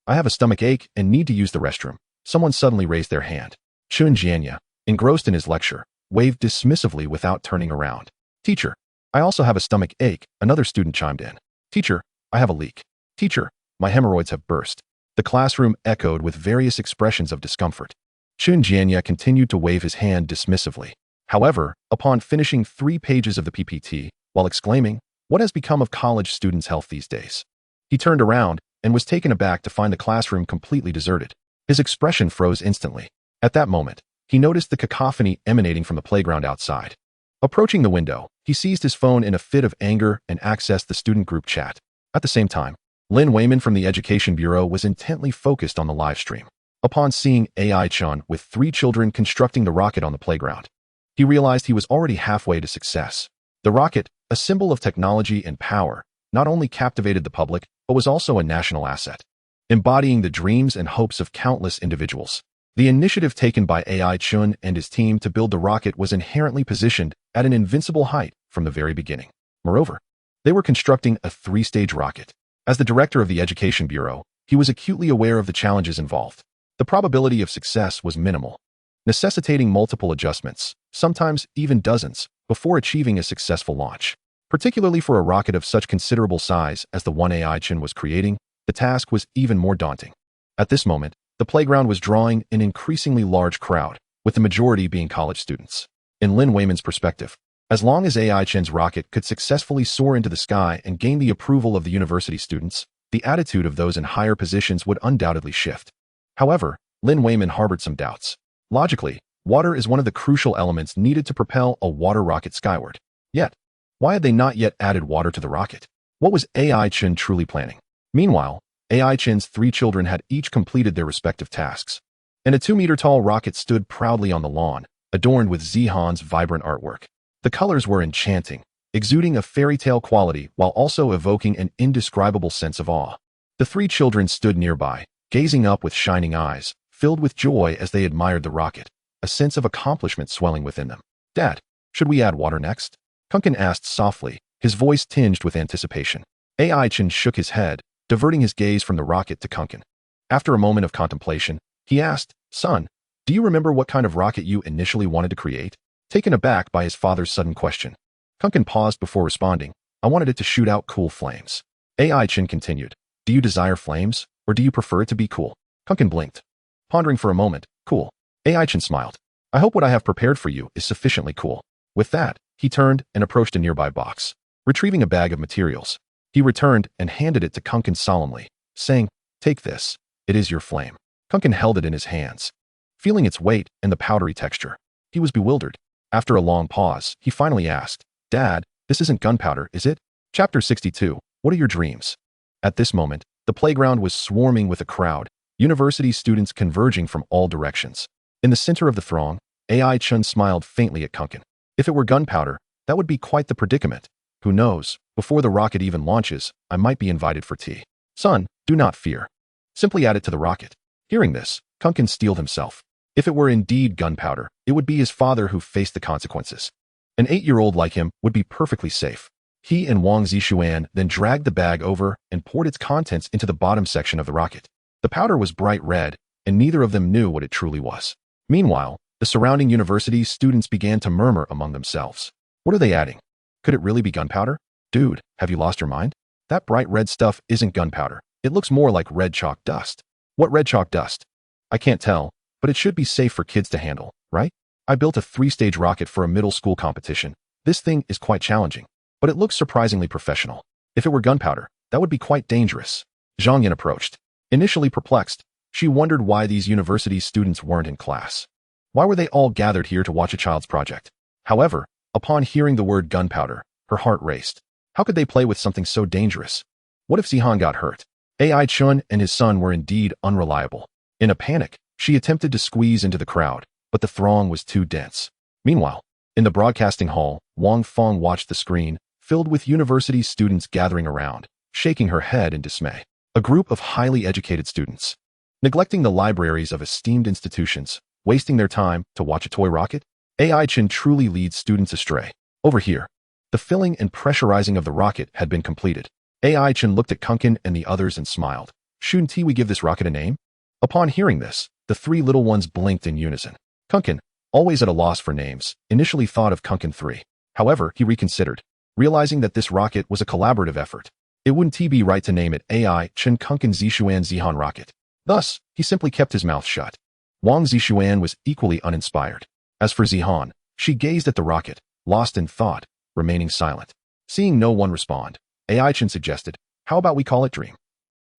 I have a stomach ache and need to use the restroom. Someone suddenly raised their hand. Chen Jianya, engrossed in his lecture, waved dismissively without turning around. Teacher, I also have a stomach ache, another student chimed in. Teacher, I have a leak. Teacher, my hemorrhoids have burst. The classroom echoed with various expressions of discomfort. Chen Jianya continued to wave his hand dismissively. However, upon finishing 3 pages of the PPT, while exclaiming, what has become of college students' health these days? He turned around and was taken aback to find the classroom completely deserted. His expression froze instantly. At that moment, he noticed the cacophony emanating from the playground outside. Approaching the window, he seized his phone in a fit of anger and accessed the student group chat. At the same time, Lin Wayman from the Education Bureau was intently focused on the live stream. Upon seeing AI Chen with 3 children constructing the rocket on the playground, he realized he was already halfway to success. The rocket, a symbol of technology and power, not only captivated the public, but was also a national asset, embodying the dreams and hopes of countless individuals. The initiative taken by AI Chen and his team to build the rocket was inherently positioned at an invincible height from the very beginning. Moreover, they were constructing a 3-stage rocket. As the director of the Education Bureau, he was acutely aware of the challenges involved. The probability of success was minimal, necessitating multiple adjustments, sometimes even dozens, before achieving a successful launch. Particularly for a rocket of such considerable size as the one AI Chen was creating, the task was even more daunting. At this moment, the playground was drawing an increasingly large crowd, with the majority being college students. In Lin Wayman's perspective, as long as AI Chen's rocket could successfully soar into the sky and gain the approval of the university students, the attitude of those in higher positions would undoubtedly shift. However, Lin Wayman harbored some doubts. Logically, water is one of the crucial elements needed to propel a water rocket skyward. Yet, why had they not yet added water to the rocket? What was AI Chen truly planning? Meanwhile, AI Chen's 3 children had each completed their respective tasks, and a 2-meter-tall rocket stood proudly on the lawn, adorned with Zihan's vibrant artwork. The colors were enchanting, exuding a fairy tale quality while also evoking an indescribable sense of awe. The 3 children stood nearby, gazing up with shining eyes, filled with joy as they admired the rocket, a sense of accomplishment swelling within them. "Dad, should we add water next?" Kunkin asked softly, his voice tinged with anticipation. AI Chen shook his head, diverting his gaze from the rocket to Kunkin. After a moment of contemplation, he asked, "Son, do you remember what kind of rocket you initially wanted to create?" Taken aback by his father's sudden question, Kunkin paused before responding, "I wanted it to shoot out cool flames." AI Chen continued, "Do you desire flames, or do you prefer it to be cool?" Kunkin blinked, pondering for a moment. "Cool." AI Chen smiled. "I hope what I have prepared for you is sufficiently cool." With that, he turned and approached a nearby box. Retrieving a bag of materials, he returned and handed it to Kunkin solemnly, saying, "Take this. It is your flame." Kunkin held it in his hands, feeling its weight and the powdery texture. He was bewildered. After a long pause, he finally asked, "Dad, this isn't gunpowder, is it?" Chapter 62. What are your dreams? At this moment, the playground was swarming with a crowd, university students converging from all directions. In the center of the throng, AI Chen smiled faintly at Kunkin. "If it were gunpowder, that would be quite the predicament. Who knows, before the rocket even launches, I might be invited for tea." "Son, do not fear. Simply add it to the rocket." Hearing this, Kunkin steeled himself. If it were indeed gunpowder, it would be his father who faced the consequences. An 8-year-old like him would be perfectly safe. He and Wang Zixuan then dragged the bag over and poured its contents into the bottom section of the rocket. The powder was bright red, and neither of them knew what it truly was. Meanwhile, the surrounding university students began to murmur among themselves. "What are they adding? Could it really be gunpowder? Dude, have you lost your mind? That bright red stuff isn't gunpowder. It looks more like red chalk dust." "What red chalk dust?" "I can't tell, but it should be safe for kids to handle, right? I built a 3-stage rocket for a middle school competition. This thing is quite challenging, but it looks surprisingly professional. If it were gunpowder, that would be quite dangerous." Zhang Yin approached. Initially perplexed, she wondered why these university students weren't in class. Why were they all gathered here to watch a child's project? However, upon hearing the word gunpowder, her heart raced. How could they play with something so dangerous? What if Zihan got hurt? AI Chun and his son were indeed unreliable. In a panic, she attempted to squeeze into the crowd, but the throng was too dense. Meanwhile, in the broadcasting hall, Wang Feng watched the screen, filled with university students gathering around, shaking her head in dismay. A group of highly educated students, neglecting the libraries of esteemed institutions, wasting their time to watch a toy rocket? AI Chen truly leads students astray. Over here, the filling and pressurizing of the rocket had been completed. AI Chen looked at Kunkin and the others and smiled. "Shouldn't we give this rocket a name?" Upon hearing this, the 3 little ones blinked in unison. Kunkin, always at a loss for names, initially thought of Kunkin 3. However, he reconsidered, realizing that this rocket was a collaborative effort. It wouldn't be right to name it AI Chen Kunkin Zixuan Zihan rocket. Thus, he simply kept his mouth shut. Wang Zixuan was equally uninspired. As for Zihan, she gazed at the rocket, lost in thought, remaining silent. Seeing no one respond, AI Chen suggested, "How about we call it Dream?"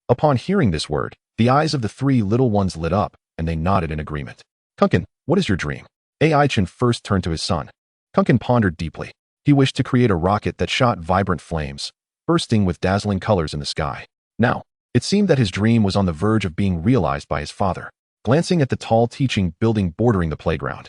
Upon hearing this word, the eyes of the 3 little ones lit up, and they nodded in agreement. "Kunkin, what is your dream?" AI Chen first turned to his son. Kunkin pondered deeply. He wished to create a rocket that shot vibrant flames, bursting with dazzling colors in the sky. Now, it seemed that his dream was on the verge of being realized by his father. Glancing at the tall teaching building bordering the playground,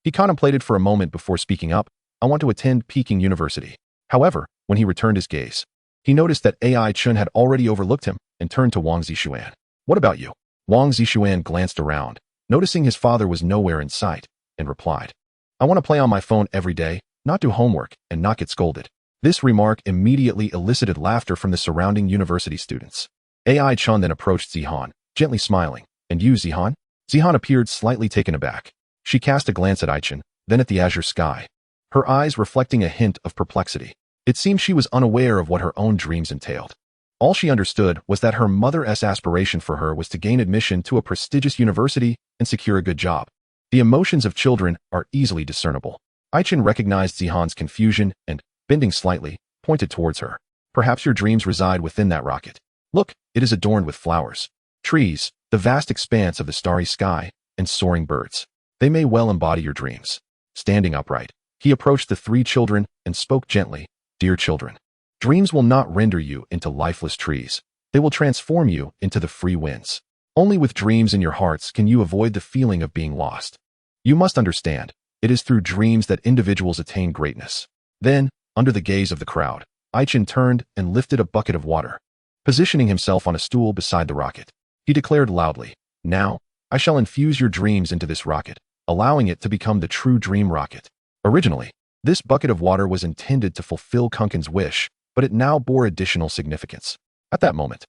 he contemplated for a moment before speaking up, "I want to attend Peking University." However, when he returned his gaze, he noticed that Chen had already overlooked him and turned to Wang Zixuan. "What about you?" Wang Zixuan glanced around, noticing his father was nowhere in sight, and replied, "I want to play on my phone every day, not do homework, and not get scolded." This remark immediately elicited laughter from the surrounding university students. Chen then approached Zihan, gently smiling. "And you, Zihan?" Zihan appeared slightly taken aback. She cast a glance at Chen, then at the azure sky, her eyes reflecting a hint of perplexity. It seemed she was unaware of what her own dreams entailed. All she understood was that her mother's aspiration for her was to gain admission to a prestigious university and secure a good job. The emotions of children are easily discernible. Chen recognized Zihan's confusion and, bending slightly, pointed towards her. "Perhaps your dreams reside within that rocket. Look, it is adorned with flowers, trees, the vast expanse of the starry sky, and soaring birds. They may well embody your dreams." Standing upright, he approached the three children and spoke gently, "Dear children, dreams will not render you into lifeless trees. They will transform you into the free winds. Only with dreams in your hearts can you avoid the feeling of being lost. You must understand, it is through dreams that individuals attain greatness." Then, under the gaze of the crowd, Chen turned and lifted a bucket of water. Positioning himself on a stool beside the rocket, he declared loudly, "Now, I shall infuse your dreams into this rocket, allowing it to become the true dream rocket." Originally, this bucket of water was intended to fulfill Kunkin's wish, but it now bore additional significance. At that moment,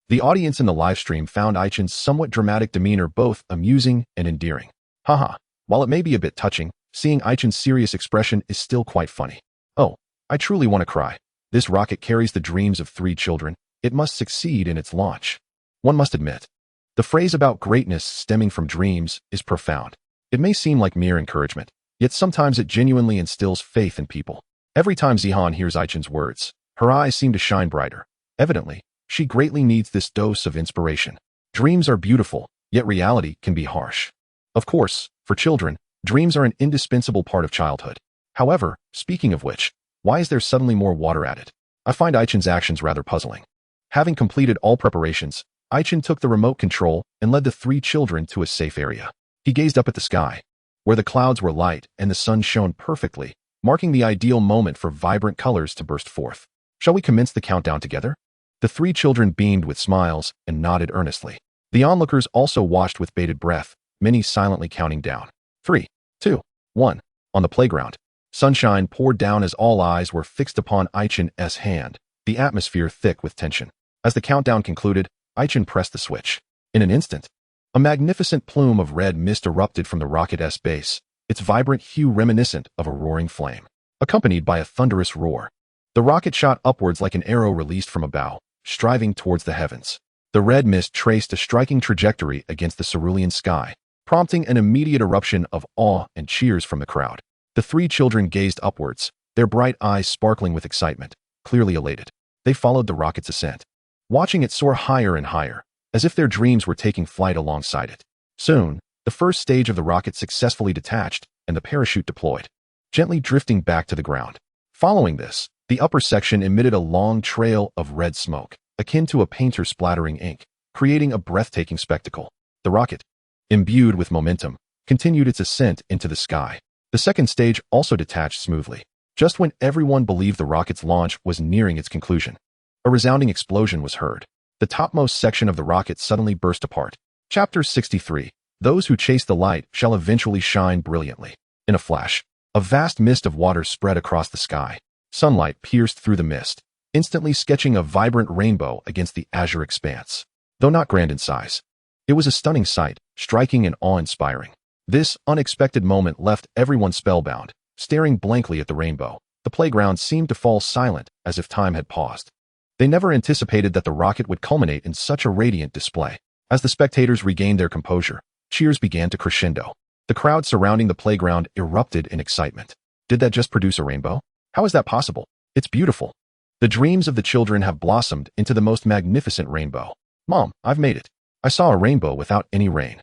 the audience in the live stream found Chen's somewhat dramatic demeanor both amusing and endearing. Haha, while it may be a bit touching, seeing Chen's serious expression is still quite funny. "Oh, I truly want to cry. This rocket carries the dreams of three children. It must succeed in its launch." One must admit, the phrase about greatness stemming from dreams is profound. It may seem like mere encouragement, yet sometimes it genuinely instills faith in people. Every time Zihan hears Chen's words, her eyes seem to shine brighter. Evidently, she greatly needs this dose of inspiration. Dreams are beautiful, yet reality can be harsh. Of course, for children, dreams are an indispensable part of childhood. However, speaking of which, why is there suddenly more water added? I find Chen's actions rather puzzling. Having completed all preparations, Chen took the remote control and led the three children to a safe area. He gazed up at the sky, where the clouds were light and the sun shone perfectly, marking the ideal moment for vibrant colors to burst forth. "Shall we commence the countdown together?" The three children beamed with smiles and nodded earnestly. The onlookers also watched with bated breath, many silently counting down. 3, 2, 1. On the playground, sunshine poured down as all eyes were fixed upon Chen's hand, the atmosphere thick with tension. As the countdown concluded, Chen pressed the switch. In an instant, a magnificent plume of red mist erupted from the rocket's base, its vibrant hue reminiscent of a roaring flame. Accompanied by a thunderous roar, the rocket shot upwards like an arrow released from a bow, striving towards the heavens. The red mist traced a striking trajectory against the cerulean sky, prompting an immediate eruption of awe and cheers from the crowd. The three children gazed upwards, their bright eyes sparkling with excitement, clearly elated. They followed the rocket's ascent, watching it soar higher and higher, as if their dreams were taking flight alongside it. Soon, the first stage of the rocket successfully detached, and the parachute deployed, gently drifting back to the ground. Following this, the upper section emitted a long trail of red smoke, akin to a painter splattering ink, creating a breathtaking spectacle. The rocket, imbued with momentum, continued its ascent into the sky. The second stage also detached smoothly. Just when everyone believed the rocket's launch was nearing its conclusion, a resounding explosion was heard. The topmost section of the rocket suddenly burst apart. Chapter 63. Those who chase the light shall eventually shine brilliantly. In a flash, a vast mist of water spread across the sky. Sunlight pierced through the mist, instantly sketching a vibrant rainbow against the azure expanse. Though not grand in size, it was a stunning sight, striking and awe-inspiring. This unexpected moment left everyone spellbound, staring blankly at the rainbow. The playground seemed to fall silent, as if time had paused. They never anticipated that the rocket would culminate in such a radiant display. As the spectators regained their composure, cheers began to crescendo. The crowd surrounding the playground erupted in excitement. Did that just produce a rainbow? How is that possible? It's beautiful. The dreams of the children have blossomed into the most magnificent rainbow. Mom, I've made it. I saw a rainbow without any rain.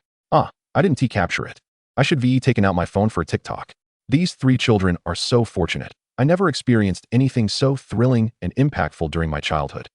I didn't capture it. I should be taken out my phone for a TikTok. These three children are so fortunate. I never experienced anything so thrilling and impactful during my childhood.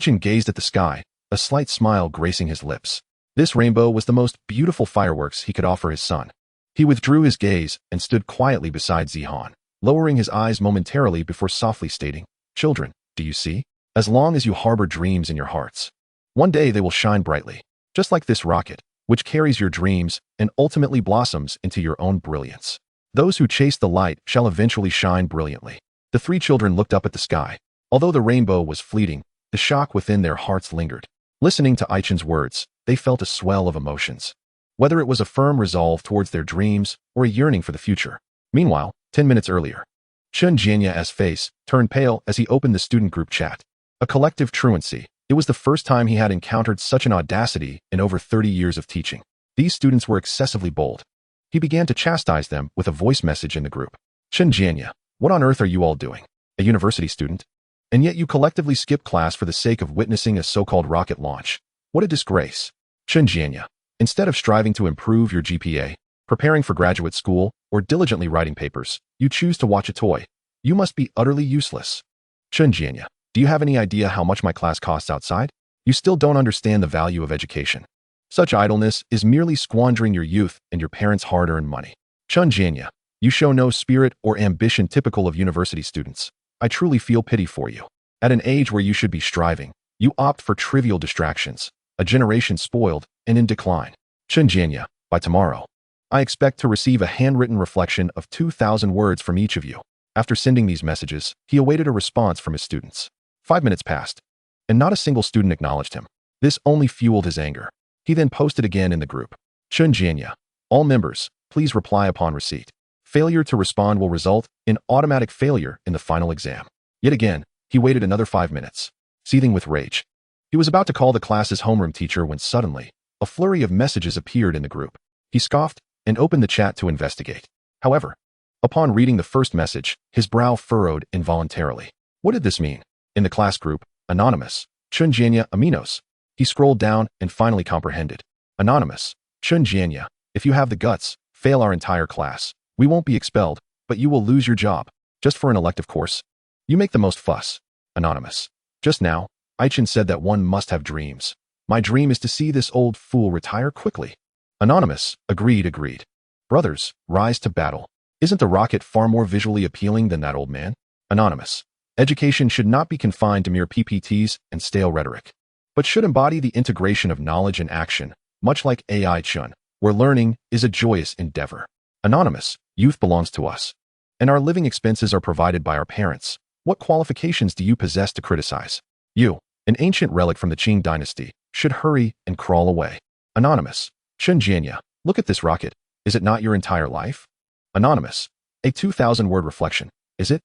Chen gazed at the sky, a slight smile gracing his lips. This rainbow was the most beautiful fireworks he could offer his son. He withdrew his gaze and stood quietly beside Zihan, lowering his eyes momentarily before softly stating, "Children, do you see? As long as you harbor dreams in your hearts, one day they will shine brightly, just like this rocket, which carries your dreams and ultimately blossoms into your own brilliance. Those who chase the light shall eventually shine brilliantly." The three children looked up at the sky. Although the rainbow was fleeting, the shock within their hearts lingered. Listening to Chen's words, they felt a swell of emotions. Whether it was a firm resolve towards their dreams or a yearning for the future. Meanwhile, 10 minutes earlier, Chen Jianya's face turned pale as he opened the student group chat. A collective truancy. It was the first time he had encountered such an audacity in over 30 years of teaching. These students were excessively bold. He began to chastise them with a voice message in the group. "Chen Jianya, what on earth are you all doing? A university student? And yet you collectively skip class for the sake of witnessing a so-called rocket launch. What a disgrace. Chen Jianya, instead of striving to improve your GPA, preparing for graduate school, or diligently writing papers, you choose to watch a toy. You must be utterly useless. Chen Jianya, do you have any idea how much my class costs outside? You still don't understand the value of education. Such idleness is merely squandering your youth and your parents' hard-earned money. Chen Jianya, you show no spirit or ambition typical of university students. I truly feel pity for you. At an age where you should be striving, you opt for trivial distractions, a generation spoiled and in decline. Chen Jianya, by tomorrow, I expect to receive a handwritten reflection of 2,000 words from each of you." After sending these messages, he awaited a response from his students. 5 minutes passed, and not a single student acknowledged him. This only fueled his anger. He then posted again in the group. "Chen Jianya, all members, please reply upon receipt. Failure to respond will result in automatic failure in the final exam." Yet again, he waited another 5 minutes, seething with rage. He was about to call the class's homeroom teacher when suddenly, a flurry of messages appeared in the group. He scoffed and opened the chat to investigate. However, upon reading the first message, his brow furrowed involuntarily. What did this mean? In the class group, anonymous, Chen Jianya Aminos. He scrolled down and finally comprehended. Anonymous, Chen Jianya, if you have the guts, fail our entire class. We won't be expelled, but you will lose your job, just for an elective course. You make the most fuss. Anonymous. Just now, Chen said that one must have dreams. My dream is to see this old fool retire quickly. Anonymous. Agreed. Brothers, rise to battle. Isn't the rocket far more visually appealing than that old man? Anonymous. Education should not be confined to mere PPTs and stale rhetoric, but should embody the integration of knowledge and action, much like Chen, where learning is a joyous endeavor. Anonymous. Youth belongs to us, and our living expenses are provided by our parents. What qualifications do you possess to criticize? You, an ancient relic from the Qing dynasty, should hurry and crawl away. Anonymous. Chen Jianya, look at this rocket. Is it not your entire life? Anonymous. A 2,000-word reflection, is it?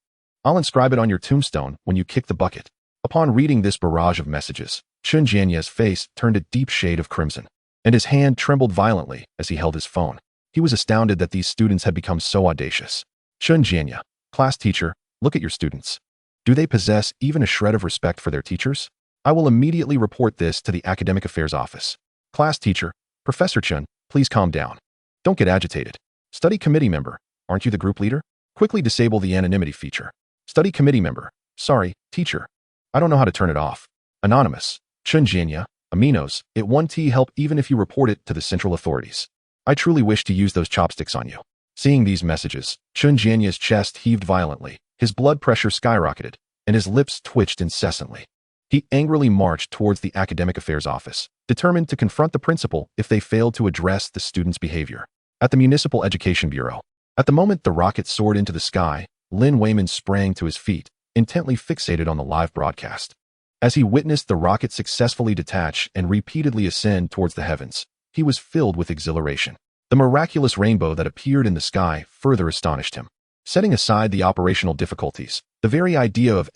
I'll inscribe it on your tombstone when you kick the bucket. Upon reading this barrage of messages, Chen Jianya's face turned a deep shade of crimson, and his hand trembled violently as he held his phone. He was astounded that these students had become so audacious. Chen Jianya, class teacher, look at your students. Do they possess even a shred of respect for their teachers? I will immediately report this to the Academic Affairs Office. Class teacher, Professor Chen, please calm down. Don't get agitated. Study committee member, aren't you the group leader? Quickly disable the anonymity feature. Study committee member, sorry, teacher. I don't know how to turn it off. Anonymous, Chen Jianya, Aminos, it won't help even if you report it to the central authorities. I truly wish to use those chopsticks on you. Seeing these messages, Chen Jianya's chest heaved violently, his blood pressure skyrocketed, and his lips twitched incessantly. He angrily marched towards the Academic Affairs Office, determined to confront the principal if they failed to address the student's behavior. At the Municipal Education Bureau, at the moment the rocket soared into the sky, Lin Wayman sprang to his feet, intently fixated on the live broadcast. As he witnessed the rocket successfully detach and repeatedly ascend towards the heavens, he was filled with exhilaration. The miraculous rainbow that appeared in the sky further astonished him. Setting aside the operational difficulties, the very idea of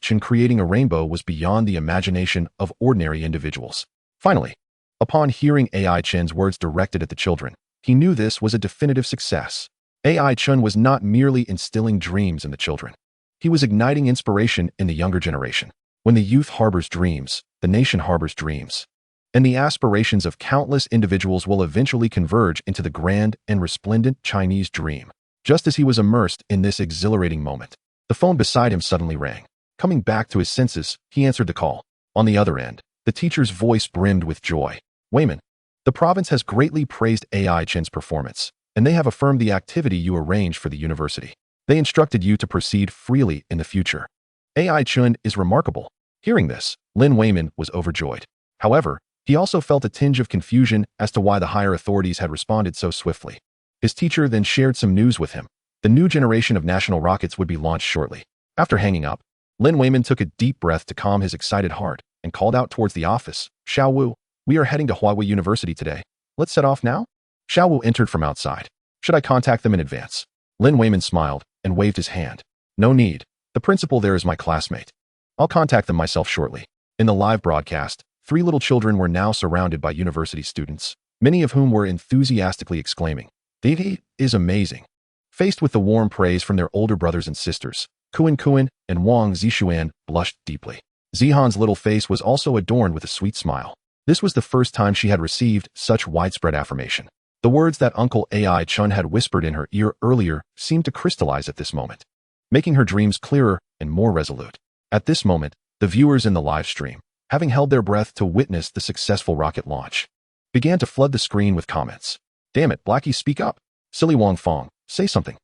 Chen creating a rainbow was beyond the imagination of ordinary individuals. Finally, upon hearing Chen's words directed at the children, he knew this was a definitive success. Chen was not merely instilling dreams in the children. He was igniting inspiration in the younger generation. When the youth harbors dreams, the nation harbors dreams. And the aspirations of countless individuals will eventually converge into the grand and resplendent Chinese dream. Just as he was immersed in this exhilarating moment, the phone beside him suddenly rang. Coming back to his senses, he answered the call. On the other end, The teacher's voice brimmed with joy. Wayman, the province has greatly praised AI Chen's performance, and they have affirmed the activity you arranged for the university. They instructed you to proceed freely in the future. AI Chen is remarkable. Hearing this, Lin Wayman was overjoyed. However, he also felt a tinge of confusion as to why the higher authorities had responded so swiftly. His teacher then shared some news with him. The new generation of national rockets would be launched shortly. After hanging up, Lin Wayman took a deep breath to calm his excited heart and called out towards the office. Xiao Wu, we are heading to Huawei University today. Let's set off now? Xiao Wu entered from outside. Should I contact them in advance? Lin Wayman smiled and waved his hand. No need. The principal there is my classmate. I'll contact them myself shortly. In the live broadcast, 3 little children were now surrounded by university students, many of whom were enthusiastically exclaiming, "He is amazing." Faced with the warm praise from their older brothers and sisters, Kuan and Wang Zixuan blushed deeply. Zihan's little face was also adorned with a sweet smile. This was the first time she had received such widespread affirmation. The words that Uncle AI Chen had whispered in her ear earlier seemed to crystallize at this moment, making her dreams clearer and more resolute. At this moment, the viewers in the live stream, having held their breath to witness the successful rocket launch, began to flood the screen with comments. Damn it, Blackie, speak up. Silly Wang Fong, say something.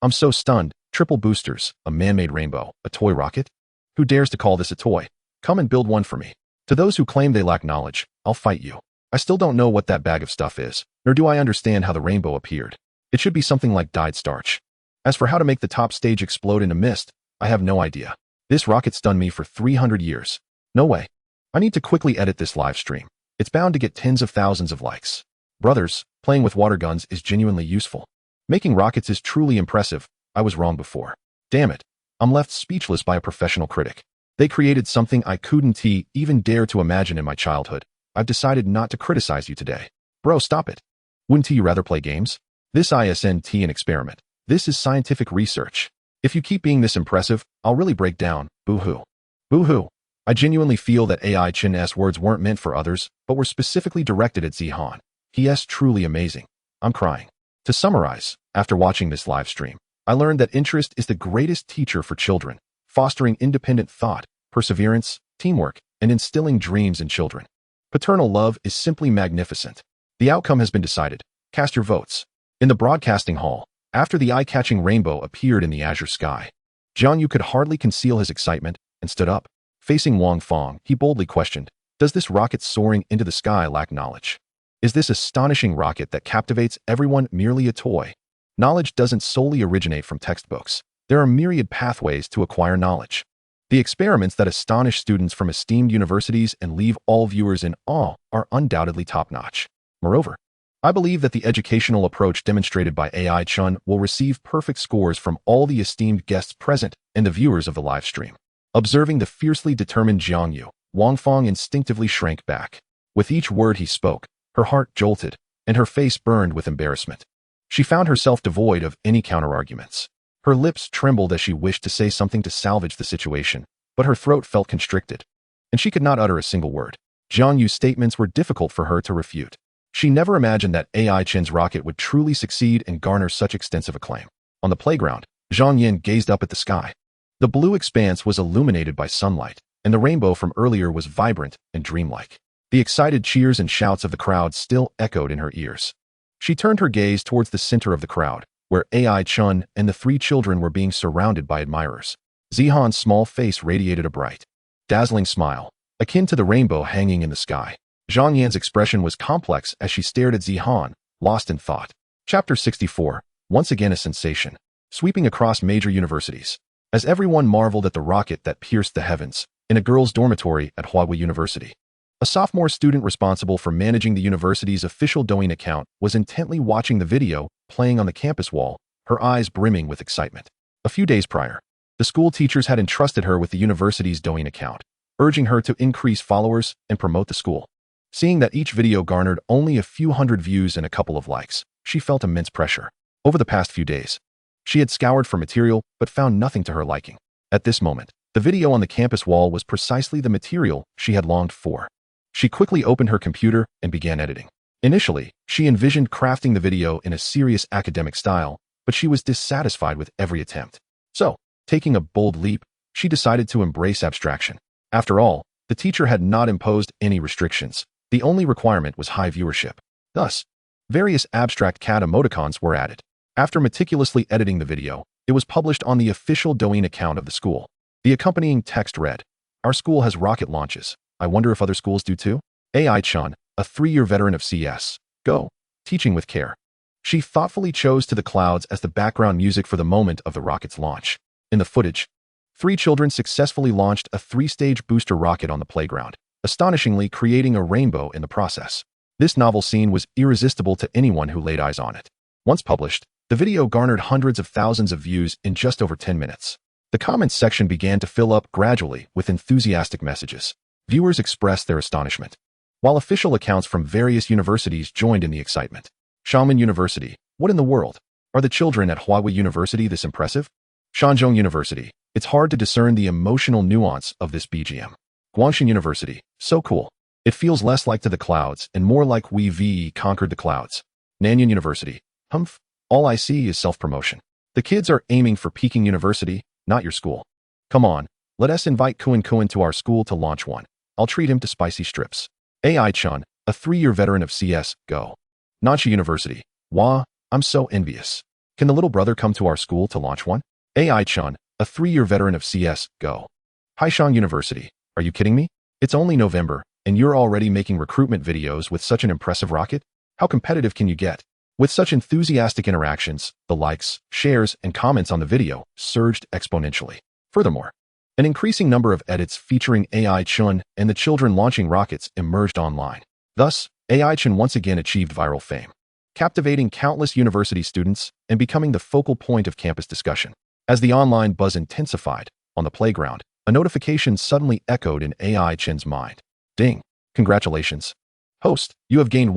I'm so stunned. Triple boosters, a man-made rainbow, a toy rocket? Who dares to call this a toy? Come and build one for me. To those who claim they lack knowledge, I'll fight you. I still don't know what that bag of stuff is, nor do I understand how the rainbow appeared. It should be something like dyed starch. As for how to make the top stage explode into mist, I have no idea. This rocket stunned me for 300 years. No way. I need to quickly edit this live stream. It's bound to get tens of thousands of likes. Brothers, playing with water guns is genuinely useful. Making rockets is truly impressive. I was wrong before. Damn it. I'm left speechless by a professional critic. They created something I couldn't even dare to imagine in my childhood. I've decided not to criticize you today. Bro, stop it. Wouldn't you rather play games? This isn't an experiment. This is scientific research. If you keep being this impressive, I'll really break down. Boo-hoo. Boo-hoo. I genuinely feel that AI Chen's words weren't meant for others, but were specifically directed at Zihan. He is truly amazing. I'm crying. To summarize, after watching this live stream, I learned that interest is the greatest teacher for children, fostering independent thought, perseverance, teamwork, and instilling dreams in children. Paternal love is simply magnificent. The outcome has been decided. Cast your votes. In the broadcasting hall, after the eye-catching rainbow appeared in the azure sky, Jiang Yu could hardly conceal his excitement and stood up. Facing Wang Fong, he boldly questioned, does this rocket soaring into the sky lack knowledge? Is this astonishing rocket that captivates everyone merely a toy? Knowledge doesn't solely originate from textbooks. There are myriad pathways to acquire knowledge. The experiments that astonish students from esteemed universities and leave all viewers in awe are undoubtedly top-notch. Moreover, I believe that the educational approach demonstrated by AI Chen will receive perfect scores from all the esteemed guests present and the viewers of the live stream. Observing the fiercely determined Jiang Yu, Wang Fong instinctively shrank back. With each word he spoke, her heart jolted, and her face burned with embarrassment. She found herself devoid of any counterarguments. Her lips trembled as she wished to say something to salvage the situation, but her throat felt constricted, and she could not utter a single word. Jiang Yu's statements were difficult for her to refute. She never imagined that AI Chen's rocket would truly succeed and garner such extensive acclaim. On the playground, Zhang Yin gazed up at the sky. The blue expanse was illuminated by sunlight, and the rainbow from earlier was vibrant and dreamlike. The excited cheers and shouts of the crowd still echoed in her ears. She turned her gaze towards the center of the crowd, where AI Chen and the 3 children were being surrounded by admirers. Zihan's small face radiated a bright, dazzling smile, akin to the rainbow hanging in the sky. Zhang Yan's expression was complex as she stared at Zihan, lost in thought. Chapter 64, once again a sensation, sweeping across major universities. As everyone marveled at the rocket that pierced the heavens, in a girls' dormitory at Huawei University, a sophomore student responsible for managing the university's official Douyin account was intently watching the video playing on the campus wall, her eyes brimming with excitement. A few days prior, the school teachers had entrusted her with the university's Douyin account, urging her to increase followers and promote the school. Seeing that each video garnered only a few hundred views and a couple of likes, she felt immense pressure. Over the past few days, she had scoured for material but found nothing to her liking. At this moment, the video on the campus wall was precisely the material she had longed for. She quickly opened her computer and began editing. Initially, she envisioned crafting the video in a serious academic style, but she was dissatisfied with every attempt. So, taking a bold leap, she decided to embrace abstraction. After all, The teacher had not imposed any restrictions. The only requirement was high viewership. Thus, various abstract cat emoticons were added. After meticulously editing the video, it was published on the official Douyin account of the school. The accompanying text read, "Our school has rocket launches. I wonder if other schools do too?" AI Chen, a 3-year veteran of CS, Go, teaching with care. She thoughtfully chose to the clouds as the background music for the moment of the rocket's launch. In the footage, 3 children successfully launched a 3-stage booster rocket on the playground, astonishingly creating a rainbow in the process. This novel scene was irresistible to anyone who laid eyes on it. Once published, the video garnered hundreds of thousands of views in just over 10 minutes. The comments section began to fill up gradually with enthusiastic messages. Viewers expressed their astonishment, while official accounts from various universities joined in the excitement. Xiamen University, what in the world? Are the children at Huawei University this impressive? Shanzhong University, it's hard to discern the emotional nuance of this BGM. Guangxin University, so cool. It feels less like To the Clouds and more like we conquered the clouds. Nanyang University, humph, all I see is self-promotion. The kids are aiming for Peking University, not your school. Come on, let us invite Kuan to our school to launch one. I'll treat him to spicy strips. AI Chen, a 3-year veteran of CS, Go. Nanxi University, wah, I'm so envious. Can the little brother come to our school to launch one? AI Chen, a 3-year veteran of CS, Go. Haishang University, are you kidding me? It's only November, and you're already making recruitment videos with such an impressive rocket? How competitive can you get? With such enthusiastic interactions, the likes, shares, and comments on the video surged exponentially. Furthermore, an increasing number of edits featuring AI Chen and the children launching rockets emerged online. Thus, AI Chen once again achieved viral fame, captivating countless university students and becoming the focal point of campus discussion. As the online buzz intensified, on the playground, a notification suddenly echoed in AI Chen's mind. Ding! Congratulations. Host, you have gained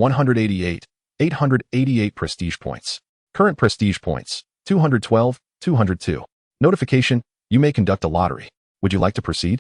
888 prestige points. Current prestige points, 212, 202. Notification, you may conduct a lottery. Would you like to proceed?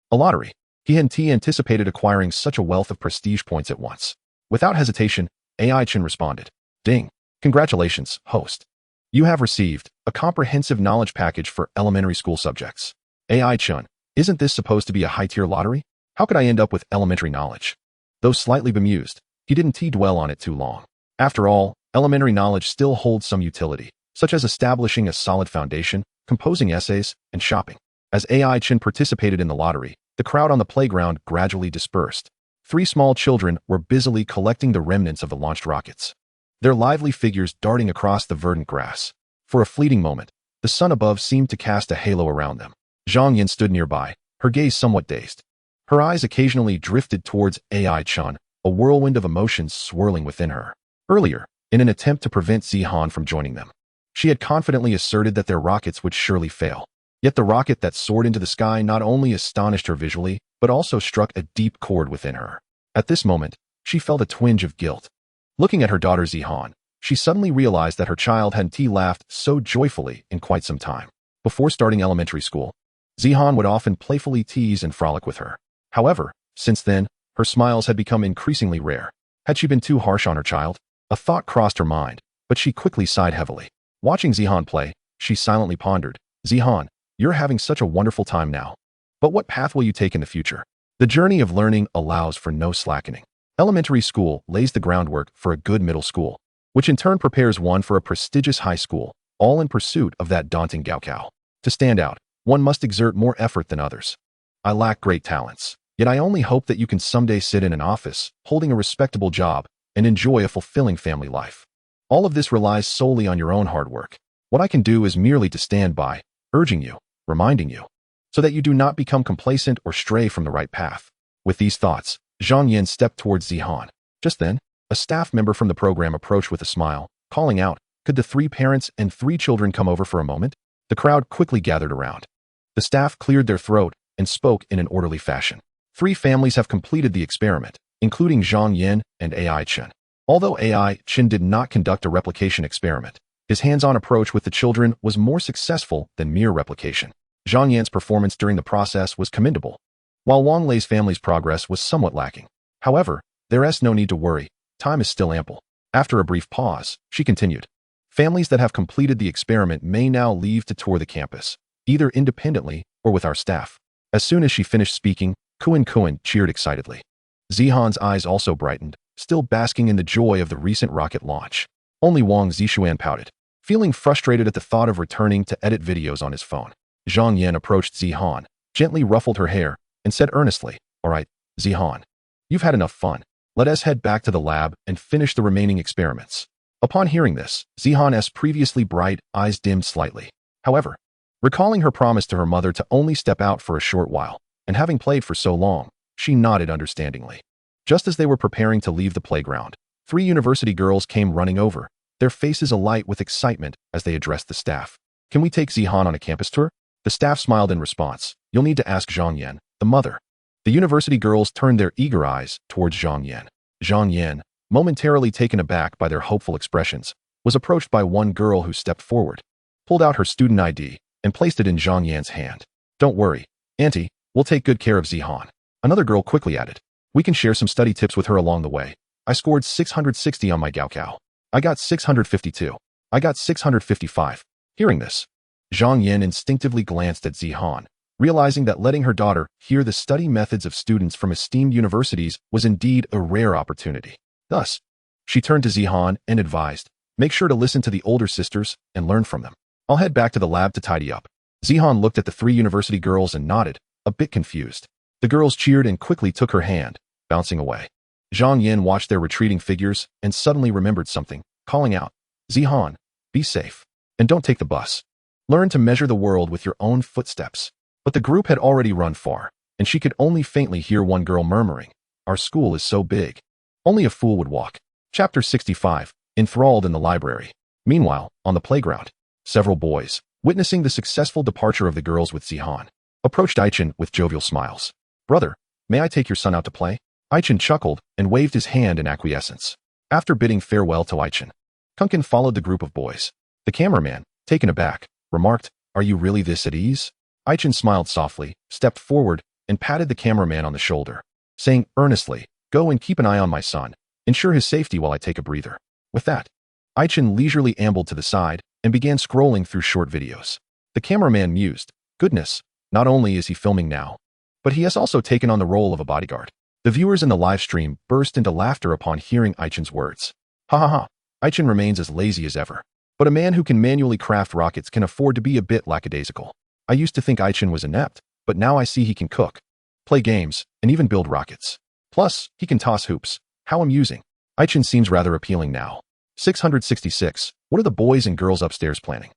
A lottery. He anticipated acquiring such a wealth of prestige points at once. Without hesitation, AI Chen responded. Ding! Congratulations, host. You have received a comprehensive knowledge package for elementary school subjects. AI Chen, isn't this supposed to be a high-tier lottery? How could I end up with elementary knowledge? Though slightly bemused, he didn't dwell on it too long. After all, elementary knowledge still holds some utility, such as establishing a solid foundation, composing essays, and shopping. As AI Chen participated in the lottery, the crowd on the playground gradually dispersed. 3 small children were busily collecting the remnants of the launched rockets, their lively figures darting across the verdant grass. For a fleeting moment, the sun above seemed to cast a halo around them. Zhang Yin stood nearby, her gaze somewhat dazed. Her eyes occasionally drifted towards AI Chen, a whirlwind of emotions swirling within her. Earlier, in an attempt to prevent Zihan from joining them, she had confidently asserted that their rockets would surely fail. Yet the rocket that soared into the sky not only astonished her visually, but also struck a deep chord within her. At this moment, she felt a twinge of guilt. Looking at her daughter Zihan, she suddenly realized that her child hadn't laughed so joyfully in quite some time. Before starting elementary school, Zihan would often playfully tease and frolic with her. However, since then, her smiles had become increasingly rare. Had she been too harsh on her child? A thought crossed her mind, but she quickly sighed heavily. Watching Zihan play, she silently pondered, Zihan, you're having such a wonderful time now. But what path will you take in the future? The journey of learning allows for no slackening. Elementary school lays the groundwork for a good middle school, which in turn prepares one for a prestigious high school, all in pursuit of that daunting gaokao. To stand out, one must exert more effort than others. I lack great talents, yet I only hope that you can someday sit in an office, holding a respectable job, and enjoy a fulfilling family life. All of this relies solely on your own hard work. What I can do is merely to stand by, urging you, reminding you, so that you do not become complacent or stray from the right path. With these thoughts, Zhang Yin stepped towards Zihan. Just then, a staff member from the program approached with a smile, calling out, could the 3 parents and 3 children come over for a moment? The crowd quickly gathered around. The staff cleared their throat and spoke in an orderly fashion. 3 families have completed the experiment, including Zhang Yin and AI Chen. Although AI Chen did not conduct a replication experiment, his hands-on approach with the children was more successful than mere replication. Zhang Yan's performance during the process was commendable, while Wang Lei's family's progress was somewhat lacking. However, there is no need to worry, time is still ample. After a brief pause, she continued, families that have completed the experiment may now leave to tour the campus, either independently or with our staff. As soon as she finished speaking, Kuan cheered excitedly. Zihan's eyes also brightened, still basking in the joy of the recent rocket launch. Only Wang Zishuan pouted, feeling frustrated at the thought of returning to edit videos on his phone. Zhang Yan approached Zihan, gently ruffled her hair, and said earnestly, "All right, Zihan, you've had enough fun. Let us head back to the lab and finish the remaining experiments." Upon hearing this, Zihan's previously bright eyes dimmed slightly. However, recalling her promise to her mother to only step out for a short while, and having played for so long, she nodded understandingly. Just as they were preparing to leave the playground, 3 university girls came running over, their faces alight with excitement as they addressed the staff. "Can we take Zihan on a campus tour?" The staff smiled in response. "You'll need to ask Zhang Yan, the mother." The university girls turned their eager eyes towards Zhang Yan. Zhang Yan, momentarily taken aback by their hopeful expressions, was approached by one girl who stepped forward, pulled out her student ID, and placed it in Zhang Yan's hand. "Don't worry, Auntie, we'll take good care of Zihan." Another girl quickly added, "We can share some study tips with her along the way. I scored 660 on my Gaokao. I got 652. I got 655. Hearing this, Zhang Yan instinctively glanced at Zihan, realizing that letting her daughter hear the study methods of students from esteemed universities was indeed a rare opportunity. Thus, she turned to Zihan and advised, "Make sure to listen to the older sisters and learn from them. I'll head back to the lab to tidy up." Zihan looked at the 3 university girls and nodded, a bit confused. The girls cheered and quickly took her hand, bouncing away. Zhang Yan watched their retreating figures and suddenly remembered something, calling out, "Zihan, be safe. And don't take the bus. Learn to measure the world with your own footsteps." But the group had already run far, and she could only faintly hear one girl murmuring, "Our school is so big. Only a fool would walk." Chapter 65, Enthralled in the Library. Meanwhile, on the playground, several boys, witnessing the successful departure of the girls with Zihan, approached Chen with jovial smiles. "Brother, may I take your son out to play?" Chen chuckled and waved his hand in acquiescence. After bidding farewell to Chen, Kunkin followed the group of boys. The cameraman, taken aback, remarked, "Are you really this at ease?" Chen smiled softly, stepped forward, and patted the cameraman on the shoulder, saying earnestly, "Go and keep an eye on my son. Ensure his safety while I take a breather." With that, Chen leisurely ambled to the side and began scrolling through short videos. The cameraman mused, "Goodness, not only is he filming now, but he has also taken on the role of a bodyguard." The viewers in the live stream burst into laughter upon hearing Chen's words. "Ha ha ha, Chen remains as lazy as ever. But a man who can manually craft rockets can afford to be a bit lackadaisical. I used to think Chen was inept, but now I see he can cook, play games, and even build rockets. Plus, he can toss hoops. How amusing. Chen seems rather appealing now." 666. What are the boys and girls upstairs planning?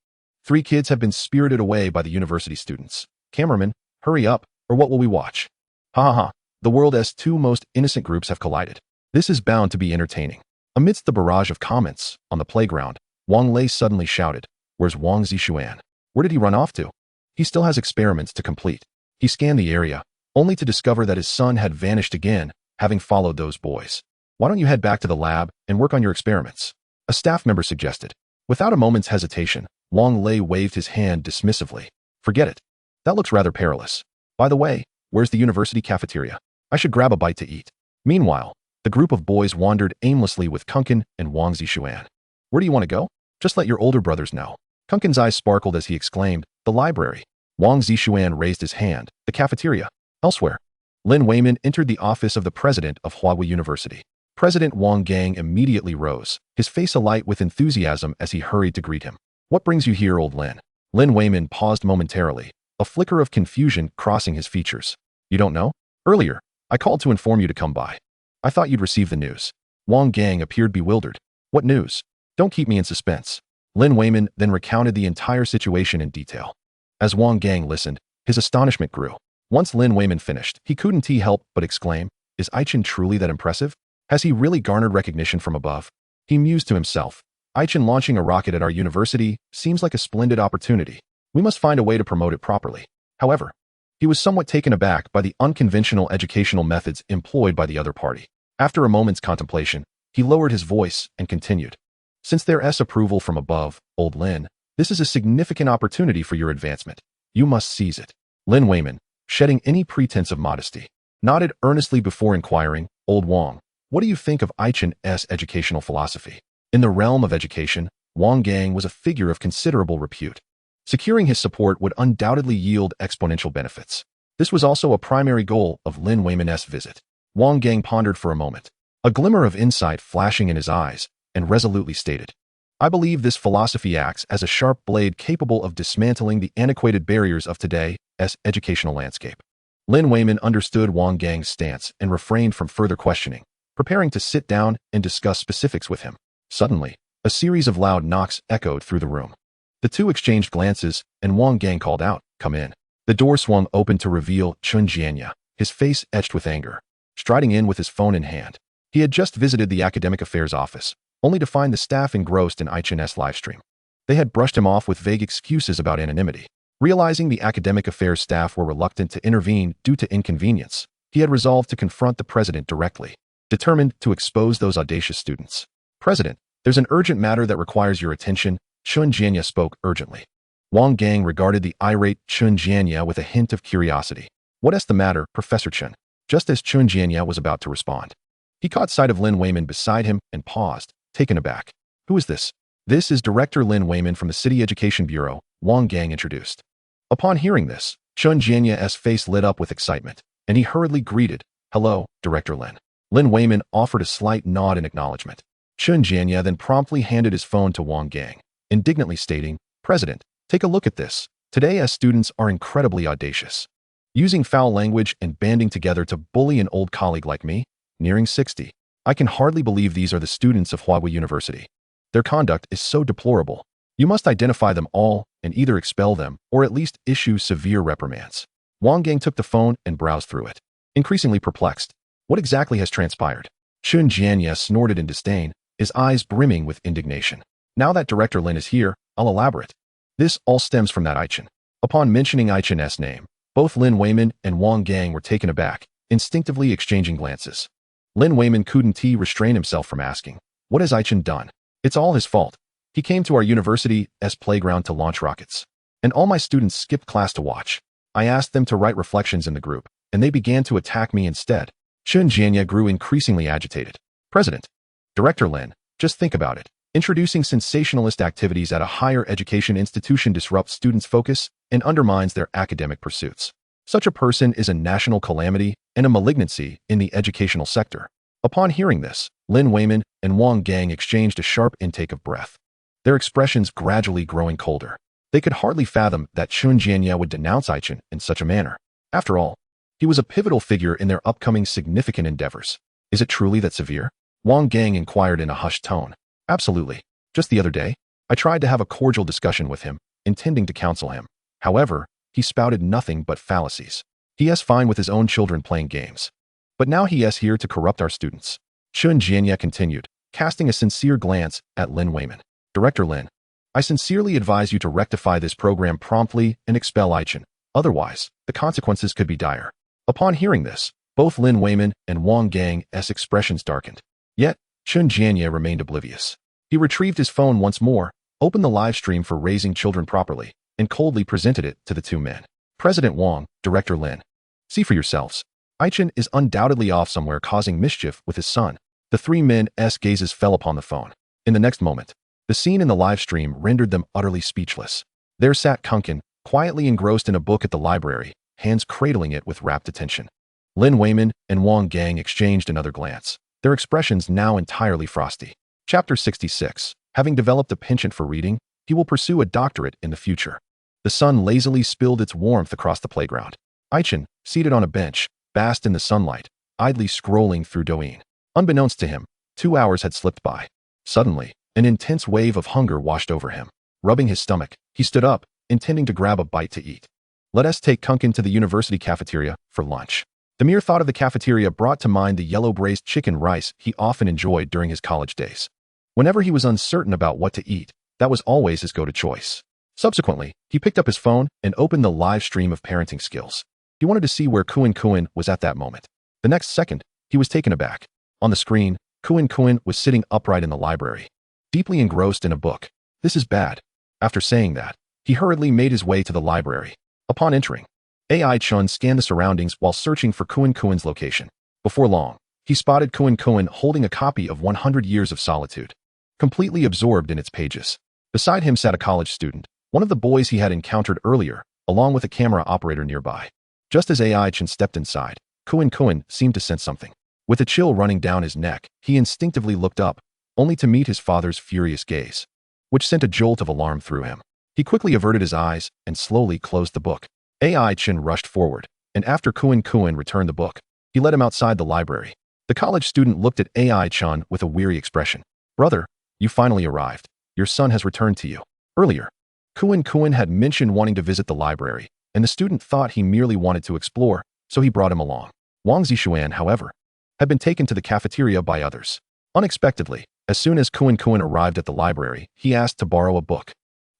3 kids have been spirited away by the university students. Cameraman, hurry up, or what will we watch? Ha ha ha. The world's 2 most innocent groups have collided. This is bound to be entertaining. Amidst the barrage of comments, on the playground, Wang Lei suddenly shouted, "Where's Wang Zishuan? Where did he run off to? He still has experiments to complete." He scanned the area, only to discover that his son had vanished again, having followed those boys. "Why don't you head back to the lab and work on your experiments?" a staff member suggested. Without a moment's hesitation, Wang Lei waved his hand dismissively. "Forget it. That looks rather perilous. By the way, where's the university cafeteria? I should grab a bite to eat." Meanwhile, the group of boys wandered aimlessly with Kunkin and Wang Zishuan. "Where do you want to go? Just let your older brothers know." Kunkin's eyes sparkled as he exclaimed, "The library." Wang Zishuan raised his hand, "The cafeteria. Elsewhere." Lin Weimin entered the office of the president of Huawei University. President Wang Gang immediately rose, his face alight with enthusiasm as he hurried to greet him. "What brings you here, old Lin?" Lin Weimin paused momentarily, a flicker of confusion crossing his features. "You don't know? Earlier, I called to inform you to come by. I thought you'd receive the news." Wang Gang appeared bewildered. "What news? Don't keep me in suspense." Lin Weimin then recounted the entire situation in detail. As Wang Gang listened, his astonishment grew. Once Lin Weimin finished, he couldn't help but exclaim, "Is Chen truly that impressive? Has he really garnered recognition from above?" He mused to himself, "Chen launching a rocket at our university seems like a splendid opportunity. We must find a way to promote it properly." However, he was somewhat taken aback by the unconventional educational methods employed by the other party. After a moment's contemplation, he lowered his voice and continued, "Since there's approval from above, old Lin, this is a significant opportunity for your advancement. You must seize it." Lin Weimin, shedding any pretense of modesty, nodded earnestly before inquiring, "Old Wang, what do you think of Chen's educational philosophy?" In the realm of education, Wang Gang was a figure of considerable repute. Securing his support would undoubtedly yield exponential benefits. This was also a primary goal of Lin Weimin's visit. Wang Gang pondered for a moment, a glimmer of insight flashing in his eyes, and resolutely stated, I believe this philosophy acts as a sharp blade capable of dismantling the antiquated barriers of today's educational landscape. Lin Weimin understood Wang Gang's stance and refrained from further questioning, preparing to sit down and discuss specifics with him. Suddenly, a series of loud knocks echoed through the room. The two exchanged glances, and Wang Gang called out, Come in. The door swung open to reveal Chen Jianya, his face etched with anger, striding in with his phone in hand. He had just visited the academic affairs office, only to find the staff engrossed in Chen's livestream. They had brushed him off with vague excuses about anonymity. Realizing the academic affairs staff were reluctant to intervene due to inconvenience, he had resolved to confront the president directly, determined to expose those audacious students. President, there's an urgent matter that requires your attention, Chen Jianya spoke urgently. Wang Gang regarded the irate Chen Jianya with a hint of curiosity. What's the matter, Professor Chen? Just as Chen Jianya was about to respond, he caught sight of Lin Weimin beside him and paused, taken aback. Who is this? This is Director Lin Weimin from the City Education Bureau, Wang Gang introduced. Upon hearing this, Chen Jianya's face lit up with excitement, and he hurriedly greeted, Hello, Director Lin. Lin Weimin offered a slight nod in acknowledgement. Chen Jianya then promptly handed his phone to Wang Gang, indignantly stating, President, take a look at this. Today's students are incredibly audacious, using foul language and banding together to bully an old colleague like me, nearing 60. I can hardly believe these are the students of Huawei University. Their conduct is so deplorable. You must identify them all and either expel them or at least issue severe reprimands. Wang Gang took the phone and browsed through it, increasingly perplexed. What exactly has transpired? Chen Jianya snorted in disdain, his eyes brimming with indignation. Now that Director Lin is here, I'll elaborate. This all stems from that Chen. Upon mentioning Chen's name, both Lin Weimin and Wang Gang were taken aback, instinctively exchanging glances. Lin Weimin couldn't restrain himself from asking, What has Chen done? It's all his fault. He came to our university's playground to launch rockets, and all my students skipped class to watch. I asked them to write reflections in the group, and they began to attack me instead. Chen Jianya grew increasingly agitated. President, Director Lin, just think about it. Introducing sensationalist activities at a higher education institution disrupts students' focus and undermines their academic pursuits. Such a person is a national calamity and a malignancy in the educational sector. Upon hearing this, Lin Weimin and Wang Gang exchanged a sharp intake of breath, their expressions gradually growing colder. They could hardly fathom that Chen Jianya would denounce Chen in such a manner. After all, he was a pivotal figure in their upcoming significant endeavors. Is it truly that severe? Wang Gang inquired in a hushed tone. Absolutely. Just the other day, I tried to have a cordial discussion with him, intending to counsel him. However, he spouted nothing but fallacies. He is fine with his own children playing games. But now he is here to corrupt our students. Chen Jianya continued, casting a sincere glance at Lin Weimin. Director Lin, I sincerely advise you to rectify this program promptly and expel Chen. Otherwise, the consequences could be dire. Upon hearing this, both Lin Weimin and Wang Gang's expressions darkened. Yet, Chen Jianya remained oblivious. He retrieved his phone once more, opened the live stream for raising children properly, and coldly presented it to the two men. President Wang, Director Lin, see for yourselves. Chen is undoubtedly off somewhere causing mischief with his son. The three men's gazes fell upon the phone. In the next moment, the scene in the live stream rendered them utterly speechless. There sat Kunkin, quietly engrossed in a book at the library, hands cradling it with rapt attention. Lin Weimin and Wang Gang exchanged another glance, their expressions now entirely frosty. Chapter 66. Having developed a penchant for reading, he will pursue a doctorate in the future. The sun lazily spilled its warmth across the playground. Chen, seated on a bench, basked in the sunlight, idly scrolling through Douyin. Unbeknownst to him, 2 hours had slipped by. Suddenly, an intense wave of hunger washed over him. Rubbing his stomach, he stood up, intending to grab a bite to eat. Let us take Kunkin to the university cafeteria for lunch. The mere thought of the cafeteria brought to mind the yellow braised chicken rice he often enjoyed during his college days. Whenever he was uncertain about what to eat, that was always his go-to choice. Subsequently, he picked up his phone and opened the live stream of parenting skills. He wanted to see where Kuin was at that moment. The next second, he was taken aback. On the screen, Kuin was sitting upright in the library, deeply engrossed in a book. This is bad. After saying that, he hurriedly made his way to the library. Upon entering, Chen scanned the surroundings while searching for Kuin's location. Before long, he spotted Kuin holding a copy of 100 Years of Solitude, completely absorbed in its pages. Beside him sat a college student, one of the boys he had encountered earlier, along with a camera operator nearby. Just as AI Chen stepped inside, Kuan seemed to sense something. With a chill running down his neck, he instinctively looked up, only to meet his father's furious gaze, which sent a jolt of alarm through him. He quickly averted his eyes and slowly closed the book. AI Chen rushed forward, and after Kuan returned the book, he led him outside the library. The college student looked at AI Chen with a weary expression. "Brother, you finally arrived. Your son has returned to you." Earlier, Kuan had mentioned wanting to visit the library, and the student thought he merely wanted to explore, so he brought him along. Wang Zixuan, however, had been taken to the cafeteria by others. Unexpectedly, as soon as Kuan arrived at the library, he asked to borrow a book.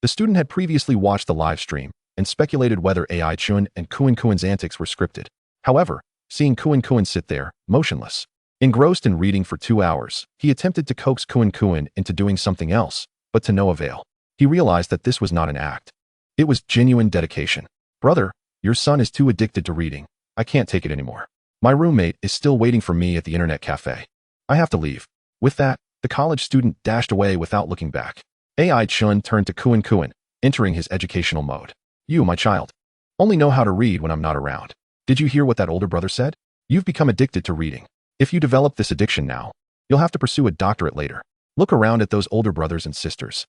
The student had previously watched the live stream and speculated whether AI Chen and Kuan's antics were scripted. However, seeing Kuan sit there, motionless, engrossed in reading for 2 hours, he attempted to coax Kuan into doing something else, but to no avail. He realized that this was not an act. It was genuine dedication. "Brother, your son is too addicted to reading. I can't take it anymore. My roommate is still waiting for me at the internet cafe. I have to leave." With that, the college student dashed away without looking back. AI Chen turned to Kuan, entering his educational mode. "You, my child, only know how to read when I'm not around. Did you hear what that older brother said? You've become addicted to reading. If you develop this addiction now, you'll have to pursue a doctorate later. Look around at those older brothers and sisters.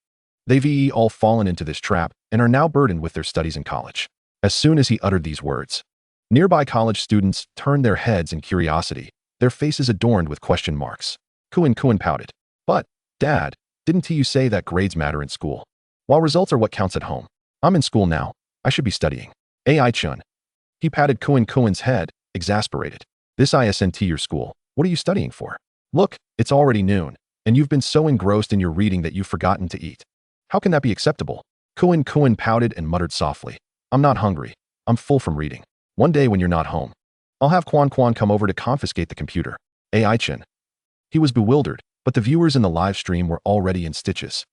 They've all fallen into this trap and are now burdened with their studies in college." As soon as he uttered these words, nearby college students turned their heads in curiosity, their faces adorned with question marks. Kuan pouted. "But, Dad, didn't you say that grades matter in school? While results are what counts at home. I'm in school now. I should be studying." AI Chen. He patted Kuan's head, exasperated. "This isn't your school. What are you studying for? Look, it's already noon, and you've been so engrossed in your reading that you've forgotten to eat. How can that be acceptable?" Kuan pouted and muttered softly. "I'm not hungry. I'm full from reading. One day when you're not home, I'll have Quan come over to confiscate the computer." AI Chen. He was bewildered, but the viewers in the live stream were already in stitches.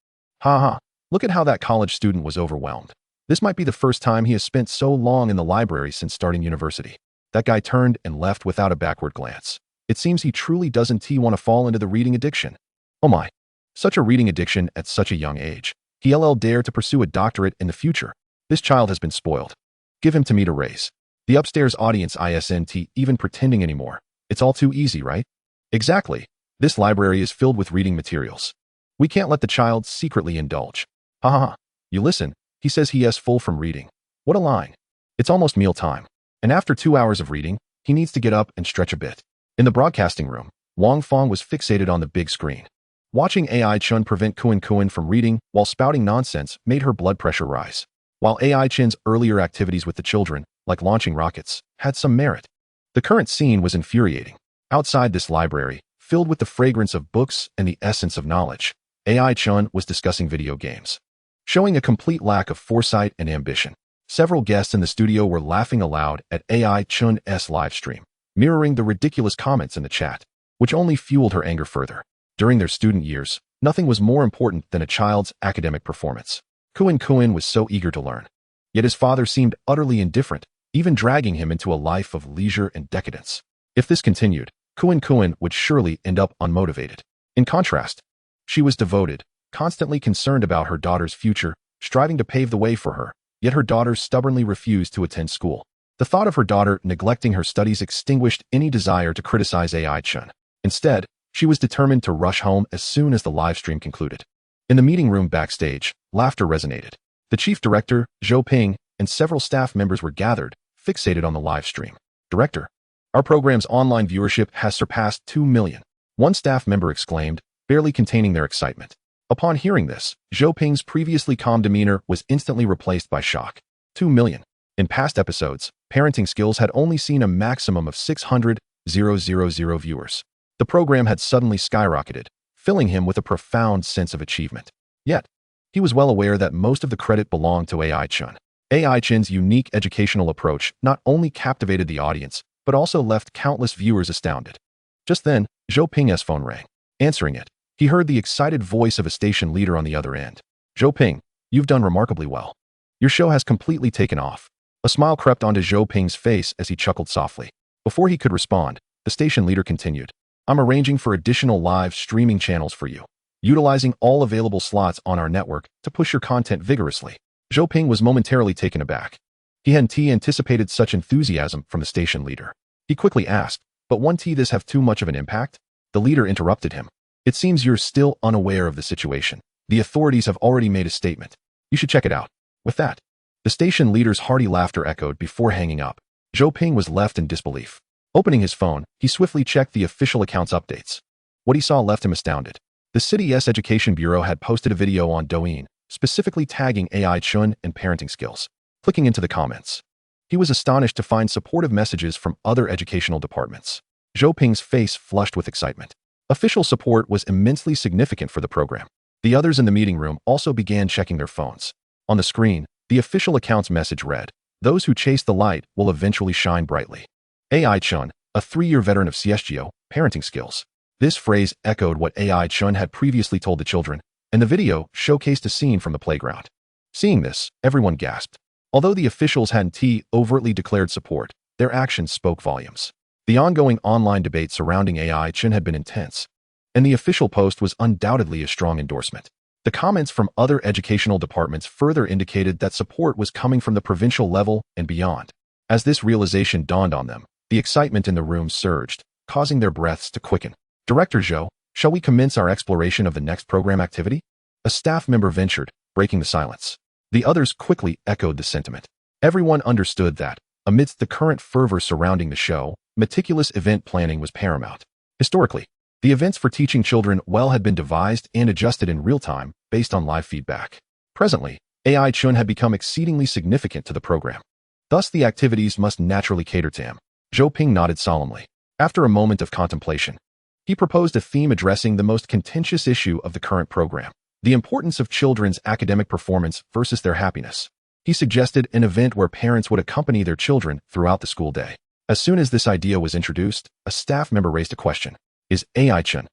Ha! Look at how that college student was overwhelmed. This might be the first time he has spent so long in the library since starting university. That guy turned and left without a backward glance. It seems he truly doesn't want to fall into the reading addiction. Oh my. Such a reading addiction at such a young age. He'll dare to pursue a doctorate in the future. This child has been spoiled. Give him to me to raise. The upstairs audience isn't even pretending anymore. It's all too easy, right? Exactly. This library is filled with reading materials. We can't let the child secretly indulge. Ha. You listen, he says he is full from reading. What a line. It's almost meal time. And after 2 hours of reading, he needs to get up and stretch a bit. In the broadcasting room, Wang Fong was fixated on the big screen. Watching AI Chen prevent Kuan from reading while spouting nonsense made her blood pressure rise. While AI Chen's earlier activities with the children, like launching rockets, had some merit, the current scene was infuriating. Outside this library, filled with the fragrance of books and the essence of knowledge, AI Chen was discussing video games, showing a complete lack of foresight and ambition. Several guests in the studio were laughing aloud at AI Chen's live stream, mirroring the ridiculous comments in the chat, which only fueled her anger further. During their student years, nothing was more important than a child's academic performance. Kuan was so eager to learn. Yet his father seemed utterly indifferent, even dragging him into a life of leisure and decadence. If this continued, Kuan would surely end up unmotivated. In contrast, she was devoted, constantly concerned about her daughter's future, striving to pave the way for her, yet her daughter stubbornly refused to attend school. The thought of her daughter neglecting her studies extinguished any desire to criticize AI Chen. Instead, she was determined to rush home as soon as the live stream concluded. In the meeting room backstage, laughter resonated. The chief director, Zhou Ping, and several staff members were gathered, fixated on the live stream. "Director, our program's online viewership has surpassed 2 million. One staff member exclaimed, barely containing their excitement. Upon hearing this, Zhou Ping's previously calm demeanor was instantly replaced by shock. 2 million. In past episodes, Parenting Skills had only seen a maximum of 600,000 viewers. The program had suddenly skyrocketed, filling him with a profound sense of achievement. Yet, he was well aware that most of the credit belonged to AI Chen. AI Chen's unique educational approach not only captivated the audience, but also left countless viewers astounded. Just then, Zhou Ping's phone rang. Answering it, he heard the excited voice of a station leader on the other end. "Zhou Ping, you've done remarkably well. Your show has completely taken off." A smile crept onto Zhou Ping's face as he chuckled softly. Before he could respond, the station leader continued, "I'm arranging for additional live streaming channels for you, utilizing all available slots on our network to push your content vigorously." Zhou Ping was momentarily taken aback. He hadn't anticipated such enthusiasm from the station leader. He quickly asked, "But won't this have too much of an impact?" The leader interrupted him. "It seems you're still unaware of the situation. The authorities have already made a statement. You should check it out." With that, the station leader's hearty laughter echoed before hanging up. Zhou Ping was left in disbelief. Opening his phone, he swiftly checked the official account's updates. What he saw left him astounded. The city's education bureau had posted a video on Douyin, specifically tagging AI Chen and parenting skills. Clicking into the comments, he was astonished to find supportive messages from other educational departments. Zhou Ping's face flushed with excitement. Official support was immensely significant for the program. The others in the meeting room also began checking their phones. On the screen, the official account's message read, "Those who chase the light will eventually shine brightly." AI Chen, a 3-year veteran of CSGO, parenting skills. This phrase echoed what AI Chen had previously told the children, and the video showcased a scene from the playground. Seeing this, everyone gasped. Although the officials hadn't overtly declared support, their actions spoke volumes. The ongoing online debate surrounding AI Chen had been intense, and the official post was undoubtedly a strong endorsement. The comments from other educational departments further indicated that support was coming from the provincial level and beyond. As this realization dawned on them, the excitement in the room surged, causing their breaths to quicken. "Director Zhou, shall we commence our exploration of the next program activity?" A staff member ventured, breaking the silence. The others quickly echoed the sentiment. Everyone understood that, amidst the current fervor surrounding the show, meticulous event planning was paramount. Historically, the events for teaching children well had been devised and adjusted in real time based on live feedback. Presently, AI Chen had become exceedingly significant to the program. Thus, the activities must naturally cater to him. Zhou Ping nodded solemnly. After a moment of contemplation, he proposed a theme addressing the most contentious issue of the current program: the importance of children's academic performance versus their happiness. He suggested an event where parents would accompany their children throughout the school day. As soon as this idea was introduced, a staff member raised a question. Is AI Chen,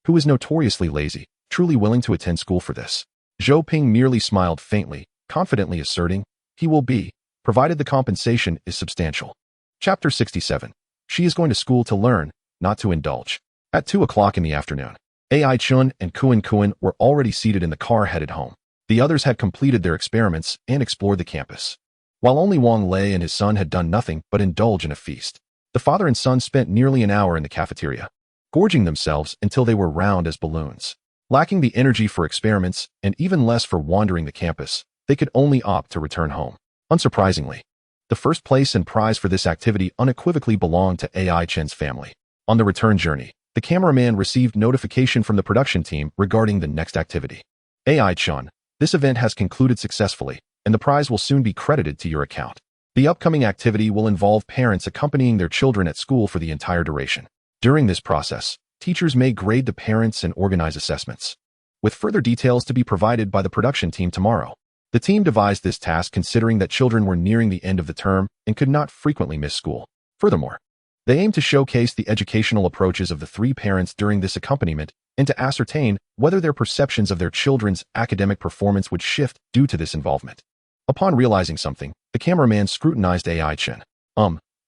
who is notoriously lazy, truly willing to attend school for this? Zhou Ping merely smiled faintly, confidently asserting, "He will be, provided the compensation is substantial." Chapter 67. She is going to school to learn, not to indulge. At 2 o'clock in the afternoon, AI Chen and Kuan were already seated in the car headed home. The others had completed their experiments and explored the campus, while only Wang Lei and his son had done nothing but indulge in a feast. The father and son spent nearly an hour in the cafeteria, gorging themselves until they were round as balloons. Lacking the energy for experiments and even less for wandering the campus, they could only opt to return home. Unsurprisingly, the first place and prize for this activity unequivocally belonged to AI Chen's family. On the return journey, the cameraman received notification from the production team regarding the next activity. AI Chen, this event has concluded successfully, and the prize will soon be credited to your account. The upcoming activity will involve parents accompanying their children at school for the entire duration. During this process, teachers may grade the parents and organize assessments, with further details to be provided by the production team tomorrow. The team devised this task considering that children were nearing the end of the term and could not frequently miss school. Furthermore, they aimed to showcase the educational approaches of the 3 parents during this accompaniment and to ascertain whether their perceptions of their children's academic performance would shift due to this involvement. Upon realizing something, the cameraman scrutinized AI Chen.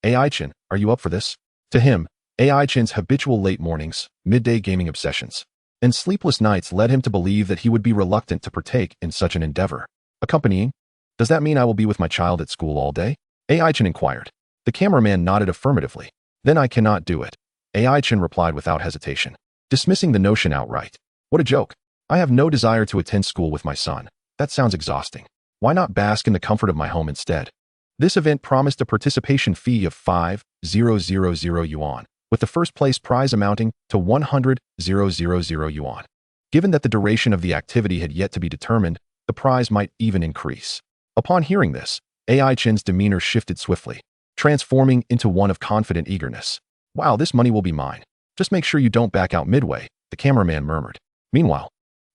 AI Chen, are you up for this?" To him, AI Chen's habitual late mornings, midday gaming obsessions, and sleepless nights led him to believe that he would be reluctant to partake in such an endeavor. "Accompanying? Does that mean I will be with my child at school all day?" AI Chen inquired. The cameraman nodded affirmatively. "Then I cannot do it," AI Chen replied without hesitation, dismissing the notion outright. "What a joke. I have no desire to attend school with my son. That sounds exhausting. Why not bask in the comfort of my home instead?" This event promised a participation fee of 5,000 yuan, with the first place prize amounting to 100,000 yuan. Given that the duration of the activity had yet to be determined, the prize might even increase. Upon hearing this, AI Chen's demeanor shifted swiftly, transforming into one of confident eagerness. "Wow, this money will be mine. Just make sure you don't back out midway," the cameraman murmured. Meanwhile,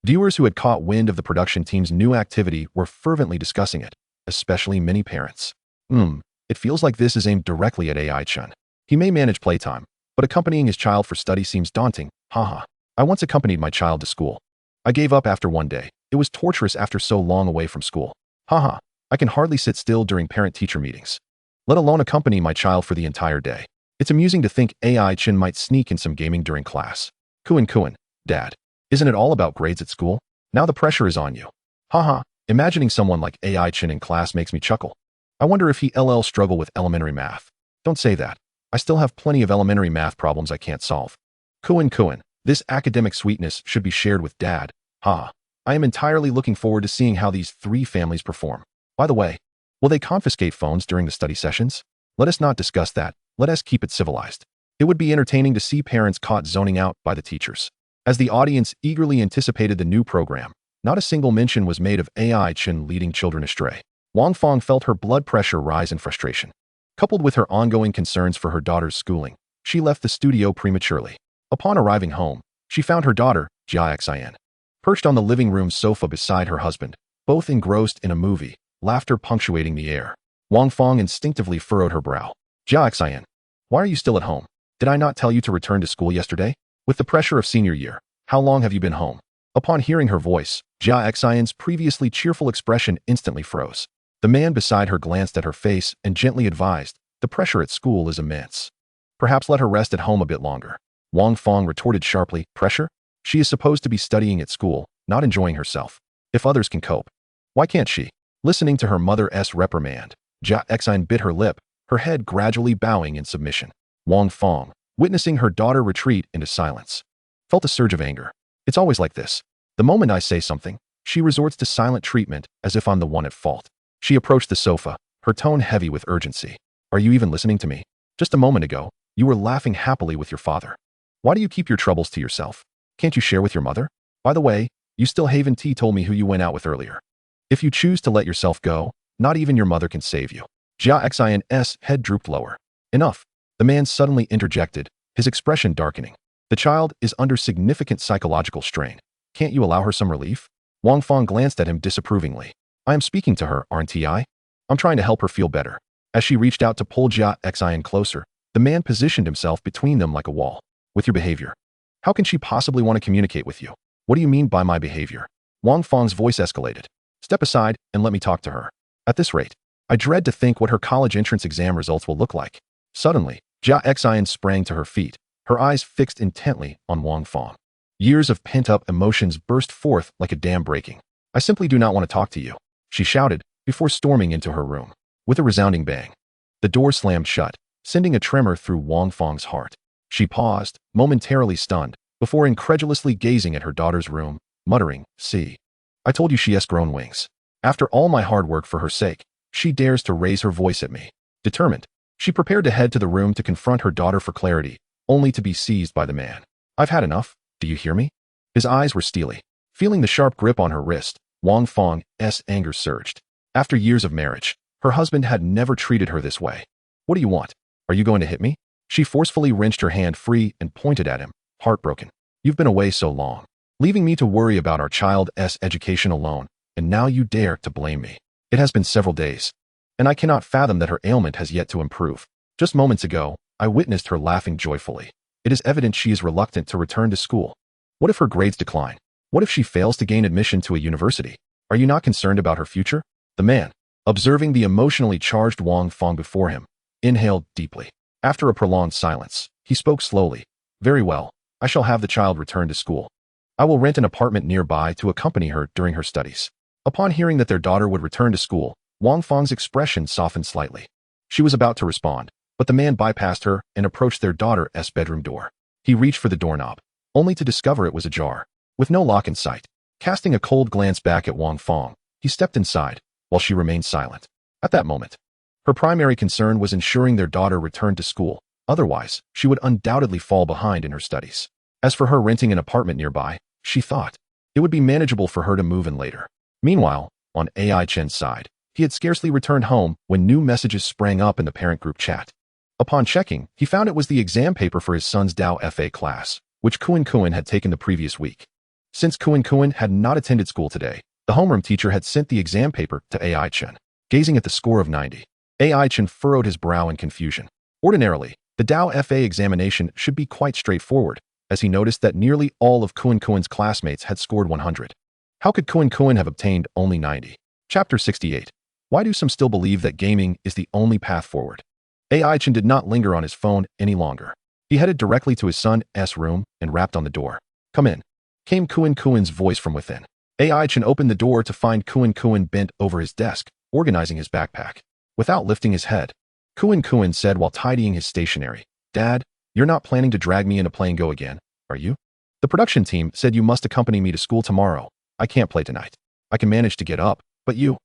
viewers who had caught wind of the production team's new activity were fervently discussing it, especially many parents. It feels like this is aimed directly at AI Chen. He may manage playtime, but accompanying his child for study seems daunting. Haha. I once accompanied my child to school. I gave up after one day. It was torturous after so long away from school. Haha. I can hardly sit still during parent-teacher meetings, let alone accompany my child for the entire day. It's amusing to think AI Chen might sneak in some gaming during class. Kuan, Dad, isn't it all about grades at school? Now the pressure is on you. Haha. Imagining someone like AI Chen in class makes me chuckle. I wonder if he'll struggle with elementary math. Don't say that. I still have plenty of elementary math problems I can't solve. Kuan, this academic sweetness should be shared with Dad. Ha. I am entirely looking forward to seeing how these three families perform. By the way, will they confiscate phones during the study sessions? Let us not discuss that. Let us keep it civilized. It would be entertaining to see parents caught zoning out by the teachers. As the audience eagerly anticipated the new program, not a single mention was made of Chen leading children astray. Wang Fong felt her blood pressure rise in frustration. Coupled with her ongoing concerns for her daughter's schooling, she left the studio prematurely. Upon arriving home, she found her daughter, Xian, perched on the living room sofa beside her husband, both engrossed in a movie, laughter punctuating the air. Wang Fong instinctively furrowed her brow. Xian, why are you still at home? Did I not tell you to return to school yesterday? With the pressure of senior year, how long have you been home? Upon hearing her voice, Xian's previously cheerful expression instantly froze. The man beside her glanced at her face and gently advised, the pressure at school is immense. Perhaps let her rest at home a bit longer. Wang Fong retorted sharply, pressure? She is supposed to be studying at school, not enjoying herself. If others can cope, why can't she? Listening to her mother's reprimand, Xian bit her lip, her head gradually bowing in submission. Wang Fong, witnessing her daughter retreat into silence, felt a surge of anger. It's always like this. The moment I say something, she resorts to silent treatment as if I'm the one at fault. She approached the sofa, her tone heavy with urgency. Are you even listening to me? Just a moment ago, you were laughing happily with your father. Why do you keep your troubles to yourself? Can't you share with your mother? By the way, you still haven't told me who you went out with earlier. If you choose to let yourself go, not even your mother can save you. Xian's head drooped lower. Enough. The man suddenly interjected, his expression darkening. The child is under significant psychological strain. Can't you allow her some relief? Wang Fong glanced at him disapprovingly. I am speaking to her, aren't I? I'm trying to help her feel better. As she reached out to pull Xian closer, the man positioned himself between them like a wall. With your behavior. How can she possibly want to communicate with you? What do you mean by my behavior? Wang Fong's voice escalated. Step aside and let me talk to her. At this rate, I dread to think what her college entrance exam results will look like. Suddenly, Xian sprang to her feet, her eyes fixed intently on Wang Fong. Years of pent-up emotions burst forth like a dam breaking. I simply do not want to talk to you, she shouted before storming into her room. With a resounding bang, the door slammed shut, sending a tremor through Wang Fong's heart. She paused, momentarily stunned, before incredulously gazing at her daughter's room, muttering, see. I told you she has grown wings. After all my hard work for her sake, she dares to raise her voice at me. Determined, she prepared to head to the room to confront her daughter for clarity, only to be seized by the man. I've had enough, do you hear me? His eyes were steely. Feeling the sharp grip on her wrist, Wang Fong's anger surged. After years of marriage, her husband had never treated her this way. What do you want? Are you going to hit me? She forcefully wrenched her hand free and pointed at him, heartbroken. You've been away so long, leaving me to worry about our child's education alone, and now you dare to blame me. It has been several days, and I cannot fathom that her ailment has yet to improve. Just moments ago, I witnessed her laughing joyfully. It is evident she is reluctant to return to school. What if her grades decline? What if she fails to gain admission to a university? Are you not concerned about her future? The man, observing the emotionally charged Wang Fong before him, inhaled deeply. After a prolonged silence, he spoke slowly. Very well, I shall have the child return to school. I will rent an apartment nearby to accompany her during her studies. Upon hearing that their daughter would return to school, Wang Fong's expression softened slightly. She was about to respond, but the man bypassed her and approached their daughter's bedroom door. He reached for the doorknob, only to discover it was ajar, with no lock in sight. Casting a cold glance back at Wang Fong, he stepped inside, while she remained silent. At that moment, her primary concern was ensuring their daughter returned to school. Otherwise, she would undoubtedly fall behind in her studies. As for her renting an apartment nearby, she thought it would be manageable for her to move in later. Meanwhile, on Chen's side, he had scarcely returned home when new messages sprang up in the parent group chat. Upon checking, he found it was the exam paper for his son's Dao FA class, which Kuan had taken the previous week. Since Kuan had not attended school today, the homeroom teacher had sent the exam paper to Chen. Gazing at the score of 90, Chen furrowed his brow in confusion. Ordinarily, the Dao FA examination should be quite straightforward, as he noticed that nearly all of Kuan's classmates had scored 100. How could Kuan have obtained only 90? Chapter 68. Why do some still believe that gaming is the only path forward? Chen did not linger on his phone any longer. He headed directly to his son's room and rapped on the door. Come in, came Kuan's voice from within. Chen opened the door to find Kuan bent over his desk, organizing his backpack. without lifting his head. Kuan said while tidying his stationery. Dad, you're not planning to drag me into playing Go again, are you? The production team said you must accompany me to school tomorrow. I can't play tonight. I can manage to get up, but you?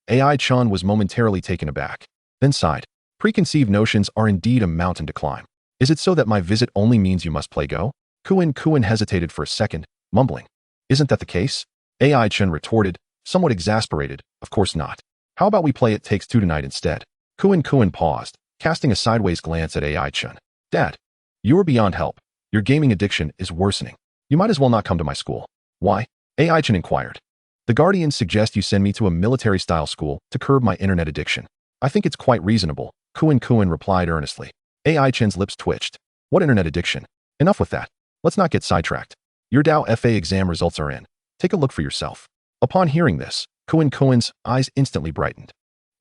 AI Chen was momentarily taken aback, then sighed. Preconceived notions are indeed a mountain to climb. Is it so that my visit only means you must play Go? Kuan hesitated for a second, mumbling. Isn't that the case? AI Chen retorted, somewhat exasperated. Of course not. How about we play It Takes Two tonight instead? Kuan paused, casting a sideways glance at AI Chen. Dad, you are beyond help. Your gaming addiction is worsening. You might as well not come to my school. Why? AI Chen inquired. The guardians suggest you send me to a military-style school to curb my internet addiction. I think it's quite reasonable, Kuan replied earnestly. AI Chen's lips twitched. What internet addiction? Enough with that. Let's not get sidetracked. Your Dao FA exam results are in. Take a look for yourself. Upon hearing this, Kuan's eyes instantly brightened.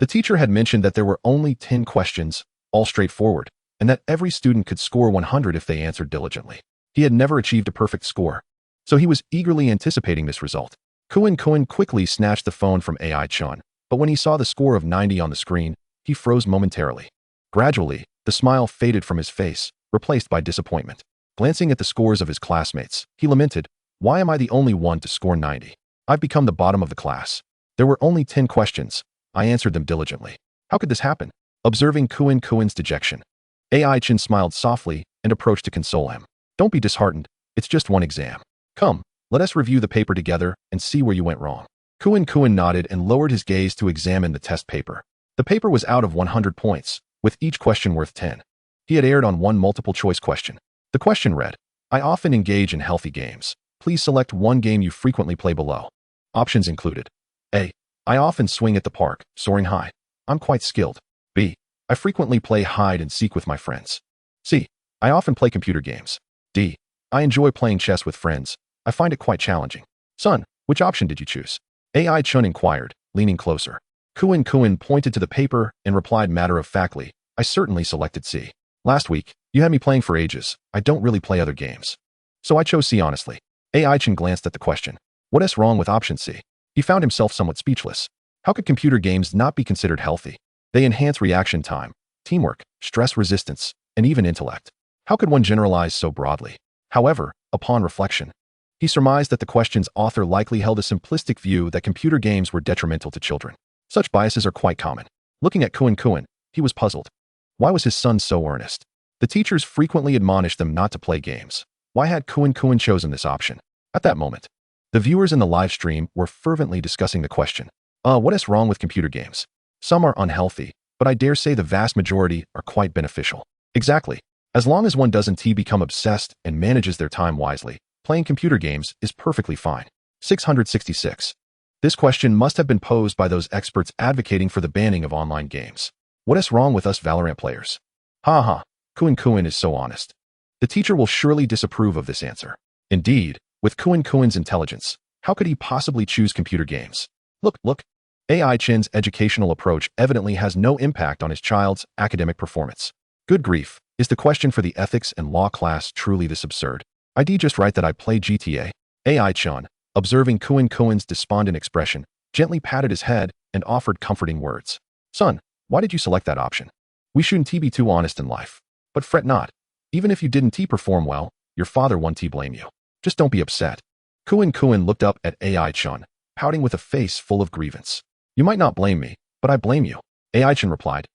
The teacher had mentioned that there were only 10 questions, all straightforward, and that every student could score 100 if they answered diligently. He had never achieved a perfect score, so he was eagerly anticipating this result. Kuan quickly snatched the phone from AI Chen, but when he saw the score of 90 on the screen, he froze momentarily. Gradually, the smile faded from his face, replaced by disappointment. Glancing at the scores of his classmates, he lamented, why am I the only one to score 90? I've become the bottom of the class. There were only 10 questions. I answered them diligently. How could this happen? Observing Kuan's dejection, AI Chen smiled softly and approached to console him. Don't be disheartened. It's just one exam. Come, let us review the paper together and see where you went wrong. Kuan nodded and lowered his gaze to examine the test paper. The paper was out of 100 points, with each question worth 10. He had erred on one multiple-choice question. The question read, I often engage in healthy games. Please select one game you frequently play below. Options included. A. I often swing at the park, soaring high. I'm quite skilled. B. I frequently play hide and seek with my friends. C. I often play computer games. D. I enjoy playing chess with friends. I find it quite challenging. Son, which option did you choose? AI Chen inquired, leaning closer. Kuan pointed to the paper and replied matter-of-factly, I certainly selected C. Last week, you had me playing for ages. I don't really play other games. So I chose C honestly. AI Chen glanced at the question. What is wrong with option C? He found himself somewhat speechless. How could computer games not be considered healthy? They enhance reaction time, teamwork, stress resistance, and even intellect. How could one generalize so broadly? However, upon reflection, he surmised that the question's author likely held a simplistic view that computer games were detrimental to children. Such biases are quite common. Looking at Kuan, he was puzzled. Why was his son so earnest? The teachers frequently admonished them not to play games. Why had Kuan chosen this option? At that moment, the viewers in the live stream were fervently discussing the question. What is wrong with computer games? Some are unhealthy, but I dare say the vast majority are quite beneficial. Exactly. As long as one doesn't become obsessed and manages their time wisely, playing computer games is perfectly fine. 666. This question must have been posed by those experts advocating for the banning of online games. What is wrong with us Valorant players? Ha ha, Kuan is so honest. The teacher will surely disapprove of this answer. Indeed, with Kuan's intelligence, how could he possibly choose computer games? Look. AI Chen's educational approach evidently has no impact on his child's academic performance. Good grief, is the question for the ethics and law class truly this absurd? I just write that I play GTA. AI Chen, observing Kuan's despondent expression, gently patted his head and offered comforting words. Son, why did you select that option? We shouldn't be too honest in life. But fret not. Even if you didn't perform well, your father won't blame you. Just don't be upset. Kuan looked up at AI Chen, pouting with a face full of grievance. You might not blame me, but I blame you. AI Chen replied.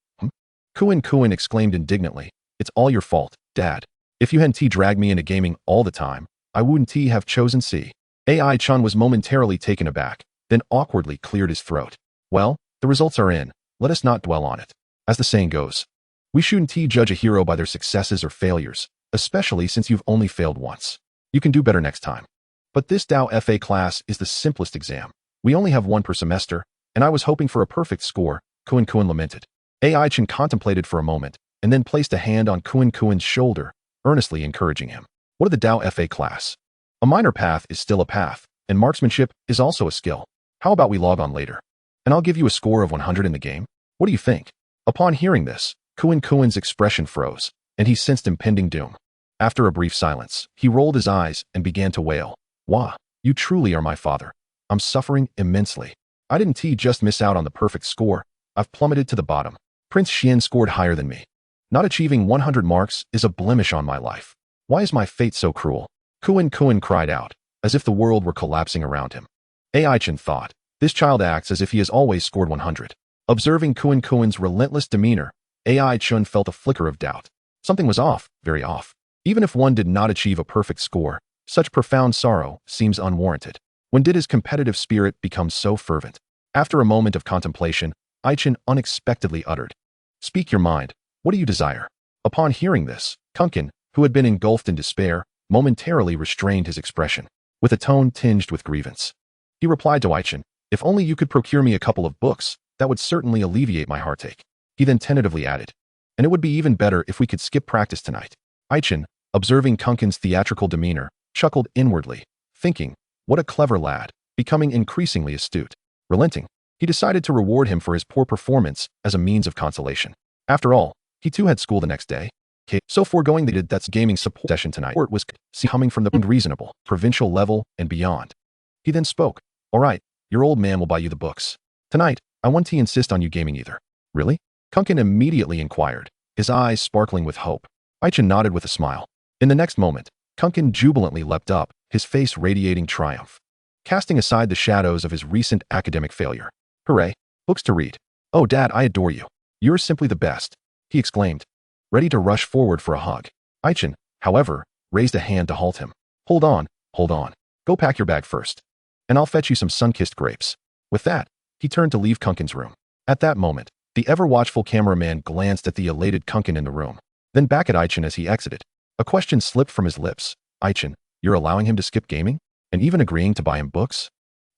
Kuan exclaimed indignantly. It's all your fault, Dad. If you hadn't dragged me into gaming all the time, I wouldn't have chosen C. AI Chen was momentarily taken aback, then awkwardly cleared his throat. Well, the results are in. Let us not dwell on it. As the saying goes, we shouldn't judge a hero by their successes or failures, especially since you've only failed once. You can do better next time. But this Dao FA class is the simplest exam. We only have one per semester, and I was hoping for a perfect score, Kuan lamented. AI Chen contemplated for a moment, and then placed a hand on Kuan's shoulder, earnestly encouraging him. What of the Dao FA class? A minor path is still a path, and marksmanship is also a skill. How about we log on later? And I'll give you a score of 100 in the game? What do you think? Upon hearing this, Kuan's expression froze, and he sensed impending doom. After a brief silence, he rolled his eyes and began to wail. Wah, you truly are my father. I'm suffering immensely. I didn't just miss out on the perfect score. I've plummeted to the bottom. Prince Xian scored higher than me. Not achieving 100 marks is a blemish on my life. Why is my fate so cruel? Kuan cried out, as if the world were collapsing around him. Chen thought, this child acts as if he has always scored 100. Observing Kuan's relentless demeanor, Chen felt a flicker of doubt. Something was off, very off. Even if one did not achieve a perfect score, such profound sorrow seems unwarranted. When did his competitive spirit become so fervent? After a moment of contemplation, Chen unexpectedly uttered, "Speak your mind. What do you desire?" Upon hearing this, Kunkin, who had been engulfed in despair, momentarily restrained his expression, with a tone tinged with grievance. He replied to Chen, "If only you could procure me a couple of books, that would certainly alleviate my heartache." He then tentatively added, "And it would be even better if we could skip practice tonight." Chen, observing Kunkin's theatrical demeanor, chuckled inwardly, thinking, what a clever lad, becoming increasingly astute. Relenting, he decided to reward him for his poor performance as a means of consolation. After all, he too had school the next day. So foregoing that's gaming support session tonight, or it was coming from the reasonable, provincial level and beyond. He then spoke, "All right, your old man will buy you the books. Tonight, I won't insist on you gaming either." "Really?" Kunkin immediately inquired, his eyes sparkling with hope. Chen nodded with a smile. In the next moment, Kunkin jubilantly leapt up, his face radiating triumph, casting aside the shadows of his recent academic failure. "Hooray! Books to read. Oh, Dad, I adore you. You're simply the best," he exclaimed, ready to rush forward for a hug. Chen, however, raised a hand to halt him. Hold on. Go pack your bag first, and I'll fetch you some sun-kissed grapes." With that, he turned to leave Kunkin's room. At that moment, the ever-watchful cameraman glanced at the elated Kunkin in the room, then back at Chen as he exited. A question slipped from his lips. "Chen, you're allowing him to skip gaming? And even agreeing to buy him books?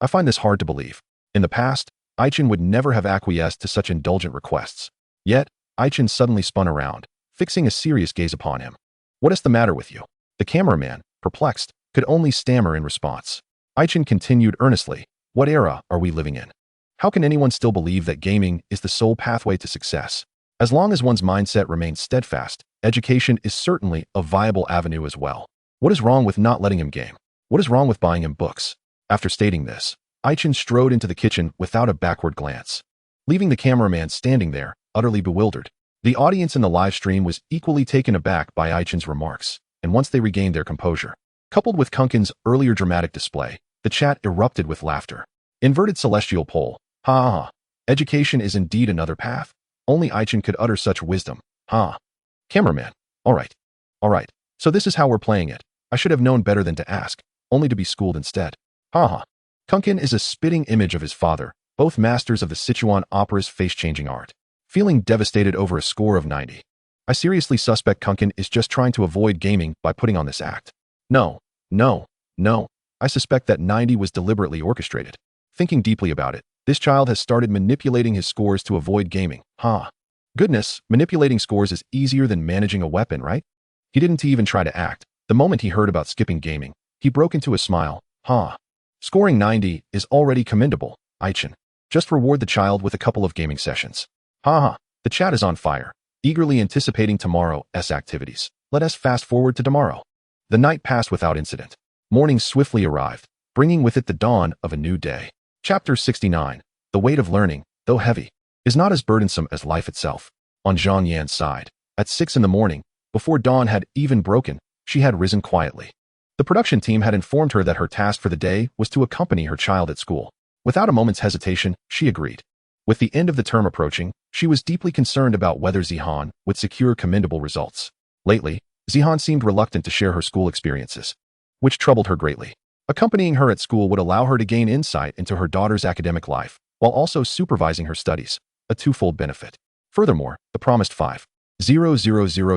I find this hard to believe." In the past, Chen would never have acquiesced to such indulgent requests. Yet, Chen suddenly spun around, fixing a serious gaze upon him. "What is the matter with you?" The cameraman, perplexed, could only stammer in response. Chen continued earnestly, "What era are we living in? How can anyone still believe that gaming is the sole pathway to success? As long as one's mindset remains steadfast, education is certainly a viable avenue as well. What is wrong with not letting him game? What is wrong with buying him books?" After stating this, Chen strode into the kitchen without a backward glance, leaving the cameraman standing there, utterly bewildered. The audience in the live stream was equally taken aback by Chen's remarks, and once they regained their composure, coupled with Kunkin's earlier dramatic display, the chat erupted with laughter. Inverted celestial pole. Ha ha ha. Education is indeed another path. Only Chen could utter such wisdom. Ha. Cameraman. All right. So this is how we're playing it. I should have known better than to ask, only to be schooled instead. Ha ha. Kunkin is a spitting image of his father, both masters of the Sichuan opera's face-changing art. Feeling devastated over a score of 90. I seriously suspect Kunkin is just trying to avoid gaming by putting on this act. No. I suspect that 90 was deliberately orchestrated. Thinking deeply about it, this child has started manipulating his scores to avoid gaming. Goodness, manipulating scores is easier than managing a weapon, right? He didn't even try to act. The moment he heard about skipping gaming, he broke into a smile. Scoring 90 is already commendable, Chen. Just reward the child with a couple of gaming sessions. The chat is on fire, eagerly anticipating tomorrow's activities. Let us fast forward to tomorrow. The night passed without incident. Morning swiftly arrived, bringing with it the dawn of a new day. Chapter 69. The weight of learning, though heavy, is not as burdensome as life itself. On Zhang Yan's side, at 6 in the morning, before dawn had even broken, she had risen quietly. The production team had informed her that her task for the day was to accompany her child at school. Without a moment's hesitation, she agreed. With the end of the term approaching, she was deeply concerned about whether Zihan would secure commendable results. Lately, Zihan seemed reluctant to share her school experiences, which troubled her greatly. Accompanying her at school would allow her to gain insight into her daughter's academic life, while also supervising her studies, a twofold benefit. Furthermore, the promised 5,000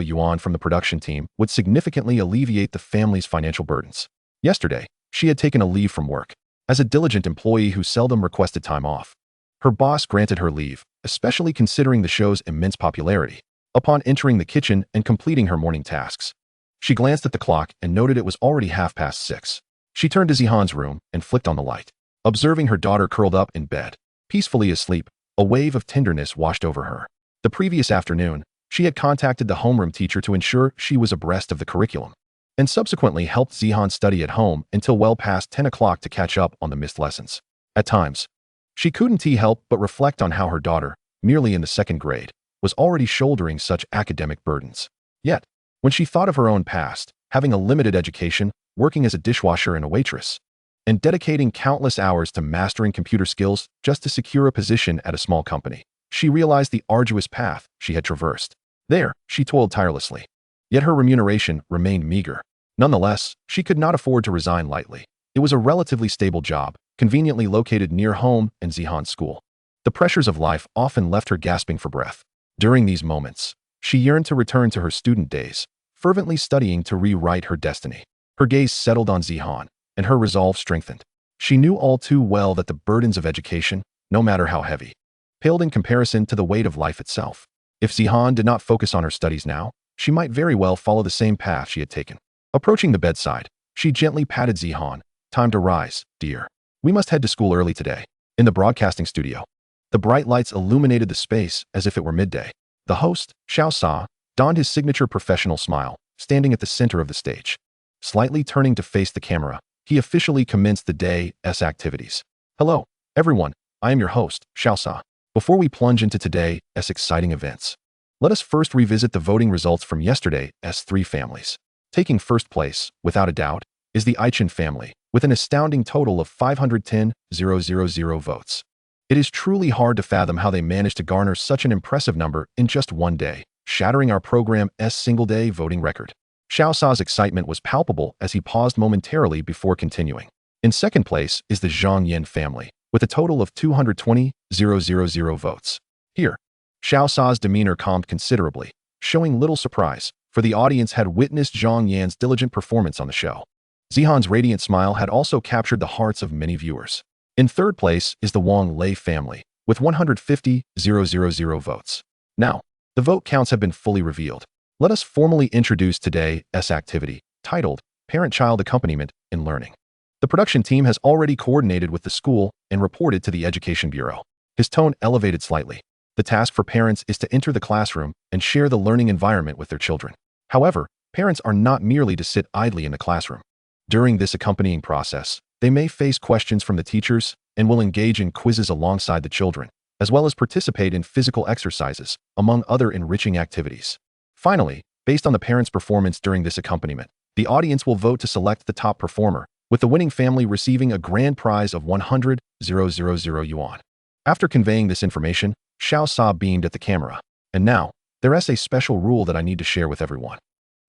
yuan from the production team would significantly alleviate the family's financial burdens. Yesterday, she had taken a leave from work. As a diligent employee who seldom requested time off, her boss granted her leave, especially considering the show's immense popularity. Upon entering the kitchen and completing her morning tasks, she glanced at the clock and noted it was already 6:30. She turned to Zihan's room and flicked on the light. Observing her daughter curled up in bed, peacefully asleep, a wave of tenderness washed over her. The previous afternoon, she had contacted the homeroom teacher to ensure she was abreast of the curriculum, and subsequently helped Zihan study at home until well past 10 o'clock to catch up on the missed lessons. At times, she couldn't help but reflect on how her daughter, merely in the second grade, was already shouldering such academic burdens. Yet, when she thought of her own past, having a limited education, working as a dishwasher and a waitress, and dedicating countless hours to mastering computer skills just to secure a position at a small company, she realized the arduous path she had traversed. There, she toiled tirelessly. Yet her remuneration remained meager. Nonetheless, she could not afford to resign lightly. It was a relatively stable job, conveniently located near home and Zihan's school. The pressures of life often left her gasping for breath. During these moments, she yearned to return to her student days, fervently studying to rewrite her destiny. Her gaze settled on Zihan, and her resolve strengthened. She knew all too well that the burdens of education, no matter how heavy, paled in comparison to the weight of life itself. If Zihan did not focus on her studies now, she might very well follow the same path she had taken. Approaching the bedside, she gently patted Zihan. Time to rise, dear. We must head to school early today. In the broadcasting studio, the bright lights illuminated the space as if it were midday. The host, Xiao Sa, donned his signature professional smile, standing at the center of the stage. Slightly turning to face the camera, he officially commenced the day's activities. Hello, everyone. I am your host, Xiao Sa. Before we plunge into today's exciting events, let us first revisit the voting results from yesterday's 3 families. Taking first place, without a doubt, is the Chen family, with an astounding total of 510,000 votes. It is truly hard to fathom how they managed to garner such an impressive number in just one day, shattering our program's single-day voting record. Xiao Sa's excitement was palpable as he paused momentarily before continuing. In second place is the Zhang Yan family, with a total of 220,000 votes. Here, Xiao Sa's demeanor calmed considerably, showing little surprise, for the audience had witnessed Zhang Yan's diligent performance on the show. Zihan's radiant smile had also captured the hearts of many viewers. In third place is the Wang Lei family, with 150,000 votes. Now, the vote counts have been fully revealed. Let us formally introduce today's activity, titled Parent-Child Accompaniment in Learning. The production team has already coordinated with the school and reported to the Education Bureau. His tone elevated slightly. The task for parents is to enter the classroom and share the learning environment with their children. However, parents are not merely to sit idly in the classroom. During this accompanying process, they may face questions from the teachers and will engage in quizzes alongside the children, as well as participate in physical exercises, among other enriching activities. Finally, based on the parents' performance during this accompaniment, the audience will vote to select the top performer, with the winning family receiving a grand prize of 100,000 yuan. After conveying this information, Xiao Sa beamed at the camera. And now, there is a special rule that I need to share with everyone.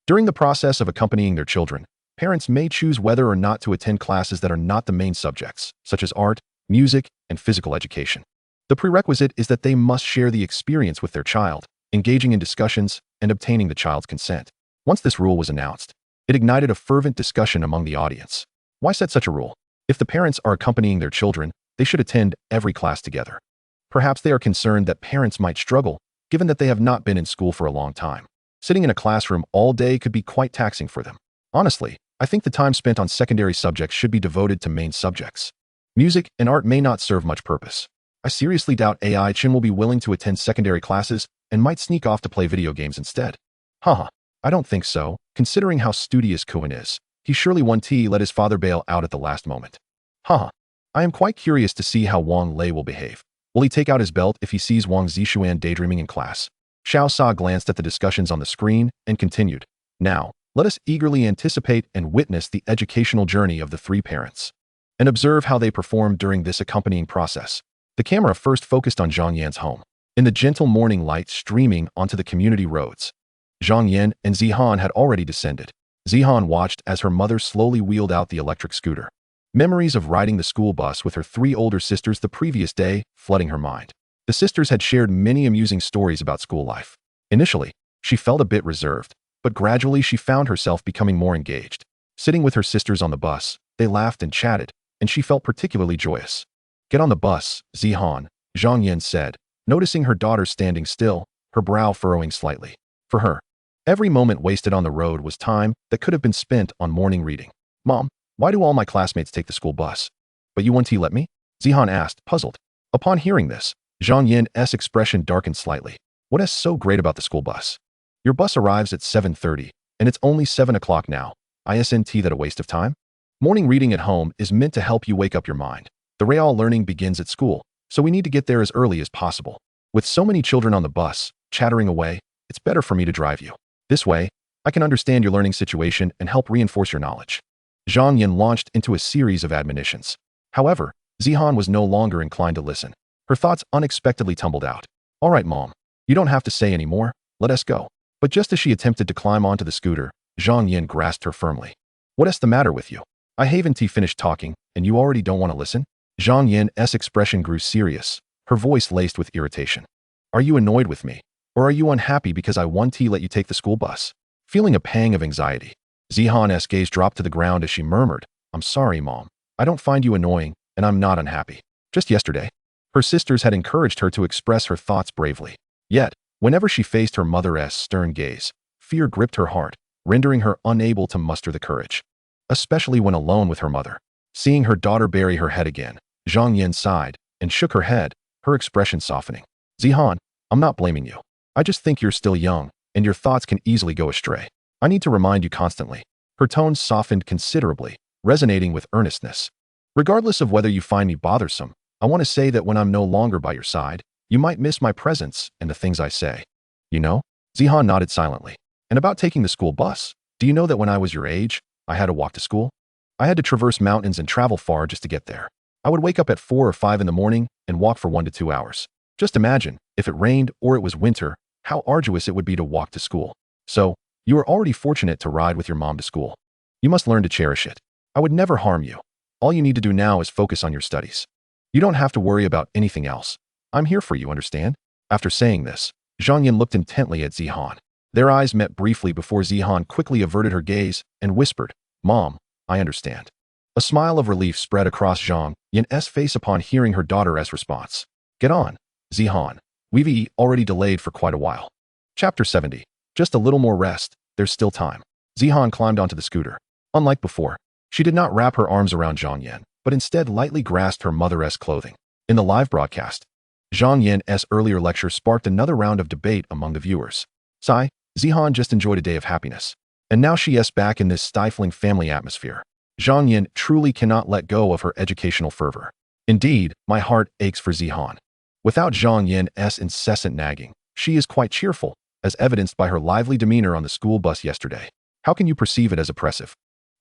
During the process of accompanying their children, parents may choose whether or not to attend classes that are not the main subjects, such as art, music, and physical education. The prerequisite is that they must share the experience with their child, engaging in discussions and obtaining the child's consent. Once this rule was announced, it ignited a fervent discussion among the audience. Why set such a rule? If the parents are accompanying their children, they should attend every class together. Perhaps they are concerned that parents might struggle, given that they have not been in school for a long time. Sitting in a classroom all day could be quite taxing for them. Honestly, I think the time spent on secondary subjects should be devoted to main subjects. Music and art may not serve much purpose. I seriously doubt Chen will be willing to attend secondary classes and might sneak off to play video games instead. Haha, I don't think so, considering how studious Cohen is. He surely won't let his father bail out at the last moment. Haha, I am quite curious to see how Wang Lei will behave. Will he take out his belt if he sees Wang Zishuan daydreaming in class? Xiao Sa glanced at the discussions on the screen and continued. Now, let us eagerly anticipate and witness the educational journey of the 3 parents, and observe how they performed during this accompanying process. The camera first focused on Zhang Yan's home. In the gentle morning light streaming onto the community roads, Zhang Yan and Zihan had already descended. Zihan watched as her mother slowly wheeled out the electric scooter. Memories of riding the school bus with her 3 older sisters the previous day flooding her mind. The sisters had shared many amusing stories about school life. Initially, she felt a bit reserved, but gradually she found herself becoming more engaged. Sitting with her sisters on the bus, they laughed and chatted, and she felt particularly joyous. Get on the bus, Zihan, Zhang Yan said, noticing her daughter standing still, her brow furrowing slightly. For her, every moment wasted on the road was time that could have been spent on morning reading. Mom, why do all my classmates take the school bus? But you won't let me? Zihan asked, puzzled. Upon hearing this, Zhang Yan's expression darkened slightly. What is so great about the school bus? Your bus arrives at 7:30, and it's only 7 o'clock now. Isn't that a waste of time? Morning reading at home is meant to help you wake up your mind. The real learning begins at school, so we need to get there as early as possible. With so many children on the bus, chattering away. It's better for me to drive you. This way, I can understand your learning situation and help reinforce your knowledge. Zhang Yin launched into a series of admonitions. However, Zihan was no longer inclined to listen. Her thoughts unexpectedly tumbled out. All right, Mom. You don't have to say any more. Let us go. But just as she attempted to climb onto the scooter, Zhang Yin grasped her firmly. What is the matter with you? I haven't finished talking, and you already don't want to listen? Zhang Yin's expression grew serious, her voice laced with irritation. Are you annoyed with me? Or are you unhappy because I won't let you take the school bus? Feeling a pang of anxiety, Zihan's gaze dropped to the ground as she murmured, I'm sorry, Mom. I don't find you annoying, and I'm not unhappy. Just yesterday, her sisters had encouraged her to express her thoughts bravely. Yet, whenever she faced her mother's stern gaze, fear gripped her heart, rendering her unable to muster the courage. Especially when alone with her mother. Seeing her daughter bury her head again, Zhang Yin sighed and shook her head, her expression softening. Zihan, I'm not blaming you. I just think you're still young, and your thoughts can easily go astray. I need to remind you constantly. Her tone softened considerably, resonating with earnestness. Regardless of whether you find me bothersome, I want to say that when I'm no longer by your side, you might miss my presence and the things I say. You know? Zihan nodded silently. And about taking the school bus, do you know that when I was your age, I had to walk to school? I had to traverse mountains and travel far just to get there. I would wake up at 4 or 5 in the morning and walk for 1 to 2 hours. Just imagine, if it rained or it was winter, how arduous it would be to walk to school. So, you are already fortunate to ride with your mom to school. You must learn to cherish it. I would never harm you. All you need to do now is focus on your studies. You don't have to worry about anything else. I'm here for you, understand? After saying this, Zhang Yin looked intently at Zihan. Their eyes met briefly before Zihan quickly averted her gaze and whispered, Mom, I understand. A smile of relief spread across Zhang Yin's face upon hearing her daughter's response. Get on, Zihan. We've already delayed for quite a while. Chapter 70. Just a little more rest. There's still time. Zihan climbed onto the scooter. Unlike before, she did not wrap her arms around Zhang Yin, but instead lightly grasped her mother's clothing. In the live broadcast, Zhang Yin's earlier lecture sparked another round of debate among the viewers. Sigh, Zihan just enjoyed a day of happiness. And now she is back in this stifling family atmosphere. Zhang Yin truly cannot let go of her educational fervor. Indeed, my heart aches for Zihan. Without Zhang Yin's incessant nagging, she is quite cheerful, as evidenced by her lively demeanor on the school bus yesterday. How can you perceive it as oppressive?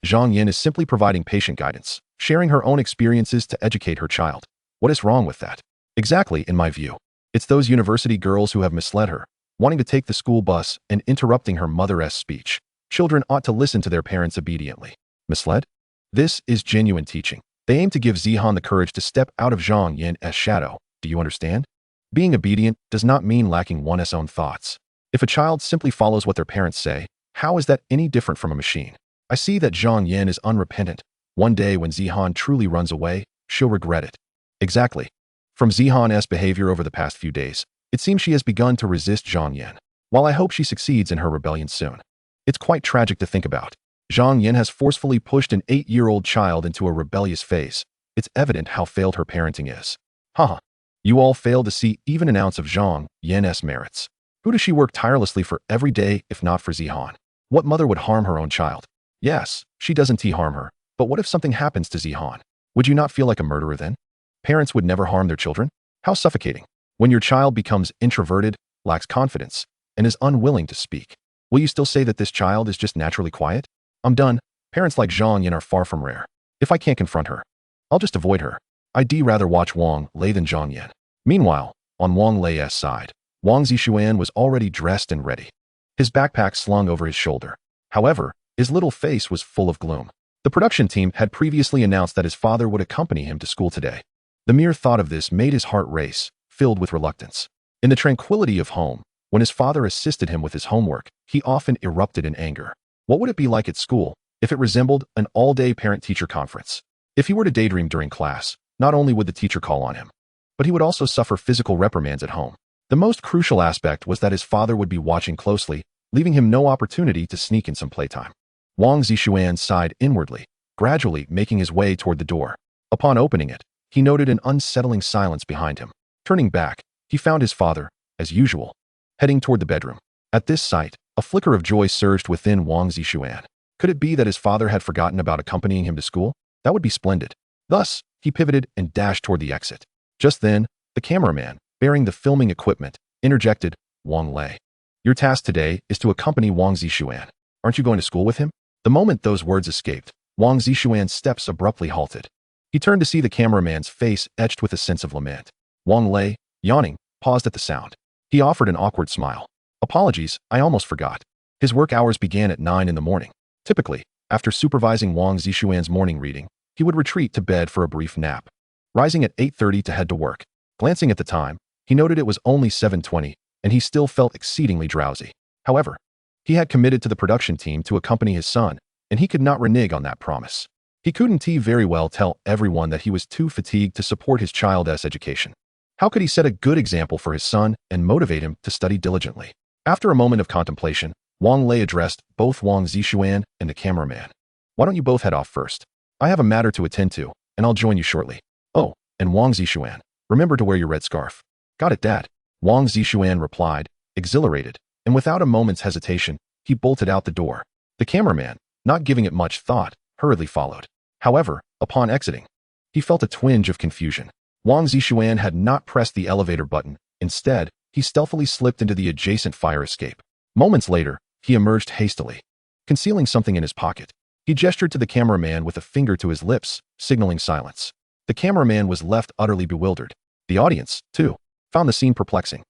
Zhang Yin is simply providing patient guidance, sharing her own experiences to educate her child. What is wrong with that? Exactly, in my view. It's those university girls who have misled her, wanting to take the school bus and interrupting her mother's speech. Children ought to listen to their parents obediently. Misled? This is genuine teaching. They aim to give Zihan the courage to step out of Zhang Yin's shadow. Do you understand? Being obedient does not mean lacking one's own thoughts. If a child simply follows what their parents say, how is that any different from a machine? I see that Zhang Yin is unrepentant. One day when Zihan truly runs away, she'll regret it. Exactly. From Zihan's behavior over the past few days, it seems she has begun to resist Zhang Yin. While I hope she succeeds in her rebellion soon. It's quite tragic to think about. Zhang Yin has forcefully pushed an 8-year-old child into a rebellious phase. It's evident how failed her parenting is. Haha. You all fail to see even an ounce of Zhang Yin's merits. Who does she work tirelessly for every day if not for Zihan? What mother would harm her own child? Yes, she doesn't harm her, but what if something happens to Zihan? Would you not feel like a murderer then? Parents would never harm their children? How suffocating. When your child becomes introverted, lacks confidence, and is unwilling to speak, will you still say that this child is just naturally quiet? I'm done. Parents like Zhang Yin are far from rare. If I can't confront her, I'll just avoid her. I'd rather watch Wang Lei than Zhang Yin. Meanwhile, on Wang Lei's side, Wang Zixuan was already dressed and ready. His backpack slung over his shoulder. However, his little face was full of gloom. The production team had previously announced that his father would accompany him to school today. The mere thought of this made his heart race, filled with reluctance. In the tranquility of home, when his father assisted him with his homework, he often erupted in anger. What would it be like at school if it resembled an all-day parent-teacher conference? If he were to daydream during class, not only would the teacher call on him, but he would also suffer physical reprimands at home. The most crucial aspect was that his father would be watching closely, leaving him no opportunity to sneak in some playtime. Wang Zixuan sighed inwardly, gradually making his way toward the door. Upon opening it, he noted an unsettling silence behind him. Turning back, he found his father, as usual, heading toward the bedroom. At this sight, a flicker of joy surged within Wang Zixuan. Could it be that his father had forgotten about accompanying him to school? That would be splendid. Thus, he pivoted and dashed toward the exit. Just then, the cameraman, bearing the filming equipment, interjected, Wang Lei. Your task today is to accompany Wang Zixuan. Aren't you going to school with him? The moment those words escaped, Wang Zixuan's steps abruptly halted. He turned to see the cameraman's face etched with a sense of lament. Wang Lei, yawning, paused at the sound. He offered an awkward smile. Apologies, I almost forgot. His work hours began at 9 in the morning. Typically, after supervising Wang Zixuan's morning reading, he would retreat to bed for a brief nap. Rising at 8:30 to head to work. Glancing at the time, he noted it was only 7:20, and he still felt exceedingly drowsy. However, he had committed to the production team to accompany his son, and he could not renege on that promise. He couldn't very well tell everyone that he was too fatigued to support his child's education. How could he set a good example for his son and motivate him to study diligently? After a moment of contemplation, Wang Lei addressed both Wang Zixuan and the cameraman. Why don't you both head off first? I have a matter to attend to, and I'll join you shortly. Oh, and Wang Zixuan, remember to wear your red scarf. Got it, Dad. Wang Zixuan replied, exhilarated, and without a moment's hesitation, he bolted out the door. The cameraman, not giving it much thought, hurriedly followed. However, upon exiting, he felt a twinge of confusion. Wang Zixuan had not pressed the elevator button. Instead, he stealthily slipped into the adjacent fire escape. Moments later, he emerged hastily, concealing something in his pocket. He gestured to the cameraman with a finger to his lips, signaling silence. The cameraman was left utterly bewildered. The audience, too, found the scene perplexing.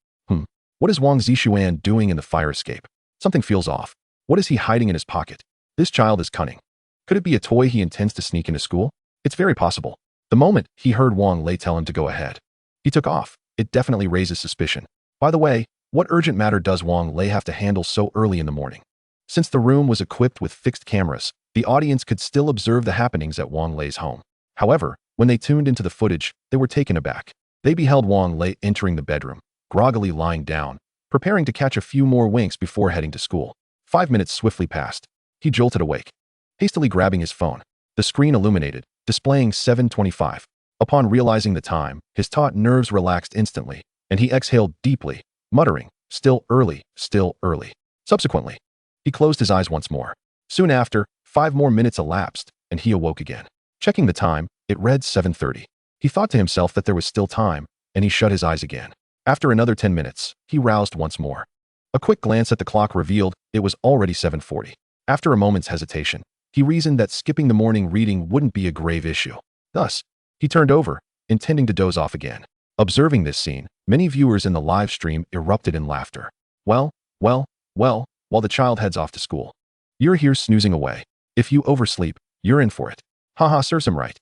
What is Wang Zixuan doing in the fire escape? Something feels off. What is he hiding in his pocket? This child is cunning. Could it be a toy he intends to sneak into school? It's very possible. The moment he heard Wang Lei tell him to go ahead, he took off. It definitely raises suspicion. By the way, what urgent matter does Wang Lei have to handle so early in the morning? Since the room was equipped with fixed cameras, the audience could still observe the happenings at Wang Lei's home. However, when they tuned into the footage, they were taken aback. They beheld Wang Lei entering the bedroom, groggily lying down, preparing to catch a few more winks before heading to school. 5 minutes swiftly passed. He jolted awake, hastily grabbing his phone. The screen illuminated, displaying 7:25. Upon realizing the time, his taut nerves relaxed instantly, and he exhaled deeply, muttering, still early, still early. Subsequently, he closed his eyes once more. Soon after, 5 more minutes elapsed, and he awoke again. Checking the time, it read 7:30. He thought to himself that there was still time, and he shut his eyes again. After another 10 minutes, he roused once more. A quick glance at the clock revealed it was already 7:40. After a moment's hesitation, he reasoned that skipping the morning reading wouldn't be a grave issue. Thus, he turned over, intending to doze off again. Observing this scene, many viewers in the live stream erupted in laughter. Well, while the child heads off to school. You're here snoozing away. If you oversleep, you're in for it. Haha, serves him right.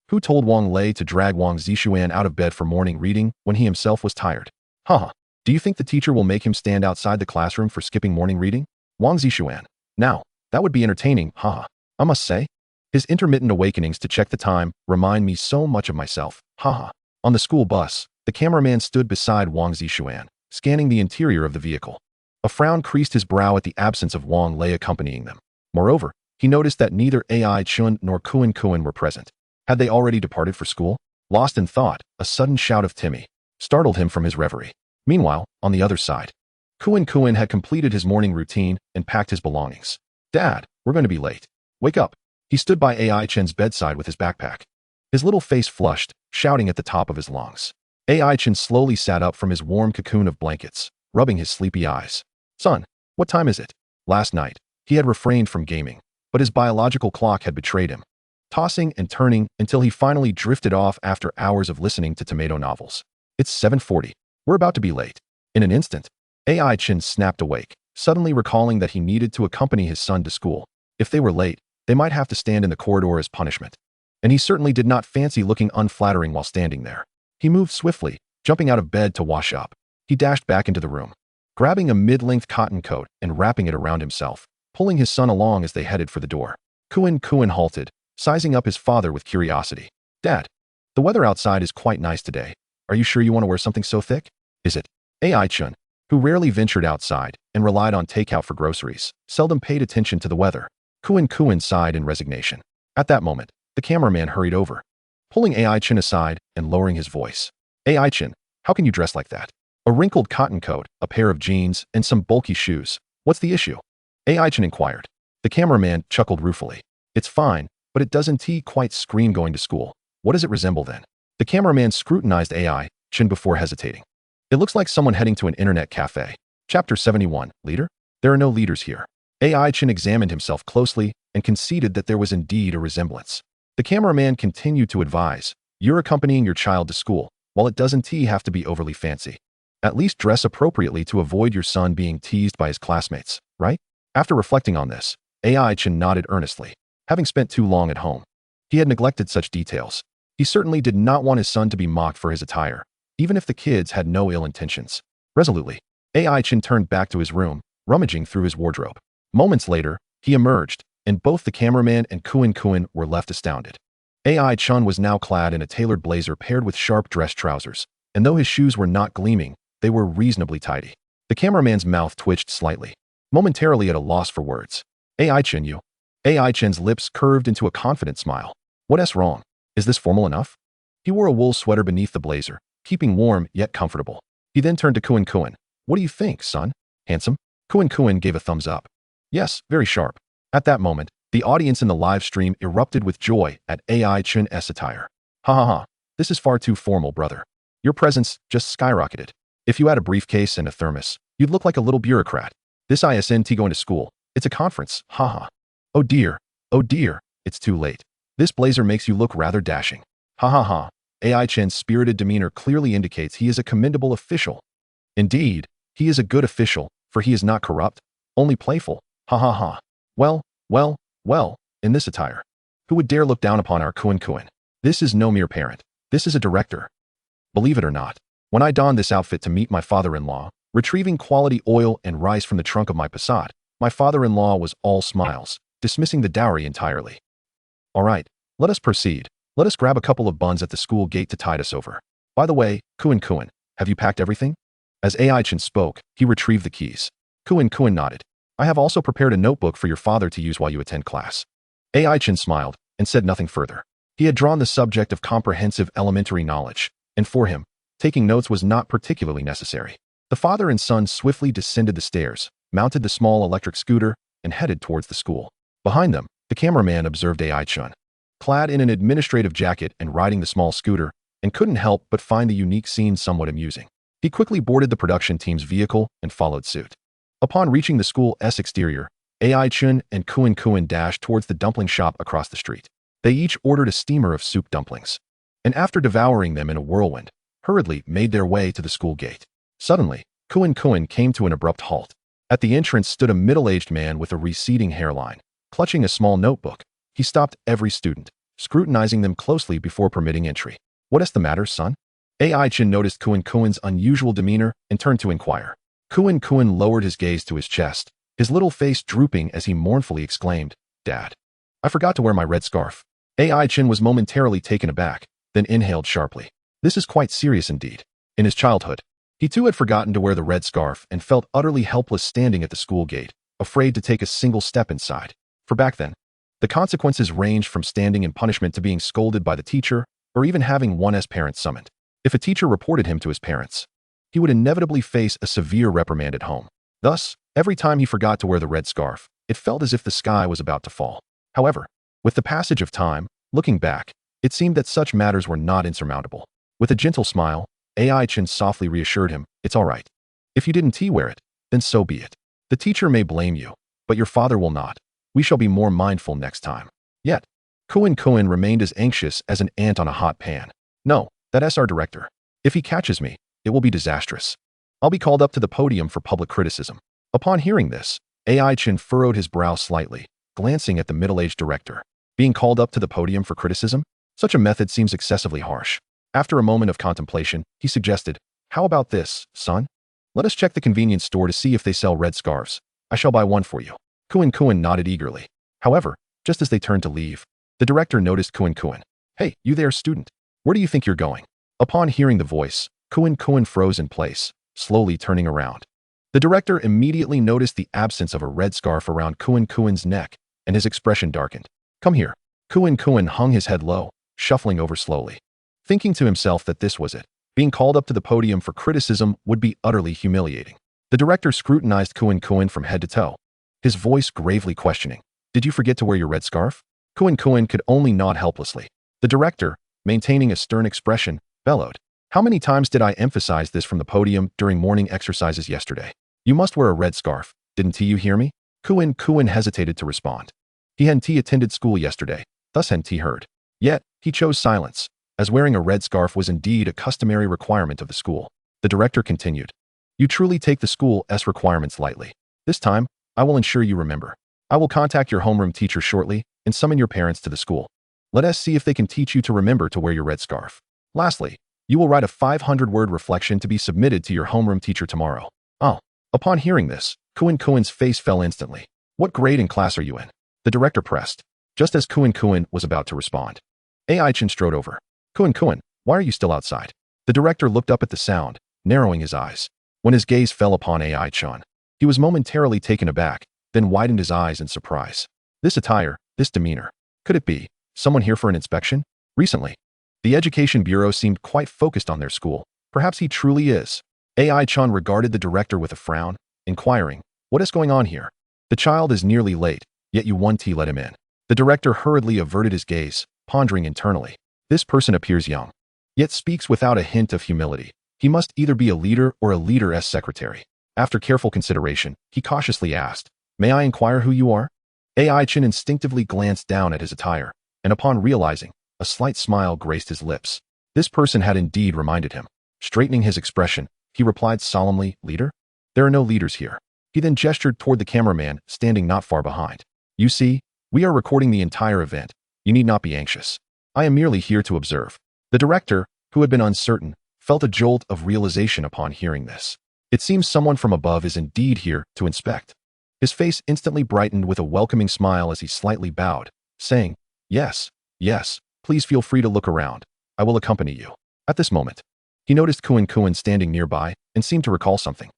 Who told Wang Lei to drag Wang Zixuan out of bed for morning reading when he himself was tired? Haha. Do you think the teacher will make him stand outside the classroom for skipping morning reading? Wang Zixuan. Now, that would be entertaining, haha. I must say, his intermittent awakenings to check the time remind me so much of myself, haha. On the school bus, the cameraman stood beside Wang Zixuan, scanning the interior of the vehicle. A frown creased his brow at the absence of Wang Lei accompanying them. Moreover, he noticed that neither Chen nor Kuan were present. Had they already departed for school? Lost in thought, a sudden shout of Timmy startled him from his reverie. Meanwhile, on the other side, Kuan had completed his morning routine and packed his belongings. Dad, we're going to be late. Wake up. He stood by Chen's bedside with his backpack. His little face flushed, shouting at the top of his lungs. Chen slowly sat up from his warm cocoon of blankets, rubbing his sleepy eyes. Son, what time is it? Last night, he had refrained from gaming, but his biological clock had betrayed him, tossing and turning until he finally drifted off after hours of listening to tomato novels. It's 7:40. We're about to be late. In an instant, Chen snapped awake, suddenly recalling that he needed to accompany his son to school. If they were late, they might have to stand in the corridor as punishment. And he certainly did not fancy looking unflattering while standing there. He moved swiftly, jumping out of bed to wash up. He dashed back into the room, grabbing a mid-length cotton coat and wrapping it around himself, pulling his son along as they headed for the door. Kuan halted, sizing up his father with curiosity. Dad, the weather outside is quite nice today. Are you sure you want to wear something so thick? Is it? Chen, who rarely ventured outside and relied on takeout for groceries, seldom paid attention to the weather. Kuan sighed in resignation. At that moment, the cameraman hurried over, pulling Chen aside and lowering his voice. Chen, how can you dress like that? A wrinkled cotton coat, a pair of jeans, and some bulky shoes. What's the issue? Chen inquired. The cameraman chuckled ruefully. It's fine, but it doesn't quite scream going to school. What does it resemble then? The cameraman scrutinized Chen before hesitating. It looks like someone heading to an internet cafe. Chapter 71. Leader? There are no leaders here. AI Chen examined himself closely and conceded that there was indeed a resemblance. The cameraman continued to advise, "You're accompanying your child to school. While it doesn't have to be overly fancy. At least dress appropriately to avoid your son being teased by his classmates, right?" After reflecting on this, AI Chen nodded earnestly, having spent too long at home. He had neglected such details. He certainly did not want his son to be mocked for his attire, even if the kids had no ill intentions. Resolutely, AI Chen turned back to his room, rummaging through his wardrobe. Moments later, he emerged, and both the cameraman and Kuan were left astounded. AI Chen was now clad in a tailored blazer paired with sharp dress trousers, and though his shoes were not gleaming, they were reasonably tidy. The cameraman's mouth twitched slightly, momentarily at a loss for words. AI Chen, you. AI Chen's lips curved into a confident smile. What's wrong? Is this formal enough? He wore a wool sweater beneath the blazer, keeping warm yet comfortable. He then turned to Kuan. What do you think, son? Handsome? Kuan gave a thumbs up. Yes, very sharp. At that moment, the audience in the live stream erupted with joy at AI Chen's attire. Ha ha ha, this is far too formal, brother. Your presence just skyrocketed. If you had a briefcase and a thermos, you'd look like a little bureaucrat. This isn't going to school. It's a conference, haha. Oh dear, it's too late. This blazer makes you look rather dashing. Ha ha ha. AI Chen's spirited demeanor clearly indicates he is a commendable official. Indeed, he is a good official, for he is not corrupt, only playful. Ha ha ha. Well, in this attire. Who would dare look down upon our Kuan? This is no mere parent. This is a director. Believe it or not, when I donned this outfit to meet my father-in-law, retrieving quality oil and rice from the trunk of my Passat, my father-in-law was all smiles, dismissing the dowry entirely. All right, let us proceed. Let us grab a couple of buns at the school gate to tide us over. By the way, Kuan, have you packed everything? As AI Chen spoke, he retrieved the keys. Kuan nodded. I have also prepared a notebook for your father to use while you attend class. AI Chen smiled and said nothing further. He had drawn the subject of comprehensive elementary knowledge, and for him, taking notes was not particularly necessary. The father and son swiftly descended the stairs, mounted the small electric scooter, and headed towards the school. Behind them, the cameraman observed AI Chen, clad in an administrative jacket and riding the small scooter, and couldn't help but find the unique scene somewhat amusing. He quickly boarded the production team's vehicle and followed suit. Upon reaching the school's exterior, AI Chen and Kuan dashed towards the dumpling shop across the street. They each ordered a steamer of soup dumplings, and after devouring them in a whirlwind, hurriedly made their way to the school gate. Suddenly, Kuan came to an abrupt halt. At the entrance stood a middle-aged man with a receding hairline, clutching a small notebook. He stopped every student, scrutinizing them closely before permitting entry. What's the matter, son? AI Chen noticed Kuan's unusual demeanor and turned to inquire. Kuan lowered his gaze to his chest, his little face drooping as he mournfully exclaimed, Dad, I forgot to wear my red scarf. AI Chen was momentarily taken aback, then inhaled sharply. This is quite serious indeed. In his childhood, he too had forgotten to wear the red scarf and felt utterly helpless standing at the school gate, afraid to take a single step inside. For back then, the consequences ranged from standing in punishment to being scolded by the teacher, or even having one's parents summoned. If a teacher reported him to his parents, he would inevitably face a severe reprimand at home. Thus, every time he forgot to wear the red scarf, it felt as if the sky was about to fall. However, with the passage of time, looking back, it seemed that such matters were not insurmountable. With a gentle smile, AI Chen softly reassured him, it's all right. If you didn't wear it, then so be it. The teacher may blame you, but your father will not. We shall be more mindful next time. Yet, Kuan remained as anxious as an ant on a hot pan. No, that's our director. If he catches me, it will be disastrous. I'll be called up to the podium for public criticism. Upon hearing this, AI Chen furrowed his brow slightly, glancing at the middle-aged director. Being called up to the podium for criticism? Such a method seems excessively harsh. After a moment of contemplation, he suggested, how about this, son? Let us check the convenience store to see if they sell red scarves. I shall buy one for you. Kuan nodded eagerly. However, just as they turned to leave, the director noticed Kuan. Hey, you there, student. Where do you think you're going? Upon hearing the voice, Kuan froze in place, slowly turning around. The director immediately noticed the absence of a red scarf around Kuan's neck, and his expression darkened. Come here. Kuan hung his head low, shuffling over slowly. Thinking to himself that this was it. Being called up to the podium for criticism would be utterly humiliating. The director scrutinized Kuan from head to toe, his voice gravely questioning. Did you forget to wear your red scarf? Kuan could only nod helplessly. The director, maintaining a stern expression, bellowed. How many times did I emphasize this from the podium during morning exercises yesterday? You must wear a red scarf. Didn't you hear me? Kuan hesitated to respond. He hadn't attended school yesterday, thus hadn't heard. Yet, he chose silence, as wearing a red scarf was indeed a customary requirement of the school. The director continued. You truly take the school's requirements lightly. This time, I will ensure you remember. I will contact your homeroom teacher shortly and summon your parents to the school. Let us see if they can teach you to remember to wear your red scarf. Lastly, you will write a 500-word reflection to be submitted to your homeroom teacher tomorrow. Oh. Upon hearing this, Kuan's face fell instantly. What grade in class are you in? The director pressed, just as Kuan was about to respond. Chen strode over. Kuan, why are you still outside? The director looked up at the sound, narrowing his eyes. When his gaze fell upon Chen, he was momentarily taken aback, then widened his eyes in surprise. This attire, this demeanor. Could it be someone here for an inspection? Recently, the Education Bureau seemed quite focused on their school. Perhaps he truly is. Chen regarded the director with a frown, inquiring, what is going on here? The child is nearly late, yet you want to let him in. The director hurriedly averted his gaze, pondering internally. This person appears young, yet speaks without a hint of humility. He must either be a leader or a leader's secretary. After careful consideration, he cautiously asked, may I inquire who you are? Chen instinctively glanced down at his attire, and upon realizing, a slight smile graced his lips. This person had indeed reminded him. Straightening his expression, he replied solemnly, leader? There are no leaders here. He then gestured toward the cameraman, standing not far behind. You see, we are recording the entire event. You need not be anxious. I am merely here to observe. The director, who had been uncertain, felt a jolt of realization upon hearing this. It seems someone from above is indeed here to inspect. His face instantly brightened with a welcoming smile as he slightly bowed, saying, yes, please feel free to look around. I will accompany you. At this moment, he noticed Kuan standing nearby and seemed to recall something.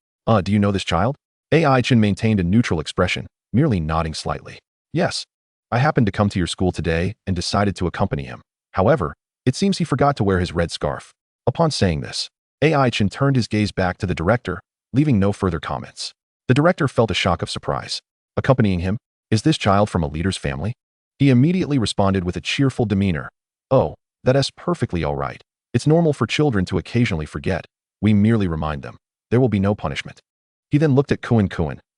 Do you know this child? Chen maintained a neutral expression, merely nodding slightly. Yes. I happened to come to your school today and decided to accompany him. However, it seems he forgot to wear his red scarf. Upon saying this, Chen turned his gaze back to the director, leaving no further comments. The director felt a shock of surprise. Accompanying him, is this child from a leader's family? He immediately responded with a cheerful demeanor. Oh, that's perfectly all right. It's normal for children to occasionally forget. We merely remind them. There will be no punishment. He then looked at Kuan,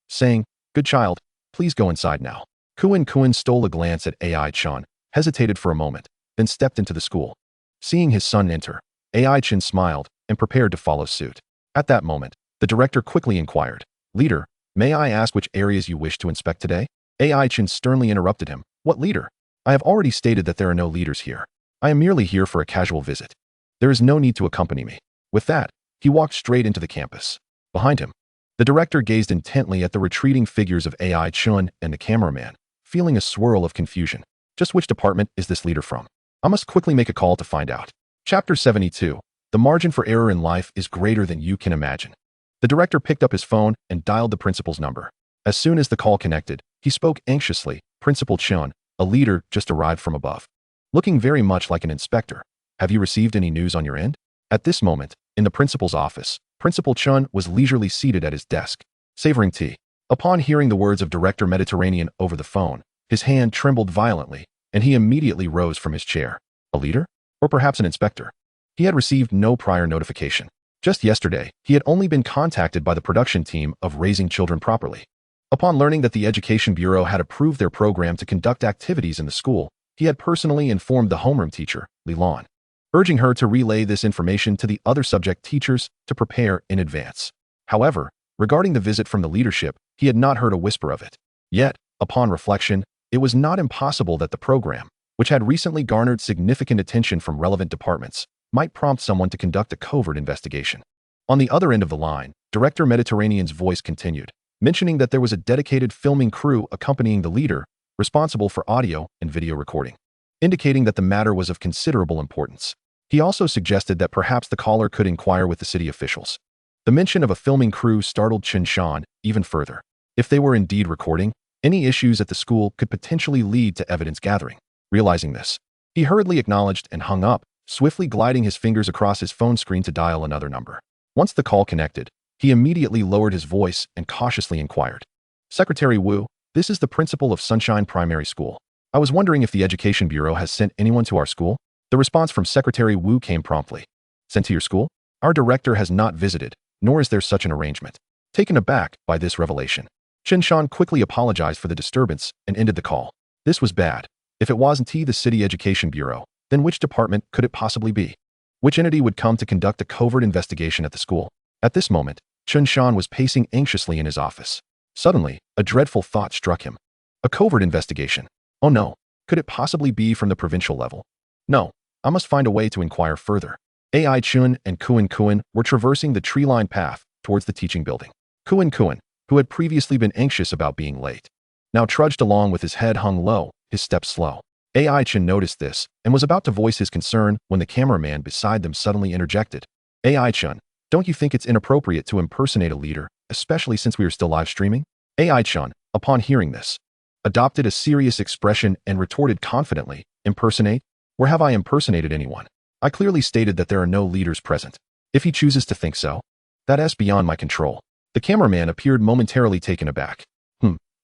saying, good child, please go inside now. Kuan stole a glance at Chen, hesitated for a moment, then stepped into the school. Seeing his son enter, Chen smiled and prepared to follow suit. At that moment, the director quickly inquired, leader, may I ask which areas you wish to inspect today? Chen sternly interrupted him. What leader? I have already stated that there are no leaders here. I am merely here for a casual visit. There is no need to accompany me. With that, he walked straight into the campus. Behind him, the director gazed intently at the retreating figures of Chen and the cameraman, feeling a swirl of confusion. Just which department is this leader from? I must quickly make a call to find out. Chapter 72. The margin for error in life is greater than you can imagine. The director picked up his phone and dialed the principal's number. As soon as the call connected, he spoke anxiously. Principal Chen, a leader just arrived from above. Looking very much like an inspector. Have you received any news on your end? At this moment, in the principal's office, Principal Chen was leisurely seated at his desk, savoring tea. Upon hearing the words of Director Mediterranean over the phone, his hand trembled violently, and he immediately rose from his chair. A leader? Or perhaps an inspector? He had received no prior notification. Just yesterday, he had only been contacted by the production team of Raising Children Properly. Upon learning that the Education Bureau had approved their program to conduct activities in the school, he had personally informed the homeroom teacher, Lilan, urging her to relay this information to the other subject teachers to prepare in advance. However, regarding the visit from the leadership, he had not heard a whisper of it. Yet, upon reflection, it was not impossible that the program, which had recently garnered significant attention from relevant departments, might prompt someone to conduct a covert investigation. On the other end of the line, Director Mediterranean's voice continued, mentioning that there was a dedicated filming crew accompanying the leader, responsible for audio and video recording, indicating that the matter was of considerable importance. He also suggested that perhaps the caller could inquire with the city officials. The mention of a filming crew startled Chen even further. If they were indeed recording, any issues at the school could potentially lead to evidence gathering. Realizing this, he hurriedly acknowledged and hung up, swiftly gliding his fingers across his phone screen to dial another number. Once the call connected, he immediately lowered his voice and cautiously inquired. Secretary Wu, this is the principal of Sunshine Primary School. I was wondering if the Education Bureau has sent anyone to our school? The response from Secretary Wu came promptly. Sent to your school? Our director has not visited, nor is there such an arrangement. Taken aback by this revelation, Chen quickly apologized for the disturbance and ended the call. This was bad. If it wasn't the City Education Bureau, then which department could it possibly be? Which entity would come to conduct a covert investigation at the school? At this moment, Chen was pacing anxiously in his office. Suddenly, a dreadful thought struck him. A covert investigation. Oh no, could it possibly be from the provincial level? No, I must find a way to inquire further. Ai Chun and Kuan were traversing the tree-lined path towards the teaching building. Kuan, who had previously been anxious about being late, now trudged along with his head hung low, his steps slow. Ai Chen noticed this and was about to voice his concern when the cameraman beside them suddenly interjected. Ai Chen, don't you think it's inappropriate to impersonate a leader, especially since we are still live streaming? Ai Chen, upon hearing this, adopted a serious expression and retorted confidently, impersonate? Where have I impersonated anyone? I clearly stated that there are no leaders present. If he chooses to think so, that's beyond my control. The cameraman appeared momentarily taken aback.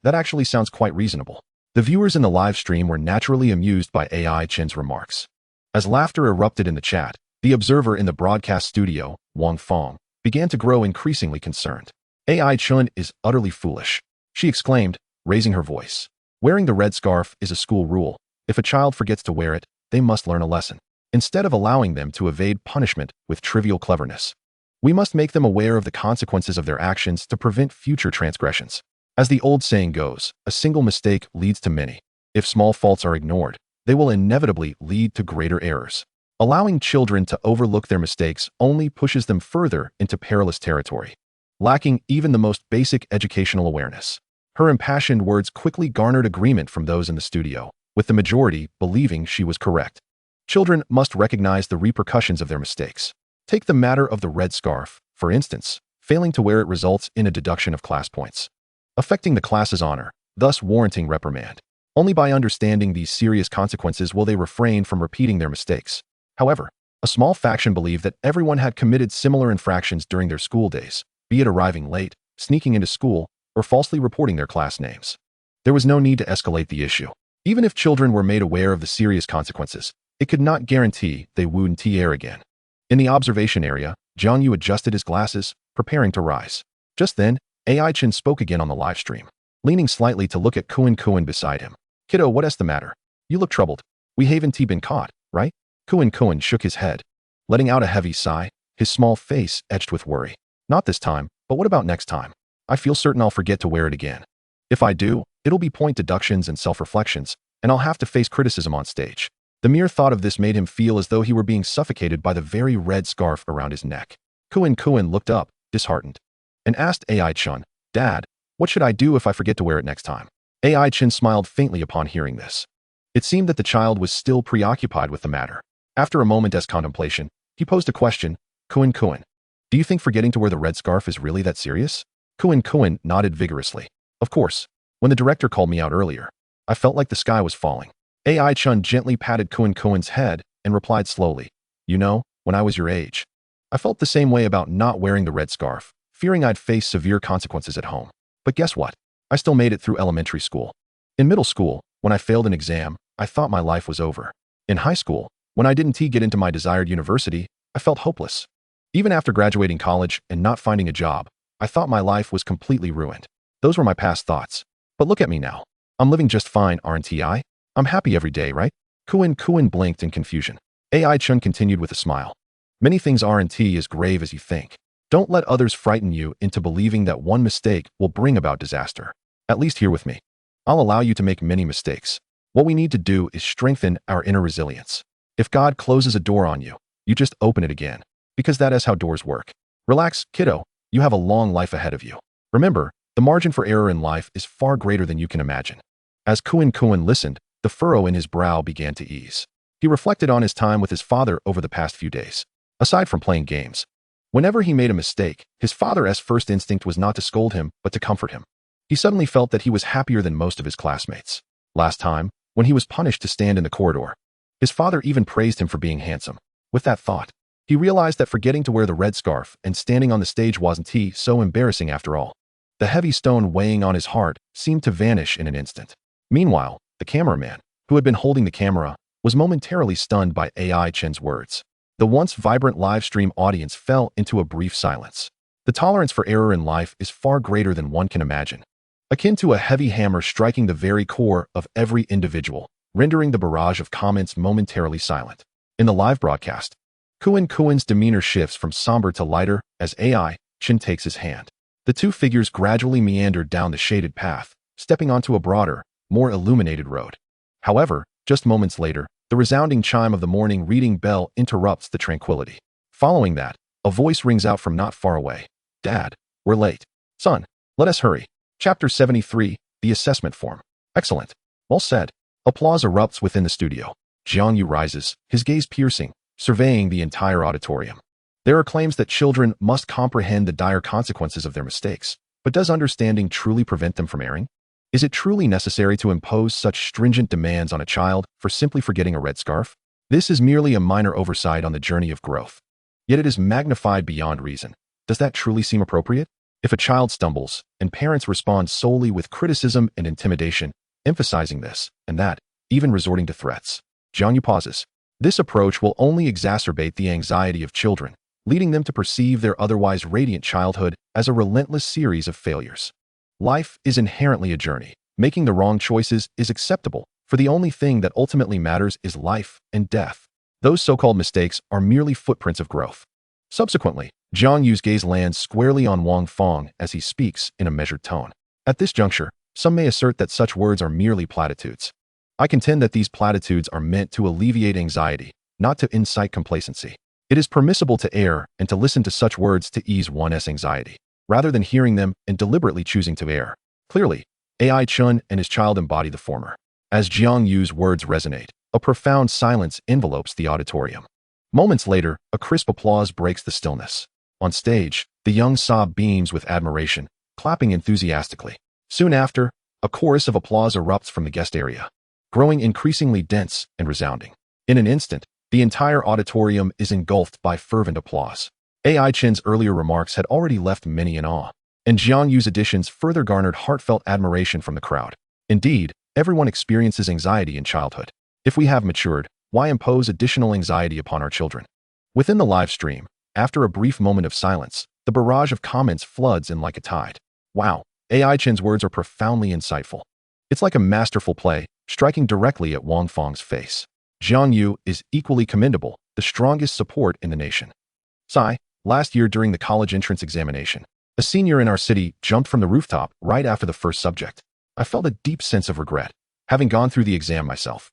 That actually sounds quite reasonable. The viewers in the live stream were naturally amused by Ai Chen's remarks. As laughter erupted in the chat, the observer in the broadcast studio, Wang Fong, began to grow increasingly concerned. Ai Chen is utterly foolish, she exclaimed, raising her voice. Wearing the red scarf is a school rule. If a child forgets to wear it, they must learn a lesson. Instead of allowing them to evade punishment with trivial cleverness, we must make them aware of the consequences of their actions to prevent future transgressions. As the old saying goes, a single mistake leads to many. If small faults are ignored, they will inevitably lead to greater errors. Allowing children to overlook their mistakes only pushes them further into perilous territory, lacking even the most basic educational awareness. Her impassioned words quickly garnered agreement from those in the studio, with the majority believing she was correct. Children must recognize the repercussions of their mistakes. Take the matter of the red scarf, for instance. Failing to wear it results in a deduction of class points, affecting the class's honor, thus warranting reprimand. Only by understanding these serious consequences will they refrain from repeating their mistakes. However, a small faction believed that everyone had committed similar infractions during their school days, be it arriving late, sneaking into school, or falsely reporting their class names. There was no need to escalate the issue. Even if children were made aware of the serious consequences, it could not guarantee they wouldn't err again. In the observation area, Jiang Yu adjusted his glasses, preparing to rise. Just then, Ai Chen spoke again on the live stream, leaning slightly to look at Kuan beside him. Kiddo, what's the matter? You look troubled. We haven't been caught, right? Kuan shook his head, letting out a heavy sigh, his small face etched with worry. Not this time, but what about next time? I feel certain I'll forget to wear it again. If I do, it'll be point deductions and self-reflections, and I'll have to face criticism on stage. The mere thought of this made him feel as though he were being suffocated by the very red scarf around his neck. Kuan looked up, disheartened, and asked Ai Chen, Dad, what should I do if I forget to wear it next time? Ai Chen smiled faintly upon hearing this. It seemed that the child was still preoccupied with the matter. After a moment's contemplation, he posed a question. Kuan, do you think forgetting to wear the red scarf is really that serious? Kuan nodded vigorously. Of course. When the director called me out earlier, I felt like the sky was falling. Ai Chen gently patted Kuan's head and replied slowly. You know, when I was your age, I felt the same way about not wearing the red scarf, fearing I'd face severe consequences at home. But guess what? I still made it through elementary school. In middle school, when I failed an exam, I thought my life was over. In high school, when I didn't get into my desired university, I felt hopeless. Even after graduating college and not finding a job, I thought my life was completely ruined. Those were my past thoughts. But look at me now. I'm living just fine, aren't I? I'm happy every day, right? Kuan blinked in confusion. Ai Chen continued with a smile. Many things aren't as grave as you think. Don't let others frighten you into believing that one mistake will bring about disaster. At least here with me. I'll allow you to make many mistakes. What we need to do is strengthen our inner resilience. If God closes a door on you, you just open it again. Because that is how doors work. Relax, kiddo. You have a long life ahead of you. Remember, the margin for error in life is far greater than you can imagine. As Kuan listened, the furrow in his brow began to ease. He reflected on his time with his father over the past few days. Aside from playing games, whenever he made a mistake, his father's first instinct was not to scold him, but to comfort him. He suddenly felt that he was happier than most of his classmates. Last time, when he was punished to stand in the corridor, his father even praised him for being handsome. With that thought, he realized that forgetting to wear the red scarf and standing on the stage wasn't so embarrassing after all. The heavy stone weighing on his heart seemed to vanish in an instant. Meanwhile, the cameraman, who had been holding the camera, was momentarily stunned by Ai Chen's words. The once vibrant live stream audience fell into a brief silence. The tolerance for error in life is far greater than one can imagine, akin to a heavy hammer striking the very core of every individual, rendering the barrage of comments momentarily silent. In the live broadcast, Kuen's demeanor shifts from somber to lighter as AI Chen takes his hand. The two figures gradually meander down the shaded path, stepping onto a broader, more illuminated road. However, just moments later, the resounding chime of the morning reading bell interrupts the tranquility. Following that, a voice rings out from not far away. "Dad, we're late." "Son, let us hurry." Chapter 73, The Assessment Form. "Excellent. Well said." Applause erupts within the studio. Jiang Yu rises, his gaze piercing, surveying the entire auditorium. There are claims that children must comprehend the dire consequences of their mistakes, but does understanding truly prevent them from erring? Is it truly necessary to impose such stringent demands on a child for simply forgetting a red scarf? This is merely a minor oversight on the journey of growth. Yet it is magnified beyond reason. Does that truly seem appropriate? If a child stumbles, and parents respond solely with criticism and intimidation, emphasizing this and that, even resorting to threats, Jiang Yu pauses. This approach will only exacerbate the anxiety of children, leading them to perceive their otherwise radiant childhood as a relentless series of failures. Life is inherently a journey. Making the wrong choices is acceptable, for the only thing that ultimately matters is life and death. Those so-called mistakes are merely footprints of growth. Subsequently, Jiang Yu's gaze lands squarely on Wang Feng as he speaks in a measured tone. At this juncture, some may assert that such words are merely platitudes. I contend that these platitudes are meant to alleviate anxiety, not to incite complacency. It is permissible to err and to listen to such words to ease one's anxiety, rather than hearing them and deliberately choosing to err. Clearly, AI Chen and his child embody the former. As Jiang Yu's words resonate, a profound silence envelopes the auditorium. Moments later, a crisp applause breaks the stillness. On stage, the young sob beams with admiration, clapping enthusiastically. Soon after, a chorus of applause erupts from the guest area, growing increasingly dense and resounding. In an instant, the entire auditorium is engulfed by fervent applause. AI Chen's earlier remarks had already left many in awe, and Jiang Yu's additions further garnered heartfelt admiration from the crowd. Indeed, everyone experiences anxiety in childhood. If we have matured, why impose additional anxiety upon our children? Within the live stream, after a brief moment of silence, the barrage of comments floods in like a tide. Wow, AI Chen's words are profoundly insightful. It's like a masterful play, striking directly at Wang Feng's face. Jiang Yu is equally commendable, the strongest support in the nation. Sigh, last year during the college entrance examination, a senior in our city jumped from the rooftop right after the first subject. I felt a deep sense of regret, having gone through the exam myself.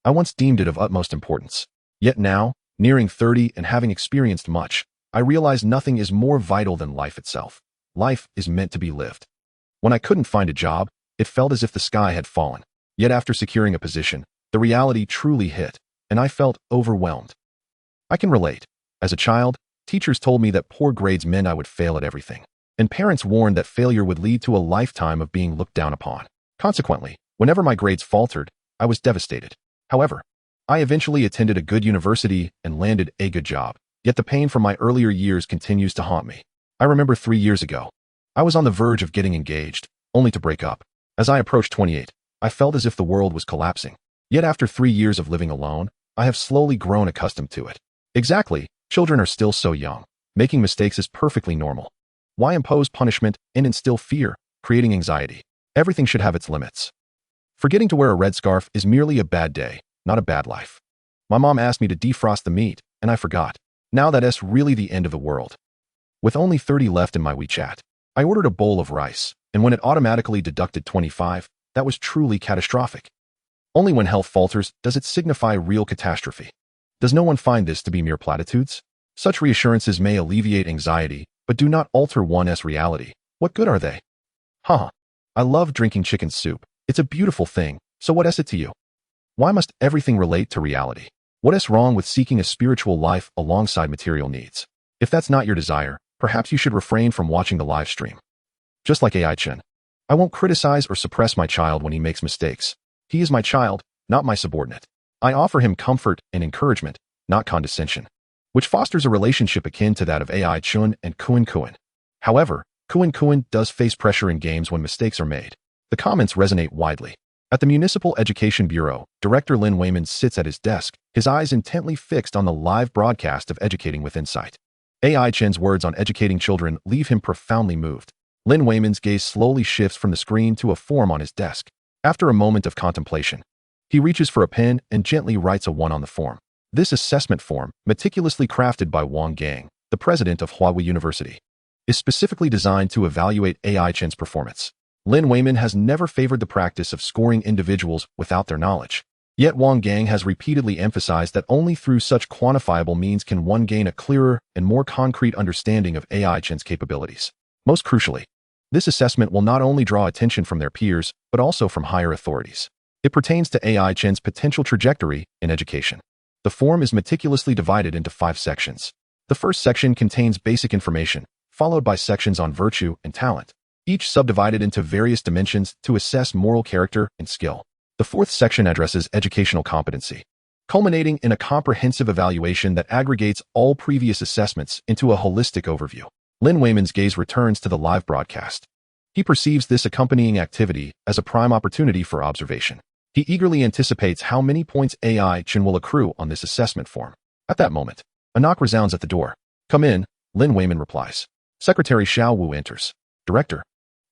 I once deemed it of utmost importance. Yet now, nearing 30 and having experienced much, I realize nothing is more vital than life itself. Life is meant to be lived. When I couldn't find a job, it felt as if the sky had fallen. Yet after securing a position, the reality truly hit, and I felt overwhelmed. I can relate. As a child, teachers told me that poor grades meant I would fail at everything, and parents warned that failure would lead to a lifetime of being looked down upon. Consequently, whenever my grades faltered, I was devastated. However, I eventually attended a good university and landed a good job, yet the pain from my earlier years continues to haunt me. I remember 3 years ago, I was on the verge of getting engaged, only to break up. As I approached 28, I felt as if the world was collapsing. Yet after 3 years of living alone, I have slowly grown accustomed to it. Exactly, children are still so young. Making mistakes is perfectly normal. Why impose punishment and instill fear, creating anxiety? Everything should have its limits. Forgetting to wear a red scarf is merely a bad day, not a bad life. My mom asked me to defrost the meat, and I forgot. Now that's really the end of the world. With only 30 left in my WeChat, I ordered a bowl of rice, and when it automatically deducted 25, that was truly catastrophic. Only when health falters does it signify real catastrophe. Does no one find this to be mere platitudes? Such reassurances may alleviate anxiety, but do not alter one's reality. What good are they? Haha. I love drinking chicken soup. It's a beautiful thing, so what is it to you? Why must everything relate to reality? What is wrong with seeking a spiritual life alongside material needs? If that's not your desire, perhaps you should refrain from watching the live stream. Just like AI Chen, I won't criticize or suppress my child when he makes mistakes. He is my child, not my subordinate. I offer him comfort and encouragement, not condescension, which fosters a relationship akin to that of AI Chen and Kuen. However, Kuen does face pressure in games when mistakes are made. The comments resonate widely. At the Municipal Education Bureau, Director Lin Wayman sits at his desk, his eyes intently fixed on the live broadcast of Educating with Insight. AI Chen's words on educating children leave him profoundly moved. Lin Weiman's gaze slowly shifts from the screen to a form on his desk. After a moment of contemplation, he reaches for a pen and gently writes a 1 on the form. This assessment form, meticulously crafted by Wang Gang, the president of Peking University, is specifically designed to evaluate AI Chen's performance. Lin Weiman has never favored the practice of scoring individuals without their knowledge. Yet Wang Gang has repeatedly emphasized that only through such quantifiable means can one gain a clearer and more concrete understanding of AI Chen's capabilities. Most crucially, this assessment will not only draw attention from their peers, but also from higher authorities. It pertains to AI Chen's potential trajectory in education. The form is meticulously divided into 5 sections. The first section contains basic information, followed by sections on virtue and talent, each subdivided into various dimensions to assess moral character and skill. The fourth section addresses educational competency, culminating in a comprehensive evaluation that aggregates all previous assessments into a holistic overview. Lin Weiman's gaze returns to the live broadcast. He perceives this accompanying activity as a prime opportunity for observation. He eagerly anticipates how many points AI Chen will accrue on this assessment form. At that moment, a knock resounds at the door. "Come in," Lin Weiman replies. Secretary Xiao Wu enters. "Director,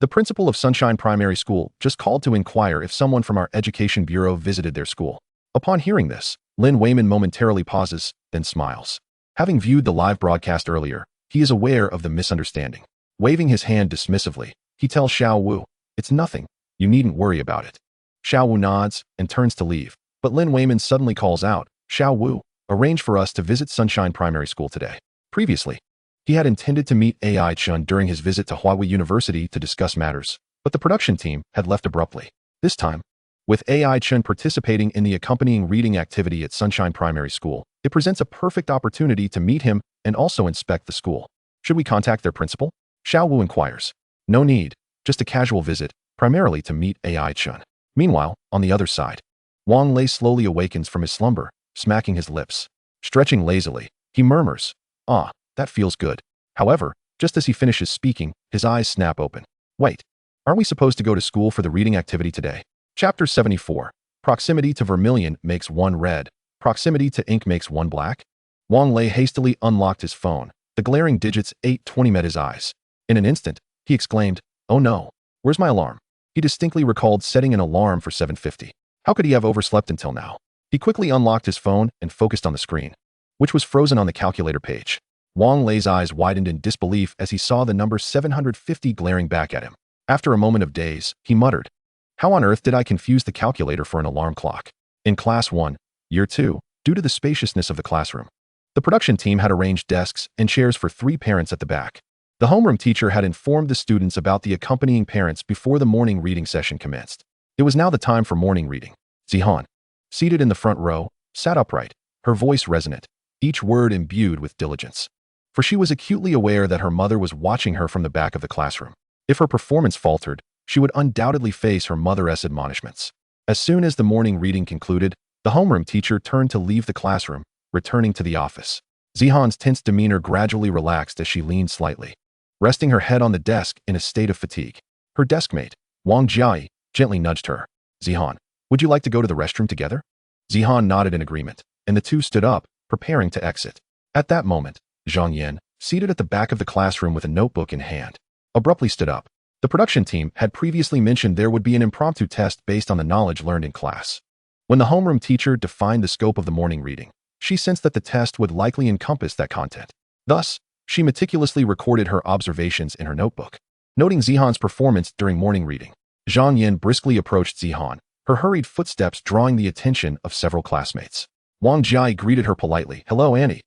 the principal of Sunshine Primary School just called to inquire if someone from our education bureau visited their school." Upon hearing this, Lin Weiman momentarily pauses, then smiles. Having viewed the live broadcast earlier, he is aware of the misunderstanding. Waving his hand dismissively, he tells Xiao Wu, "It's nothing. You needn't worry about it." Xiao Wu nods and turns to leave, but Lin Weiman suddenly calls out, "Xiao Wu, arrange for us to visit Sunshine Primary School today." Previously, he had intended to meet AI Chen during his visit to Peking University to discuss matters, but the production team had left abruptly. This time, with AI Chen participating in the accompanying reading activity at Sunshine Primary School, it presents a perfect opportunity to meet him and also inspect the school. "Should we contact their principal?" Xiao Wu inquires. "No need, just a casual visit, primarily to meet AI Chen." Meanwhile, on the other side, Wang Lei slowly awakens from his slumber, smacking his lips. Stretching lazily, he murmurs, "Ah, that feels good." However, just as he finishes speaking, his eyes snap open. "Wait, aren't we supposed to go to school for the reading activity today?" Chapter 74. Proximity to vermilion makes one red. Proximity to ink makes one black. Wang Lei hastily unlocked his phone. The glaring digits 820 met his eyes. In an instant, he exclaimed, "Oh no, where's my alarm?" He distinctly recalled setting an alarm for 7:50. How could he have overslept until now? He quickly unlocked his phone and focused on the screen, which was frozen on the calculator page. Wang Lei's eyes widened in disbelief as he saw the number 750 glaring back at him. After a moment of daze, he muttered, "How on earth did I confuse the calculator for an alarm clock?" In Class 1, Year 2, due to the spaciousness of the classroom, the production team had arranged desks and chairs for 3 parents at the back. The homeroom teacher had informed the students about the accompanying parents before the morning reading session commenced. It was now the time for morning reading. Zihan, seated in the front row, sat upright, her voice resonant, each word imbued with diligence. For she was acutely aware that her mother was watching her from the back of the classroom. If her performance faltered, she would undoubtedly face her mother's admonishments. As soon as the morning reading concluded, the homeroom teacher turned to leave the classroom, returning to the office. Zihan's tense demeanor gradually relaxed as she leaned slightly, resting her head on the desk in a state of fatigue. Her deskmate, Wang Jiai, gently nudged her. "Zihan, would you like to go to the restroom together?" Zihan nodded in agreement, and the two stood up, preparing to exit. At that moment, Zhang Yan, seated at the back of the classroom with a notebook in hand, abruptly stood up. The production team had previously mentioned there would be an impromptu test based on the knowledge learned in class. When the homeroom teacher defined the scope of the morning reading, she sensed that the test would likely encompass that content. Thus, she meticulously recorded her observations in her notebook. Noting Zihan's performance during morning reading, Zhang Yan briskly approached Zihan, her hurried footsteps drawing the attention of several classmates. Wang Jiai greeted her politely. "Hello, Annie."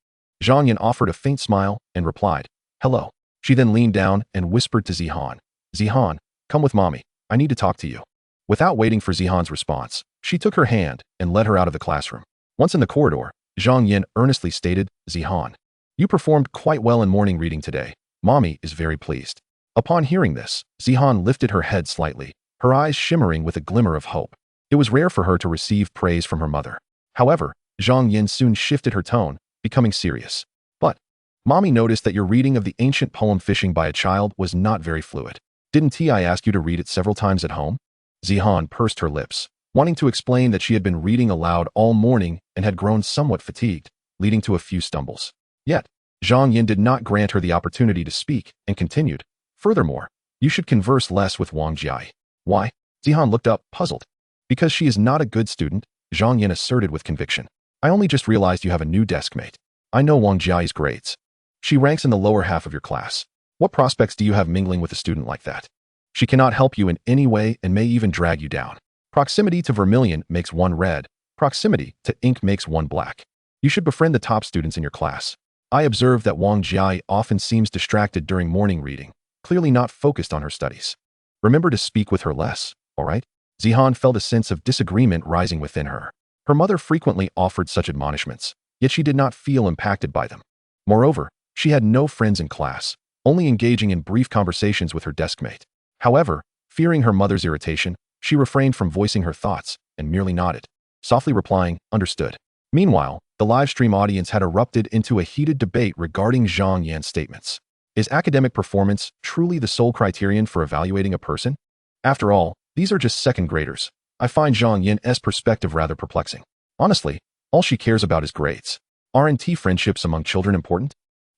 Zhang Yan offered a faint smile and replied, "Hello." She then leaned down and whispered to Zihan, "Zihan, come with mommy. I need to talk to you." Without waiting for Zihan's response, she took her hand and led her out of the classroom. Once in the corridor, Zhang Yan earnestly stated, "Zihan, you performed quite well in morning reading today. Mommy is very pleased." Upon hearing this, Zihan lifted her head slightly, her eyes shimmering with a glimmer of hope. It was rare for her to receive praise from her mother. However, Zhang Yan soon shifted her tone, becoming serious. "But, Mommy noticed that your reading of the ancient poem Fishing by a Child was not very fluid. Didn't I ask you to read it several times at home?" Zihan pursed her lips, wanting to explain that she had been reading aloud all morning and had grown somewhat fatigued, leading to a few stumbles. Yet, Zhang Yin did not grant her the opportunity to speak and continued. Furthermore, you should converse less with Wang Jia. Why? Zihan looked up, puzzled. Because she is not a good student, Zhang Yin asserted with conviction. I only just realized you have a new deskmate. I know Wang Jia's grades. She ranks in the lower half of your class. What prospects do you have mingling with a student like that? She cannot help you in any way and may even drag you down. Proximity to vermilion makes one red. Proximity to ink makes one black. You should befriend the top students in your class. I observe that Wang Jia often seems distracted during morning reading, clearly not focused on her studies. Remember to speak with her less, all right? Zihan felt a sense of disagreement rising within her. Her mother frequently offered such admonishments, yet she did not feel impacted by them. Moreover, she had no friends in class, only engaging in brief conversations with her deskmate. However, fearing her mother's irritation, she refrained from voicing her thoughts and merely nodded, softly replying, understood. Meanwhile, the live stream audience had erupted into a heated debate regarding Zhang Yan's statements. Is academic performance truly the sole criterion for evaluating a person? After all, these are just second graders. I find Zhang Yan's perspective rather perplexing. Honestly, all she cares about is grades. Aren't friendships among children important?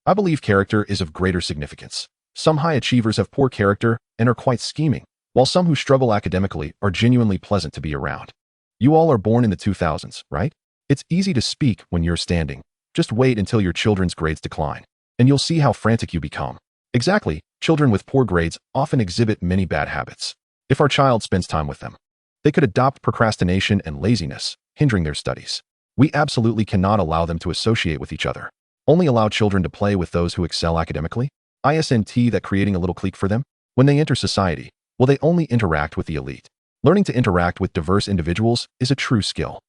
I believe character is of greater significance. Some high achievers have poor character and are quite scheming, while some who struggle academically are genuinely pleasant to be around. You all are born in the 2000s, right? It's easy to speak when you're standing. Just wait until your children's grades decline, and you'll see how frantic you become. Exactly, children with poor grades often exhibit many bad habits. If our child spends time with them, they could adopt procrastination and laziness, hindering their studies. We absolutely cannot allow them to associate with each other. Only allow children to play with those who excel academically? Isn't that creating a little clique for them? When they enter society, will they only interact with the elite? Learning to interact with diverse individuals is a true skill.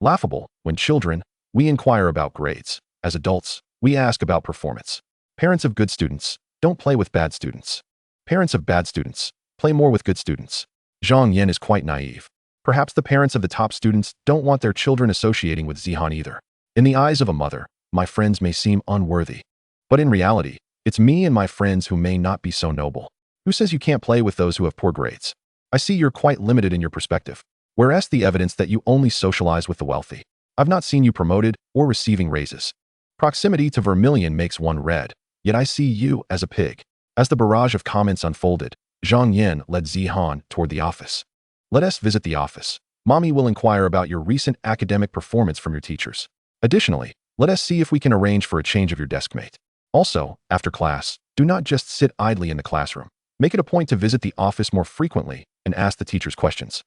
Laughable, when children, we inquire about grades. As adults, we ask about performance. Parents of good students, don't play with bad students. Parents of bad students, play more with good students. Zhang Yan is quite naive. Perhaps the parents of the top students don't want their children associating with Zihan either. In the eyes of a mother, my friends may seem unworthy. But in reality, it's me and my friends who may not be so noble. Who says you can't play with those who have poor grades? I see you're quite limited in your perspective. Whereas the evidence that you only socialize with the wealthy. I've not seen you promoted or receiving raises. Proximity to vermilion makes one red, yet I see you as a pig. As the barrage of comments unfolded, Zhang Yan led Zihan toward the office. Let us visit the office. Mommy will inquire about your recent academic performance from your teachers. Additionally, let us see if we can arrange for a change of your deskmate. Also, after class, do not just sit idly in the classroom. Make it a point to visit the office more frequently and ask the teachers questions.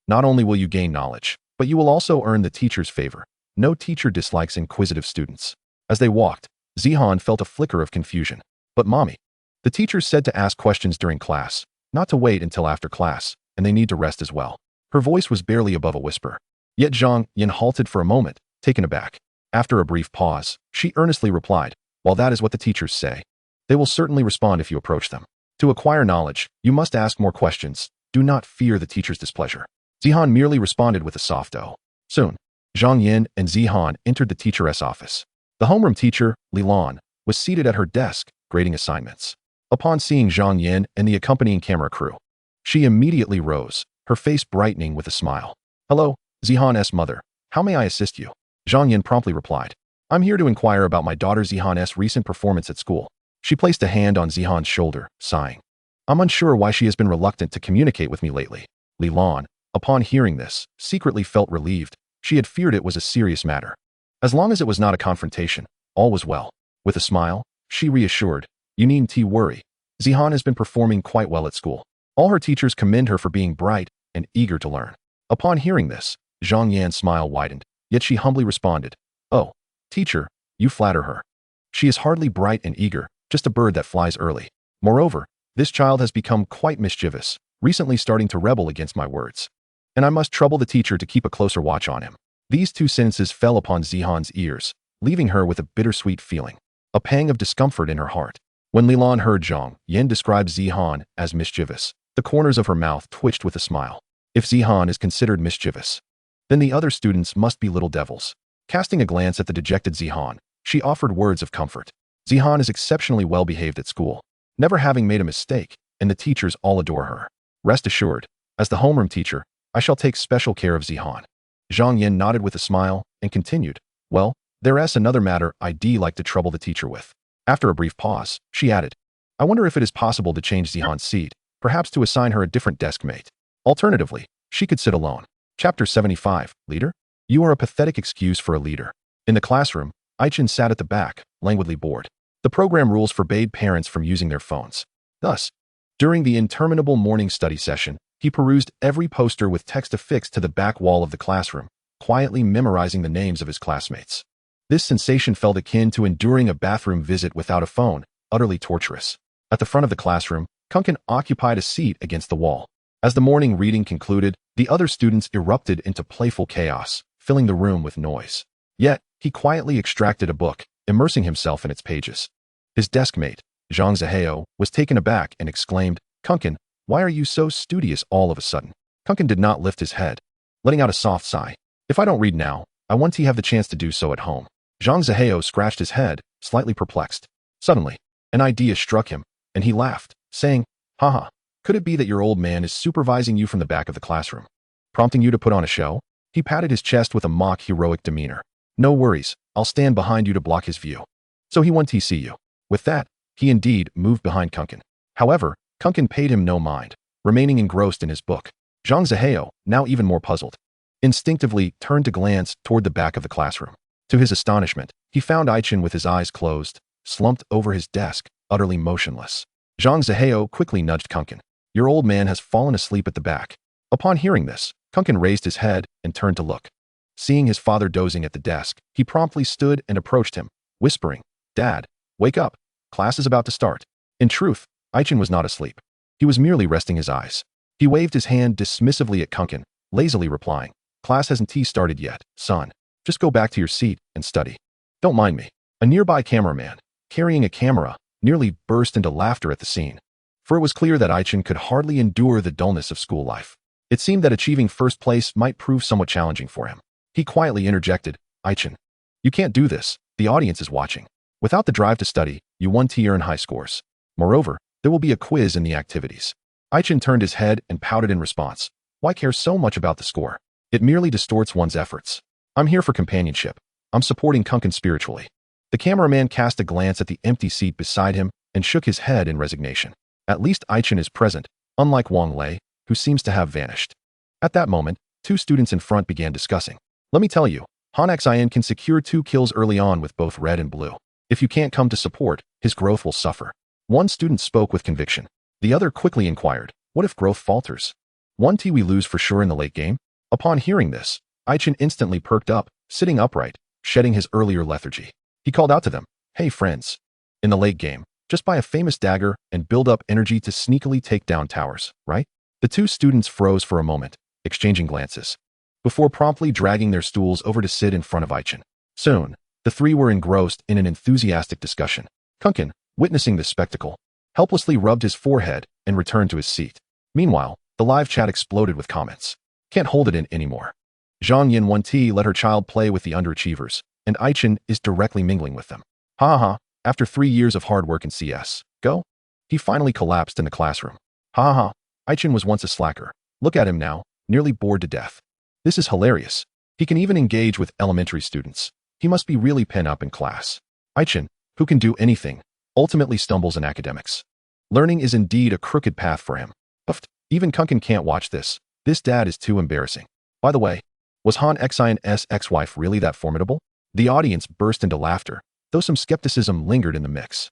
Not only will you gain knowledge, but you will also earn the teacher's favor. No teacher dislikes inquisitive students. As they walked, Zihan felt a flicker of confusion. But mommy, the teacher said to ask questions during class, not to wait until after class, and they need to rest as well. Her voice was barely above a whisper. Yet Zhang Yan halted for a moment, taken aback. After a brief pause, she earnestly replied, while that is what the teachers say, they will certainly respond if you approach them. To acquire knowledge, you must ask more questions. Do not fear the teacher's displeasure. Zihan merely responded with a soft "oh." Soon, Zhang Yan and Zihan entered the teacher's office. The homeroom teacher, Li Lan, was seated at her desk, grading assignments. Upon seeing Zhang Yan and the accompanying camera crew, she immediately rose, her face brightening with a smile. Hello, Zihan's mother. How may I assist you? Zhang Yan promptly replied. I'm here to inquire about my daughter Zihan's recent performance at school. She placed a hand on Zihan's shoulder, sighing. I'm unsure why she has been reluctant to communicate with me lately. Li Lan, upon hearing this, secretly felt relieved. She had feared it was a serious matter. As long as it was not a confrontation, all was well. With a smile, she reassured, you needn't worry. Zihan has been performing quite well at school. All her teachers commend her for being bright and eager to learn. Upon hearing this, Zhang Yan's smile widened, yet she humbly responded, oh, teacher, you flatter her. She is hardly bright and eager, just a bird that flies early. Moreover, this child has become quite mischievous, recently starting to rebel against my words. And I must trouble the teacher to keep a closer watch on him. These two sentences fell upon Zihan's ears, leaving her with a bittersweet feeling, a pang of discomfort in her heart. When Lilan heard Zhang Yan describe Zihan as mischievous, the corners of her mouth twitched with a smile. If Zihan is considered mischievous, then the other students must be little devils. Casting a glance at the dejected Zihan, she offered words of comfort. Zihan is exceptionally well behaved at school, never having made a mistake, and the teachers all adore her. Rest assured, as the homeroom teacher, I shall take special care of Zihan. Zhang Yan nodded with a smile and continued, well, there's another matter I'd like to trouble the teacher with. After a brief pause, she added, I wonder if it is possible to change Zihan's seat, perhaps to assign her a different desk mate. Alternatively, she could sit alone. Chapter 75, Leader? You are a pathetic excuse for a leader. In the classroom, Chen sat at the back, languidly bored. The program rules forbade parents from using their phones. Thus, during the interminable morning study session, he perused every poster with text affixed to the back wall of the classroom, quietly memorizing the names of his classmates. This sensation felt akin to enduring a bathroom visit without a phone, utterly torturous. At the front of the classroom, Kunkin occupied a seat against the wall. As the morning reading concluded, the other students erupted into playful chaos, filling the room with noise. Yet, he quietly extracted a book, immersing himself in its pages. His deskmate, Zhang Zihao, was taken aback and exclaimed, Kunkin, why are you so studious all of a sudden? Kunkin did not lift his head, letting out a soft sigh. If I don't read now, I want to have the chance to do so at home. Zhang Zihao scratched his head, slightly perplexed. Suddenly, an idea struck him, and he laughed, saying, Haha, could it be that your old man is supervising you from the back of the classroom, prompting you to put on a show? He patted his chest with a mock heroic demeanor. No worries, I'll stand behind you to block his view. So he won't see you. With that, he indeed moved behind Kunkin. However, Kunkin paid him no mind, remaining engrossed in his book. Zhang Zihao, now even more puzzled, instinctively turned to glance toward the back of the classroom. To his astonishment, he found Chen with his eyes closed, slumped over his desk, utterly motionless. Zhang Zihao quickly nudged Kunkin. Your old man has fallen asleep at the back. Upon hearing this, Kunkin raised his head and turned to look. Seeing his father dozing at the desk, he promptly stood and approached him, whispering, Dad, wake up. Class is about to start. In truth, Chen was not asleep. He was merely resting his eyes. He waved his hand dismissively at Kunkin, lazily replying, Class hasn't started yet, son. Just go back to your seat and study. Don't mind me. A nearby cameraman, carrying a camera, nearly burst into laughter at the scene. For it was clear that Chen could hardly endure the dullness of school life. It seemed that achieving first place might prove somewhat challenging for him. He quietly interjected, Chen, you can't do this. The audience is watching. Without the drive to study, you won't earn high scores. Moreover, there will be a quiz in the activities. Chen turned his head and pouted in response. Why care so much about the score? It merely distorts one's efforts. I'm here for companionship. I'm supporting Kunkin spiritually. The cameraman cast a glance at the empty seat beside him and shook his head in resignation. At least Chen is present, unlike Wang Lei, who seems to have vanished. At that moment, two students in front began discussing. Let me tell you, Han Xin can secure 2 kills early on with both red and blue. If you can't come to support, his growth will suffer. One student spoke with conviction. The other quickly inquired, what if growth falters? 1T we lose for sure in the late game? Upon hearing this, Chen instantly perked up, sitting upright, shedding his earlier lethargy. He called out to them, hey friends. In the late game, just buy a famous dagger and build up energy to sneakily take down towers, right? The two students froze for a moment, exchanging glances, before promptly dragging their stools over to sit in front of Chen. Soon, the three were engrossed in an enthusiastic discussion. Kunkin, witnessing this spectacle, helplessly rubbed his forehead and returned to his seat. Meanwhile, the live chat exploded with comments. Can't hold it in anymore. Zhang Yin 1T let her child play with the underachievers, and Chen is directly mingling with them. Ha ha, after 3 years of hard work in CS, go? He finally collapsed in the classroom. Ha ha, Chen was once a slacker. Look at him now, nearly bored to death. This is hilarious. He can even engage with elementary students. He must be really pent up in class. Chen, who can do anything, ultimately stumbles in academics. Learning is indeed a crooked path for him. Puffed, even Kunkin can't watch this. This dad is too embarrassing. By the way, was Han Xin's ex-wife really that formidable? The audience burst into laughter, though some skepticism lingered in the mix.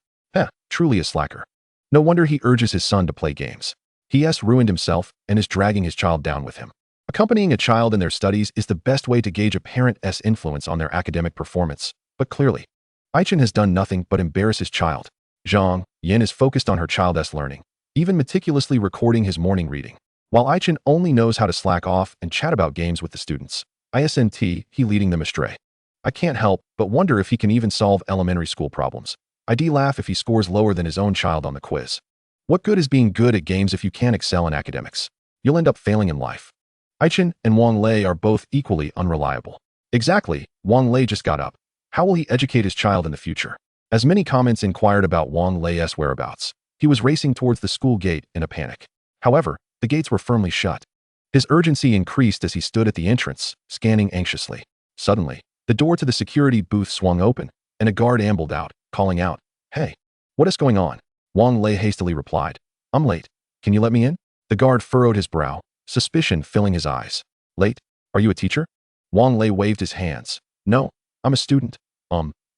Truly a slacker. No wonder he urges his son to play games. He has ruined himself and is dragging his child down with him. Accompanying a child in their studies is the best way to gauge a parent's influence on their academic performance, but clearly, Chen has done nothing but embarrass his child. Zhang Yin is focused on her child's learning, even meticulously recording his morning reading, while Chen only knows how to slack off and chat about games with the students. He leading them astray. I can't help but wonder if he can even solve elementary school problems. I'd laugh if he scores lower than his own child on the quiz. What good is being good at games if you can't excel in academics? You'll end up failing in life. Chen and Wang Lei are both equally unreliable. Exactly, Wang Lei just got up. How will he educate his child in the future? As many comments inquired about Wang Lei's whereabouts, he was racing towards the school gate in a panic. However, the gates were firmly shut. His urgency increased as he stood at the entrance, scanning anxiously. Suddenly, the door to the security booth swung open, and a guard ambled out, calling out, Hey, what is going on? Wang Lei hastily replied. I'm late. Can you let me in? The guard furrowed his brow, suspicion filling his eyes. Late? Are you a teacher? Wang Lei waved his hands. No, I'm a student.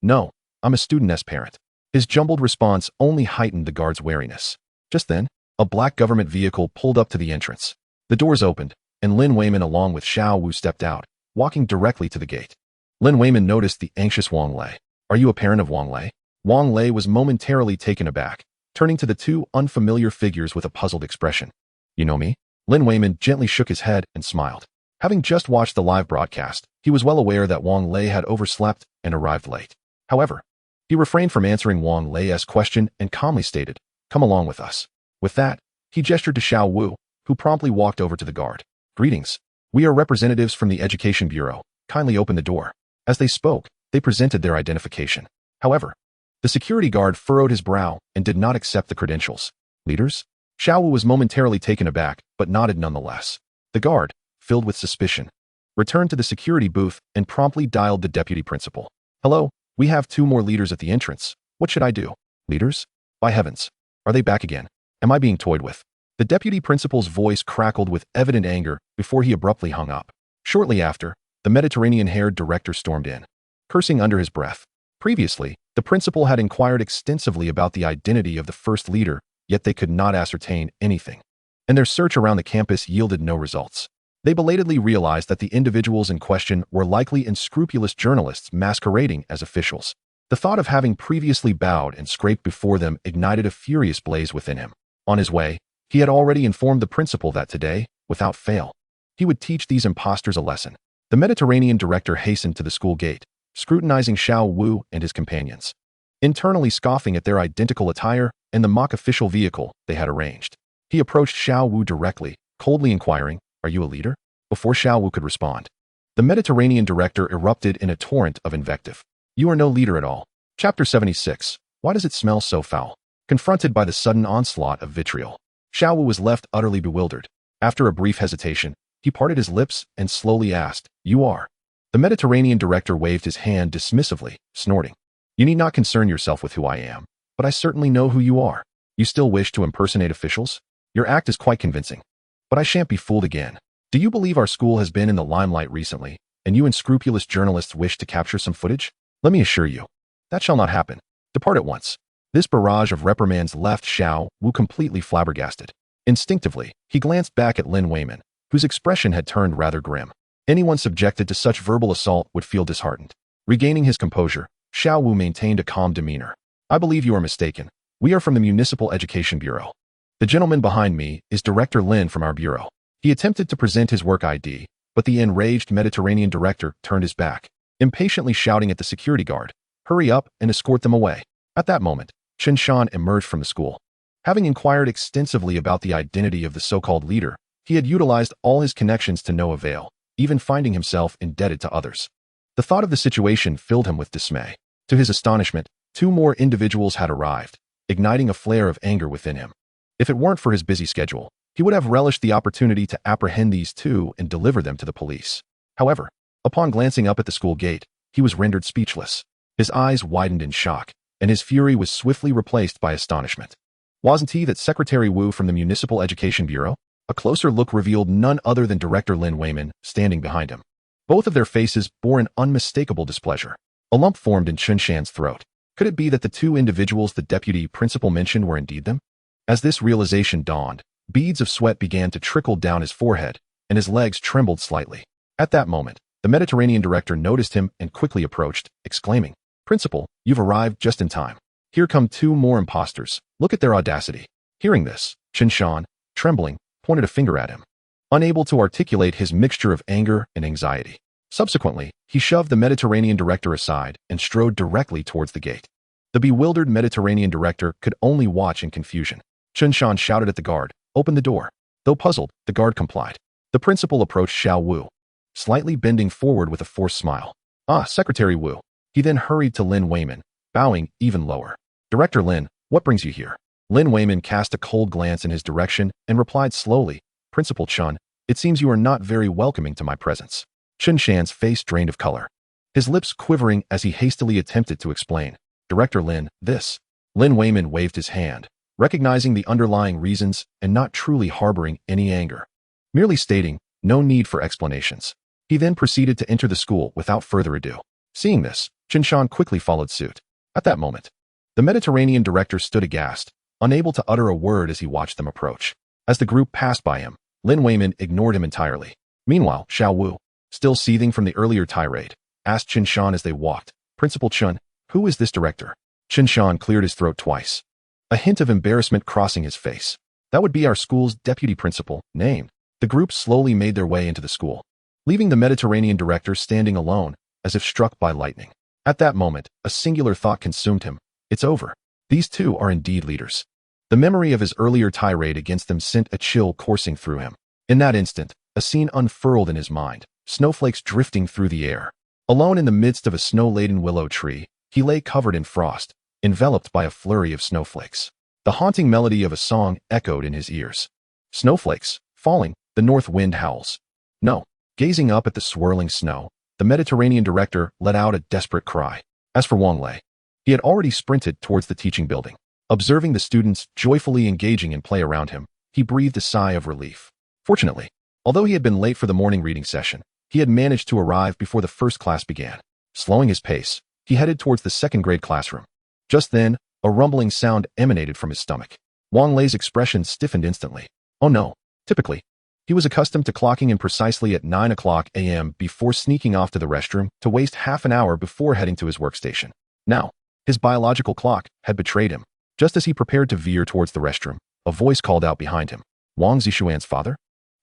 No, I'm a student's parent. His jumbled response only heightened the guard's wariness. Just then, a black government vehicle pulled up to the entrance. The doors opened, and Lin Weiman along with Xiao Wu stepped out, walking directly to the gate. Lin Weiman noticed the anxious Wang Lei. Are you a parent of Wang Lei? Wang Lei was momentarily taken aback, turning to the two unfamiliar figures with a puzzled expression. You know me? Lin Weiman gently shook his head and smiled. Having just watched the live broadcast, he was well aware that Wang Lei had overslept and arrived late. However, he refrained from answering Wang Lei's question and calmly stated, Come along with us. With that, he gestured to Xiao Wu, who promptly walked over to the guard. Greetings. We are representatives from the Education Bureau. Kindly open the door. As they spoke, they presented their identification. However, the security guard furrowed his brow and did not accept the credentials. Leaders? Xiao Wu was momentarily taken aback, but nodded nonetheless. The guard, filled with suspicion, returned to the security booth and promptly dialed the deputy principal. Hello, we have two more leaders at the entrance. What should I do? Leaders? By heavens. Are they back again? Am I being toyed with? The deputy principal's voice crackled with evident anger before he abruptly hung up. Shortly after, the Mediterranean-haired director stormed in, cursing under his breath. Previously, the principal had inquired extensively about the identity of the first leader, yet they could not ascertain anything. And their search around the campus yielded no results. They belatedly realized that the individuals in question were likely unscrupulous journalists masquerading as officials. The thought of having previously bowed and scraped before them ignited a furious blaze within him. On his way, he had already informed the principal that today, without fail, he would teach these impostors a lesson. The Mediterranean director hastened to the school gate, scrutinizing Xiao Wu and his companions, internally scoffing at their identical attire and the mock official vehicle they had arranged. He approached Xiao Wu directly, coldly inquiring, Are you a leader? Before Xiao Wu could respond, the Mediterranean director erupted in a torrent of invective. You are no leader at all. Chapter 76. Why does it smell so foul? Confronted by the sudden onslaught of vitriol, Xiao Wu was left utterly bewildered. After a brief hesitation, he parted his lips and slowly asked, You are? The Mediterranean director waved his hand dismissively, snorting. You need not concern yourself with who I am, but I certainly know who you are. You still wish to impersonate officials? Your act is quite convincing. But I shan't be fooled again. Do you believe our school has been in the limelight recently, and you unscrupulous journalists wish to capture some footage? Let me assure you, that shall not happen. Depart at once. This barrage of reprimands left Xiao Wu completely flabbergasted. Instinctively, he glanced back at Lin Weiman, whose expression had turned rather grim. Anyone subjected to such verbal assault would feel disheartened. Regaining his composure, Xiao Wu maintained a calm demeanor. I believe you are mistaken. We are from the Municipal Education Bureau. The gentleman behind me is Director Lin from our bureau. He attempted to present his work ID, but the enraged Mediterranean director turned his back, impatiently shouting at the security guard, Hurry up and escort them away. At that moment, Chen emerged from the school. Having inquired extensively about the identity of the so-called leader, he had utilized all his connections to no avail, even finding himself indebted to others. The thought of the situation filled him with dismay. To his astonishment, two more individuals had arrived, igniting a flare of anger within him. If it weren't for his busy schedule, he would have relished the opportunity to apprehend these two and deliver them to the police. However, upon glancing up at the school gate, he was rendered speechless. His eyes widened in shock, and his fury was swiftly replaced by astonishment. Wasn't he that Secretary Wu from the Municipal Education Bureau? A closer look revealed none other than Director Lin Weiman standing behind him. Both of their faces bore an unmistakable displeasure. A lump formed in Chen Shan's throat. Could it be that the two individuals the deputy principal mentioned were indeed them? As this realization dawned, beads of sweat began to trickle down his forehead, and his legs trembled slightly. At that moment, the Mediterranean director noticed him and quickly approached, exclaiming, Principal, you've arrived just in time. Here come two more impostors. Look at their audacity. Hearing this, Chen Shan, trembling, pointed a finger at him, unable to articulate his mixture of anger and anxiety. Subsequently, he shoved the Mediterranean director aside and strode directly towards the gate. The bewildered Mediterranean director could only watch in confusion. Chen Shan shouted at the guard, Open the door. Though puzzled, the guard complied. The principal approached Xiao Wu, slightly bending forward with a forced smile. Ah, Secretary Wu. He then hurried to Lin Weiman, bowing even lower. Director Lin, what brings you here? Lin Weiman cast a cold glance in his direction and replied slowly, Principal Chen, it seems you are not very welcoming to my presence. Chen Shan's face drained of color, his lips quivering as he hastily attempted to explain. Director Lin, this. Lin Weimin waved his hand, recognizing the underlying reasons and not truly harboring any anger, merely stating, no need for explanations. He then proceeded to enter the school without further ado. Seeing this, Chen quickly followed suit. At that moment, the Mediterranean director stood aghast, unable to utter a word as he watched them approach. As the group passed by him, Lin Weimin ignored him entirely. Meanwhile, Xiao Wu, still seething from the earlier tirade, asked Chen as they walked, Principal Chen, who is this director? Chen cleared his throat twice, a hint of embarrassment crossing his face. That would be our school's deputy principal, named. The group slowly made their way into the school, leaving the Mediterranean director standing alone, as if struck by lightning. At that moment, a singular thought consumed him. It's over. These two are indeed leaders. The memory of his earlier tirade against them sent a chill coursing through him. In that instant, a scene unfurled in his mind, snowflakes drifting through the air. Alone in the midst of a snow-laden willow tree, he lay covered in frost, enveloped by a flurry of snowflakes. The haunting melody of a song echoed in his ears. Snowflakes, falling, the north wind howls. No. Gazing up at the swirling snow, the Mediterranean director let out a desperate cry. As for Wang Lei, he had already sprinted towards the teaching building. Observing the students joyfully engaging in play around him, he breathed a sigh of relief. Fortunately, although he had been late for the morning reading session, he had managed to arrive before the first class began. Slowing his pace, he headed towards the second-grade classroom. Just then, a rumbling sound emanated from his stomach. Wang Lei's expression stiffened instantly. Oh no. Typically, he was accustomed to clocking in precisely at 9 o'clock a.m. before sneaking off to the restroom to waste half an hour before heading to his workstation. Now, his biological clock had betrayed him. Just as he prepared to veer towards the restroom, a voice called out behind him. Wang Zishuan's father?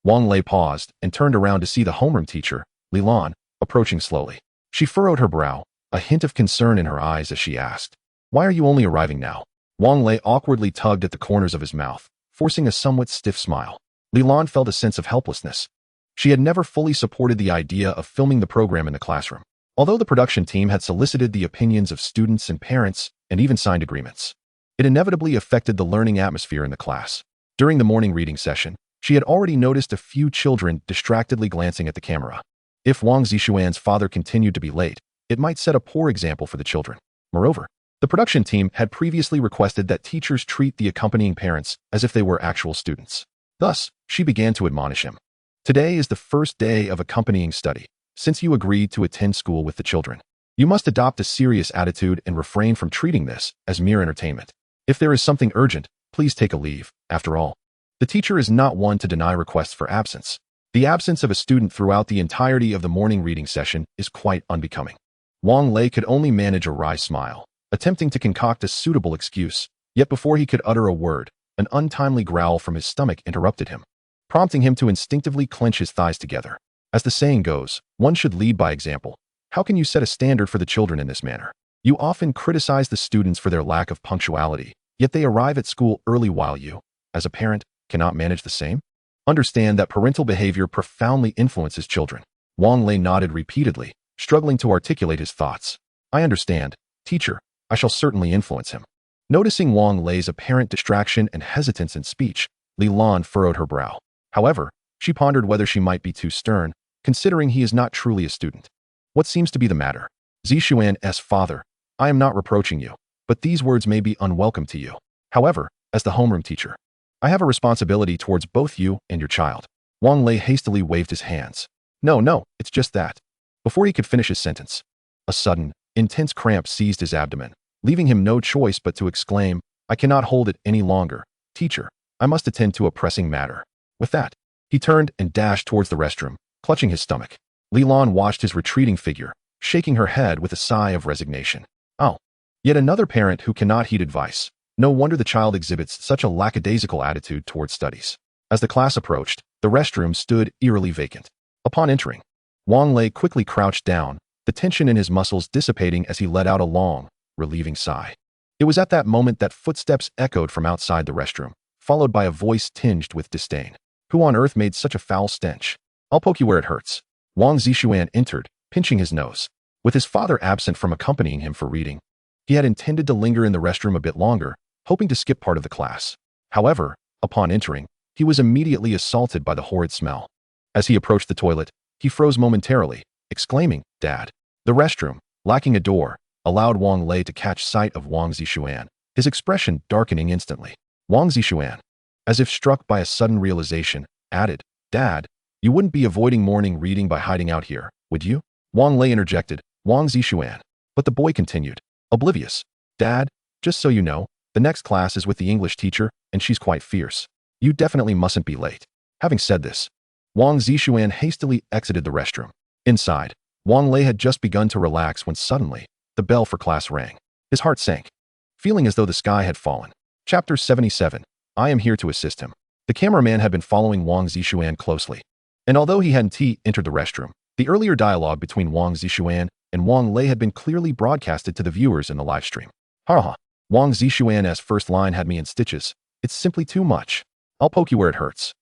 Wang Lei paused and turned around to see the homeroom teacher, Li Lan, approaching slowly. She furrowed her brow, a hint of concern in her eyes as she asked, Why are you only arriving now? Wang Lei awkwardly tugged at the corners of his mouth, forcing a somewhat stiff smile. Li Lan felt a sense of helplessness. She had never fully supported the idea of filming the program in the classroom, although the production team had solicited the opinions of students and parents and even signed agreements. It inevitably affected the learning atmosphere in the class. During the morning reading session, she had already noticed a few children distractedly glancing at the camera. If Wang Zishuan's father continued to be late, it might set a poor example for the children. Moreover, the production team had previously requested that teachers treat the accompanying parents as if they were actual students. Thus, she began to admonish him. Today is the first day of accompanying study. Since you agreed to attend school with the children, you must adopt a serious attitude and refrain from treating this as mere entertainment. If there is something urgent, please take a leave. After all, the teacher is not one to deny requests for absence. The absence of a student throughout the entirety of the morning reading session is quite unbecoming. Wang Lei could only manage a wry smile, attempting to concoct a suitable excuse, yet before he could utter a word, an untimely growl from his stomach interrupted him, prompting him to instinctively clench his thighs together. As the saying goes, one should lead by example. How can you set a standard for the children in this manner? You often criticize the students for their lack of punctuality, yet they arrive at school early while you, as a parent, cannot manage the same? Understand that parental behavior profoundly influences children. Wang Lei nodded repeatedly, struggling to articulate his thoughts. I understand, teacher. I shall certainly influence him. Noticing Wang Lei's apparent distraction and hesitance in speech, Li Lan furrowed her brow. However, she pondered whether she might be too stern, considering he is not truly a student. What seems to be the matter? Zishuan's father, I am not reproaching you, but these words may be unwelcome to you. However, as the homeroom teacher, I have a responsibility towards both you and your child. Wang Lei hastily waved his hands. No, it's just that. Before he could finish his sentence, a sudden, intense cramp seized his abdomen, leaving him no choice but to exclaim, I cannot hold it any longer. Teacher, I must attend to a pressing matter. With that, he turned and dashed towards the restroom, clutching his stomach. Li Lan watched his retreating figure, shaking her head with a sigh of resignation. Oh, yet another parent who cannot heed advice. No wonder the child exhibits such a lackadaisical attitude towards studies. As the class approached, the restroom stood eerily vacant. Upon entering, Wang Lei quickly crouched down, the tension in his muscles dissipating as he let out a long, relieving sigh. It was at that moment that footsteps echoed from outside the restroom, followed by a voice tinged with disdain. Who on earth made such a foul stench? I'll poke you where it hurts. Wang Zishuan entered, pinching his nose. With his father absent from accompanying him for reading, he had intended to linger in the restroom a bit longer, hoping to skip part of the class. However, upon entering, he was immediately assaulted by the horrid smell. As he approached the toilet, he froze momentarily, exclaiming, Dad. The restroom, lacking a door, allowed Wang Lei to catch sight of Wang Zishuan, his expression darkening instantly. Wang Zixuan, as if struck by a sudden realization, added, "Dad, you wouldn't be avoiding morning reading by hiding out here, would you?" Wang Lei interjected, "Wang Zixuan." But the boy continued, oblivious. "Dad, just so you know, the next class is with the English teacher, and she's quite fierce. You definitely mustn't be late." Having said this, Wang Zixuan hastily exited the restroom. Inside, Wang Lei had just begun to relax when suddenly, the bell for class rang. His heart sank, feeling as though the sky had fallen. Chapter 77. I am here to assist him. The cameraman had been following Wang Zixuan closely, and although he hadn't entered the restroom, the earlier dialogue between Wang Zixuan and Wang Lei had been clearly broadcasted to the viewers in the live stream. Haha, Wang Zixuan's first line had me in stitches. "It's simply too much. I'll poke you where it hurts."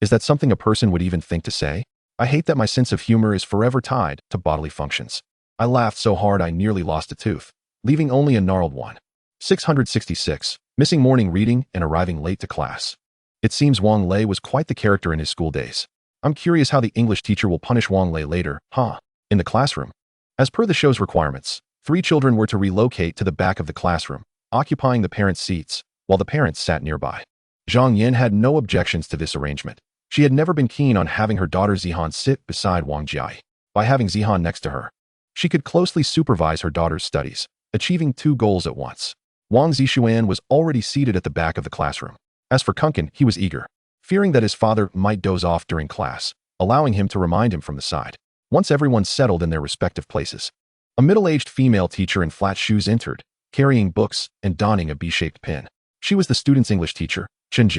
Is that something a person would even think to say? I hate that my sense of humor is forever tied to bodily functions. I laughed so hard I nearly lost a tooth, leaving only a gnarled one. 666. Missing morning reading and arriving late to class. It seems Wang Lei was quite the character in his school days. I'm curious how the English teacher will punish Wang Lei later, in the classroom. As per the show's requirements, 3 children were to relocate to the back of the classroom, occupying the parents' seats, while the parents sat nearby. Zhang Yin had no objections to this arrangement. She had never been keen on having her daughter Zihan sit beside Wang Jiai. By having Zihan next to her, she could closely supervise her daughter's studies, achieving 2 goals at once. Wang Zixuan was already seated at the back of the classroom. As for Kunkin, he was eager, fearing that his father might doze off during class, allowing him to remind him from the side. Once everyone settled in their respective places, a middle-aged female teacher in flat shoes entered, carrying books and donning a B-shaped pin. She was the student's English teacher, Chen.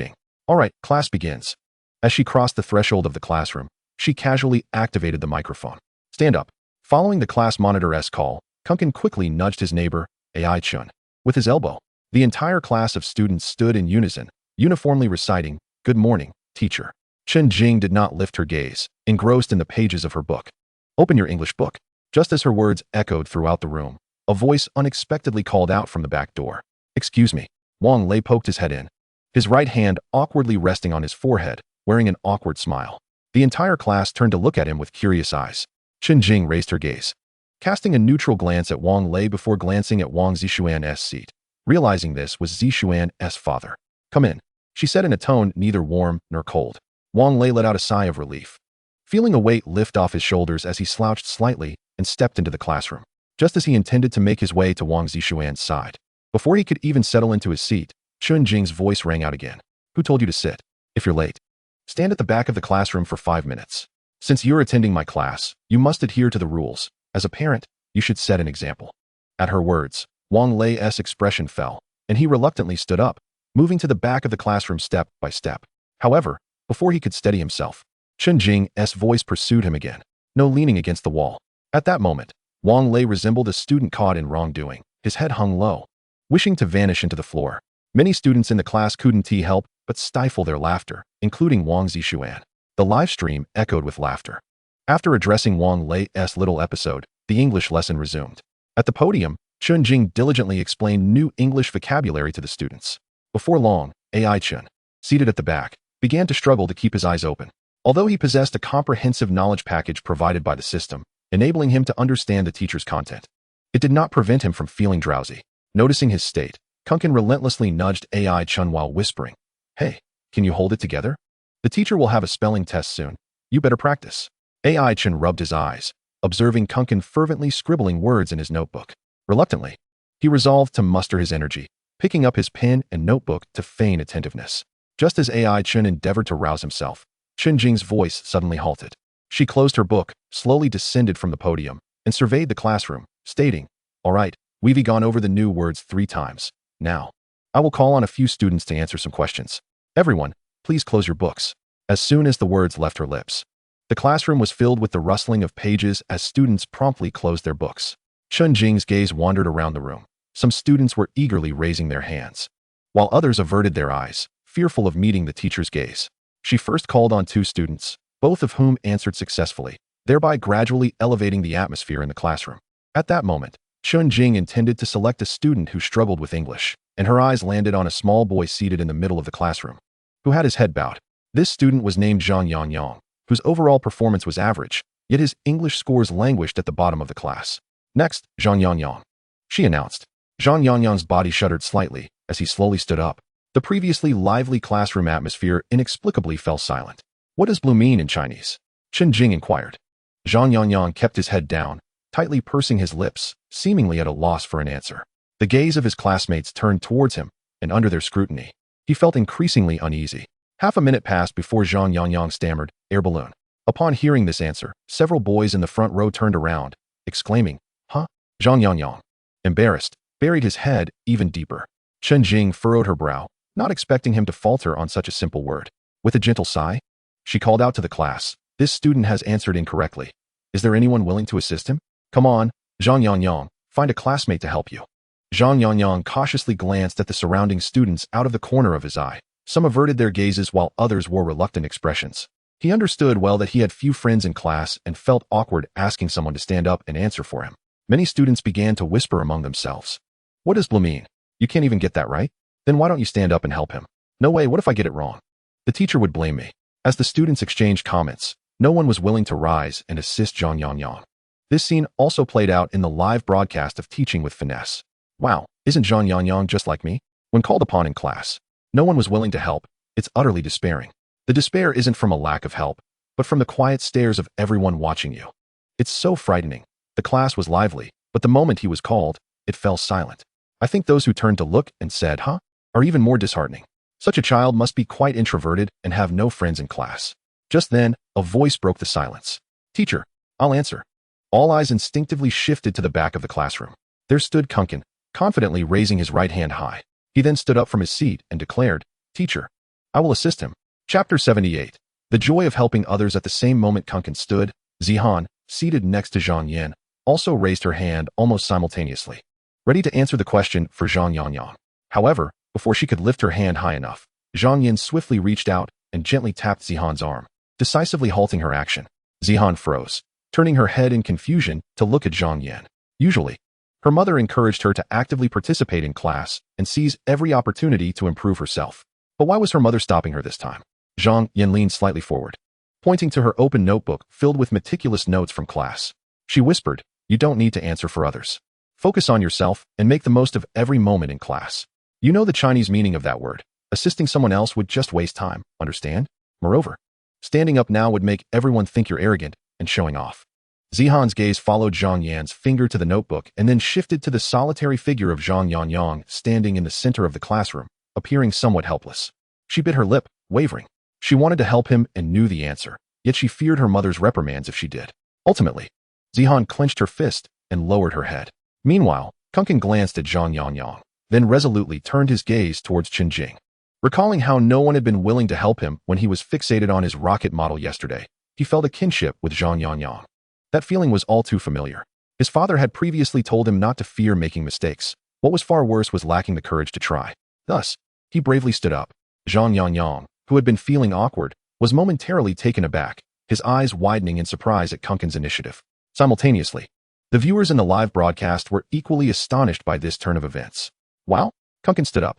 "All right, class begins." As she crossed the threshold of the classroom, she casually activated the microphone. "Stand up." Following the class monitor's call, Kunkin quickly nudged his neighbor, Ai Chun, with his elbow. The entire class of students stood in unison, uniformly reciting, "Good morning, teacher." Chen Jing did not lift her gaze, engrossed in the pages of her book. "Open your English book." Just as her words echoed throughout the room, a voice unexpectedly called out from the back door. "Excuse me." Wang Lei poked his head in, his right hand awkwardly resting on his forehead, wearing an awkward smile. The entire class turned to look at him with curious eyes. Chen Jing raised her gaze, casting a neutral glance at Wang Lei before glancing at Wang Zixuan's seat. Realizing this was Zixuan's father. "Come in," she said in a tone neither warm nor cold. Wang Lei let out a sigh of relief, feeling a weight lift off his shoulders as he slouched slightly and stepped into the classroom, just as he intended to make his way to Wang Zixuan's side. Before he could even settle into his seat, Chen Jing's voice rang out again. "Who told you to sit? If you're late, stand at the back of the classroom for 5 minutes. Since you're attending my class, you must adhere to the rules. As a parent, you should set an example." At her words, Wang Lei's expression fell, and he reluctantly stood up, moving to the back of the classroom step by step. However, before he could steady himself, Chen Jing's voice pursued him again. "No leaning against the wall." At that moment, Wang Lei resembled a student caught in wrongdoing. His head hung low, wishing to vanish into the floor. Many students in the class couldn't help but stifle their laughter, including Wang Zixuan. The live stream echoed with laughter. After addressing Wang Lei's little episode, the English lesson resumed. At the podium, Chen Jing diligently explained new English vocabulary to the students. Before long, Ai Chen, seated at the back, began to struggle to keep his eyes open. Although he possessed a comprehensive knowledge package provided by the system, enabling him to understand the teacher's content, it did not prevent him from feeling drowsy. Noticing his state, Kunkin relentlessly nudged Ai Chen while whispering, "Hey, can you hold it together? The teacher will have a spelling test soon. You better practice." Ai Chen rubbed his eyes, observing Kunkin fervently scribbling words in his notebook. Reluctantly, he resolved to muster his energy, picking up his pen and notebook to feign attentiveness. Just as Ai Chen endeavored to rouse himself, Chen Jing's voice suddenly halted. She closed her book, slowly descended from the podium, and surveyed the classroom, stating, "All right, we've gone over the new words 3 times. Now, I will call on a few students to answer some questions. Everyone, please close your books." As soon as the words left her lips, the classroom was filled with the rustling of pages as students promptly closed their books. Chen Jing's gaze wandered around the room. Some students were eagerly raising their hands, while others averted their eyes, fearful of meeting the teacher's gaze. She first called on 2 students, both of whom answered successfully, thereby gradually elevating the atmosphere in the classroom. At that moment, Chen Jing intended to select a student who struggled with English, and her eyes landed on a small boy seated in the middle of the classroom, who had his head bowed. This student was named Zhang Yangyang, whose overall performance was average, yet his English scores languished at the bottom of the class. "Next, Zhang Yangyang," she announced. Zhang Yangyang's body shuddered slightly as he slowly stood up. The previously lively classroom atmosphere inexplicably fell silent. What does blue mean in Chinese? Chen Jing inquired. Zhang Yangyang kept his head down, tightly pursing his lips, seemingly at a loss for an answer. The gaze of his classmates turned towards him, and under their scrutiny, he felt increasingly uneasy. Half a minute passed before Zhang Yangyang stammered, "Air balloon." Upon hearing this answer, several boys in the front row turned around, exclaiming, "Huh?" Zhang Yangyang, embarrassed, buried his head even deeper. Chen Jing furrowed her brow, not expecting him to falter on such a simple word. With a gentle sigh, she called out to the class, "This student has answered incorrectly. Is there anyone willing to assist him? Come on, Zhang Yangyang, find a classmate to help you." Zhang Yangyang cautiously glanced at the surrounding students out of the corner of his eye. Some averted their gazes while others wore reluctant expressions. He understood well that he had few friends in class and felt awkward asking someone to stand up and answer for him. Many students began to whisper among themselves. "What does blue mean? You can't even get that right? Then why don't you stand up and help him? No way, what if I get it wrong? The teacher would blame me." As the students exchanged comments, no one was willing to rise and assist Zhang Yangyang. This scene also played out in the live broadcast of Teaching with Finesse. Wow, isn't Zhang Yangyang just like me? When called upon in class, no one was willing to help. It's utterly despairing. The despair isn't from a lack of help, but from the quiet stares of everyone watching you. It's so frightening. The class was lively, but the moment he was called, it fell silent. I think those who turned to look and said, "Huh?" are even more disheartening. Such a child must be quite introverted and have no friends in class. Just then, a voice broke the silence. "Teacher, I'll answer." All eyes instinctively shifted to the back of the classroom. There stood Kunkin, confidently raising his right hand high. He then stood up from his seat and declared, "Teacher, I will assist him." Chapter 78. The joy of helping others. At the same moment Kunkin stood, Zihan, seated next to Zhang Yin, also raised her hand almost simultaneously, ready to answer the question for Zhang Yangyang. However, before she could lift her hand high enough, Zhang Yin swiftly reached out and gently tapped Zihan's arm, decisively halting her action. Zihan froze, turning her head in confusion to look at Zhang Yin. Usually, her mother encouraged her to actively participate in class and seize every opportunity to improve herself. But why was her mother stopping her this time? Zhang Yin leaned slightly forward, pointing to her open notebook filled with meticulous notes from class. She whispered, "You don't need to answer for others. Focus on yourself and make the most of every moment in class. You know the Chinese meaning of that word. Assisting someone else would just waste time, understand? Moreover, standing up now would make everyone think you're arrogant and showing off." Zihan's gaze followed Zhang Yan's finger to the notebook and then shifted to the solitary figure of Zhang Yangyang standing in the center of the classroom, appearing somewhat helpless. She bit her lip, wavering. She wanted to help him and knew the answer, yet she feared her mother's reprimands if she did. Ultimately, Zihan clenched her fist and lowered her head. Meanwhile, Kunkin glanced at Zhang Yangyang, then resolutely turned his gaze towards Chen Jing. Recalling how no one had been willing to help him when he was fixated on his rocket model yesterday, he felt a kinship with Zhang Yangyang. That feeling was all too familiar. His father had previously told him not to fear making mistakes. What was far worse was lacking the courage to try. Thus, he bravely stood up. Zhang Yangyang, who had been feeling awkward, was momentarily taken aback, his eyes widening in surprise at Kunkin's initiative. Simultaneously, the viewers in the live broadcast were equally astonished by this turn of events. Wow, Kunkin stood up.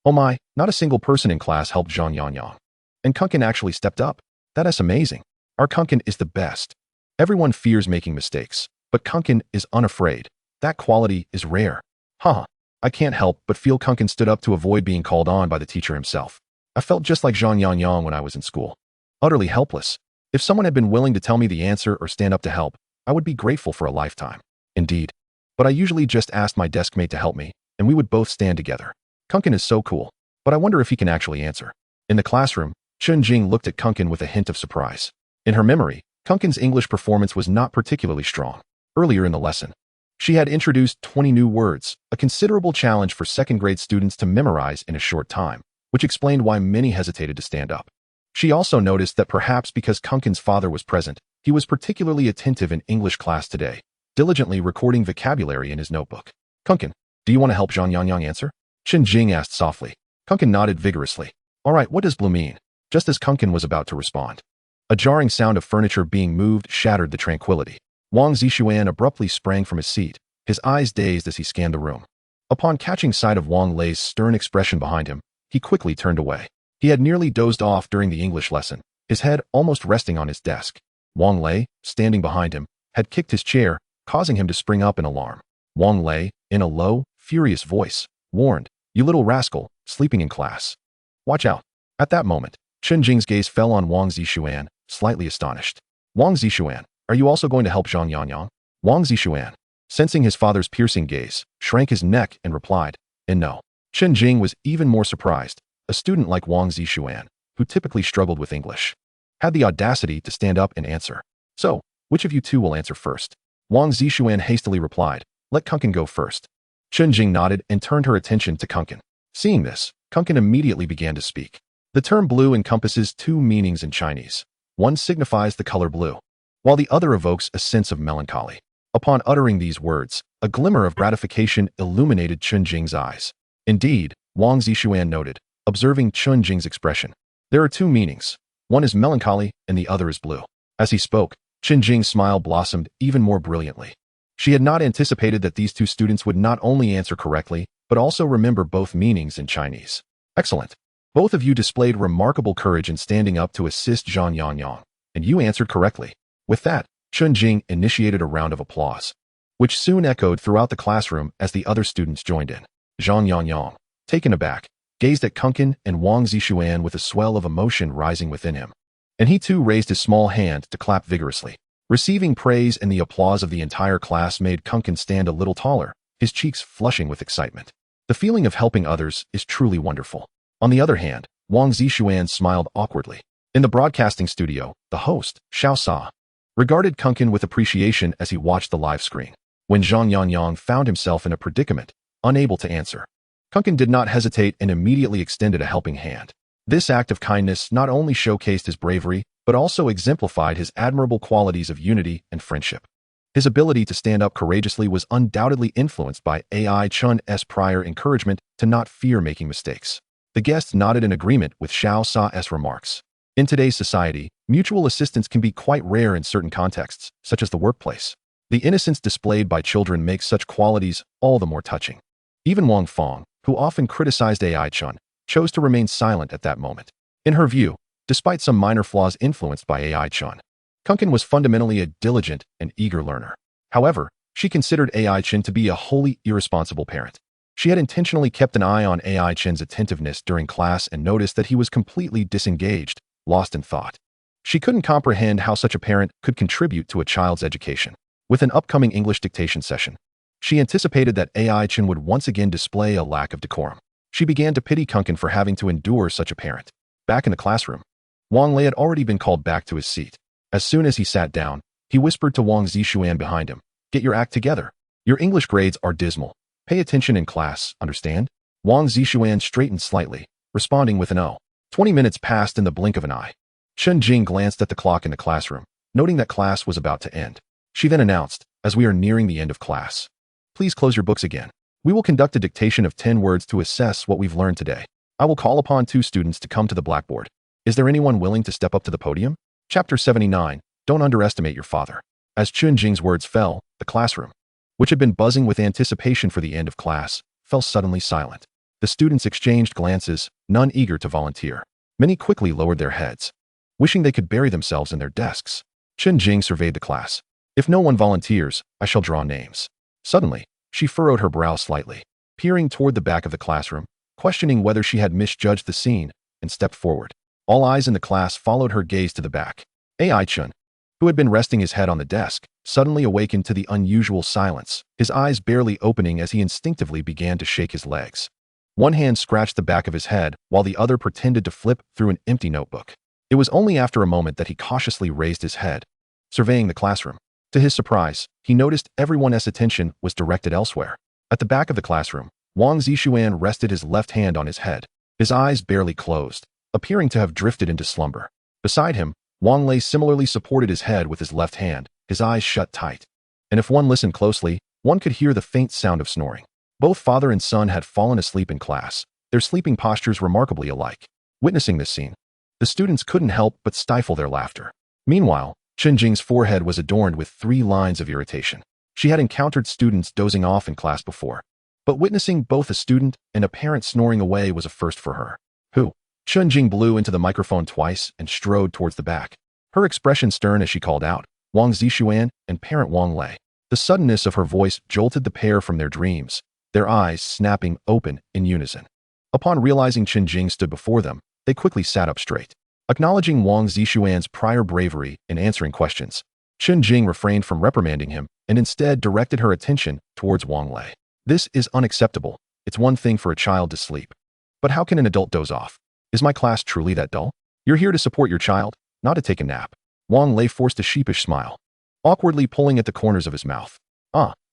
Oh my, not a single person in class helped Zhang Yangyang. And Kunkin actually stepped up. That is amazing. Our Kunkin is the best. Everyone fears making mistakes, but Kunkin is unafraid. That quality is rare. Haha, I can't help but feel Kunkin stood up to avoid being called on by the teacher himself. I felt just like Zhang Yangyang when I was in school. Utterly helpless. If someone had been willing to tell me the answer or stand up to help, I would be grateful for a lifetime. Indeed. But I usually just asked my deskmate to help me, and we would both stand together. Kunkin is so cool, but I wonder if he can actually answer. In the classroom, Chen Jing looked at Kunkin with a hint of surprise. In her memory, Kunkin's English performance was not particularly strong. Earlier in the lesson, she had introduced 20 new words, a considerable challenge for second-grade students to memorize in a short time, which explained why many hesitated to stand up. She also noticed that perhaps because Kunkin's father was present, he was particularly attentive in English class today, diligently recording vocabulary in his notebook. "Kunkin, do you want to help Zhang Yangyang answer?" Chen Jing asked softly. Kunkin nodded vigorously. "All right, what does blue mean?" Just as Kunkin was about to respond, a jarring sound of furniture being moved shattered the tranquility. Wang Zixuan abruptly sprang from his seat, his eyes dazed as he scanned the room. Upon catching sight of Wang Lei's stern expression behind him, he quickly turned away. He had nearly dozed off during the English lesson, his head almost resting on his desk. Wang Lei, standing behind him, had kicked his chair, causing him to spring up in alarm. Wang Lei, in a low, furious voice, warned, "You little rascal, sleeping in class. Watch out." At that moment, Chen Jing's gaze fell on Wang Zixuan, slightly astonished. "Wang Zixuan, are you also going to help Zhang Yangyang?" Wang Zixuan, sensing his father's piercing gaze, shrank his neck and replied, "And no." Chen Jing was even more surprised. A student like Wang Zixuan, who typically struggled with English, had the audacity to stand up and answer. "So, which of you two will answer first?" Wang Zixuan hastily replied, "Let Kunken go first." Chen Jing nodded and turned her attention to Kunken. Seeing this, Kunken immediately began to speak. The term blue encompasses two meanings in Chinese. One signifies the color blue, while the other evokes a sense of melancholy. Upon uttering these words, a glimmer of gratification illuminated Chen Jing's eyes. Indeed, Wang Zixuan noted, observing Chen Jing's expression. There are two meanings. One is melancholy and the other is blue. As he spoke, Chen Jing's smile blossomed even more brilliantly. She had not anticipated that these two students would not only answer correctly, but also remember both meanings in Chinese. Excellent. Both of you displayed remarkable courage in standing up to assist Zhang Yangyang, and you answered correctly. With that, Chen Jing initiated a round of applause, which soon echoed throughout the classroom as the other students joined in. Zhang Yangyang, taken aback, gazed at Kunken and Wang Zixuan with a swell of emotion rising within him. And he too raised his small hand to clap vigorously. Receiving praise and the applause of the entire class made Kunken stand a little taller, his cheeks flushing with excitement. The feeling of helping others is truly wonderful. On the other hand, Wang Zixuan smiled awkwardly. In the broadcasting studio, the host, Xiao Sa, regarded Kunken with appreciation as he watched the live screen. When Zhang Yangyang found himself in a predicament, unable to answer, Kunken did not hesitate and immediately extended a helping hand. This act of kindness not only showcased his bravery, but also exemplified his admirable qualities of unity and friendship. His ability to stand up courageously was undoubtedly influenced by AI Chen's prior encouragement to not fear making mistakes. The guest nodded in agreement with Xiao Sa's remarks. In today's society, mutual assistance can be quite rare in certain contexts, such as the workplace. The innocence displayed by children makes such qualities all the more touching. Even Wang Fong, who often criticized AI Chen, chose to remain silent at that moment. In her view, despite some minor flaws influenced by AI Chen, Kunken was fundamentally a diligent and eager learner. However, she considered AI Chen to be a wholly irresponsible parent. She had intentionally kept an eye on AI Chen's attentiveness during class and noticed that he was completely disengaged, lost in thought. She couldn't comprehend how such a parent could contribute to a child's education. With an upcoming English dictation session, she anticipated that AI Chen would once again display a lack of decorum. She began to pity Kunken for having to endure such a parent. Back in the classroom, Wang Lei had already been called back to his seat. As soon as he sat down, he whispered to Wang Zixuan behind him, "Get your act together. Your English grades are dismal. Pay attention in class, understand?" Wang Zixuan straightened slightly, responding with an "oh." 20 minutes passed in the blink of an eye. Chen Jing glanced at the clock in the classroom, noting that class was about to end. She then announced, "As we are nearing the end of class, please close your books again. We will conduct a dictation of 10 words to assess what we've learned today. I will call upon 2 students to come to the blackboard. Is there anyone willing to step up to the podium?" Chapter 79, Don't Underestimate Your Father. As Chen Jing's words fell, the classroom, which had been buzzing with anticipation for the end of class, fell suddenly silent. The students exchanged glances, none eager to volunteer. Many quickly lowered their heads, wishing they could bury themselves in their desks. Chen Jing surveyed the class. "If no one volunteers, I shall draw names." Suddenly, she furrowed her brow slightly, peering toward the back of the classroom, questioning whether she had misjudged the scene, and stepped forward. All eyes in the class followed her gaze to the back. AI Chen, who had been resting his head on the desk, suddenly awakened to the unusual silence, his eyes barely opening as he instinctively began to shake his legs. One hand scratched the back of his head, while the other pretended to flip through an empty notebook. It was only after a moment that he cautiously raised his head, surveying the classroom. To his surprise, he noticed everyone's attention was directed elsewhere. At the back of the classroom, Wang Zixuan rested his left hand on his head, his eyes barely closed, appearing to have drifted into slumber. Beside him, Wang Lei similarly supported his head with his left hand, his eyes shut tight. And if one listened closely, one could hear the faint sound of snoring. Both father and son had fallen asleep in class, their sleeping postures remarkably alike. Witnessing this scene, the students couldn't help but stifle their laughter. Meanwhile, Chen Jing's forehead was adorned with 3 lines of irritation. She had encountered students dozing off in class before, but witnessing both a student and a parent snoring away was a first for her. "Who?" Chen Jing blew into the microphone twice and strode towards the back, her expression stern as she called out, "Wang Zixuan and parent Wang Lei." The suddenness of her voice jolted the pair from their dreams. their eyes snapping open in unison. Upon realizing Chen Jing stood before them, they quickly sat up straight. Acknowledging Wang Zixuan's prior bravery in answering questions, Chen Jing refrained from reprimanding him and instead directed her attention towards Wang Lei. This is unacceptable. It's one thing for a child to sleep. But how can an adult doze off? Is my class truly that dull? You're here to support your child, not to take a nap. Wang Lei forced a sheepish smile, awkwardly pulling at the corners of his mouth.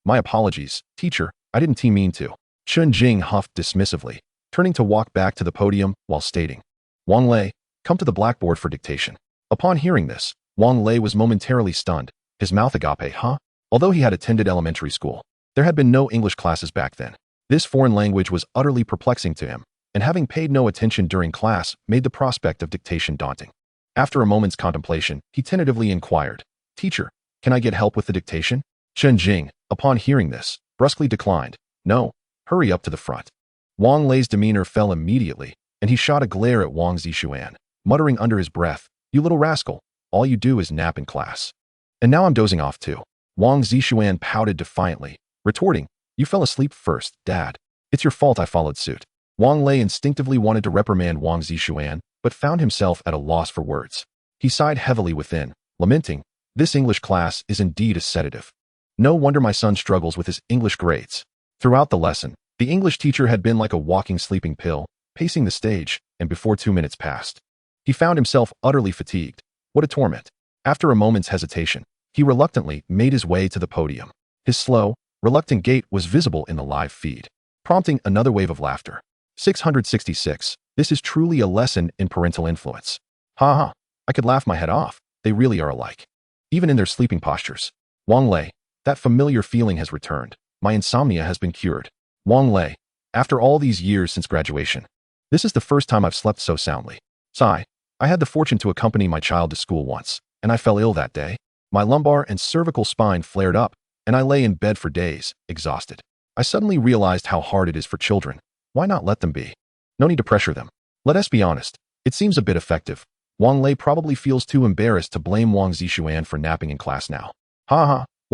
My apologies, teacher, I didn't mean to. Chen Jing huffed dismissively, turning to walk back to the podium while stating, Wang Lei, come to the blackboard for dictation. Upon hearing this, Wang Lei was momentarily stunned, his mouth agape, Although he had attended elementary school, there had been no English classes back then. This foreign language was utterly perplexing to him, and having paid no attention during class made the prospect of dictation daunting. After a moment's contemplation, he tentatively inquired, Teacher, can I get help with the dictation? Chen Jing, upon hearing this, brusquely declined. No, hurry up to the front. Wang Lei's demeanor fell immediately, and he shot a glare at Wang Zixuan, muttering under his breath, You little rascal, all you do is nap in class. And now I'm dozing off too. Wang Zixuan pouted defiantly, retorting, You fell asleep first, Dad. It's your fault I followed suit. Wang Lei instinctively wanted to reprimand Wang Zixuan, but found himself at a loss for words. He sighed heavily within, lamenting, This English class is indeed a sedative. No wonder my son struggles with his English grades. Throughout the lesson, the English teacher had been like a walking sleeping pill, pacing the stage, and before 2 minutes passed, he found himself utterly fatigued. What a torment. After a moment's hesitation, he reluctantly made his way to the podium. His slow, reluctant gait was visible in the live feed, prompting another wave of laughter. 666. This is truly a lesson in parental influence. Ha. I could laugh my head off. They really are alike. Even in their sleeping postures. Wang Lei, that familiar feeling has returned. My insomnia has been cured. Wang Lei, after all these years since graduation, this is the first time I've slept so soundly. Sigh. I had the fortune to accompany my child to school once, and I fell ill that day. My lumbar and cervical spine flared up, and I lay in bed for days, exhausted. I suddenly realized how hard it is for children. Why not let them be? No need to pressure them. Let us be honest. It seems a bit effective. Wang Lei probably feels too embarrassed to blame Wang Zixuan for napping in class now.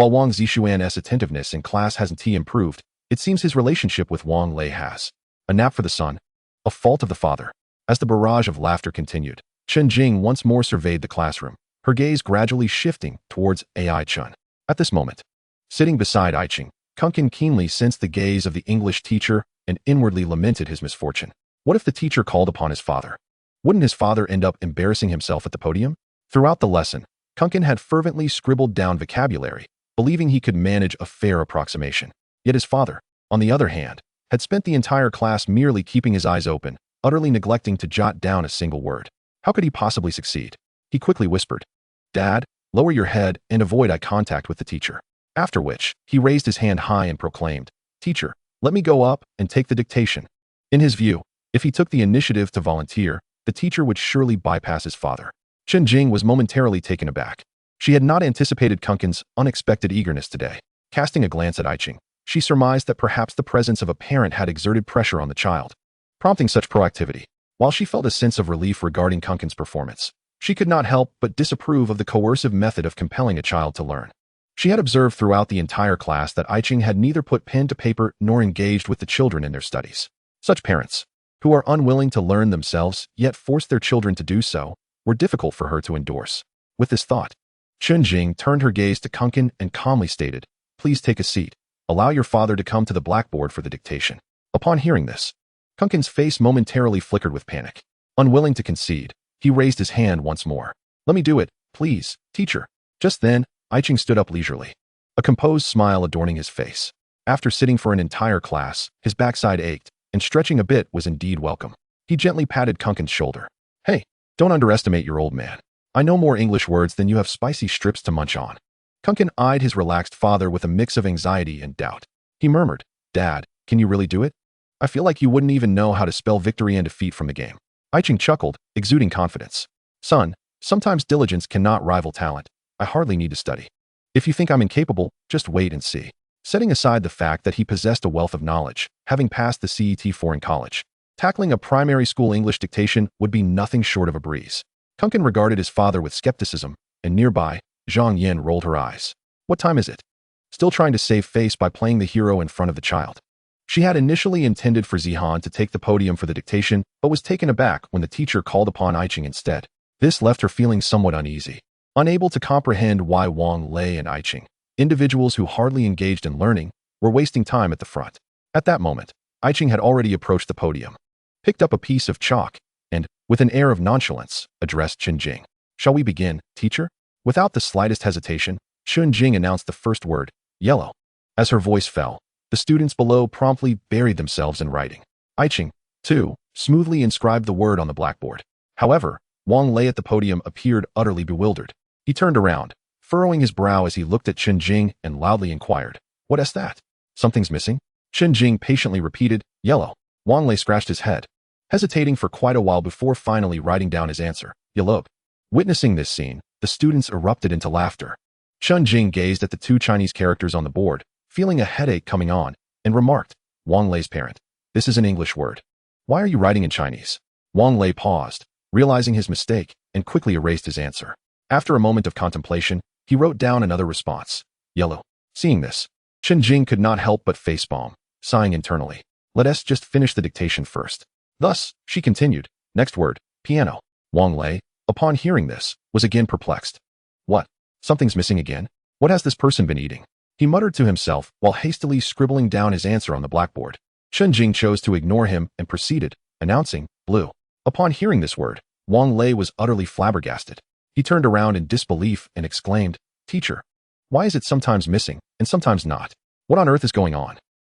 While Wang Zixuan's attentiveness in class hasn't improved, it seems his relationship with Wang Lei has. A nap for the son. A fault of the father. As the barrage of laughter continued, Chen Jing once more surveyed the classroom, her gaze gradually shifting towards Ai Chen. At this moment, sitting beside I Ching, Kunkin keenly sensed the gaze of the English teacher and inwardly lamented his misfortune. What if the teacher called upon his father? Wouldn't his father end up embarrassing himself at the podium? Throughout the lesson, Kunkin had fervently scribbled down vocabulary, believing he could manage a fair approximation. Yet his father, on the other hand, had spent the entire class merely keeping his eyes open, utterly neglecting to jot down a single word. How could he possibly succeed? He quickly whispered, Dad, lower your head and avoid eye contact with the teacher. After which, he raised his hand high and proclaimed, Teacher, let me go up and take the dictation. In his view, if he took the initiative to volunteer, the teacher would surely bypass his father. Chen Jing was momentarily taken aback. She had not anticipated Kunkin's unexpected eagerness today. Casting a glance at I Ching, she surmised that perhaps the presence of a parent had exerted pressure on the child, prompting such proactivity. While she felt a sense of relief regarding Kunkin's performance, she could not help but disapprove of the coercive method of compelling a child to learn. She had observed throughout the entire class that I Ching had neither put pen to paper nor engaged with the children in their studies. Such parents, who are unwilling to learn themselves yet force their children to do so, were difficult for her to endorse. With this thought, Chen Jing turned her gaze to Kunkin and calmly stated, Please take a seat. Allow your father to come to the blackboard for the dictation. Upon hearing this, Kunkin's face momentarily flickered with panic. Unwilling to concede, he raised his hand once more. Let me do it, please, teacher. Just then, I Ching stood up leisurely, a composed smile adorning his face. After sitting for an entire class, his backside ached, and stretching a bit was indeed welcome. He gently patted Kunkin's shoulder. Hey, don't underestimate your old man. I know more English words than you have spicy strips to munch on. Kunkin eyed his relaxed father with a mix of anxiety and doubt. He murmured, Dad, can you really do it? I feel like you wouldn't even know how to spell victory and defeat from the game. I Ching chuckled, exuding confidence. Son, sometimes diligence cannot rival talent. I hardly need to study. If you think I'm incapable, just wait and see. Setting aside the fact that he possessed a wealth of knowledge, having passed the CET-4 in college, tackling a primary school English dictation would be nothing short of a breeze. Kunkin regarded his father with skepticism, and nearby, Zhang Yin rolled her eyes. What time is it? Still trying to save face by playing the hero in front of the child. She had initially intended for Zihan to take the podium for the dictation, but was taken aback when the teacher called upon Aiching instead. This left her feeling somewhat uneasy. Unable to comprehend why Wang Lei and Aiching, individuals who hardly engaged in learning, were wasting time at the front. At that moment, Aiching had already approached the podium, picked up a piece of chalk, and, with an air of nonchalance, addressed Chen Jing. "Shall we begin, teacher?" Without the slightest hesitation, Chen Jing announced the first word, yellow. As her voice fell, the students below promptly buried themselves in writing. Aiching, too, smoothly inscribed the word on the blackboard. However, Wang Lei at the podium appeared utterly bewildered. He turned around, furrowing his brow as he looked at Chen Jing and loudly inquired, "What is that? Something's missing?" Chen Jing patiently repeated, "Yellow." Wang Lei scratched his head, hesitating for quite a while before finally writing down his answer, "Yellow." Witnessing this scene, the students erupted into laughter. Chen Jing gazed at the two Chinese characters on the board, feeling a headache coming on, and remarked, "Wang Lei's parent. This is an English word. Why are you writing in Chinese?" Wang Lei paused, realizing his mistake, and quickly erased his answer. After a moment of contemplation, he wrote down another response, "Yellow." Seeing this, Chen Jing could not help but facepalm, sighing internally. "Let us just finish the dictation first." Thus, she continued, "Next word, piano." Wang Lei, upon hearing this, was again perplexed. "What? Something's missing again? What has this person been eating?" He muttered to himself while hastily scribbling down his answer on the blackboard. Chen Jing chose to ignore him and proceeded, announcing, "Blue." Upon hearing this word, Wang Lei was utterly flabbergasted. He turned around in disbelief and exclaimed, "Teacher, why is it sometimes missing and sometimes not? What on earth is going on?"